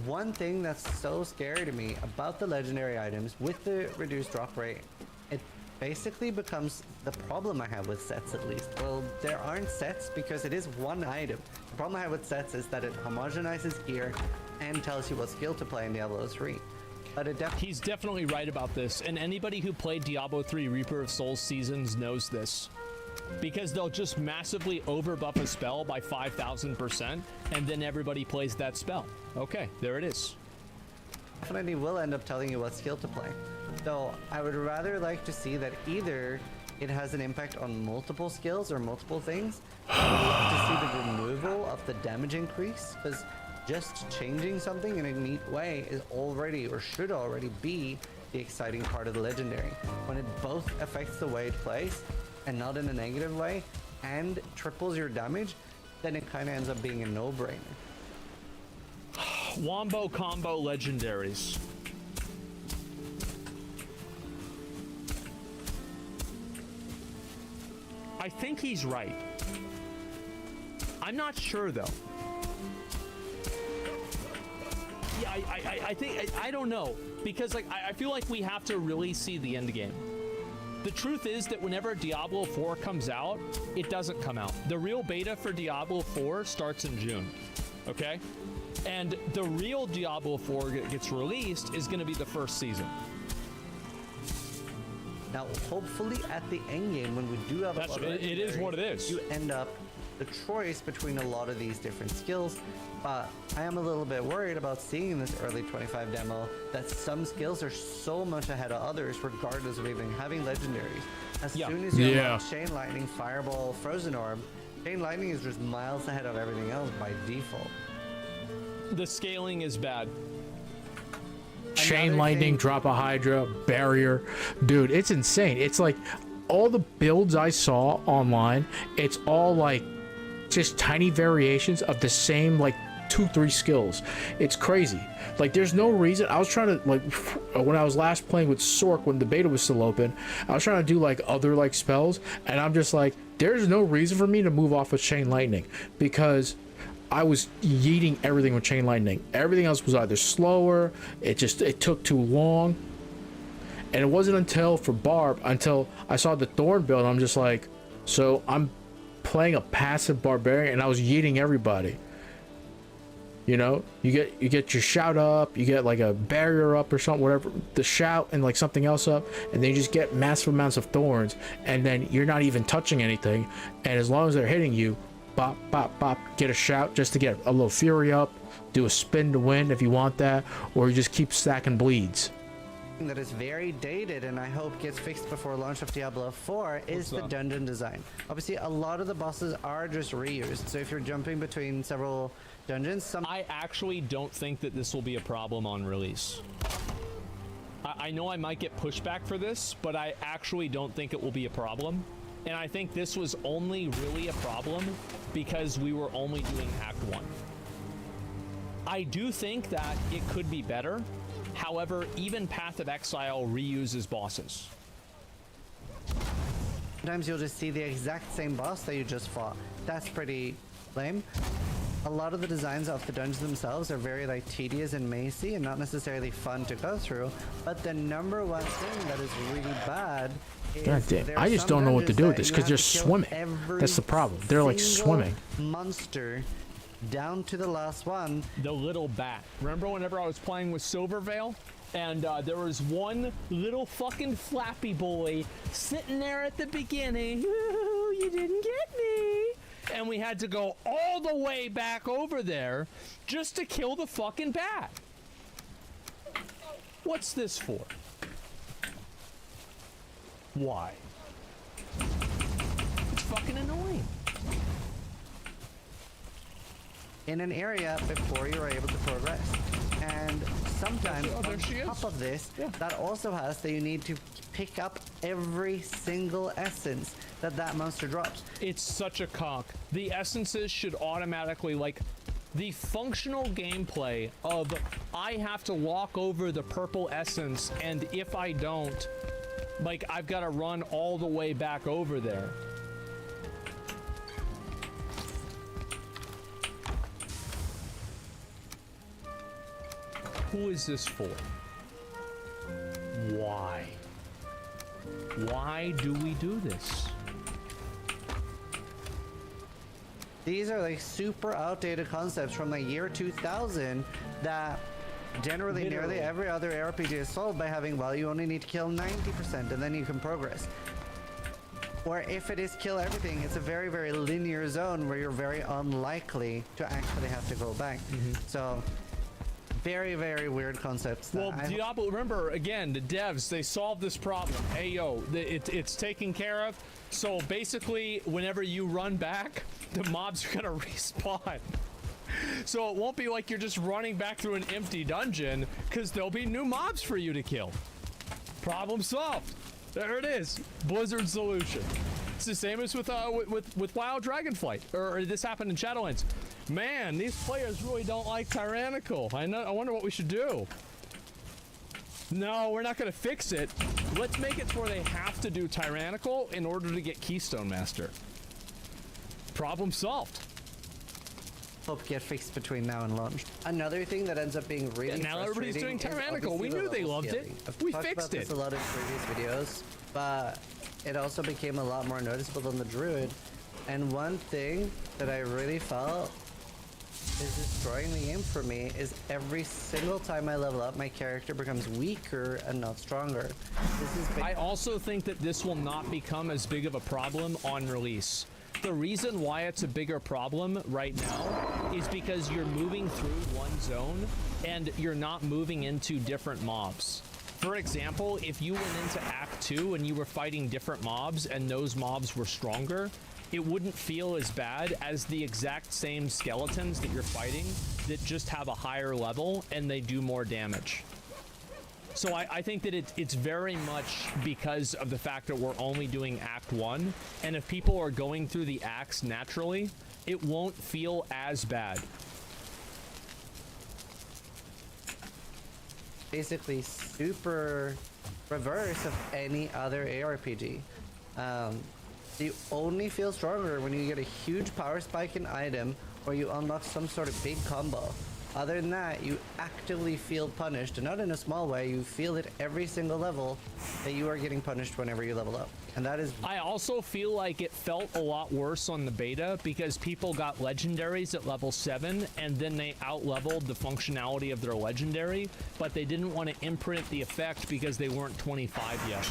One thing that's so scary to me about the legendary items with the reduced drop rate, it basically becomes the problem I have with sets, at least. Well, there aren't sets because it is one item. The problem I have with sets is that it homogenizes gear and tells you what skill to play in Diablo 3. But he's definitely right about this, and anybody who played Diablo 3 Reaper of Souls Seasons knows this. Because they'll just massively overbuff a spell by 5,000%, and then everybody plays that spell. Okay, there it is. Definitely will end up telling you what skill to play. So I would rather like to see that either it has an impact on multiple skills or multiple things. I would love to see the removal of the damage increase, because just changing something in a neat way is already, or should already be, the exciting part of the legendary. When it both affects the way it plays, and not in a negative way, and triples your damage, then it kind of ends up being a no-brainer. Wombo combo legendaries. I think he's right. I'm not sure though. Yeah, I think I don't know, because like I feel like we have to really see the end game. The truth is that whenever Diablo 4 comes out, it doesn't come out. The real beta for Diablo 4 starts in June, okay? And the real Diablo 4 gets released is going to be the first season. Now, hopefully at the end game, when we do have it is what it is. You end up the choice between a lot of these different skills, but I am a little bit worried about seeing in this early 25 demo that some skills are so much ahead of others, regardless of even having legendaries. As soon as you have Chain Lightning, Fireball, Frozen Orb, Chain Lightning is just miles ahead of everything else by default. The scaling is bad. Chain Lightning, drop a Hydra, barrier. Dude, it's insane. It's like all the builds I saw online, it's all like just tiny variations of the same like 2-3 skills. It's crazy. Like there's no reason. I was trying to like when I was last playing with Sork when the beta was still open, I was trying to do like other like spells, and I'm just like, there's no reason for me to move off of Chain Lightning because I was yeeting everything with Chain Lightning. Everything else was either slower, it took too long. And it wasn't until for Barb, until I saw the Thorn build, I'm just like, so I'm playing a passive Barbarian and I was yeeting everybody. You know, you get your shout up, you get like a barrier up or something, whatever, the shout and like something else up, and then you just get massive amounts of thorns, and then you're not even touching anything, and as long as they're hitting you, bop, bop, bop, get a shout just to get a little fury up, do a spin to win if you want that, or you just keep stacking bleeds. That is very dated and I hope gets fixed before launch of Diablo 4 is the dungeon design. Obviously, a lot of the bosses are just reused, so if you're jumping between several dungeons, I actually don't think that this will be a problem on release. I know I might get pushback for this, but I actually don't think it will be a problem. And I think this was only really a problem because we were only doing Act 1. I do think that it could be better. However, even Path of Exile reuses bosses. Sometimes you'll just see the exact same boss that you just fought. That's pretty lame. A lot of the designs of the dungeons themselves are very like tedious and mazy and not necessarily fun to go through. But the number one thing that is really bad is God damn, I just don't know what to do with this because they're swimming. That's the problem. They're like swimming. Monster down to the last one. The little bat. Remember whenever I was playing with Silvervale? And there was one little fucking flappy boy sitting there at the beginning. Ooh, you didn't get me. And we had to go all the way back over there just to kill the fucking bat. What's this for? Why? It's fucking annoying. In an area before you're able to progress. And sometimes on top of this, that also has that you need to pick up every single essence that monster drops. It's such a cock. The essences should automatically, like, the functional gameplay of I have to walk over the purple essence, and if I don't, like, I've got to run all the way back over there. Who is this for? Why? Why do we do this? These are like super outdated concepts from the year 2000 that generally nearly every other RPG is solved by having, well, you only need to kill 90% and then you can progress. Or if it is kill everything, it's a very, very linear zone where you're very unlikely to actually have to go back. So very, very weird concepts. Well, Diablo, remember, again, the devs, they solved this problem. Hey, yo, it's taken care of. So basically, whenever you run back, the mobs are gonna respawn. So it won't be like you're just running back through an empty dungeon, because there'll be new mobs for you to kill. Problem solved. There it is. Blizzard solution. It's the same as with WoW Dragonflight, or this happened in Shadowlands. Man, these players really don't like Tyrannical. I wonder what we should do. No, we're not going to fix it. Let's make it to where they have to do Tyrannical in order to get Keystone Master. Problem solved. hope get fixed between now and launch. Another thing that ends up being really now everybody's doing frustrating is tyrannical. We obviously knew the they level loved it. scaling. I've We talked fixed about this it. a lot in previous videos, but it also became a lot more noticeable on the druid. And one thing that I really felt is destroying the game for me is every single time I level up, my character becomes weaker and not stronger. I also think that this will not become as big of a problem on release. The reason why it's a bigger problem right now is because you're moving through one zone and you're not moving into different mobs. For example, if you went into Act 2 and you were fighting different mobs and those mobs were stronger, it wouldn't feel as bad as the exact same skeletons that you're fighting that just have a higher level and they do more damage. So I think that it's very much because of the fact that we're only doing Act 1, and if people are going through the acts naturally, it won't feel as bad. Basically super reverse of any other ARPG. You only feel stronger when you get a huge power spike in item or you unlock some sort of big combo. Other than that, you actively feel punished, and not in a small way, you feel it every single level that you are getting punished whenever you level up. And that is... I also feel like it felt a lot worse on the beta because people got legendaries at level 7 and then they out-leveled the functionality of their legendary, but they didn't want to imprint the effect because they weren't 25 yet.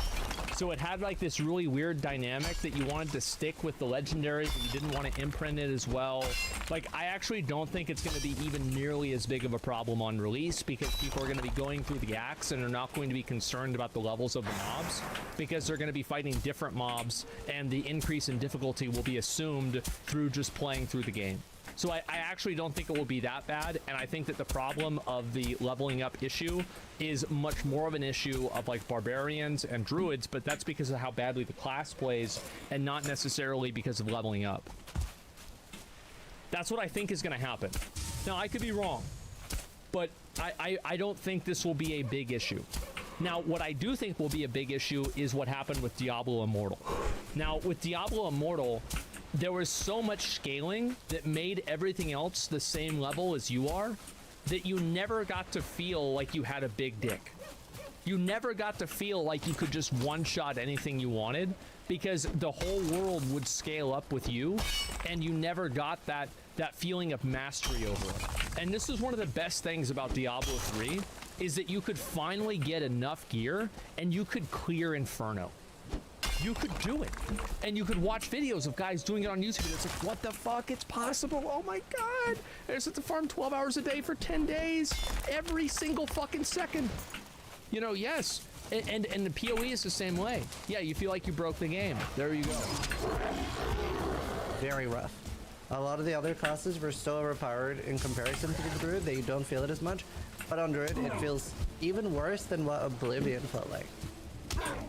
So it had like this really weird dynamic that you wanted to stick with the legendary, but you didn't want to imprint it as well. Like, I actually don't think it's going to be even nearly as big of a problem on release because people are going to be going through the acts and are not going to be concerned about the levels of the mobs because they're going to be fighting different mobs and the increase in difficulty will be assumed through just playing through the game. So I actually don't think it will be that bad, and I think that the problem of the leveling up issue is much more of an issue of like barbarians and druids, but that's because of how badly the class plays and not necessarily because of leveling up. That's what I think is going to happen. Now, I could be wrong, but I don't think this will be a big issue. Now, what I do think will be a big issue is what happened with Diablo Immortal. Now, with Diablo Immortal, there was so much scaling that made everything else the same level as you are that you never got to feel like you had a big dick. You never got to feel like you could just one-shot anything you wanted because the whole world would scale up with you and you never got that feeling of mastery over it. And this is one of the best things about Diablo 3 is that you could finally get enough gear and you could clear Inferno. You could do it. And you could watch videos of guys doing it on YouTube. And it's like, what the fuck? It's possible. Oh my God. I just have to farm 12 hours a day for 10 days. Every single fucking second. You know, yes. And the PoE is the same way. Yeah, you feel like you broke the game. There you go. Very rough. A lot of the other classes were so overpowered in comparison to the Druid that you don't feel it as much. But on Druid, it feels even worse than what Oblivion felt like.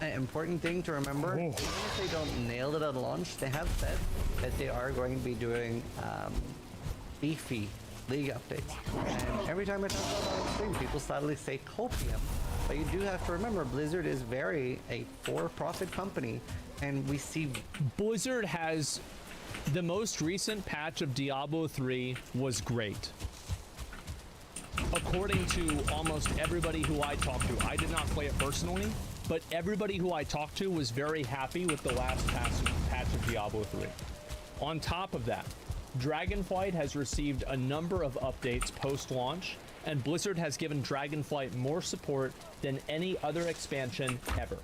An important thing to remember, even if they don't nail it at launch, they have said that they are going to be doing beefy league updates. And every time I talk about it on stream, people sadly say copium. But you do have to remember, Blizzard is very a for-profit company, and we see... Blizzard has... The most recent patch of Diablo 3 was great. According to almost everybody who I talked to, I did not play it personally, but everybody who I talked to was very happy with the last patch of Diablo 3. On top of that, Dragonflight has received a number of updates post-launch, and Blizzard has given Dragonflight more support than any other expansion ever.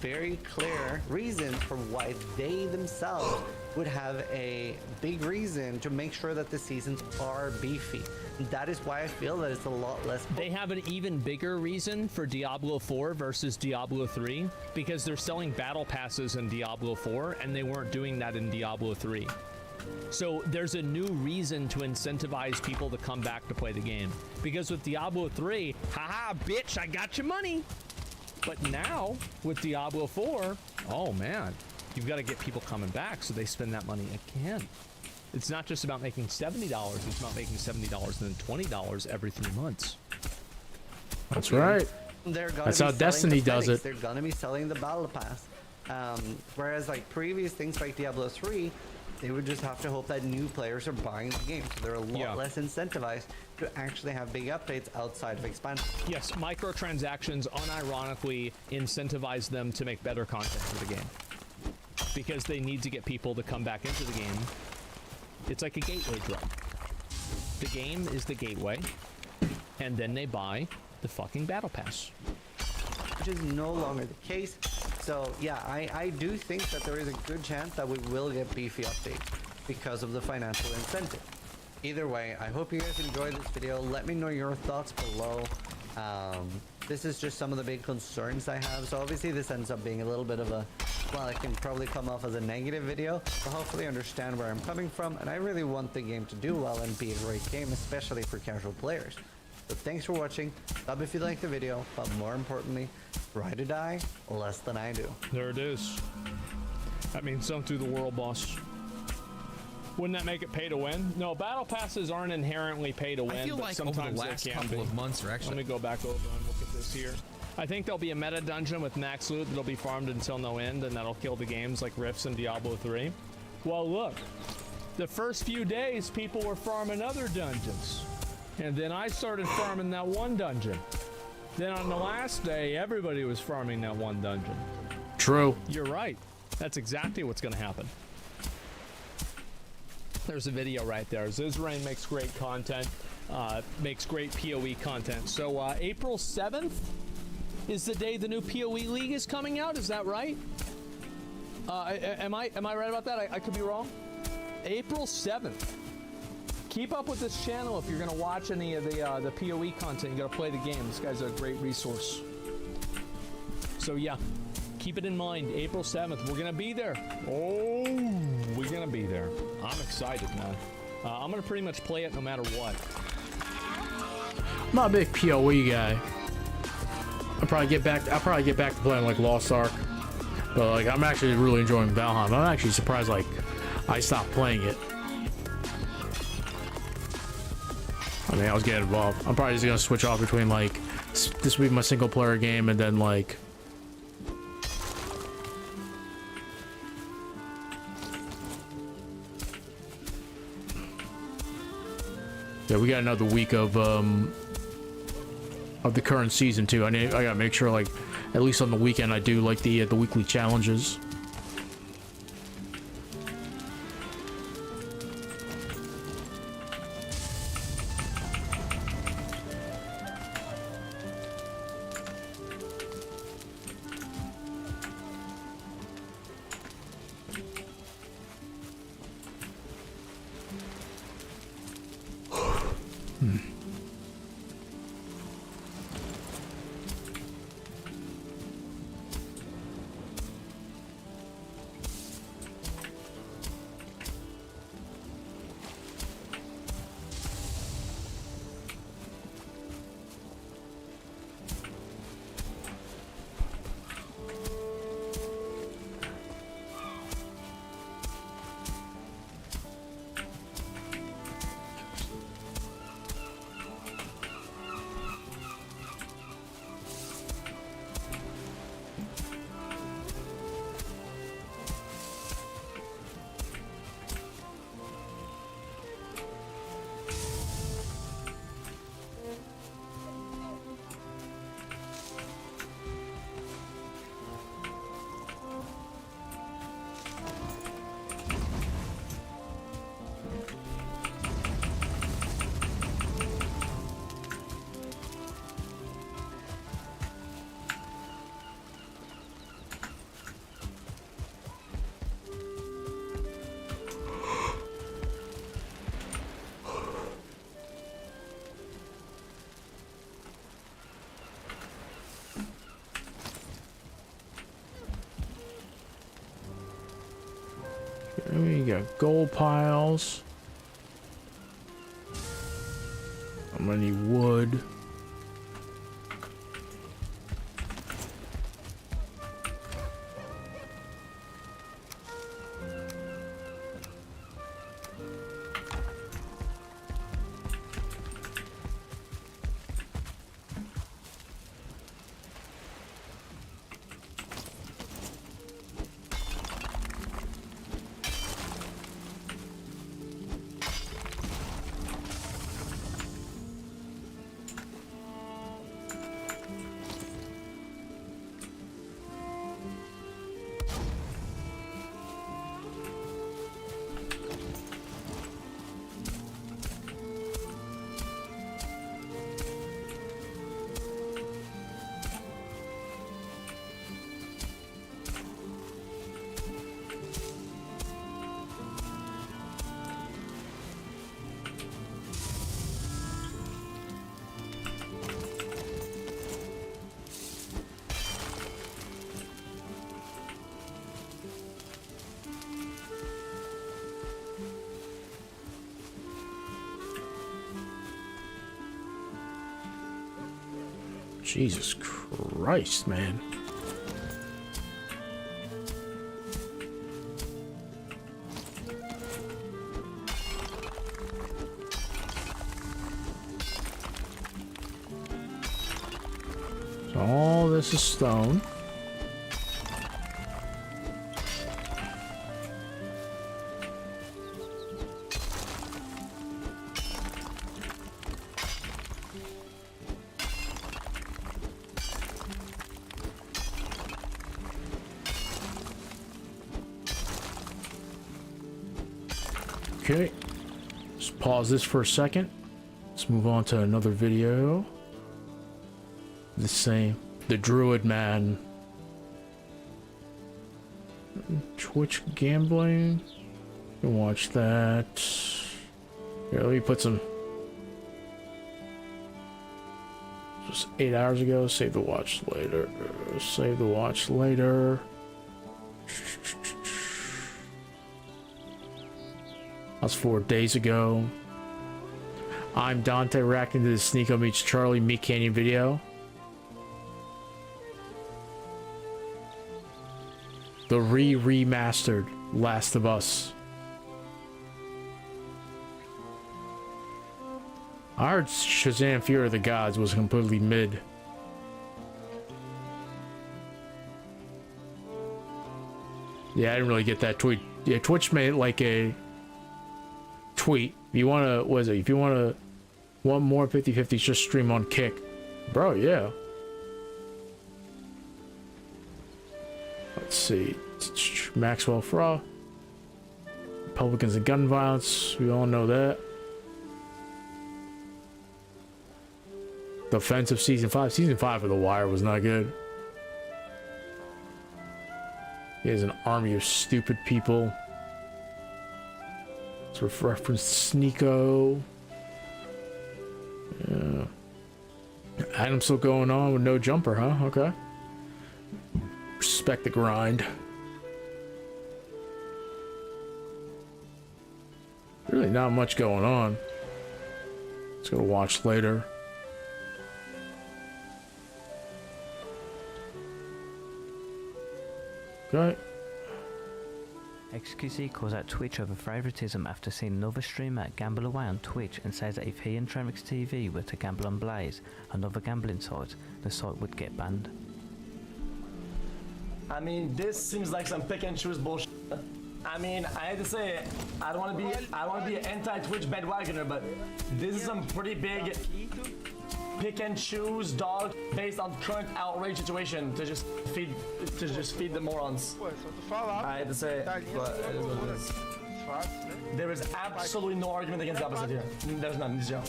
Very clear reason for why they themselves would have a big reason to make sure that the seasons are beefy. That is why I feel that it's a lot less... They have an even bigger reason for Diablo 4 versus Diablo 3 because they're selling battle passes in Diablo 4 and they weren't doing that in Diablo 3. So there's a new reason to incentivize people to come back to play the game. Because with Diablo 3, haha, bitch, I got your money. But now, with Diablo 4, oh man, you've got to get people coming back so they spend that money again. It's not just about making $70, it's about making $70 and then $20 every 3 months. That's right. That's how Destiny does it. They're gonna be selling the battle pass. Whereas like previous things like Diablo 3, They would just have to hope that new players are buying the game, so they're a lot less incentivized to actually have big updates outside of expansion. Yes, microtransactions unironically incentivize them to make better content for the game. Because they need to get people to come back into the game. It's like a gateway drug. The game is the gateway, and then they buy the fucking battle pass. Which is no longer the case. So yeah, I do think that there is a good chance that we will get beefy updates because of the financial incentive. Either way, I hope you guys enjoyed this video. Let me know your thoughts below. This is just some of the big concerns I have. So obviously this ends up being a little bit of a, well, it can probably come off as a negative video, but hopefully you understand where I'm coming from. And I really want the game to do well and be a great game, especially for casual players. So thanks for watching. Sub if you liked the video, but more importantly, try to die less than I do. There it is. That means some to the world, boss. Wouldn't that make it pay to win? No, battle passes aren't inherently pay to win. I feel but like sometimes over the last they can couple be. of months, or actually, let me go back over and look at this here. I think there'll be a meta dungeon with max loot that'll be farmed until no end, and that'll kill the games like Rifts and Diablo 3. Well, look, the first few days people were farming other dungeons, and then I started farming that one dungeon. Then on the last day, everybody was farming that one dungeon. True. You're right. That's exactly what's going to happen. There's a video right there. Zizrain makes great content, makes great PoE content. So April 7th is the day the new PoE League is coming out. Is that right? Am I right about that? I could be wrong. April 7th. Keep up with this channel if you're going to watch any of the PoE content. You got to play the game. This guy's a great resource. So yeah, keep it in mind. April 7th, we're going to be there. Oh, we're going to be there. I'm excited, man. I'm going to pretty much play it no matter what. I'm not a big PoE guy. I'll probably get back to playing like Lost Ark. But like I'm actually really enjoying Valheim. I'm actually surprised like I stopped playing it. I mean, I was getting involved. I'm probably just gonna switch off between like this will be my single player game and then like yeah, we got another week of the current season too. I gotta make sure like at least on the weekend I do like the weekly challenges. We got gold piles. How many wood? Jesus Christ, man. So all this is stone. Okay, let's pause this for a second. Let's move on to another video. The same, the Druid Man. Twitch gambling. You can watch that. Here, let me put some. Just 8 hours ago. Save the watch later. Save the watch later. That was 4 days ago. I'm Dante reacting to the Sneeko meets Charlie Meat Canyon video. The remastered Last of Us. I heard Shazam Fury of the Gods was completely mid. Yeah, I didn't really get that tweet. Yeah, Twitch made like a tweet. If you want to, what is it? If you want more 50/50s, just stream on Kick. Bro, yeah. Let's see. Maxwell Fra. Republicans and gun violence. We all know that. The Offensive Season 5. Season 5 of The Wire was not good. He has an army of stupid people. Let's reference Sneeko. Yeah. Adam's still going on with no jumper, huh? Okay. Respect the grind. Really not much going on. Let's go watch later. Okay. XQC calls out Twitch over favouritism after seeing another streamer gamble away on Twitch and says that if he and Tremix TV were to gamble on Blaze, another gambling site, the site would get banned. I mean, this seems like some pick and choose bullshit. I mean, I had to say, I don't want to be an anti-Twitch bandwagoner, but this is some pretty big pick and choose dog based on current outrage situation to just feed the morons. I had to say, but it is what it is. There is absolutely no argument against the opposite here. There's none. Zero.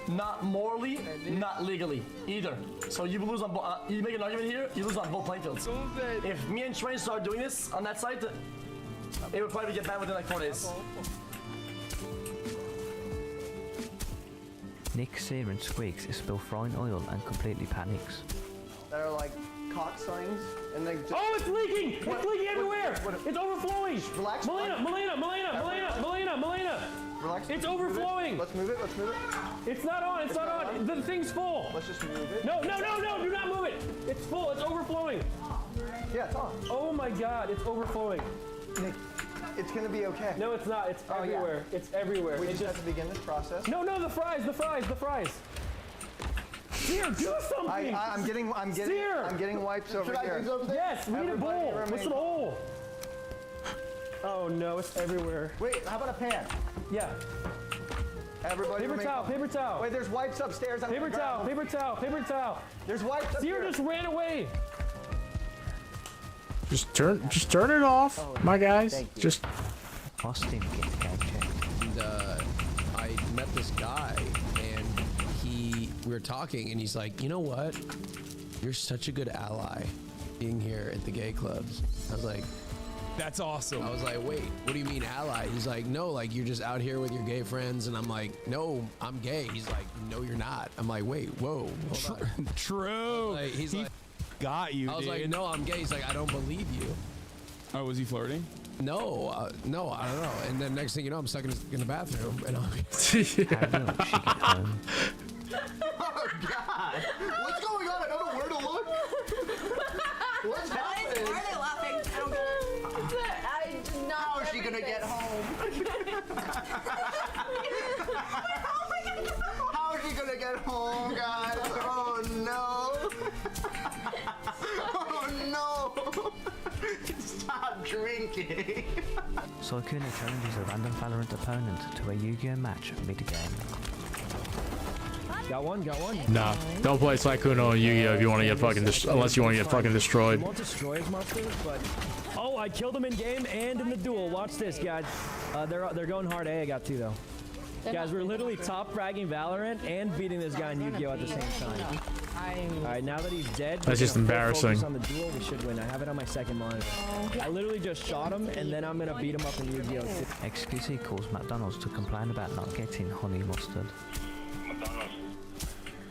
Not morally, not legally, either. So you lose on you make an argument here, you lose on both playing fields. If me and Train start doing this on that site, it would probably get banned within like 4 days. Nick Sear and Squeaks is still frying oil and completely panics. They're like cock signs, and they just... Oh, it's leaking! It's leaking everywhere! It's overflowing! Relax. Melina! Relax. It's overflowing! Let's move it. It's not on, it's not on! The thing's full! Let's just move it. No, do not move it! It's full, it's overflowing! Yeah, it's on. Oh my god, it's overflowing. Nick, it's gonna be okay. No, it's not, it's everywhere. Yeah. It's everywhere. We just have to begin this process. No, the fries! Sear, do something! I'm getting wipes over here. Yes, we need a bowl with some oil. Oh no, it's everywhere. Wait, how about a pan? Yeah. Everybody Paper towel. Wait, there's wipes upstairs. Paper towel. There's wipes up Sear here. just ran away. Just turn it off, my guys. Just. Austin gets game checked. And I met this guy, and we were talking, and he's like, you know what? You're such a good ally being here at the gay clubs. I was like, that's awesome. I was like, wait, what do you mean ally? He's like, no, like you're just out here with your gay friends. And I'm like, no, I'm gay. He's like, no, you're not. I'm like, wait, whoa, hold on. True. Like, he's like, got you, I was like, no, I'm gay. He's like, I don't believe you. Oh, was he flirting? No, no, I don't know. And then next thing you know, I'm stuck in the bathroom. And I'm Oh God! What's going on? I don't know What's happening? Why are they laughing? I don't get it. I did not. How is she gonna get home? How is she gonna get home, guys? Oh no! Oh no! Stop drinking. Sykkuno challenges a random Valorant opponent to a Yu-Gi-Oh match mid-game. Got one. Nah, don't play Sykkuno on Yu-Gi-Oh if you want to get fucking unless you want to get fucking destroyed. You won't destroy his monsters, but oh, I killed him in game and in the duel. Watch this, guys. They're going hard A. I got two though. Guys, we're literally top fragging Valorant and beating this guy in Yu-Gi-Oh at the same time. Alright, now that he's dead, That's just embarrassing. Focus on the duel, we should win. I have it on my second monitor. I literally just shot him, and then I'm gonna beat him up in Yu-Gi-Oh too. XQC calls McDonald's to complain about not getting honey mustard.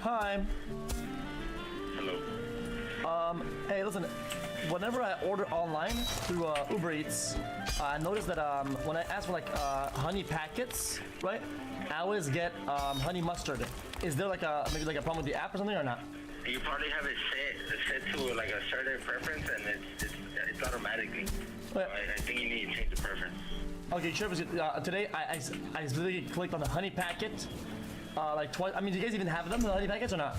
Hi. Hello. Hey, listen. Whenever I order online through Uber Eats, I noticed that when I ask for like honey packets, right? I always get honey mustard. Is there like maybe like a problem with the app or something or not? You probably have it set to like a certain preference, and it's automatically. So I think you need to change the preference. Okay, sure. Today I literally clicked on the honey packet like twice. I mean, do you guys even have them, the honey packets, or not?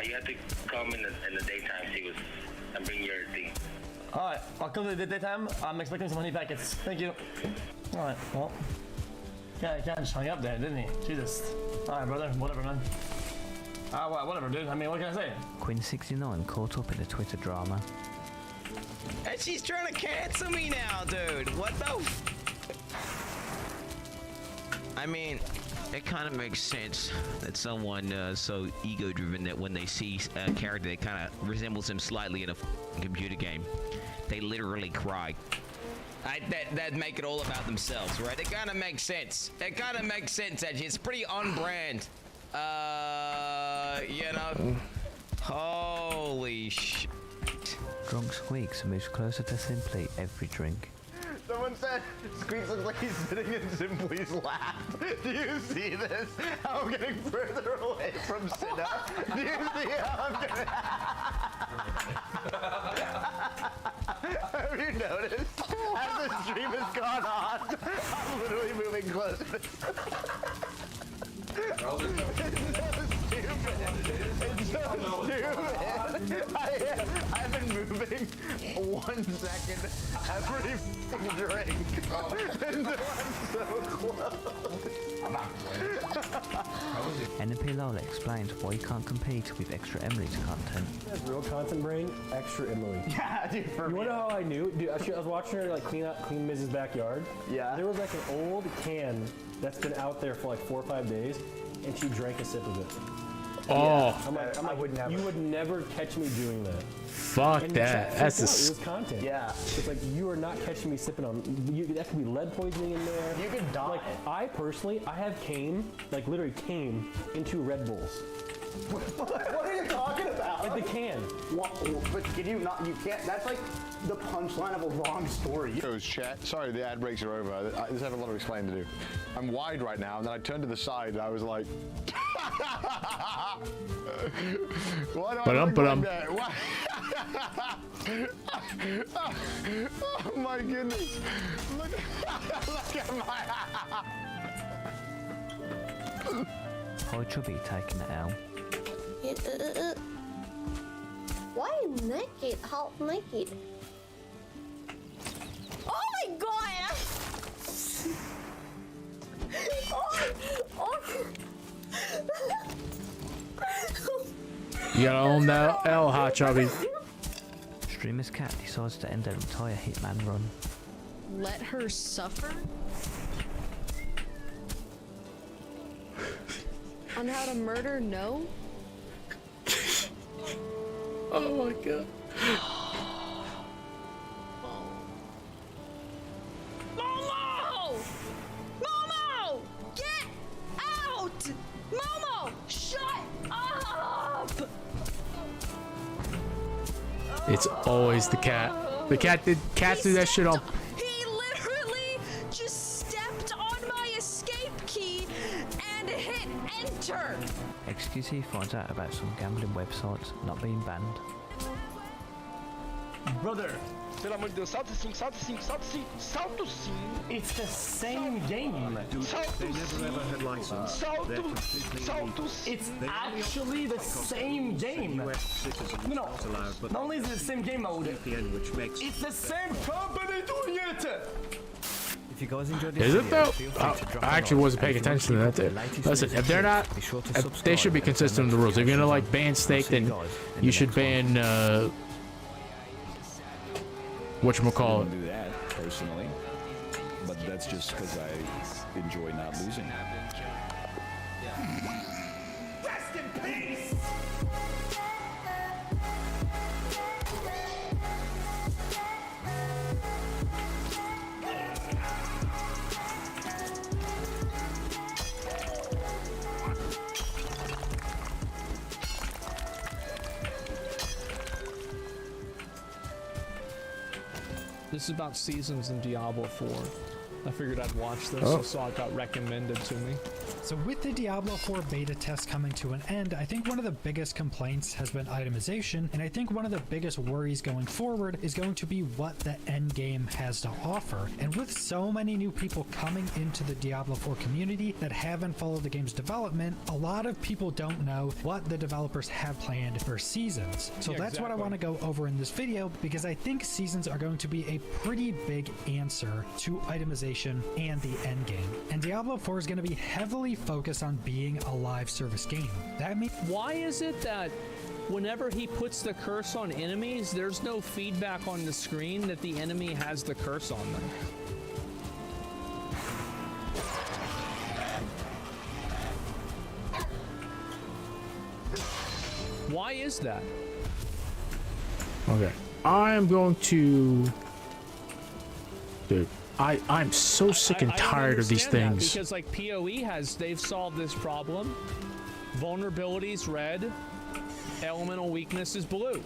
You have to come in the daytime, see what's, and bring your thing. All right, I'll come to the daytime. I'm expecting some honey packets. Thank you. All right, well, yeah, he kind of just hung up there, didn't he? Jesus. All right, brother. Whatever, man. Well, whatever, dude. I mean, what can I say? Quinn69 caught up in a Twitter drama. And she's trying to cancel me now, dude. What the I mean, it kind of makes sense that someone so ego-driven that when they see a character that kind of resembles him slightly in a computer game, they literally cry. That make it all about themselves, right? It kind of makes sense. It kind of makes sense, actually. It's pretty on brand. You know. Holy shit. Drunk Squeaks moves closer to Simply every drink. Someone said Squeaks looks like he's sitting in Simply's lap. Do you see this? How I'm getting further away from Sinna? Do you see how I'm getting... Have you noticed? As the stream has gone on, I'm literally moving closer. It's so stupid. It's so stupid. I've been moving 1 second every drink until I'm so close. NP Lola explains why you can't compete with Extra Emily's content. That's real content brain, Extra Emily. Yeah, dude. You wanna know how I knew? Dude, I was watching her like clean Mrs. backyard. Yeah. There was like an old can that's been out there for like 4 or 5 days, and she drank a sip of it. Oh. I'm like, would never. You would never catch me doing that. Fuck And that. That's it was content. Yeah. It's like you are not catching me sipping on. That could be lead poisoning in there. You could die. Like I personally, I have like literally came into Red Bulls. What are you talking about? Like the can. What? But can you not? You can't. That's like the punchline of a long story. Chat. Sorry, the ad breaks are over. I just have a lot of explaining to do. I'm wide right now, and then I turned to the side, and I was like, "Why do I look like that? Why?" Oh my goodness! Look at my. Hi Chubby taking the L. Why naked? How naked? Oh my god! You gotta own that L, Hot Chubby. Streamer's cat decides to end her entire Hitman run. Let her suffer? On how to murder? No? Oh my god. Momo! Momo! Get out! Momo! Shut up! It's always the cat. The cats do that shit on. He literally just stepped on my escape key and hit enter! XQC finds out about some gambling websites not being banned. Brother. Pelo amor de Deus, salta sim, salta sim, salta sim, salto sim. It's the same game. Salto sim. Salto sim. It's actually the same game. No, not only is it the same game mode, it's the same company doing it. If you guys enjoyed this Is it video, though? feel free to drop a I actually like, wasn't and paying if you want attention to keep that. up There. the latest Listen, music if they're not, be sure to they subscribe should be and consistent with the turn rules. If you're gonna like notifications ban on. Steak, I'll see then you guys in you the should next one. ban whatchamacallit. I do that personally, but that's just because I enjoy not losing. Rest in peace. This is about seasons in Diablo 4. I figured I'd watch this. Oh. I saw it got recommended to me. So with the Diablo 4 beta test coming to an end, I think one of the biggest complaints has been itemization, and I think one of the biggest worries going forward is going to be what the end game has to offer. And with so many new people coming into the Diablo 4 community that haven't followed the game's development, a lot of people don't know what the developers have planned for seasons. So Yeah, that's what I exactly. want to go over in this video, because I think seasons are going to be a pretty big answer to itemization and the end game. And Diablo 4 is going to be heavily focused on being a live service game. That means Why is it that whenever he puts the curse on enemies, there's no feedback on the screen that the enemy has the curse on them? Why is that? Okay, I am going to. Dude, I'm so sick and I don't tired of these understand that, things. because like PoE they've solved this problem. Vulnerabilities red, elemental weakness is blue.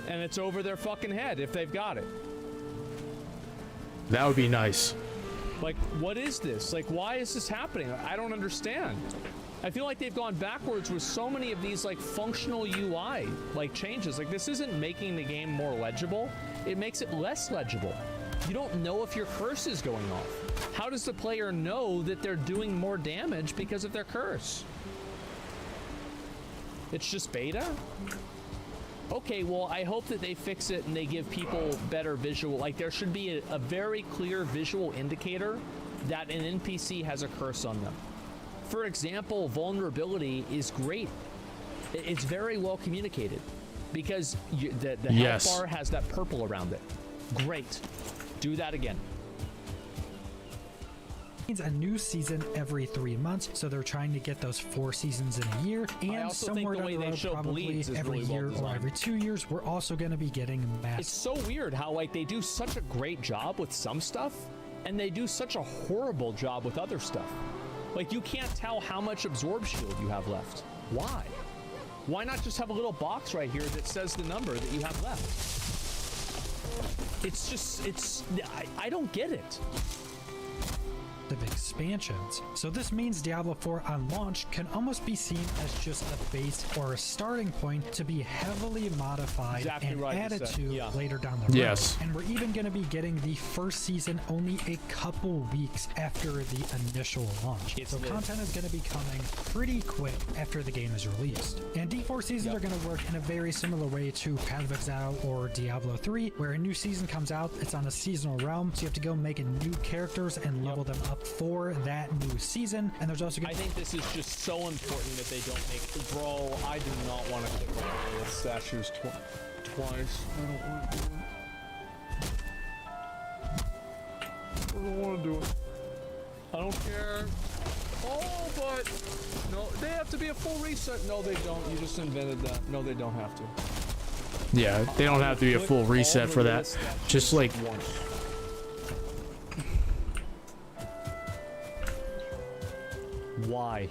And it's over their fucking head if they've got it. That would be nice. Like, what is this? Like, why is this happening? I don't understand. I feel like they've gone backwards with so many of these like functional UI like changes. Like, this isn't making the game more legible. It makes it less legible. You don't know if your curse is going off. How does the player know that they're doing more damage because of their curse? It's just beta? Okay, well, I hope that they fix it and they give people better visual. Like, there should be a very clear visual indicator that an NPC has a curse on them. For example, vulnerability is great. It's very well communicated because the Yes. health bar has that purple around it. Great. Do that again. means a new season every 3 months, so they're trying to get those 4 seasons in a year, and also think somewhere the down way the they road, show probably bleeds is every really well year or designed. every 2 years, we're also going to be getting mass. It's so weird how like they do such a great job with some stuff and they do such a horrible job with other stuff. Like, you can't tell how much absorb shield you have left. Why? Why not just have a little box right here that says the number that you have left? It's just, I don't get it. Of expansions. So this means Diablo 4 on launch can almost be seen as just a base or a starting point to be heavily modified Exactly and right, you added said. to Yeah. later down the road. Yes. And we're even going to be getting the first season only a couple weeks after the initial launch. So content is going to be coming pretty quick after the game is released. And D4 seasons are going to work in a very similar way to Path of Exile or Diablo 3, where a new season comes out, it's on a seasonal realm, so you have to go make new characters and level them up for that new season. And there's also I think this is just so important that they don't make. Bro, I do not want to click on the statues twice. I don't want to do it. I don't want to do it. I don't care. Oh, but no, they have to be a full reset. No, they don't. You just invented that. No, they don't have to. Yeah, they don't have to be a full reset for that. Just like why?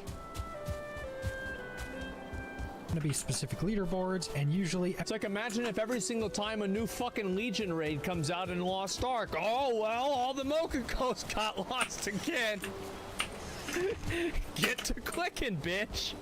Going to be specific leaderboards, and usually It's like, imagine if every single time a new fucking Legion raid comes out in Lost Ark, oh well, all the Mokakos got lost again. Get to clicking, bitch.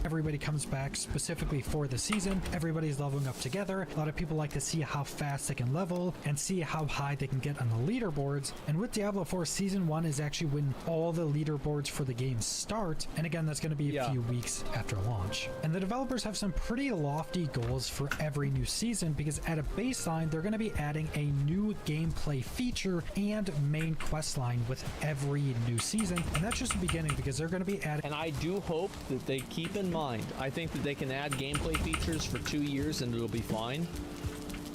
everybody comes back specifically for the season. Everybody's leveling up together. A lot of people like to see how fast they can level and see how high they can get on the leaderboards. And with Diablo 4 Season 1 is actually when all the leaderboards for the game start. And again, that's going to be a few weeks after launch. And the developers have some pretty lofty goals for every new season because at a baseline, they're going to be adding a new gameplay feature and main quest line with every new season. And that's just the beginning because they're going to be adding. And I do hope that they keep in mind, I think that they can add gameplay features for 2 years and it'll be fine.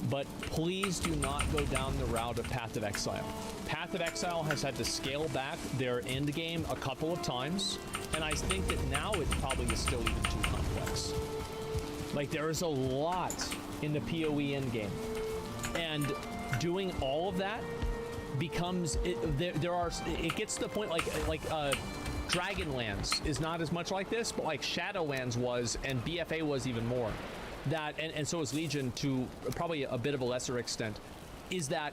But please do not go down the route of Path of Exile. Path of Exile has had to scale back their end game a couple of times, and I think that now it probably is still even too complex. Like, there is a lot in the PoE end game, and doing all of that becomes it gets to the point like Dragonlands is not as much like this, but like Shadowlands was, and BFA was even more. That and so is Legion to probably a bit of a lesser extent, is that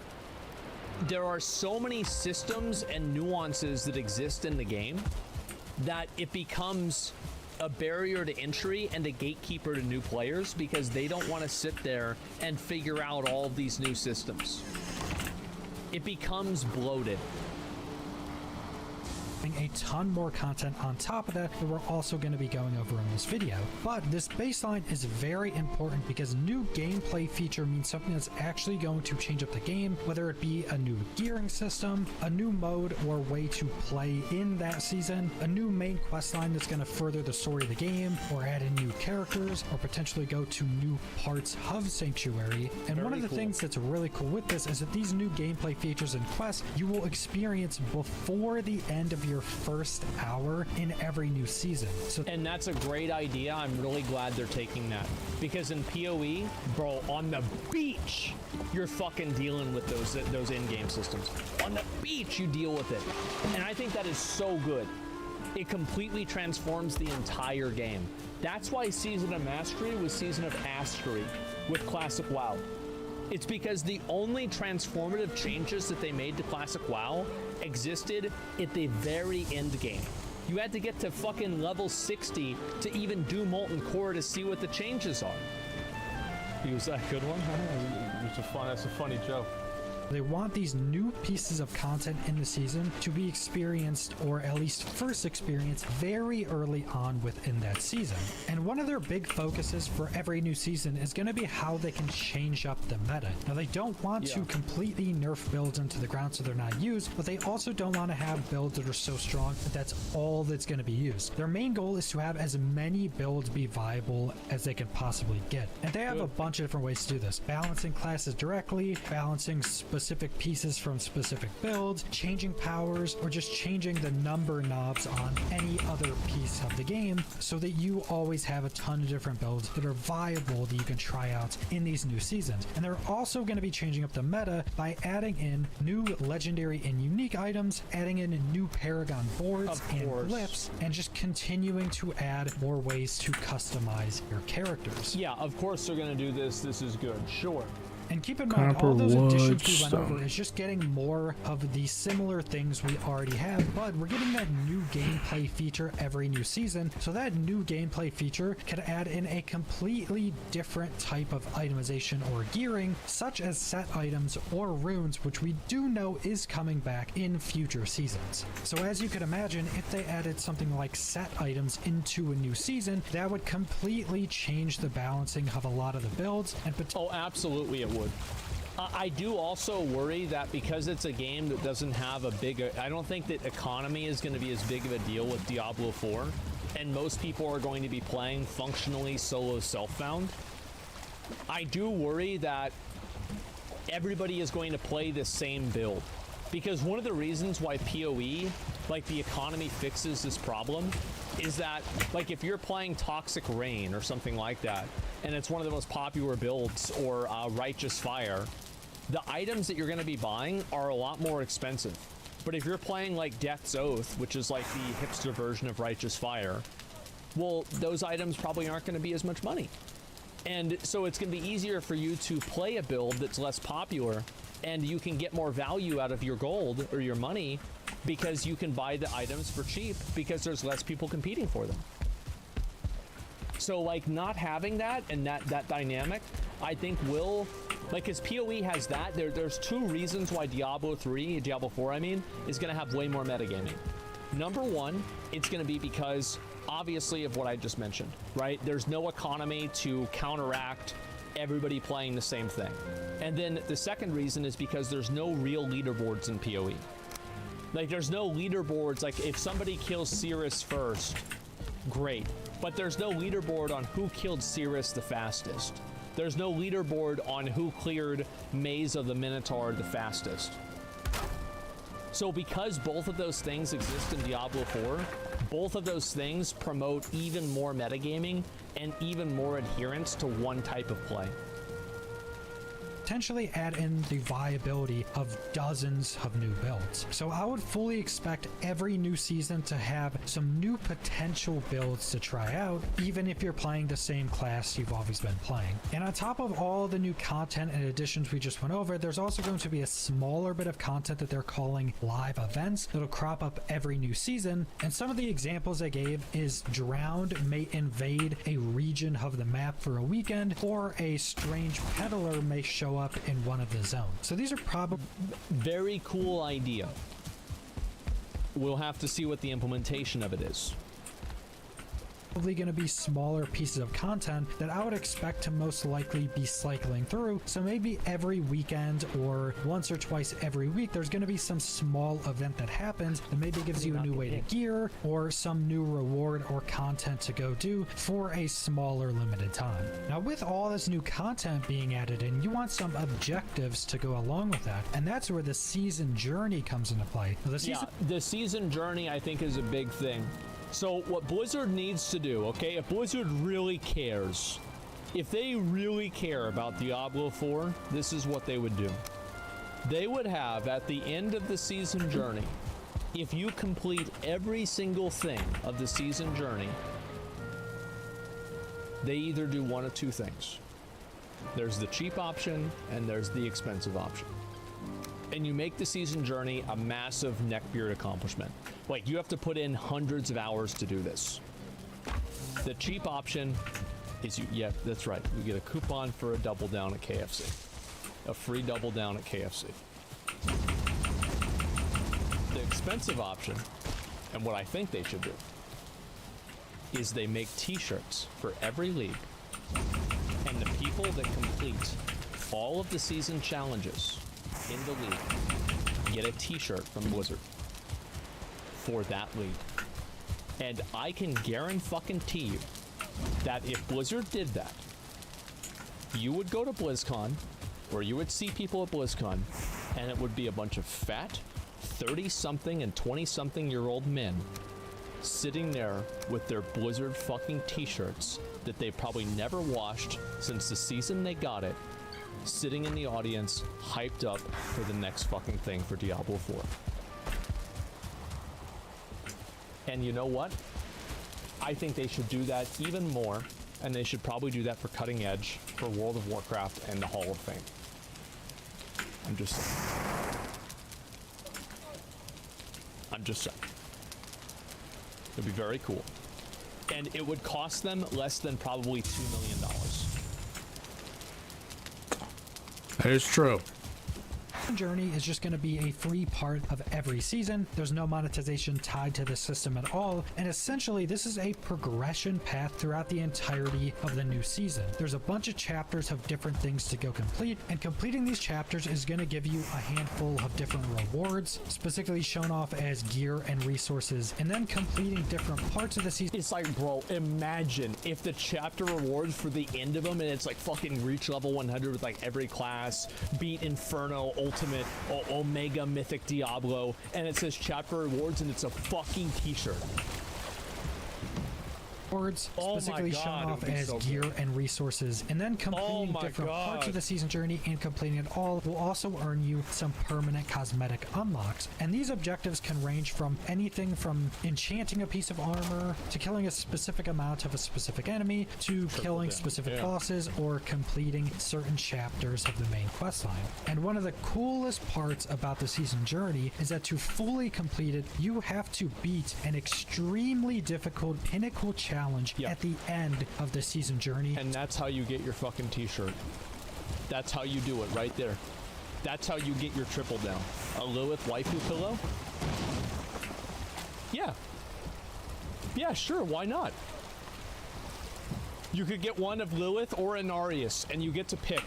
there are so many systems and nuances that exist in the game that it becomes a barrier to entry and a gatekeeper to new players because they don't want to sit there and figure out all of these new systems. It becomes bloated. A ton more content on top of that we're also going to be going over in this video. But this baseline is very important because new gameplay feature means something that's actually going to change up the game, whether it be a new gearing system, a new mode or way to play in that season, a new main quest line that's going to further the story of the game, or add in new characters, or potentially go to new parts of Sanctuary. And one of the things that's really cool with this is that these new gameplay features and quests you will experience before the end of your first hour in every new season. And that's a great idea. I'm really glad they're taking that, because in PoE, bro, on the beach you're fucking dealing with those in-game systems. On the beach you deal with it, and I think that is so good. It completely transforms the entire game. That's why Season of Mastery was Season of Astery with Classic WoW. It's because the only transformative changes that they made to Classic WoW existed at the very end game. You had to get to fucking level 60 to even do Molten Core to see what the changes are. Was that a good one? That's a funny joke. They want these new pieces of content in the season to be experienced, or at least first experienced, very early on within that season. And one of their big focuses for every new season is going to be how they can change up the meta. Now, they don't want to completely nerf builds into the ground so they're not used, but they also don't want to have builds that are so strong that that's all that's going to be used. Their main goal is to have as many builds be viable as they can possibly get. And they have a bunch of different ways to do this. Balancing classes directly, balancing specific pieces from specific builds, changing powers, or just changing the number knobs on any other piece of the game so that you always have a ton of different builds that are viable that you can try out in these new seasons. And they're also going to be changing up the meta by adding in new legendary and unique items, adding in new Paragon boards and glyphs, and just continuing to add more ways to customize your characters. Yeah, of course they're going to do this. This is good. Sure. And keep in mind, all those additions we went over is just getting more of the similar things we already have, but we're getting that new gameplay feature every new season, so that new gameplay feature can add in a completely different type of itemization or gearing, such as set items or runes, which we do know is coming back in future seasons. So as you could imagine, if they added something like set items into a new season, that would completely change the balancing of a lot of the builds. And oh, absolutely it would. I do also worry that because it's a game that doesn't have a big, I don't think that economy is going to be as big of a deal with Diablo 4, and most people are going to be playing functionally solo self-found. I do worry that everybody is going to play the same build, because one of the reasons why PoE, like the economy, fixes this problem is that, like, if you're playing Toxic Rain or something like that, and it's one of the most popular builds, or Righteous Fire, the items that you're going to be buying are a lot more expensive. But if you're playing like Death's Oath, which is like the hipster version of Righteous Fire, well, those items probably aren't going to be as much money. And so it's going to be easier for you to play a build that's less popular, and you can get more value out of your gold or your money because you can buy the items for cheap because there's less people competing for them. So like not having that and that dynamic, I think will, like, because PoE has that. There's two reasons why Diablo 4 I mean, is going to have way more metagaming. Number one, it's going to be because obviously of what I just mentioned, right? There's no economy to counteract everybody playing the same thing. And then the second reason is because there's no real leaderboards in PoE. Like there's no leaderboards, like if somebody kills Cirrus first, great. But there's no leaderboard on who killed Cirrus the fastest. There's no leaderboard on who cleared Maze of the Minotaur the fastest. So because both of those things exist in Diablo 4, both of those things promote even more metagaming and even more adherence to one type of play. Potentially add in the viability of dozens of new builds. So I would fully expect every new season to have some new potential builds to try out, even if you're playing the same class you've always been playing. And on top of all the new content and additions we just went over, there's also going to be a smaller bit of content that they're calling live events that'll crop up every new season. And some of the examples I gave is Drowned may invade a region of the map for a weekend, or a strange peddler may show up in one of the zones. So these are probably very cool idea. We'll have to see what the implementation of it is. Probably going to be smaller pieces of content that I would expect to most likely be cycling through. So maybe every weekend or once or twice every week, there's going to be some small event that happens that maybe gives you a new way to gear or some new reward or content to go do for a smaller limited time. Now, with all this new content being added in, you want some objectives to go along with that. And that's where the season journey comes into play. Now, the season journey, I think, is a big thing. So what Blizzard needs to do, okay, if Blizzard really cares, if they really care about Diablo 4, this is what they would do. They would have, at the end of the season journey, if you complete every single thing of the season journey, they either do one of two things. There's the cheap option and there's the expensive option. And you make the season journey a massive neckbeard accomplishment. Like, you have to put in hundreds of hours to do this. The cheap option is yeah, that's right. You get a coupon for a double down at KFC. A free double down at KFC. The expensive option, and what I think they should do, is they make t-shirts for every league. And the people that complete all of the season challenges in the league get a t-shirt from Blizzard for that league. And I can guarantee you that if Blizzard did that, you would go to BlizzCon, or you would see people at BlizzCon, and it would be a bunch of fat 30-something and 20-something-year-old men sitting there with their Blizzard fucking t-shirts that they probably never washed since the season they got it, sitting in the audience, hyped up for the next fucking thing for Diablo 4. And you know what? I think they should do that even more, and they should probably do that for Cutting Edge, for World of Warcraft, and the Hall of Fame. I'm just saying. It'd be very cool. And it would cost them less than probably $2 million. That is true. Journey is just going to be a free part of every season. There's no monetization tied to the system at all, and essentially this is a progression path throughout the entirety of the new season. There's a bunch of chapters of different things to go complete, and completing these chapters is going to give you a handful of different rewards, specifically shown off as gear and resources, and then completing different parts of the season. It's like, bro, imagine if the chapter rewards for the end of them, and it's like fucking reach level 100 with like every class, beat Inferno, Ultimate, Omega, Mythic, Diablo, and it says chapter rewards, and it's a fucking t-shirt. Specifically shown off as gear and resources, and then completing different parts of the season journey and completing it all will also earn you some permanent cosmetic unlocks. And these objectives can range from anything from enchanting a piece of armor to killing a specific amount of a specific enemy to killing specific bosses or completing certain chapters of the main quest line. And one of the coolest parts about the season journey is that to fully complete it, you have to beat an extremely difficult pinnacle challenge challenge at the end of the season journey. And that's how you get your fucking t-shirt. That's how you do it right there. That's how you get your triple down. A Lilith waifu pillow? Yeah. Yeah, sure, why not? You could get one of Lilith or Inarius, and you get to pick.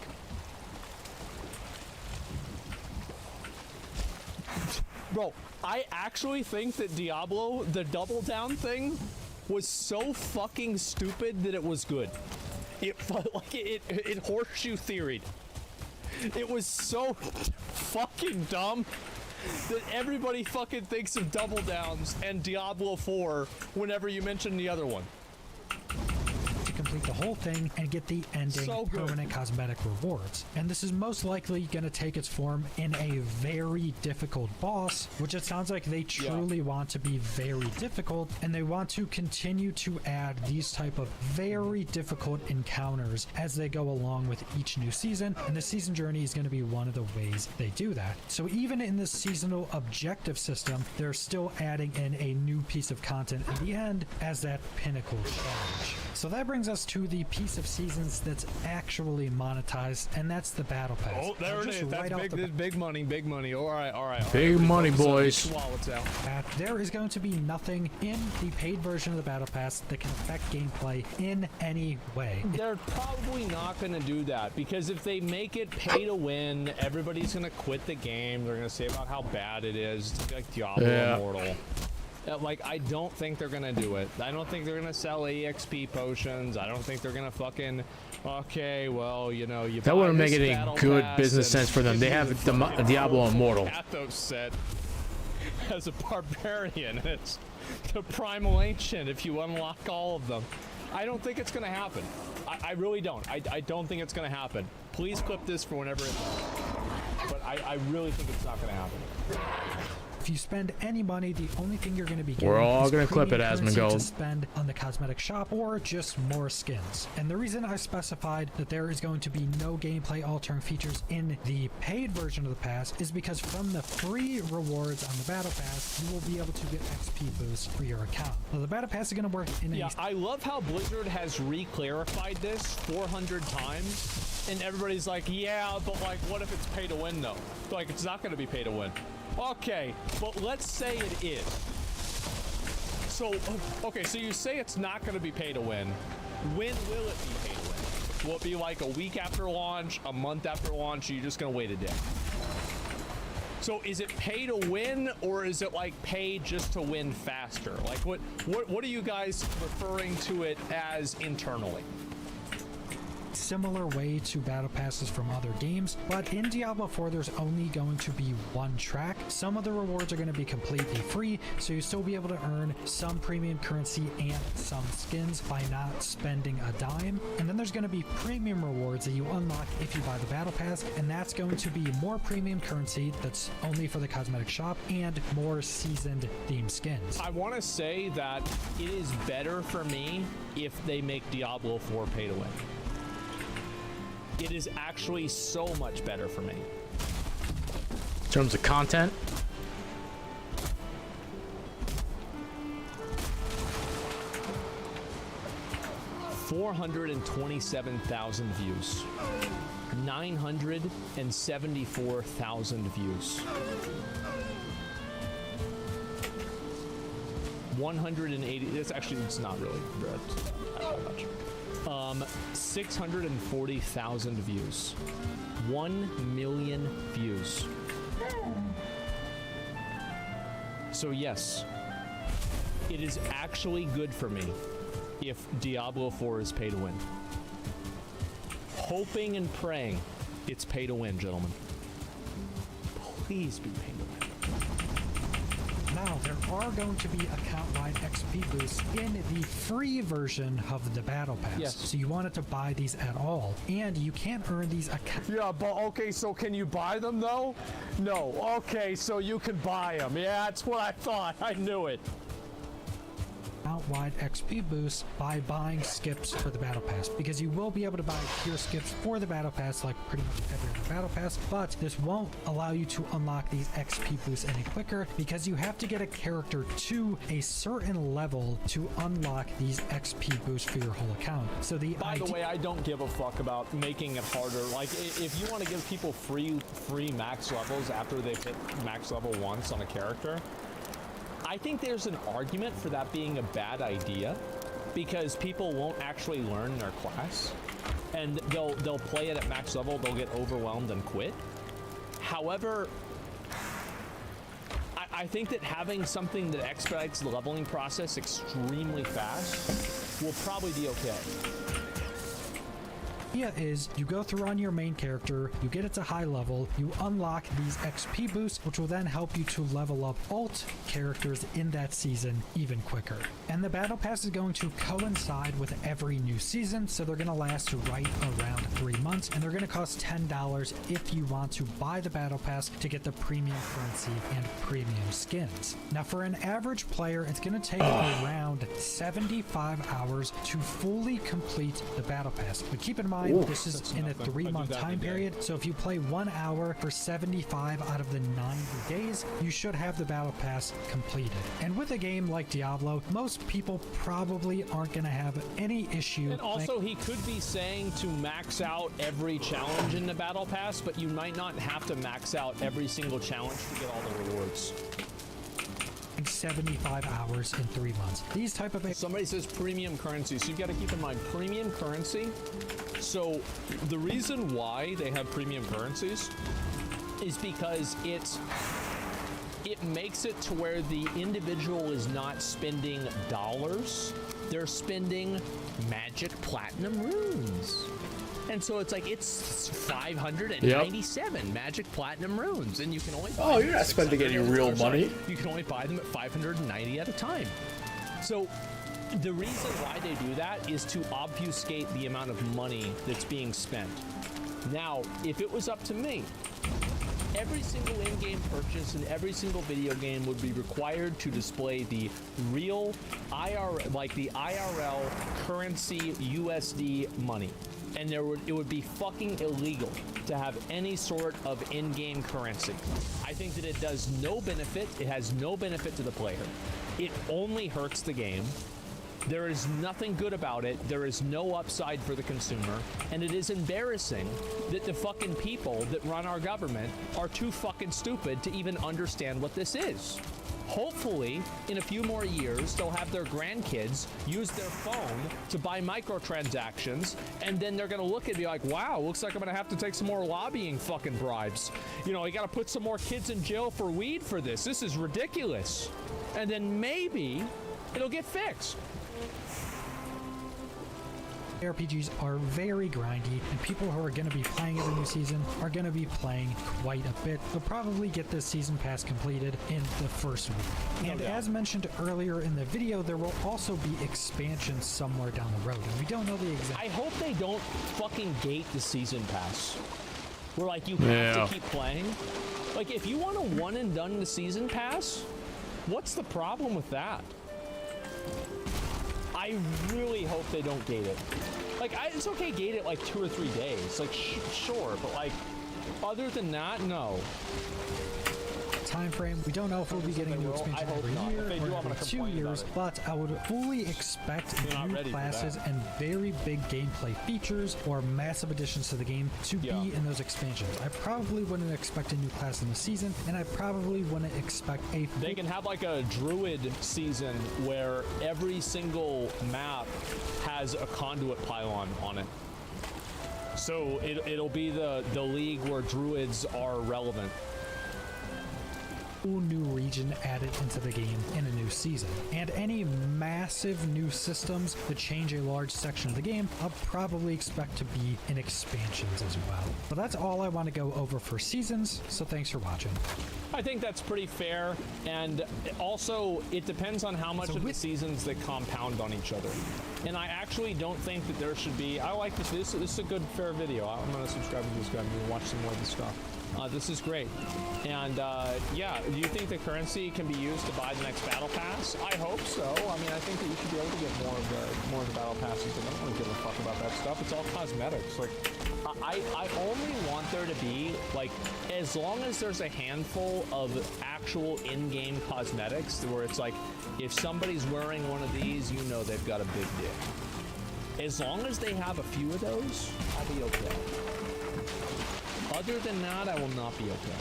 Bro, I actually think that Diablo, the double down thing, was so fucking stupid that it was good. It horseshoe theoried. It was so fucking dumb that everybody fucking thinks of double downs and Diablo 4 whenever you mention the other one. To complete the whole thing and get the ending permanent cosmetic rewards. And this is most likely going to take its form in a very difficult boss, which it sounds like they truly want to be very difficult, and they want to continue to add these type of very difficult encounters as they go along with each new season, and the season journey is going to be one of the ways they do that. So even in the seasonal objective system, they're still adding in a new piece of content at the end as that pinnacle challenge. So that brings us to the piece of seasons that's actually monetized, and that's the battle pass. Oh, there it is. That's big money, big money. All right. Big money, boys. There is going to be nothing in the paid version of the battle pass that can affect gameplay in any way. They're probably not going to do that, because if they make it pay to win, everybody's going to quit the game. They're going to say about how bad it is. It's like Diablo Immortal. Like, I don't think they're gonna do it. I don't think they're gonna sell EXP potions. I don't think they're gonna fucking... Okay, well, you know, you that wouldn't make any good business sense for them. They have the Diablo Immortal. Pathos set as a barbarian. It's the primal ancient if you unlock all of them. I don't think it's gonna happen. I really don't. I don't think it's gonna happen. Please clip this for whenever it... But I really think it's not gonna happen. If you spend any money, the only thing you're going to be getting We're all is going to clip it, Asmongold, Asmongold. to spend on the cosmetic shop or just more skins. And the reason I specified that there is going to be no gameplay altering features in the paid version of the pass is because from the free rewards on the battle pass, you will be able to get XP boosts for your account. Now, the battle pass is going to work in a... I love how Blizzard has re-clarified this 400 times, and everybody's like, yeah, but like, what if it's pay to win though? Like, it's not going to be pay to win. Okay, but let's say it is. So, okay, so you say it's not going to be pay to win. When will it be pay to win? Will it be like a week after launch, a month after launch, or you're just going to wait a day? So is it pay to win, or is it like pay just to win faster? Like what are you guys referring to it as internally? Similar way to battle passes from other games, but in Diablo 4 there's only going to be one track. Some of the rewards are going to be completely free, so you'll still be able to earn some premium currency and some skins by not spending a dime. And then there's going to be premium rewards that you unlock if you buy the battle pass, and that's going to be more premium currency that's only for the cosmetic shop and more seasoned theme skins. I want to say that it is better for me if they make Diablo 4 pay to win. It is actually so much better for me. In terms of content? $427,000 views. 974,000 views. 180. It's actually, it's not really that much. 640,000 views. 1 million views. So yes, it is actually good for me if Diablo 4 is pay to win. Hoping and praying it's pay to win, gentlemen. Please be pay to win. Now, there are going to be account-wide XP boosts in the free version of the Battle Pass. Yes. So you wanted to buy these at all, and you can't earn these accounts. Yeah, but okay, so can you buy them though? No. Okay, so you can buy them. Yeah, that's what I thought. I knew it. out-wide XP boost by buying skips for the battle pass, because you will be able to buy tier skips for the battle pass like pretty much every other battle pass, but this won't allow you to unlock these XP boosts any quicker because you have to get a character to a certain level to unlock these XP boosts for your whole account. So By the way, I don't give a fuck about making it harder. Like, if you want to give people free max levels after they've hit max level once on a character, I think there's an argument for that being a bad idea, because people won't actually learn their class, and they'll play it at max level, they'll get overwhelmed and quit. However, I think that having something that expedites the leveling process extremely fast will probably be okay. Idea is you go through on your main character, you get it to high level, you unlock these XP boosts, which will then help you to level up alt characters in that season even quicker. And the battle pass is going to coincide with every new season, so they're going to last right around 3 months, and they're going to cost $10 if you want to buy the battle pass to get the premium currency and premium skins. Now for an average player, it's going to take around 75 hours to fully complete the battle pass, but keep in mind this is in a 3-month time period, so if you play 1 hour for 75 out of the 90 days, you should have the battle pass completed. And with a game like Diablo, most people probably aren't going to have any issue. And also, he could be saying to max out every challenge in the battle pass, but you might not have to max out every single challenge to get all the rewards. 75 hours in 3 months. These type of... Somebody says premium currency, so you've got to keep in mind premium currency. So the reason why they have premium currencies is because it makes it to where the individual is not spending dollars, they're spending magic platinum runes. And so it's like, it's 597 magic platinum runes, and you can only buy you're not spending any real money. You can only buy them at 590 at a time. So the reason why they do that is to obfuscate the amount of money that's being spent. Now, if it was up to me, every single in-game purchase in every single video game would be required to display the real IRL, like the IRL currency USD money. And it would be fucking illegal to have any sort of in-game currency. I think that it does no benefit. It has no benefit to the player. It only hurts the game. There is nothing good about it. There is no upside for the consumer. And it is embarrassing that the fucking people that run our government are too fucking stupid to even understand what this is. Hopefully, in a few more years, they'll have their grandkids use their phone to buy microtransactions, and then they're gonna look at it and be like, wow, looks like I'm gonna have to take some more lobbying fucking bribes. You know, I gotta put some more kids in jail for weed for this. This is ridiculous. And then maybe it'll get fixed. RPGs are very grindy, and people who are going to be playing every new season are going to be playing quite a bit. They'll probably get this season pass completed in the first week. And as mentioned earlier in the video, there will also be expansions somewhere down the road, and we don't know the exact... I hope they don't fucking gate the season pass. Where, like, you have to keep playing. Like, if you want a one and done the season pass, what's the problem with that? I really hope they don't gate it. Like, it's okay gate it like 2 or 3 days. Like, sure, but like, other than that, no. Time frame, we don't know if we'll be getting a new expansion every year or every 2 years, but I would fully expect new classes and very big gameplay features or massive additions to the game to be in those expansions. I probably wouldn't expect a new class in the season, and I probably wouldn't expect a... They can have like a druid season where every single map has a conduit pylon on it. So it'll be the league where druids are relevant. New region added into the game in a new season, and any massive new systems that change a large section of the game I'll probably expect to be in expansions as well. But that's all I want to go over for seasons, so thanks for watching. I think that's pretty fair, and also it depends on how much of the seasons that compound on each other. And I actually don't think that there should be... I like this. This is a good, fair video. I'm going to subscribe to this guy and watch some more of this stuff. This is great. And yeah, do you think the currency can be used to buy the next battle pass? I hope so. I mean, I think that you should be able to get more of the battle passes. I don't really give a fuck about that stuff. It's all cosmetics. Like, I only want there to be, like, as long as there's a handful of actual in-game cosmetics where it's like, if somebody's wearing one of these, you know they've got a big dick. As long as they have a few of those, I'll be okay. Other than that, I will not be okay.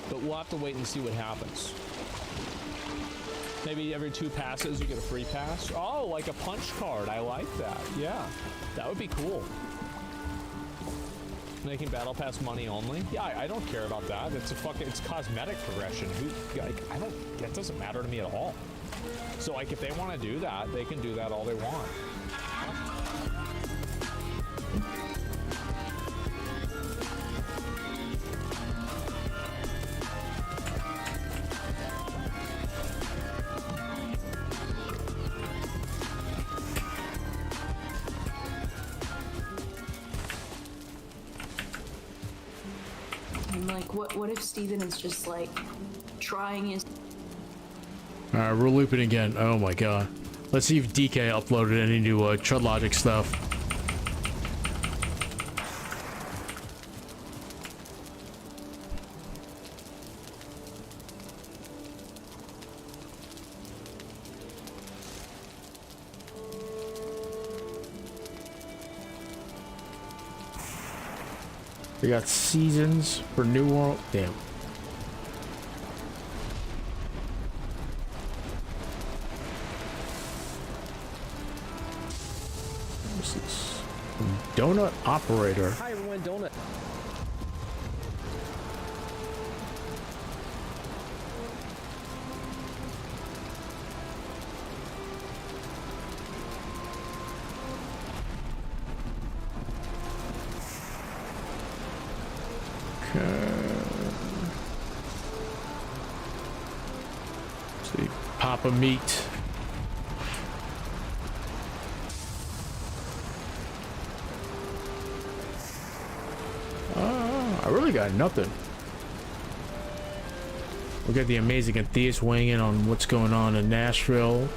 But we'll have to wait and see what happens. Maybe every 2 passes you get a free pass. Oh, like a punch card. I like that. Yeah, that would be cool. Making battle pass money only. Yeah, I don't care about that. It's cosmetic progression. That doesn't matter to me at all. So like, if they want to do that, they can do that all they want. Like, what if Steven is just like trying his... Alright, we're looping again. Oh my god. Let's see if DK uploaded any new Chud Logic stuff. We got seasons for New World. Damn. This is Donut Operator. Hi everyone, Donut. See, Papa Meat. I really got nothing. We'll get the amazing Atheist weighing in on what's going on in Nashville.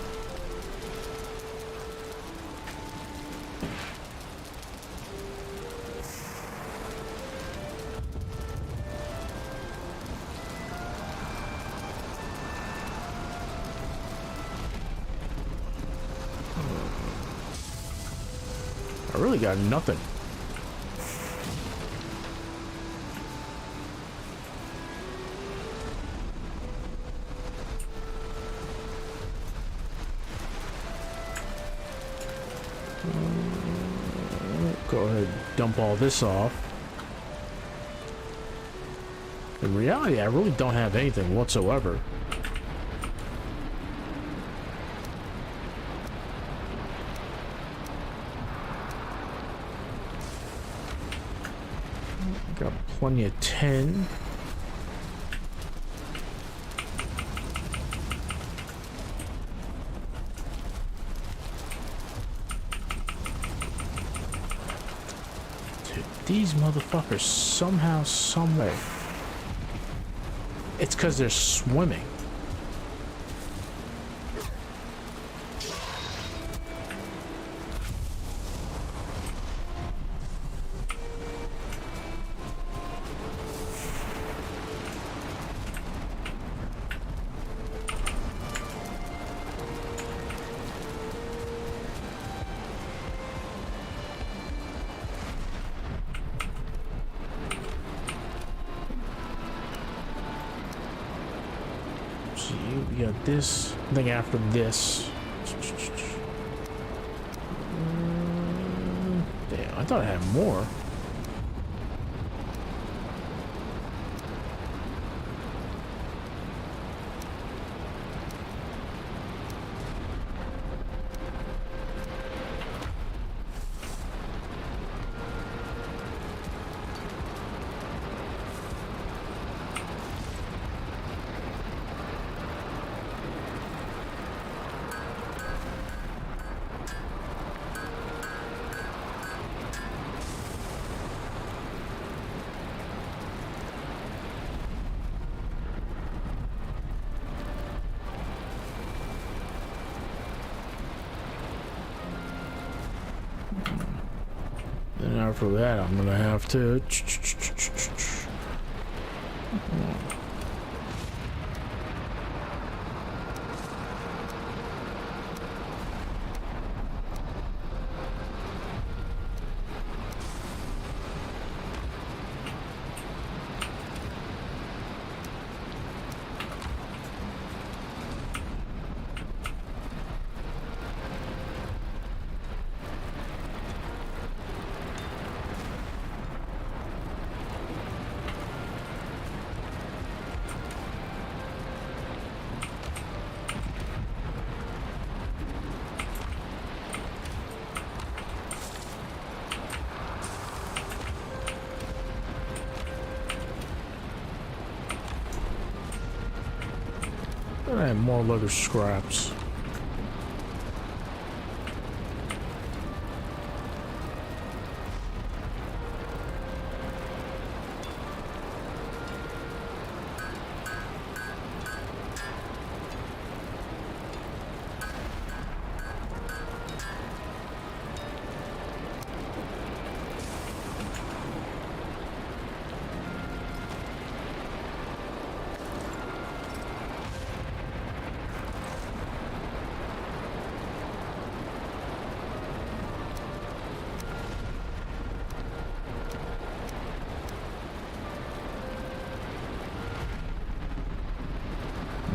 I really got nothing. Go ahead and dump all this off. In reality, I really don't have anything whatsoever. Got plenty of tin. Dude, these motherfuckers somehow, someway. It's because they're swimming. We got this thing after this. Damn, I thought I had more. for that, I'm gonna have to. I have more leather scraps.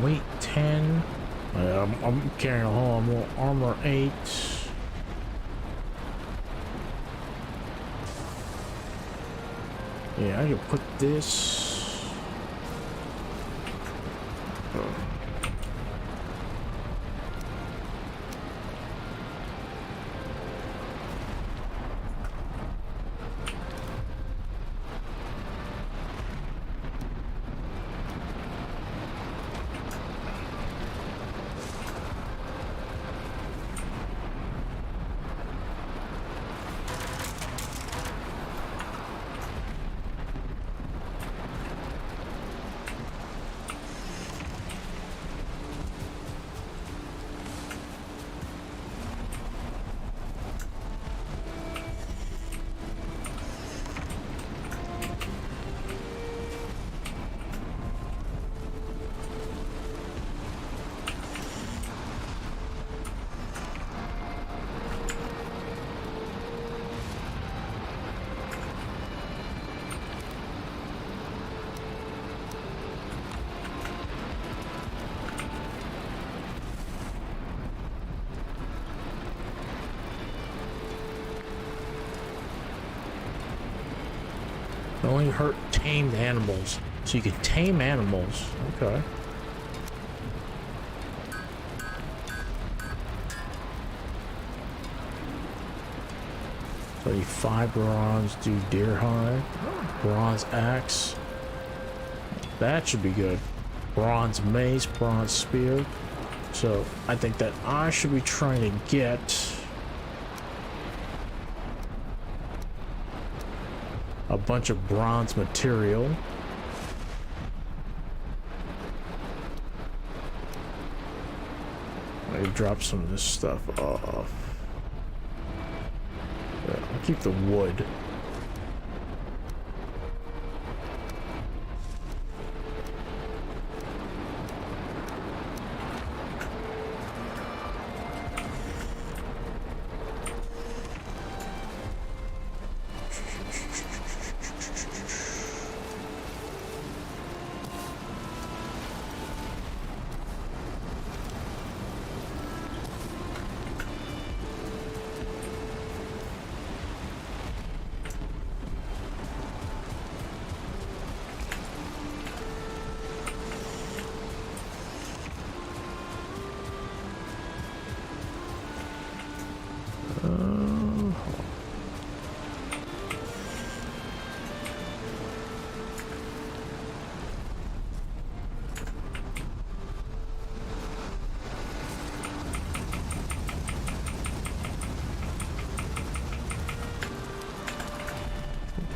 Weight 10. I'm carrying a whole more armor 8. Yeah, I can put this. Only hurt tamed animals. So you can tame animals. Okay. So 5 bronze, do deer hide. Bronze axe. That should be good. Bronze mace, bronze spear. So I think that I should be trying to get a bunch of bronze material. I drop some of this stuff off. Yeah, I'll keep the wood.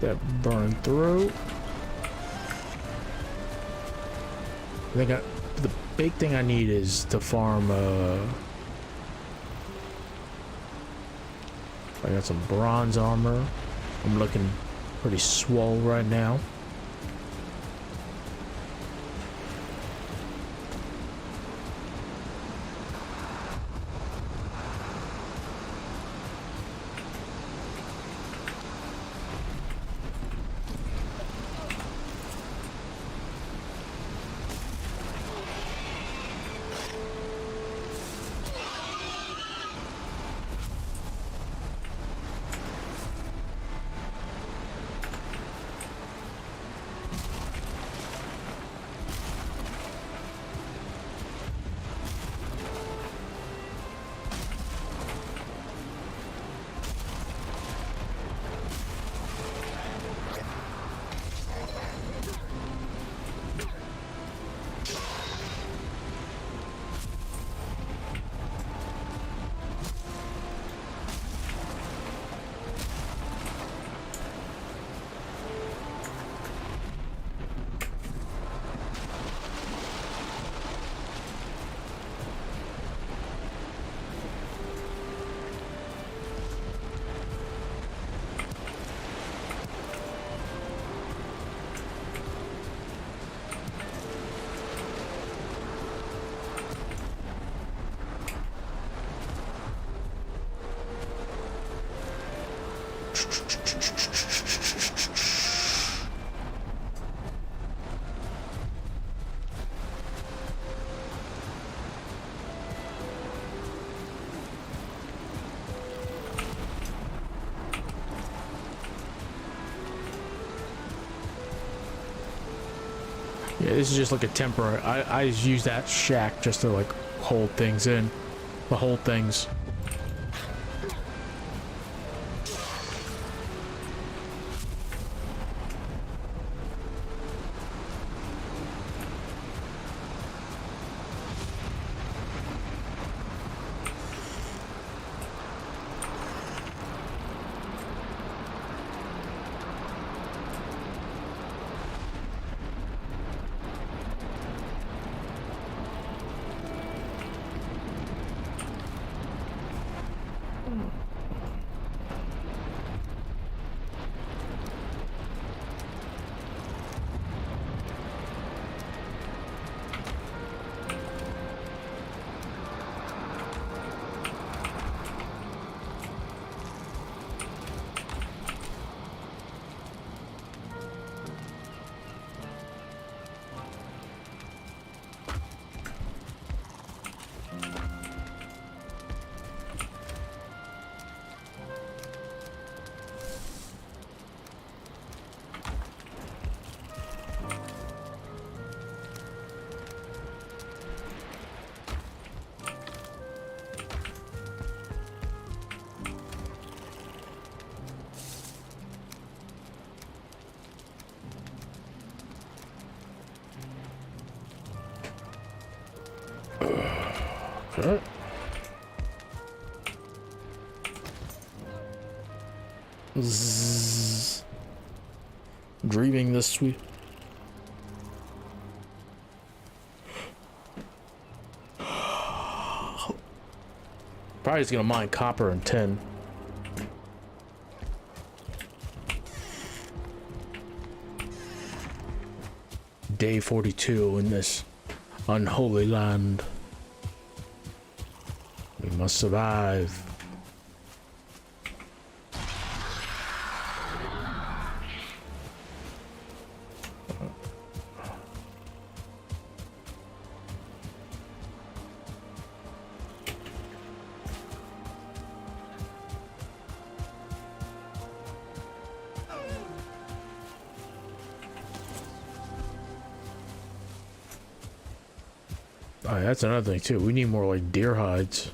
That burn through. I think the big thing I need is to farm. I got some bronze armor. I'm looking pretty swole right now. Yeah, this is just like a temporary. I use that shack just to like hold things in, to hold things. Okay. Zzz. Dreaming this sweet. Probably just gonna mine copper and tin. Day 42 in this unholy land. We must survive. Oh, that's another thing too. We need more like deer hides.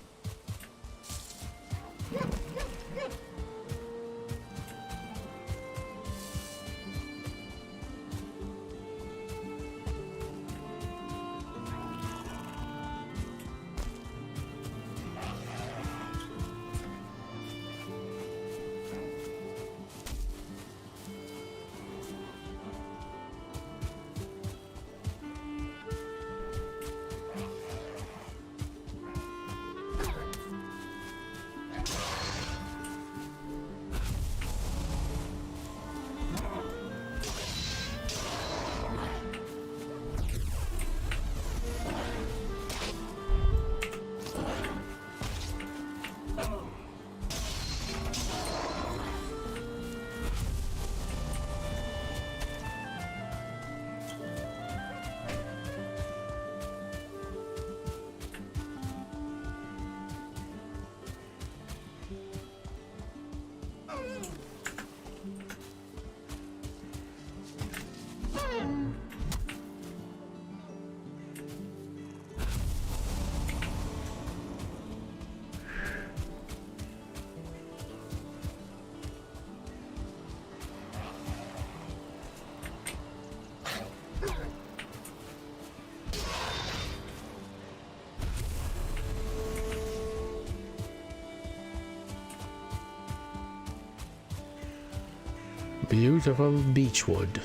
Beautiful beechwood.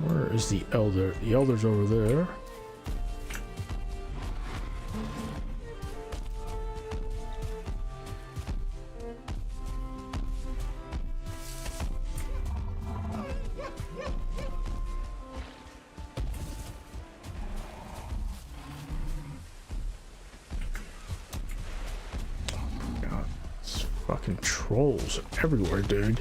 Where is the elder? The elder's over there. God, it's fucking trolls everywhere, dude.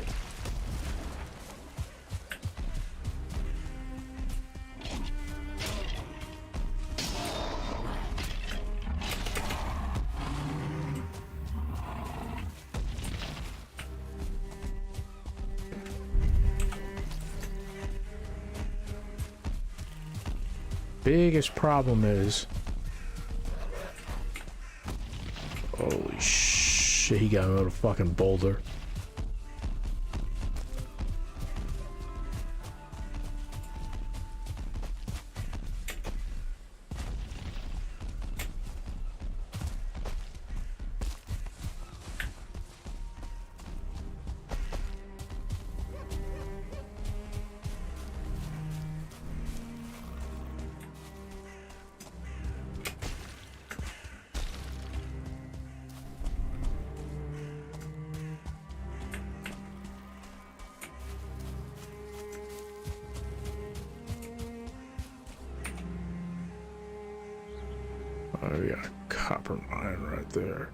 Biggest problem is, holy shit, he got another fucking boulder. Oh, we got a copper mine right there.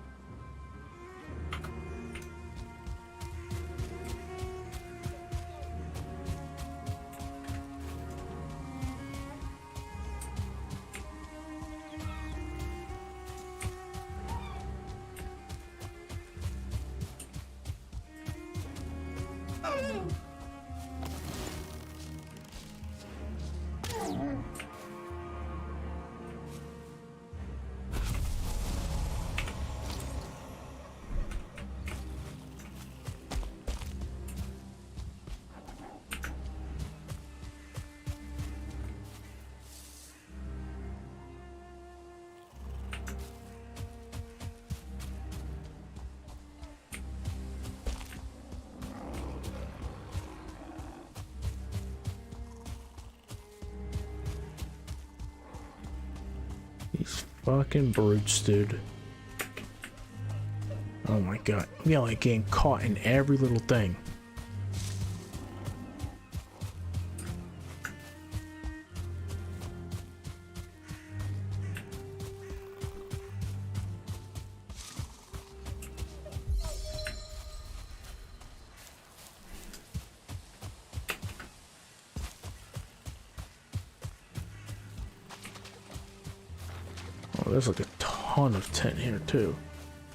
These fucking brutes, dude. Oh my god. We are like getting caught in every little thing. Oh, there's like a ton of tent here too.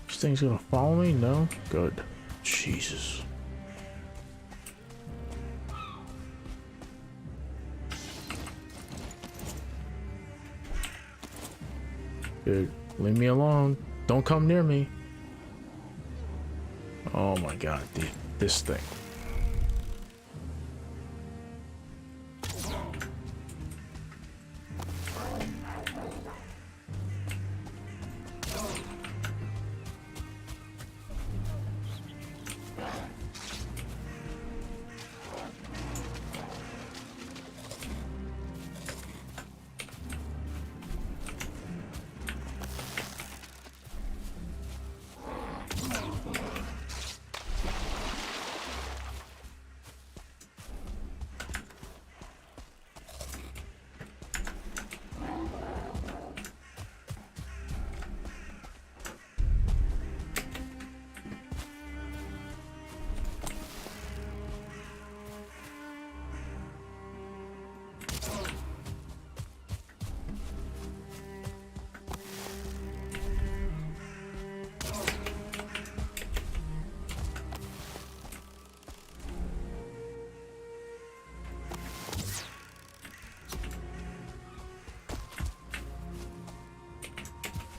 This thing's gonna follow me? No? Good. Jesus. Dude, leave me alone. Don't come near me. Oh my god, this thing.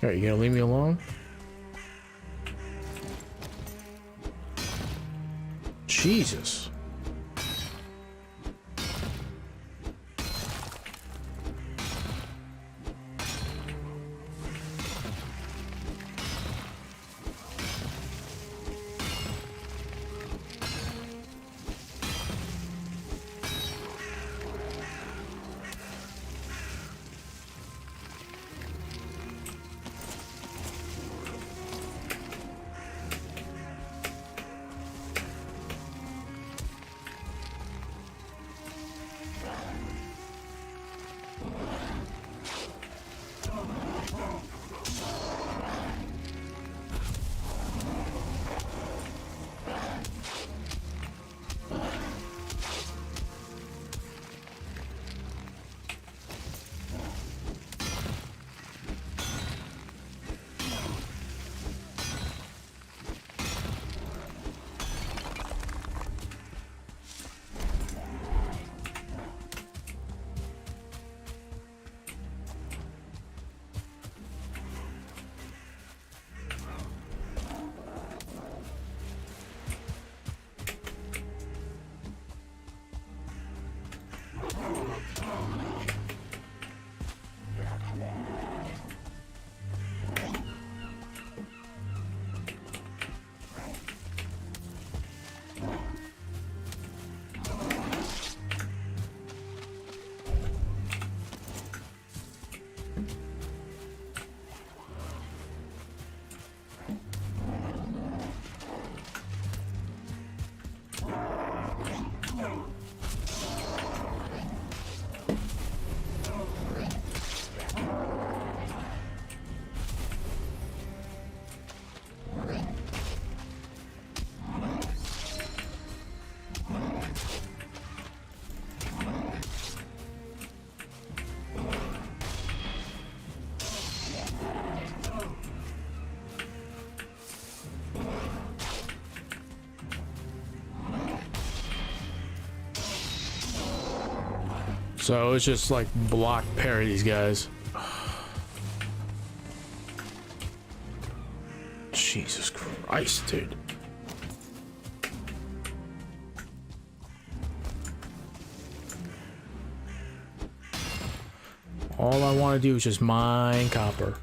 Alright, you gonna leave me alone? Jesus. So it's just like block parry these guys. Jesus Christ, dude. All I want to do is just mine copper.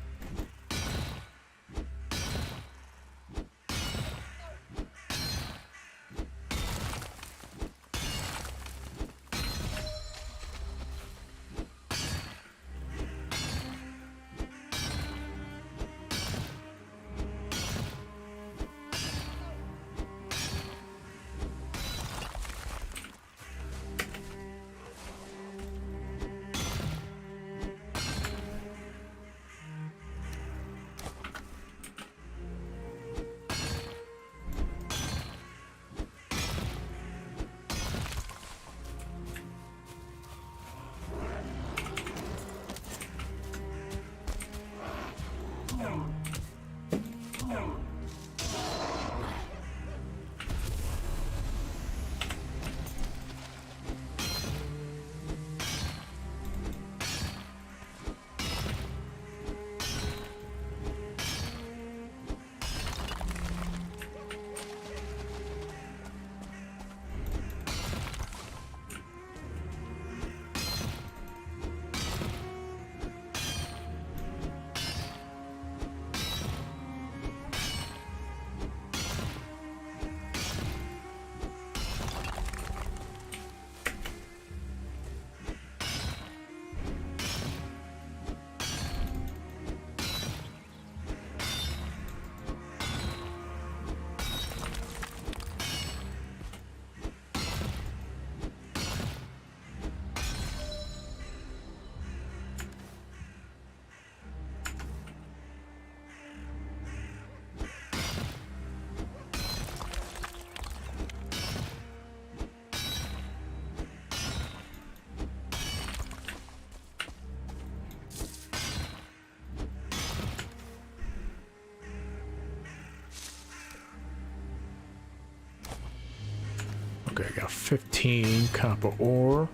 Okay, I got 15 copper ore.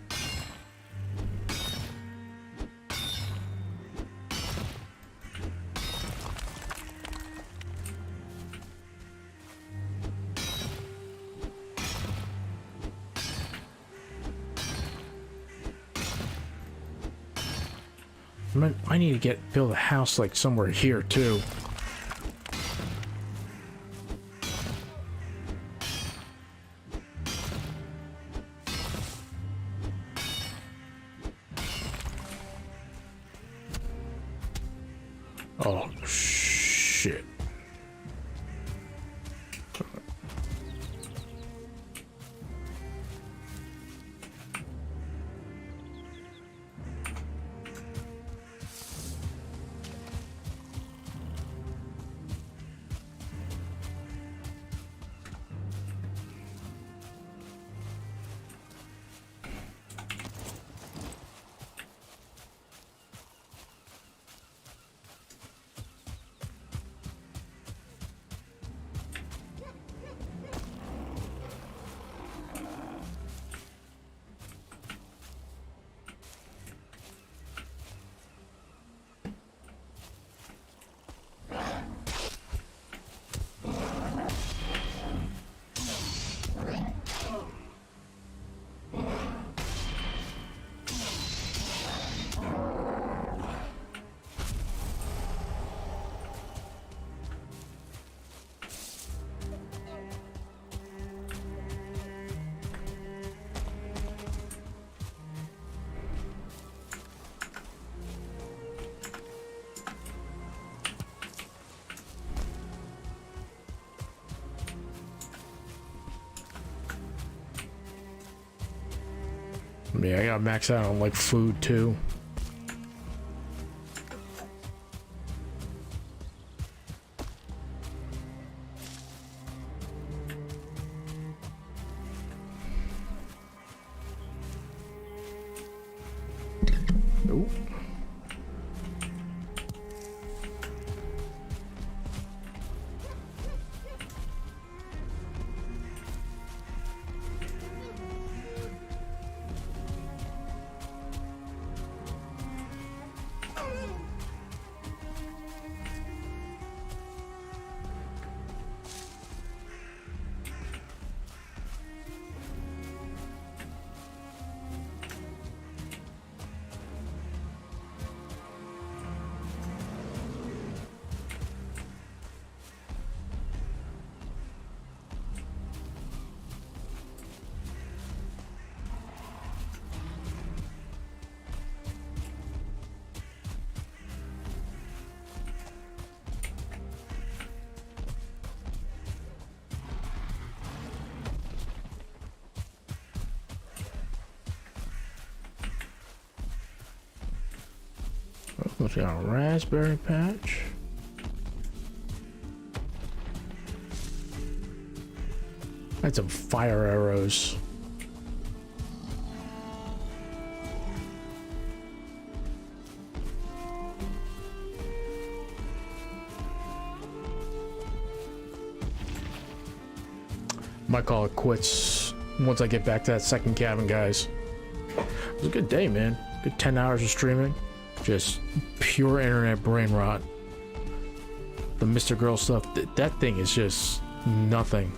I need to build a house like somewhere here too. Oh shit. Yeah, I gotta max out on like food too. Nope. What's got a raspberry patch? That's some fire arrows. Might call it quits once I get back to that second cabin, guys. It was a good day, man. Good 10 hours of streaming. Just pure internet brain rot. The Mr.Girl stuff, that thing is just nothing.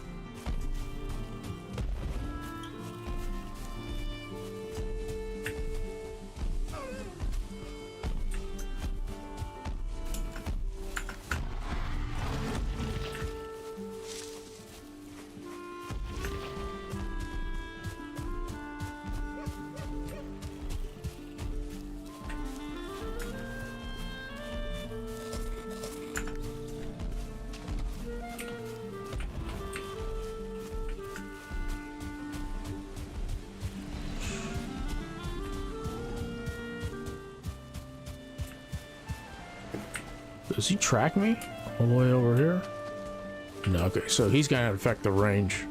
Does he track me all the way over here? No, okay, so he's gonna affect the range.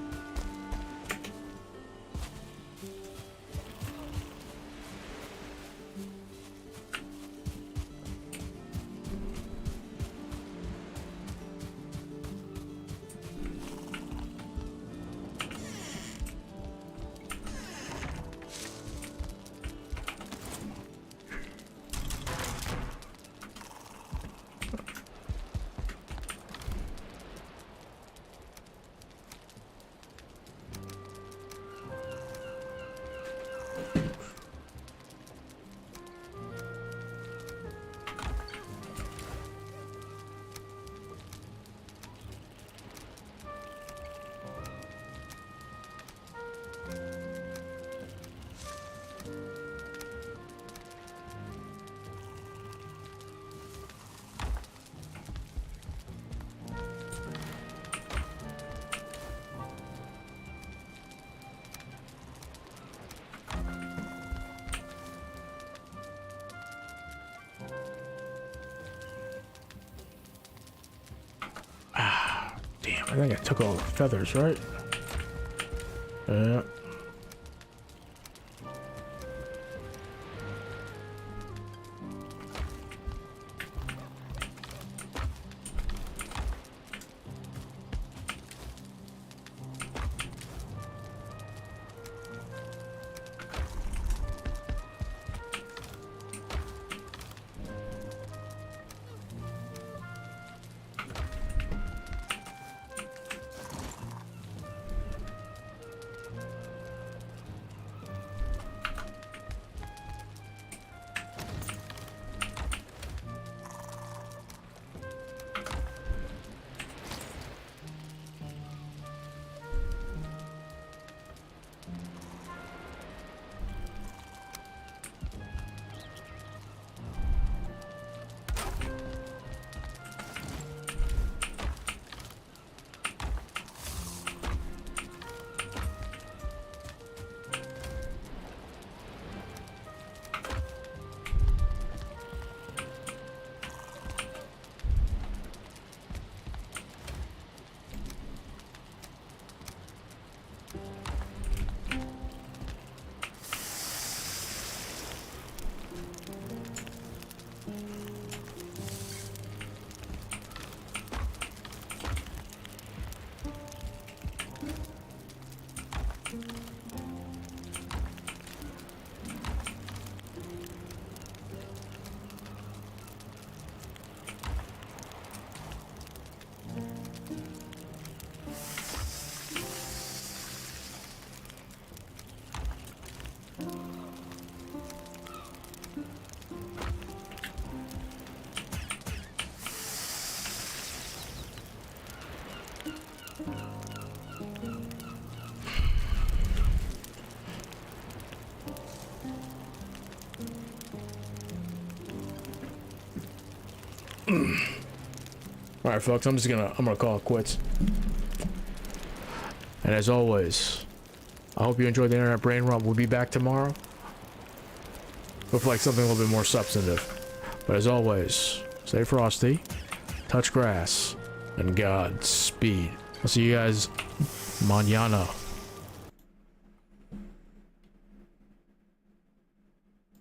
I think I took all the feathers, right? Yeah. All right, folks, I'm gonna call it quits. And as always, I hope you enjoyed the internet brain rot. We'll be back tomorrow with like something a little bit more substantive. But as always, stay frosty, touch grass, and Godspeed. I'll see you guys mañana.